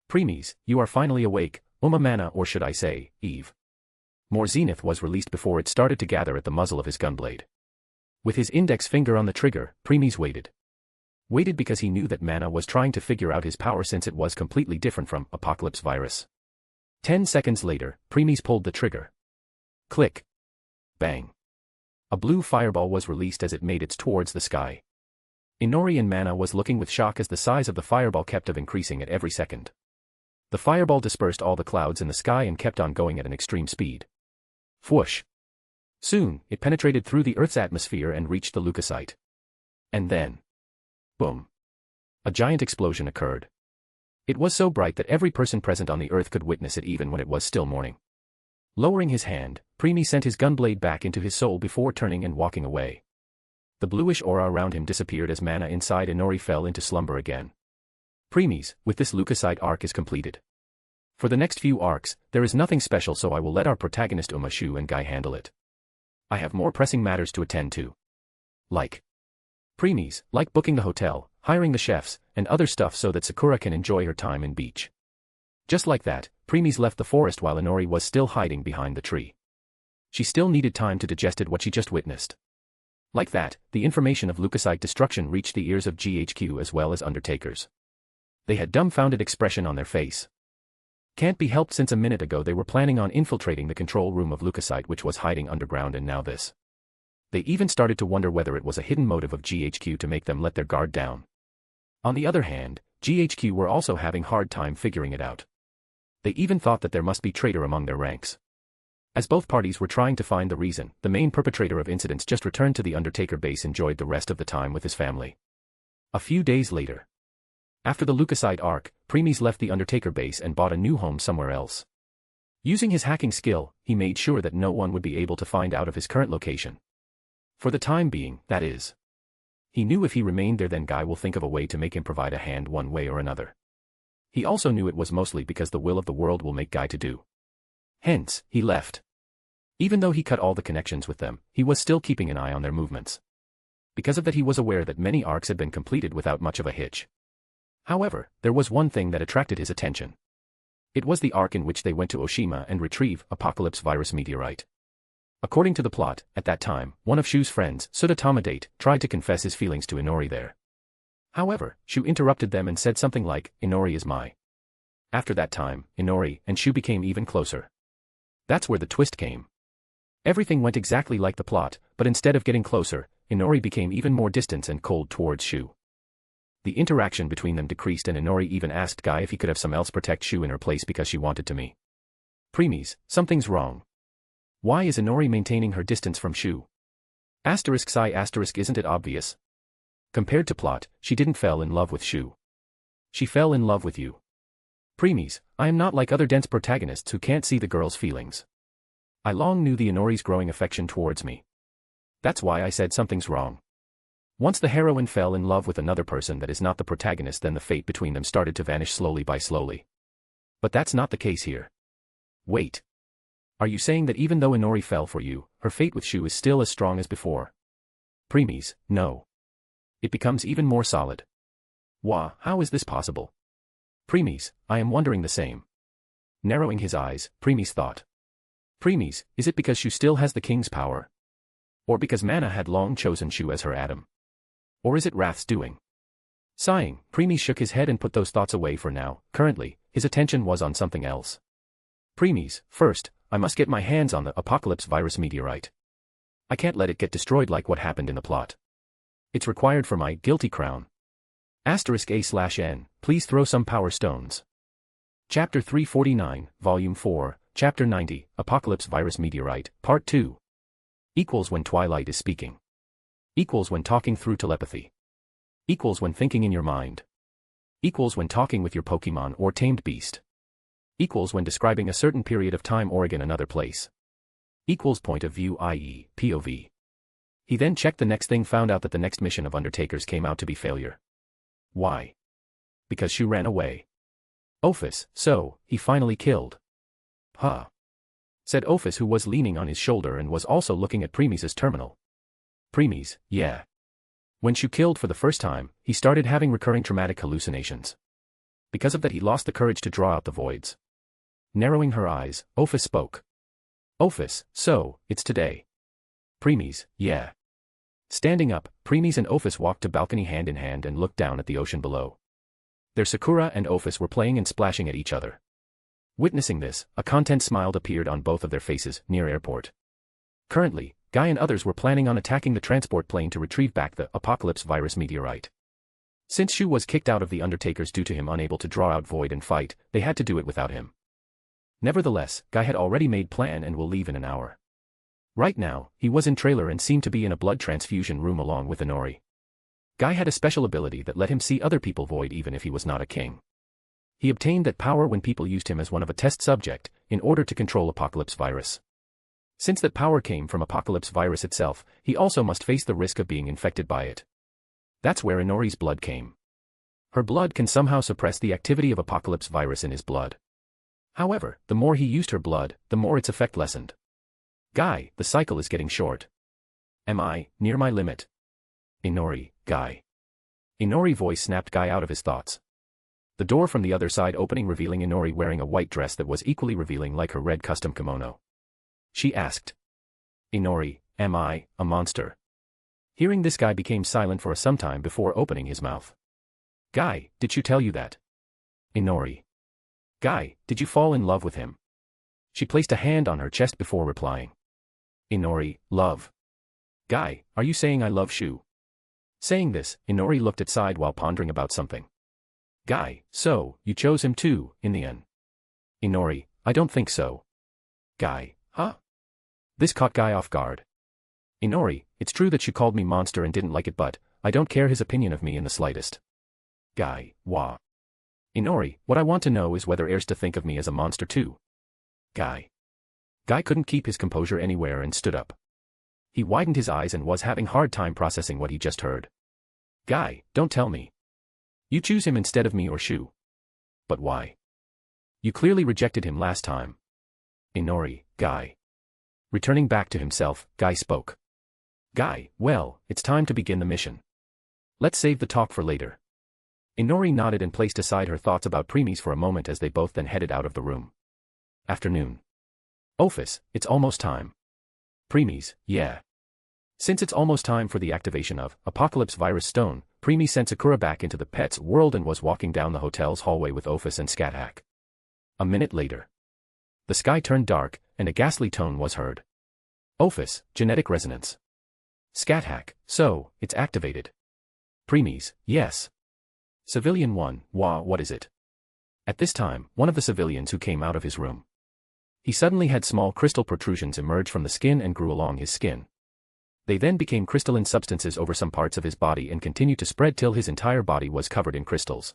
Preeis, you are finally awake, Mana, or should I say, Eve. More zenith was released before it started to gather at the muzzle of his gunblade. With his index finger on the trigger, Preeis waited. Waited because he knew that Mana was trying to figure out his power since it was completely different from Apocalypse Virus. 10 seconds later, Preeis pulled the trigger. Click. Bang. A blue fireball was released as it made its towards the sky. Inori and Mana was looking with shock as the size of the fireball kept on increasing at every second. The fireball dispersed all the clouds in the sky and kept on going at an extreme speed. Whoosh. Soon, it penetrated through the Earth's atmosphere and reached the leukocyte. And then, boom. A giant explosion occurred. It was so bright that every person present on the Earth could witness it even when it was still morning. Lowering his hand, Preeis sent his gunblade back into his soul before turning and walking away. The bluish aura around him disappeared as Mana inside Inori fell into slumber again. Preeis, with this leukocyte arc is completed. For the next few arcs, there is nothing special, so I will let our protagonist Shu and Guy handle it. I have more pressing matters to attend to. Preeis, like booking the hotel, hiring the chefs, and other stuff so that Sakura can enjoy her time in beach. Just like that, Preeis left the forest while Inori was still hiding behind the tree. She still needed time to digest what she just witnessed. Like that, the information of leukocyte destruction reached the ears of GHQ as well as Undertakers. They had dumbfounded expression on their face. Can't be helped since a minute ago they were planning on infiltrating the control room of leukocyte which was hiding underground, and now this. They even started to wonder whether it was a hidden motive of GHQ to make them let their guard down. On the other hand, GHQ were also having hard time figuring it out. They even thought that there must be traitor among their ranks. As both parties were trying to find the reason, the main perpetrator of incidents just returned to the Undertaker base and enjoyed the rest of the time with his family. A few days later, after the leukocyte arc, Preeis left the Undertaker base and bought a new home somewhere else. Using his hacking skill, he made sure that no one would be able to find out of his current location. For the time being, that is. He knew if he remained there then Guy will think of a way to make him provide a hand one way or another. He also knew it was mostly because the will of the world will make Guy to do. Hence, he left. Even though he cut all the connections with them, he was still keeping an eye on their movements. Because of that he was aware that many arcs had been completed without much of a hitch. However, there was one thing that attracted his attention. It was the arc in which they went to Oshima and retrieve Apocalypse Virus meteorite. According to the plot, at that time, one of Shu's friends, Sudatama Date, tried to confess his feelings to Inori there. However, Shu interrupted them and said something like, "Inori is my." After that time, Inori and Shu became even closer. That's where the twist came. Everything went exactly like the plot, but instead of getting closer, Inori became even more distant and cold towards Shu. The interaction between them decreased and Inori even asked Guy if he could have someone else protect Shu in her place because she wanted to me. Preeis, something's wrong. Why is Inori maintaining her distance from Shu? Isn't it obvious? Compared to plot, she didn't fell in love with Shu. She fell in love with you. Preeis, I am not like other dense protagonists who can't see the girl's feelings. I long knew the Inori's growing affection towards me. That's why I said something's wrong. Once the heroine fell in love with another person that is not the protagonist, then the fate between them started to vanish slowly by slowly. But that's not the case here. Wait. Are you saying that even though Inori fell for you, her fate with Shu is still as strong as before? Preeis, no. It becomes even more solid. How is this possible? Preeis, I am wondering the same. Narrowing his eyes, Preeis thought. Preeis, is it because Shu still has the king's power? Or because Mana had long chosen Shu as her Adam? Or is it Wrath's doing? Sighing, Preeis shook his head and put those thoughts away for now. Currently, his attention was on something else. Preeis, first, I must get my hands on the Apocalypse Virus meteorite. I can't let it get destroyed like what happened in the plot. It's required for my guilty crown. *A/N, please throw some power stones. Chapter 349, Volume 4, Chapter 90, Apocalypse Virus Meteorite, Part 2. Equals when Twilight is speaking. Equals when talking through telepathy. Equals when thinking in your mind. Equals when talking with your Pokemon or tamed beast. Equals when describing a certain period of time or again another place. Equals point of view, i.e., POV. He then checked the next thing, found out that the next mission of Undertakers came out to be failure. Why? Because Shu ran away. Ophis, so, he finally killed. Huh. Said Ophis, who was leaning on his shoulder and was also looking at Preeis' terminal. Preeis, yeah. When Shu killed for the first time, he started having recurring traumatic hallucinations. Because of that he lost the courage to draw out the voids. Narrowing her eyes, Ophis spoke. Ophis, so, it's today. Preeis, yeah. Standing up, Preeis and Ophis walked to balcony hand in hand and looked down at the ocean below. Their Sakura and Ophis were playing and splashing at each other. Witnessing this, a content smile appeared on both of their faces, near airport. Currently, Guy and others were planning on attacking the transport plane to retrieve back the Apocalypse virus meteorite. Since Shu was kicked out of the Undertakers due to him unable to draw out Void and fight, they had to do it without him. Nevertheless, Guy had already made plan and will leave in an hour. Right now, he was in trailer and seemed to be in a blood transfusion room along with Inori. Guy had a special ability that let him see other people Void even if he was not a king. He obtained that power when people used him as one of a test subject, in order to control Apocalypse virus. Since that power came from Apocalypse virus itself, he also must face the risk of being infected by it. That's where Inori's blood came. Her blood can somehow suppress the activity of Apocalypse virus in his blood. However, the more he used her blood, the more its effect lessened. Guy, the cycle is getting short. Am I near my limit? Inori, Guy. Inori voice snapped Guy out of his thoughts. The door from the other side opening revealing Inori wearing a white dress that was equally revealing like her red custom kimono. She asked. Inori, am I a monster? Hearing this, Guy became silent for some time before opening his mouth. Guy, did she tell you that? Inori. Guy, did you fall in love with him? She placed a hand on her chest before replying. Inori, love. Guy, are you saying I love Shu? Saying this, Inori looked at side while pondering about something. Guy, so, you chose him too, in the end. Inori, I don't think so. Guy, huh? This caught Guy off guard. Inori, it's true that she called me monster and didn't like it, but I don't care his opinion of me in the slightest. Guy, wah. Inori, what I want to know is whether heirs to think of me as a monster too. Guy. Guy couldn't keep his composure anywhere and stood up. He widened his eyes and was having hard time processing what he just heard. Guy, don't tell me. You choose him instead of me or Shu. But why? You clearly rejected him last time. Inori, Guy. Returning back to himself, Guy spoke. Guy, well, it's time to begin the mission. Let's save the talk for later. Inori nodded and placed aside her thoughts about Preeis for a moment as they both then headed out of the room. Afternoon. Ophis, it's almost time. Preeis, yeah. Since it's almost time for the activation of Apocalypse Virus Stone, Preeis sent Sakura back into the pet's world and was walking down the hotel's hallway with Ophis and Scathack. A minute later. The sky turned dark, and a ghastly tone was heard. Ophis, genetic resonance. Scathack, so, it's activated. Preeis, yes. Civilian 1, wah, what is it? At this time, one of the civilians who came out of his room. He suddenly had small crystal protrusions emerge from the skin and grew along his skin. They then became crystalline substances over some parts of his body and continued to spread till his entire body was covered in crystals.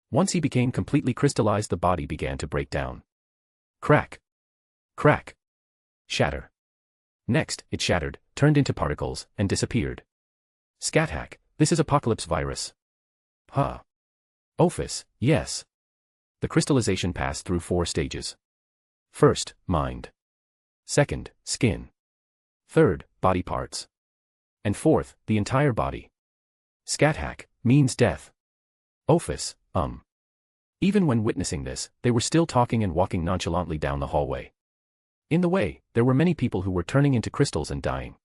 Once he became completely crystallized, the body began to break down. Crack. Crack. Shatter. Next, it shattered, turned into particles, and disappeared. Scathack, this is Apocalypse virus. Huh. Ophis, yes. The crystallization passed through 4 stages. First, mind. Second, skin. Third, body parts. And fourth, the entire body. Scathack, means death. Ophis, Even when witnessing this, they were still talking and walking nonchalantly down the hallway. In the way, there were many people who were turning into crystals and dying.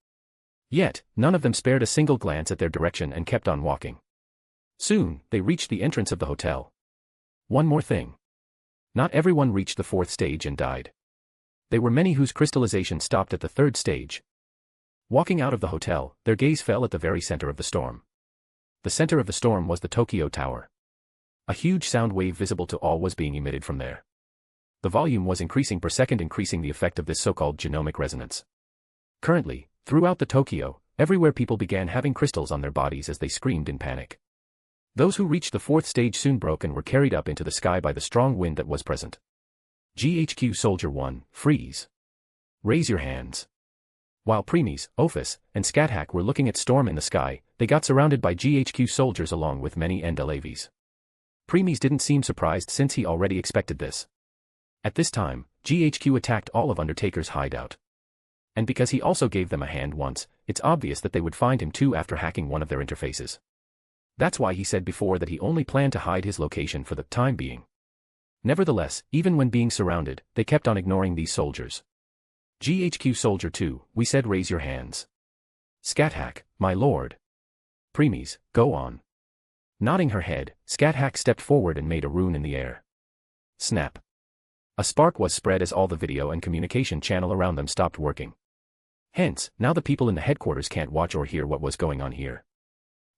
Yet, none of them spared a single glance at their direction and kept on walking. Soon, they reached the entrance of the hotel. One more thing. Not everyone reached the 4th stage and died. There were many whose crystallization stopped at the 3rd stage. Walking out of the hotel, their gaze fell at the very center of the storm. The center of the storm was the Tokyo Tower. A huge sound wave visible to all was being emitted from there. The volume was increasing per second, increasing the effect of this so-called genomic resonance. Currently, throughout the Tokyo, everywhere people began having crystals on their bodies as they screamed in panic. Those who reached the 4th stage soon broke and were carried up into the sky by the strong wind that was present. GHQ Soldier 1, freeze. Raise your hands. While Preeis, Ophis, and Scathack were looking at storm in the sky, they got surrounded by GHQ soldiers along with many Ndelavies. Preeis didn't seem surprised since he already expected this. At this time, GHQ attacked all of Undertaker's hideout. And because he also gave them a hand once, it's obvious that they would find him too after hacking one of their interfaces. That's why he said before that he only planned to hide his location for the time being. Nevertheless, even when being surrounded, they kept on ignoring these soldiers. GHQ Soldier 2, we said raise your hands. Scathack, my lord. Preeis, go on. Nodding her head, Scathack stepped forward and made a rune in the air. Snap. A spark was spread as all the video and communication channel around them stopped working. Hence, now the people in the headquarters can't watch or hear what was going on here.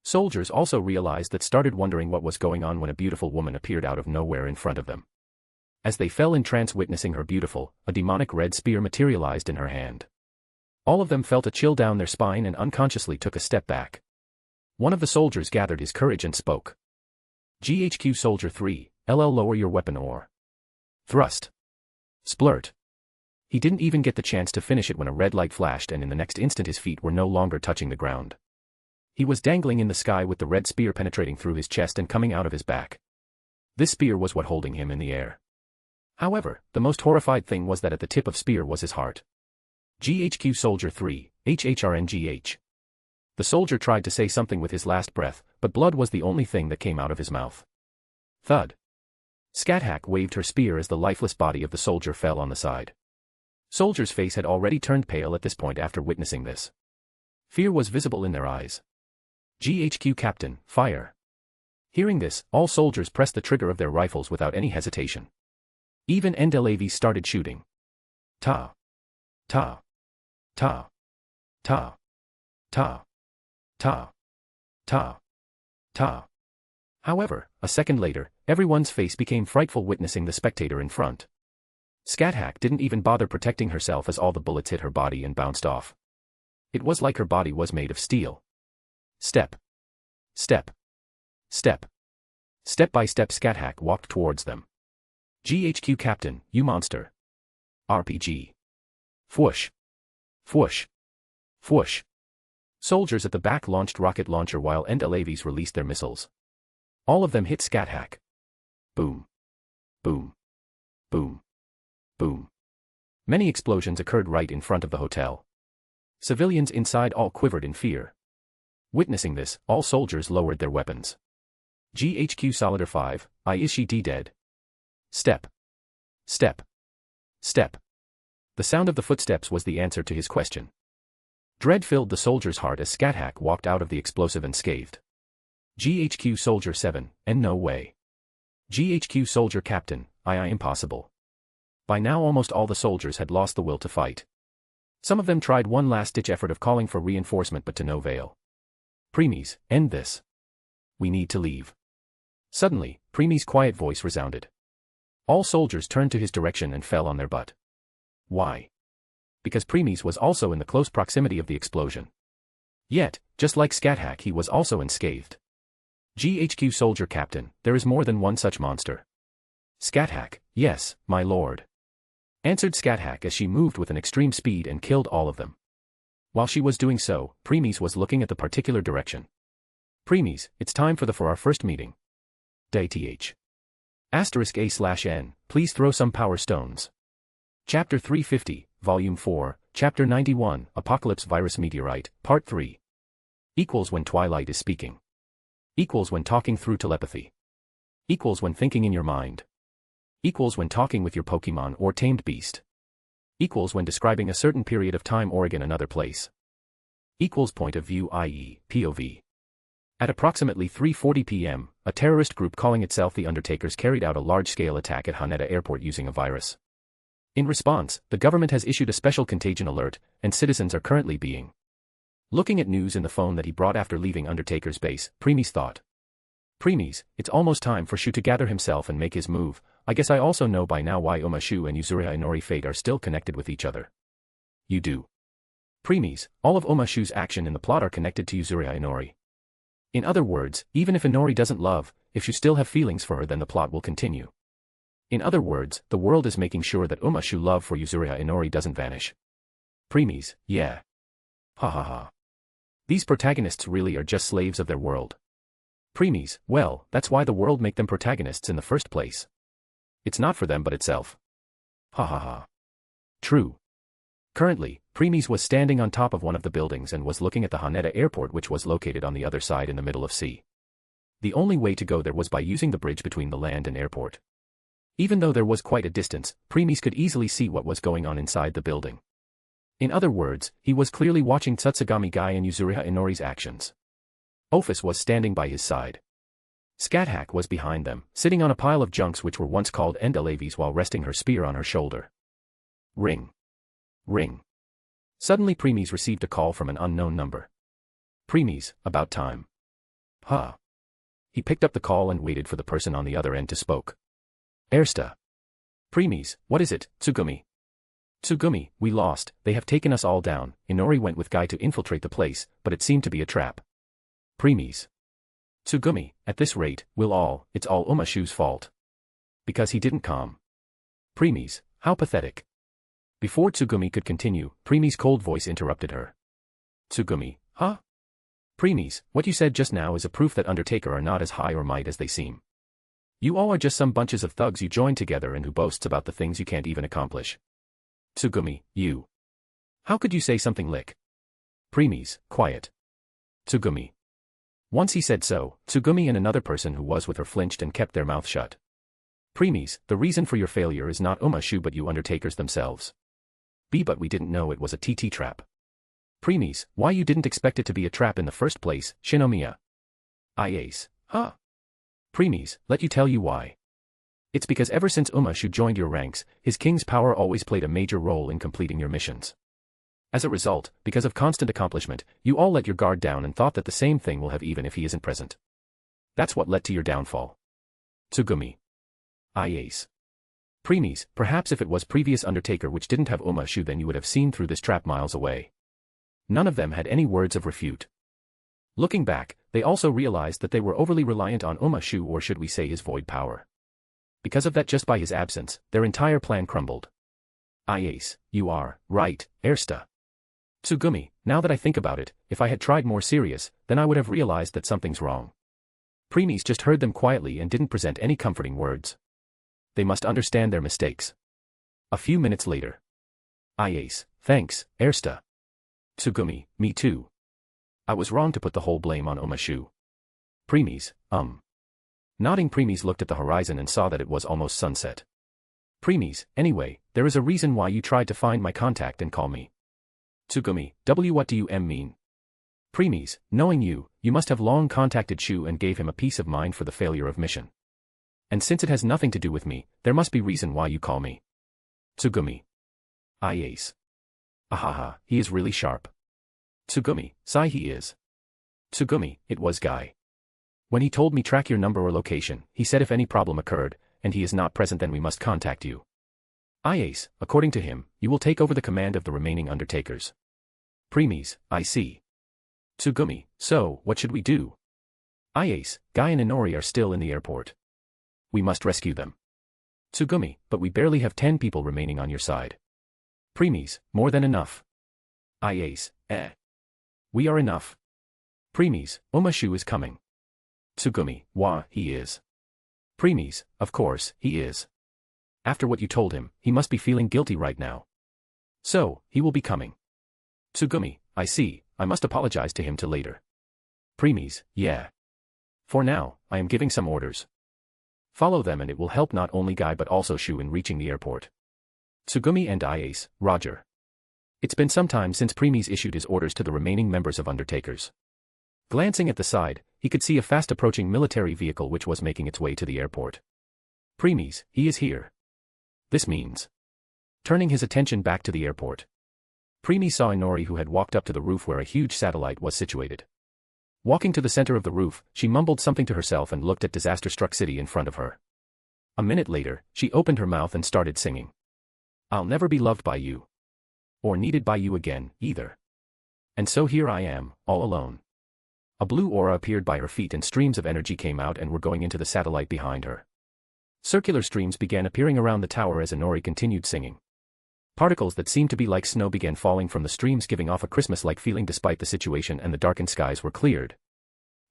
Soldiers also realized that started wondering what was going on when a beautiful woman appeared out of nowhere in front of them. As they fell in trance witnessing her beautiful, a demonic red spear materialized in her hand. All of them felt a chill down their spine and unconsciously took a step back. One of the soldiers gathered his courage and spoke. GHQ Soldier 3, LL lower your weapon or. Thrust. Splurt. He didn't even get the chance to finish it when a red light flashed and in the next instant his feet were no longer touching the ground. He was dangling in the sky with the red spear penetrating through his chest and coming out of his back. This spear was what holding him in the air. However, the most horrified thing was that at the tip of spear was his heart. GHQ Soldier 3, HHRNGH. The soldier tried to say something with his last breath, but blood was the only thing that came out of his mouth. Thud. Scathack waved her spear as the lifeless body of the soldier fell on the side. Soldier's face had already turned pale at this point after witnessing this. Fear was visible in their eyes. GHQ Captain, fire. Hearing this, all soldiers pressed the trigger of their rifles without any hesitation. Even NDLAV started shooting. Ta. Ta. Ta. Ta. Ta. Ta. Ta. Ta. However, a second later, everyone's face became frightful witnessing the spectator in front. Scathack didn't even bother protecting herself as all the bullets hit her body and bounced off. It was like her body was made of steel. Step. Step. Step. Step by step Scathack walked towards them. GHQ Captain, you monster. RPG. Fwoosh. Fwoosh. Fwoosh. Soldiers at the back launched rocket launcher while NDLAVs released their missiles. All of them hit Scathack. Boom. Boom. Boom. Boom. Many explosions occurred right in front of the hotel. Civilians inside all quivered in fear. Witnessing this, all soldiers lowered their weapons. GHQ Solider 5, is she dead? Step. Step. Step. The sound of the footsteps was the answer to his question. Dread filled the soldier's heart as Scathack walked out of the explosive unscathed. GHQ Soldier 7, and no way. GHQ Soldier Captain, impossible. By now almost all the soldiers had lost the will to fight. Some of them tried one last-ditch effort of calling for reinforcement but to no avail. Preeis, end this. We need to leave. Suddenly, Preeis' quiet voice resounded. All soldiers turned to his direction and fell on their butt. Why? Because Preeis was also in the close proximity of the explosion. Yet, just like Scathack, he was also unscathed. GHQ Soldier Captain, there is more than one such monster. Scathack, yes, my lord. Answered Scathack as she moved with an extreme speed and killed all of them. While she was doing so, Preeis was looking at the particular direction. Preeis, it's time for our first meeting. DTH. *A/N, please throw some power stones. Chapter 350, Volume 4, Chapter 91, Apocalypse Virus Meteorite, Part 3. Equals when Twilight is speaking. Equals when talking through telepathy. Equals when thinking in your mind. Equals when talking with your Pokemon or tamed beast. Equals when describing a certain period of time or again another place. Equals point of view, i.e., POV. At approximately 3:40 p.m., a terrorist group calling itself the Undertakers carried out a large-scale attack at Haneda Airport using a virus. In response, the government has issued a special contagion alert, and citizens are currently being. Looking at news in the phone that he brought after leaving Undertaker's base, Preeis thought. Preeis, it's almost time for Shu to gather himself and make his move. I guess I also know by now why Omashu and Yuzuriha Inori fate are still connected with each other. You do. Preeis, all of Omashu's action in the plot are connected to Yuzuriha Inori. In other words, even if Inori doesn't love, if you still have feelings for her, then the plot will continue. In other words, the world is making sure that Omashu's love for Yuzuriha Inori doesn't vanish. Preeis, yeah. Ha ha ha. These protagonists really are just slaves of their world. Preeis, well, that's why the world make them protagonists in the first place. It's not for them but itself. Ha ha ha. True. Currently, Preeis was standing on top of one of the buildings and was looking at the Haneda Airport, which was located on the other side in the middle of sea. The only way to go there was by using the bridge between the land and airport. Even though there was quite a distance, Preeis could easily see what was going on inside the building. In other words, he was clearly watching Tsutsugami Gai and Yuzuriha Inori's actions. Ophis was standing by his side. Scathack was behind them, sitting on a pile of junks which were once called Endelaves while resting her spear on her shoulder. Ring. Ring. Suddenly Preeis received a call from an unknown number. Preeis, about time. Huh. He picked up the call and waited for the person on the other end to spoke. Ersta. Preeis, what is it, Tsugumi? Tsugumi, we lost, they have taken us all down. Inori went with Gai to infiltrate the place, but it seemed to be a trap. Preeis. Tsugumi, at this rate, it's all Umashu's fault. Because he didn't come. Preeis, how pathetic. Before Tsugumi could continue, Preeis' cold voice interrupted her. Tsugumi, huh? Preeis, what you said just now is a proof that Undertaker are not as high or might as they seem. You all are just some bunches of thugs you joined together and who boasts about the things you can't even accomplish. Tsugumi, you. How could you say something like? Preeis, quiet. Tsugumi. Once he said so, Tsugumi and another person who was with her flinched and kept their mouth shut. Preeis, the reason for your failure is not Umashu but you Undertakers themselves. But we didn't know it was a TT trap. Preeis, why you didn't expect it to be a trap in the first place, Shinomiya? Ace, huh? Preeis, let you tell you why. It's because ever since Umashu joined your ranks, his king's power always played a major role in completing your missions. As a result, because of constant accomplishment, you all let your guard down and thought that the same thing will have even if he isn't present. That's what led to your downfall. Tsugumi. Ace. Preeis, perhaps if it was previous Undertaker which didn't have Umashu then you would have seen through this trap miles away. None of them had any words of refute. Looking back, they also realized that they were overly reliant on Umashu or should we say his void power. Because of that just by his absence, their entire plan crumbled. Ace, you are right, Ersta. Tsugumi, now that I think about it, if I had tried more serious, then I would have realized that something's wrong. Preeis just heard them quietly and didn't present any comforting words. They must understand their mistakes. A few minutes later. Ace, thanks, Ersta. Tsugumi, me too. I was wrong to put the whole blame on Umashu. Preeis, Nodding, Preeis looked at the horizon and saw that it was almost sunset. Preeis, anyway, there is a reason why you tried to find my contact and call me. Tsugumi, what do you mean? Preeis, knowing you, you must have long contacted Shu and gave him a peace of mind for the failure of mission. And since it has nothing to do with me, there must be reason why you call me. Tsugumi. Ace. Ahaha, he is really sharp. Tsugumi, sigh he is. Tsugumi, it was Gai. When he told me track your number or location, he said if any problem occurred, and he is not present then we must contact you. Ace, according to him, you will take over the command of the remaining Undertakers. Preeis, I see. Tsugumi, so, what should we do? Ace, Gai and Inori are still in the airport. We must rescue them. Tsugumi, but we barely have 10 people remaining on your side. Preeis, more than enough. Ace, we are enough. Preeis, Umashu is coming. Tsugumi, he is. Preeis, of course, he is. After what you told him, he must be feeling guilty right now. So, he will be coming. Tsugumi, I see, I must apologize to him till later. Preeis, yeah. For now, I am giving some orders. Follow them and it will help not only Gai but also Shu in reaching the airport. Tsugumi and Ace, Roger. It's been some time since Preeis issued his orders to the remaining members of Undertakers. Glancing at the side, he could see a fast-approaching military vehicle which was making its way to the airport. Preeis, he is here. This means. Turning his attention back to the airport. Preeis saw Inori who had walked up to the roof where a huge satellite was situated. Walking to the center of the roof, she mumbled something to herself and looked at disaster-struck city in front of her. A minute later, she opened her mouth and started singing. I'll never be loved by you. Or needed by you again, either. And so here I am, all alone. A blue aura appeared by her feet and streams of energy came out and were going into the satellite behind her. Circular streams began appearing around the tower as Inori continued singing. Particles that seemed to be like snow began falling from the streams, giving off a Christmas-like feeling despite the situation, and the darkened skies were cleared.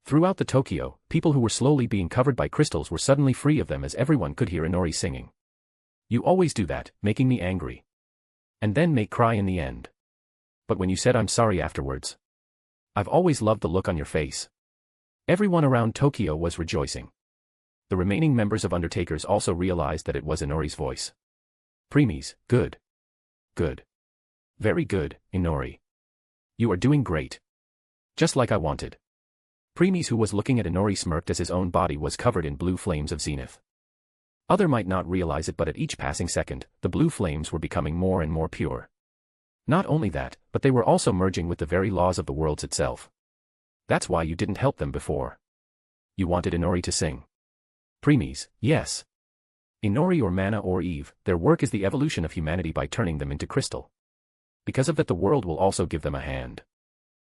Throughout the Tokyo, people who were slowly being covered by crystals were suddenly free of them as everyone could hear Inori singing. You always do that, making me angry. And then make cry in the end. But when you said I'm sorry afterwards. I've always loved the look on your face. Everyone around Tokyo was rejoicing. The remaining members of Undertakers also realized that it was Inori's voice. Preeis, good. Good. Very good, Inori. You are doing great. Just like I wanted. Preeis, who was looking at Inori, smirked as his own body was covered in blue flames of zenith. Other might not realize it, but at each passing second, the blue flames were becoming more and more pure. Not only that, but they were also merging with the very laws of the worlds itself. That's why you didn't help them before. You wanted Inori to sing. Preeis, yes. Inori or Mana or Eve, their work is the evolution of humanity by turning them into crystal. Because of that, the world will also give them a hand.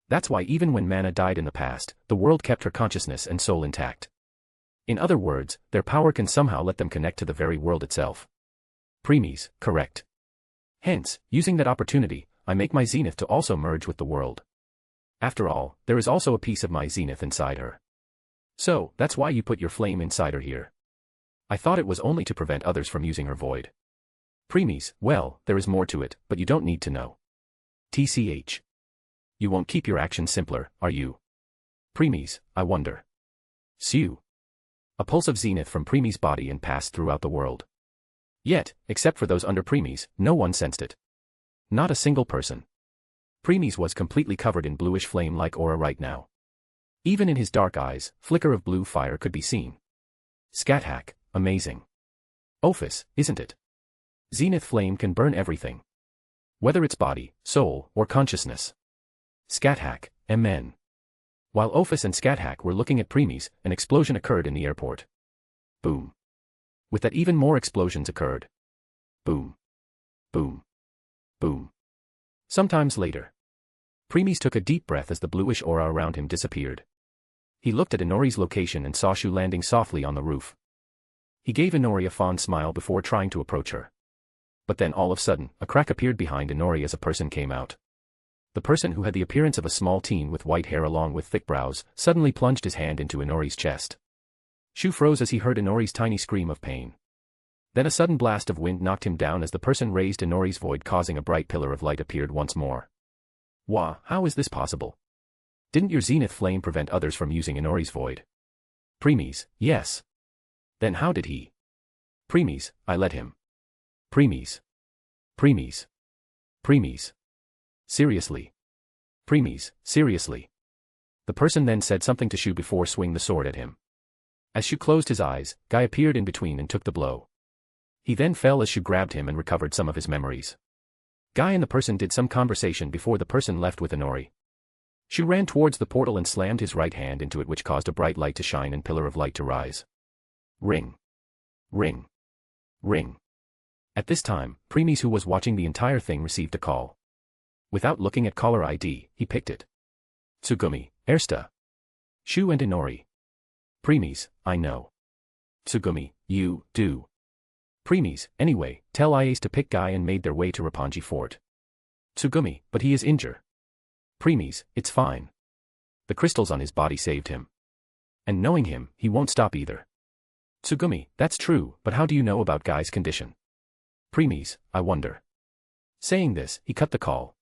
That's why even when Mana died in the past, the world kept her consciousness and soul intact. In other words, their power can somehow let them connect to the very world itself. Preeis, correct. Hence, using that opportunity, I make my zenith to also merge with the world. After all, there is also a piece of my zenith inside her. So, that's why you put your flame inside her here. I thought it was only to prevent others from using her void. Preeis, well, there is more to it, but you don't need to know. TCH. You won't keep your actions simpler, are you? Preeis, I wonder. Sew. A pulse of zenith from Preeis' body and passed throughout the world. Yet, except for those under Preeis, no one sensed it. Not a single person. Preeis was completely covered in bluish flame-like aura right now. Even in his dark eyes, flicker of blue fire could be seen. Scathack, amazing. Ophis, isn't it? Zenith flame can burn everything. Whether it's body, soul, or consciousness. Scathack, MN. While Ophis and Scathack were looking at Preeis, an explosion occurred in the airport. Boom. With that, even more explosions occurred. Boom. Boom. Boom. Sometimes later. Preeis took a deep breath as the bluish aura around him disappeared. He looked at Inori's location and saw Shu landing softly on the roof. He gave Inori a fond smile before trying to approach her. But then all of a sudden, a crack appeared behind Inori as a person came out. The person, who had the appearance of a small teen with white hair along with thick brows, suddenly plunged his hand into Inori's chest. Shu froze as he heard Inori's tiny scream of pain. Then a sudden blast of wind knocked him down as the person raised Inori's void, causing a bright pillar of light appeared once more. Wah, how is this possible? Didn't your zenith flame prevent others from using Inori's void? Preeis, yes. Then how did he? Preeis, I let him. Preeis. Preeis. Preeis. Seriously. Preeis, seriously. The person then said something to Shu before swinging the sword at him. As Shu closed his eyes, Guy appeared in between and took the blow. He then fell as Shu grabbed him and recovered some of his memories. Guy and the person did some conversation before the person left with Inori. Shu ran towards the portal and slammed his right hand into it, which caused a bright light to shine and pillar of light to rise. Ring. Ring. Ring. At this time, Preeis, who was watching the entire thing, received a call. Without looking at caller ID, he picked it. Tsugumi, Ersta. Shu and Inori. Preeis, I know. Tsugumi, you do. Preeis, anyway, tell Ias to pick Guy and made their way to Roppongi Fort. Tsugumi, but he is injured. Preeis, it's fine. The crystals on his body saved him. And knowing him, he won't stop either. Tsugumi, that's true, but how do you know about Guy's condition? Preeis, I wonder. Saying this, he cut the call.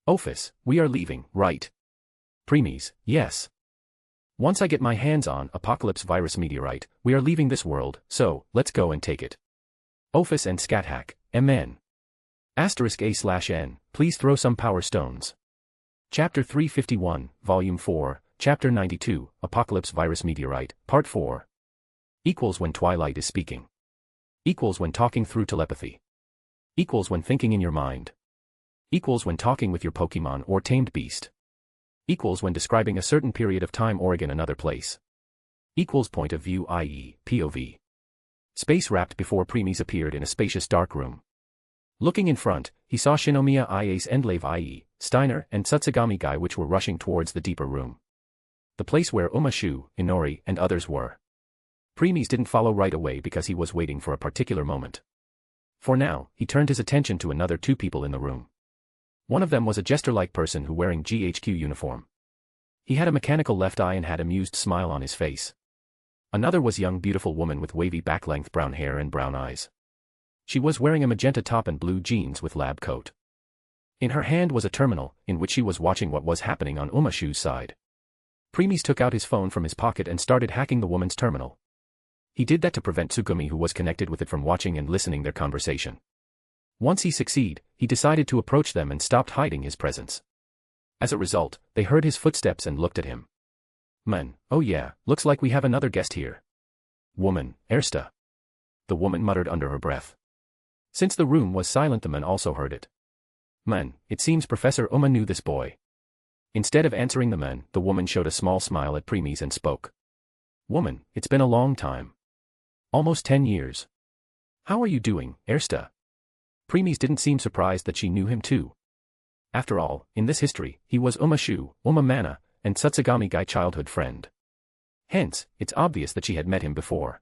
Ophis, we are leaving, right? Preeis, yes. Once I get my hands on Apocalypse Virus Meteorite, we are leaving this world, so, let's go and take it. Ophis and Scathack, MN. *A/N, please throw some power stones. Chapter 351, Volume 4, Chapter 92, Apocalypse Virus Meteorite, Part 4. Equals when Twilight is speaking. Equals when talking through telepathy. Equals when thinking in your mind. Equals when talking with your Pokemon or tamed beast. Equals when describing a certain period of time or in another place. Equals point of view, i.e., POV. Space wrapped before Preeis appeared in a spacious dark room. Looking in front, he saw Shinomiya Ias Endlave i.e., Steiner and Tsutsugami Guy, which were rushing towards the deeper room. The place where Shu, Inori, and others were. Preeis didn't follow right away because he was waiting for a particular moment. For now, he turned his attention to another two people in the room. One of them was a jester-like person who wearing GHQ uniform. He had a mechanical left eye and had an amused smile on his face. Another was young beautiful woman with wavy back-length brown hair and brown eyes. She was wearing a magenta top and blue jeans with lab coat. In her hand was a terminal, in which she was watching what was happening on Shu's side. Preeis took out his phone from his pocket and started hacking the woman's terminal. He did that to prevent Tsugumi, who was connected with it, from watching and listening their conversation. Once he succeeded, he decided to approach them and stopped hiding his presence. As a result, they heard his footsteps and looked at him. Men, oh yeah, looks like we have another guest here. Woman, Ersta. The woman muttered under her breath. Since the room was silent, the men also heard it. Man, it seems Professor Uma knew this boy. Instead of answering the men, the woman showed a small smile at Preeis and spoke. Woman, it's been a long time. Almost 10 years. How are you doing, Ersta? Preeis didn't seem surprised that she knew him too. After all, in this history, he was Uma Shu, Uma Mana, and Tsutsugami Gai's childhood friend. Hence, it's obvious that she had met him before.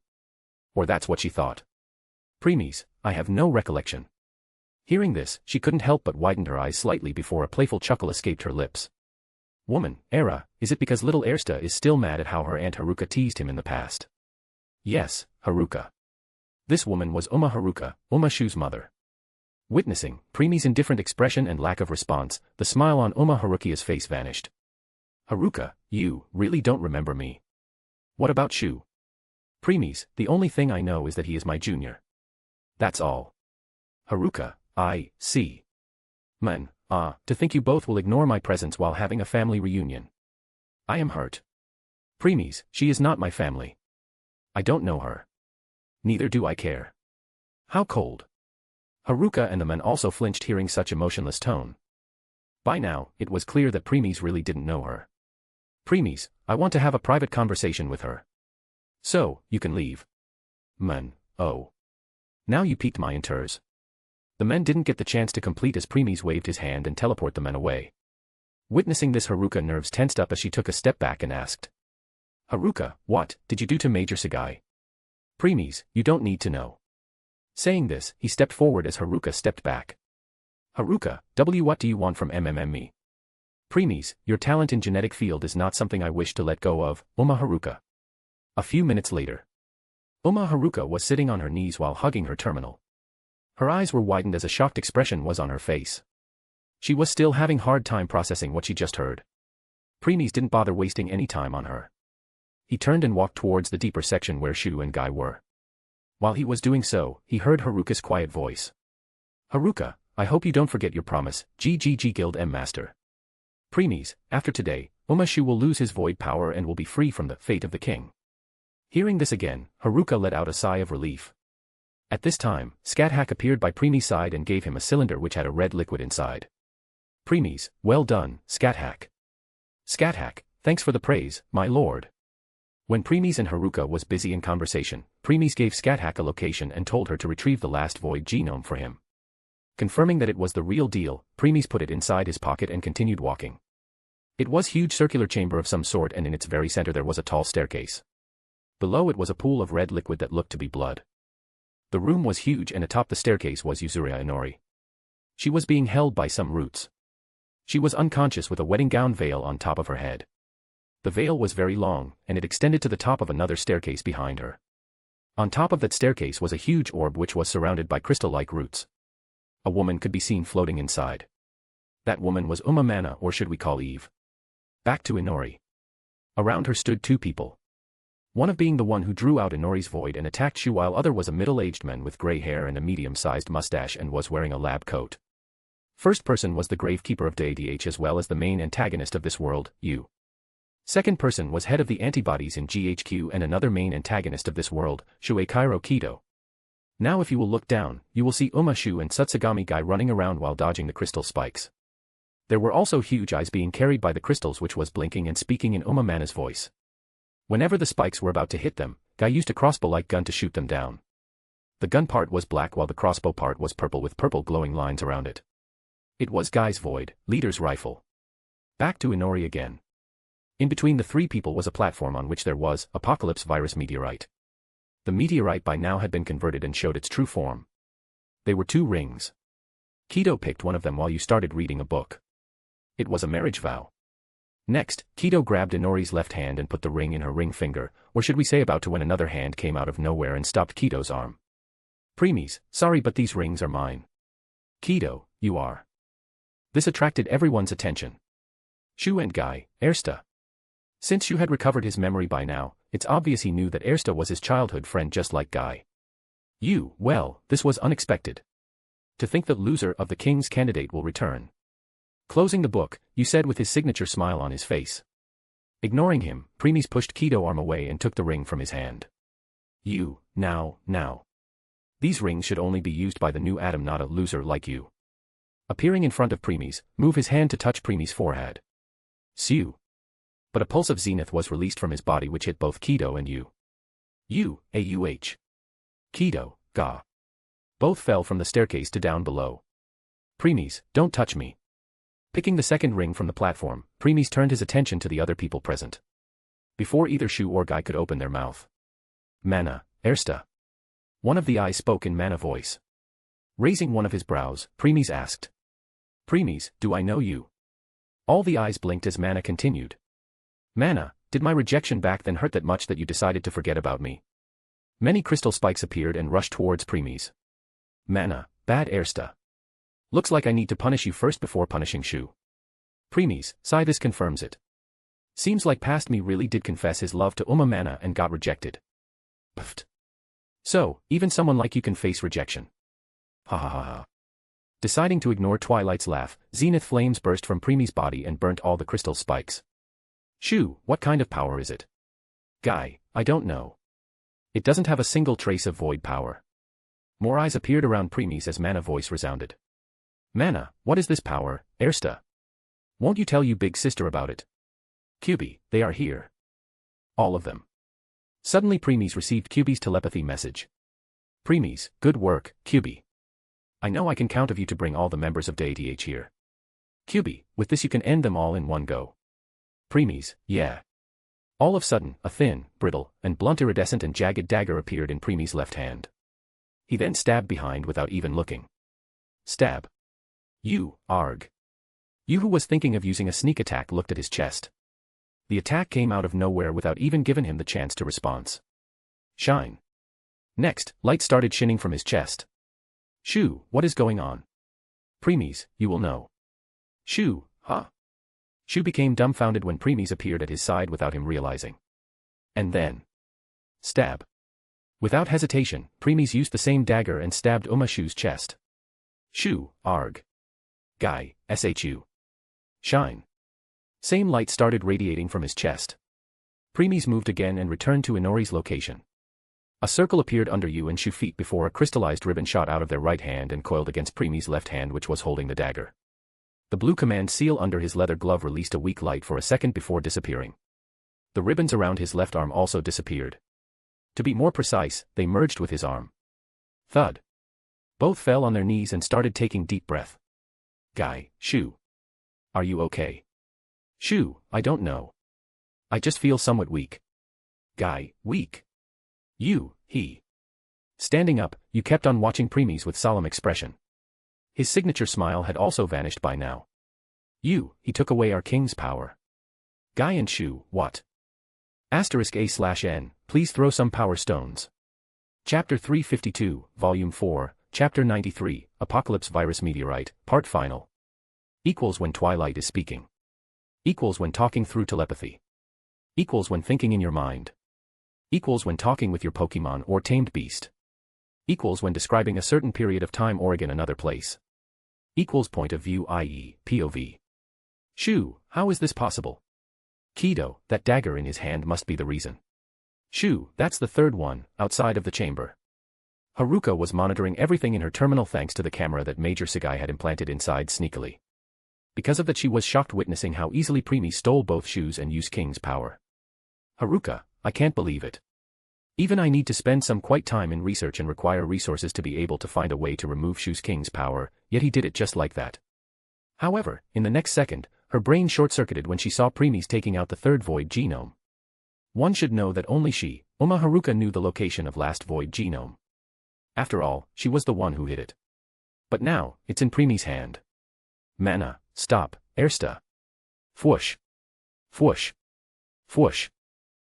Or that's what she thought. Preeis, I have no recollection. Hearing this, she couldn't help but widen her eyes slightly before a playful chuckle escaped her lips. Woman, Era, is it because little Ersta is still mad at how her aunt Haruka teased him in the past? Yes, Haruka. This woman was Uma Haruka, Uma Shu's mother. Witnessing Preeis' indifferent expression and lack of response, the smile on Uma Haruka's face vanished. Haruka, you really don't remember me. What about Shu? Preeis, the only thing I know is that he is my junior. That's all. Haruka, I see. Man, to think you both will ignore my presence while having a family reunion. I am hurt. Preeis, she is not my family. I don't know her. Neither do I care. How cold. Haruka and the men also flinched hearing such emotionless tone. By now, it was clear that Preeis really didn't know her. Preeis, I want to have a private conversation with her. So, you can leave. Men, oh. Now you piqued my interest. The men didn't get the chance to complete as Preeis waved his hand and teleport the men away. Witnessing this, Haruka nerves tensed up as she took a step back and asked. Haruka, what did you do to Major Sagai? Preeis, you don't need to know. Saying this, he stepped forward as Haruka stepped back. Haruka, what do you want from MMME? Preeis, your talent in genetic field is not something I wish to let go of, Uma Haruka. A few minutes later. Uma Haruka was sitting on her knees while hugging her terminal. Her eyes were widened as a shocked expression was on her face. She was still having hard time processing what she just heard. Preeis didn't bother wasting any time on her. He turned and walked towards the deeper section where Shu and Guy were. While he was doing so, he heard Haruka's quiet voice. Haruka, I hope you don't forget your promise, GGG Guild M Master. Preeis, after today, Uma Shu will lose his void power and will be free from the fate of the king. Hearing this again, Haruka let out a sigh of relief. At this time, Scathack appeared by Preeis' side and gave him a cylinder which had a red liquid inside. Preeis, well done, Scathack. Scathack, thanks for the praise, my lord. When Preeis and Haruka was busy in conversation, Preeis gave Scathack a location and told her to retrieve the last void genome for him. Confirming that it was the real deal, Preeis put it inside his pocket and continued walking. It was a huge circular chamber of some sort, and in its very center there was a tall staircase. Below it was a pool of red liquid that looked to be blood. The room was huge, and atop the staircase was Yuzuriha Inori. She was being held by some roots. She was unconscious with a wedding gown veil on top of her head. The veil was very long, and it extended to the top of another staircase behind her. On top of that staircase was a huge orb which was surrounded by crystal-like roots. A woman could be seen floating inside. That woman was Uma Mana, or should we call Eve. Back to Inori. Around her stood two people. One of being the one who drew out Inori's void and attacked Shu, while other was a middle-aged man with gray hair and a medium-sized mustache and was wearing a lab coat. First person was the Gravekeeper of DH as well as the main antagonist of this world, Yu. Second person was head of the antibodies in GHQ and another main antagonist of this world, Shueikiro Kido. Now if you will look down, you will see Uma Shu and Tsutsugami Gai running around while dodging the crystal spikes. There were also huge eyes being carried by the crystals which was blinking and speaking in Uma Mana's voice. Whenever the spikes were about to hit them, Gai used a crossbow-like gun to shoot them down. The gun part was black while the crossbow part was purple with purple glowing lines around it. It was Gai's void, leader's rifle. Back to Inori again. In between the three people was a platform on which there was Apocalypse Virus Meteorite. The meteorite by now had been converted and showed its true form. They were two rings. Kido picked one of them while you started reading a book. It was a marriage vow. Next, Kido grabbed Inori's left hand and put the ring in her ring finger, or should we say about to, when another hand came out of nowhere and stopped Kido's arm. Preeis, sorry but these rings are mine. Kido, you are. This attracted everyone's attention. Shu and Guy, Ersta. Since Shu had recovered his memory by now, it's obvious he knew that Ersta was his childhood friend just like Guy. Well, this was unexpected. To think the loser of the king's candidate will return. Closing the book, you said with his signature smile on his face. Ignoring him, Preeis pushed Kido arm away and took the ring from his hand. You, now. These rings should only be used by the new Adam, not a loser like you. Appearing in front of Preeis, move his hand to touch Preeis' forehead. Sew. But a pulse of zenith was released from his body which hit both Kido and you. Auh. Kido, Ga. Both fell from the staircase to down below. Preeis, don't touch me. Picking the second ring from the platform, Preeis turned his attention to the other people present. Before either Shu or Guy could open their mouth. Mana, Ersta. One of the eyes spoke in Mana voice. Raising one of his brows, Preeis asked. Preeis, do I know you? All the eyes blinked as Mana continued. Mana, did my rejection back then hurt that much that you decided to forget about me? Many crystal spikes appeared and rushed towards Preeis. Mana, bad Ersta. Looks like I need to punish you first before punishing Shu. Preeis, sigh, this confirms it. Seems like past me really did confess his love to Mana and got rejected. Pfft. So, even someone like you can face rejection. Ha ha ha ha. Deciding to ignore Twilight's laugh, zenith flames burst from Preeis' body and burnt all the crystal spikes. Shu, what kind of power is it? Guy, I don't know. It doesn't have a single trace of void power. More eyes appeared around Preeis as Mana voice resounded. Mana, what is this power, Ersta? Won't you tell you big sister about it? QB, they are here. All of them. Suddenly Preeis received QB's telepathy message. Preeis, good work, QB. I know I can count of you to bring all the members of Deity H here. QB, with this you can end them all in one go. Preeis, yeah. All of a sudden, a thin, brittle, and blunt iridescent and jagged dagger appeared in Preeis' left hand. He then stabbed behind without even looking. Stab. You, Arg. You who was thinking of using a sneak attack looked at his chest. The attack came out of nowhere without even giving him the chance to respond. Shine. Next, light started shining from his chest. Shu, what is going on? Preeis, you will know. Shu, huh? Shu became dumbfounded when Preeis appeared at his side without him realizing. And then. Stab. Without hesitation, Preeis used the same dagger and stabbed Shu's chest. Shu, Arg. Guy, Shu. Shine. Same light started radiating from his chest. Preeis moved again and returned to Inori's location. A circle appeared under you and Shu feet before a crystallized ribbon shot out of their right hand and coiled against Preeis' left hand which was holding the dagger. The blue command seal under his leather glove released a weak light for a second before disappearing. The ribbons around his left arm also disappeared. To be more precise, they merged with his arm. Thud. Both fell on their knees and started taking deep breath. Guy, Shu. Are you okay? Shu, I don't know. I just feel somewhat weak. Guy, weak. You, he. Standing up, you kept on watching Preeis with solemn expression. His signature smile had also vanished by now. You, he took away our king's power. Guy and Shu, what? *A/N, please throw some power stones. Chapter 352, Volume 4, Chapter 93, Apocalypse Virus Meteorite, Part Final. Equals when Twilight is speaking. Equals when talking through telepathy. Equals when thinking in your mind. Equals when talking with your Pokemon or tamed beast. Equals when describing a certain period of time or again another place. Equals point of view, i.e., POV. Shu, how is this possible? Kido, that dagger in his hand must be the reason. Shu, that's the third one, outside of the chamber. Haruka was monitoring everything in her terminal thanks to the camera that Major Sagai had implanted inside sneakily. Because of that she was shocked witnessing how easily Preeis stole both Shu's and Yu's king's power. Haruka, I can't believe it. Even I need to spend some quite time in research and require resources to be able to find a way to remove Shu's king's power, yet he did it just like that. However, in the next second, her brain short-circuited when she saw Preeis taking out the third void genome. One should know that only she, Haruka, knew the location of last void genome. After all, she was the one who hid it. But now, it's in Preeis' hand. Mana, stop, Ersta. Fwoosh. Fwoosh. Fwoosh.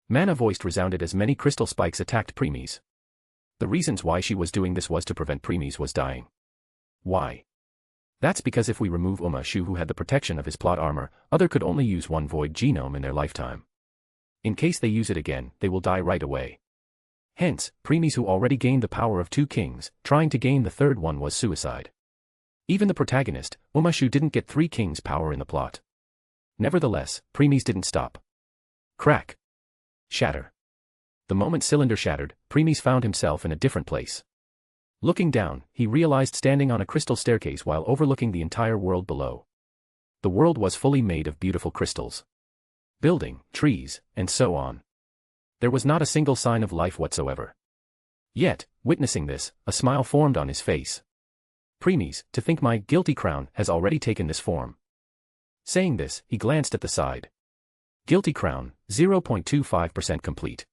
Mana voiced resounded as many crystal spikes attacked Preeis. The reasons why she was doing this was to prevent Preeis was dying. Why? That's because if we remove Shu who had the protection of his plot armor, other could only use one void genome in their lifetime. In case they use it again, they will die right away. Hence, Preeis who already gained the power of two kings, trying to gain the third one was suicide. Even the protagonist, Umashu, didn't get 3 kings power in the plot. Nevertheless, Preeis didn't stop. Crack. Shatter. The moment cylinder shattered, Preeis found himself in a different place. Looking down, he realized standing on a crystal staircase while overlooking the entire world below. The world was fully made of beautiful crystals. Building, trees, and so on. There was not a single sign of life whatsoever. Yet, witnessing this, a smile formed on his face. Preeis, to think my guilty crown has already taken this form. Saying this, he glanced at the side. Guilty crown, 0.25% complete.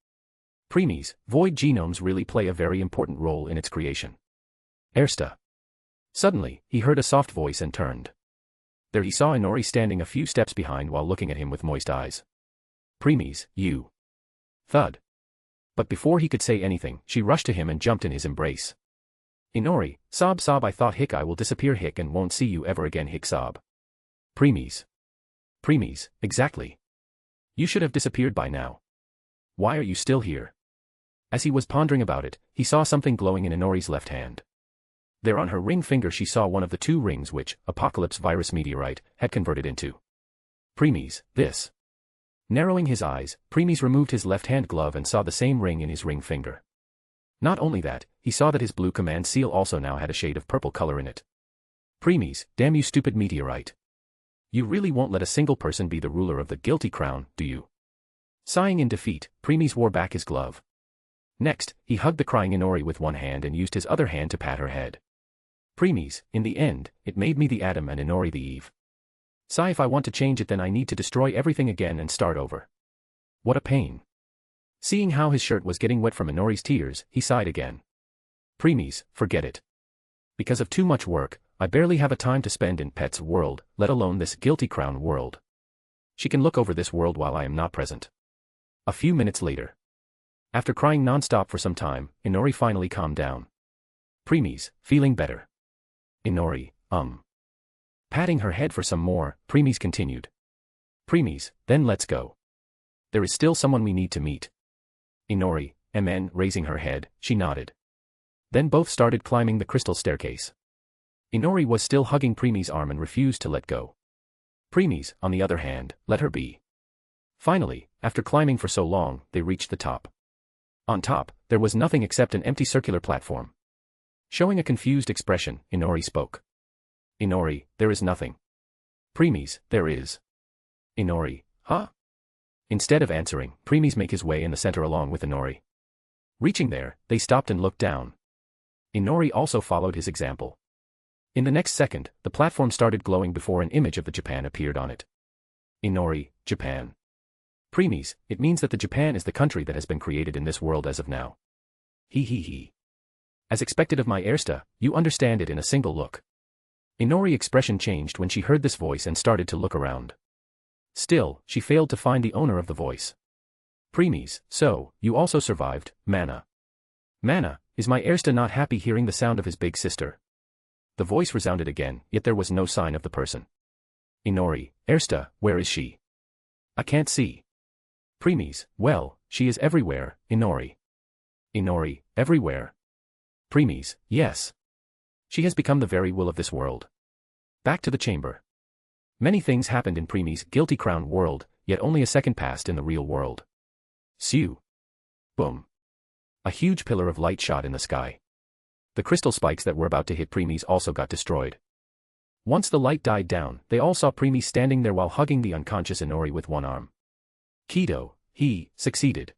Preeis, void genomes really play a very important role in its creation. Ersta. Suddenly, he heard a soft voice and turned. There he saw Inori standing a few steps behind while looking at him with moist eyes. Preeis, you. Thud. But before he could say anything, she rushed to him and jumped in his embrace. Inori, sob, I thought I will disappear and won't see you ever again sob. Preeis. Exactly. You should have disappeared by now. Why are you still here? As he was pondering about it, he saw something glowing in Inori's left hand. There on her ring finger she saw one of the 2 rings which, Apocalypse Virus Meteorite, had converted into. Preeis, this. Narrowing his eyes, Preeis removed his left-hand glove and saw the same ring in his ring finger. Not only that, he saw that his blue command seal also now had a shade of purple color in it. Preeis, damn you stupid meteorite. You really won't let a single person be the ruler of the guilty crown, do you? Sighing in defeat, Preeis wore back his glove. Next, he hugged the crying Inori with one hand and used his other hand to pat her head. Preeis, in the end, it made me the Adam and Inori the Eve. If I want to change it then I need to destroy everything again and start over. What a pain. Seeing how his shirt was getting wet from Inori's tears, he sighed again. Preeis, forget it. Because of too much work, I barely have a time to spend in Pet's world, let alone this guilty crown world. She can look over this world while I am not present. A few minutes later. After crying non-stop for some time, Inori finally calmed down. Preeis, feeling better. Inori, Patting her head for some more, Preeis continued. Preeis, then let's go. There is still someone we need to meet. Inori, raising her head, she nodded. Then both started climbing the crystal staircase. Inori was still hugging Preeis' arm and refused to let go. Preeis, on the other hand, let her be. Finally, after climbing for so long, they reached the top. On top, there was nothing except an empty circular platform. Showing a confused expression, Inori spoke. Inori, there is nothing. Preeis, there is. Inori, huh? Instead of answering, Preeis made his way in the center along with Inori. Reaching there, they stopped and looked down. Inori also followed his example. In the next second, the platform started glowing before an image of the Japan appeared on it. Inori, Japan. Preeis, it means that the Japan is the country that has been created in this world as of now. He. As expected of my Ersta, you understand it in a single look. Inori's expression changed when she heard this voice and started to look around. Still, she failed to find the owner of the voice. Preeis, so, you also survived, Mana. Mana, is my Ersta not happy hearing the sound of his big sister? The voice resounded again, yet there was no sign of the person. Inori, Ersta, where is she? I can't see. Preeis, well, she is everywhere, Inori. Inori, everywhere. Preeis, yes. She has become the very will of this world. Back to the chamber. Many things happened in Preeis' guilty crown world, yet only a second passed in the real world. Sew. Boom. A huge pillar of light shot in the sky. The crystal spikes that were about to hit Preeis also got destroyed. Once the light died down, they all saw Preeis standing there while hugging the unconscious Inori with one arm. Kido, he, succeeded.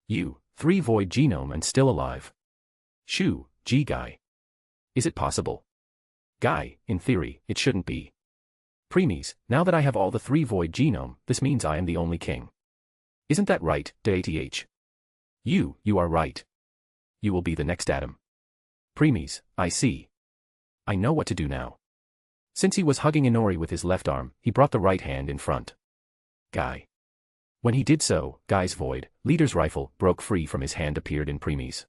You, 3 void genome and still alive. Shu, G guy. Is it possible? Guy, in theory, it shouldn't be. Preeis, now that I have all the 3 void genome, this means I am the only king. Isn't that right, Dath? You are right. You will be the next Adam. Preeis, I see. I know what to do now. Since he was hugging Inori with his left arm, he brought the right hand in front. Guy. When he did so, Guy's void, leader's rifle, broke free from his hand appeared in Preeis.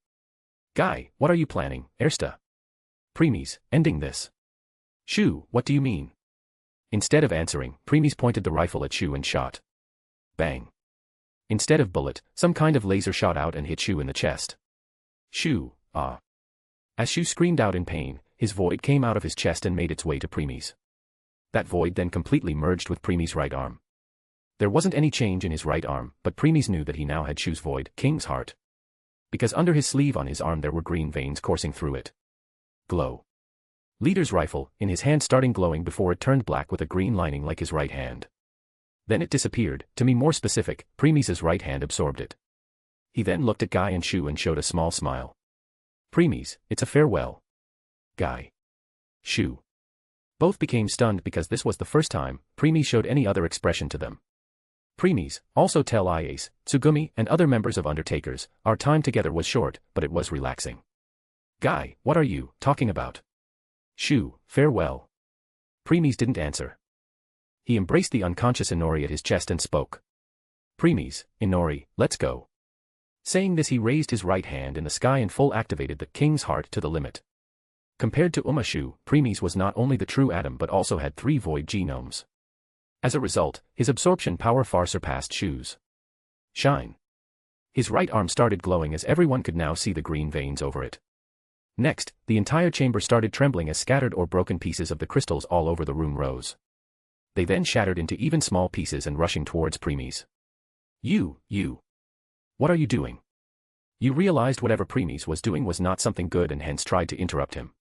Guy, what are you planning, Ersta? Preeis, ending this. Shu, what do you mean? Instead of answering, Preeis pointed the rifle at Shu and shot. Bang. Instead of bullet, some kind of laser shot out and hit Shu in the chest. Shu, ah. As Shu screamed out in pain, his void came out of his chest and made its way to Preeis. That void then completely merged with Preeis' right arm. There wasn't any change in his right arm, but Preeis knew that he now had Shu's void, King's heart. Because under his sleeve on his arm there were green veins coursing through it. Glow. Leader's rifle, in his hand starting glowing before it turned black with a green lining like his right hand. Then it disappeared, to be more specific, Preeis' right hand absorbed it. He then looked at Guy and Shu and showed a small smile. Preeis, it's a farewell. Guy. Shu. Both became stunned because this was the first time Preeis showed any other expression to them. Preeis, also tell Iase, Tsugumi, and other members of Undertakers, our time together was short, but it was relaxing. Guy, what are you talking about? Shu, farewell. Preeis didn't answer. He embraced the unconscious Inori at his chest and spoke. Preeis, Inori, let's go. Saying this he raised his right hand in the sky and full activated the King's heart to the limit. Compared to Shu, Preeis was not only the true atom but also had 3 void genomes. As a result, his absorption power far surpassed Shu's. Shine. His right arm started glowing as everyone could now see the green veins over it. Next, the entire chamber started trembling as scattered or broken pieces of the crystals all over the room rose. They then shattered into even small pieces and rushing towards Preeis. You. What are you doing? You realized whatever Preeis was doing was not something good and hence tried to interrupt him.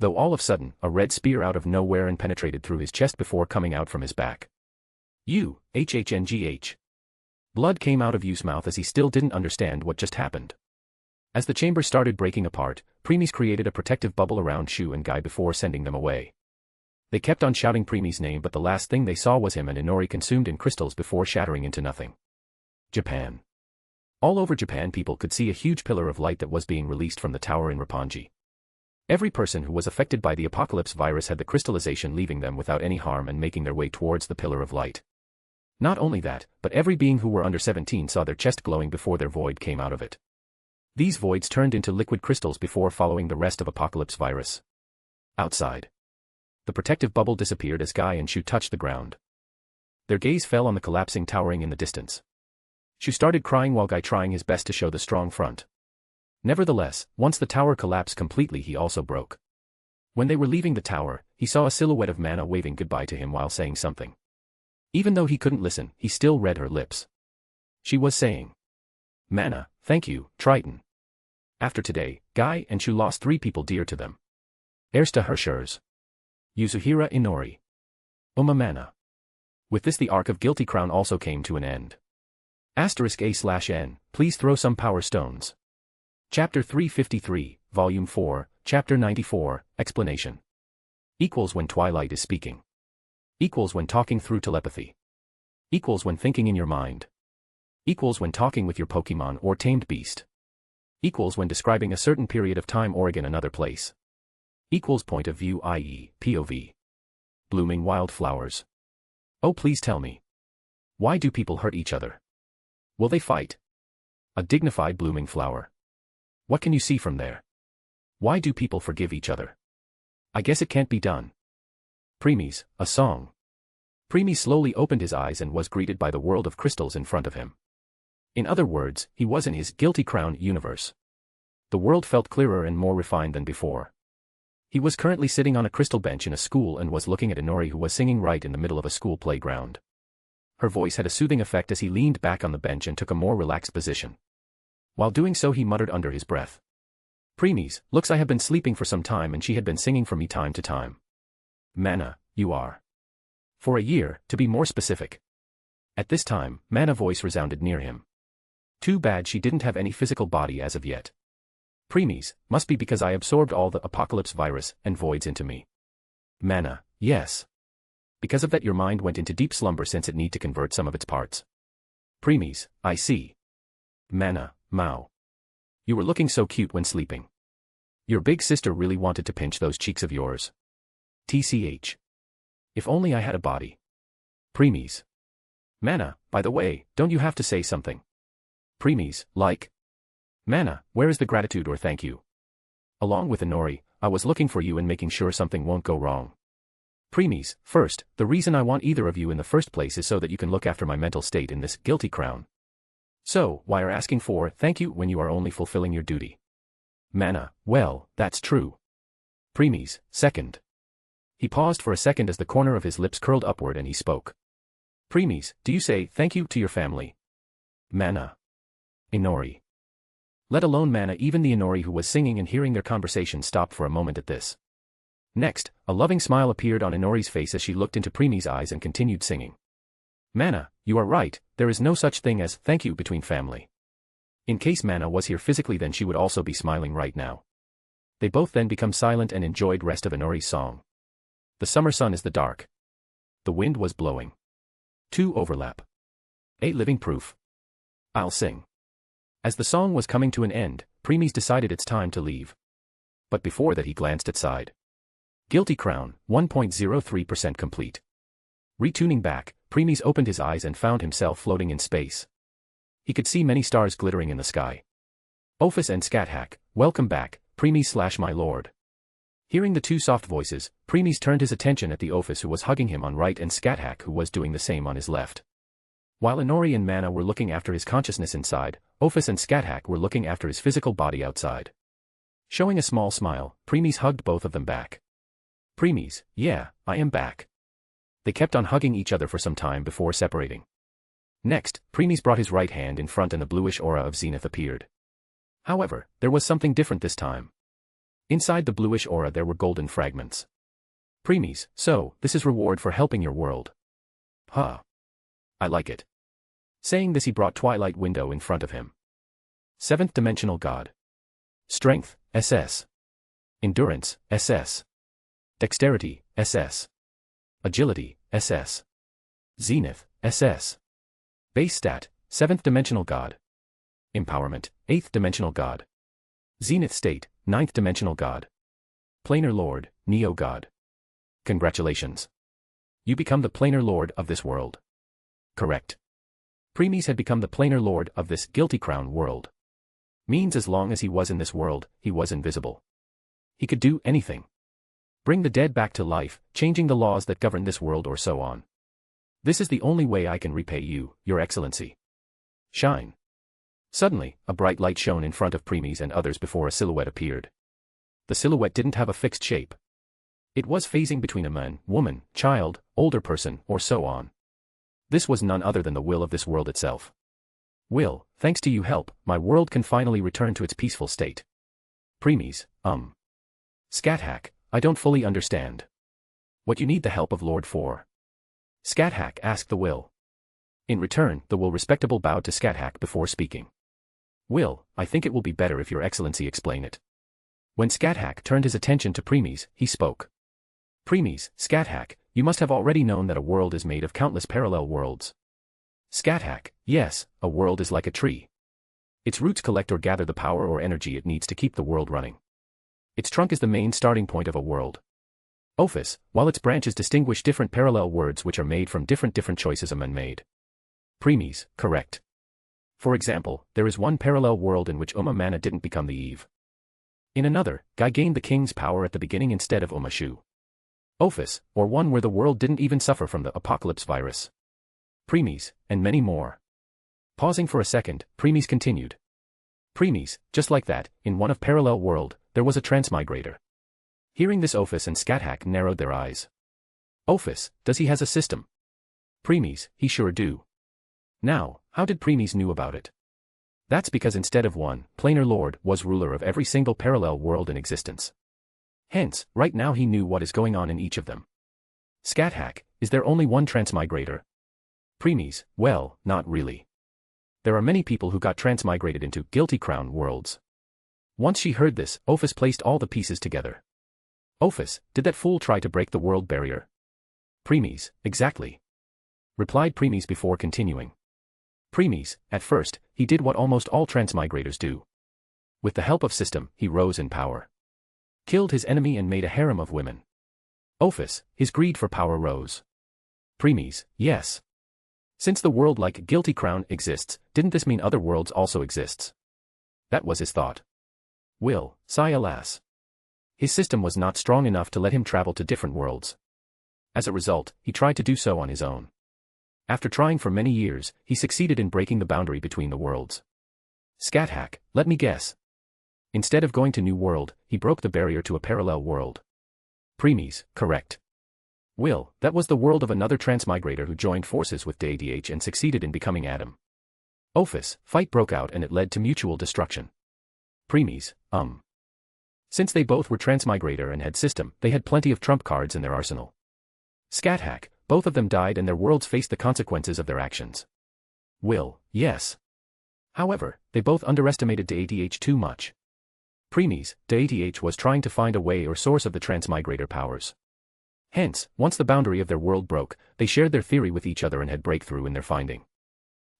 Though all of a sudden, a red spear out of nowhere and penetrated through his chest before coming out from his back. HHNGH. Blood came out of Yu's mouth as he still didn't understand what just happened. As the chamber started breaking apart, Preeis created a protective bubble around Shu and Guy before sending them away. They kept on shouting Preeis' name but the last thing they saw was him and Inori consumed in crystals before shattering into nothing. Japan. All over Japan people could see a huge pillar of light that was being released from the tower in Roppongi. Every person who was affected by the apocalypse virus had the crystallization leaving them without any harm and making their way towards the pillar of light. Not only that, but every being who were under 17 saw their chest glowing before their void came out of it. These voids turned into liquid crystals before following the rest of apocalypse virus. Outside. The protective bubble disappeared as Guy and Shu touched the ground. Their gaze fell on the collapsing towering in the distance. Shu started crying while Guy trying his best to show the strong front. Nevertheless, once the tower collapsed completely he also broke. When they were leaving the tower, he saw a silhouette of Mana waving goodbye to him while saying something. Even though he couldn't listen, he still read her lips. She was saying, Mana, thank you, Triton. After today, Guy and Shu lost 3 people dear to them. Ersta Hershers. Yuzuhira Inori. Mana. With this the arc of Guilty Crown also came to an end. *A/N, please throw some power stones. Chapter 353, Volume 4, Chapter 94, Explanation. Equals when Twilight is speaking. Equals when talking through telepathy. Equals when thinking in your mind. Equals when talking with your Pokemon or tamed beast. Equals when describing a certain period of time or again another place. Equals point of view i.e., POV. Blooming wildflowers. Oh please tell me. Why do people hurt each other? Will they fight? A dignified blooming flower. What can you see from there? Why do people forgive each other? I guess it can't be done. Preeis, a song. Preeis slowly opened his eyes and was greeted by the world of crystals in front of him. In other words, he was in his Guilty Crown universe. The world felt clearer and more refined than before. He was currently sitting on a crystal bench in a school and was looking at Inori who was singing right in the middle of a school playground. Her voice had a soothing effect as he leaned back on the bench and took a more relaxed position. While doing so he muttered under his breath. Preeis, looks I have been sleeping for some time and she had been singing for me time to time. Mana, you are. For a year, to be more specific. At this time, Mana voice resounded near him. Too bad she didn't have any physical body as of yet. Preeis, must be because I absorbed all the apocalypse virus and voids into me. Mana, yes. Because of that your mind went into deep slumber since it need to convert some of its parts. Preeis, I see. Mana, Mao. You were looking so cute when sleeping. Your big sister really wanted to pinch those cheeks of yours. TCH. If only I had a body. Preeis. Mana, by the way, don't you have to say something? Preeis, like? Mana, where is the gratitude or thank you? Along with Inori, I was looking for you and making sure something won't go wrong. Preeis, first, the reason I want either of you in the first place is so that you can look after my mental state in this Guilty Crown. So, why are asking for thank you when you are only fulfilling your duty? Mana, well, that's true. Preeis, second. He paused for a second as the corner of his lips curled upward and he spoke. Preeis, do you say thank you to your family? Mana. Inori. Let alone Mana, even the Inori who was singing and hearing their conversation stopped for a moment at this. Next, a loving smile appeared on Inori's face as she looked into Preeis' eyes and continued singing. Mana, you are right, there is no such thing as thank you between family. In case Mana was here physically, then she would also be smiling right now. They both then become silent and enjoyed rest of Inori's song. The summer sun is the dark. The wind was blowing. 2 overlap. 8 living proof. I'll sing. As the song was coming to an end, Preeis decided it's time to leave. But before that he glanced at side. Guilty Crown, 1.03% complete. Retuning back, Preeis opened his eyes and found himself floating in space. He could see many stars glittering in the sky. Ophis and Scathack, welcome back, Preeis/my lord. Hearing the two soft voices, Preeis turned his attention at the Ophis who was hugging him on right and Scathack who was doing the same on his left. While Inori and Mana were looking after his consciousness inside, Ophis and Scathack were looking after his physical body outside. Showing a small smile, Preeis hugged both of them back. Preeis, yeah, I am back. They kept on hugging each other for some time before separating. Next, Preeis brought his right hand in front and a bluish aura of zenith appeared. However, there was something different this time. Inside the bluish aura there were golden fragments. Preeis, so, this is reward for helping your world. Huh. I like it. Saying this he brought Twilight Window in front of him. 7th Dimensional God. Strength, SS. Endurance, SS. Dexterity, SS. Agility, SS. Zenith, SS. Base stat, 7th Dimensional God. Empowerment, 8th Dimensional God. Zenith state, 9th Dimensional God. Planar Lord, Neo God. Congratulations. You become the Planar Lord of this world. Correct. Preeis had become the Planar Lord of this Guilty Crown world. Means as long as he was in this world, he was invisible. He could do anything. Bring the dead back to life, changing the laws that govern this world or so on. This is the only way I can repay you, Your Excellency. Shine. Suddenly, a bright light shone in front of Preeis and others before a silhouette appeared. The silhouette didn't have a fixed shape. It was phasing between a man, woman, child, older person, or so on. This was none other than the will of this world itself. Will, thanks to you help, my world can finally return to its peaceful state. Preeis, Scathack, I don't fully understand. What you need the help of Lord for? Scathack asked the Will. In return, the Will respectable bowed to Scathack before speaking. Will, I think it will be better if Your Excellency explain it. When Scathack turned his attention to Preeis, he spoke. Preeis, Scathack, you must have already known that a world is made of countless parallel worlds. Scathack, yes, a world is like a tree. Its roots collect or gather the power or energy it needs to keep the world running. Its trunk is the main starting point of a world. Ophis, while its branches distinguish different parallel worlds which are made from different choices a man made. Preeis, correct. For example, there is one parallel world in which Mana didn't become the Eve. In another, Guy gained the king's power at the beginning instead of Shu. Ophis, or one where the world didn't even suffer from the apocalypse virus. Preeis, and many more. Pausing for a second, Preeis continued. Preeis, just like that, in one of parallel world, there was a transmigrator. Hearing this, Ophis and Scathack narrowed their eyes. Ophis, does he has a system? Preeis, he sure do. Now, how did Preeis knew about it? That's because instead of one, Planar Lord was ruler of every single parallel world in existence. Hence, right now he knew what is going on in each of them. Scathack, is there only one transmigrator? Preeis, well, not really. There are many people who got transmigrated into Guilty Crown worlds. Once she heard this, Ophis placed all the pieces together. Ophis, did that fool try to break the world barrier? Preeis, exactly. Replied Preeis before continuing. Preeis, at first, he did what almost all transmigrators do. With the help of system, he rose in power. Killed his enemy and made a harem of women. Ophis, his greed for power rose. Preeis, yes. Since the world like Guilty Crown exists, didn't this mean other worlds also exists? That was his thought. Will, sigh alas. His system was not strong enough to let him travel to different worlds. As a result, he tried to do so on his own. After trying for many years, he succeeded in breaking the boundary between the worlds. Scathack, let me guess. Instead of going to New World, he broke the barrier to a parallel world. Preeis, correct. Will, that was the world of another transmigrator who joined forces with DADH and succeeded in becoming Adam. Ophis, fight broke out and it led to mutual destruction. Preeis, Since they both were transmigrator and had system, they had plenty of trump cards in their arsenal. Scathack, both of them died and their worlds faced the consequences of their actions. Will, yes. However, they both underestimated DADH too much. Preeis, DADH was trying to find a way or source of the transmigrator powers. Hence, once the boundary of their world broke, they shared their theory with each other and had breakthrough in their finding.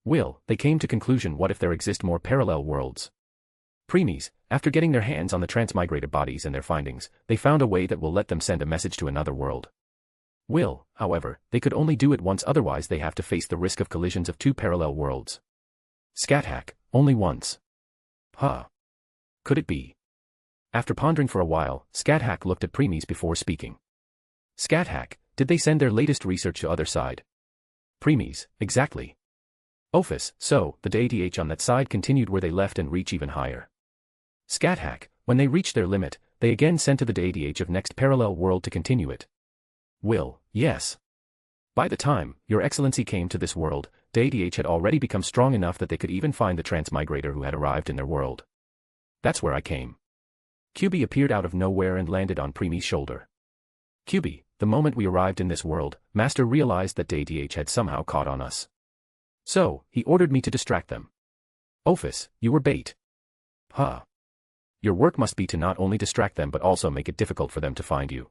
Will, they came to conclusion what if there exist more parallel worlds. Preeis, after getting their hands on the transmigrator bodies and their findings, they found a way that will let them send a message to another world. Will, however, they could only do it once, otherwise they have to face the risk of collisions of two parallel worlds. Scathack, only once. Could it be? After pondering for a while, Scathack looked at Preeis before speaking. Scathack, did they send their latest research to other side? Preeis, exactly. Ophis, so, the DADH on that side continued where they left and reach even higher. Scathack, when they reached their limit, they again sent to the DADH of next parallel world to continue it. Will, yes. By the time Your Excellency came to this world, DADH had already become strong enough that they could even find the transmigrator who had arrived in their world. That's where I came. QB appeared out of nowhere and landed on Preeis' shoulder. QB, the moment we arrived in this world, Master realized that DADH had somehow caught on us. So, he ordered me to distract them. Ophis, you were bait. Your work must be to not only distract them but also make it difficult for them to find you.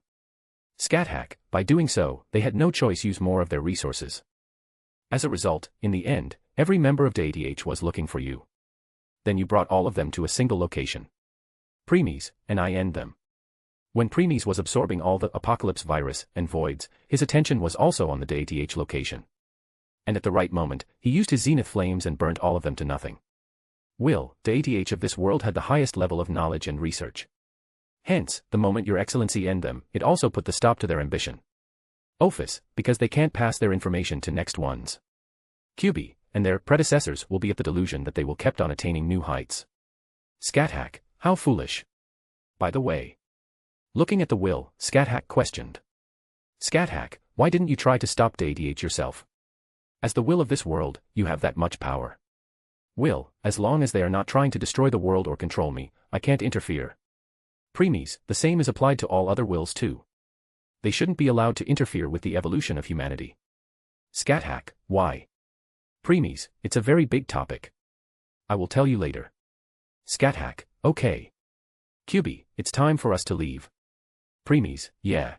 Scathack, by doing so, they had no choice use more of their resources. As a result, in the end, every member of DADH was looking for you. Then you brought all of them to a single location. Preeis, and I end them. When Preeis was absorbing all the apocalypse virus and voids, his attention was also on the DADH location. And at the right moment, he used his zenith flames and burnt all of them to nothing. Will, DADH of this world had the highest level of knowledge and research. Hence, the moment Your Excellency end them, it also put the stop to their ambition. Ophis, because they can't pass their information to next ones. QB, and their predecessors will be at the delusion that they will kept on attaining new heights. Scathack, how foolish. By the way. Looking at the will, Scathack questioned. Scathack, why didn't you try to stop DADH yourself? As the will of this world, you have that much power. Will, as long as they are not trying to destroy the world or control me, I can't interfere. Preeis, the same is applied to all other wills too. They shouldn't be allowed to interfere with the evolution of humanity. Scathack, why? Preeis, it's a very big topic. I will tell you later. Scathack, okay. QB, it's time for us to leave. Preeis, yeah.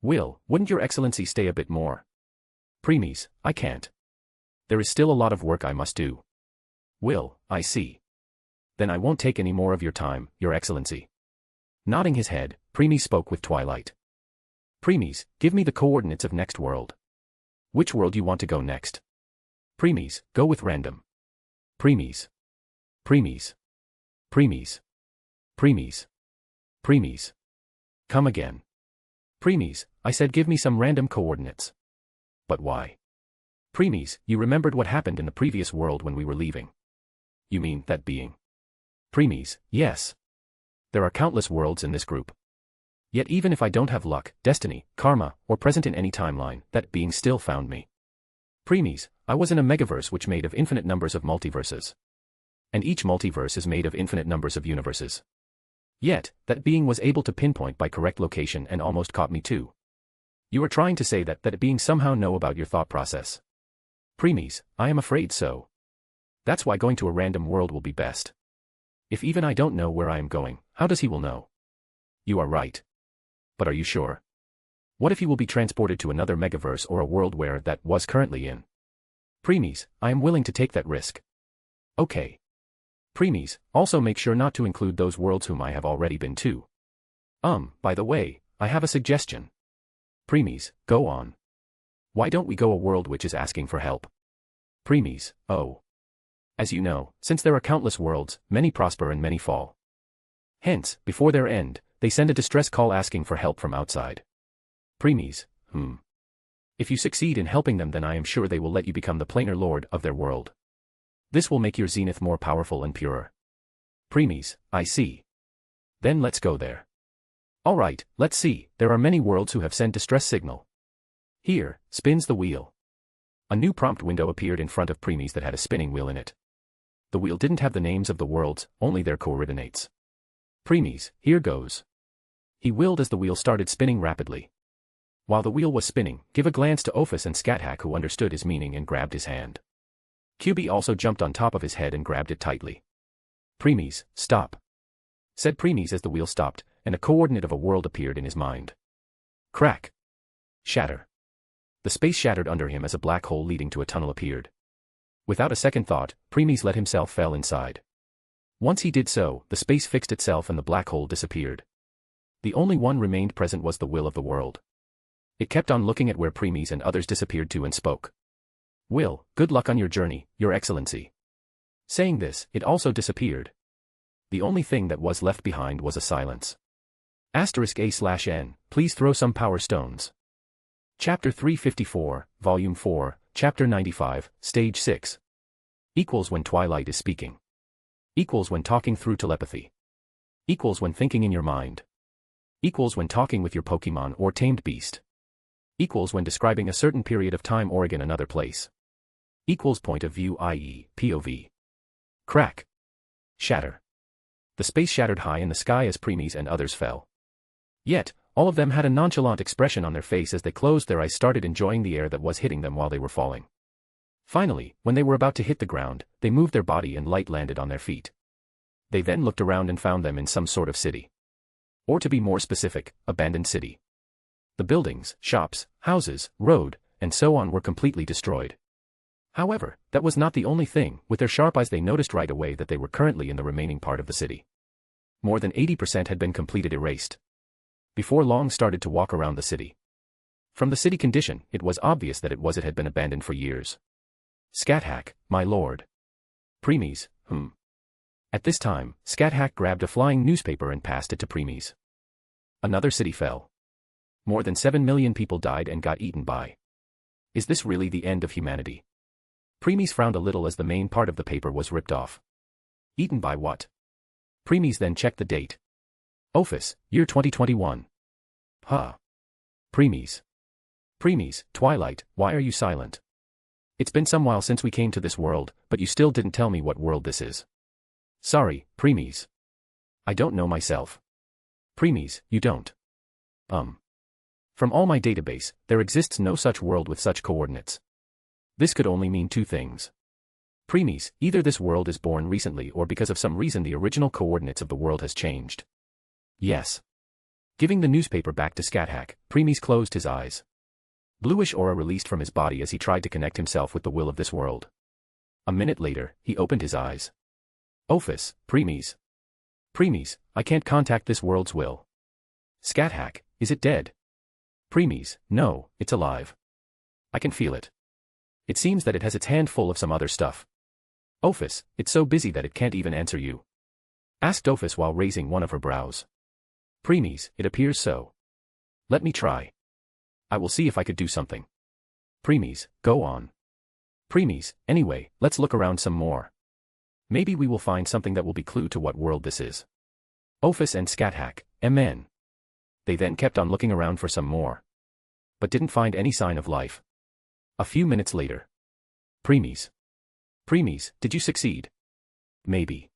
Will, wouldn't Your Excellency stay a bit more? Preeis, I can't. There is still a lot of work I must do. Will, I see. Then I won't take any more of your time, Your Excellency. Nodding his head, Preeis spoke with Twilight. Preeis, give me the coordinates of next world. Which world you want to go next? Preeis, go with random. Preeis. Preeis. Preeis. Preeis. Preeis. Come again. Preeis, I said give me some random coordinates. But why? Preeis, you remembered what happened in the previous world when we were leaving. You mean that being? Preeis, yes. There are countless worlds in this group. Yet even if I don't have luck, destiny, karma, or present in any timeline, that being still found me. Preeis, I was in a megaverse which made of infinite numbers of multiverses. And each multiverse is made of infinite numbers of universes. Yet, that being was able to pinpoint by correct location and almost caught me too. You are trying to say that being somehow know about your thought process. Preeis, I am afraid so. That's why going to a random world will be best. If even I don't know where I am going, how does he will know? You are right. But are you sure? What if he will be transported to another megaverse or a world where that was currently in? Preeis, I am willing to take that risk. Okay. Preeis, also make sure not to include those worlds whom I have already been to. By the way, I have a suggestion. Preeis, go on. Why don't we go a world which is asking for help? Preeis, oh. As you know, since there are countless worlds, many prosper and many fall. Hence, before their end, they send a distress call asking for help from outside. Preeis, If you succeed in helping them, then I am sure they will let you become the planar lord of their world. This will make your zenith more powerful and purer. Preeis, I see. Then let's go there. Alright, let's see, there are many worlds who have sent distress signal. Here, spins the wheel. A new prompt window appeared in front of Preeis that had a spinning wheel in it. The wheel didn't have the names of the worlds, only their coordinates. Preeis, here goes. He willed as the wheel started spinning rapidly. While the wheel was spinning, give a glance to Ophis and Scathack, who understood his meaning and grabbed his hand. QB also jumped on top of his head and grabbed it tightly. Preeis, stop, said Preeis as the wheel stopped, and a coordinate of a world appeared in his mind. Crack. Shatter. The space shattered under him as a black hole leading to a tunnel appeared. Without a second thought, Preeis let himself fell inside. Once he did so, the space fixed itself and the black hole disappeared. The only one remained present was the will of the world. It kept on looking at where Preeis and others disappeared to and spoke. Will, good luck on your journey, Your Excellency. Saying this, it also disappeared. The only thing that was left behind was a silence. *A/N, please throw some power stones. Chapter 354, Volume 4, Chapter 95, Stage 6. Equals when Twilight is speaking. Equals when talking through telepathy. Equals when thinking in your mind. Equals when talking with your Pokemon or tamed beast. Equals when describing a certain period of time or again another place. Equals point of view, i.e., POV. Crack. Shatter. The space shattered high in the sky as Preeis and others fell. Yet, all of them had a nonchalant expression on their face as they closed their eyes, started enjoying the air that was hitting them while they were falling. Finally, when they were about to hit the ground, they moved their body and light landed on their feet. They then looked around and found them in some sort of city. Or to be more specific, abandoned city. The buildings, shops, houses, road, and so on were completely destroyed. However, that was not the only thing. With their sharp eyes they noticed right away that they were currently in the remaining part of the city. More than 80% had been completed erased. Before long started to walk around the city. From the city condition, it was obvious that it had been abandoned for years. Scathack, my lord. Preeis, At this time, Scathack grabbed a flying newspaper and passed it to Preeis. Another city fell. More than 7 million people died and got eaten by. Is this really the end of humanity? Preeis frowned a little as the main part of the paper was ripped off. Eaten by what? Preeis then checked the date. Ophis, year 2021. Huh. Preeis. Twilight, why are you silent? It's been some while since we came to this world, but you still didn't tell me what world this is. Sorry, Preeis. I don't know myself. Preeis, you don't. From all my database, there exists no such world with such coordinates. This could only mean two things. Preeis, either this world is born recently or because of some reason the original coordinates of the world has changed. Yes. Giving the newspaper back to Scathack, Preeis closed his eyes. Bluish aura released from his body as he tried to connect himself with the will of this world. A minute later, he opened his eyes. Ophis, Preeis. I can't contact this world's will. Scathack, is it dead? Preeis, no, it's alive. I can feel it. It seems that it has its hand full of some other stuff. Ophis, it's so busy that it can't even answer you. Asked Ophis while raising one of her brows. Preeis, it appears so. Let me try. I will see if I could do something. Preeis, go on. Preeis, anyway, let's look around some more. Maybe we will find something that will be clue to what world this is. Ophis and Scathack, MN. They then kept on looking around for some more. But didn't find any sign of life. A few minutes later. Preeis, did you succeed? Maybe.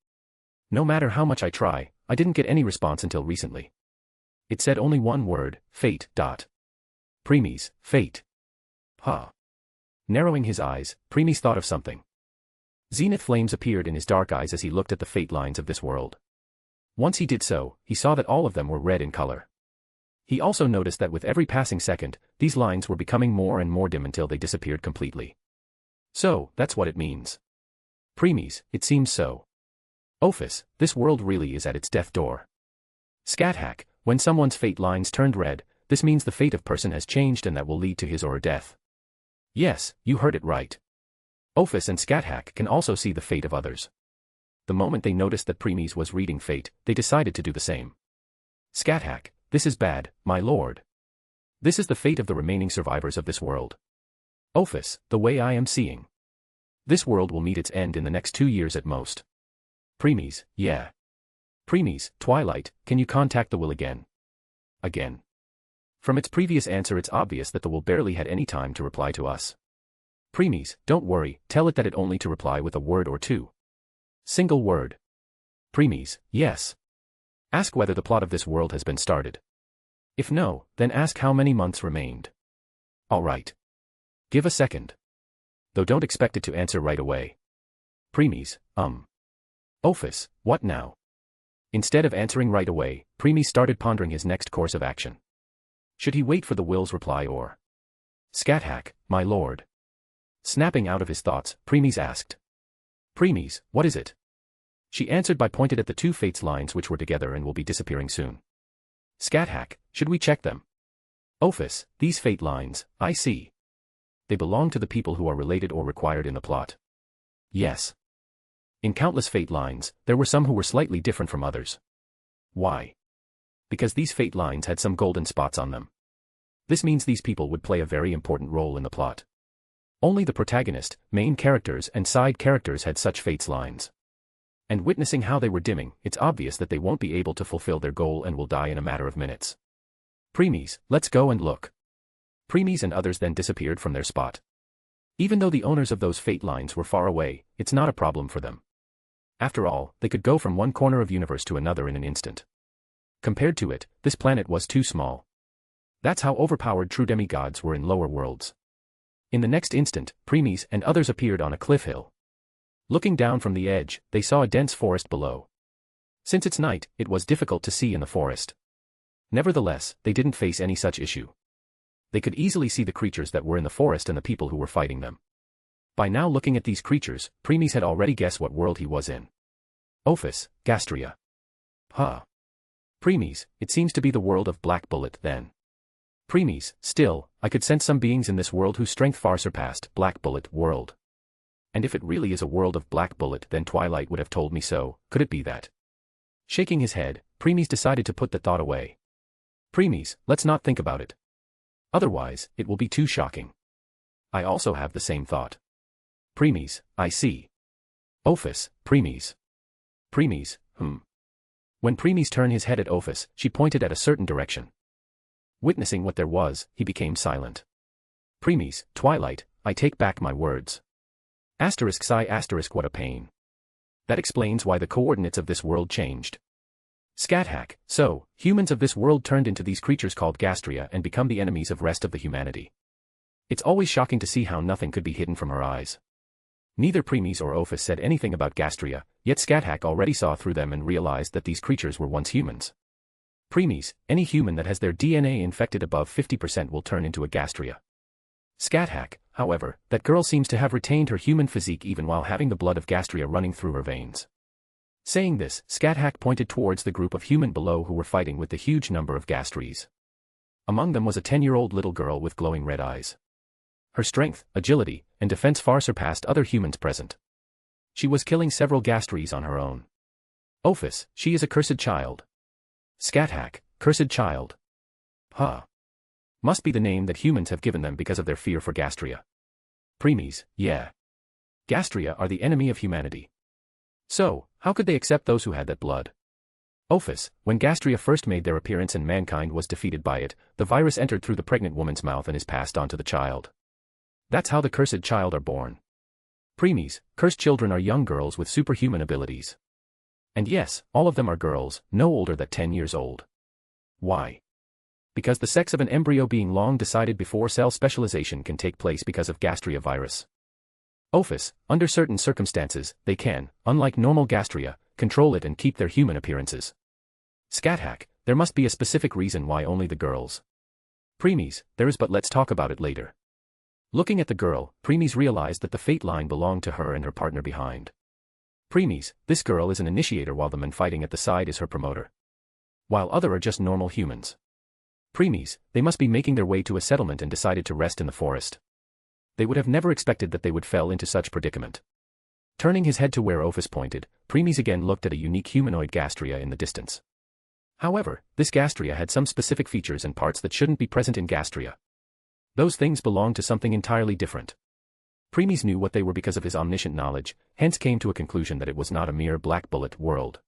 No matter how much I try, I didn't get any response until recently. It said only one word, fate. Preeis, fate. Huh. Narrowing his eyes, Preeis thought of something. Zenith flames appeared in his dark eyes as he looked at the fate lines of this world. Once he did so, he saw that all of them were red in color. He also noticed that with every passing second, these lines were becoming more and more dim until they disappeared completely. So, that's what it means. Preeis, it seems so. Ophis, this world really is at its death door. Scathack, when someone's fate lines turned red, this means the fate of person has changed and that will lead to his or her death. Yes, you heard it right. Ophis and Scathack can also see the fate of others. The moment they noticed that Preeis was reading fate, they decided to do the same. Scathack, this is bad, my lord. This is the fate of the remaining survivors of this world. Ophis, the way I am seeing. This world will meet its end in the next 2 years at most. Preeis, yeah. Preeis, Twilight, can you contact the will again? Again. From its previous answer it's obvious that the will barely had any time to reply to us. Preeis, don't worry, tell it that it only to reply with a word or two. Single word. Preeis, yes. Ask whether the plot of this world has been started. If no, then ask how many months remained. Alright. Give a second. Though don't expect it to answer right away. Preeis, Ophis, what now? Instead of answering right away, Preeis started pondering his next course of action. Should he wait for the will's reply or? Scathack, my lord. Snapping out of his thoughts, Preeis asked. Preeis, what is it? She answered by pointed at the two fates lines which were together and will be disappearing soon. Scathack, should we check them? Ophis, these fate lines, I see. They belong to the people who are related or required in the plot. Yes. In countless fate lines, there were some who were slightly different from others. Why? Because these fate lines had some golden spots on them. This means these people would play a very important role in the plot. Only the protagonist, main characters and side characters had such fates lines. And witnessing how they were dimming, it's obvious that they won't be able to fulfill their goal and will die in a matter of minutes. Preeis, let's go and look. Preeis and others then disappeared from their spot. Even though the owners of those fate lines were far away, it's not a problem for them. After all, they could go from one corner of universe to another in an instant. Compared to it, this planet was too small. That's how overpowered true demigods were in lower worlds. In the next instant, Preeis and others appeared on a cliff hill. Looking down from the edge, they saw a dense forest below. Since it's night, it was difficult to see in the forest. Nevertheless, they didn't face any such issue. They could easily see the creatures that were in the forest and the people who were fighting them. By now looking at these creatures, Preeis had already guessed what world he was in. Ophis, Gastria. Huh. Preeis, it seems to be the world of Black Bullet then. Preeis, still, I could sense some beings in this world whose strength far surpassed Black Bullet world. And if it really is a world of Black Bullet then Twilight would have told me so, could it be that? Shaking his head, Preeis decided to put the thought away. Preeis, let's not think about it. Otherwise, it will be too shocking. I also have the same thought. Preeis, I see. Ophis, Preeis. Preeis, When Preeis turned his head at Ophis, she pointed at a certain direction. Witnessing what there was, he became silent. Preeis, Twilight, I take back my words. Asterisk sigh asterisk what a pain. That explains why the coordinates of this world changed. Scathack, so, humans of this world turned into these creatures called Gastria and become the enemies of rest of the humanity. It's always shocking to see how nothing could be hidden from her eyes. Neither Preeis or Ophis said anything about Gastria, yet Scathack already saw through them and realized that these creatures were once humans. Preeis, any human that has their DNA infected above 50% will turn into a Gastria. Scathack, however, that girl seems to have retained her human physique even while having the blood of Gastria running through her veins. Saying this, Scathack pointed towards the group of human below who were fighting with the huge number of Gastries. Among them was a 10-year-old little girl with glowing red eyes. Her strength, agility, and defense far surpassed other humans present. She was killing several Gastries on her own. Ophis, she is a cursed child. Scathack, cursed child. Huh. Must be the name that humans have given them because of their fear for Gastria. Preeis, yeah. Gastria are the enemy of humanity. So, how could they accept those who had that blood? Ophis, when Gastria first made their appearance and mankind was defeated by it, the virus entered through the pregnant woman's mouth and is passed on to the child. That's how the cursed child are born. Preeis, cursed children are young girls with superhuman abilities. And yes, all of them are girls, no older than 10 years old. Why? Because the sex of an embryo being long decided before cell specialization can take place because of Gastria virus. Ophis, under certain circumstances, they can, unlike normal Gastria, control it and keep their human appearances. Scathack, there must be a specific reason why only the girls. Preeis, there is, but let's talk about it later. Looking at the girl, Preeis realized that the fate line belonged to her and her partner behind. Preeis, this girl is an initiator while the man fighting at the side is her promoter. While other are just normal humans. Preeis, they must be making their way to a settlement and decided to rest in the forest. They would have never expected that they would fell into such predicament. Turning his head to where Ophis pointed, Preeis again looked at a unique humanoid Gastria in the distance. However, this Gastria had some specific features and parts that shouldn't be present in Gastria. Those things belonged to something entirely different. Preeis knew what they were because of his omniscient knowledge, hence came to a conclusion that it was not a mere Black Bullet world.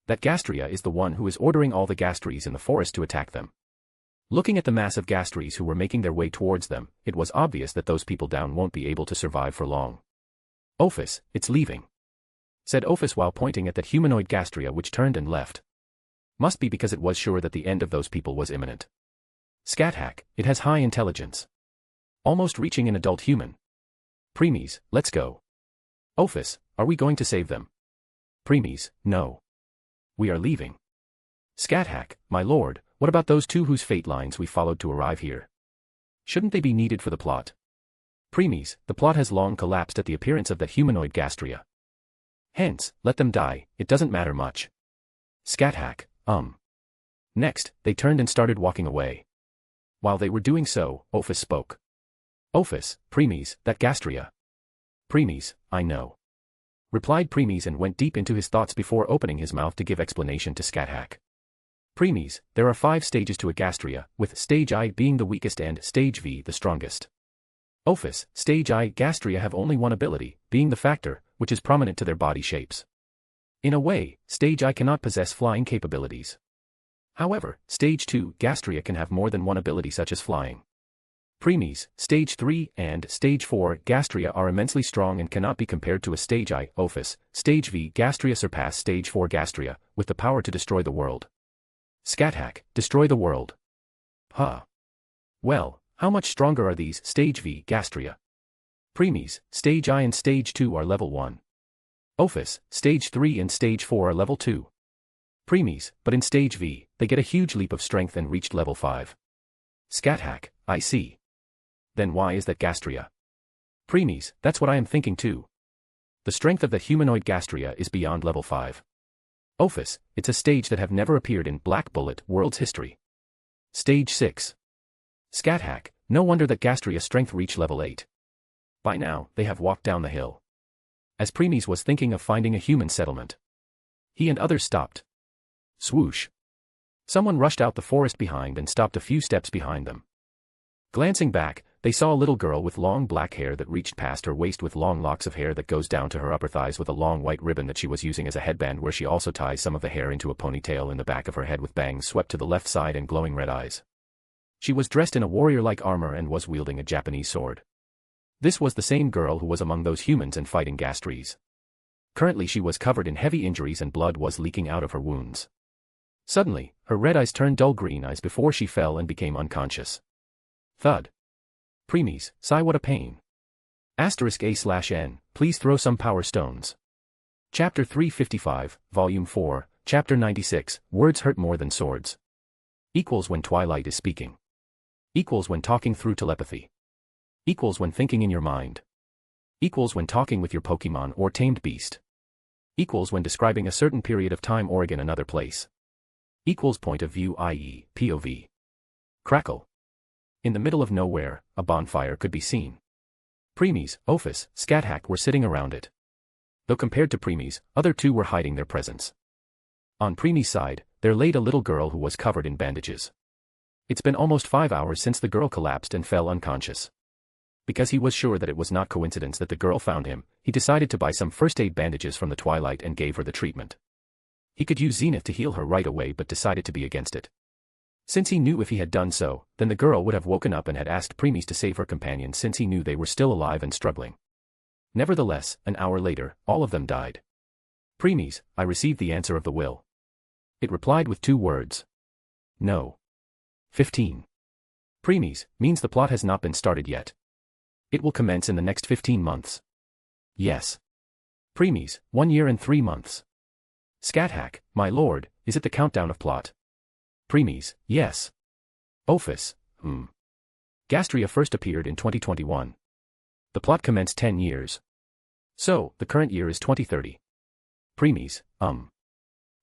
That Gastria is the one who is ordering all the Gastries in the forest to attack them. Looking at the mass of Gastries who were making their way towards them, it was obvious that those people down won't be able to survive for long. "Ophis, it's leaving," said Ophis while pointing at that humanoid Gastria which turned and left. Must be because it was sure that the end of those people was imminent. "Scathack, it has high intelligence. Almost reaching an adult human. Preeis, let's go." "Ophis, are we going to save them?" Preeis, "No. We are leaving." "Scathack, my lord, what about those two whose fate lines we followed to arrive here? Shouldn't they be needed for the plot?" "Preeis, the plot has long collapsed at the appearance of that humanoid Gastria. Hence, let them die, it doesn't matter much." Scathack, Next, they turned and started walking away. While they were doing so, Ophis spoke. "Ophis, Preeis, that Gastria." "Preeis, I know," replied Preeis and went deep into his thoughts before opening his mouth to give explanation to Scathack. "Preeis, there are 5 stages to a Gastria, with Stage I being the weakest and Stage V the strongest. Ophis, Stage I Gastria have only one ability, being the factor, which is prominent to their body shapes. In a way, Stage I cannot possess flying capabilities. However, Stage 2 Gastria can have more than one ability such as flying. Preeis, Stage 3 and Stage 4 Gastria are immensely strong and cannot be compared to a Stage I Ophis, Stage V Gastria surpass Stage 4 Gastria, with the power to destroy the world." Scathack, destroy the world. Huh. Well, how much stronger are these Stage V Gastria? Preeis, Stage I and Stage 2 are level 1. Ophis, Stage 3 and Stage 4 are level 2. Preeis, but in Stage V, they get a huge leap of strength and reached level 5. Scathack, I see. Then why is that Gastria? Preeis, that's what I am thinking too. The strength of the humanoid Gastria is beyond level 5. Ophis, it's a stage that have never appeared in Black Bullet World's history. Stage 6. Scathack, no wonder that Gastria strength reach level 8. By now, they have walked down the hill. As Preeis was thinking of finding a human settlement, he and others stopped. Swoosh. Someone rushed out the forest behind and stopped a few steps behind them. Glancing back, they saw a little girl with long black hair that reached past her waist with long locks of hair that goes down to her upper thighs with a long white ribbon that she was using as a headband where she also ties some of the hair into a ponytail in the back of her head with bangs swept to the left side and glowing red eyes. She was dressed in a warrior-like armor and was wielding a Japanese sword. This was the same girl who was among those humans and fighting Gastries. Currently she was covered in heavy injuries and blood was leaking out of her wounds. Suddenly, her red eyes turned dull green eyes before she fell and became unconscious. Thud. Preeis, sigh what a pain. *A/N, please throw some power stones. Chapter 355, Volume 4, Chapter 96, Words hurt more than swords. Equals when Twilight is speaking. Equals when talking through telepathy. Equals when thinking in your mind. Equals when talking with your Pokemon or tamed beast. Equals when describing a certain period of time or in another place. Equals point of view i.e., POV. Crackle. In the middle of nowhere, a bonfire could be seen. Preeis, Ophis, Scathack were sitting around it. Though compared to Preeis, other two were hiding their presence. On Preeis' side, there laid a little girl who was covered in bandages. It's been almost 5 hours since the girl collapsed and fell unconscious. Because he was sure that it was not coincidence that the girl found him, he decided to buy some first aid bandages from the Twilight and gave her the treatment. He could use Zenith to heal her right away but decided to be against it. Since he knew if he had done so, then the girl would have woken up and had asked Preeis to save her companion since he knew they were still alive and struggling. Nevertheless, an hour later, all of them died. Preeis, I received the answer of the will. It replied with 2 words. No. 15. Preeis, means the plot has not been started yet. It will commence in the next 15 months. Yes. Preeis, 1 year and 3 months. Scathack, my lord, is it the countdown of plot? Preeis, yes. Ophis, Gastria first appeared in 2021. The plot commenced 10 years. So, the current year is 2030. Preeis,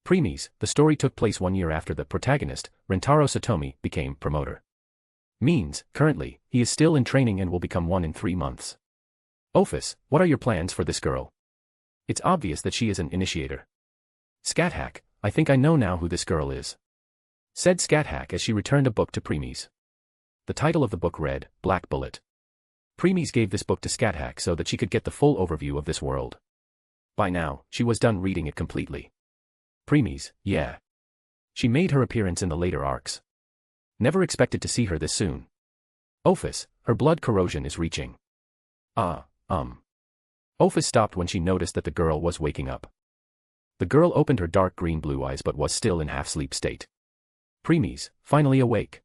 Preeis, the story took place 1 year after the protagonist, Rentaro Satomi, became promoter. Means, currently, he is still in training and will become one in 3 months. Ophis, what are your plans for this girl? It's obvious that she is an initiator. Scathack, I think I know now who this girl is. Said Scathack as she returned a book to Preeis. The title of the book read, Black Bullet. Preeis gave this book to Scathack so that she could get the full overview of this world. By now, she was done reading it completely. Preeis, yeah. She made her appearance in the later arcs. Never expected to see her this soon. Ophis, her blood corrosion is reaching. Ophis stopped when she noticed that the girl was waking up. The girl opened her dark green-blue eyes but was still in half-sleep state. Preeis, finally awake.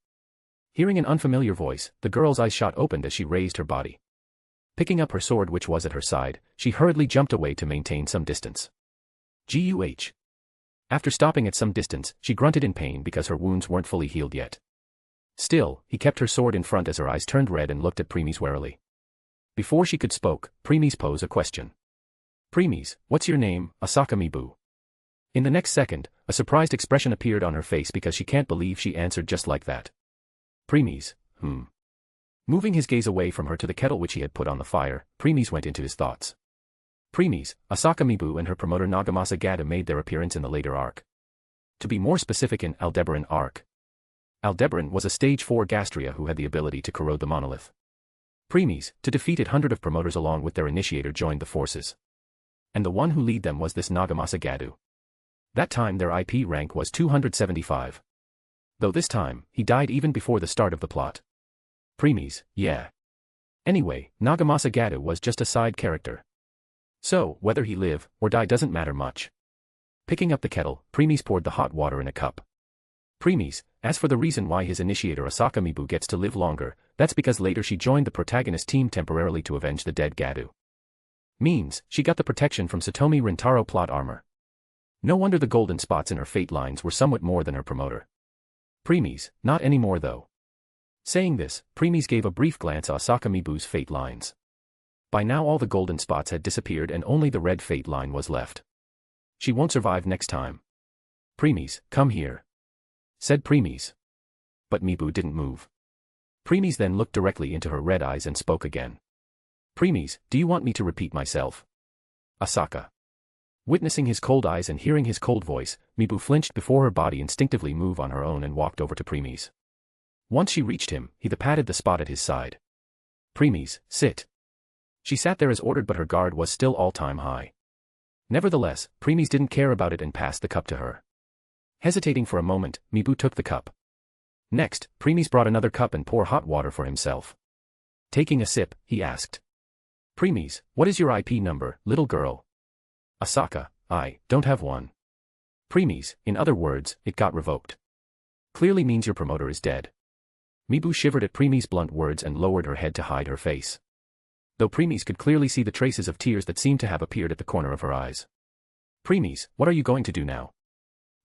Hearing an unfamiliar voice, the girl's eyes shot open as she raised her body. Picking up her sword which was at her side, she hurriedly jumped away to maintain some distance. Guh. After stopping at some distance, she grunted in pain because her wounds weren't fully healed yet. Still, he kept her sword in front as her eyes turned red and looked at Preeis warily. Before she could spoke, Preeis posed a question. Preeis, what's your name, Asakamibu? In the next second, a surprised expression appeared on her face because she can't believe she answered just like that. Preeis, Moving his gaze away from her to the kettle which he had put on the fire, Preeis went into his thoughts. Preeis, Asakamibu and her promoter Nagamasa Gada made their appearance in the later arc. To be more specific, in Aldebaran arc. Aldebaran was a stage 4 Gastria who had the ability to corrode the monolith. Preeis, to defeat it, 100 of promoters along with their initiator joined the forces. And the one who lead them was this Nagamasa Gadu. That time their IP rank was 275. Though this time, he died even before the start of the plot. Preeis, yeah. Anyway, Nagamasa Gadu was just a side character. So, whether he live or die doesn't matter much. Picking up the kettle, Preeis poured the hot water in a cup. Preeis, as for the reason why his initiator Asakamibu gets to live longer, that's because later she joined the protagonist team temporarily to avenge the dead Gadu. Means, she got the protection from Satomi Rintaro plot armor. No wonder the golden spots in her fate lines were somewhat more than her promoter. Preeis, not anymore though. Saying this, Preeis gave a brief glance at Asakamibu's fate lines. By now all the golden spots had disappeared and only the red fate line was left. She won't survive next time. Preeis, come here, said Preeis. But Mibu didn't move. Preeis then looked directly into her red eyes and spoke again. Preeis, do you want me to repeat myself? Asaka. Witnessing his cold eyes and hearing his cold voice, Mibu flinched before her body instinctively moved on her own and walked over to Preeis. Once she reached him, he patted the spot at his side. Preeis, sit. She sat there as ordered but her guard was still all-time high. Nevertheless, Preeis didn't care about it and passed the cup to her. Hesitating for a moment, Mibu took the cup. Next, Preeis brought another cup and poured hot water for himself. Taking a sip, he asked. Preeis, what is your IP number, little girl? Asaka, I don't have one. Preeis, in other words, it got revoked. Clearly means your promoter is dead. Mibu shivered at Preeis' blunt words and lowered her head to hide her face. Though Preeis could clearly see the traces of tears that seemed to have appeared at the corner of her eyes. Preeis, what are you going to do now?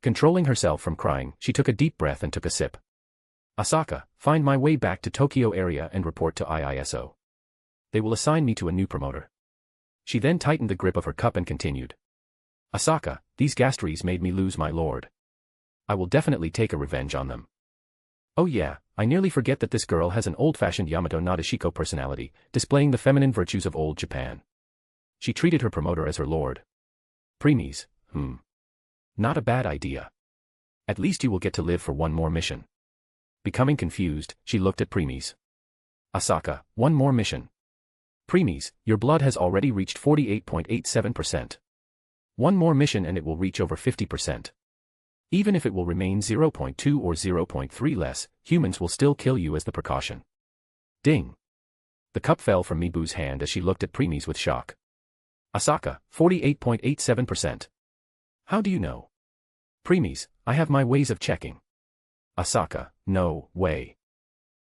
Controlling herself from crying, she took a deep breath and took a sip. Asaka, find my way back to Tokyo area and report to IISO. They will assign me to a new promoter. She then tightened the grip of her cup and continued. Asaka, these Gastries made me lose my lord. I will definitely take a revenge on them. Oh yeah, I nearly forget that this girl has an old-fashioned Yamato Nadeshiko personality, displaying the feminine virtues of old Japan. She treated her promoter as her lord. Preeis, Not a bad idea. At least you will get to live for one more mission. Becoming confused, she looked at Preeis. Asaka, one more mission. Preeis, your blood has already reached 48.87%. One more mission and it will reach over 50%. Even if it will remain 0.2 or 0.3 less, humans will still kill you as the precaution. Ding. The cup fell from Mibu's hand as she looked at Preeis with shock. Asaka, 48.87%. How do you know? Preeis, I have my ways of checking. Asaka, no way.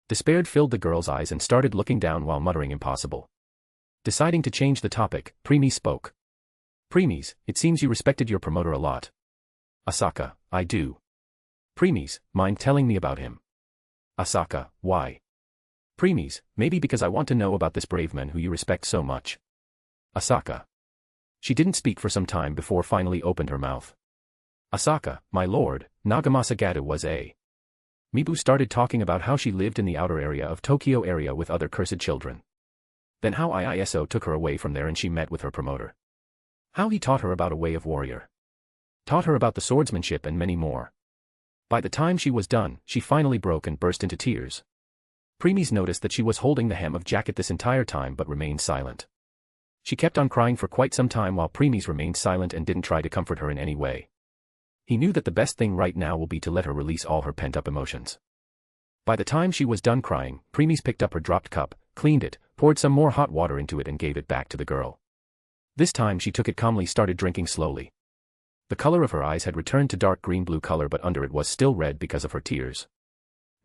Despair filled the girl's eyes and started looking down while muttering impossible. Deciding to change the topic, Preeis spoke. Preeis, it seems you respected your promoter a lot. Asaka, I do. Preeis, mind telling me about him? Asaka, why? Preeis, maybe because I want to know about this brave man who you respect so much. Asaka. She didn't speak for some time before finally opened her mouth. Asaka, my lord, Nagamasa Gadu was a. Mibu started talking about how she lived in the outer area of Tokyo area with other cursed children. Then how IISO took her away from there and she met with her promoter. How he taught her about a way of warrior. Taught her about the swordsmanship and many more. By the time she was done, she finally broke and burst into tears. Preeis noticed that she was holding the hem of jacket this entire time but remained silent. She kept on crying for quite some time while Preeis remained silent and didn't try to comfort her in any way. He knew that the best thing right now will be to let her release all her pent-up emotions. By the time she was done crying, Preeis picked up her dropped cup, cleaned it, poured some more hot water into it and gave it back to the girl. This time she took it calmly, started drinking slowly. The color of her eyes had returned to dark green-blue color, but under it was still red because of her tears.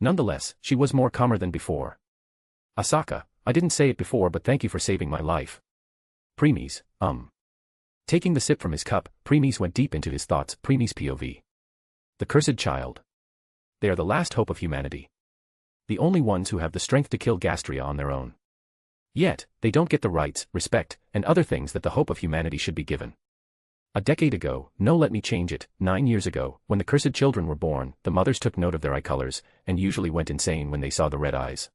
Nonetheless, she was more calmer than before. Asaka, I didn't say it before, but thank you for saving my life. Preeis, Taking the sip from his cup, Preeis went deep into his thoughts. Preeis POV. The cursed child. They are the last hope of humanity. The only ones who have the strength to kill Gastria on their own. Yet, they don't get the rights, respect, and other things that the hope of humanity should be given. A decade ago, no, let me change it, 9 years ago, when the cursed children were born, the mothers took note of their eye colors, and usually went insane when they saw the red eyes.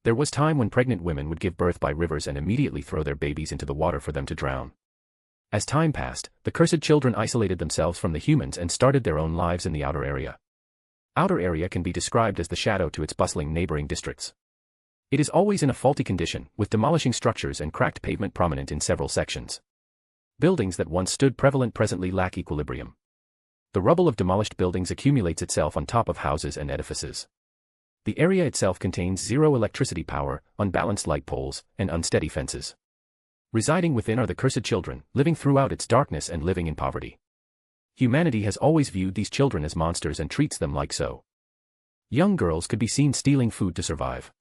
There was time when pregnant women would give birth by rivers and immediately throw their babies into the water for them to drown. As time passed, the cursed children isolated themselves from the humans and started their own lives in the outer area. Outer area can be described as the shadow to its bustling neighboring districts. It is always in a faulty condition, with demolishing structures and cracked pavement prominent in several sections. Buildings that once stood prevalent presently lack equilibrium. The rubble of demolished buildings accumulates itself on top of houses and edifices. The area itself contains zero electricity power, unbalanced light poles, and unsteady fences. Residing within are the cursed children, living throughout its darkness and living in poverty. Humanity has always viewed these children as monsters and treats them like so. Young girls could be seen stealing food to survive.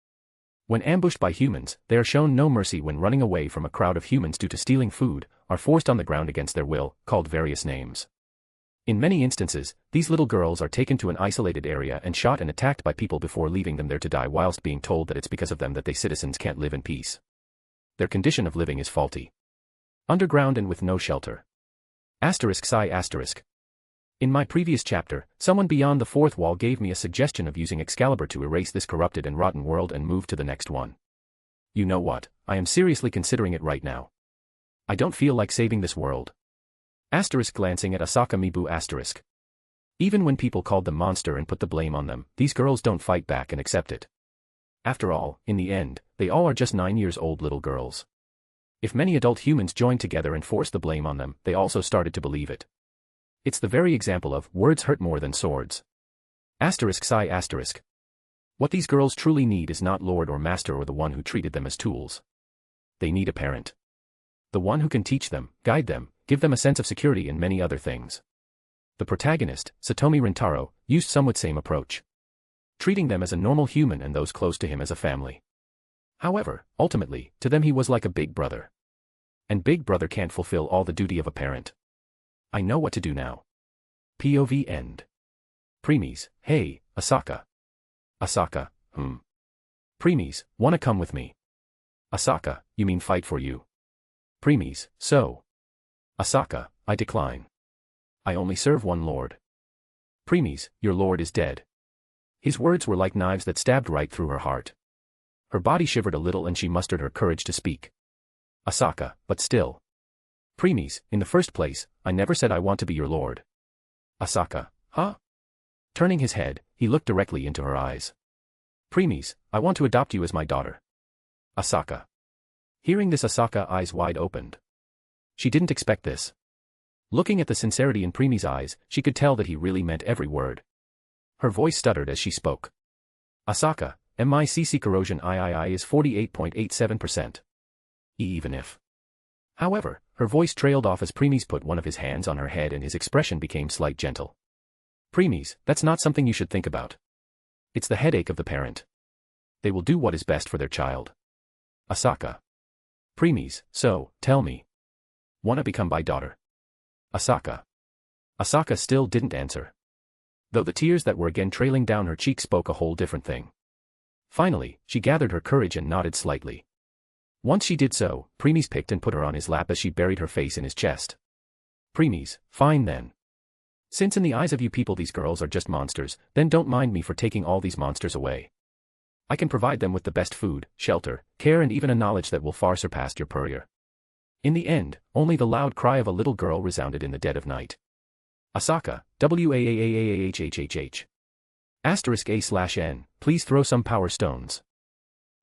When ambushed by humans, they are shown no mercy when running away from a crowd of humans due to stealing food, are forced on the ground against their will, called various names. In many instances, these little girls are taken to an isolated area and shot and attacked by people before leaving them there to die, whilst being told that it's because of them that they citizens can't live in peace. Their condition of living is faulty. Underground and with no shelter. ****. In my previous chapter, someone beyond the fourth wall gave me a suggestion of using Excalibur to erase this corrupted and rotten world and move to the next one. You know what, I am seriously considering it right now. I don't feel like saving this world. Glancing at Asaka Mibu***. Even when people called them monster and put the blame on them, these girls don't fight back and accept it. After all, in the end, they all are just 9 years old little girls. If many adult humans joined together and forced the blame on them, they also started to believe it. It's the very example of, words hurt more than swords. ***. What these girls truly need is not lord or master or the one who treated them as tools. They need a parent. The one who can teach them, guide them, give them a sense of security and many other things. The protagonist, Satomi Rintaro, used somewhat same approach. Treating them as a normal human and those close to him as a family. However, ultimately, to them he was like a big brother. And big brother can't fulfill all the duty of a parent. I know what to do now. POV end. Preeis, hey, Asaka. Asaka, Preeis, wanna come with me? Asaka, you mean fight for you? Preeis, so. Asaka, I decline. I only serve one lord. Preeis, your lord is dead. His words were like knives that stabbed right through her heart. Her body shivered a little and she mustered her courage to speak. Asaka, but still. Preeis, in the first place, I never said I want to be your lord. Asaka, huh? Turning his head, he looked directly into her eyes. Preeis, I want to adopt you as my daughter. Asaka. Hearing this, Asaka eyes wide opened. She didn't expect this. Looking at the sincerity in Preeis' eyes, she could tell that he really meant every word. Her voice stuttered as she spoke. Asaka, MICC corrosion III is 48.87%. Even if. However, her voice trailed off as Preeis put one of his hands on her head and his expression became slight gentle. Preeis, that's not something you should think about. It's the headache of the parent. They will do what is best for their child. Asaka. Preeis, so, tell me. Wanna become my daughter? Asaka. Asaka still didn't answer. Though the tears that were again trailing down her cheeks spoke a whole different thing. Finally, she gathered her courage and nodded slightly. Once she did so, Preeis picked and put her on his lap as she buried her face in his chest. Preeis, fine then. Since in the eyes of you people these girls are just monsters, then don't mind me for taking all these monsters away. I can provide them with the best food, shelter, care and even a knowledge that will far surpass your purrier. In the end, only the loud cry of a little girl resounded in the dead of night. Asaka, WAAAAAHHHH. *A/N, please throw some power stones.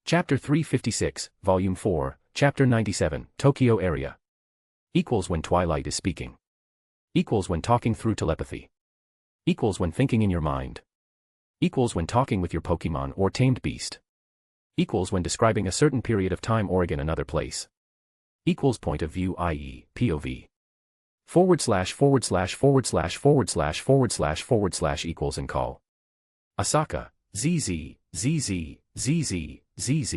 Chapter 356, Volume 4, Chapter 97, Tokyo Area. Equals when Twilight is speaking. Equals when talking through telepathy. Equals when thinking in your mind. Equals when talking with your Pokemon or tamed beast. Equals when describing a certain period of time or in another place. Equals point of view, i.e., POV. // equals and call. Asaka, ZZ, ZZ, ZZ, ZZ.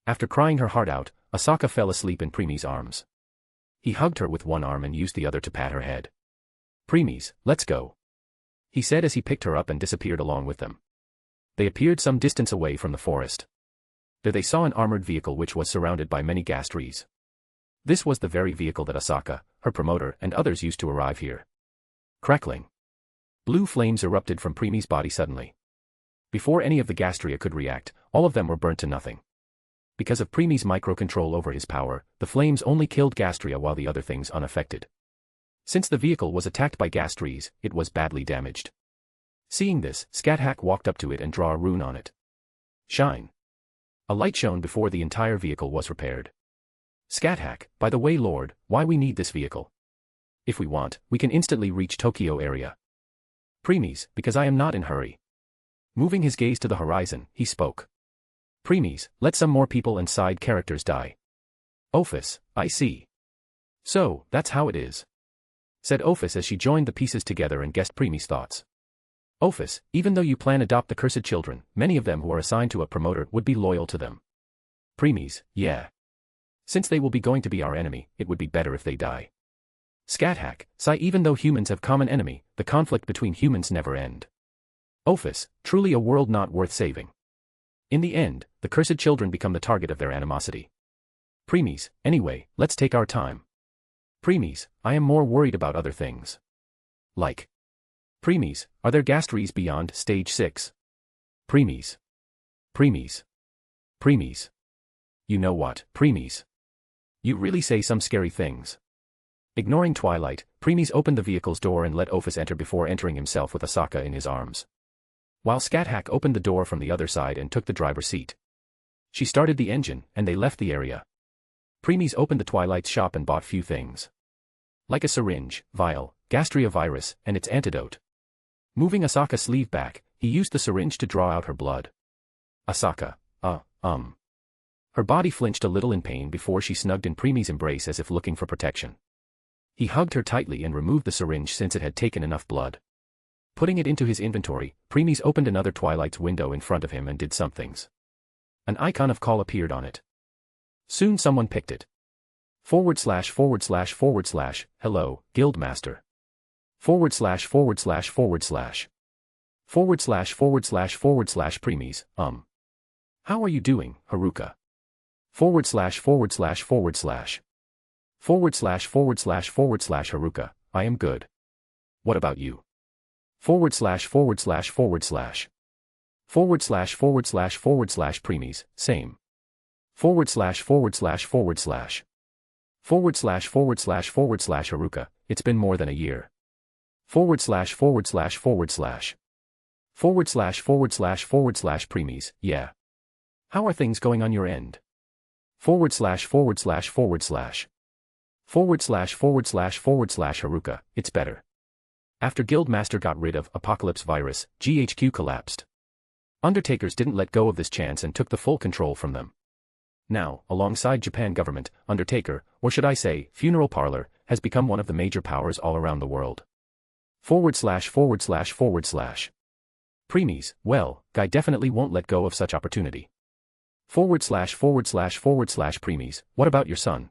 After crying her heart out, Asaka fell asleep in Preemis' arms. He hugged her with one arm and used the other to pat her head. Preemis, let's go, he said as he picked her up and disappeared along with them. They appeared some distance away from the forest. There they saw an armored vehicle which was surrounded by many ghast-trees. This was the very vehicle that Asaka, her promoter, and others used to arrive here. Crackling. Blue flames erupted from Preemis' body suddenly. Before any of the Gastria could react, all of them were burnt to nothing. Because of Preemis' micro-control over his power, the flames only killed Gastria while the other things unaffected. Since the vehicle was attacked by Gastries, it was badly damaged. Seeing this, Scathack walked up to it and drew a rune on it. Shine. A light shone before the entire vehicle was repaired. Scathack, by the way Lord, why we need this vehicle? If we want, we can instantly reach Tokyo area. Preemis, because I am not in hurry. Moving his gaze to the horizon, he spoke. Preemis, let some more people and side characters die. Ophis, I see. So, that's how it is, said Ophis as she joined the pieces together and guessed Preemis' thoughts. Ophis, even though you plan adopt the cursed children, many of them who are assigned to a promoter would be loyal to them. Preemis, yeah. Since they will be going to be our enemy, it would be better if they die. Scathack, sigh, even though humans have common enemy, the conflict between humans never end. Ophis, truly a world not worth saving. In the end, the cursed children become the target of their animosity. Preemis, anyway, let's take our time. Preemis, I am more worried about other things. Like. Preemis, are there Gastries beyond stage 6? Preemis. Preemis. Preemis. You know what, Preemis? You really say some scary things. Ignoring Twilight, Preemis opened the vehicle's door and let Ophis enter before entering himself with Asaka in his arms. While Scathack opened the door from the other side and took the driver's seat. She started the engine, and they left the area. Preemis opened the Twilight's shop and bought few things. Like a syringe, vial, Gastria virus, and its antidote. Moving Asaka's sleeve back, he used the syringe to draw out her blood. Asaka, Her body flinched a little in pain before she snugged in Preemis' embrace as if looking for protection. He hugged her tightly and removed the syringe since it had taken enough blood. Putting it into his inventory, Preemis opened another Twilight's window in front of him and did some things. An icon of call appeared on it. Soon someone picked it. // Hello, Guildmaster. / Preemis, How are you doing, Haruka? / Haruka, I am good. What about you? / Preemis, same. / Haruka, it's been more than a year. / Preemis, yeah. How are things going on your end? / Haruka, it's better. After Guildmaster got rid of Apocalypse virus, GHQ collapsed. Undertakers didn't let go of this chance and took the full control from them. Now, alongside Japan government, Undertaker, or should I say, funeral parlor, has become one of the major powers all around the world. / Preemis, well, Guy definitely won't let go of such opportunity. / Preemis, what about your son?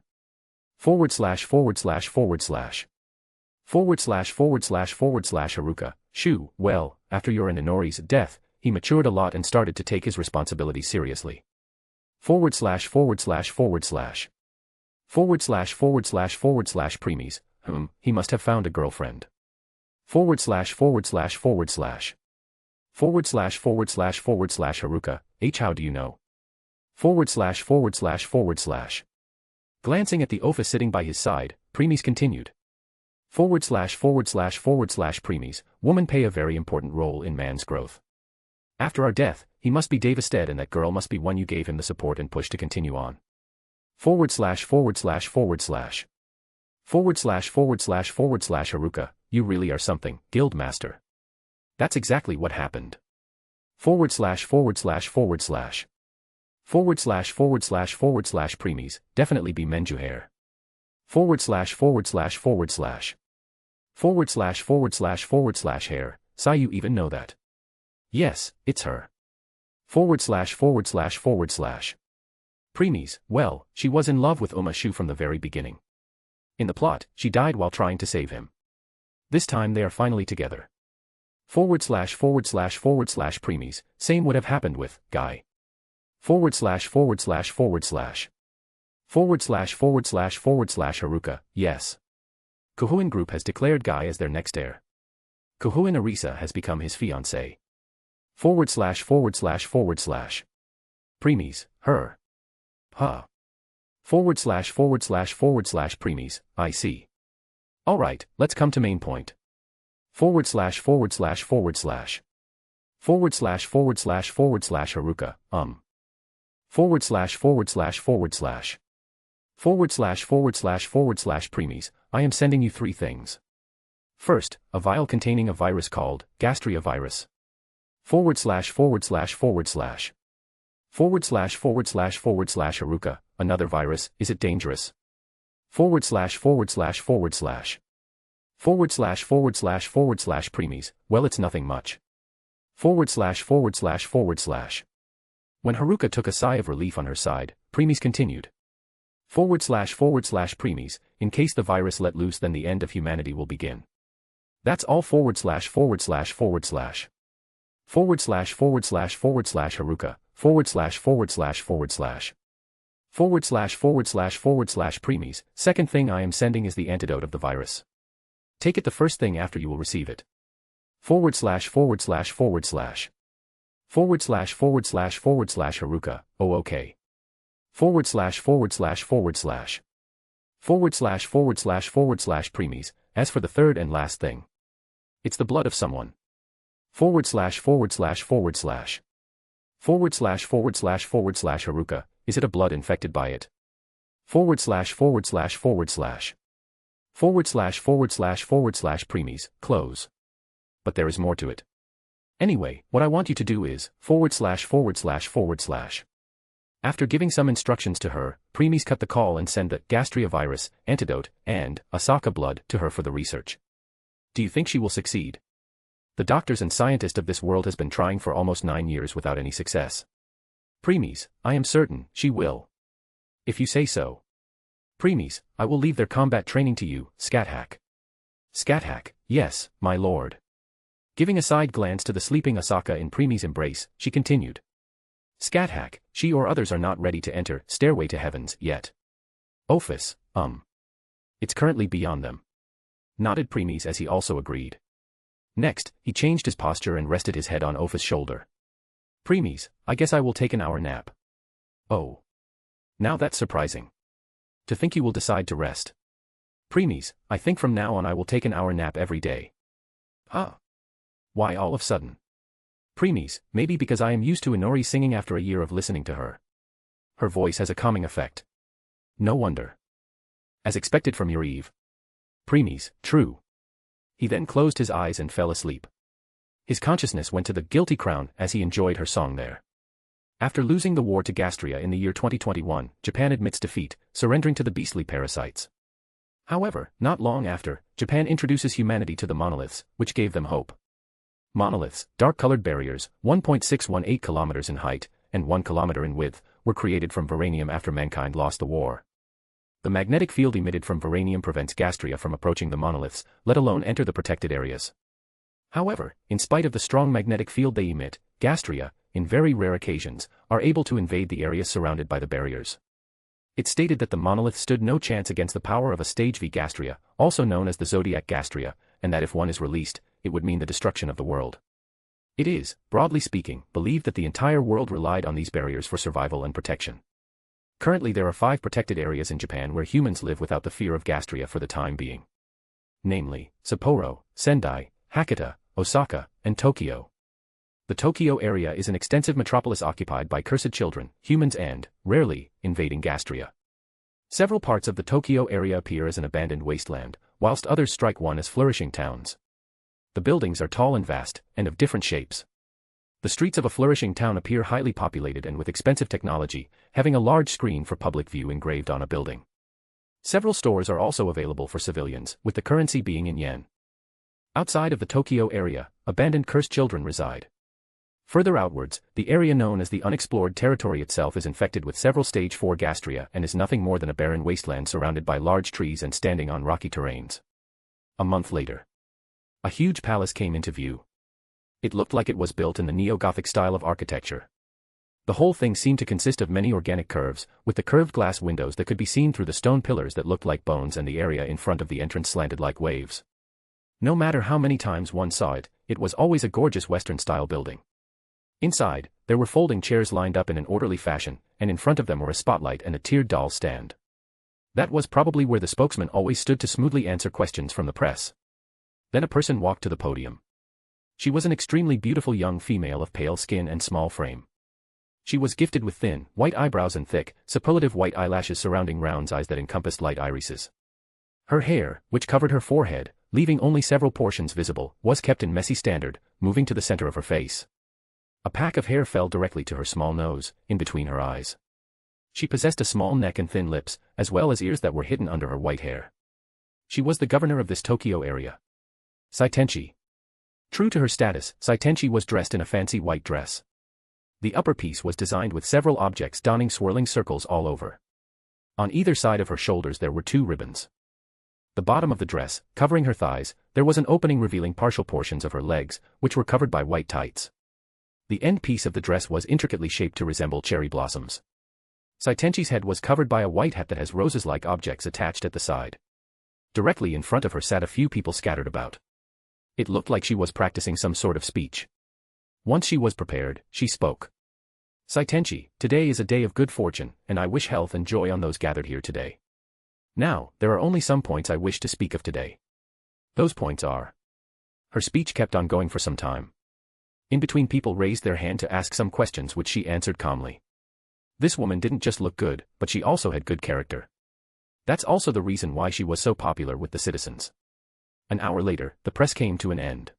/ Haruka, shoo, well, after your and Inori's death, he matured a lot and started to take his responsibilities seriously. / Preemis, he must have found a girlfriend. / Haruka, how do you know? / Glancing at the Ophis sitting by his side, Preemis continued. / Preemis, women play a very important role in man's growth. After our death, he must be devastated and that girl must be one you gave him the support and push to continue on. / Haruka, you really are something, Guildmaster. That's exactly what happened. // Preemis, definitely be Menjuhair. // Hair, Sai you even know that. Yes, it's her. // Preemis, well, she was in love with Uma Shu from the very beginning. In the plot, she died while trying to save him. This time they are finally together. // Preemis, same would have happened with Guy. // Haruka, yes. Kohuin Group has declared Guy as their next heir. Kohuin Arisa has become his fiancé. // Preemis, her. Huh. // Preemis, I see. Alright, let's come to main point. // Haruka, // Preemis, I am sending you 3 things. First, a vial containing a virus called Gastria virus. // Haruka, another virus, is it dangerous? // Preemis, well it's nothing much. // When Haruka took a sigh of relief on her side, Preemis continued. // Preemis, in case the virus let loose then the end of humanity will begin. That's all // Haruka, // Preemis, second thing I am sending is the antidote of the virus. Take it the first thing after you will receive it. // Haruka, oh okay. // Preemis, as for the third and last thing. It's the blood of someone. // Haruka, is it a blood infected by it? // Preemis, close. But there is more to it. Anyway, what I want you to do is, // After giving some instructions to her, Preemis cut the call and send the Gastria virus, antidote, and Asaka blood to her for the research. Do you think she will succeed? The doctors and scientists of this world has been trying for almost 9 years without any success. Preemis, I am certain she will. If you say so. Preemis, I will leave their combat training to you, Scathack. Scathack, yes, my lord. Giving a side glance to the sleeping Asaka in Preemis' embrace, she continued. Scathack, she or others are not ready to enter Stairway to Heavens yet. Ophis, It's currently beyond them. Nodded Preemis as he also agreed. Next, he changed his posture and rested his head on Ophis' shoulder. Preemis, I guess I will take an hour nap. Oh. Now that's surprising. To think you will decide to rest. Preemis, I think from now on I will take an hour nap every day. Huh? Why all of a sudden? Preemis, maybe because I am used to Inori singing after a year of listening to her. Her voice has a calming effect. No wonder. As expected from your Eve. Preemis, true. He then closed his eyes and fell asleep. His consciousness went to the guilty crown as he enjoyed her song there. After losing the war to Gastria in the year 2021, Japan admits defeat, surrendering to the beastly parasites. However, not long after, Japan introduces humanity to the monoliths, which gave them hope. Monoliths, dark-colored barriers, 1.618 kilometers in height, and 1 kilometer in width, were created from Varanium after mankind lost the war. The magnetic field emitted from Varanium prevents Gastria from approaching the monoliths, let alone enter the protected areas. However, in spite of the strong magnetic field they emit, Gastria, in very rare occasions, are able to invade the areas surrounded by the barriers. It stated that the monolith stood no chance against the power of a Stage V Gastria, also known as the Zodiac Gastria, and that if one is released, it would mean the destruction of the world. It is, broadly speaking, believed that the entire world relied on these barriers for survival and protection. Currently there are 5 protected areas in Japan where humans live without the fear of Gastria for the time being. Namely, Sapporo, Sendai, Hakata, Osaka, and Tokyo. The Tokyo area is an extensive metropolis occupied by cursed children, humans and, rarely, invading Gastria. Several parts of the Tokyo area appear as an abandoned wasteland, whilst others strike one as flourishing towns. The buildings are tall and vast, and of different shapes. The streets of a flourishing town appear highly populated and with expensive technology, having a large screen for public view engraved on a building. Several stores are also available for civilians, with the currency being in yen. Outside of the Tokyo area, abandoned cursed children reside. Further outwards, the area known as the unexplored territory itself is infected with several stage 4 gastria and is nothing more than a barren wasteland surrounded by large trees and standing on rocky terrains. A month later, a huge palace came into view. It looked like it was built in the neo-Gothic style of architecture. The whole thing seemed to consist of many organic curves, with the curved glass windows that could be seen through the stone pillars that looked like bones, and the area in front of the entrance slanted like waves. No matter how many times one saw it, it was always a gorgeous Western-style building. Inside, there were folding chairs lined up in an orderly fashion, and in front of them were a spotlight and a tiered doll stand. That was probably where the spokesman always stood to smoothly answer questions from the press. Then a person walked to the podium. She was an extremely beautiful young female of pale skin and small frame. She was gifted with thin, white eyebrows and thick, superlative white eyelashes surrounding round eyes that encompassed light irises. Her hair, which covered her forehead, leaving only several portions visible, was kept in messy standard, moving to the center of her face. A pack of hair fell directly to her small nose, in between her eyes. She possessed a small neck and thin lips, as well as ears that were hidden under her white hair. She was the governor of this Tokyo area. Saitenchi. True to her status, Saitenchi was dressed in a fancy white dress. The upper piece was designed with several objects donning swirling circles all over. On either side of her shoulders there were 2 ribbons. The bottom of the dress, covering her thighs, there was an opening revealing partial portions of her legs, which were covered by white tights. The end piece of the dress was intricately shaped to resemble cherry blossoms. Saitenchi's head was covered by a white hat that has roses-like objects attached at the side. Directly in front of her sat a few people scattered about. It looked like she was practicing some sort of speech. Once she was prepared, she spoke. Saitenchi, today is a day of good fortune, and I wish health and joy on those gathered here today. Now, there are only some points I wish to speak of today. Those points are. Her speech kept on going for some time. In between, people raised their hand to ask some questions, which she answered calmly. This woman didn't just look good, but she also had good character. That's also the reason why she was so popular with the citizens. An hour later, the press came to an end.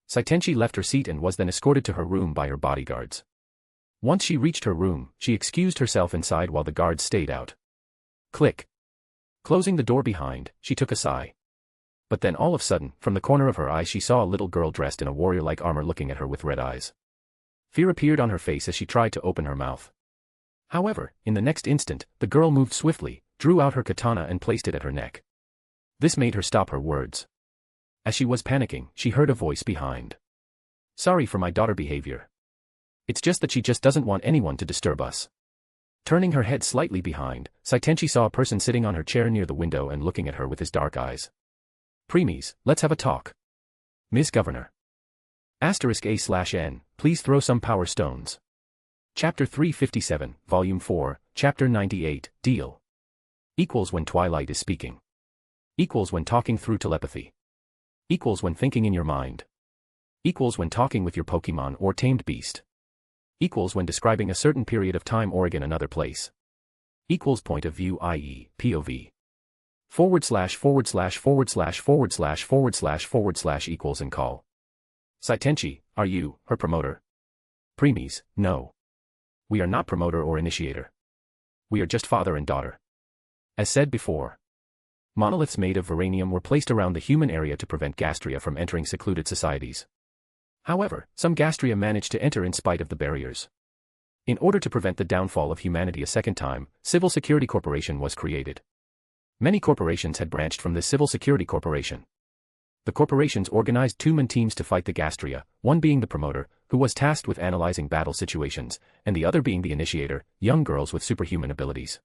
Saitenchi left her seat and was then escorted to her room by her bodyguards. Once she reached her room, she excused herself inside while the guards stayed out. Click. Closing the door behind, she took a sigh. But then all of a sudden, from the corner of her eye she saw a little girl dressed in a warrior-like armor looking at her with red eyes. Fear appeared on her face as she tried to open her mouth. However, in the next instant, the girl moved swiftly, drew out her katana and placed it at her neck. This made her stop her words. As she was panicking, she heard a voice behind. Sorry for my daughter behavior. It's just that she just doesn't want anyone to disturb us. Turning her head slightly behind, Saitenchi saw a person sitting on her chair near the window and looking at her with his dark eyes. Preeis, let's have a talk. Ms. Governor. *A/N, please throw some power stones. Chapter 357, Volume 4, Chapter 98, Deal. Equals when Twilight is speaking. Equals when talking through telepathy. Equals when thinking in your mind. Equals when talking with your Pokemon or tamed beast. Equals when describing a certain period of time or again another place. Equals point of view, i.e., POV. // equals and call. Saitenchi, are you her promoter? Preeis, no. We are not promoter or initiator. We are just father and daughter. As said before, monoliths made of Veranium were placed around the human area to prevent gastria from entering secluded societies. However, some gastria managed to enter in spite of the barriers. In order to prevent the downfall of humanity a second time, Civil Security Corporation was created. Many corporations had branched from this Civil Security Corporation. The corporations organized 2-man teams to fight the gastria, one being the promoter, who was tasked with analyzing battle situations, and the other being the initiator, young girls with superhuman abilities.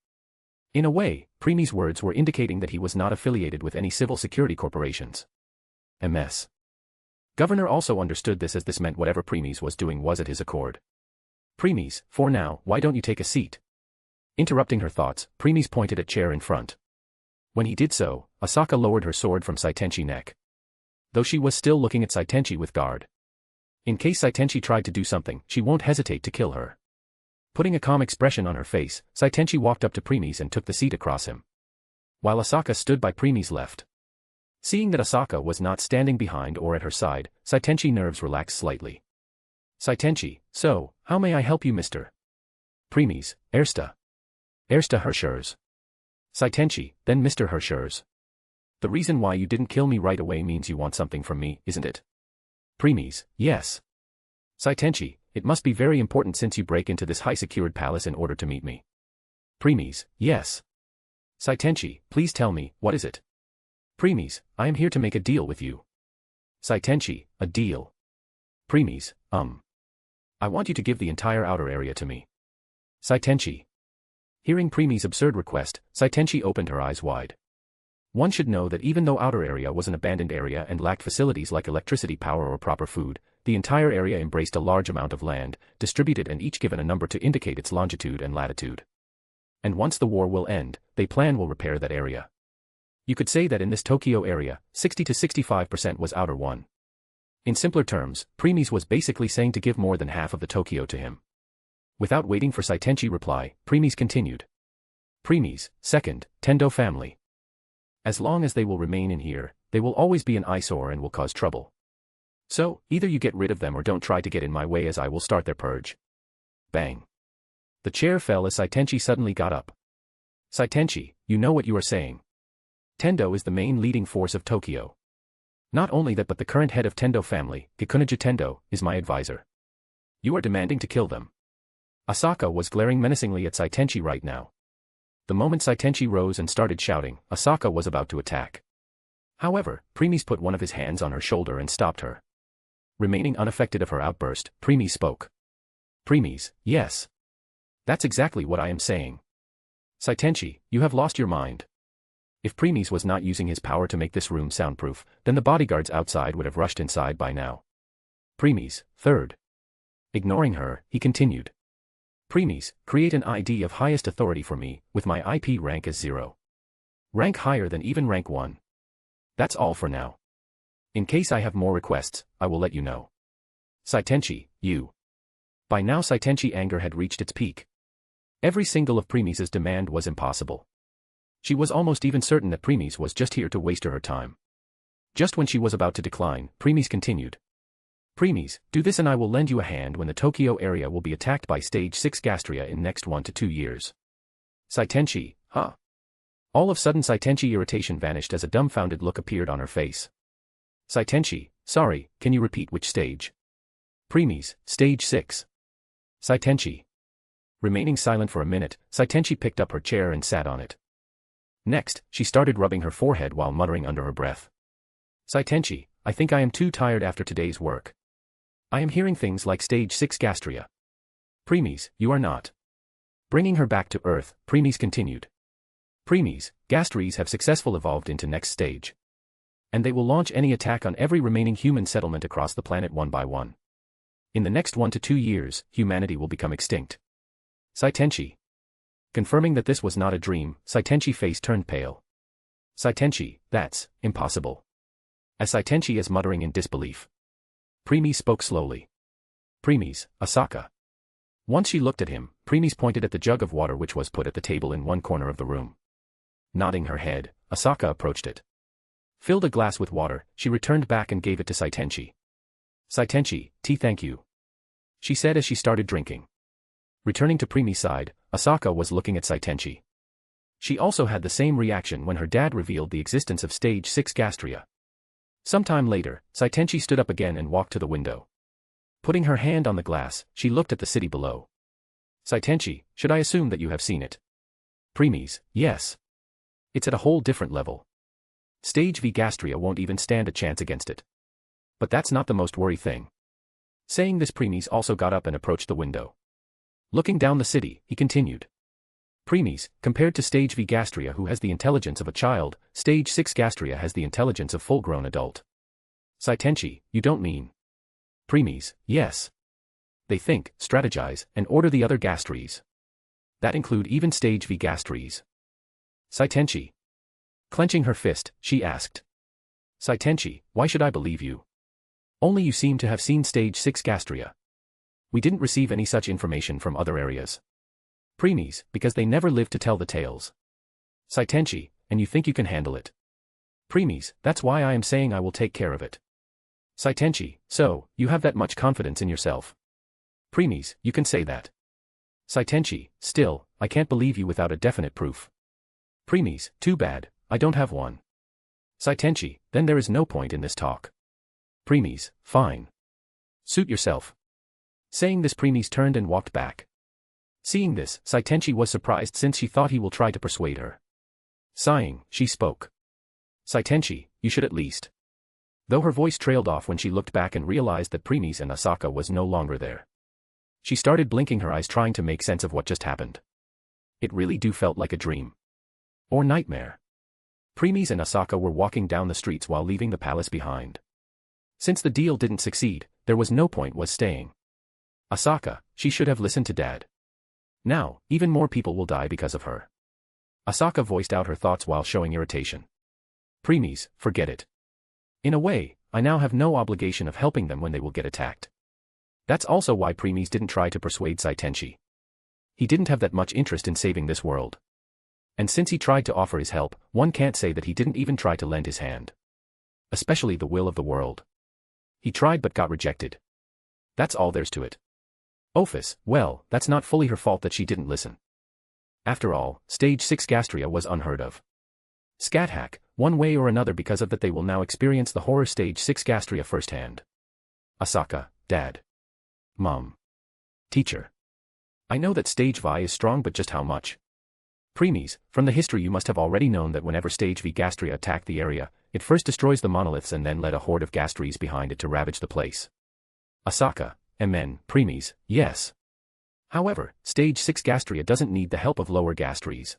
In a way, Preeis' words were indicating that he was not affiliated with any civil security corporations. MS. Governor also understood this, as this meant whatever Preeis was doing was at his accord. Preeis, for now, why don't you take a seat? Interrupting her thoughts, Preeis pointed at chair in front. When he did so, Asaka lowered her sword from Saitenchi's neck. Though she was still looking at Saitenchi with guard. In case Saitenchi tried to do something, she won't hesitate to kill her. Putting a calm expression on her face, Saitenchi walked up to Preeis and took the seat across him. While Asaka stood by Preeis' left. Seeing that Asaka was not standing behind or at her side, Saitenchi nerves relaxed slightly. Saitenchi, so, how may I help you, Mr. Preeis, Ersta Herschers. Saitenchi, then Mr. Herschers. The reason why you didn't kill me right away means you want something from me, isn't it? Preeis, yes. Saitenchi, it must be very important since you break into this high-secured palace in order to meet me. Preeis, yes. Saitenchi, please tell me, what is it? Preeis, I am here to make a deal with you. Saitenchi, a deal. Preeis, I want you to give the entire outer area to me. Saitenchi. Hearing Preeis' absurd request, Saitenchi opened her eyes wide. One should know that even though outer area was an abandoned area and lacked facilities like electricity power or proper food, the entire area embraced a large amount of land, distributed and each given a number to indicate its longitude and latitude. And once the war will end, they plan will repair that area. You could say that in this Tokyo area, 60 to 65% was outer one. In simpler terms, Preeis was basically saying to give more than half of the Tokyo to him. Without waiting for Saitenchi reply, Preeis continued. Preeis, second, Tendo family. As long as they will remain in here, they will always be an eyesore and will cause trouble. So, either you get rid of them or don't try to get in my way as I will start their purge. Bang. The chair fell as Saitenchi suddenly got up. Saitenchi, you know what you are saying. Tendo is the main leading force of Tokyo. Not only that but the current head of Tendo family, Kikunaja Tendo, is my advisor. You are demanding to kill them. Asaka was glaring menacingly at Saitenchi right now. The moment Saitenchi rose and started shouting, Asaka was about to attack. However, Preeis put one of his hands on her shoulder and stopped her. Remaining unaffected of her outburst, Preeis spoke. Preeis, yes. That's exactly what I am saying. Saitenchi, you have lost your mind. If Preeis was not using his power to make this room soundproof, then the bodyguards outside would have rushed inside by now. Preeis, third. Ignoring her, he continued. Preeis, create an ID of highest authority for me, with my IP rank as 0. Rank higher than even rank 1. That's all for now. In case I have more requests, I will let you know. Saitenchi, you. By now Saitenchi's anger had reached its peak. Every single of Preeis' demand was impossible. She was almost even certain that Preeis was just here to waste her time. Just when she was about to decline, Preeis continued. Preeis, do this and I will lend you a hand when the Tokyo area will be attacked by Stage 6 Gastria in next 1 to 2 years. Saitenchi, huh? All of a sudden Saitenchi's irritation vanished as a dumbfounded look appeared on her face. Saitenchi, sorry, can you repeat which stage? Preeis, Stage 6. Saitenchi. Remaining silent for a minute, Saitenchi picked up her chair and sat on it. Next, she started rubbing her forehead while muttering under her breath. Saitenchi, I think I am too tired after today's work. I am hearing things like Stage 6 Gastria. Preeis, you are not. Bringing her back to Earth, Preeis continued. Preeis, Gastries have successfully evolved into next stage. And they will launch any attack on every remaining human settlement across the planet one by one. In the next 1 to 2 years, humanity will become extinct. Saitenchi. Confirming that this was not a dream, Saitenchi's face turned pale. Saitenchi, that's impossible. As Saitenchi is muttering in disbelief. Preeis spoke slowly. Preeis, Asaka. Once she looked at him, Preeis pointed at the jug of water which was put at the table in one corner of the room. Nodding her head, Asaka approached it. Filled a glass with water, she returned back and gave it to Saitenchi. Saitenchi, tea thank you. She said as she started drinking. Returning to Preeis' side, Asaka was looking at Saitenchi. She also had the same reaction when her dad revealed the existence of Stage 6 Gastria. Sometime later, Saitenchi stood up again and walked to the window. Putting her hand on the glass, she looked at the city below. Saitenchi, should I assume that you have seen it? Preeis, yes. It's at a whole different level. Stage V Gastria won't even stand a chance against it. But that's not the most worry thing. Saying this, Preeis also got up and approached the window. Looking down the city, he continued. Preeis, compared to Stage V Gastria who has the intelligence of a child, Stage 6 Gastria has the intelligence of full-grown adult. Saitenchi, you don't mean? Preeis, yes. They think, strategize, and order the other Gastries. That include even Stage V Gastries. Saitenchi. Clenching her fist, she asked. Saitenchi, why should I believe you? Only you seem to have seen Stage 6 Gastria. We didn't receive any such information from other areas. Preeis, because they never lived to tell the tales. Saitenchi, and you think you can handle it? Preeis, that's why I am saying I will take care of it. Saitenchi, so, you have that much confidence in yourself. Preeis, you can say that. Saitenchi, still, I can't believe you without a definite proof. Preeis, too bad, I don't have one. Saitenchi, then there is no point in this talk. Preeis, fine. Suit yourself. Saying this, Preeis turned and walked back. Seeing this, Saitenchi was surprised since she thought he will try to persuade her. Sighing, she spoke. Saitenchi, you should at least. Though her voice trailed off when she looked back and realized that Preeis and Asaka was no longer there. She started blinking her eyes trying to make sense of what just happened. It really do felt like a dream. Or nightmare. Preeis and Asaka were walking down the streets while leaving the palace behind. Since the deal didn't succeed, there was no point was staying. Asaka, she should have listened to Dad. Now, even more people will die because of her. Asaka voiced out her thoughts while showing irritation. Preeis, forget it. In a way, I now have no obligation of helping them when they will get attacked. That's also why Preeis didn't try to persuade Saitenchi. He didn't have that much interest in saving this world. And since he tried to offer his help, one can't say that he didn't even try to lend his hand. Especially the will of the world. He tried but got rejected. That's all there's to it. Ophis, well, that's not fully her fault that she didn't listen. After all, Stage 6 Gastria was unheard of. Scathack, one way or another because of that they will now experience the horror Stage 6 Gastria firsthand. Asaka, Dad. Mom. Teacher. I know that Stage V is strong but just how much? Preeis, from the history you must have already known that whenever Stage V Gastria attack the area, it first destroys the monoliths and then led a horde of Gastries behind it to ravage the place. Asaka, Mn, Preeis, yes. However, Stage 6 Gastria doesn't need the help of lower Gastries.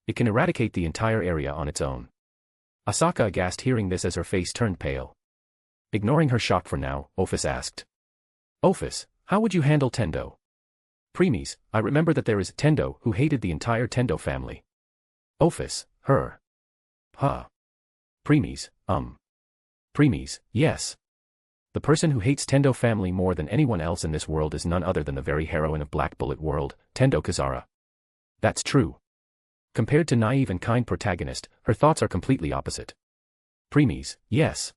It can eradicate the entire area on its own. Asaka aghast hearing this as her face turned pale. Ignoring her shock for now, Ophis asked. Ophis, how would you handle Tendo? Preeis, I remember that there is Tendo who hated the entire Tendo family. Ophis, her. Huh. Preeis, Preeis, yes. The person who hates Tendo family more than anyone else in this world is none other than the very heroine of Black Bullet World, Tendo Kazara. That's true. Compared to naive and kind protagonist, her thoughts are completely opposite. Preeis, yes.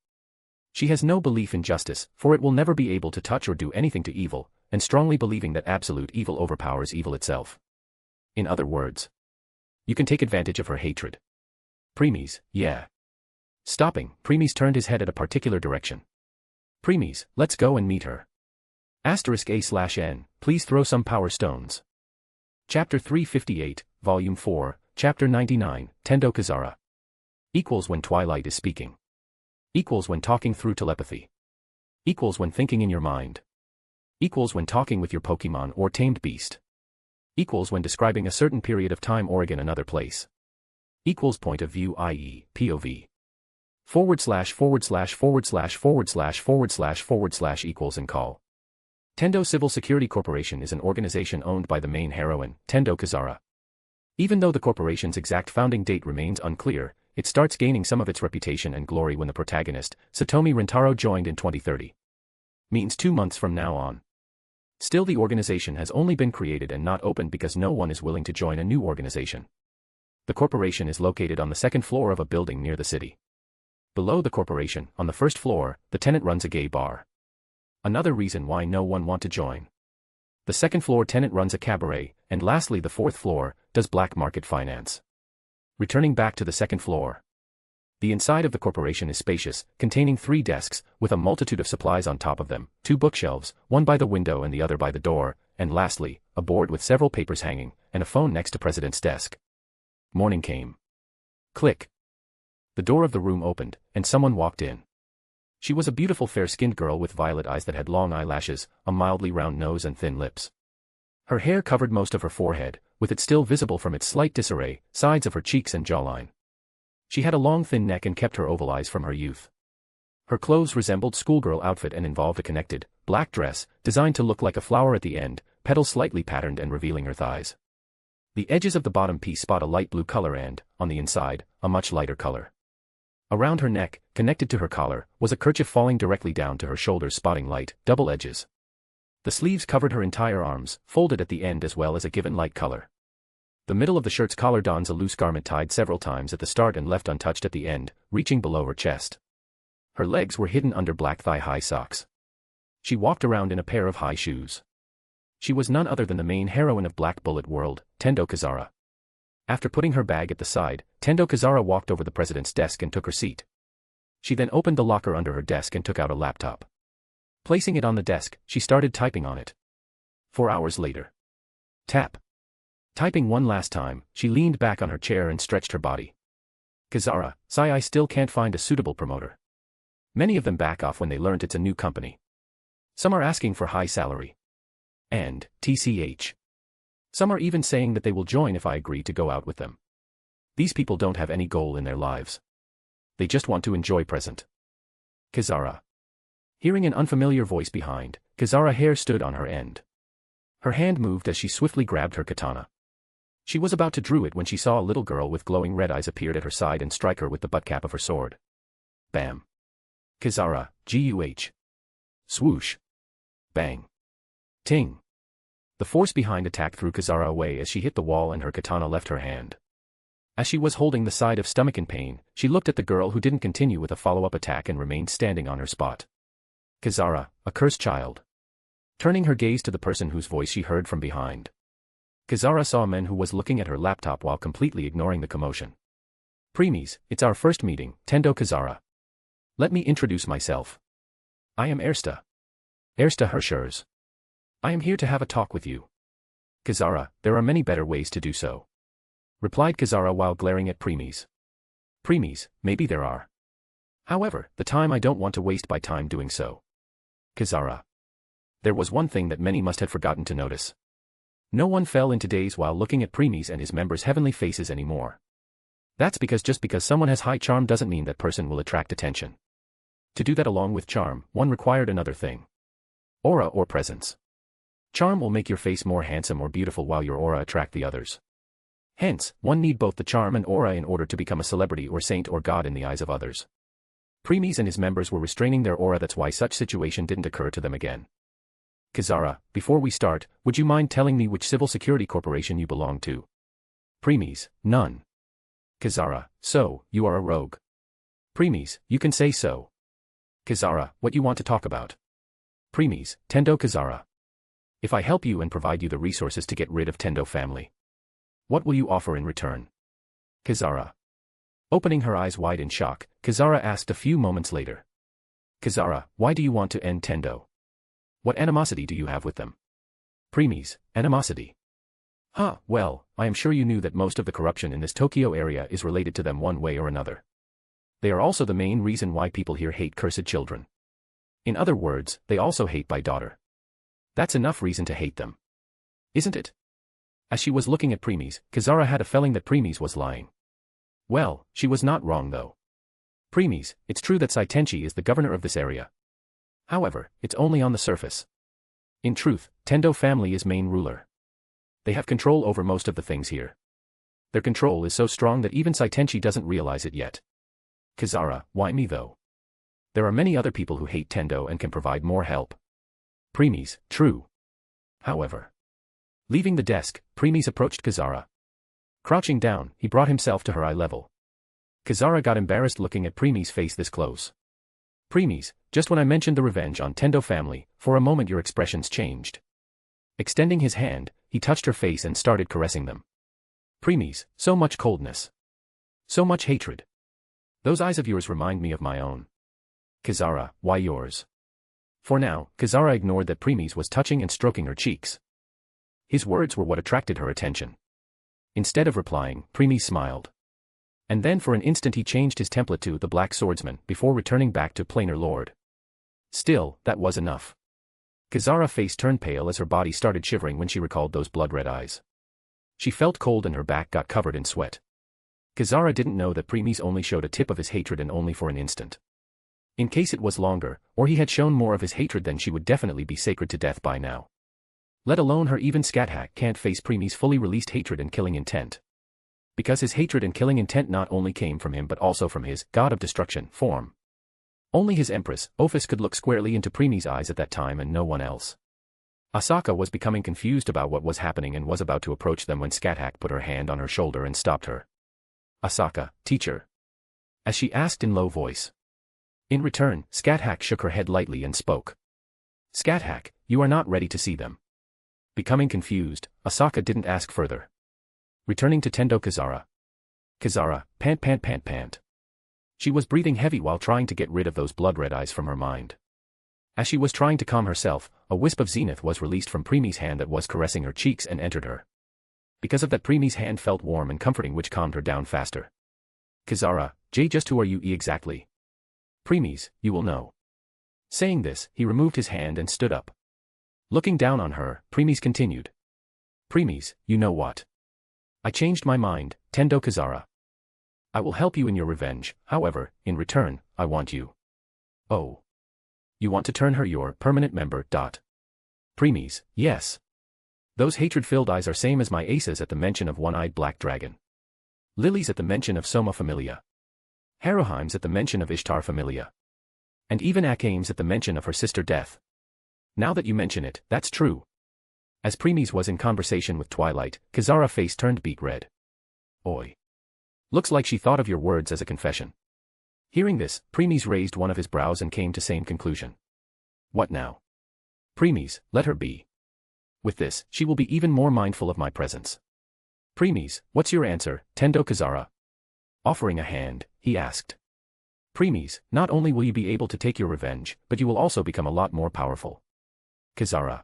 She has no belief in justice, for it will never be able to touch or do anything to evil, and strongly believing that absolute evil overpowers evil itself. In other words, you can take advantage of her hatred. Preeis, yeah. Stopping, Preeis turned his head at a particular direction. Preeis, let's go and meet her. *A/N, please throw some power stones. Chapter 358, Volume 4, Chapter 99, Tendo Kazara. Equals when Twilight is speaking. Equals when talking through telepathy. Equals when thinking in your mind. Equals when talking with your Pokemon or tamed beast. Equals when describing a certain period of time or again another place. Equals point of view, i.e., POV. // equals and call. Tendo Civil Security Corporation is an organization owned by the main heroine, Tendo Kazara. Even though the corporation's exact founding date remains unclear, it starts gaining some of its reputation and glory when the protagonist, Satomi Rintaro, joined in 2030. Means 2 months from now on. Still, the organization has only been created and not opened because no one is willing to join a new organization. The corporation is located on the 2nd floor of a building near the city. Below the corporation, on the 1st floor, the tenant runs a gay bar. Another reason why no one want to join. The 2nd floor tenant runs a cabaret, and lastly the 4th floor, does black market finance. Returning back to the 2nd floor. The inside of the corporation is spacious, containing 3 desks, with a multitude of supplies on top of them, 2 bookshelves, one by the window and the other by the door, and lastly, a board with several papers hanging, and a phone next to President's desk. Morning came. Click. The door of the room opened, and someone walked in. She was a beautiful fair-skinned girl with violet eyes that had long eyelashes, a mildly round nose and thin lips. Her hair covered most of her forehead, with it still visible from its slight disarray, sides of her cheeks and jawline. She had a long thin neck and kept her oval eyes from her youth. Her clothes resembled schoolgirl outfit and involved a connected, black dress, designed to look like a flower at the end, petals slightly patterned and revealing her thighs. The edges of the bottom piece spot a light blue color and, on the inside, a much lighter color. Around her neck, connected to her collar, was a kerchief falling directly down to her shoulders spotting light, double edges. The sleeves covered her entire arms, folded at the end as well as a given light color. The middle of the shirt's collar dons a loose garment tied several times at the start and left untouched at the end, reaching below her chest. Her legs were hidden under black thigh-high socks. She walked around in a pair of high shoes. She was none other than the main heroine of Black Bullet World, Tendo Kazara. After putting her bag at the side, Tendo Kazara walked over the president's desk and took her seat. She then opened the locker under her desk and took out a laptop. Placing it on the desk, she started typing on it. 4 hours later. Tap. Typing one last time, she leaned back on her chair and stretched her body. Kazara, sigh, I still can't find a suitable promoter. Many of them back off when they learned it's a new company. Some are asking for high salary. And, TCH. Some are even saying that they will join if I agree to go out with them. These people don't have any goal in their lives. They just want to enjoy present. Kazara. Hearing an unfamiliar voice behind, Kazara's hair stood on her end. Her hand moved as she swiftly grabbed her katana. She was about to draw it when she saw a little girl with glowing red eyes appeared at her side and strike her with the butt cap of her sword. Bam. Kazara, GUH. Swoosh. Bang. Ting. The force behind attack threw Kazara away as she hit the wall and her katana left her hand. As she was holding the side of stomach in pain, she looked at the girl who didn't continue with a follow-up attack and remained standing on her spot. Kazara, a cursed child. Turning her gaze to the person whose voice she heard from behind. Kazara saw a man who was looking at her laptop while completely ignoring the commotion. Preeis, it's our first meeting, Tendo Kazara. Let me introduce myself. I am Ersta. Ersta Hershers. I am here to have a talk with you. Kazara, there are many better ways to do so. Replied Kazara while glaring at Preeis. Preeis, maybe there are. However, the time I don't want to waste by time doing so. Kazara. There was one thing that many must have forgotten to notice. No one fell into daze while looking at Preeis and his members' heavenly faces anymore. That's because just because someone has high charm doesn't mean that person will attract attention. To do that along with charm, one required another thing. Aura or presence. Charm will make your face more handsome or beautiful while your aura attract the others. Hence, one need both the charm and aura in order to become a celebrity or saint or god in the eyes of others. Preeis and his members were restraining their aura, that's why such situation didn't occur to them again. Kazara, before we start, would you mind telling me which civil security corporation you belong to? Preeis, none. Kazara, so, you are a rogue. Preeis, you can say so. Kazara, what you want to talk about? Preeis, Tendo Kazara. If I help you and provide you the resources to get rid of Tendo family, what will you offer in return? Kazara. Opening her eyes wide in shock, Kazara asked a few moments later. Kazara, why do you want to end Tendo? What animosity do you have with them? Preeis, animosity. Huh, well, I am sure you knew that most of the corruption in this Tokyo area is related to them one way or another. They are also the main reason why people here hate cursed children. In other words, they also hate my daughter. That's enough reason to hate them. Isn't it? As she was looking at Preeis, Kazara had a feeling that Preeis was lying. Well, she was not wrong though. Preeis, it's true that Saitenchi is the governor of this area. However, it's only on the surface. In truth, Tendo family is main ruler. They have control over most of the things here. Their control is so strong that even Saitenchi doesn't realize it yet. Kazara, why me though? There are many other people who hate Tendo and can provide more help. Preeis, true. However. Leaving the desk, Preeis approached Kazara. Crouching down, he brought himself to her eye level. Kazara got embarrassed looking at Preeis' face this close. Preeis, just when I mentioned the revenge on Tendo family, for a moment your expressions changed. Extending his hand, he touched her face and started caressing them. Preeis, so much coldness. So much hatred. Those eyes of yours remind me of my own. Kazara, why yours? For now, Kazara ignored that Preeis was touching and stroking her cheeks. His words were what attracted her attention. Instead of replying, Preeis smiled. And then for an instant he changed his template to the Black Swordsman before returning back to plainer Lord. Still, that was enough. Kazara's face turned pale as her body started shivering when she recalled those blood-red eyes. She felt cold and her back got covered in sweat. Kazara didn't know that Preeis only showed a tip of his hatred and only for an instant. In case it was longer, or he had shown more of his hatred, then she would definitely be sacred to death by now. Let alone her, even Scathack can't face Preeis' fully released hatred and killing intent. Because his hatred and killing intent not only came from him but also from his God of Destruction form. Only his Empress, Ophis, could look squarely into Preeis' eyes at that time and no one else. Asaka was becoming confused about what was happening and was about to approach them when Scathack put her hand on her shoulder and stopped her. Asaka, teacher. As she asked in low voice. In return, Scathack shook her head lightly and spoke. Scathack, you are not ready to see them. Becoming confused, Asaka didn't ask further. Returning to Tendo Kazara. Kazara, pant pant pant pant. She was breathing heavy while trying to get rid of those blood-red eyes from her mind. As she was trying to calm herself, a wisp of zenith was released from Preemis' hand that was caressing her cheeks and entered her. Because of that, Preemis' hand felt warm and comforting, which calmed her down faster. Kazara, just who are you exactly? Preemis, you will know. Saying this, he removed his hand and stood up. Looking down on her, Preemis continued. Preemis, you know what? I changed my mind, Tendo Kazara. I will help you in your revenge, however, in return, I want you. Oh. You want to turn her your permanent member. Preemis, yes. Those hatred-filled eyes are same as my aces at the mention of one-eyed black dragon. Lilies at the mention of Soma Familia. Haruheim's at the mention of Ishtar Familia. And even Akame's at the mention of her sister Death. Now that you mention it, that's true. As Preemis was in conversation with Twilight, Kazara's face turned beet red. Oi. Looks like she thought of your words as a confession. Hearing this, Preemis raised one of his brows and came to same conclusion. What now? Preemis, let her be. With this, she will be even more mindful of my presence. Preemis, what's your answer, Tendo Kazara? Offering a hand, he asked. Preemis, not only will you be able to take your revenge, but you will also become a lot more powerful. Kazara.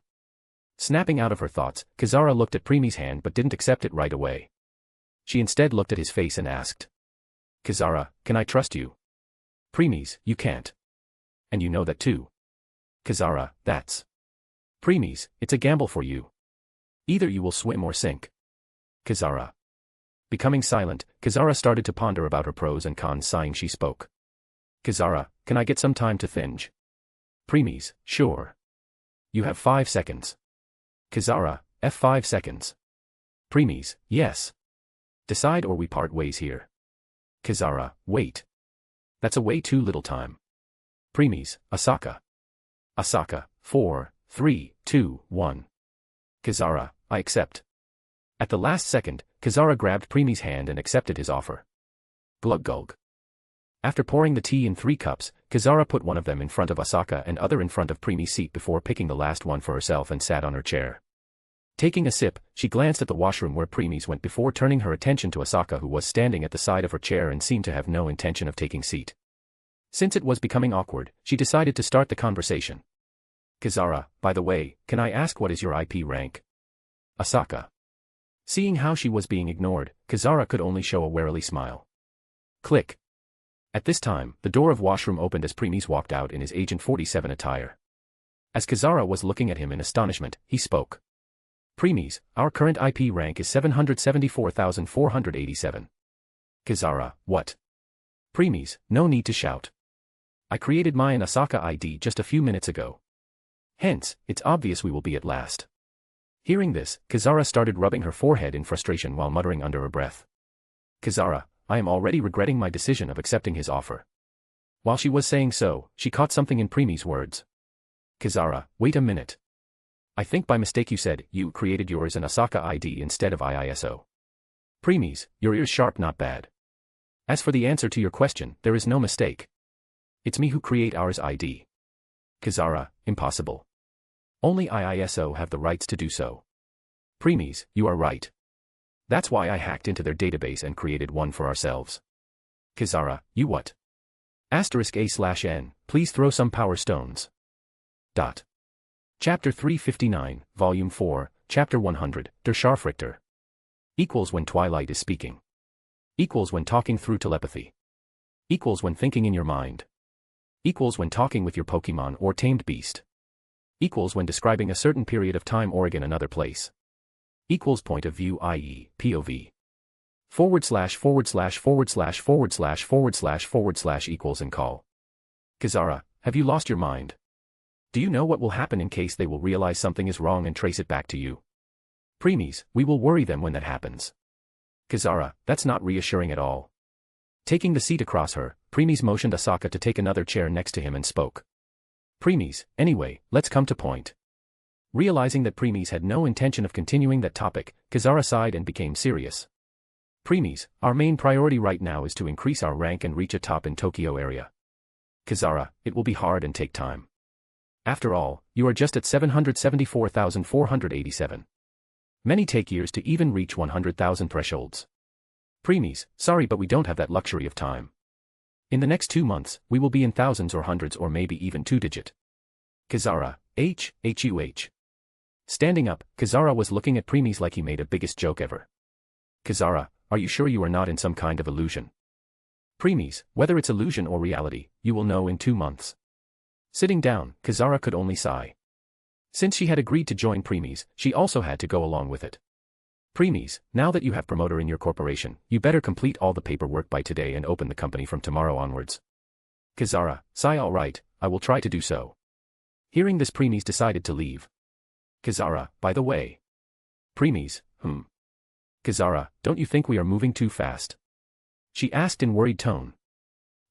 Snapping out of her thoughts, Kazara looked at Preemis' hand but didn't accept it right away. She instead looked at his face and asked. Kazara, can I trust you? Preemis, you can't. And you know that too. Kazara, that's. Preemis, it's a gamble for you. Either you will swim or sink. Kazara. Becoming silent, Kazara started to ponder about her pros and cons. Sighing, she spoke. Kazara, can I get some time to think? Preemis, sure. You have 5 seconds. Kazara, F5 seconds. Preemis, yes. Decide or we part ways here. Kazara, wait. That's a way too little time. Preemis, Asaka. Asaka, 4, 3, 2, 1. Kazara, I accept. At the last second, Kazara grabbed Preemis' hand and accepted his offer. Glug gulg. After pouring the tea in 3 cups, Kazara put one of them in front of Asaka and other in front of Preemis' seat before picking the last one for herself and sat on her chair. Taking a sip, she glanced at the washroom where Preemis went before turning her attention to Asaka, who was standing at the side of her chair and seemed to have no intention of taking seat. Since it was becoming awkward, she decided to start the conversation. Kazara, by the way, can I ask what is your IP rank? Asaka. Seeing how she was being ignored, Kazara could only show a warily smile. Click. At this time, the door of washroom opened as Preemis walked out in his Agent 47 attire. As Kazara was looking at him in astonishment, he spoke. Preemis, our current IP rank is 774,487. Kazara, what? Preemis, no need to shout. I created my and Asaka ID just a few minutes ago. Hence, it's obvious we will be at last. Hearing this, Kazara started rubbing her forehead in frustration while muttering under her breath. Kazara, I am already regretting my decision of accepting his offer. While she was saying so, she caught something in Preemis' words. Kazara, wait a minute. I think by mistake you said you created yours and Asaka ID instead of IISO. Preemis, your ears sharp, not bad. As for the answer to your question, there is no mistake. It's me who create ours ID. Kazara, impossible. Only IISO have the rights to do so. Preemis, you are right. That's why I hacked into their database and created one for ourselves. Kazara, you what? *A/N, please throw some power stones. Chapter 359, Volume 4, Chapter 100, Der Scharfrichter. Equals when Twilight is speaking. Equals when talking through telepathy. Equals when thinking in your mind. Equals when talking with your Pokemon or tamed beast. Equals when describing a certain period of time or in another place. Equals point of view, i.e., POV. // equals and call. Kazara, have you lost your mind? Do you know what will happen in case they will realize something is wrong and trace it back to you? Preemis, we will worry them when that happens. Kazara, that's not reassuring at all. Taking the seat across her, Preemis motioned Asaka to take another chair next to him and spoke. Preemis, anyway, let's come to point. Realizing that Preeis had no intention of continuing that topic, Kazara sighed and became serious. Preeis, our main priority right now is to increase our rank and reach a top in Tokyo area. Kazara, it will be hard and take time. After all, you are just at 774,487. Many take years to even reach 100,000 thresholds. Preeis, sorry but we don't have that luxury of time. In the next 2 months, we will be in thousands or hundreds or maybe even 2-digit. Kazara, Huh. Standing up, Kazara was looking at Preeis like he made a biggest joke ever. Kazara, are you sure you are not in some kind of illusion? Preeis, whether it's illusion or reality, you will know in 2 months. Sitting down, Kazara could only sigh. Since she had agreed to join Preeis, she also had to go along with it. Preeis, now that you have promoter in your corporation, you better complete all the paperwork by today and open the company from tomorrow onwards. Kazara, sigh all right, I will try to do so. Hearing this, Preeis decided to leave. Kazara, by the way. Preeis, Kazara, don't you think we are moving too fast? She asked in worried tone.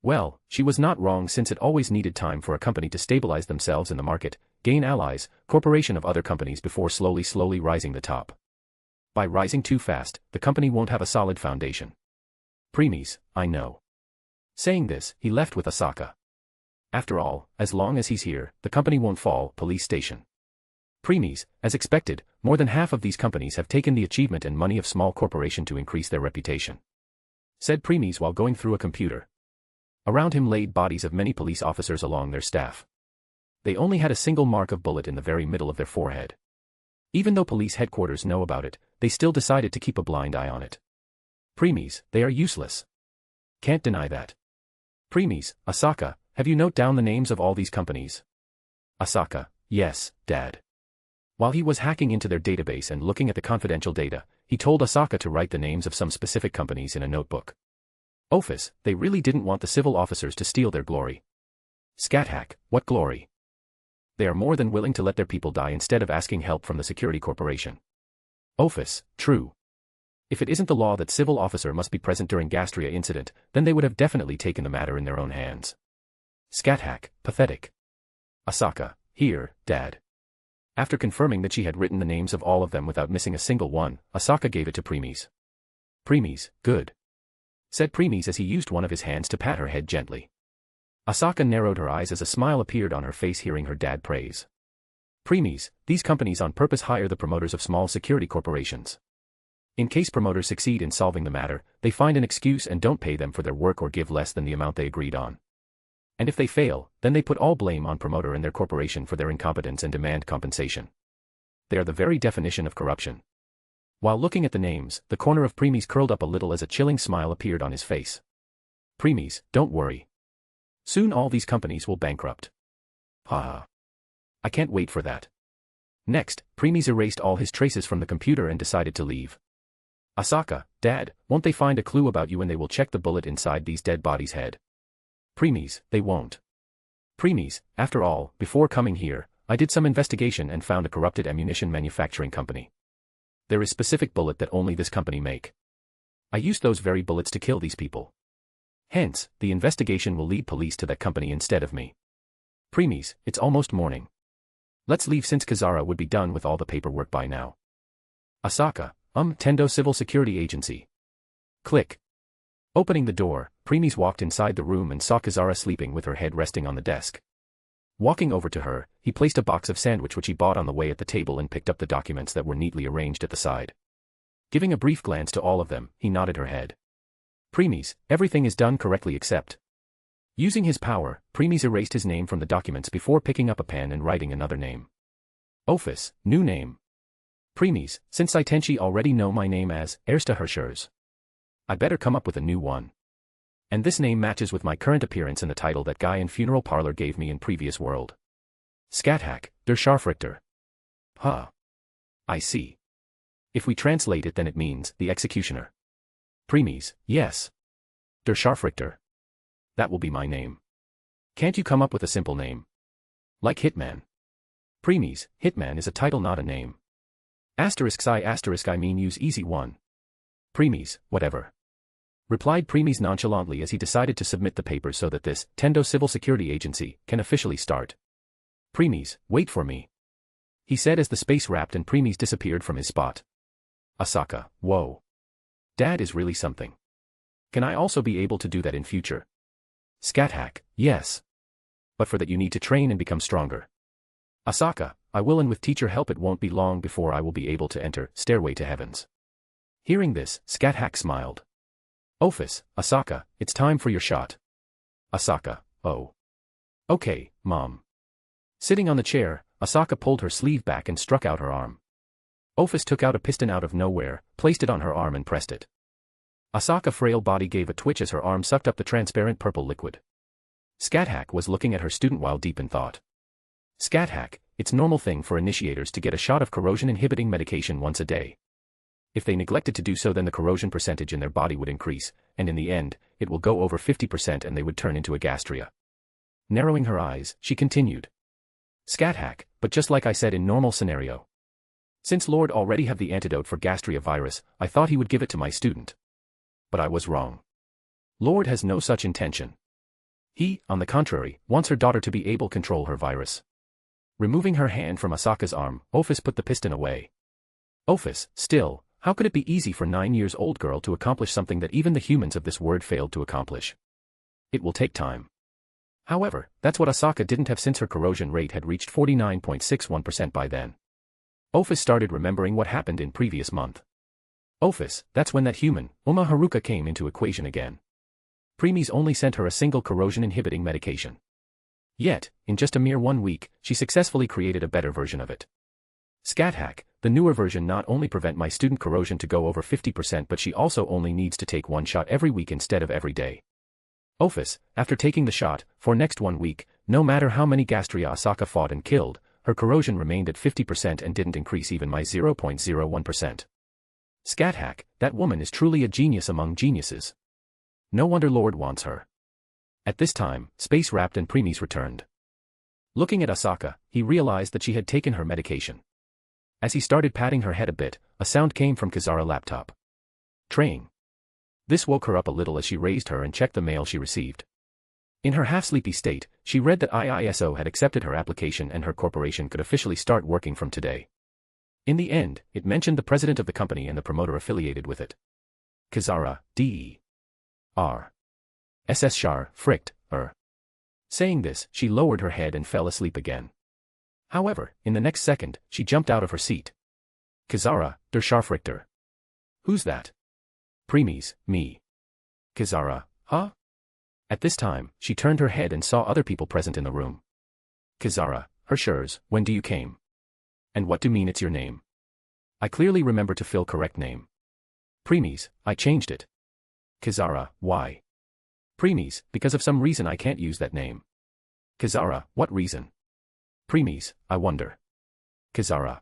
Well, she was not wrong since it always needed time for a company to stabilize themselves in the market, gain allies, corporation of other companies before slowly rising the top. By rising too fast, the company won't have a solid foundation. Preeis, I know. Saying this, he left with Asaka. After all, as long as he's here, the company won't fall. Police station. Preeis, as expected, more than half of these companies have taken the achievement and money of small corporation to increase their reputation. Said Preeis while going through a computer. Around him laid bodies of many police officers along their staff. They only had a single mark of bullet in the very middle of their forehead. Even though police headquarters know about it, they still decided to keep a blind eye on it. Preeis, they are useless. Can't deny that. Preeis, Asaka, have you note down the names of all these companies? Asaka, yes, Dad. While he was hacking into their database and looking at the confidential data, he told Asaka to write the names of some specific companies in a notebook. Office, they really didn't want the civil officers to steal their glory. Scathack, what glory? They are more than willing to let their people die instead of asking help from the security corporation. Office, true. If it isn't the law that civil officer must be present during Gastria incident, then they would have definitely taken the matter in their own hands. Scathack, pathetic. Asaka, here, Dad. After confirming that she had written the names of all of them without missing a single one, Asaka gave it to Preeis. Preeis, good. Said Preeis as he used one of his hands to pat her head gently. Asaka narrowed her eyes as a smile appeared on her face hearing her dad praise. Preeis, these companies on purpose hire the promoters of small security corporations. In case promoters succeed in solving the matter, they find an excuse and don't pay them for their work or give less than the amount they agreed on. And if they fail, then they put all blame on promoter and their corporation for their incompetence and demand compensation. They are the very definition of corruption. While looking at the names, the corner of Preeis curled up a little as a chilling smile appeared on his face. Preeis, don't worry. Soon all these companies will bankrupt. Haha. I can't wait for that. Next, Preeis erased all his traces from the computer and decided to leave. Asaka, Dad, won't they find a clue about you when they will check the bullet inside these dead bodies' head? Preeis, they won't. Preeis, after all, before coming here, I did some investigation and found a corrupted ammunition manufacturing company. There is specific bullet that only this company make. I used those very bullets to kill these people. Hence, the investigation will lead police to that company instead of me. Preeis, it's almost morning. Let's leave since Kazara would be done with all the paperwork by now. Asaka, Tendo Civil Security Agency. Click. Opening the door, Preeis walked inside the room and saw Kazara sleeping with her head resting on the desk. Walking over to her, he placed a box of sandwich which he bought on the way at the table and picked up the documents that were neatly arranged at the side. Giving a brief glance to all of them, he nodded her head. Preeis, everything is done correctly except. Using his power, Preeis erased his name from the documents before picking up a pen and writing another name. Office, new name. Preeis, since Saitenchi already know my name as Ersta Hershers. I better come up with a new one. And this name matches with my current appearance and the title that guy in funeral parlor gave me in previous world. Scathack, der Scharfrichter. Huh. I see. If we translate it then it means, the executioner. Preeis, yes. Der Scharfrichter. That will be my name. Can't you come up with a simple name? Like Hitman. Preeis, Hitman is a title not a name. I mean use easy one. Preeis, whatever. Replied Preeis nonchalantly as he decided to submit the papers so that this Tendo Civil Security Agency can officially start. Preeis, wait for me. he said as the space-wrapped and Preeis disappeared from his spot. Asaka, whoa. Dad is really something. Can I also be able to do that in future? Scathack, yes. But for that you need to train and become stronger. Asaka, I will, and with teacher help it won't be long before I will be able to enter Stairway to Heavens. Hearing this, Scathack smiled. Ophis, Asaka, it's time for your shot. Asaka, oh. Okay, Mom. Sitting on the chair, Asaka pulled her sleeve back and struck out her arm. Ophis took out a piston out of nowhere, placed it on her arm and pressed it. Asaka's frail body gave a twitch as her arm sucked up the transparent purple liquid. Scathack was looking at her student while deep in thought. Scathack, it's normal thing for initiators to get a shot of corrosion-inhibiting medication once a day. If they neglected to do so, then the corrosion percentage in their body would increase, and in the end, it will go over 50% and they would turn into a gastria. Narrowing her eyes, she continued. Scathack, but just like I said in normal scenario. Since Lord already have the antidote for gastria virus, I thought he would give it to my student. But I was wrong. Lord has no such intention. He, on the contrary, wants her daughter to be able to control her virus. Removing her hand from Asaka's arm, Ophis put the piston away. Ophis, still, how could it be easy for a 9-year-old girl to accomplish something that even the humans of this world failed to accomplish? It will take time. However, that's what Asaka didn't have, since her corrosion rate had reached 49.61% by then. Ophis started remembering what happened in previous month. Ophis, that's when that human, Uma Haruka, came into equation again. Preeis only sent her a single corrosion-inhibiting medication. Yet, in just a mere 1 week, she successfully created a better version of it. Scathack, the newer version not only prevent my student corrosion to go over 50%, but she also only needs to take 1 shot every week instead of every day. Ophis, after taking the shot, for next 1 week, no matter how many gastria Asaka fought and killed, her corrosion remained at 50% and didn't increase even by 0.01%. Scathack, that woman is truly a genius among geniuses. No wonder Lord wants her. At this time, space-wrapped and Preeis returned. Looking at Asaka, he realized that she had taken her medication. As he started patting her head a bit, a sound came from Kizara's laptop. Train. This woke her up a little as she raised her and checked the mail she received. In her half-sleepy state, she read that IISO had accepted her application and her corporation could officially start working from today. In the end, it mentioned the president of the company and the promoter affiliated with it. Kizara, D.E.R. SS Shar, Fricht, Saying this, she lowered her head and fell asleep again. However, in the next second, she jumped out of her seat. Kizara, der Scharfrichter. Who's that? Preeis, me. Kizara, huh? At this time, she turned her head and saw other people present in the room. Kizara, Hershers, when do you came? And what do mean it's your name? I clearly remember to fill correct name. Preeis, I changed it. Kizara, why? Preeis, because of some reason I can't use that name. Kizara, what reason? Preeis, I wonder. Kizara.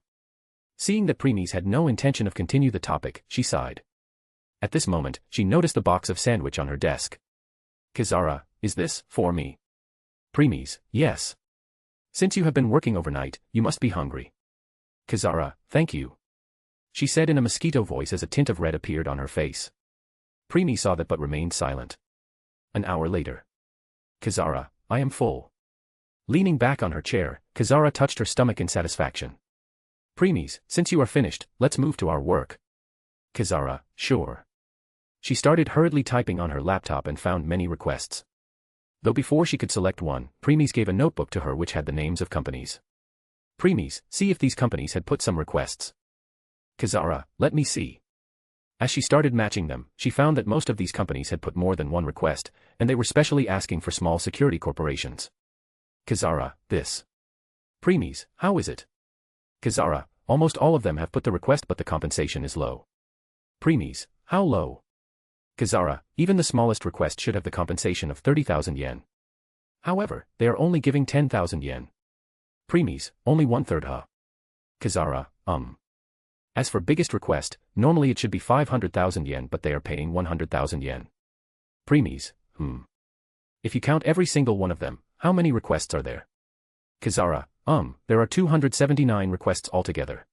Seeing that Preeis had no intention of continue the topic, she sighed. At this moment, she noticed the box of sandwich on her desk. Kizara, is this for me? Preeis, yes. Since you have been working overnight, you must be hungry. Kizara, thank you. She said in a mosquito voice as a tint of red appeared on her face. Preeis saw that but remained silent. An hour later. Kizara, I am full. Leaning back on her chair, Kizara touched her stomach in satisfaction. Preeis, since you are finished, let's move to our work. Kizara, sure. She started hurriedly typing on her laptop and found many requests. Though before she could select one, Preeis gave a notebook to her which had the names of companies. Preeis, see if these companies had put some requests. Kizara, let me see. As she started matching them, she found that most of these companies had put more than one request, and they were specially asking for small security corporations. Kizara, this. Preeis, how is it? Kizara, almost all of them have put the request but the compensation is low. Preeis, how low? Kizara, even the smallest request should have the compensation of 30,000 yen. However, they are only giving 10,000 yen. Preeis, only 1/3 huh? Kizara, As for biggest request, normally it should be 500,000 yen but they are paying 100,000 yen. Preeis, If you count every single one of them, how many requests are there? Kizara, there are 279 requests altogether.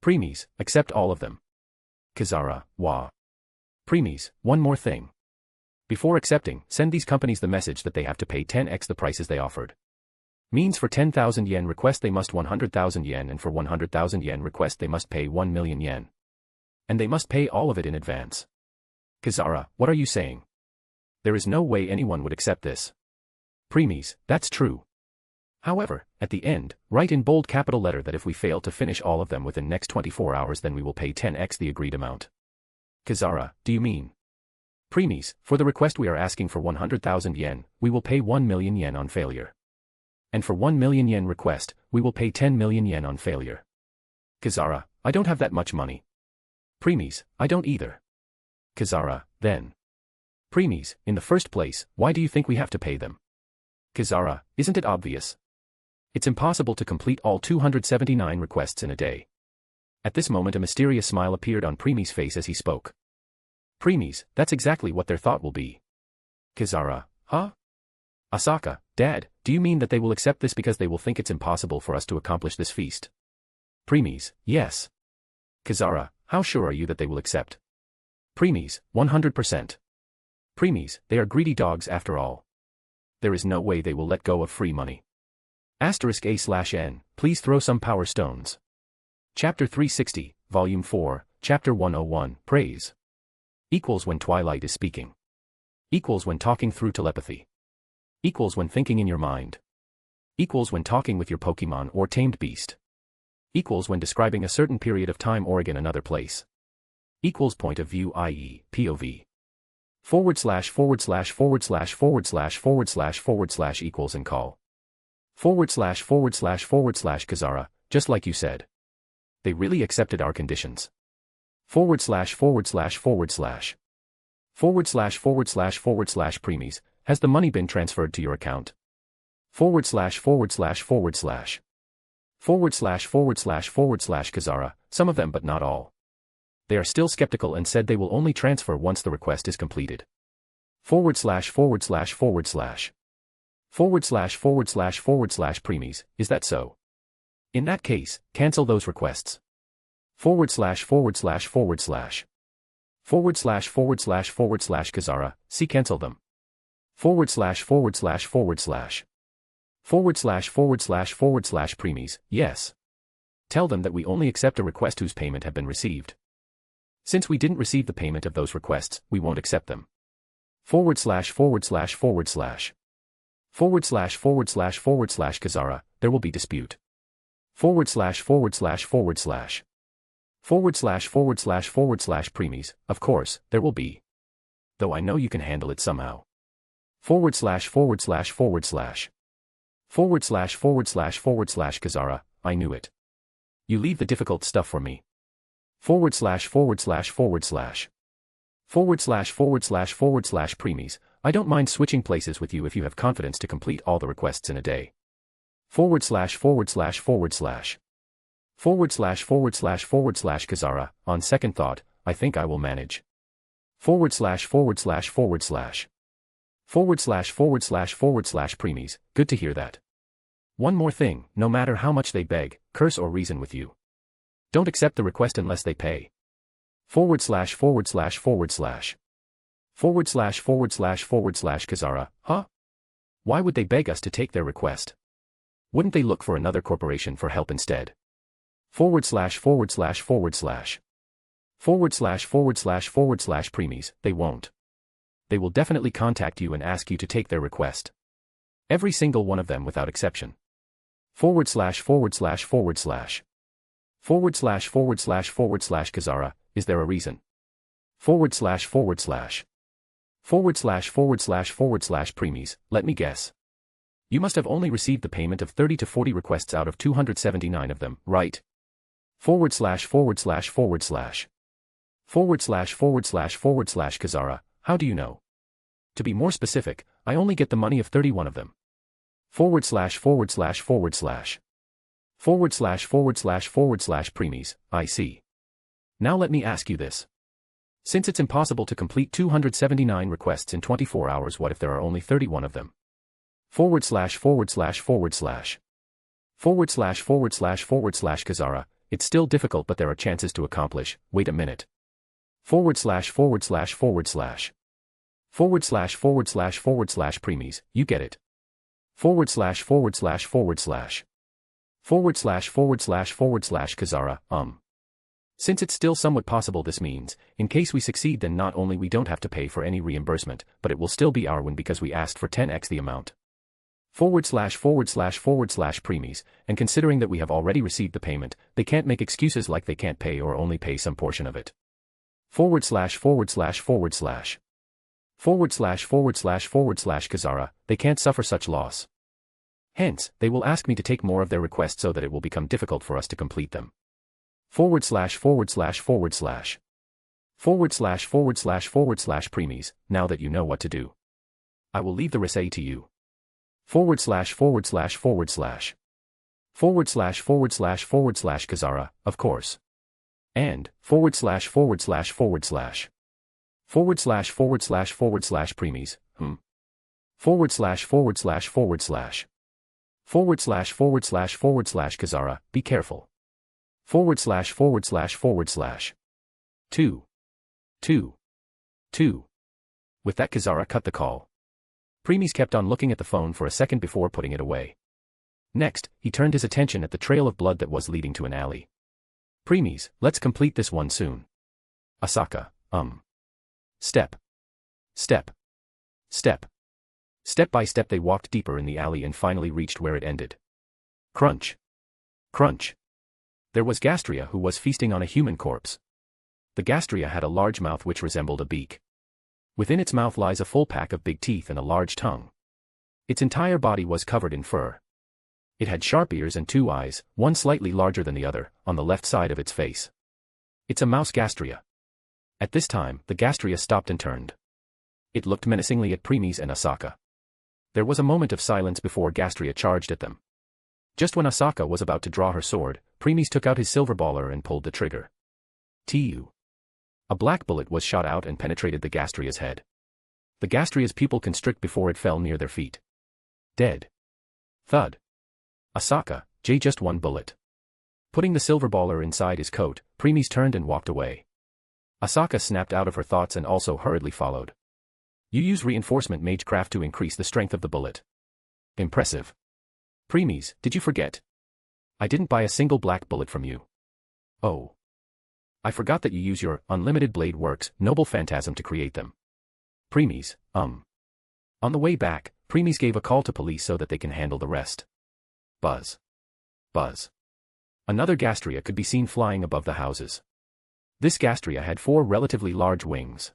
Preeis, accept all of them. Kizara, wah. Preeis, one more thing. Before accepting, send these companies the message that they have to pay 10x the prices they offered. Means for 10,000 yen request they must 100,000 yen, and for 100,000 yen request they must pay 1 million yen. And they must pay all of it in advance. Kazara, what are you saying? There is no way anyone would accept this. Preeis, that's true. However, at the end, write in bold capital letter that if we fail to finish all of them within next 24 hours then we will pay 10x the agreed amount. Kazara, do you mean? Preeis, for the request we are asking for 100,000 yen, we will pay 1 million yen on failure. And for 1 million yen request, we will pay 10 million yen on failure. Kazara, I don't have that much money. Preeis, I don't either. Kazara, then. Preeis, in the first place, why do you think we have to pay them? Kazara, isn't it obvious? It's impossible to complete all 279 requests in a day. At this moment a mysterious smile appeared on Preeis' face as he spoke. Preeis, that's exactly what their thought will be. Kazara, huh? Asaka, Dad, do you mean that they will accept this because they will think it's impossible for us to accomplish this feast? Preeis, yes. Kazara, how sure are you that they will accept? Preeis, 100%. Preeis, they are greedy dogs after all. There is no way they will let go of free money. *A/N, please throw some power stones. Chapter 360, Volume 4, Chapter 101, Preeis. Equals when Twilight is speaking. Equals when talking through telepathy. Equals when thinking in your mind. Equals when talking with your Pokemon or tamed beast. Equals when describing a certain period of time or again another place. Equals point of view, i.e., POV. / / equals and call. / Kazara, just like you said. They really accepted our conditions. / Preeis, has the money been transferred to your account? / Kazara, some of them but not all. They are still skeptical and said they will only transfer once the request is completed. / Preeis, is that so? In that case, cancel those requests. / Kazara, see cancel them. / Preeis, yes. Tell them that we only accept a request whose payment have been received. Since we didn't receive the payment of those requests, we won't accept them. / Kazara, there will be dispute. / Preeis, of course, there will be. Though I know you can handle it somehow. / Kazara, I knew it. You leave the difficult stuff for me. / Preeis, I don't mind switching places with you if you have confidence to complete all the requests in a day. / Kazara, on second thought, I think I will manage. / Preeis, good to hear that. One more thing, no matter how much they beg, curse or reason with you. Don't accept the request unless they pay. / Kazara, huh? Why would they beg us to take their request? Wouldn't they look for another corporation for help instead? / Preeis, they won't. They will definitely contact you and ask you to take their request. Every single one of them without exception. / Kazara, is there a reason? / Preeis, let me guess. You must have only received the payment of 30 to 40 requests out of 279 of them, right? / Kazara, how do you know? To be more specific, I only get the money of 31 of them. / Preeis, I see. Now let me ask you this. Since it's impossible to complete 279 requests in 24 hours, what if there are only 31 of them? / Kazara, it's still difficult but there are chances to accomplish, wait a minute. / Preeis, you get it. Forward slash forward slash forward slash. Forward slash forward slash forward slash Kazara, Since it's still somewhat possible, this means, in case we succeed, then not only we don't have to pay for any reimbursement, but it will still be our win because we asked for 10x the amount. Forward slash forward slash forward slash Preeis, and considering that we have already received the payment, they can't make excuses like they can't pay or only pay some portion of it. Forward slash forward slash forward slash. Forward slash forward slash forward slash Kazara, they can't suffer such loss. Hence, they will ask me to take more of their request so that it will become difficult for us to complete them. Forward slash forward slash forward slash. Forward slash forward slash forward slash Preeis, now that you know what to do. I will leave the recipe to you. Forward slash forward slash forward slash. Forward slash forward slash forward slash Kazara, of course. And, forward slash forward slash forward slash. Forward slash forward slash forward slash Preeis, Forward slash forward slash forward slash. Forward slash forward slash forward slash Kazara, be careful. Forward slash forward slash forward slash. 2. With that, Kazara cut the call. Preeis kept on looking at the phone for a second before putting it away. Next, he turned his attention at the trail of blood that was leading to an alley. Preeis, let's complete this one soon. Asaka, Step. Step by step they walked deeper in the alley and finally reached where it ended. Crunch. Crunch. There was Gastria, who was feasting on a human corpse. The Gastria had a large mouth which resembled a beak. Within its mouth lies a full pack of big teeth and a large tongue. Its entire body was covered in fur. It had sharp ears and 2 eyes, one slightly larger than the other, on the left side of its face. It's a mouse Gastria. At this time, the Gastria stopped and turned. It looked menacingly at Preeis and Asaka. There was a moment of silence before Gastria charged at them. Just when Asaka was about to draw her sword, Preeis took out his silver baller and pulled the trigger. A black bullet was shot out and penetrated the Gastria's head. The Gastria's pupil constrict before it fell near their feet. Dead. Thud. Asaka, just one bullet. Putting the silver baller inside his coat, Preeis turned and walked away. Asaka snapped out of her thoughts and also hurriedly followed. You use reinforcement magecraft to increase the strength of the bullet. Impressive. Preeis, did you forget? I didn't buy a single black bullet from you. Oh. I forgot that you use your unlimited blade works, noble phantasm to create them. Preeis, On the way back, Preeis gave a call to police so that they can handle the rest. Buzz. Buzz. Another Gastria could be seen flying above the houses. This Gastria had 4 relatively large wings.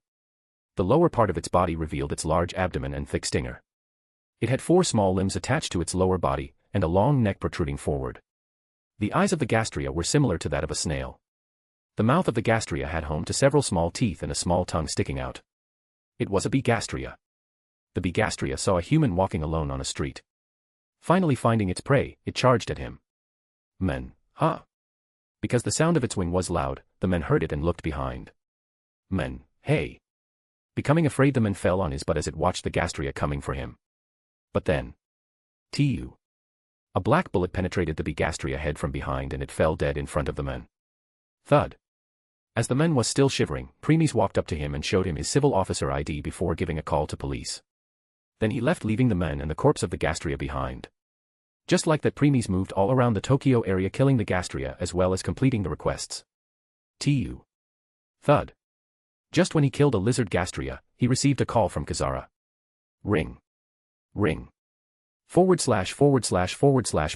The lower part of its body revealed its large abdomen and thick stinger. It had 4 small limbs attached to its lower body, and a long neck protruding forward. The eyes of the Gastria were similar to that of a snail. The mouth of the Gastria had home to several small teeth and a small tongue sticking out. It was a bee Gastria. The bee Gastria saw a human walking alone on a street. Finally finding its prey, it charged at him. Men, huh? Because the sound of its wing was loud, the men heard it and looked behind. Men, hey. Becoming afraid, the men fell on his butt as it watched the Gastria coming for him. But then. A black bullet penetrated the bee Gastria head from behind and it fell dead in front of the men. Thud. As the man was still shivering, Preeis walked up to him and showed him his civil officer ID before giving a call to police. Then he left, leaving the men and the corpse of the Gastria behind. Just like that, Preeis moved all around the Tokyo area, killing the Gastria as well as completing the requests. Thud. Just when he killed a lizard Gastria, he received a call from Kazara. Ring. Forward slash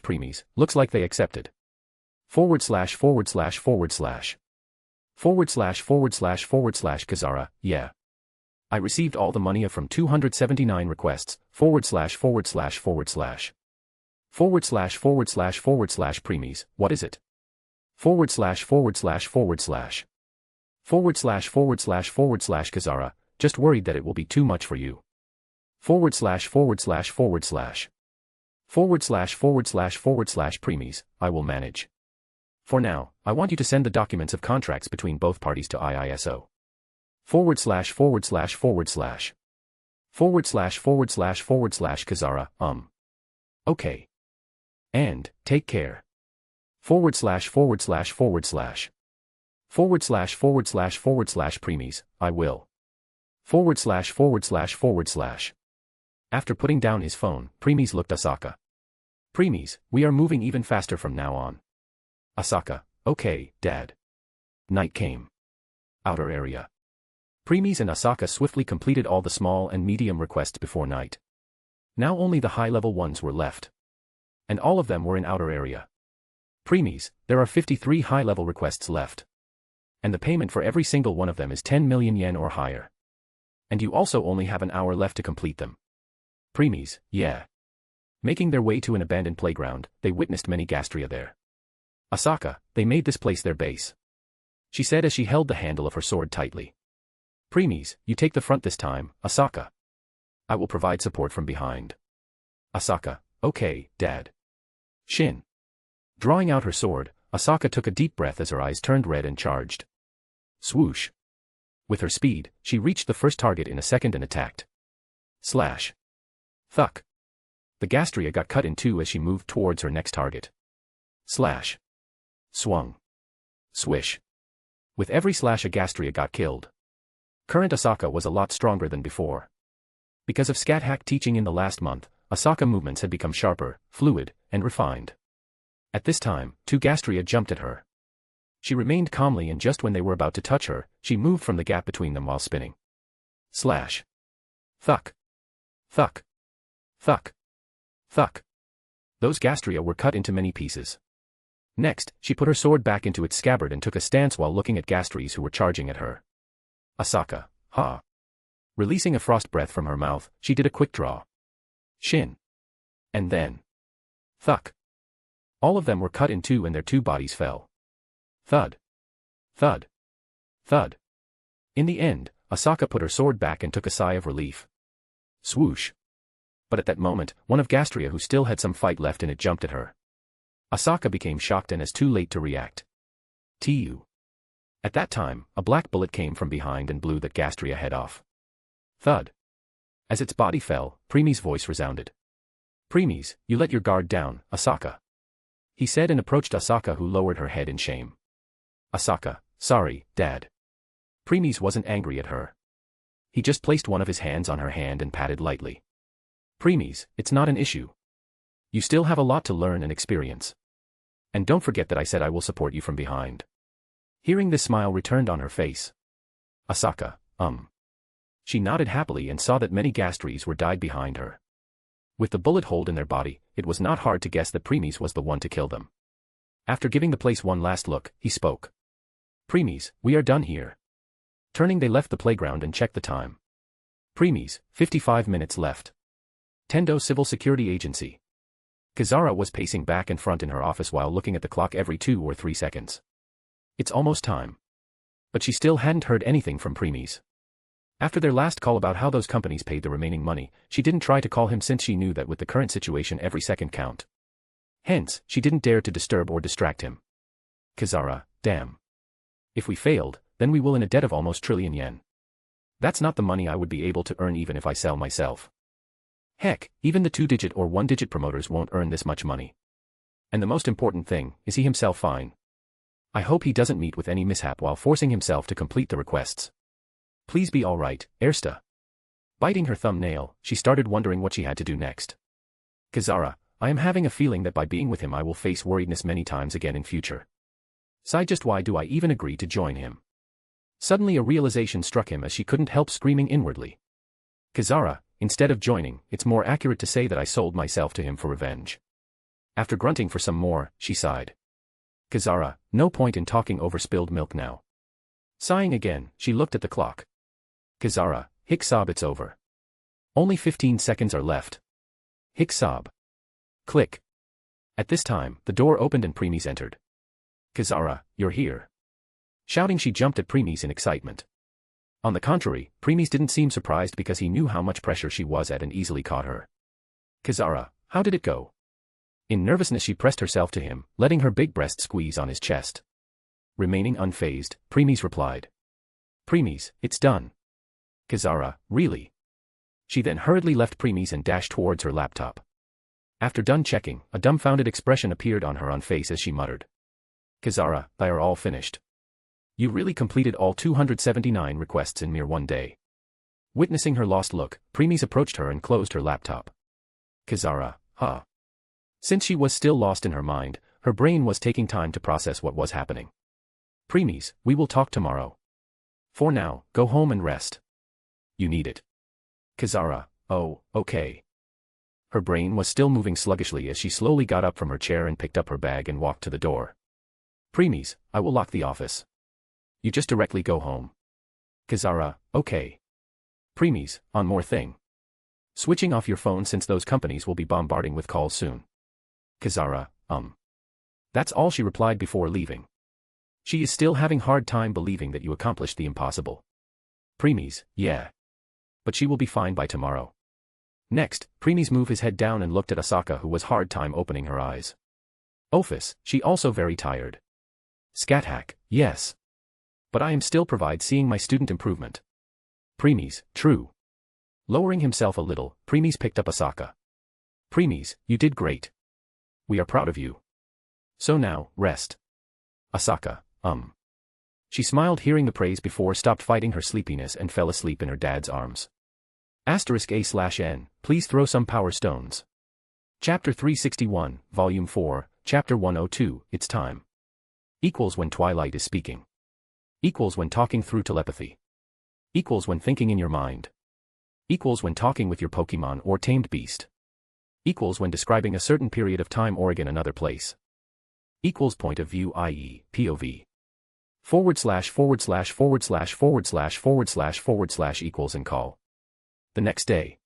Preeis, looks like they accepted. Forward slash Kazara, yeah. I received all the money from 279 requests, Forward slash Preeis, what is it? Forward slash Kazara, just worried that it will be too much for you. Forward slash Preeis, I will manage. For now, I want you to send the documents of contracts between both parties to IISO. Forward slash Kazara, Okay. And, take care. Forward slash Preeis, I will. Forward slash After putting down his phone, Preeis looked Asaka. Preeis, we are moving even faster from now on. Asaka, okay, Dad. Night came. Outer area. Preeis and Asaka swiftly completed all the small and medium requests before night. Now only the high-level ones were left. And all of them were in outer area. Preeis, there are 53 high-level requests left. And the payment for every single one of them is 10 million yen or higher. And you also only have an hour left to complete them. Preeis, yeah. Making their way to an abandoned playground, they witnessed many Gastria there. Asaka, they made this place their base. She said as she held the handle of her sword tightly. Preeis, you take the front this time, Asaka. I will provide support from behind. Asaka, okay, Dad. Shin. Drawing out her sword, Asaka took a deep breath as her eyes turned red and charged. Swoosh. With her speed, she reached the first target in a second and attacked. Slash. Thuck. The Gastria got cut in two as she moved towards her next target. Slash. Swung. Swish. With every slash a Gastria got killed. Current Asaka was a lot stronger than before. Because of Scathack teaching in the last month, Asaka movements had become sharper, fluid, and refined. At this time, two Gastria jumped at her. She remained calmly and just when they were about to touch her, she moved from the gap between them while spinning. Slash. Thuck. Thuck. Thuck. Thuck. Those Gastria were cut into many pieces. Next, she put her sword back into its scabbard and took a stance while looking at Gastries who were charging at her. Asaka, ha. Releasing a frost breath from her mouth, she did a quick draw. Shin. And then. Thuck. All of them were cut in two and their two bodies fell. Thud. Thud. Thud. In the end, Asaka put her sword back and took a sigh of relief. Swoosh. But at that moment, one of Gastria who still had some fight left in it jumped at her. Asaka became shocked and as too late to react. Tu. At that time, a black bullet came from behind and blew that Gastria head off. Thud. As its body fell, Preeis' voice resounded. Preeis, you let your guard down, Asaka. He said and approached Asaka who lowered her head in shame. Asaka, sorry, Dad. Preeis wasn't angry at her. He just placed one of his hands on her hand and patted lightly. Preeis, it's not an issue. You still have a lot to learn and experience. And don't forget that I said I will support you from behind. Hearing this smile returned on her face. Asaka, She nodded happily and saw that many Gastries were died behind her. With the bullet hole in their body, it was not hard to guess that Preeis was the one to kill them. After giving the place one last look, he spoke. Preeis, we are done here. Turning they left the playground and checked the time. Preeis, 55 minutes left. Tendo Civil Security Agency. Kazara was pacing back and front in her office while looking at the clock every 2 or 3 seconds. It's almost time. But she still hadn't heard anything from Preeis. After their last call about how those companies paid the remaining money, she didn't try to call him since she knew that with the current situation every second count. Hence, she didn't dare to disturb or distract him. Kazara, damn. If we failed, then we will in a debt of almost trillion yen. That's not the money I would be able to earn even if I sell myself. Heck, even the 2-digit or 1-digit promoters won't earn this much money. And the most important thing, is he himself fine? I hope he doesn't meet with any mishap while forcing himself to complete the requests. Please be alright, Ersta. Biting her thumbnail, she started wondering what she had to do next. Kazara, I am having a feeling that by being with him I will face worriedness many times again in future. Sigh, just why do I even agree to join him? Suddenly a realization struck him as she couldn't help screaming inwardly. Kazara, instead of joining, it's more accurate to say that I sold myself to him for revenge. After grunting for some more, she sighed. Kazara, no point in talking over spilled milk now. Sighing again, she looked at the clock. Kazara, hick sob, it's over. Only 15 seconds are left. Hick sob. Click. At this time, the door opened and Preeis entered. Kazara, you're here. Shouting, she jumped at Preeis in excitement. On the contrary, Preeis didn't seem surprised because he knew how much pressure she was at and easily caught her. Kazara, how did it go? In nervousness she pressed herself to him, letting her big breast squeeze on his chest. Remaining unfazed, Preeis replied. Preeis, it's done. Kazara, really? She then hurriedly left Preeis and dashed towards her laptop. After done checking, a dumbfounded expression appeared on her face as she muttered. Kazara, they are all finished. You really completed all 279 requests in mere one day. Witnessing her lost look, Preeis approached her and closed her laptop. Kizara, huh? Since she was still lost in her mind, her brain was taking time to process what was happening. Preeis, we will talk tomorrow. For now, go home and rest. You need it. Kizara, oh, okay. Her brain was still moving sluggishly as she slowly got up from her chair and picked up her bag and walked to the door. Preeis, I will lock the office. You just directly go home. Kizara, okay. Preeis, on more thing. Switching off your phone since those companies will be bombarding with calls soon. Kizara, That's all she replied before leaving. She is still having hard time believing that you accomplished the impossible. Preeis, yeah. But she will be fine by tomorrow. Next, Preeis moved his head down and looked at Asaka, who was hard time opening her eyes. Office, she also very tired. Scathack, yes. But I am still provide seeing my student improvement. Preeis, true. Lowering himself a little, Preeis picked up Asaka. Preeis, you did great. We are proud of you. So now, rest. Asaka, She smiled hearing the praise before stopped fighting her sleepiness and fell asleep in her dad's arms. *A/N, please throw some power stones. Chapter 361, Volume 4, Chapter 102, It's time. Equals when Twilight is speaking. Equals when talking through telepathy. Equals when thinking in your mind. Equals when talking with your Pokemon or tamed beast. Equals when describing a certain period of time or in another place. Equals point of view, i.e., POV. // equals and call. The next day.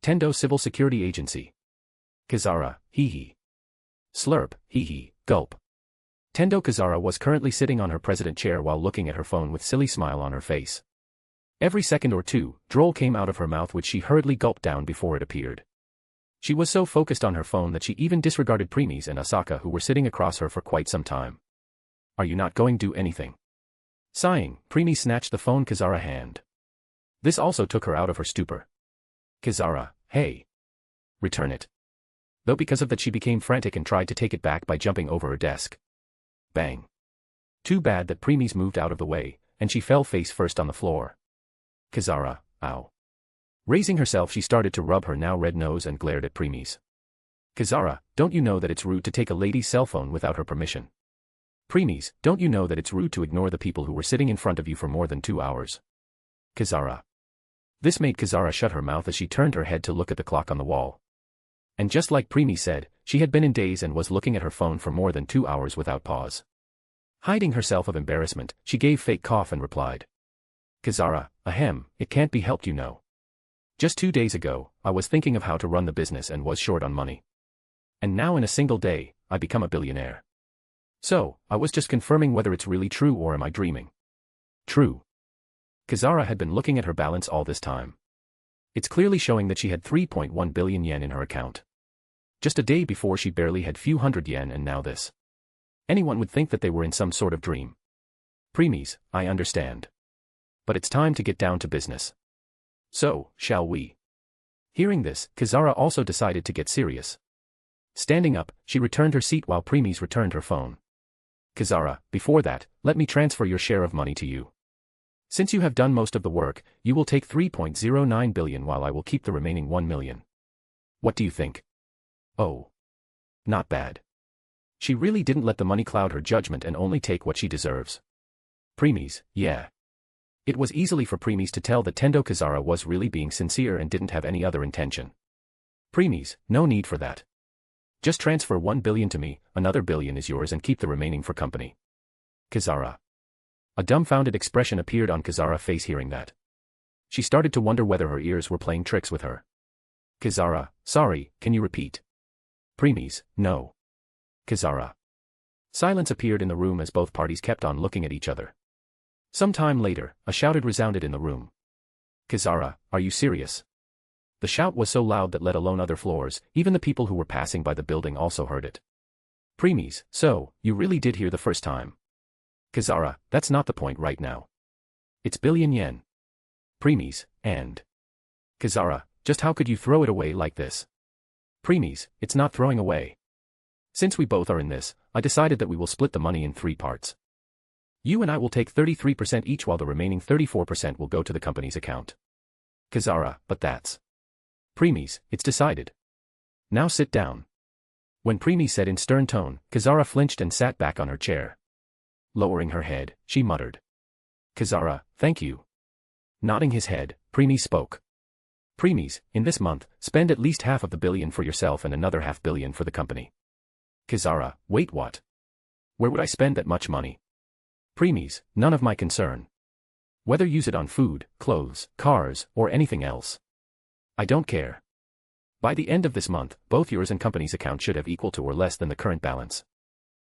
Tendo Civil Security Agency. Kizara, hee. Slurp, hee, gulp. Tendo Kizara was currently sitting on her president chair while looking at her phone with silly smile on her face. Every second or two, droll came out of her mouth which she hurriedly gulped down before it appeared. She was so focused on her phone that she even disregarded Preeis and Asaka, who were sitting across her for quite some time. Are you not going to do anything? Sighing, Preeis snatched the phone Kizara hand. This also took her out of her stupor. Kizara, hey. Return it. Though because of that she became frantic and tried to take it back by jumping over her desk. Bang. Too bad that Preeis moved out of the way, and she fell face first on the floor. Kizara, ow. Raising herself she started to rub her now red nose and glared at Preeis. Kizara, don't you know that it's rude to take a lady's cell phone without her permission? Preeis, don't you know that it's rude to ignore the people who were sitting in front of you for more than 2 hours? Kizara. This made Kizara shut her mouth as she turned her head to look at the clock on the wall. And just like Preeis said, she had been in daze and was looking at her phone for more than 2 hours without pause. Hiding herself of embarrassment, she gave fake cough and replied. Kizara, ahem, it can't be helped, you know. Just 2 days ago, I was thinking of how to run the business and was short on money. And now in a single day, I become a billionaire. So, I was just confirming whether it's really true or am I dreaming. True. Kizara had been looking at her balance all this time. It's clearly showing that she had 3.1 billion yen in her account. Just a day before she barely had few hundred yen and now this. Anyone would think that they were in some sort of dream. Preeis, I understand. But it's time to get down to business. So, shall we? Hearing this, Kizara also decided to get serious. Standing up, she returned her seat while Preeis returned her phone. Kizara, before that, let me transfer your share of money to you. Since you have done most of the work, you will take 3.09 billion while I will keep the remaining 1 million. What do you think? Oh. Not bad. She really didn't let the money cloud her judgment and only take what she deserves. Preeis, yeah. It was easily for Preeis to tell that Tendo Kizara was really being sincere and didn't have any other intention. Preeis, no need for that. Just transfer 1 billion to me, another billion is yours and keep the remaining for company. Kizara. A dumbfounded expression appeared on Kizara's face hearing that. She started to wonder whether her ears were playing tricks with her. Kizara, sorry, can you repeat? Preeis, no. Kizara. Silence appeared in the room as both parties kept on looking at each other. Some time later, a shout resounded in the room. Kizara, are you serious? The shout was so loud that let alone other floors, even the people who were passing by the building also heard it. Preeis, so, you really did hear the first time. Kizara, that's not the point right now. It's billion yen. Preeis, and... Kizara, just how could you throw it away like this? Preeis, it's not throwing away. Since we both are in this, I decided that we will split the money in 3 parts. You and I will take 33% each while the remaining 34% will go to the company's account. Kazara, but that's. Preeis, it's decided. Now sit down. When Preeis said in stern tone, Kazara flinched and sat back on her chair. Lowering her head, she muttered. Kazara, thank you. Nodding his head, Preeis spoke. Preeis, in this month, spend at least $500 million for yourself and another $500 million for the company. Kazara, wait, what? Where would I spend that much money? Preeis, none of my concern. Whether use it on food, clothes, cars, or anything else. I don't care. By the end of this month, both yours and company's account should have equal to or less than the current balance.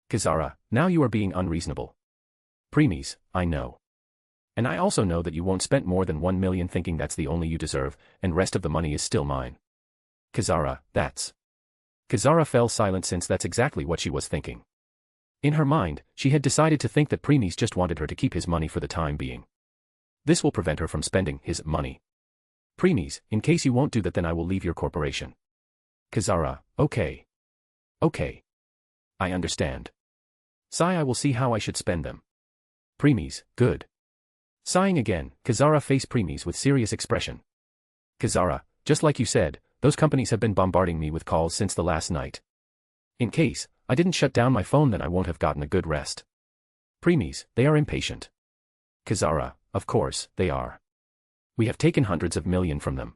Kazara, now you are being unreasonable. Preeis, I know. And I also know that you won't spend more than $1 million thinking that's the only you deserve, and rest of the money is still mine. Kazara, that's. Kazara fell silent since that's exactly what she was thinking. In her mind, she had decided to think that Preeis just wanted her to keep his money for the time being. This will prevent her from spending his money. Preeis, in case you won't do that, then I will leave your corporation. Kazara, okay. Okay. I understand. Sigh, I will see how I should spend them. Preeis, good. Sighing again, Kazara faced Preeis with serious expression. Kazara, just like you said, those companies have been bombarding me with calls since the last night. In case I didn't shut down my phone, then I won't have gotten a good rest. Preeis, they are impatient. Kazara, of course, they are. We have taken hundreds of millions from them.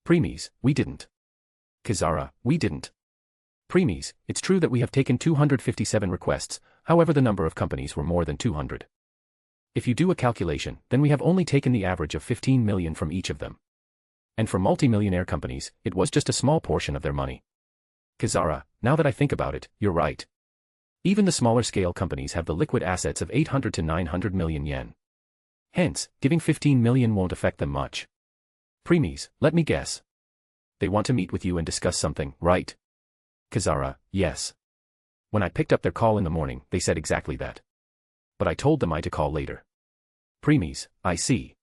Preeis, we didn't. Kazara, we didn't. Preeis, it's true that we have taken 257 requests, however the number of companies were more than 200. If you do a calculation, then we have only taken the average of 15 million from each of them. And for multimillionaire companies, it was just a small portion of their money. Kazara, now that I think about it, you're right. Even the smaller scale companies have the liquid assets of 800 to 900 million yen. Hence, giving 15 million won't affect them much. Preeis, let me guess. They want to meet with you and discuss something, right? Kazara, yes. When I picked up their call in the morning, they said exactly that. But I told them to call later. Preeis, I see.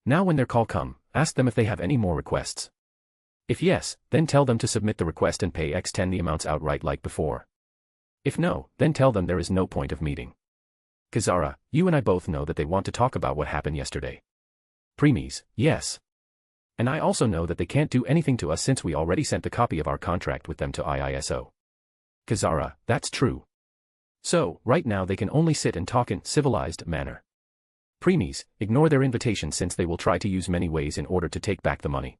Now when their call come, ask them if they have any more requests. If yes, then tell them to submit the request and pay X10 the amounts outright like before. If no, then tell them there is no point of meeting. Kazara, you and I both know that they want to talk about what happened yesterday. Preeis, yes. And I also know that they can't do anything to us since we already sent the copy of our contract with them to IISO. Kazara, that's true. So, right now they can only sit and talk in civilized manner. Preeis, ignore their invitation since they will try to use many ways in order to take back the money.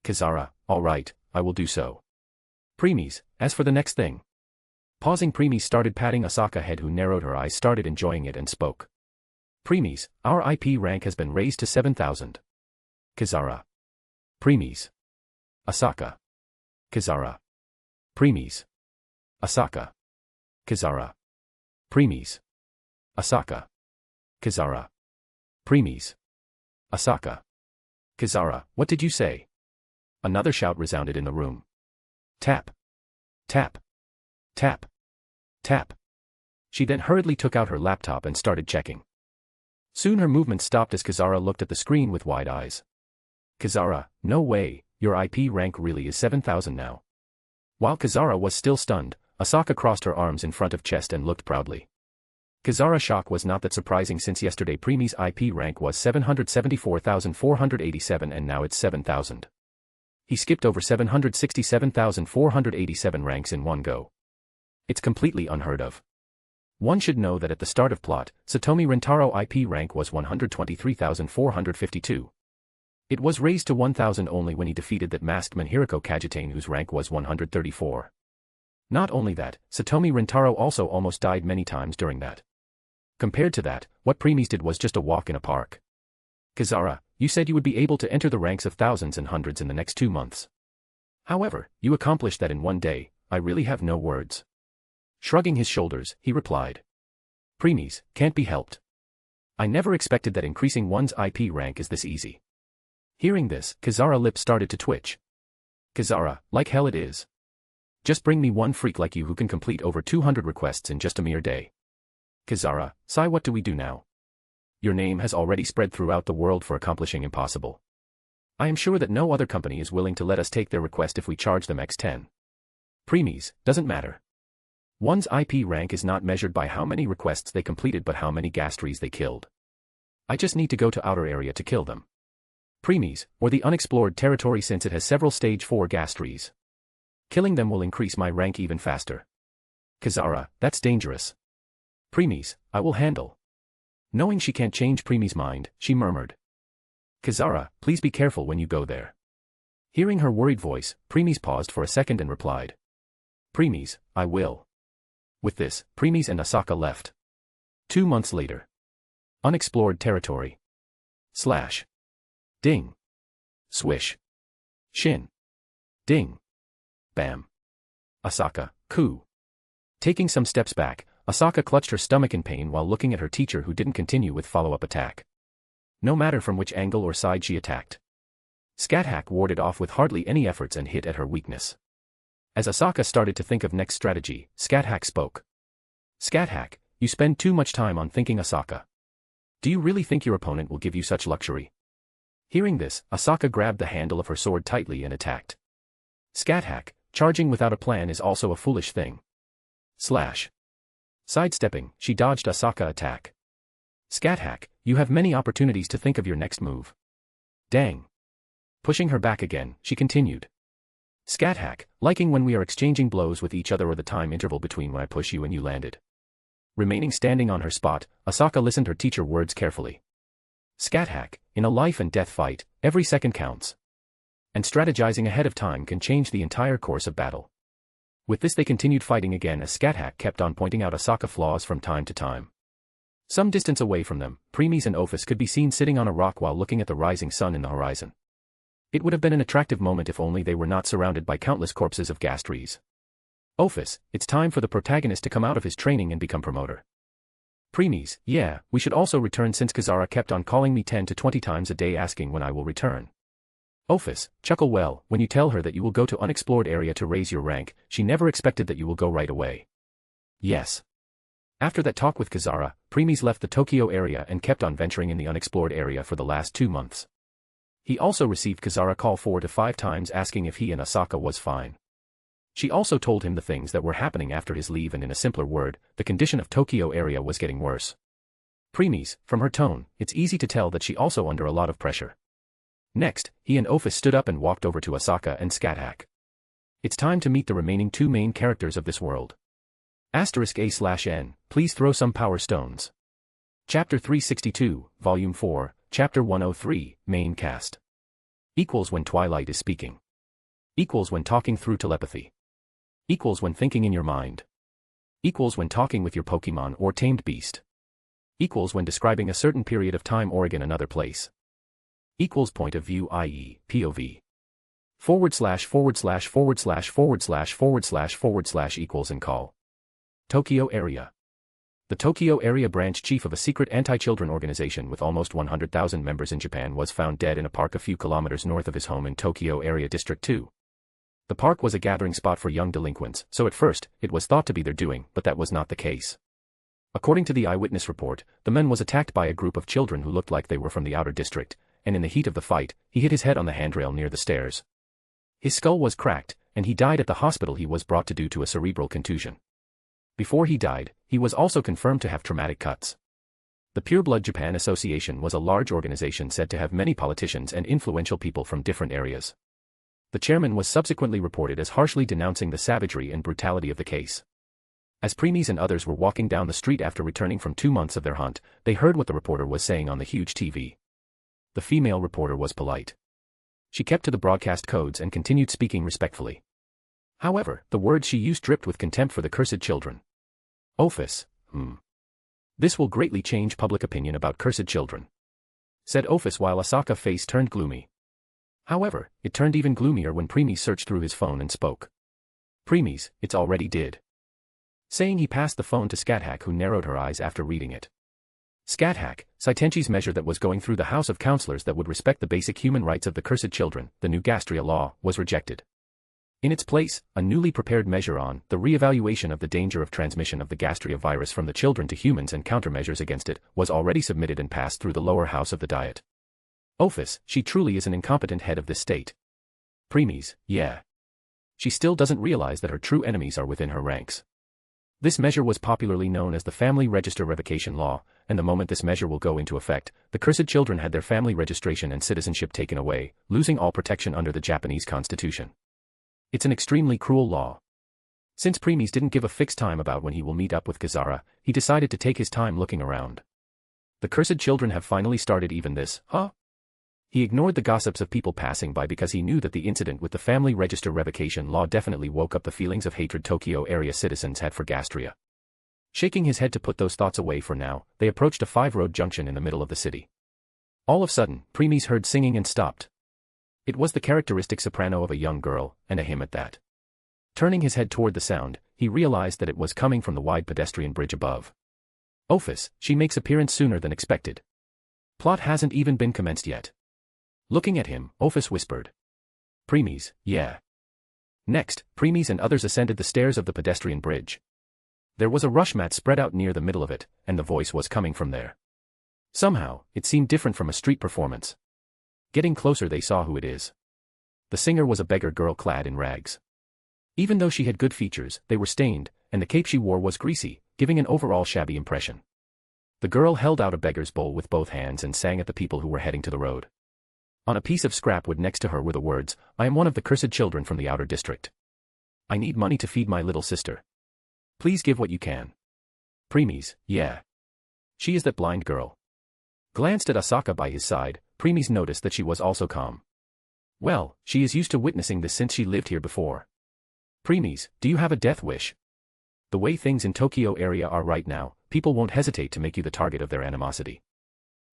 Kazara, all right, I will do so. Preeis, as for the next thing. Pausing, Preeis started patting Asaka's head, who narrowed her eyes, started enjoying it and spoke. Preeis, our IP rank has been raised to 7,000. Kazara. Preeis. Asaka. Kazara. Preeis. Asaka. Kazara. Preeis. Asaka. Kazara. Preeis. Asaka. Kazara, what did you say? Another shout resounded in the room. Tap. Tap. Tap. Tap. She then hurriedly took out her laptop and started checking. Soon her movement stopped as Kazara looked at the screen with wide eyes. Kazara, no way, your IP rank really is 7,000 now. While Kazara was still stunned, Asaka crossed her arms in front of chest and looked proudly. Kazara's shock was not that surprising since yesterday Preeis' IP rank was 774,487 and now it's 7,000. He skipped over 767,487 ranks in one go. It's completely unheard of. One should know that at the start of plot, Satomi Rentaro IP rank was 123,452. It was raised to 1,000 only when he defeated that masked man Hiriko Kajitane, whose rank was 134. Not only that, Satomi Rentaro also almost died many times during that. Compared to that, what Preeis did was just a walk in a park. Kazara, you said you would be able to enter the ranks of thousands and hundreds in the next 2 months. However, you accomplished that in one day. I really have no words. Shrugging his shoulders, he replied. Preeis, can't be helped. I never expected that increasing one's IP rank is this easy. Hearing this, Kazara's lips started to twitch. Kazara, like hell it is. Just bring me one freak like you who can complete over 200 requests in just a mere day. Kazara, Sai, what do we do now? Your name has already spread throughout the world for accomplishing impossible. I am sure that no other company is willing to let us take their request if we charge them X10. Preeis, doesn't matter. One's IP rank is not measured by how many requests they completed but how many Gastries they killed. I just need to go to outer area to kill them. Preeis, or the unexplored territory, since it has several stage 4 gas trees. Killing them will increase my rank even faster. Kazara, that's dangerous. Preeis, I will handle. Knowing she can't change Preeis' mind, she murmured. Kazara, please be careful when you go there. Hearing her worried voice, Preeis paused for a second and replied. Preeis, I will. With this, Preeis and Asaka left. 2 months later. Unexplored territory. Slash. Ding. Swish. Shin. Ding. Bam. Asaka, coup. Taking some steps back, Asaka clutched her stomach in pain while looking at her teacher, who didn't continue with follow-up attack. No matter from which angle or side she attacked. Scathack warded off with hardly any efforts and hit at her weakness. As Asaka started to think of next strategy, Scathack spoke. Scathack, you spend too much time on thinking, Asaka. Do you really think your opponent will give you such luxury? Hearing this, Asaka grabbed the handle of her sword tightly and attacked. Scathack, charging without a plan is also a foolish thing. Slash. Sidestepping, she dodged Asaka's attack. Scathack, you have many opportunities to think of your next move. Dang. Pushing her back again, she continued. Scathack, liking when we are exchanging blows with each other or the time interval between when I push you and you landed. Remaining standing on her spot, Asaka listened her teacher words carefully. Scathack, in a life and death fight, every second counts. And strategizing ahead of time can change the entire course of battle. With this they continued fighting again as Scathack kept on pointing out Asaka flaws from time to time. Some distance away from them, Preeis and Ordverse could be seen sitting on a rock while looking at the rising sun in the horizon. It would have been an attractive moment if only they were not surrounded by countless corpses of gas trees. Ordverse, it's time for the protagonist to come out of his training and become promoter. Preeis, yeah, we should also return since Kazara kept on calling me 10 to 20 times a day asking when I will return. Ordverse, chuckle well, when you tell her that you will go to unexplored area to raise your rank, she never expected that you will go right away. Yes. After that talk with Kazara, Preeis left the Tokyo area and kept on venturing in the unexplored area for the last 2 months. He also received Kazara call 4 to 5 times asking if he and Asaka was fine. She also told him the things that were happening after his leave, and in a simpler word, the condition of Tokyo area was getting worse. Preeis, from her tone, it's easy to tell that she also under a lot of pressure. Next, he and Ordverse stood up and walked over to Asaka and Scathack. It's time to meet the remaining 2 main characters of this world. *A/N, please throw some power stones. Chapter 362, Volume 4, Chapter 103, Main Cast. Equals when Twilight is speaking. Equals when talking through telepathy. Equals when thinking in your mind. Equals when talking with your Pokemon or tamed beast. Equals when describing a certain period of time or again another place. Equals point of view, i.e., POV. // equals and call. Tokyo area. The Tokyo area branch chief of a secret anti-children organization with almost 100,000 members in Japan was found dead in a park a few kilometers north of his home in Tokyo area District 2. The park was a gathering spot for young delinquents, so at first, it was thought to be their doing, but that was not the case. According to the eyewitness report, the man was attacked by a group of children who looked like they were from the outer district, and in the heat of the fight, he hit his head on the handrail near the stairs. His skull was cracked, and he died at the hospital he was brought to due to a cerebral contusion. Before he died, he was also confirmed to have traumatic cuts. The Pureblood Japan Association was a large organization said to have many politicians and influential people from different areas. The chairman was subsequently reported as harshly denouncing the savagery and brutality of the case. As Preeis and others were walking down the street after returning from 2 months of their hunt, they heard what the reporter was saying on the huge TV. The female reporter was polite. She kept to the broadcast codes and continued speaking respectfully. However, the words she used dripped with contempt for the cursed children. Ordverse, This will greatly change public opinion about cursed children, said Ordverse while Asaka's face turned gloomy. However, it turned even gloomier when Preeis searched through his phone and spoke. Preeis, it's already did. Saying he passed the phone to Scathack, who narrowed her eyes after reading it. Scathack, Saitenchi's measure that was going through the House of Counselors that would respect the basic human rights of the cursed children, the new Gastria law, was rejected. In its place, a newly prepared measure on the re-evaluation of the danger of transmission of the Gastria virus from the children to humans and countermeasures against it was already submitted and passed through the lower house of the Diet. Ordverse, she truly is an incompetent head of this state. Preeis, yeah. She still doesn't realize that her true enemies are within her ranks. This measure was popularly known as the Family Register Revocation Law, and the moment this measure will go into effect, the cursed children had their family registration and citizenship taken away, losing all protection under the Japanese constitution. It's an extremely cruel law. Since Preeis didn't give a fixed time about when he will meet up with Kazara, he decided to take his time looking around. The cursed children have finally started even this, huh? He ignored the gossips of people passing by because he knew that the incident with the Family Register Revocation Law definitely woke up the feelings of hatred Tokyo area citizens had for Gastria. Shaking his head to put those thoughts away for now, they approached a 5-road junction in the middle of the city. All of a sudden, Preeis heard singing and stopped. It was the characteristic soprano of a young girl, and a hymn at that. Turning his head toward the sound, he realized that it was coming from the wide pedestrian bridge above. Ophis, she makes appearance sooner than expected. Plot hasn't even been commenced yet. Looking at him, Ophis whispered. Preeis, yeah. Next, Preeis and others ascended the stairs of the pedestrian bridge. There was a rush mat spread out near the middle of it, and the voice was coming from there. Somehow, it seemed different from a street performance. Getting closer they saw who it is. The singer was a beggar girl clad in rags. Even though she had good features, they were stained, and the cape she wore was greasy, giving an overall shabby impression. The girl held out a beggar's bowl with both hands and sang at the people who were heading to the road. On a piece of scrap wood next to her were the words, "I am one of the cursed children from the outer district. I need money to feed my little sister. Please give what you can." Preeis, yeah. She is that blind girl. Glanced at Asaka by his side, Preeis noticed that she was also calm. Well, she is used to witnessing this since she lived here before. Preeis, do you have a death wish? The way things in Tokyo area are right now, people won't hesitate to make you the target of their animosity.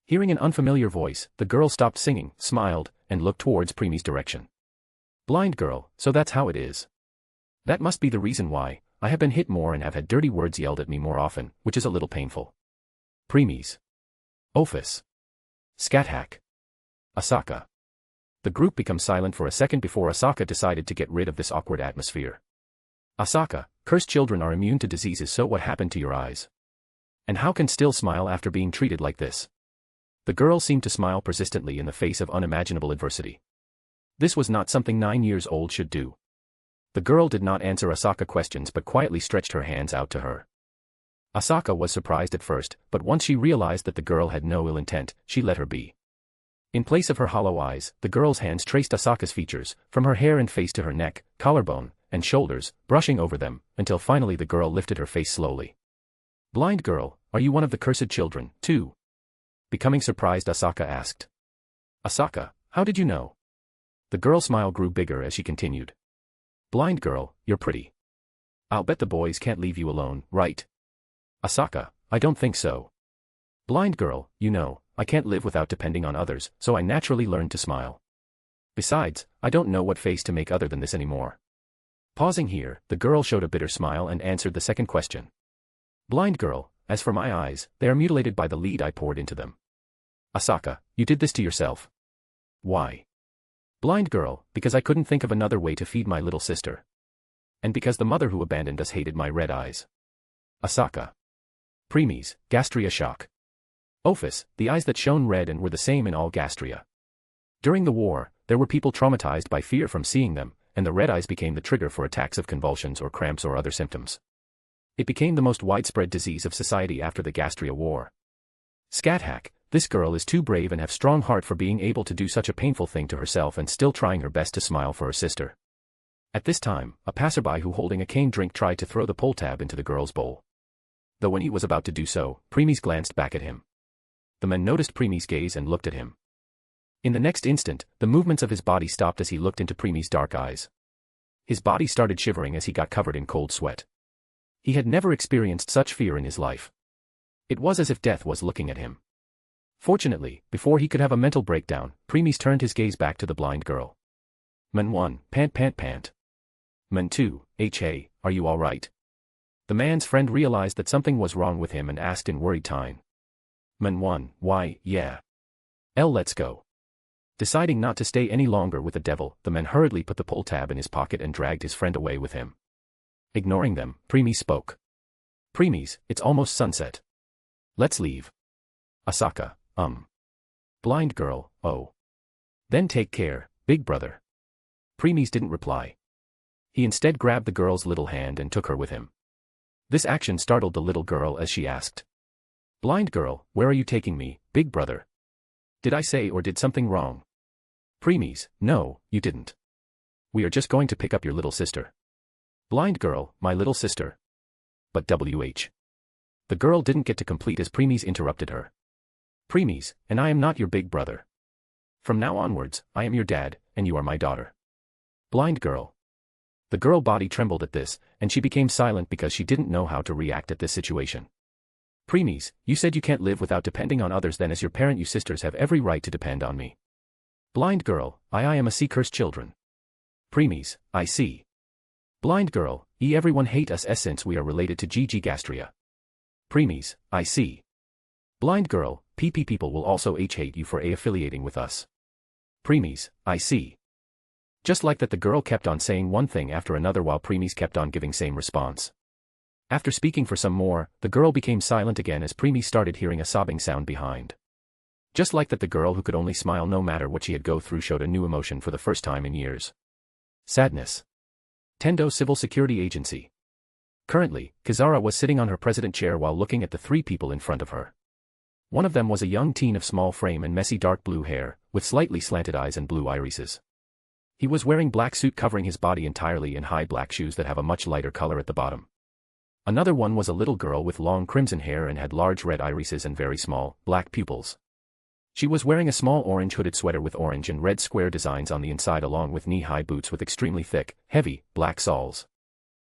Hearing an unfamiliar voice, the girl stopped singing, smiled, and looked towards Preeis' direction. Blind girl, so that's how it is. That must be the reason why I have been hit more and have had dirty words yelled at me more often, which is a little painful. Preeis. Ophis. Scathack. Asaka. The group becomes silent for a second before Asaka decided to get rid of this awkward atmosphere. Asaka, cursed children are immune to diseases, so what happened to your eyes? And how can still smile after being treated like this? The girl seemed to smile persistently in the face of unimaginable adversity. This was not something 9 years old should do. The girl did not answer Asaka questions but quietly stretched her hands out to her. Asaka was surprised at first, but once she realized that the girl had no ill intent, she let her be. In place of her hollow eyes, the girl's hands traced Asaka's features, from her hair and face to her neck, collarbone, and shoulders, brushing over them, until finally the girl lifted her face slowly. Blind girl, are you one of the cursed children, too? Becoming surprised, Asaka asked. Asaka, how did you know? The girl's smile grew bigger as she continued. Blind girl, you're pretty. I'll bet the boys can't leave you alone, right? Asaka, I don't think so. Blind girl, you know, I can't live without depending on others, so I naturally learned to smile. Besides, I don't know what face to make other than this anymore. Pausing here, the girl showed a bitter smile and answered the second question. Blind girl, as for my eyes, they are mutilated by the lead I poured into them. Asaka, you did this to yourself. Why? Blind girl, because I couldn't think of another way to feed my little sister. And because the mother who abandoned us hated my red eyes. Asaka. Preeis, Gastria shock. Ophis, the eyes that shone red and were the same in all Gastria. During the war, there were people traumatized by fear from seeing them, and the red eyes became the trigger for attacks of convulsions or cramps or other symptoms. It became the most widespread disease of society after the Gastria War. Scathack, this girl is too brave and have strong heart for being able to do such a painful thing to herself and still trying her best to smile for her sister. At this time, a passerby who holding a cane drink tried to throw the pull tab into the girl's bowl. Though when he was about to do so, Preeis glanced back at him. The man noticed Preeis' gaze and looked at him. In the next instant, the movements of his body stopped as he looked into Preeis' dark eyes. His body started shivering as he got covered in cold sweat. He had never experienced such fear in his life. It was as if death was looking at him. Fortunately, before he could have a mental breakdown, Preeis turned his gaze back to the blind girl. Man 1, pant. Man 2, hey, are you alright? The man's friend realized that something was wrong with him and asked in worried tone. Man 1, why, yeah. Let's go. Deciding not to stay any longer with the devil, the man hurriedly put the pull tab in his pocket and dragged his friend away with him. Ignoring them, Preeis spoke. Preeis, it's almost sunset. Let's leave. Asaka, Blind girl, oh. Then take care, big brother. Preeis didn't reply. He instead grabbed the girl's little hand and took her with him. This action startled the little girl as she asked. Blind girl, where are you taking me, big brother? Did I say or did something wrong? Preeis, no, you didn't. We are just going to pick up your little sister. Blind girl, my little sister. But WH. The girl didn't get to complete as Preeis interrupted her. Preeis, and I am not your big brother. From now onwards, I am your dad, and you are my daughter. Blind girl. The girl body trembled at this, and she became silent because she didn't know how to react at this situation. Preeis, you said you can't live without depending on others, then as your parent you sisters have every right to depend on me. Blind girl, I am a sea-cursed children. Preeis, I see. Blind girl, everyone hate us since we are related to GG Gastria. Preeis, I see. Blind girl, people will also hate you for affiliating with us. Preeis, I see. Just like that, the girl kept on saying one thing after another while Preeis kept on giving same response. After speaking for some more, the girl became silent again as Preeis started hearing a sobbing sound behind. Just like that, the girl who could only smile no matter what she had go through showed a new emotion for the first time in years. Sadness. Tendo Civil Security Agency. Currently, Kizara was sitting on her president chair while looking at the three people in front of her. One of them was a young teen of small frame and messy dark blue hair, with slightly slanted eyes and blue irises. He was wearing black suit covering his body entirely and high black shoes that have a much lighter color at the bottom. Another one was a little girl with long crimson hair and had large red irises and very small, black pupils. She was wearing a small orange hooded sweater with orange and red square designs on the inside along with knee-high boots with extremely thick, heavy, black soles.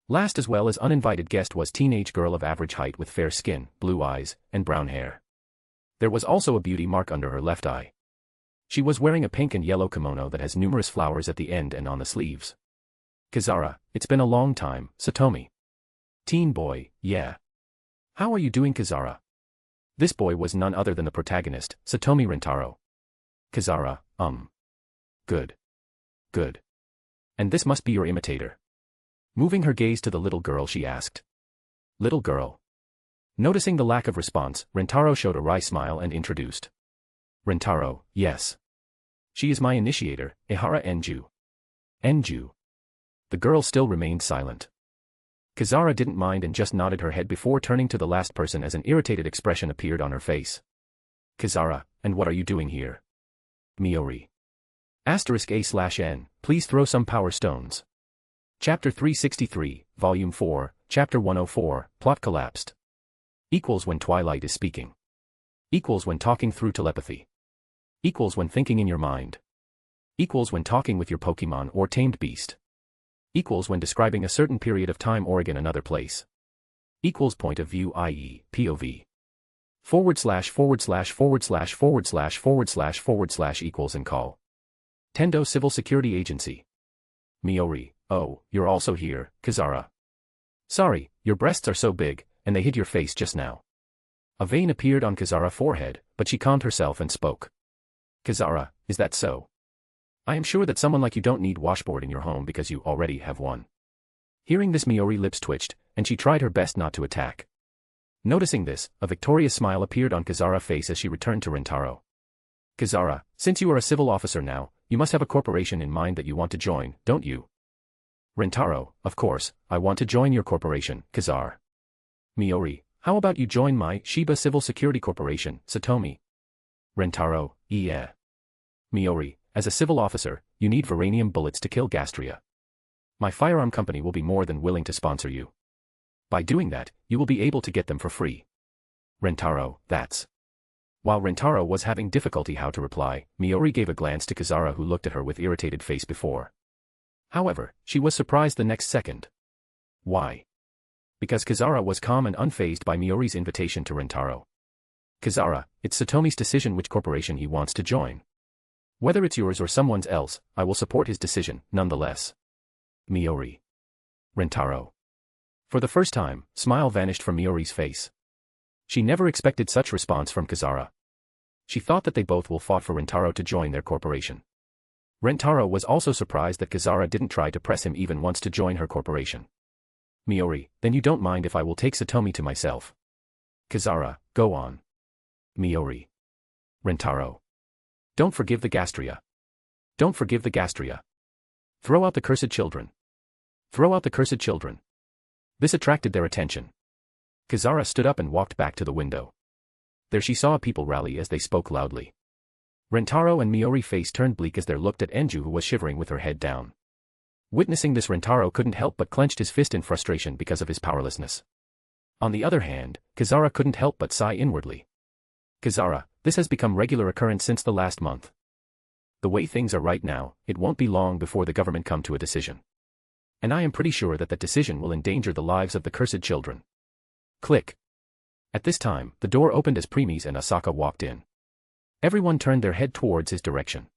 Last as well as uninvited guest was teenage girl of average height with fair skin, blue eyes, and brown hair. There was also a beauty mark under her left eye. She was wearing a pink and yellow kimono that has numerous flowers at the end and on the sleeves. Kizara, it's been a long time, Satomi. Teen boy, yeah. How are you doing, Kizara? This boy was none other than the protagonist, Satomi Rentaro. Kizara, Good. Good. And this must be your imitator. Moving her gaze to the little girl, she asked. Little girl. Noticing the lack of response, Rentaro showed a wry smile and introduced. Rentaro, yes. She is my initiator, Ihara Enju. Enju. The girl still remained silent. Kizara didn't mind and just nodded her head before turning to the last person as an irritated expression appeared on her face. Kizara, and what are you doing here? Miori. *A/N, please throw some power stones. Chapter 363, Volume 4, Chapter 104, Plot Collapsed. Equals when Twilight is speaking. Equals when talking through telepathy. Equals when thinking in your mind. Equals when talking with your Pokemon or tamed beast. Equals when describing a certain period of time or again another place. Equals point of view, i.e., POV. // equals and call. Tendo Civil Security Agency. Miori, oh, you're also here, Kizara. Sorry, your breasts are so big, and they hid your face just now. A vein appeared on Kizara's forehead, but she calmed herself and spoke. Kizara, is that so? I am sure that someone like you don't need washboard in your home because you already have one. Hearing this, Miori's lips twitched, and she tried her best not to attack. Noticing this, a victorious smile appeared on Kizara's face as she returned to Rentaro. Kizara, since you are a civil officer now, you must have a corporation in mind that you want to join, don't you? Rentaro, of course, I want to join your corporation, Kizara. Miori, how about you join my Shiba Civil Security Corporation, Satomi? Rentaro, yeah. Miori, as a civil officer, you need Veranium bullets to kill Gastria. My firearm company will be more than willing to sponsor you. By doing that, you will be able to get them for free. Rentaro, that's. While Rentaro was having difficulty how to reply, Miori gave a glance to Kizara who looked at her with irritated face before. However, she was surprised the next second. Why? Because Kizara was calm and unfazed by Miori's invitation to Rentaro. Kizara, it's Satomi's decision which corporation he wants to join. Whether it's yours or someone else, I will support his decision, nonetheless. Miori. Rentaro. For the first time, smile vanished from Miori's face. She never expected such response from Kizara. She thought that they both will fought for Rentaro to join their corporation. Rentaro was also surprised that Kizara didn't try to press him even once to join her corporation. Miori, then you don't mind if I will take Satomi to myself. Kizara, go on. Miori. Rentaro. Don't forgive the Gastria. Don't forgive the Gastria. Throw out the cursed children. Throw out the cursed children. This attracted their attention. Kizara stood up and walked back to the window. There she saw people rally as they spoke loudly. Rentaro and Miori's face turned bleak as they looked at Enju, who was shivering with her head down. Witnessing this, Rentaro couldn't help but clenched his fist in frustration because of his powerlessness. On the other hand, Kizara couldn't help but sigh inwardly. Kizara, this has become regular occurrence since the last month. The way things are right now, it won't be long before the government come to a decision. And I am pretty sure that decision will endanger the lives of the cursed children. Click. At this time, the door opened as Preeis and Asaka walked in. Everyone turned their head towards his direction.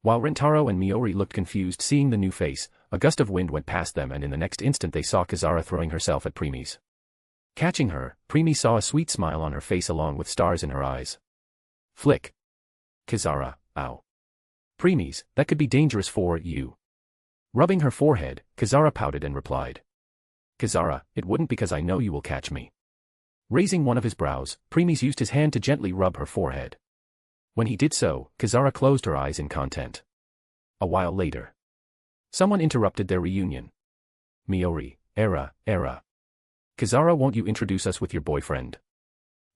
While Rentaro and Miori looked confused seeing the new face, a gust of wind went past them and in the next instant they saw Kizara throwing herself at Preeis. Catching her, Preeis saw a sweet smile on her face along with stars in her eyes. Flick. Kizara, ow. Preeis, that could be dangerous for you. Rubbing her forehead, Kizara pouted and replied. Kizara, it wouldn't because I know you will catch me. Raising one of his brows, Preeis used his hand to gently rub her forehead. When he did so, Kizara closed her eyes in content. A while later. Someone interrupted their reunion. Miori, Era. Kizara, won't you introduce us with your boyfriend?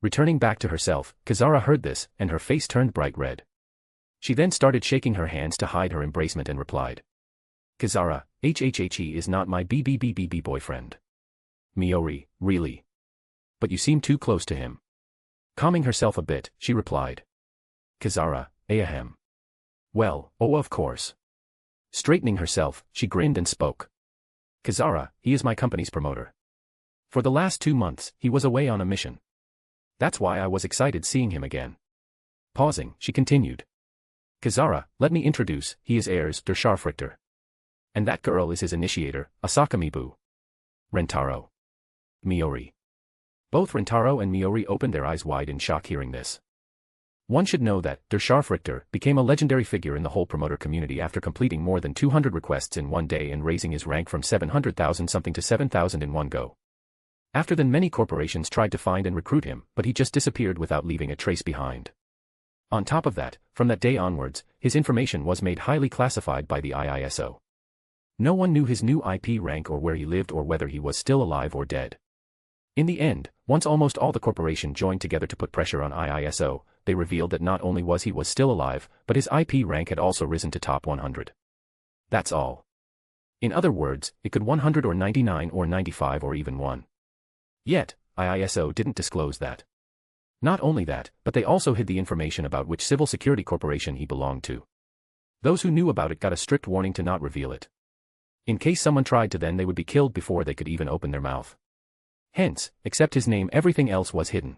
Returning back to herself, Kizara heard this, and her face turned bright red. She then started shaking her hands to hide her embracement and replied. Kizara, he is not my BBBBB boyfriend. Miori, really? But you seem too close to him. Calming herself a bit, she replied. Kizara, ahem. Well, oh of course. Straightening herself, she grinned and spoke. Kizara, he is my company's promoter. For the last 2 months, he was away on a mission. That's why I was excited seeing him again. Pausing, she continued. Kizara, let me introduce, he is heirs der Scharfrichter. And that girl is his initiator, Asaka Mibu. Rentaro. Miori. Both Rentaro and Miori opened their eyes wide in shock hearing this. One should know that der Scharfrichter became a legendary figure in the whole promoter community after completing more than 200 requests in one day and raising his rank from 700,000 something to 7,000 in one go. After then many corporations tried to find and recruit him, but he just disappeared without leaving a trace behind. On top of that, from that day onwards, his information was made highly classified by the IISO. No one knew his new IP rank or where he lived or whether he was still alive or dead. In the end, once almost all the corporation joined together to put pressure on IISO, they revealed that not only was he still alive, but his IP rank had also risen to top 100. That's all. In other words, it could 100 or 99 or 95 or even 1. Yet, IISO didn't disclose that. Not only that, but they also hid the information about which civil security corporation he belonged to. Those who knew about it got a strict warning to not reveal it. In case someone tried to, then they would be killed before they could even open their mouth. Hence, except his name, everything else was hidden.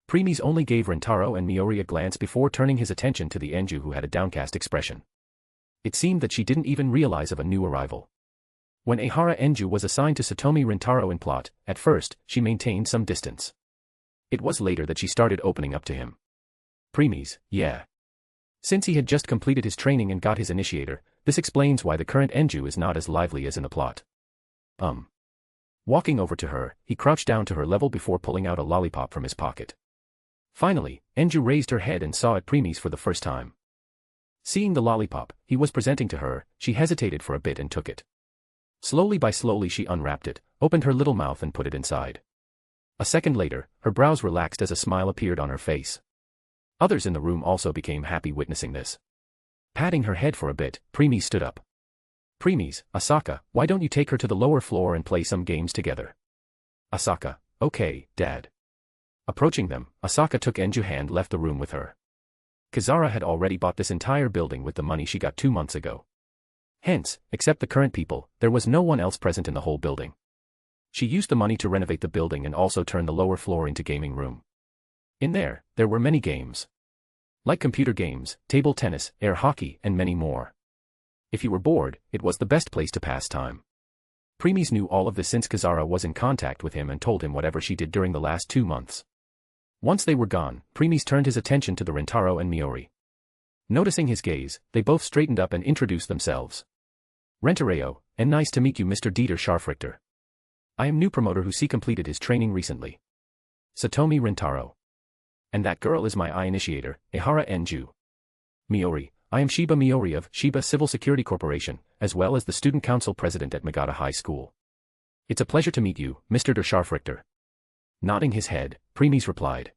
Preeis only gave Rentaro and Miori a glance before turning his attention to the Enju, who had a downcast expression. It seemed that she didn't even realize of a new arrival. When Ahara Enju was assigned to Satomi Rentaro in plot, at first, she maintained some distance. It was later that she started opening up to him. Preeis, yeah. Since he had just completed his training and got his initiator, this explains why the current Enju is not as lively as in the plot. Walking over to her, he crouched down to her level before pulling out a lollipop from his pocket. Finally, Enju raised her head and saw at Preeis for the first time. Seeing the lollipop he was presenting to her, she hesitated for a bit and took it. Slowly she unwrapped it, opened her little mouth and put it inside. A second later, her brows relaxed as a smile appeared on her face. Others in the room also became happy witnessing this. Patting her head for a bit, Preeis stood up. Preeis, Asaka, why don't you take her to the lower floor and play some games together? Asaka, okay, Dad. Approaching them, Asaka took Enju's hand and left the room with her. Kizara had already bought this entire building with the money she got 2 months ago. Hence, except the current people, there was no one else present in the whole building. She used the money to renovate the building and also turn the lower floor into gaming room. In there were many games. Like computer games, table tennis, air hockey, and many more. If you were bored, it was the best place to pass time. Preeis knew all of this since Kizara was in contact with him and told him whatever she did during the last 2 months. Once they were gone, Preeis turned his attention to the Rentaro and Miori. Noticing his gaze, they both straightened up and introduced themselves. Rentareo, and nice to meet you, Mr. Dieter Scharfrichter. I am new promoter who completed his training recently. Satomi Rentaro. And that girl is my initiator, Ahara Enju. Miori, I am Shiba Miori of Shiba Civil Security Corporation, as well as the Student Council President at Megata High School. It's a pleasure to meet you, Mr. der Scharfrichter. Nodding his head, Preeis replied.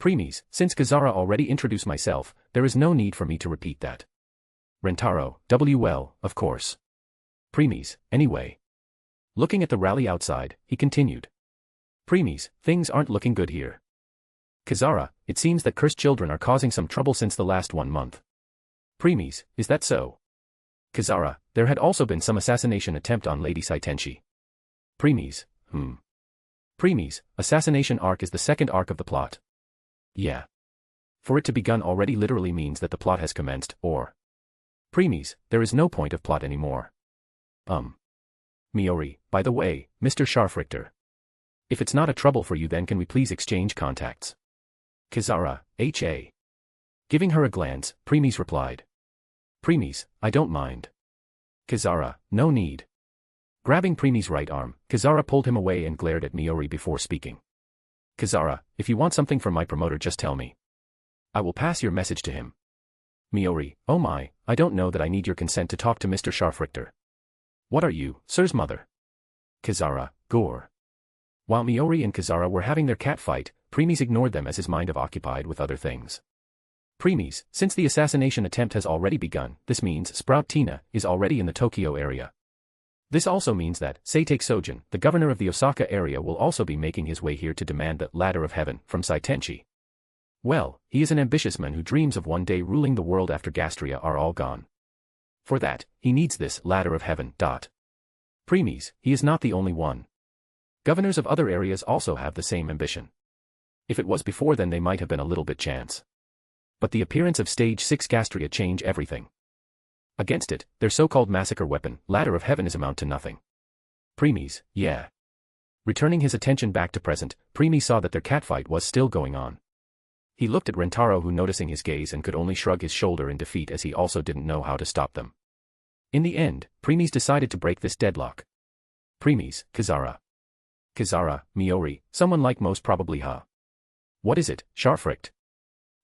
Preeis, since Kazara already introduced myself, there is no need for me to repeat that. Rentaro, well, of course. Preeis, anyway. Looking at the rally outside, he continued. Preeis, things aren't looking good here. Kazara, it seems that cursed children are causing some trouble since the last 1 month. Preeis, is that so? Kazara, there had also been some assassination attempt on Lady Saitenshi. Preeis, Preeis, assassination arc is the second arc of the plot. Yeah. For it to begun already literally means that the plot has commenced, or... Preeis, there is no point of plot anymore. Miori, by the way, Mr. Scharfrichter. If it's not a trouble for you then can we please exchange contacts? Kazara, H.A. Giving her a glance, Preeis replied. Preeis, I don't mind. Kazara, no need. Grabbing Preeis' right arm, Kazara pulled him away and glared at Miori before speaking. Kazara, if you want something from my promoter just tell me. I will pass your message to him. Miori, oh my, I don't know that I need your consent to talk to Mr. Scharfrichter. What are you, sir's mother? Kazara, gore. While Miori and Kazara were having their cat fight, Preeis ignored them as his mind was occupied with other things. Preeis, since the assassination attempt has already begun, this means Sprout Tina is already in the Tokyo area. This also means that Seitake Sojin, the governor of the Osaka area, will also be making his way here to demand the Ladder of Heaven from Saitenshi. Well, he is an ambitious man who dreams of one day ruling the world after Gastria are all gone. For that, he needs this Ladder of Heaven. Preeis, he is not the only one. Governors of other areas also have the same ambition. If it was before then they might have been a little bit chance. But the appearance of Stage 6 Gastria change everything. Against it, their so-called massacre weapon, Ladder of Heaven, is amount to nothing. Preeis, yeah. Returning his attention back to present, Preeis saw that their catfight was still going on. He looked at Rentaro, who noticing his gaze and could only shrug his shoulder in defeat as he also didn't know how to stop them. In the end, Preeis decided to break this deadlock. Preeis, Kazara. Kazara, Miori, someone like most probably What is it, Scharfricht?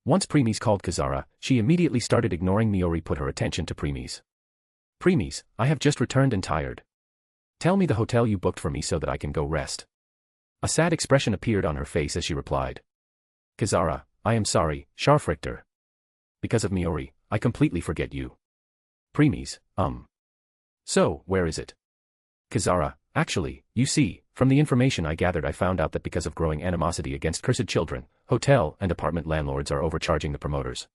Once Preeis called Kazara, she immediately started ignoring Miori. Put her attention to Preeis. Preeis, I have just returned and tired. Tell me the hotel you booked for me so that I can go rest. A sad expression appeared on her face as she replied. Kazara, I am sorry, Scharfrichter. Because of Miori, I completely forget you. Preeis, So, where is it? Kazara, actually, you see, from the information I gathered I found out that because of growing animosity against cursed children, hotel and apartment landlords are overcharging the promoters.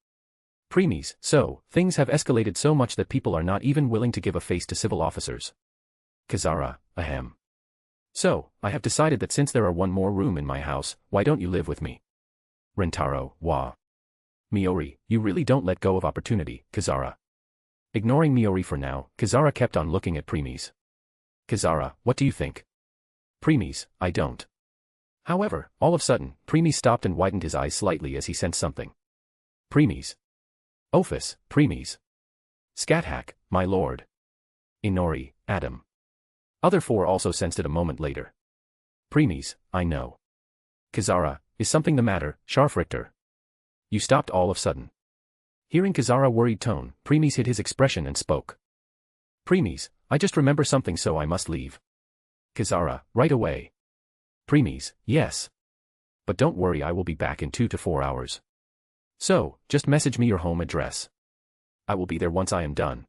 Preeis, so, things have escalated so much that people are not even willing to give a face to civil officers. Kazara, ahem. So, I have decided that since there are one more room in my house, why don't you live with me? Rentaro, wah. Miori, you really don't let go of opportunity, Kazara. Ignoring Miori for now, Kazara kept on looking at Preeis. Kazara, what do you think? Preeis, I don't. However, all of a sudden, Preeis stopped and widened his eyes slightly as he sensed something. Preeis. Ophis, Preeis. Scathack, my lord. Inori, Adam. Other four also sensed it a moment later. Preeis, I know. Kazara, is something the matter, Scharfrichter? You stopped all of a sudden. Hearing Kazara's worried tone, Preeis hid his expression and spoke. Preeis, I just remember something so I must leave. Kazara, right away. Preeis, yes. But don't worry, I will be back in 2 to 4 hours. So, just message me your home address. I will be there once I am done.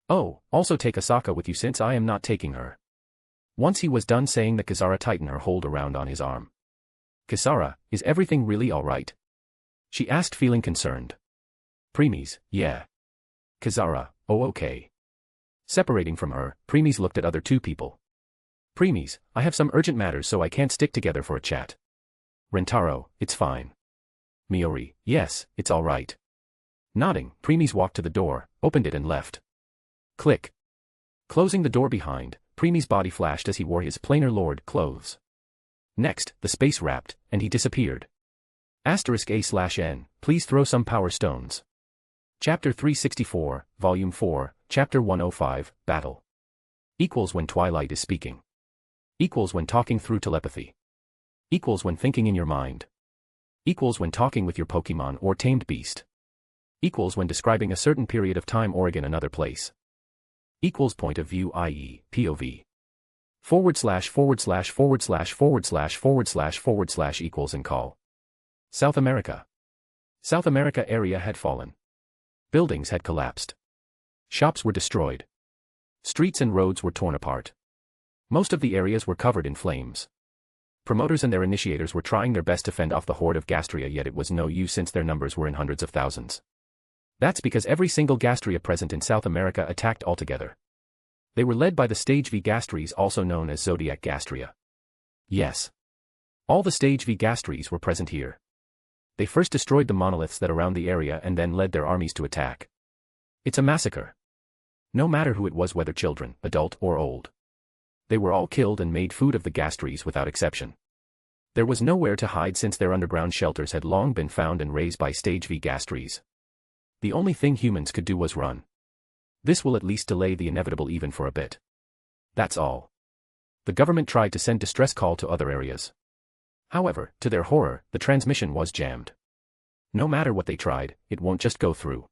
Oh, also take Asaka with you since I am not taking her. Once he was done saying that, Kazara tightened her hold around on his arm. Kazara, is everything really alright? She asked, feeling concerned. Preeis, yeah. Kazara, oh okay. Separating from her, Preeis looked at other two people. Preeis, I have some urgent matters so I can't stick together for a chat. Rentaro, it's fine. Miori, yes, it's alright. Nodding, Preeis walked to the door, opened it and left. Click. Closing the door behind, Preeis' body flashed as he wore his plainer lord clothes. Next, the space wrapped, and he disappeared. *A/N, please throw some power stones. Chapter 364, Volume 4, Chapter 105, Battle. Equals when Twilight is speaking. Equals when talking through telepathy. Equals when thinking in your mind. Equals when talking with your Pokemon or tamed beast. Equals when describing a certain period of time or in another place. Equals point of view, i.e., POV. /////// equals and call. South America. South America area had fallen. Buildings had collapsed. Shops were destroyed. Streets and roads were torn apart. Most of the areas were covered in flames. Promoters and their initiators were trying their best to fend off the horde of Gastria, yet it was no use since their numbers were in hundreds of thousands. That's because every single Gastria present in South America attacked altogether. They were led by the Stage V Gastries, also known as Zodiac Gastria. Yes. All the Stage V Gastries were present here. They first destroyed the monoliths that around the area and then led their armies to attack. It's a massacre. No matter who it was, whether children, adult or old. They were all killed and made food of the Gastries without exception. There was nowhere to hide since their underground shelters had long been found and razed by Stage V Gastries. The only thing humans could do was run. This will at least delay the inevitable even for a bit. That's all. The government tried to send distress call to other areas. However, to their horror, the transmission was jammed. No matter what they tried, it won't just go through.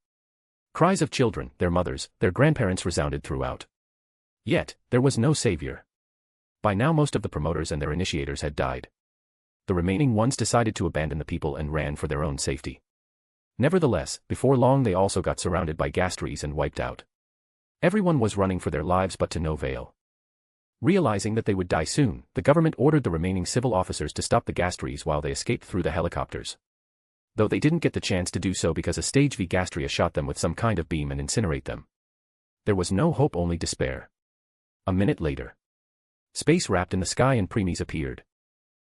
Cries of children, their mothers, their grandparents resounded throughout. Yet, there was no savior. By now most of the promoters and their initiators had died. The remaining ones decided to abandon the people and ran for their own safety. Nevertheless, before long they also got surrounded by Gastries and wiped out. Everyone was running for their lives but to no avail. Realizing that they would die soon, the government ordered the remaining civil officers to stop the Gastries while they escaped through the helicopters. Though they didn't get the chance to do so because a Stage V Gastria shot them with some kind of beam and incinerate them. There was no hope, only despair. A minute later. Space wrapped in the sky and Preeis appeared.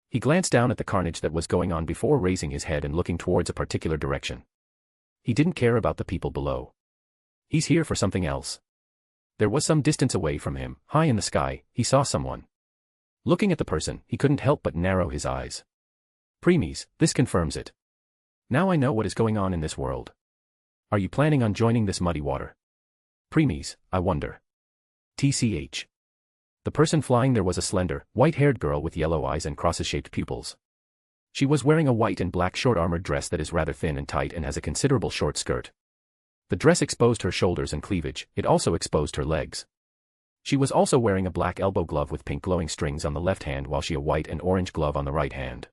He glanced down at the carnage that was going on before raising his head and looking towards a particular direction. He didn't care about the people below. He's here for something else. There was some distance away from him, high in the sky, he saw someone. Looking at the person, he couldn't help but narrow his eyes. Preeis, this confirms it. Now I know what is going on in this world. Are you planning on joining this muddy water? Preeis, I wonder. TCH. The person flying there was a slender, white-haired girl with yellow eyes and crosses-shaped pupils. She was wearing a white and black short-armored dress that is rather thin and tight and has a considerable short skirt. The dress exposed her shoulders and cleavage, it also exposed her legs. She was also wearing a black elbow glove with pink glowing strings on the left hand while she a white and orange glove on the right hand.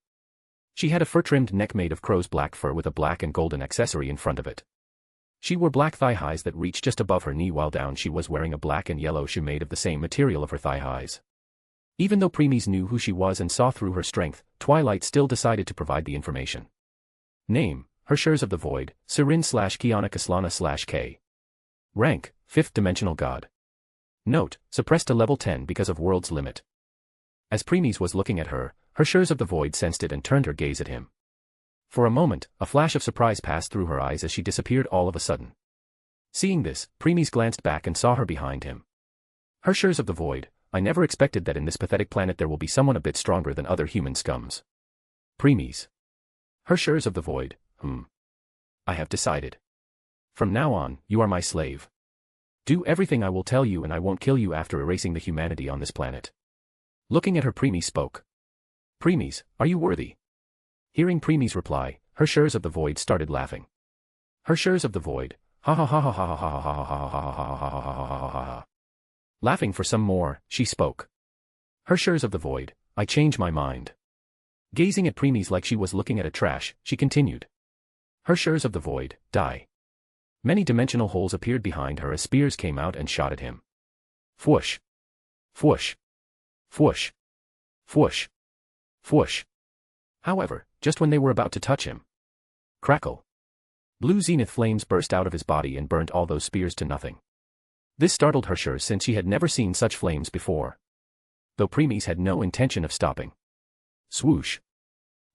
She had a fur-trimmed neck made of crow's black fur with a black and golden accessory in front of it. She wore black thigh-highs that reached just above her knee, while down she was wearing a black and yellow shoe made of the same material of her thigh-highs. Even though Preeis knew who she was and saw through her strength, Twilight still decided to provide the information. Name, Hershers of the Void, Sirin/Kiana Kaslana/K. Rank, 5th Dimensional God. Note, suppressed to level 10 because of World's Limit. As Preeis was looking at her, Hershers of the Void sensed it and turned her gaze at him. For a moment, a flash of surprise passed through her eyes as she disappeared all of a sudden. Seeing this, Preeis glanced back and saw her behind him. Hershers of the Void, I never expected that in this pathetic planet there will be someone a bit stronger than other human scums. Preeis. Hershers of the Void, I have decided. From now on, you are my slave. Do everything I will tell you and I won't kill you after erasing the humanity on this planet. Looking at her, Preeis spoke. Preeis, are you worthy? Hearing Preeis' reply, Hershers of the Void started laughing. Hershers of the Void, ha ha ha ha ha ha ha ha ha ha ha ha ha ha ha ha. Laughing for some more, she spoke. Hershers of the Void, I change my mind. Gazing at Preeis like she was looking at a trash, she continued. Hershers of the Void, die. Many dimensional holes appeared behind her as spears came out and shot at him. Fwoosh. Fwoosh. Fwoosh. Fwoosh. Fwoosh. However, just when they were about to touch him. Crackle. Blue zenith flames burst out of his body and burnt all those spears to nothing. This startled Hershers since she had never seen such flames before. Though Preeis had no intention of stopping. Swoosh.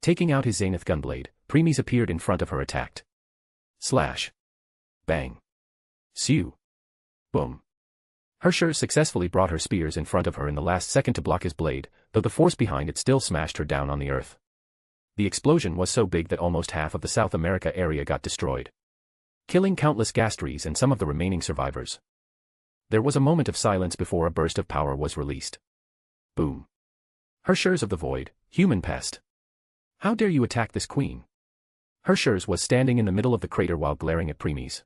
Taking out his zenith gunblade, Preeis appeared in front of her, attacked. Slash. Bang. Sew. Boom. Hershers successfully brought her spears in front of her in the last second to block his blade, though the force behind it still smashed her down on the earth. The explosion was so big that almost half of the South America area got destroyed, killing countless Gastries and some of the remaining survivors. There was a moment of silence before a burst of power was released. Boom. Hershers of the Void, human pest. How dare you attack this queen? Hershers was standing in the middle of the crater while glaring at Preeis.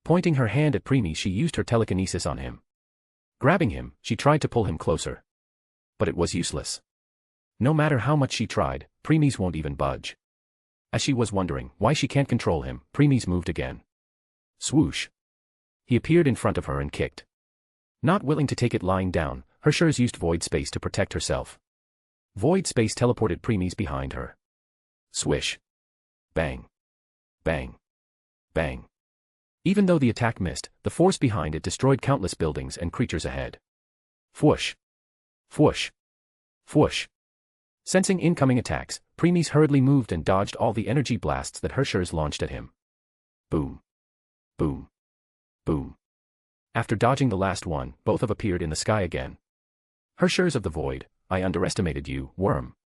Pointing her hand at Preeis, she used her telekinesis on him. Grabbing him, she tried to pull him closer. But it was useless. No matter how much she tried, Preeis won't even budge. As she was wondering why she can't control him, Preeis moved again. Swoosh. He appeared in front of her and kicked. Not willing to take it lying down, Hershers used void space to protect herself. Void space teleported Preeis behind her. Swish. Bang. Bang. Bang. Even though the attack missed, the force behind it destroyed countless buildings and creatures ahead. Fwoosh. Fwoosh. Fwoosh. Sensing incoming attacks, Preeis hurriedly moved and dodged all the energy blasts that Hershers launched at him. Boom. Boom. Boom. After dodging the last one, both have appeared in the sky again. Hershers of the Void, I underestimated you, worm.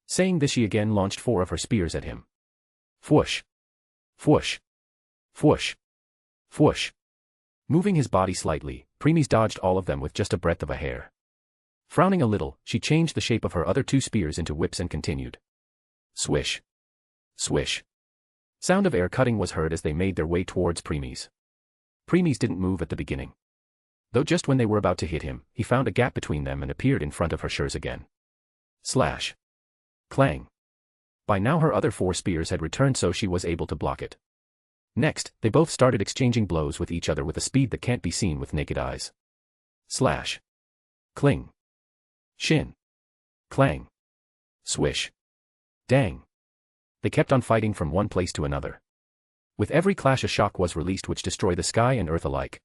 Saying this, she again launched 4 of her spears at him. Fwoosh. Fwoosh. Fwoosh. Fwoosh. Moving his body slightly, Preeis dodged all of them with just a breadth of a hair. Frowning a little, she changed the shape of her other 2 spears into whips and continued. Swish. Swish. Sound of air cutting was heard as they made their way towards Preeis. Preeis didn't move at the beginning. Though just when they were about to hit him, he found a gap between them and appeared in front of Hershers again. Slash. Clang. By now her other 4 spears had returned, so she was able to block it. Next, they both started exchanging blows with each other with a speed that can't be seen with naked eyes. Slash. Cling. Shin. Clang. Swish. Dang. They kept on fighting from one place to another. With every clash a shock was released which destroyed the sky and earth alike.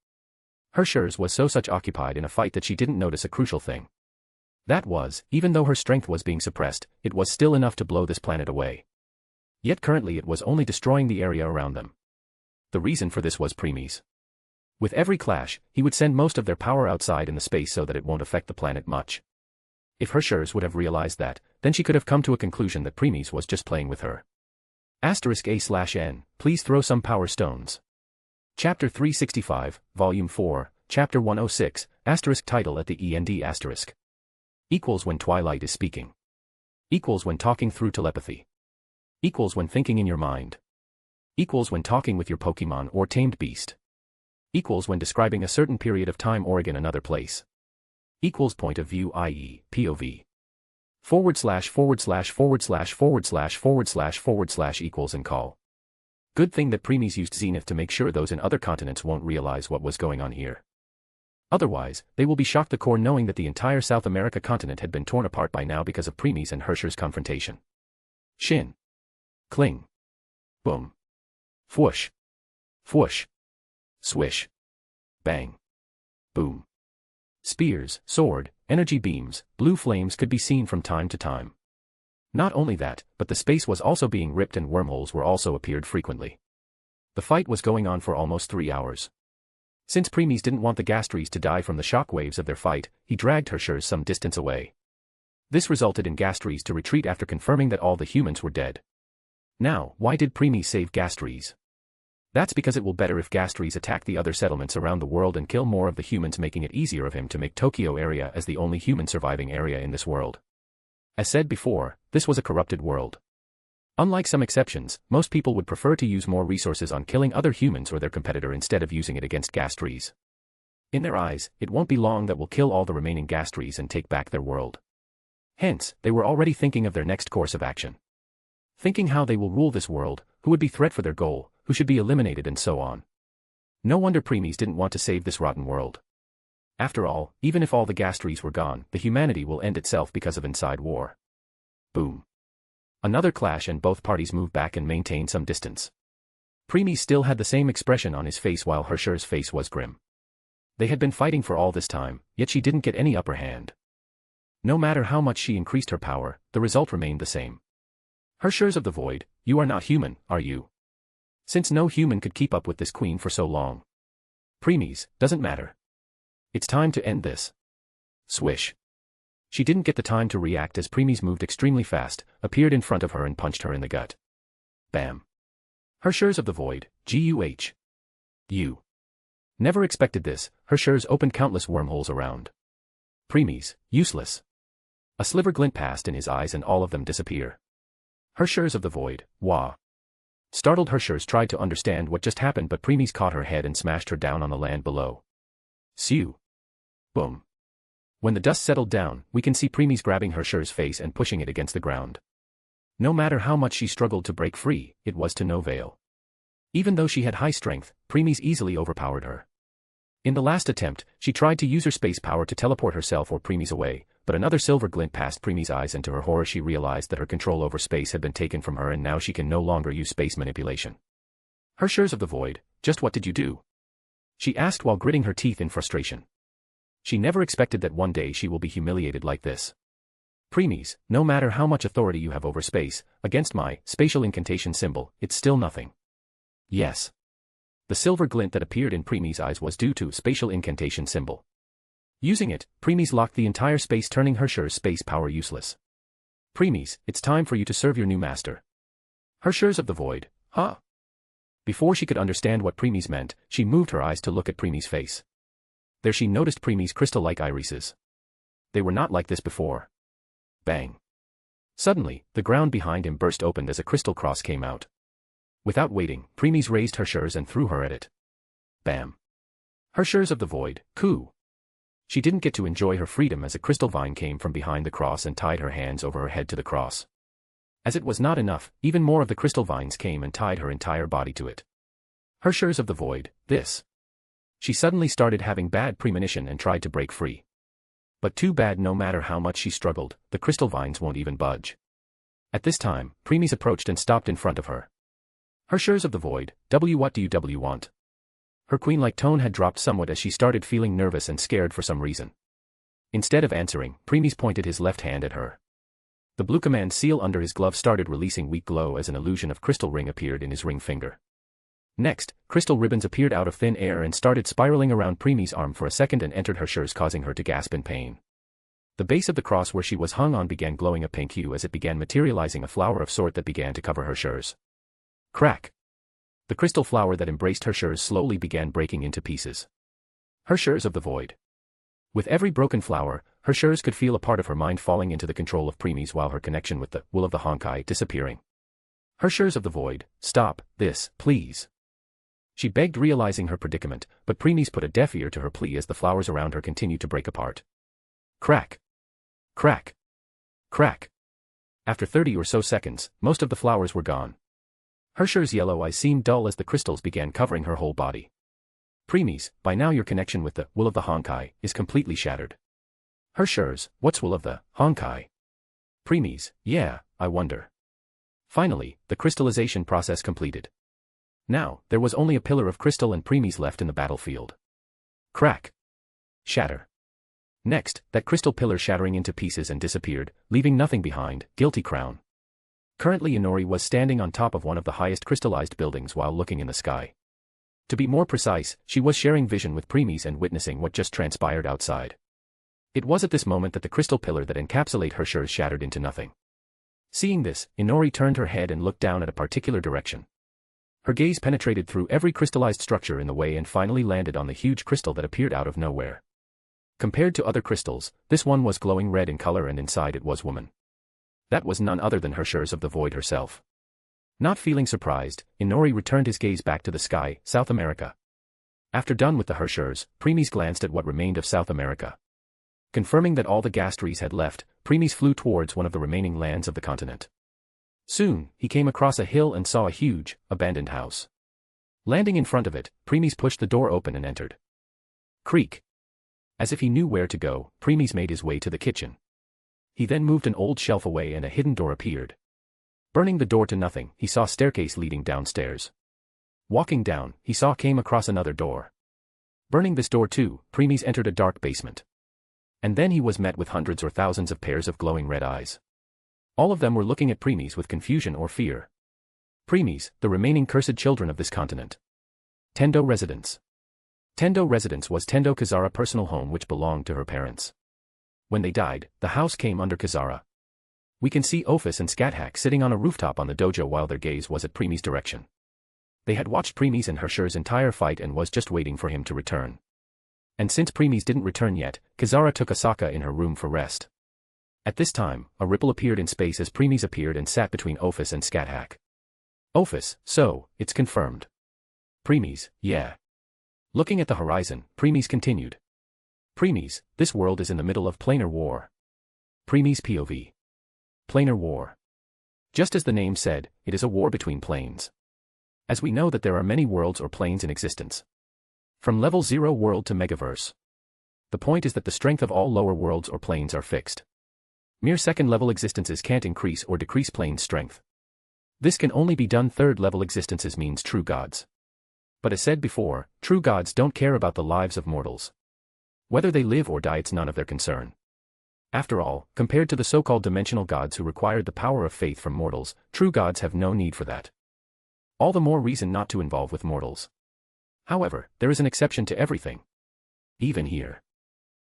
Hershers was so occupied in a fight that she didn't notice a crucial thing. That was, even though her strength was being suppressed, it was still enough to blow this planet away. Yet currently it was only destroying the area around them. The reason for this was Preeis. With every clash, he would send most of their power outside in the space so that it won't affect the planet much. If Hershers would have realized that, then she could have come to a conclusion that Preeis was just playing with her. *A/N, please throw some power stones. Chapter 365, Volume 4, Chapter 106, title at the end = when Twilight is speaking. = when talking through telepathy. = when thinking in your mind. = when talking with your Pokemon or tamed beast. = when describing a certain period of time or in another place. = point of view, i.e., POV. // = and call. Good thing that Preeis used Zenith to make sure those in other continents won't realize what was going on here. Otherwise, they will be shocked to the core knowing that the entire South America continent had been torn apart by now because of Preeis and Hershers' confrontation. Shin. Cling. Boom. Fwoosh. Fwoosh. Swish. Bang. Boom. Spears, sword, energy beams, blue flames could be seen from time to time. Not only that, but the space was also being ripped and wormholes were also appeared frequently. The fight was going on for almost 3 hours. Since Preeis didn't want the Gastries to die from the shockwaves of their fight, he dragged Hershers some distance away. This resulted in Gastries to retreat after confirming that all the humans were dead. Now, why did Preeis save Gastries? That's because it will better if Gastries attack the other settlements around the world and kill more of the humans, making it easier of him to make Tokyo area as the only human surviving area in this world. As said before, this was a corrupted world. Unlike some exceptions, most people would prefer to use more resources on killing other humans or their competitor instead of using it against Gastries. In their eyes, it won't be long that will kill all the remaining Gastries and take back their world. Hence, they were already thinking of their next course of action. Thinking how they will rule this world, who would be threat for their goal, who should be eliminated, and so on. No wonder Preeis didn't want to save this rotten world. After all, even if all the Gastries were gone, the humanity will end itself because of inside war. Boom. Another clash and both parties moved back and maintained some distance. Preeis still had the same expression on his face while Hershers' face was grim. They had been fighting for all this time, yet she didn't get any upper hand. No matter how much she increased her power, the result remained the same. Hershers of the Void, you are not human, are you? Since no human could keep up with this queen for so long. Preeis, doesn't matter. It's time to end this. Swish. She didn't get the time to react as Preeis moved extremely fast, appeared in front of her and punched her in the gut. Bam. Hershers of the Void, GUH. You. Never expected this, Hershers opened countless wormholes around. Preeis, useless. A sliver glint passed in his eyes and all of them disappear. Hershers of the Void, wah. Startled Hershers tried to understand what just happened, but Preeis caught her head and smashed her down on the land below. Sew. Boom. When the dust settled down, we can see Preeis grabbing Hershur's face and pushing it against the ground. No matter how much she struggled to break free, it was to no avail. Even though she had high strength, Preeis easily overpowered her. In the last attempt, she tried to use her space power to teleport herself or Preeis away, but another silver glint passed Preeis' eyes, and to her horror she realized that her control over space had been taken from her and now she can no longer use space manipulation. Hershurs of the Void, just what did you do? She asked while gritting her teeth in frustration. She never expected that one day she will be humiliated like this. Preeis, no matter how much authority you have over space, against my spatial incantation symbol, it's still nothing. Yes. The silver glint that appeared in Preeis' eyes was due to spatial incantation symbol. Using it, Preeis locked the entire space, turning Hershur's space power useless. Preeis, it's time for you to serve your new master. Hershurs of the Void, huh? Before she could understand what Preeis meant, she moved her eyes to look at Preeis' face. There she noticed Preeis' crystal-like irises. They were not like this before. Bang. Suddenly, the ground behind him burst open as a crystal cross came out. Without waiting, Preeis raised Hershurs and threw her at it. Bam. Hershurs of the Void, coo. She didn't get to enjoy her freedom as a crystal vine came from behind the cross and tied her hands over her head to the cross. As it was not enough, even more of the crystal vines came and tied her entire body to it. Hershurs of the Void, this. She suddenly started having bad premonition and tried to break free. But too bad, no matter how much she struggled, the crystal vines won't even budge. At this time, Preeis approached and stopped in front of her. Hershurs of the Void, what do you want? Her queen-like tone had dropped somewhat as she started feeling nervous and scared for some reason. Instead of answering, Preeis pointed his left hand at her. The blue command seal under his glove started releasing weak glow as an illusion of crystal ring appeared in his ring finger. Next, crystal ribbons appeared out of thin air and started spiraling around Preeis' arm for a second and entered Hershurs, causing her to gasp in pain. The base of the cross where she was hung on began glowing a pink hue as it began materializing a flower of sort that began to cover Hershurs. Crack! The crystal flower that embraced Hershurs slowly began breaking into pieces. Hershurs of the Void. With every broken flower, Hershurs could feel a part of her mind falling into the control of Preeis while her connection with the will of the Honkai disappearing. Hershurs of the Void, stop this, please. She begged, realizing her predicament, but Preeis put a deaf ear to her plea as the flowers around her continued to break apart. Crack! Crack! Crack! After 30 or so seconds, most of the flowers were gone. Hershurs' yellow eyes seemed dull as the crystals began covering her whole body. Preeis, by now your connection with the will of the Honkai is completely shattered. Hershurs, what's will of the Honkai? Preeis, yeah, I wonder. Finally, the crystallization process completed. Now, there was only a pillar of crystal and Preeis left in the battlefield. Crack. Shatter. Next, that crystal pillar shattering into pieces and disappeared, leaving nothing behind, guilty crown. Currently Inori was standing on top of one of the highest crystallized buildings while looking in the sky. To be more precise, she was sharing vision with Preeis and witnessing what just transpired outside. It was at this moment that the crystal pillar that encapsulated Hershurs shattered into nothing. Seeing this, Inori turned her head and looked down at a particular direction. Her gaze penetrated through every crystallized structure in the way and finally landed on the huge crystal that appeared out of nowhere. Compared to other crystals, this one was glowing red in color and inside it was woman. That was none other than Hershurs of the Void herself. Not feeling surprised, Inori returned his gaze back to the sky, South America. After done with the Hershurs, Preeis glanced at what remained of South America. Confirming that all the Gastries had left, Preeis flew towards one of the remaining lands of the continent. Soon, he came across a hill and saw a huge, abandoned house. Landing in front of it, Preeis pushed the door open and entered. Creak. As if he knew where to go, Preeis made his way to the kitchen. He then moved an old shelf away and a hidden door appeared. Burning the door to nothing, he saw a staircase leading downstairs. Walking down, he came across another door. Burning this door too, Preeis entered a dark basement. And then he was met with hundreds or thousands of pairs of glowing red eyes. All of them were looking at Preeis with confusion or fear. Preeis, the remaining cursed children of this continent. Tendo Residence. Tendo Residence was Tendo Kazara's personal home which belonged to her parents. When they died, the house came under Kazara. We can see Ophis and Scathack sitting on a rooftop on the dojo while their gaze was at Preeis' direction. They had watched Preeis and Hershurs' entire fight and was just waiting for him to return. And since Preeis didn't return yet, Kazara took Asaka in her room for rest. At this time, a ripple appeared in space as Preeis appeared and sat between Ophis and Scathack. Ophis, so, it's confirmed. Preeis, yeah. Looking at the horizon, Preeis continued. Preeis, this world is in the middle of planar war. Preeis POV. Planar war. Just as the name said, it is a war between planes. As we know that there are many worlds or planes in existence. From level 0 world to megaverse. The point is that the strength of all lower worlds or planes are fixed. Mere second-level existences can't increase or decrease plane's strength. This can only be done third-level existences means true gods. But as said before, true gods don't care about the lives of mortals. Whether they live or die, it's none of their concern. After all, compared to the so-called dimensional gods who required the power of faith from mortals, true gods have no need for that. All the more reason not to involve with mortals. However, there is an exception to everything. Even here.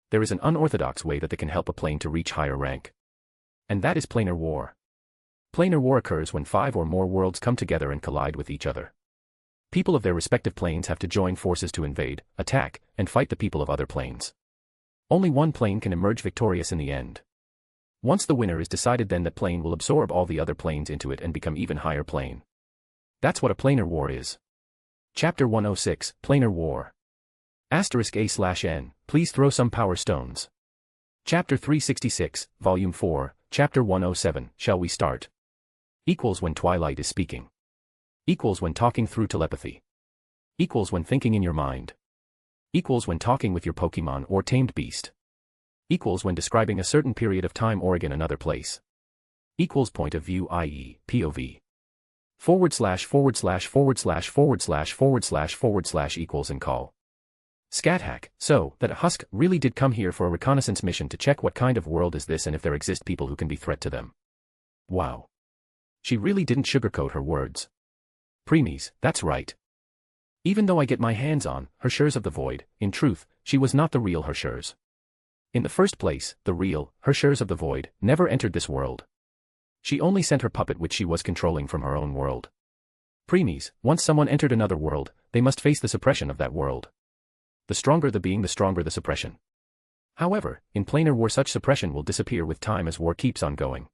There is an unorthodox way that they can help a plane to reach higher rank. And that is planar war. Planar war occurs when 5 or more worlds come together and collide with each other. People of their respective planes have to join forces to invade, attack, and fight the people of other planes. Only one plane can emerge victorious in the end. Once the winner is decided, then that plane will absorb all the other planes into it and become even higher plane. That's what a planar war is. Chapter 106, Planar War. *A/N, please throw some power stones. Chapter 366, Volume 4, Chapter 107, shall we start? Equals when Twilight is speaking. Equals when talking through telepathy. Equals when thinking in your mind. Equals when talking with your Pokemon or tamed beast. Equals when describing a certain period of time or again another place. Equals point of view, i.e., POV. // equals and call. Scathack, so, that a husk really did come here for a reconnaissance mission to check what kind of world is this and if there exist people who can be threat to them. Wow. She really didn't sugarcoat her words. Preeis, that's right. Even though I get my hands on Hershers of the Void, in truth, she was not the real Hershers. In the first place, the real Hershers of the Void never entered this world. She only sent her puppet which she was controlling from her own world. Preeis, once someone entered another world, they must face the suppression of that world. The stronger the being, the stronger the suppression. However, in planar war such suppression will disappear with time as war keeps on going.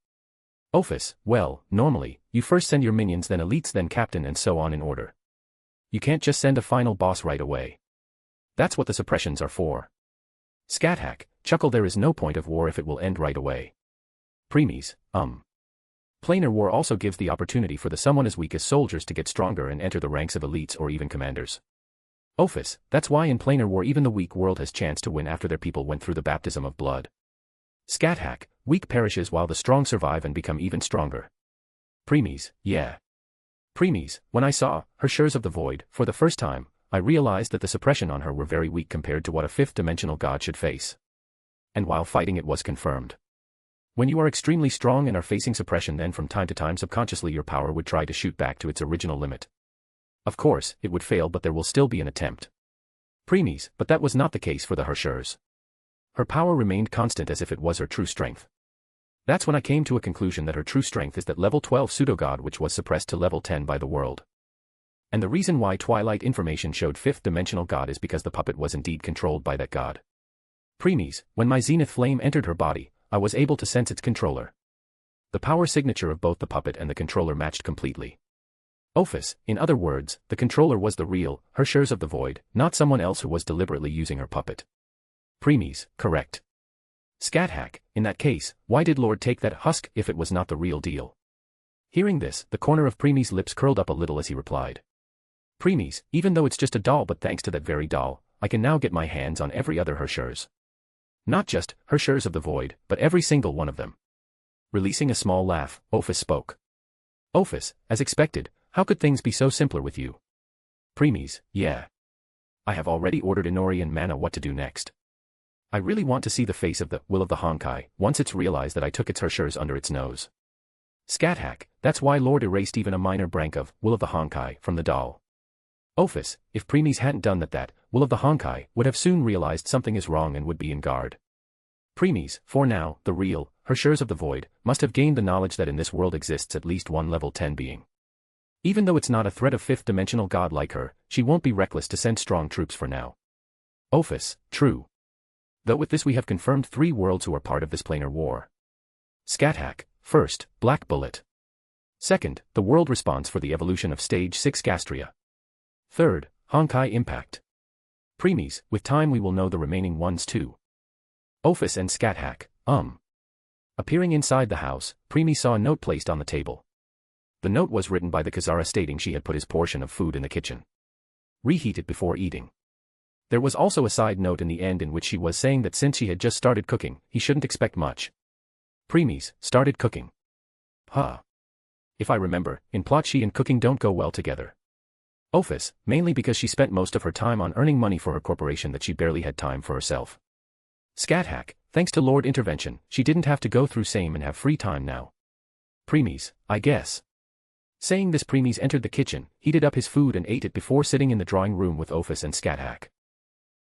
Office, well, normally, you first send your minions, then elites, then captain, and so on in order. You can't just send a final boss right away. That's what the suppressions are for. Scathack, chuckle, there is no point of war if it will end right away. Preeis, Planar war also gives the opportunity for the someone as weak as soldiers to get stronger and enter the ranks of elites or even commanders. Office, that's why in planar war even the weak world has chance to win after their people went through the baptism of blood. Scathack, weak perishes while the strong survive and become even stronger. Preeis, yeah. Preeis, when I saw Hershers of the Void for the first time, I realized that the suppression on her were very weak compared to what a fifth-dimensional god should face. And while fighting it was confirmed. When you are extremely strong and are facing suppression, then from time to time subconsciously your power would try to shoot back to its original limit. Of course, it would fail, but there will still be an attempt. Preeis, but that was not the case for the Hershers. Her power remained constant as if it was her true strength. That's when I came to a conclusion that her true strength is that level 12 pseudo-god which was suppressed to level 10 by the world. And the reason why Twilight information showed 5th dimensional god is because the puppet was indeed controlled by that god. Preeis, when my zenith flame entered her body, I was able to sense its controller. The power signature of both the puppet and the controller matched completely. Office, in other words, the controller was the real Hershers of the Void, not someone else who was deliberately using her puppet. Preeis, correct. Scathack, in that case, why did Lord take that husk if it was not the real deal? Hearing this, the corner of Preeis' lips curled up a little as he replied. Preeis, even though it's just a doll, but thanks to that very doll, I can now get my hands on every other Hershers. Not just Hershers of the Void, but every single one of them. Releasing a small laugh, Office spoke. Office, as expected, how could things be so simpler with you? Preeis, yeah. I have already ordered Inori and Mana what to do next. I really want to see the face of the Will of the Honkai once it's realized that I took its Hershers under its nose. Scathack, that's why Lord erased even a minor brank of Will of the Honkai from the doll. Office, if Preeis hadn't done that, Will of the Honkai would have soon realized something is wrong and would be in guard. Preeis, for now, the real Hershers of the Void must have gained the knowledge that in this world exists at least one level 10 being. Even though it's not a threat of 5th dimensional god like her, she won't be reckless to send strong troops for now. Office, true. Though with this we have confirmed 3 worlds who are part of this planar war. Scathack, first, Black Bullet. Second, the world response for the evolution of Stage 6 Castria. Third, Honkai Impact. Preeis, with time we will know the remaining ones too. Office and Scathack, Appearing inside the house, Preeis saw a note placed on the table. The note was written by the Kizara stating she had put his portion of food in the kitchen. Reheat it before eating. There was also a side note in the end in which she was saying that since she had just started cooking, he shouldn't expect much. Preeis started cooking. If I remember, in plot she and cooking don't go well together. Office, mainly because she spent most of her time on earning money for her corporation that she barely had time for herself. Scathack, thanks to Lord Intervention, she didn't have to go through same and have free time now. Preeis, I guess. Saying this, Preeis entered the kitchen, heated up his food and ate it before sitting in the drawing room with Office and Scathack.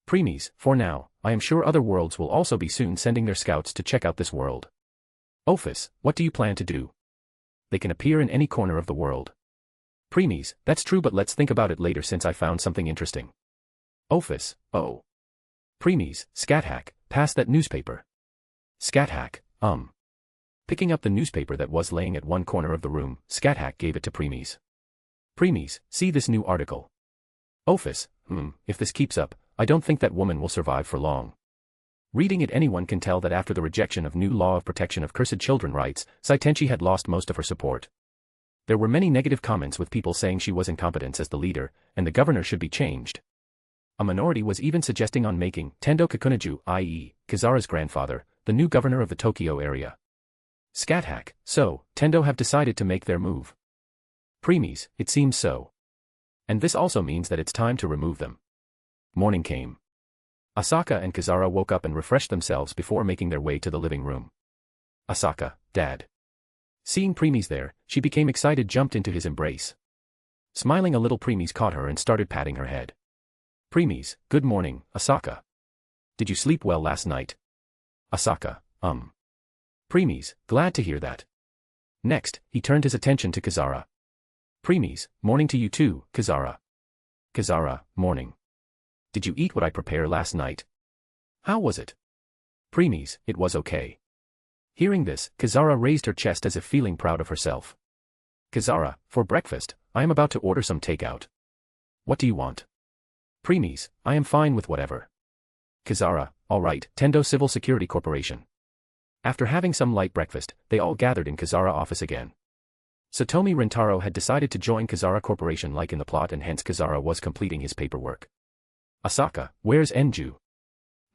Preeis, for now, I am sure other worlds will also be soon sending their scouts to check out this world. Office, what do you plan to do? They can appear in any corner of the world. Preeis, that's true, but let's think about it later since I found something interesting. Office, oh. Preeis, Scathack, pass that newspaper. Scathack, Picking up the newspaper that was laying at one corner of the room, Scathack gave it to Preeis. Preeis, see this new article. Office, if this keeps up, I don't think that woman will survive for long. Reading it, anyone can tell that after the rejection of new law of protection of cursed children rights, Saitenchi had lost most of her support. There were many negative comments with people saying she was incompetent as the leader, and the governor should be changed. A minority was even suggesting on making Tendo Kakunaju, i.e., Kizara's grandfather, the new governor of the Tokyo area. Scathack, so, Tendo have decided to make their move. Preeis, it seems so. And this also means that it's time to remove them. Morning came. Asaka and Kizara woke up and refreshed themselves before making their way to the living room. Asaka, Dad. Seeing Preeis there, she became excited, jumped into his embrace. Smiling a little, Preeis caught her and started patting her head. Preeis, good morning, Asaka. Did you sleep well last night? Asaka, Preeis, glad to hear that. Next, he turned his attention to Kizara. Preeis, morning to you too, Kizara. Kizara, morning. Did you eat what I prepared last night? How was it? Preeis, it was okay. Hearing this, Kizara raised her chest as if feeling proud of herself. Kizara, for breakfast, I am about to order some takeout. What do you want? Preeis, I am fine with whatever. Kizara, alright, Tendo Civil Security Corporation. After having some light breakfast, they all gathered in Kizara office again. Satomi Rentaro had decided to join Kizara Corporation like in the plot, and hence Kizara was completing his paperwork. Asaka, where's Enju?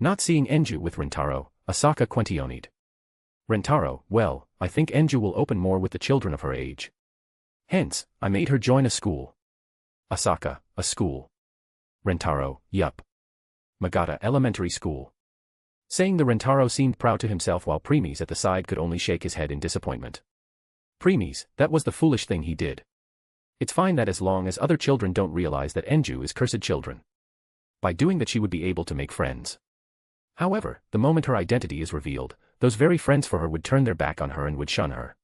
Not seeing Enju with Rentaro, Asaka questioned. Rentaro, well, I think Enju will open more with the children of her age. Hence, I made her join a school. Asaka, a school. Rentaro, yup. Magata Elementary School. Saying the Rentaro seemed proud to himself while Preeis at the side could only shake his head in disappointment. Preeis, that was the foolish thing he did. It's fine that as long as other children don't realize that Enju is cursed children. By doing that she would be able to make friends. However, the moment her identity is revealed, those very friends for her would turn their back on her and would shun her.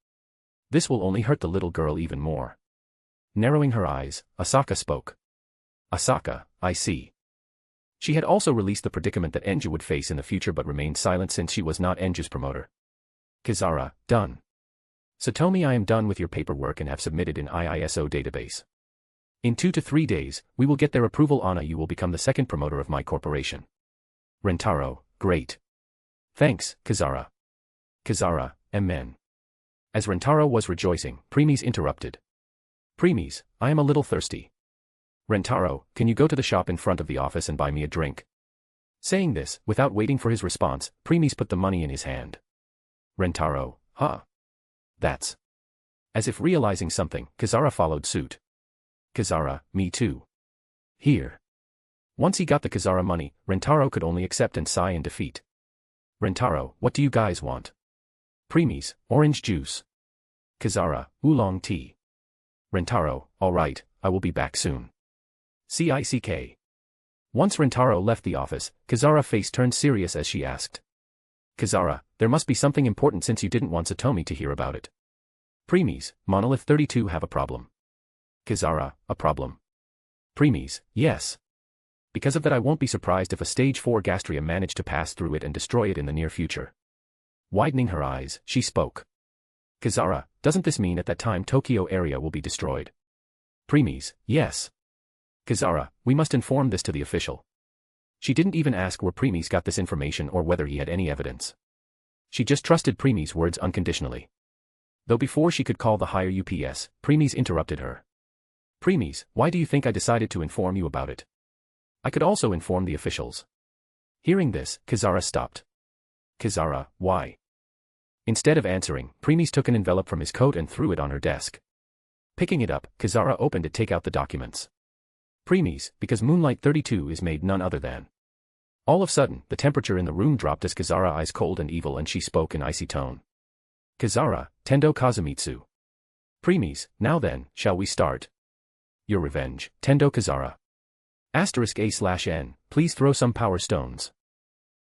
This will only hurt the little girl even more. Narrowing her eyes, Asaka spoke. Asaka, I see. She had also released the predicament that Enju would face in the future but remained silent since she was not Enju's promoter. Kizara, done. Satomi, I am done with your paperwork and have submitted in IISO database. In 2 to 3 days, we will get their approval. Anna, you will become the second promoter of my corporation. Rentaro, great. Thanks, Kizara. Kizara, amen. As Rentaro was rejoicing, Preeis interrupted. Preeis, I am a little thirsty. Rentaro, can you go to the shop in front of the office and buy me a drink? Saying this, without waiting for his response, Preeis put the money in his hand. Rentaro, huh? That's. As if realizing something, Kizara followed suit. Kizara, me too. Here. Once he got the Kizara money, Rentaro could only accept and sigh in defeat. Rentaro, what do you guys want? Preeis, orange juice. Kizara, oolong tea. Rentaro, alright, I will be back soon. CICK. Once Rentaro left the office, Kizara's face turned serious as she asked. Kizara, there must be something important since you didn't want Satomi to hear about it. Preeis, Monolith 32 have a problem. Kizara, a problem. Preeis, yes. Because of that I won't be surprised if a stage 4 Gastria managed to pass through it and destroy it in the near future. Widening her eyes, she spoke. Kizara, doesn't this mean at that time Tokyo area will be destroyed? Preeis, yes. Kizara, we must inform this to the official. She didn't even ask where Preeis got this information or whether he had any evidence. She just trusted Preeis' words unconditionally. Though before she could call the higher UPS, Preeis interrupted her. Preeis, why do you think I decided to inform you about it? I could also inform the officials. Hearing this, Kizara stopped. Kizara, why? Instead of answering, Preeis took an envelope from his coat and threw it on her desk. Picking it up, Kizara opened it to take out the documents. Preeis, because Moonlight 32 is made none other than. All of a sudden, the temperature in the room dropped as Kizara eyes cold and evil and she spoke in icy tone. Kizara, Tendo Kazumitsu. Preeis, now then, shall we start? Your revenge, Tendo Kizara. *A/N, please throw some power stones.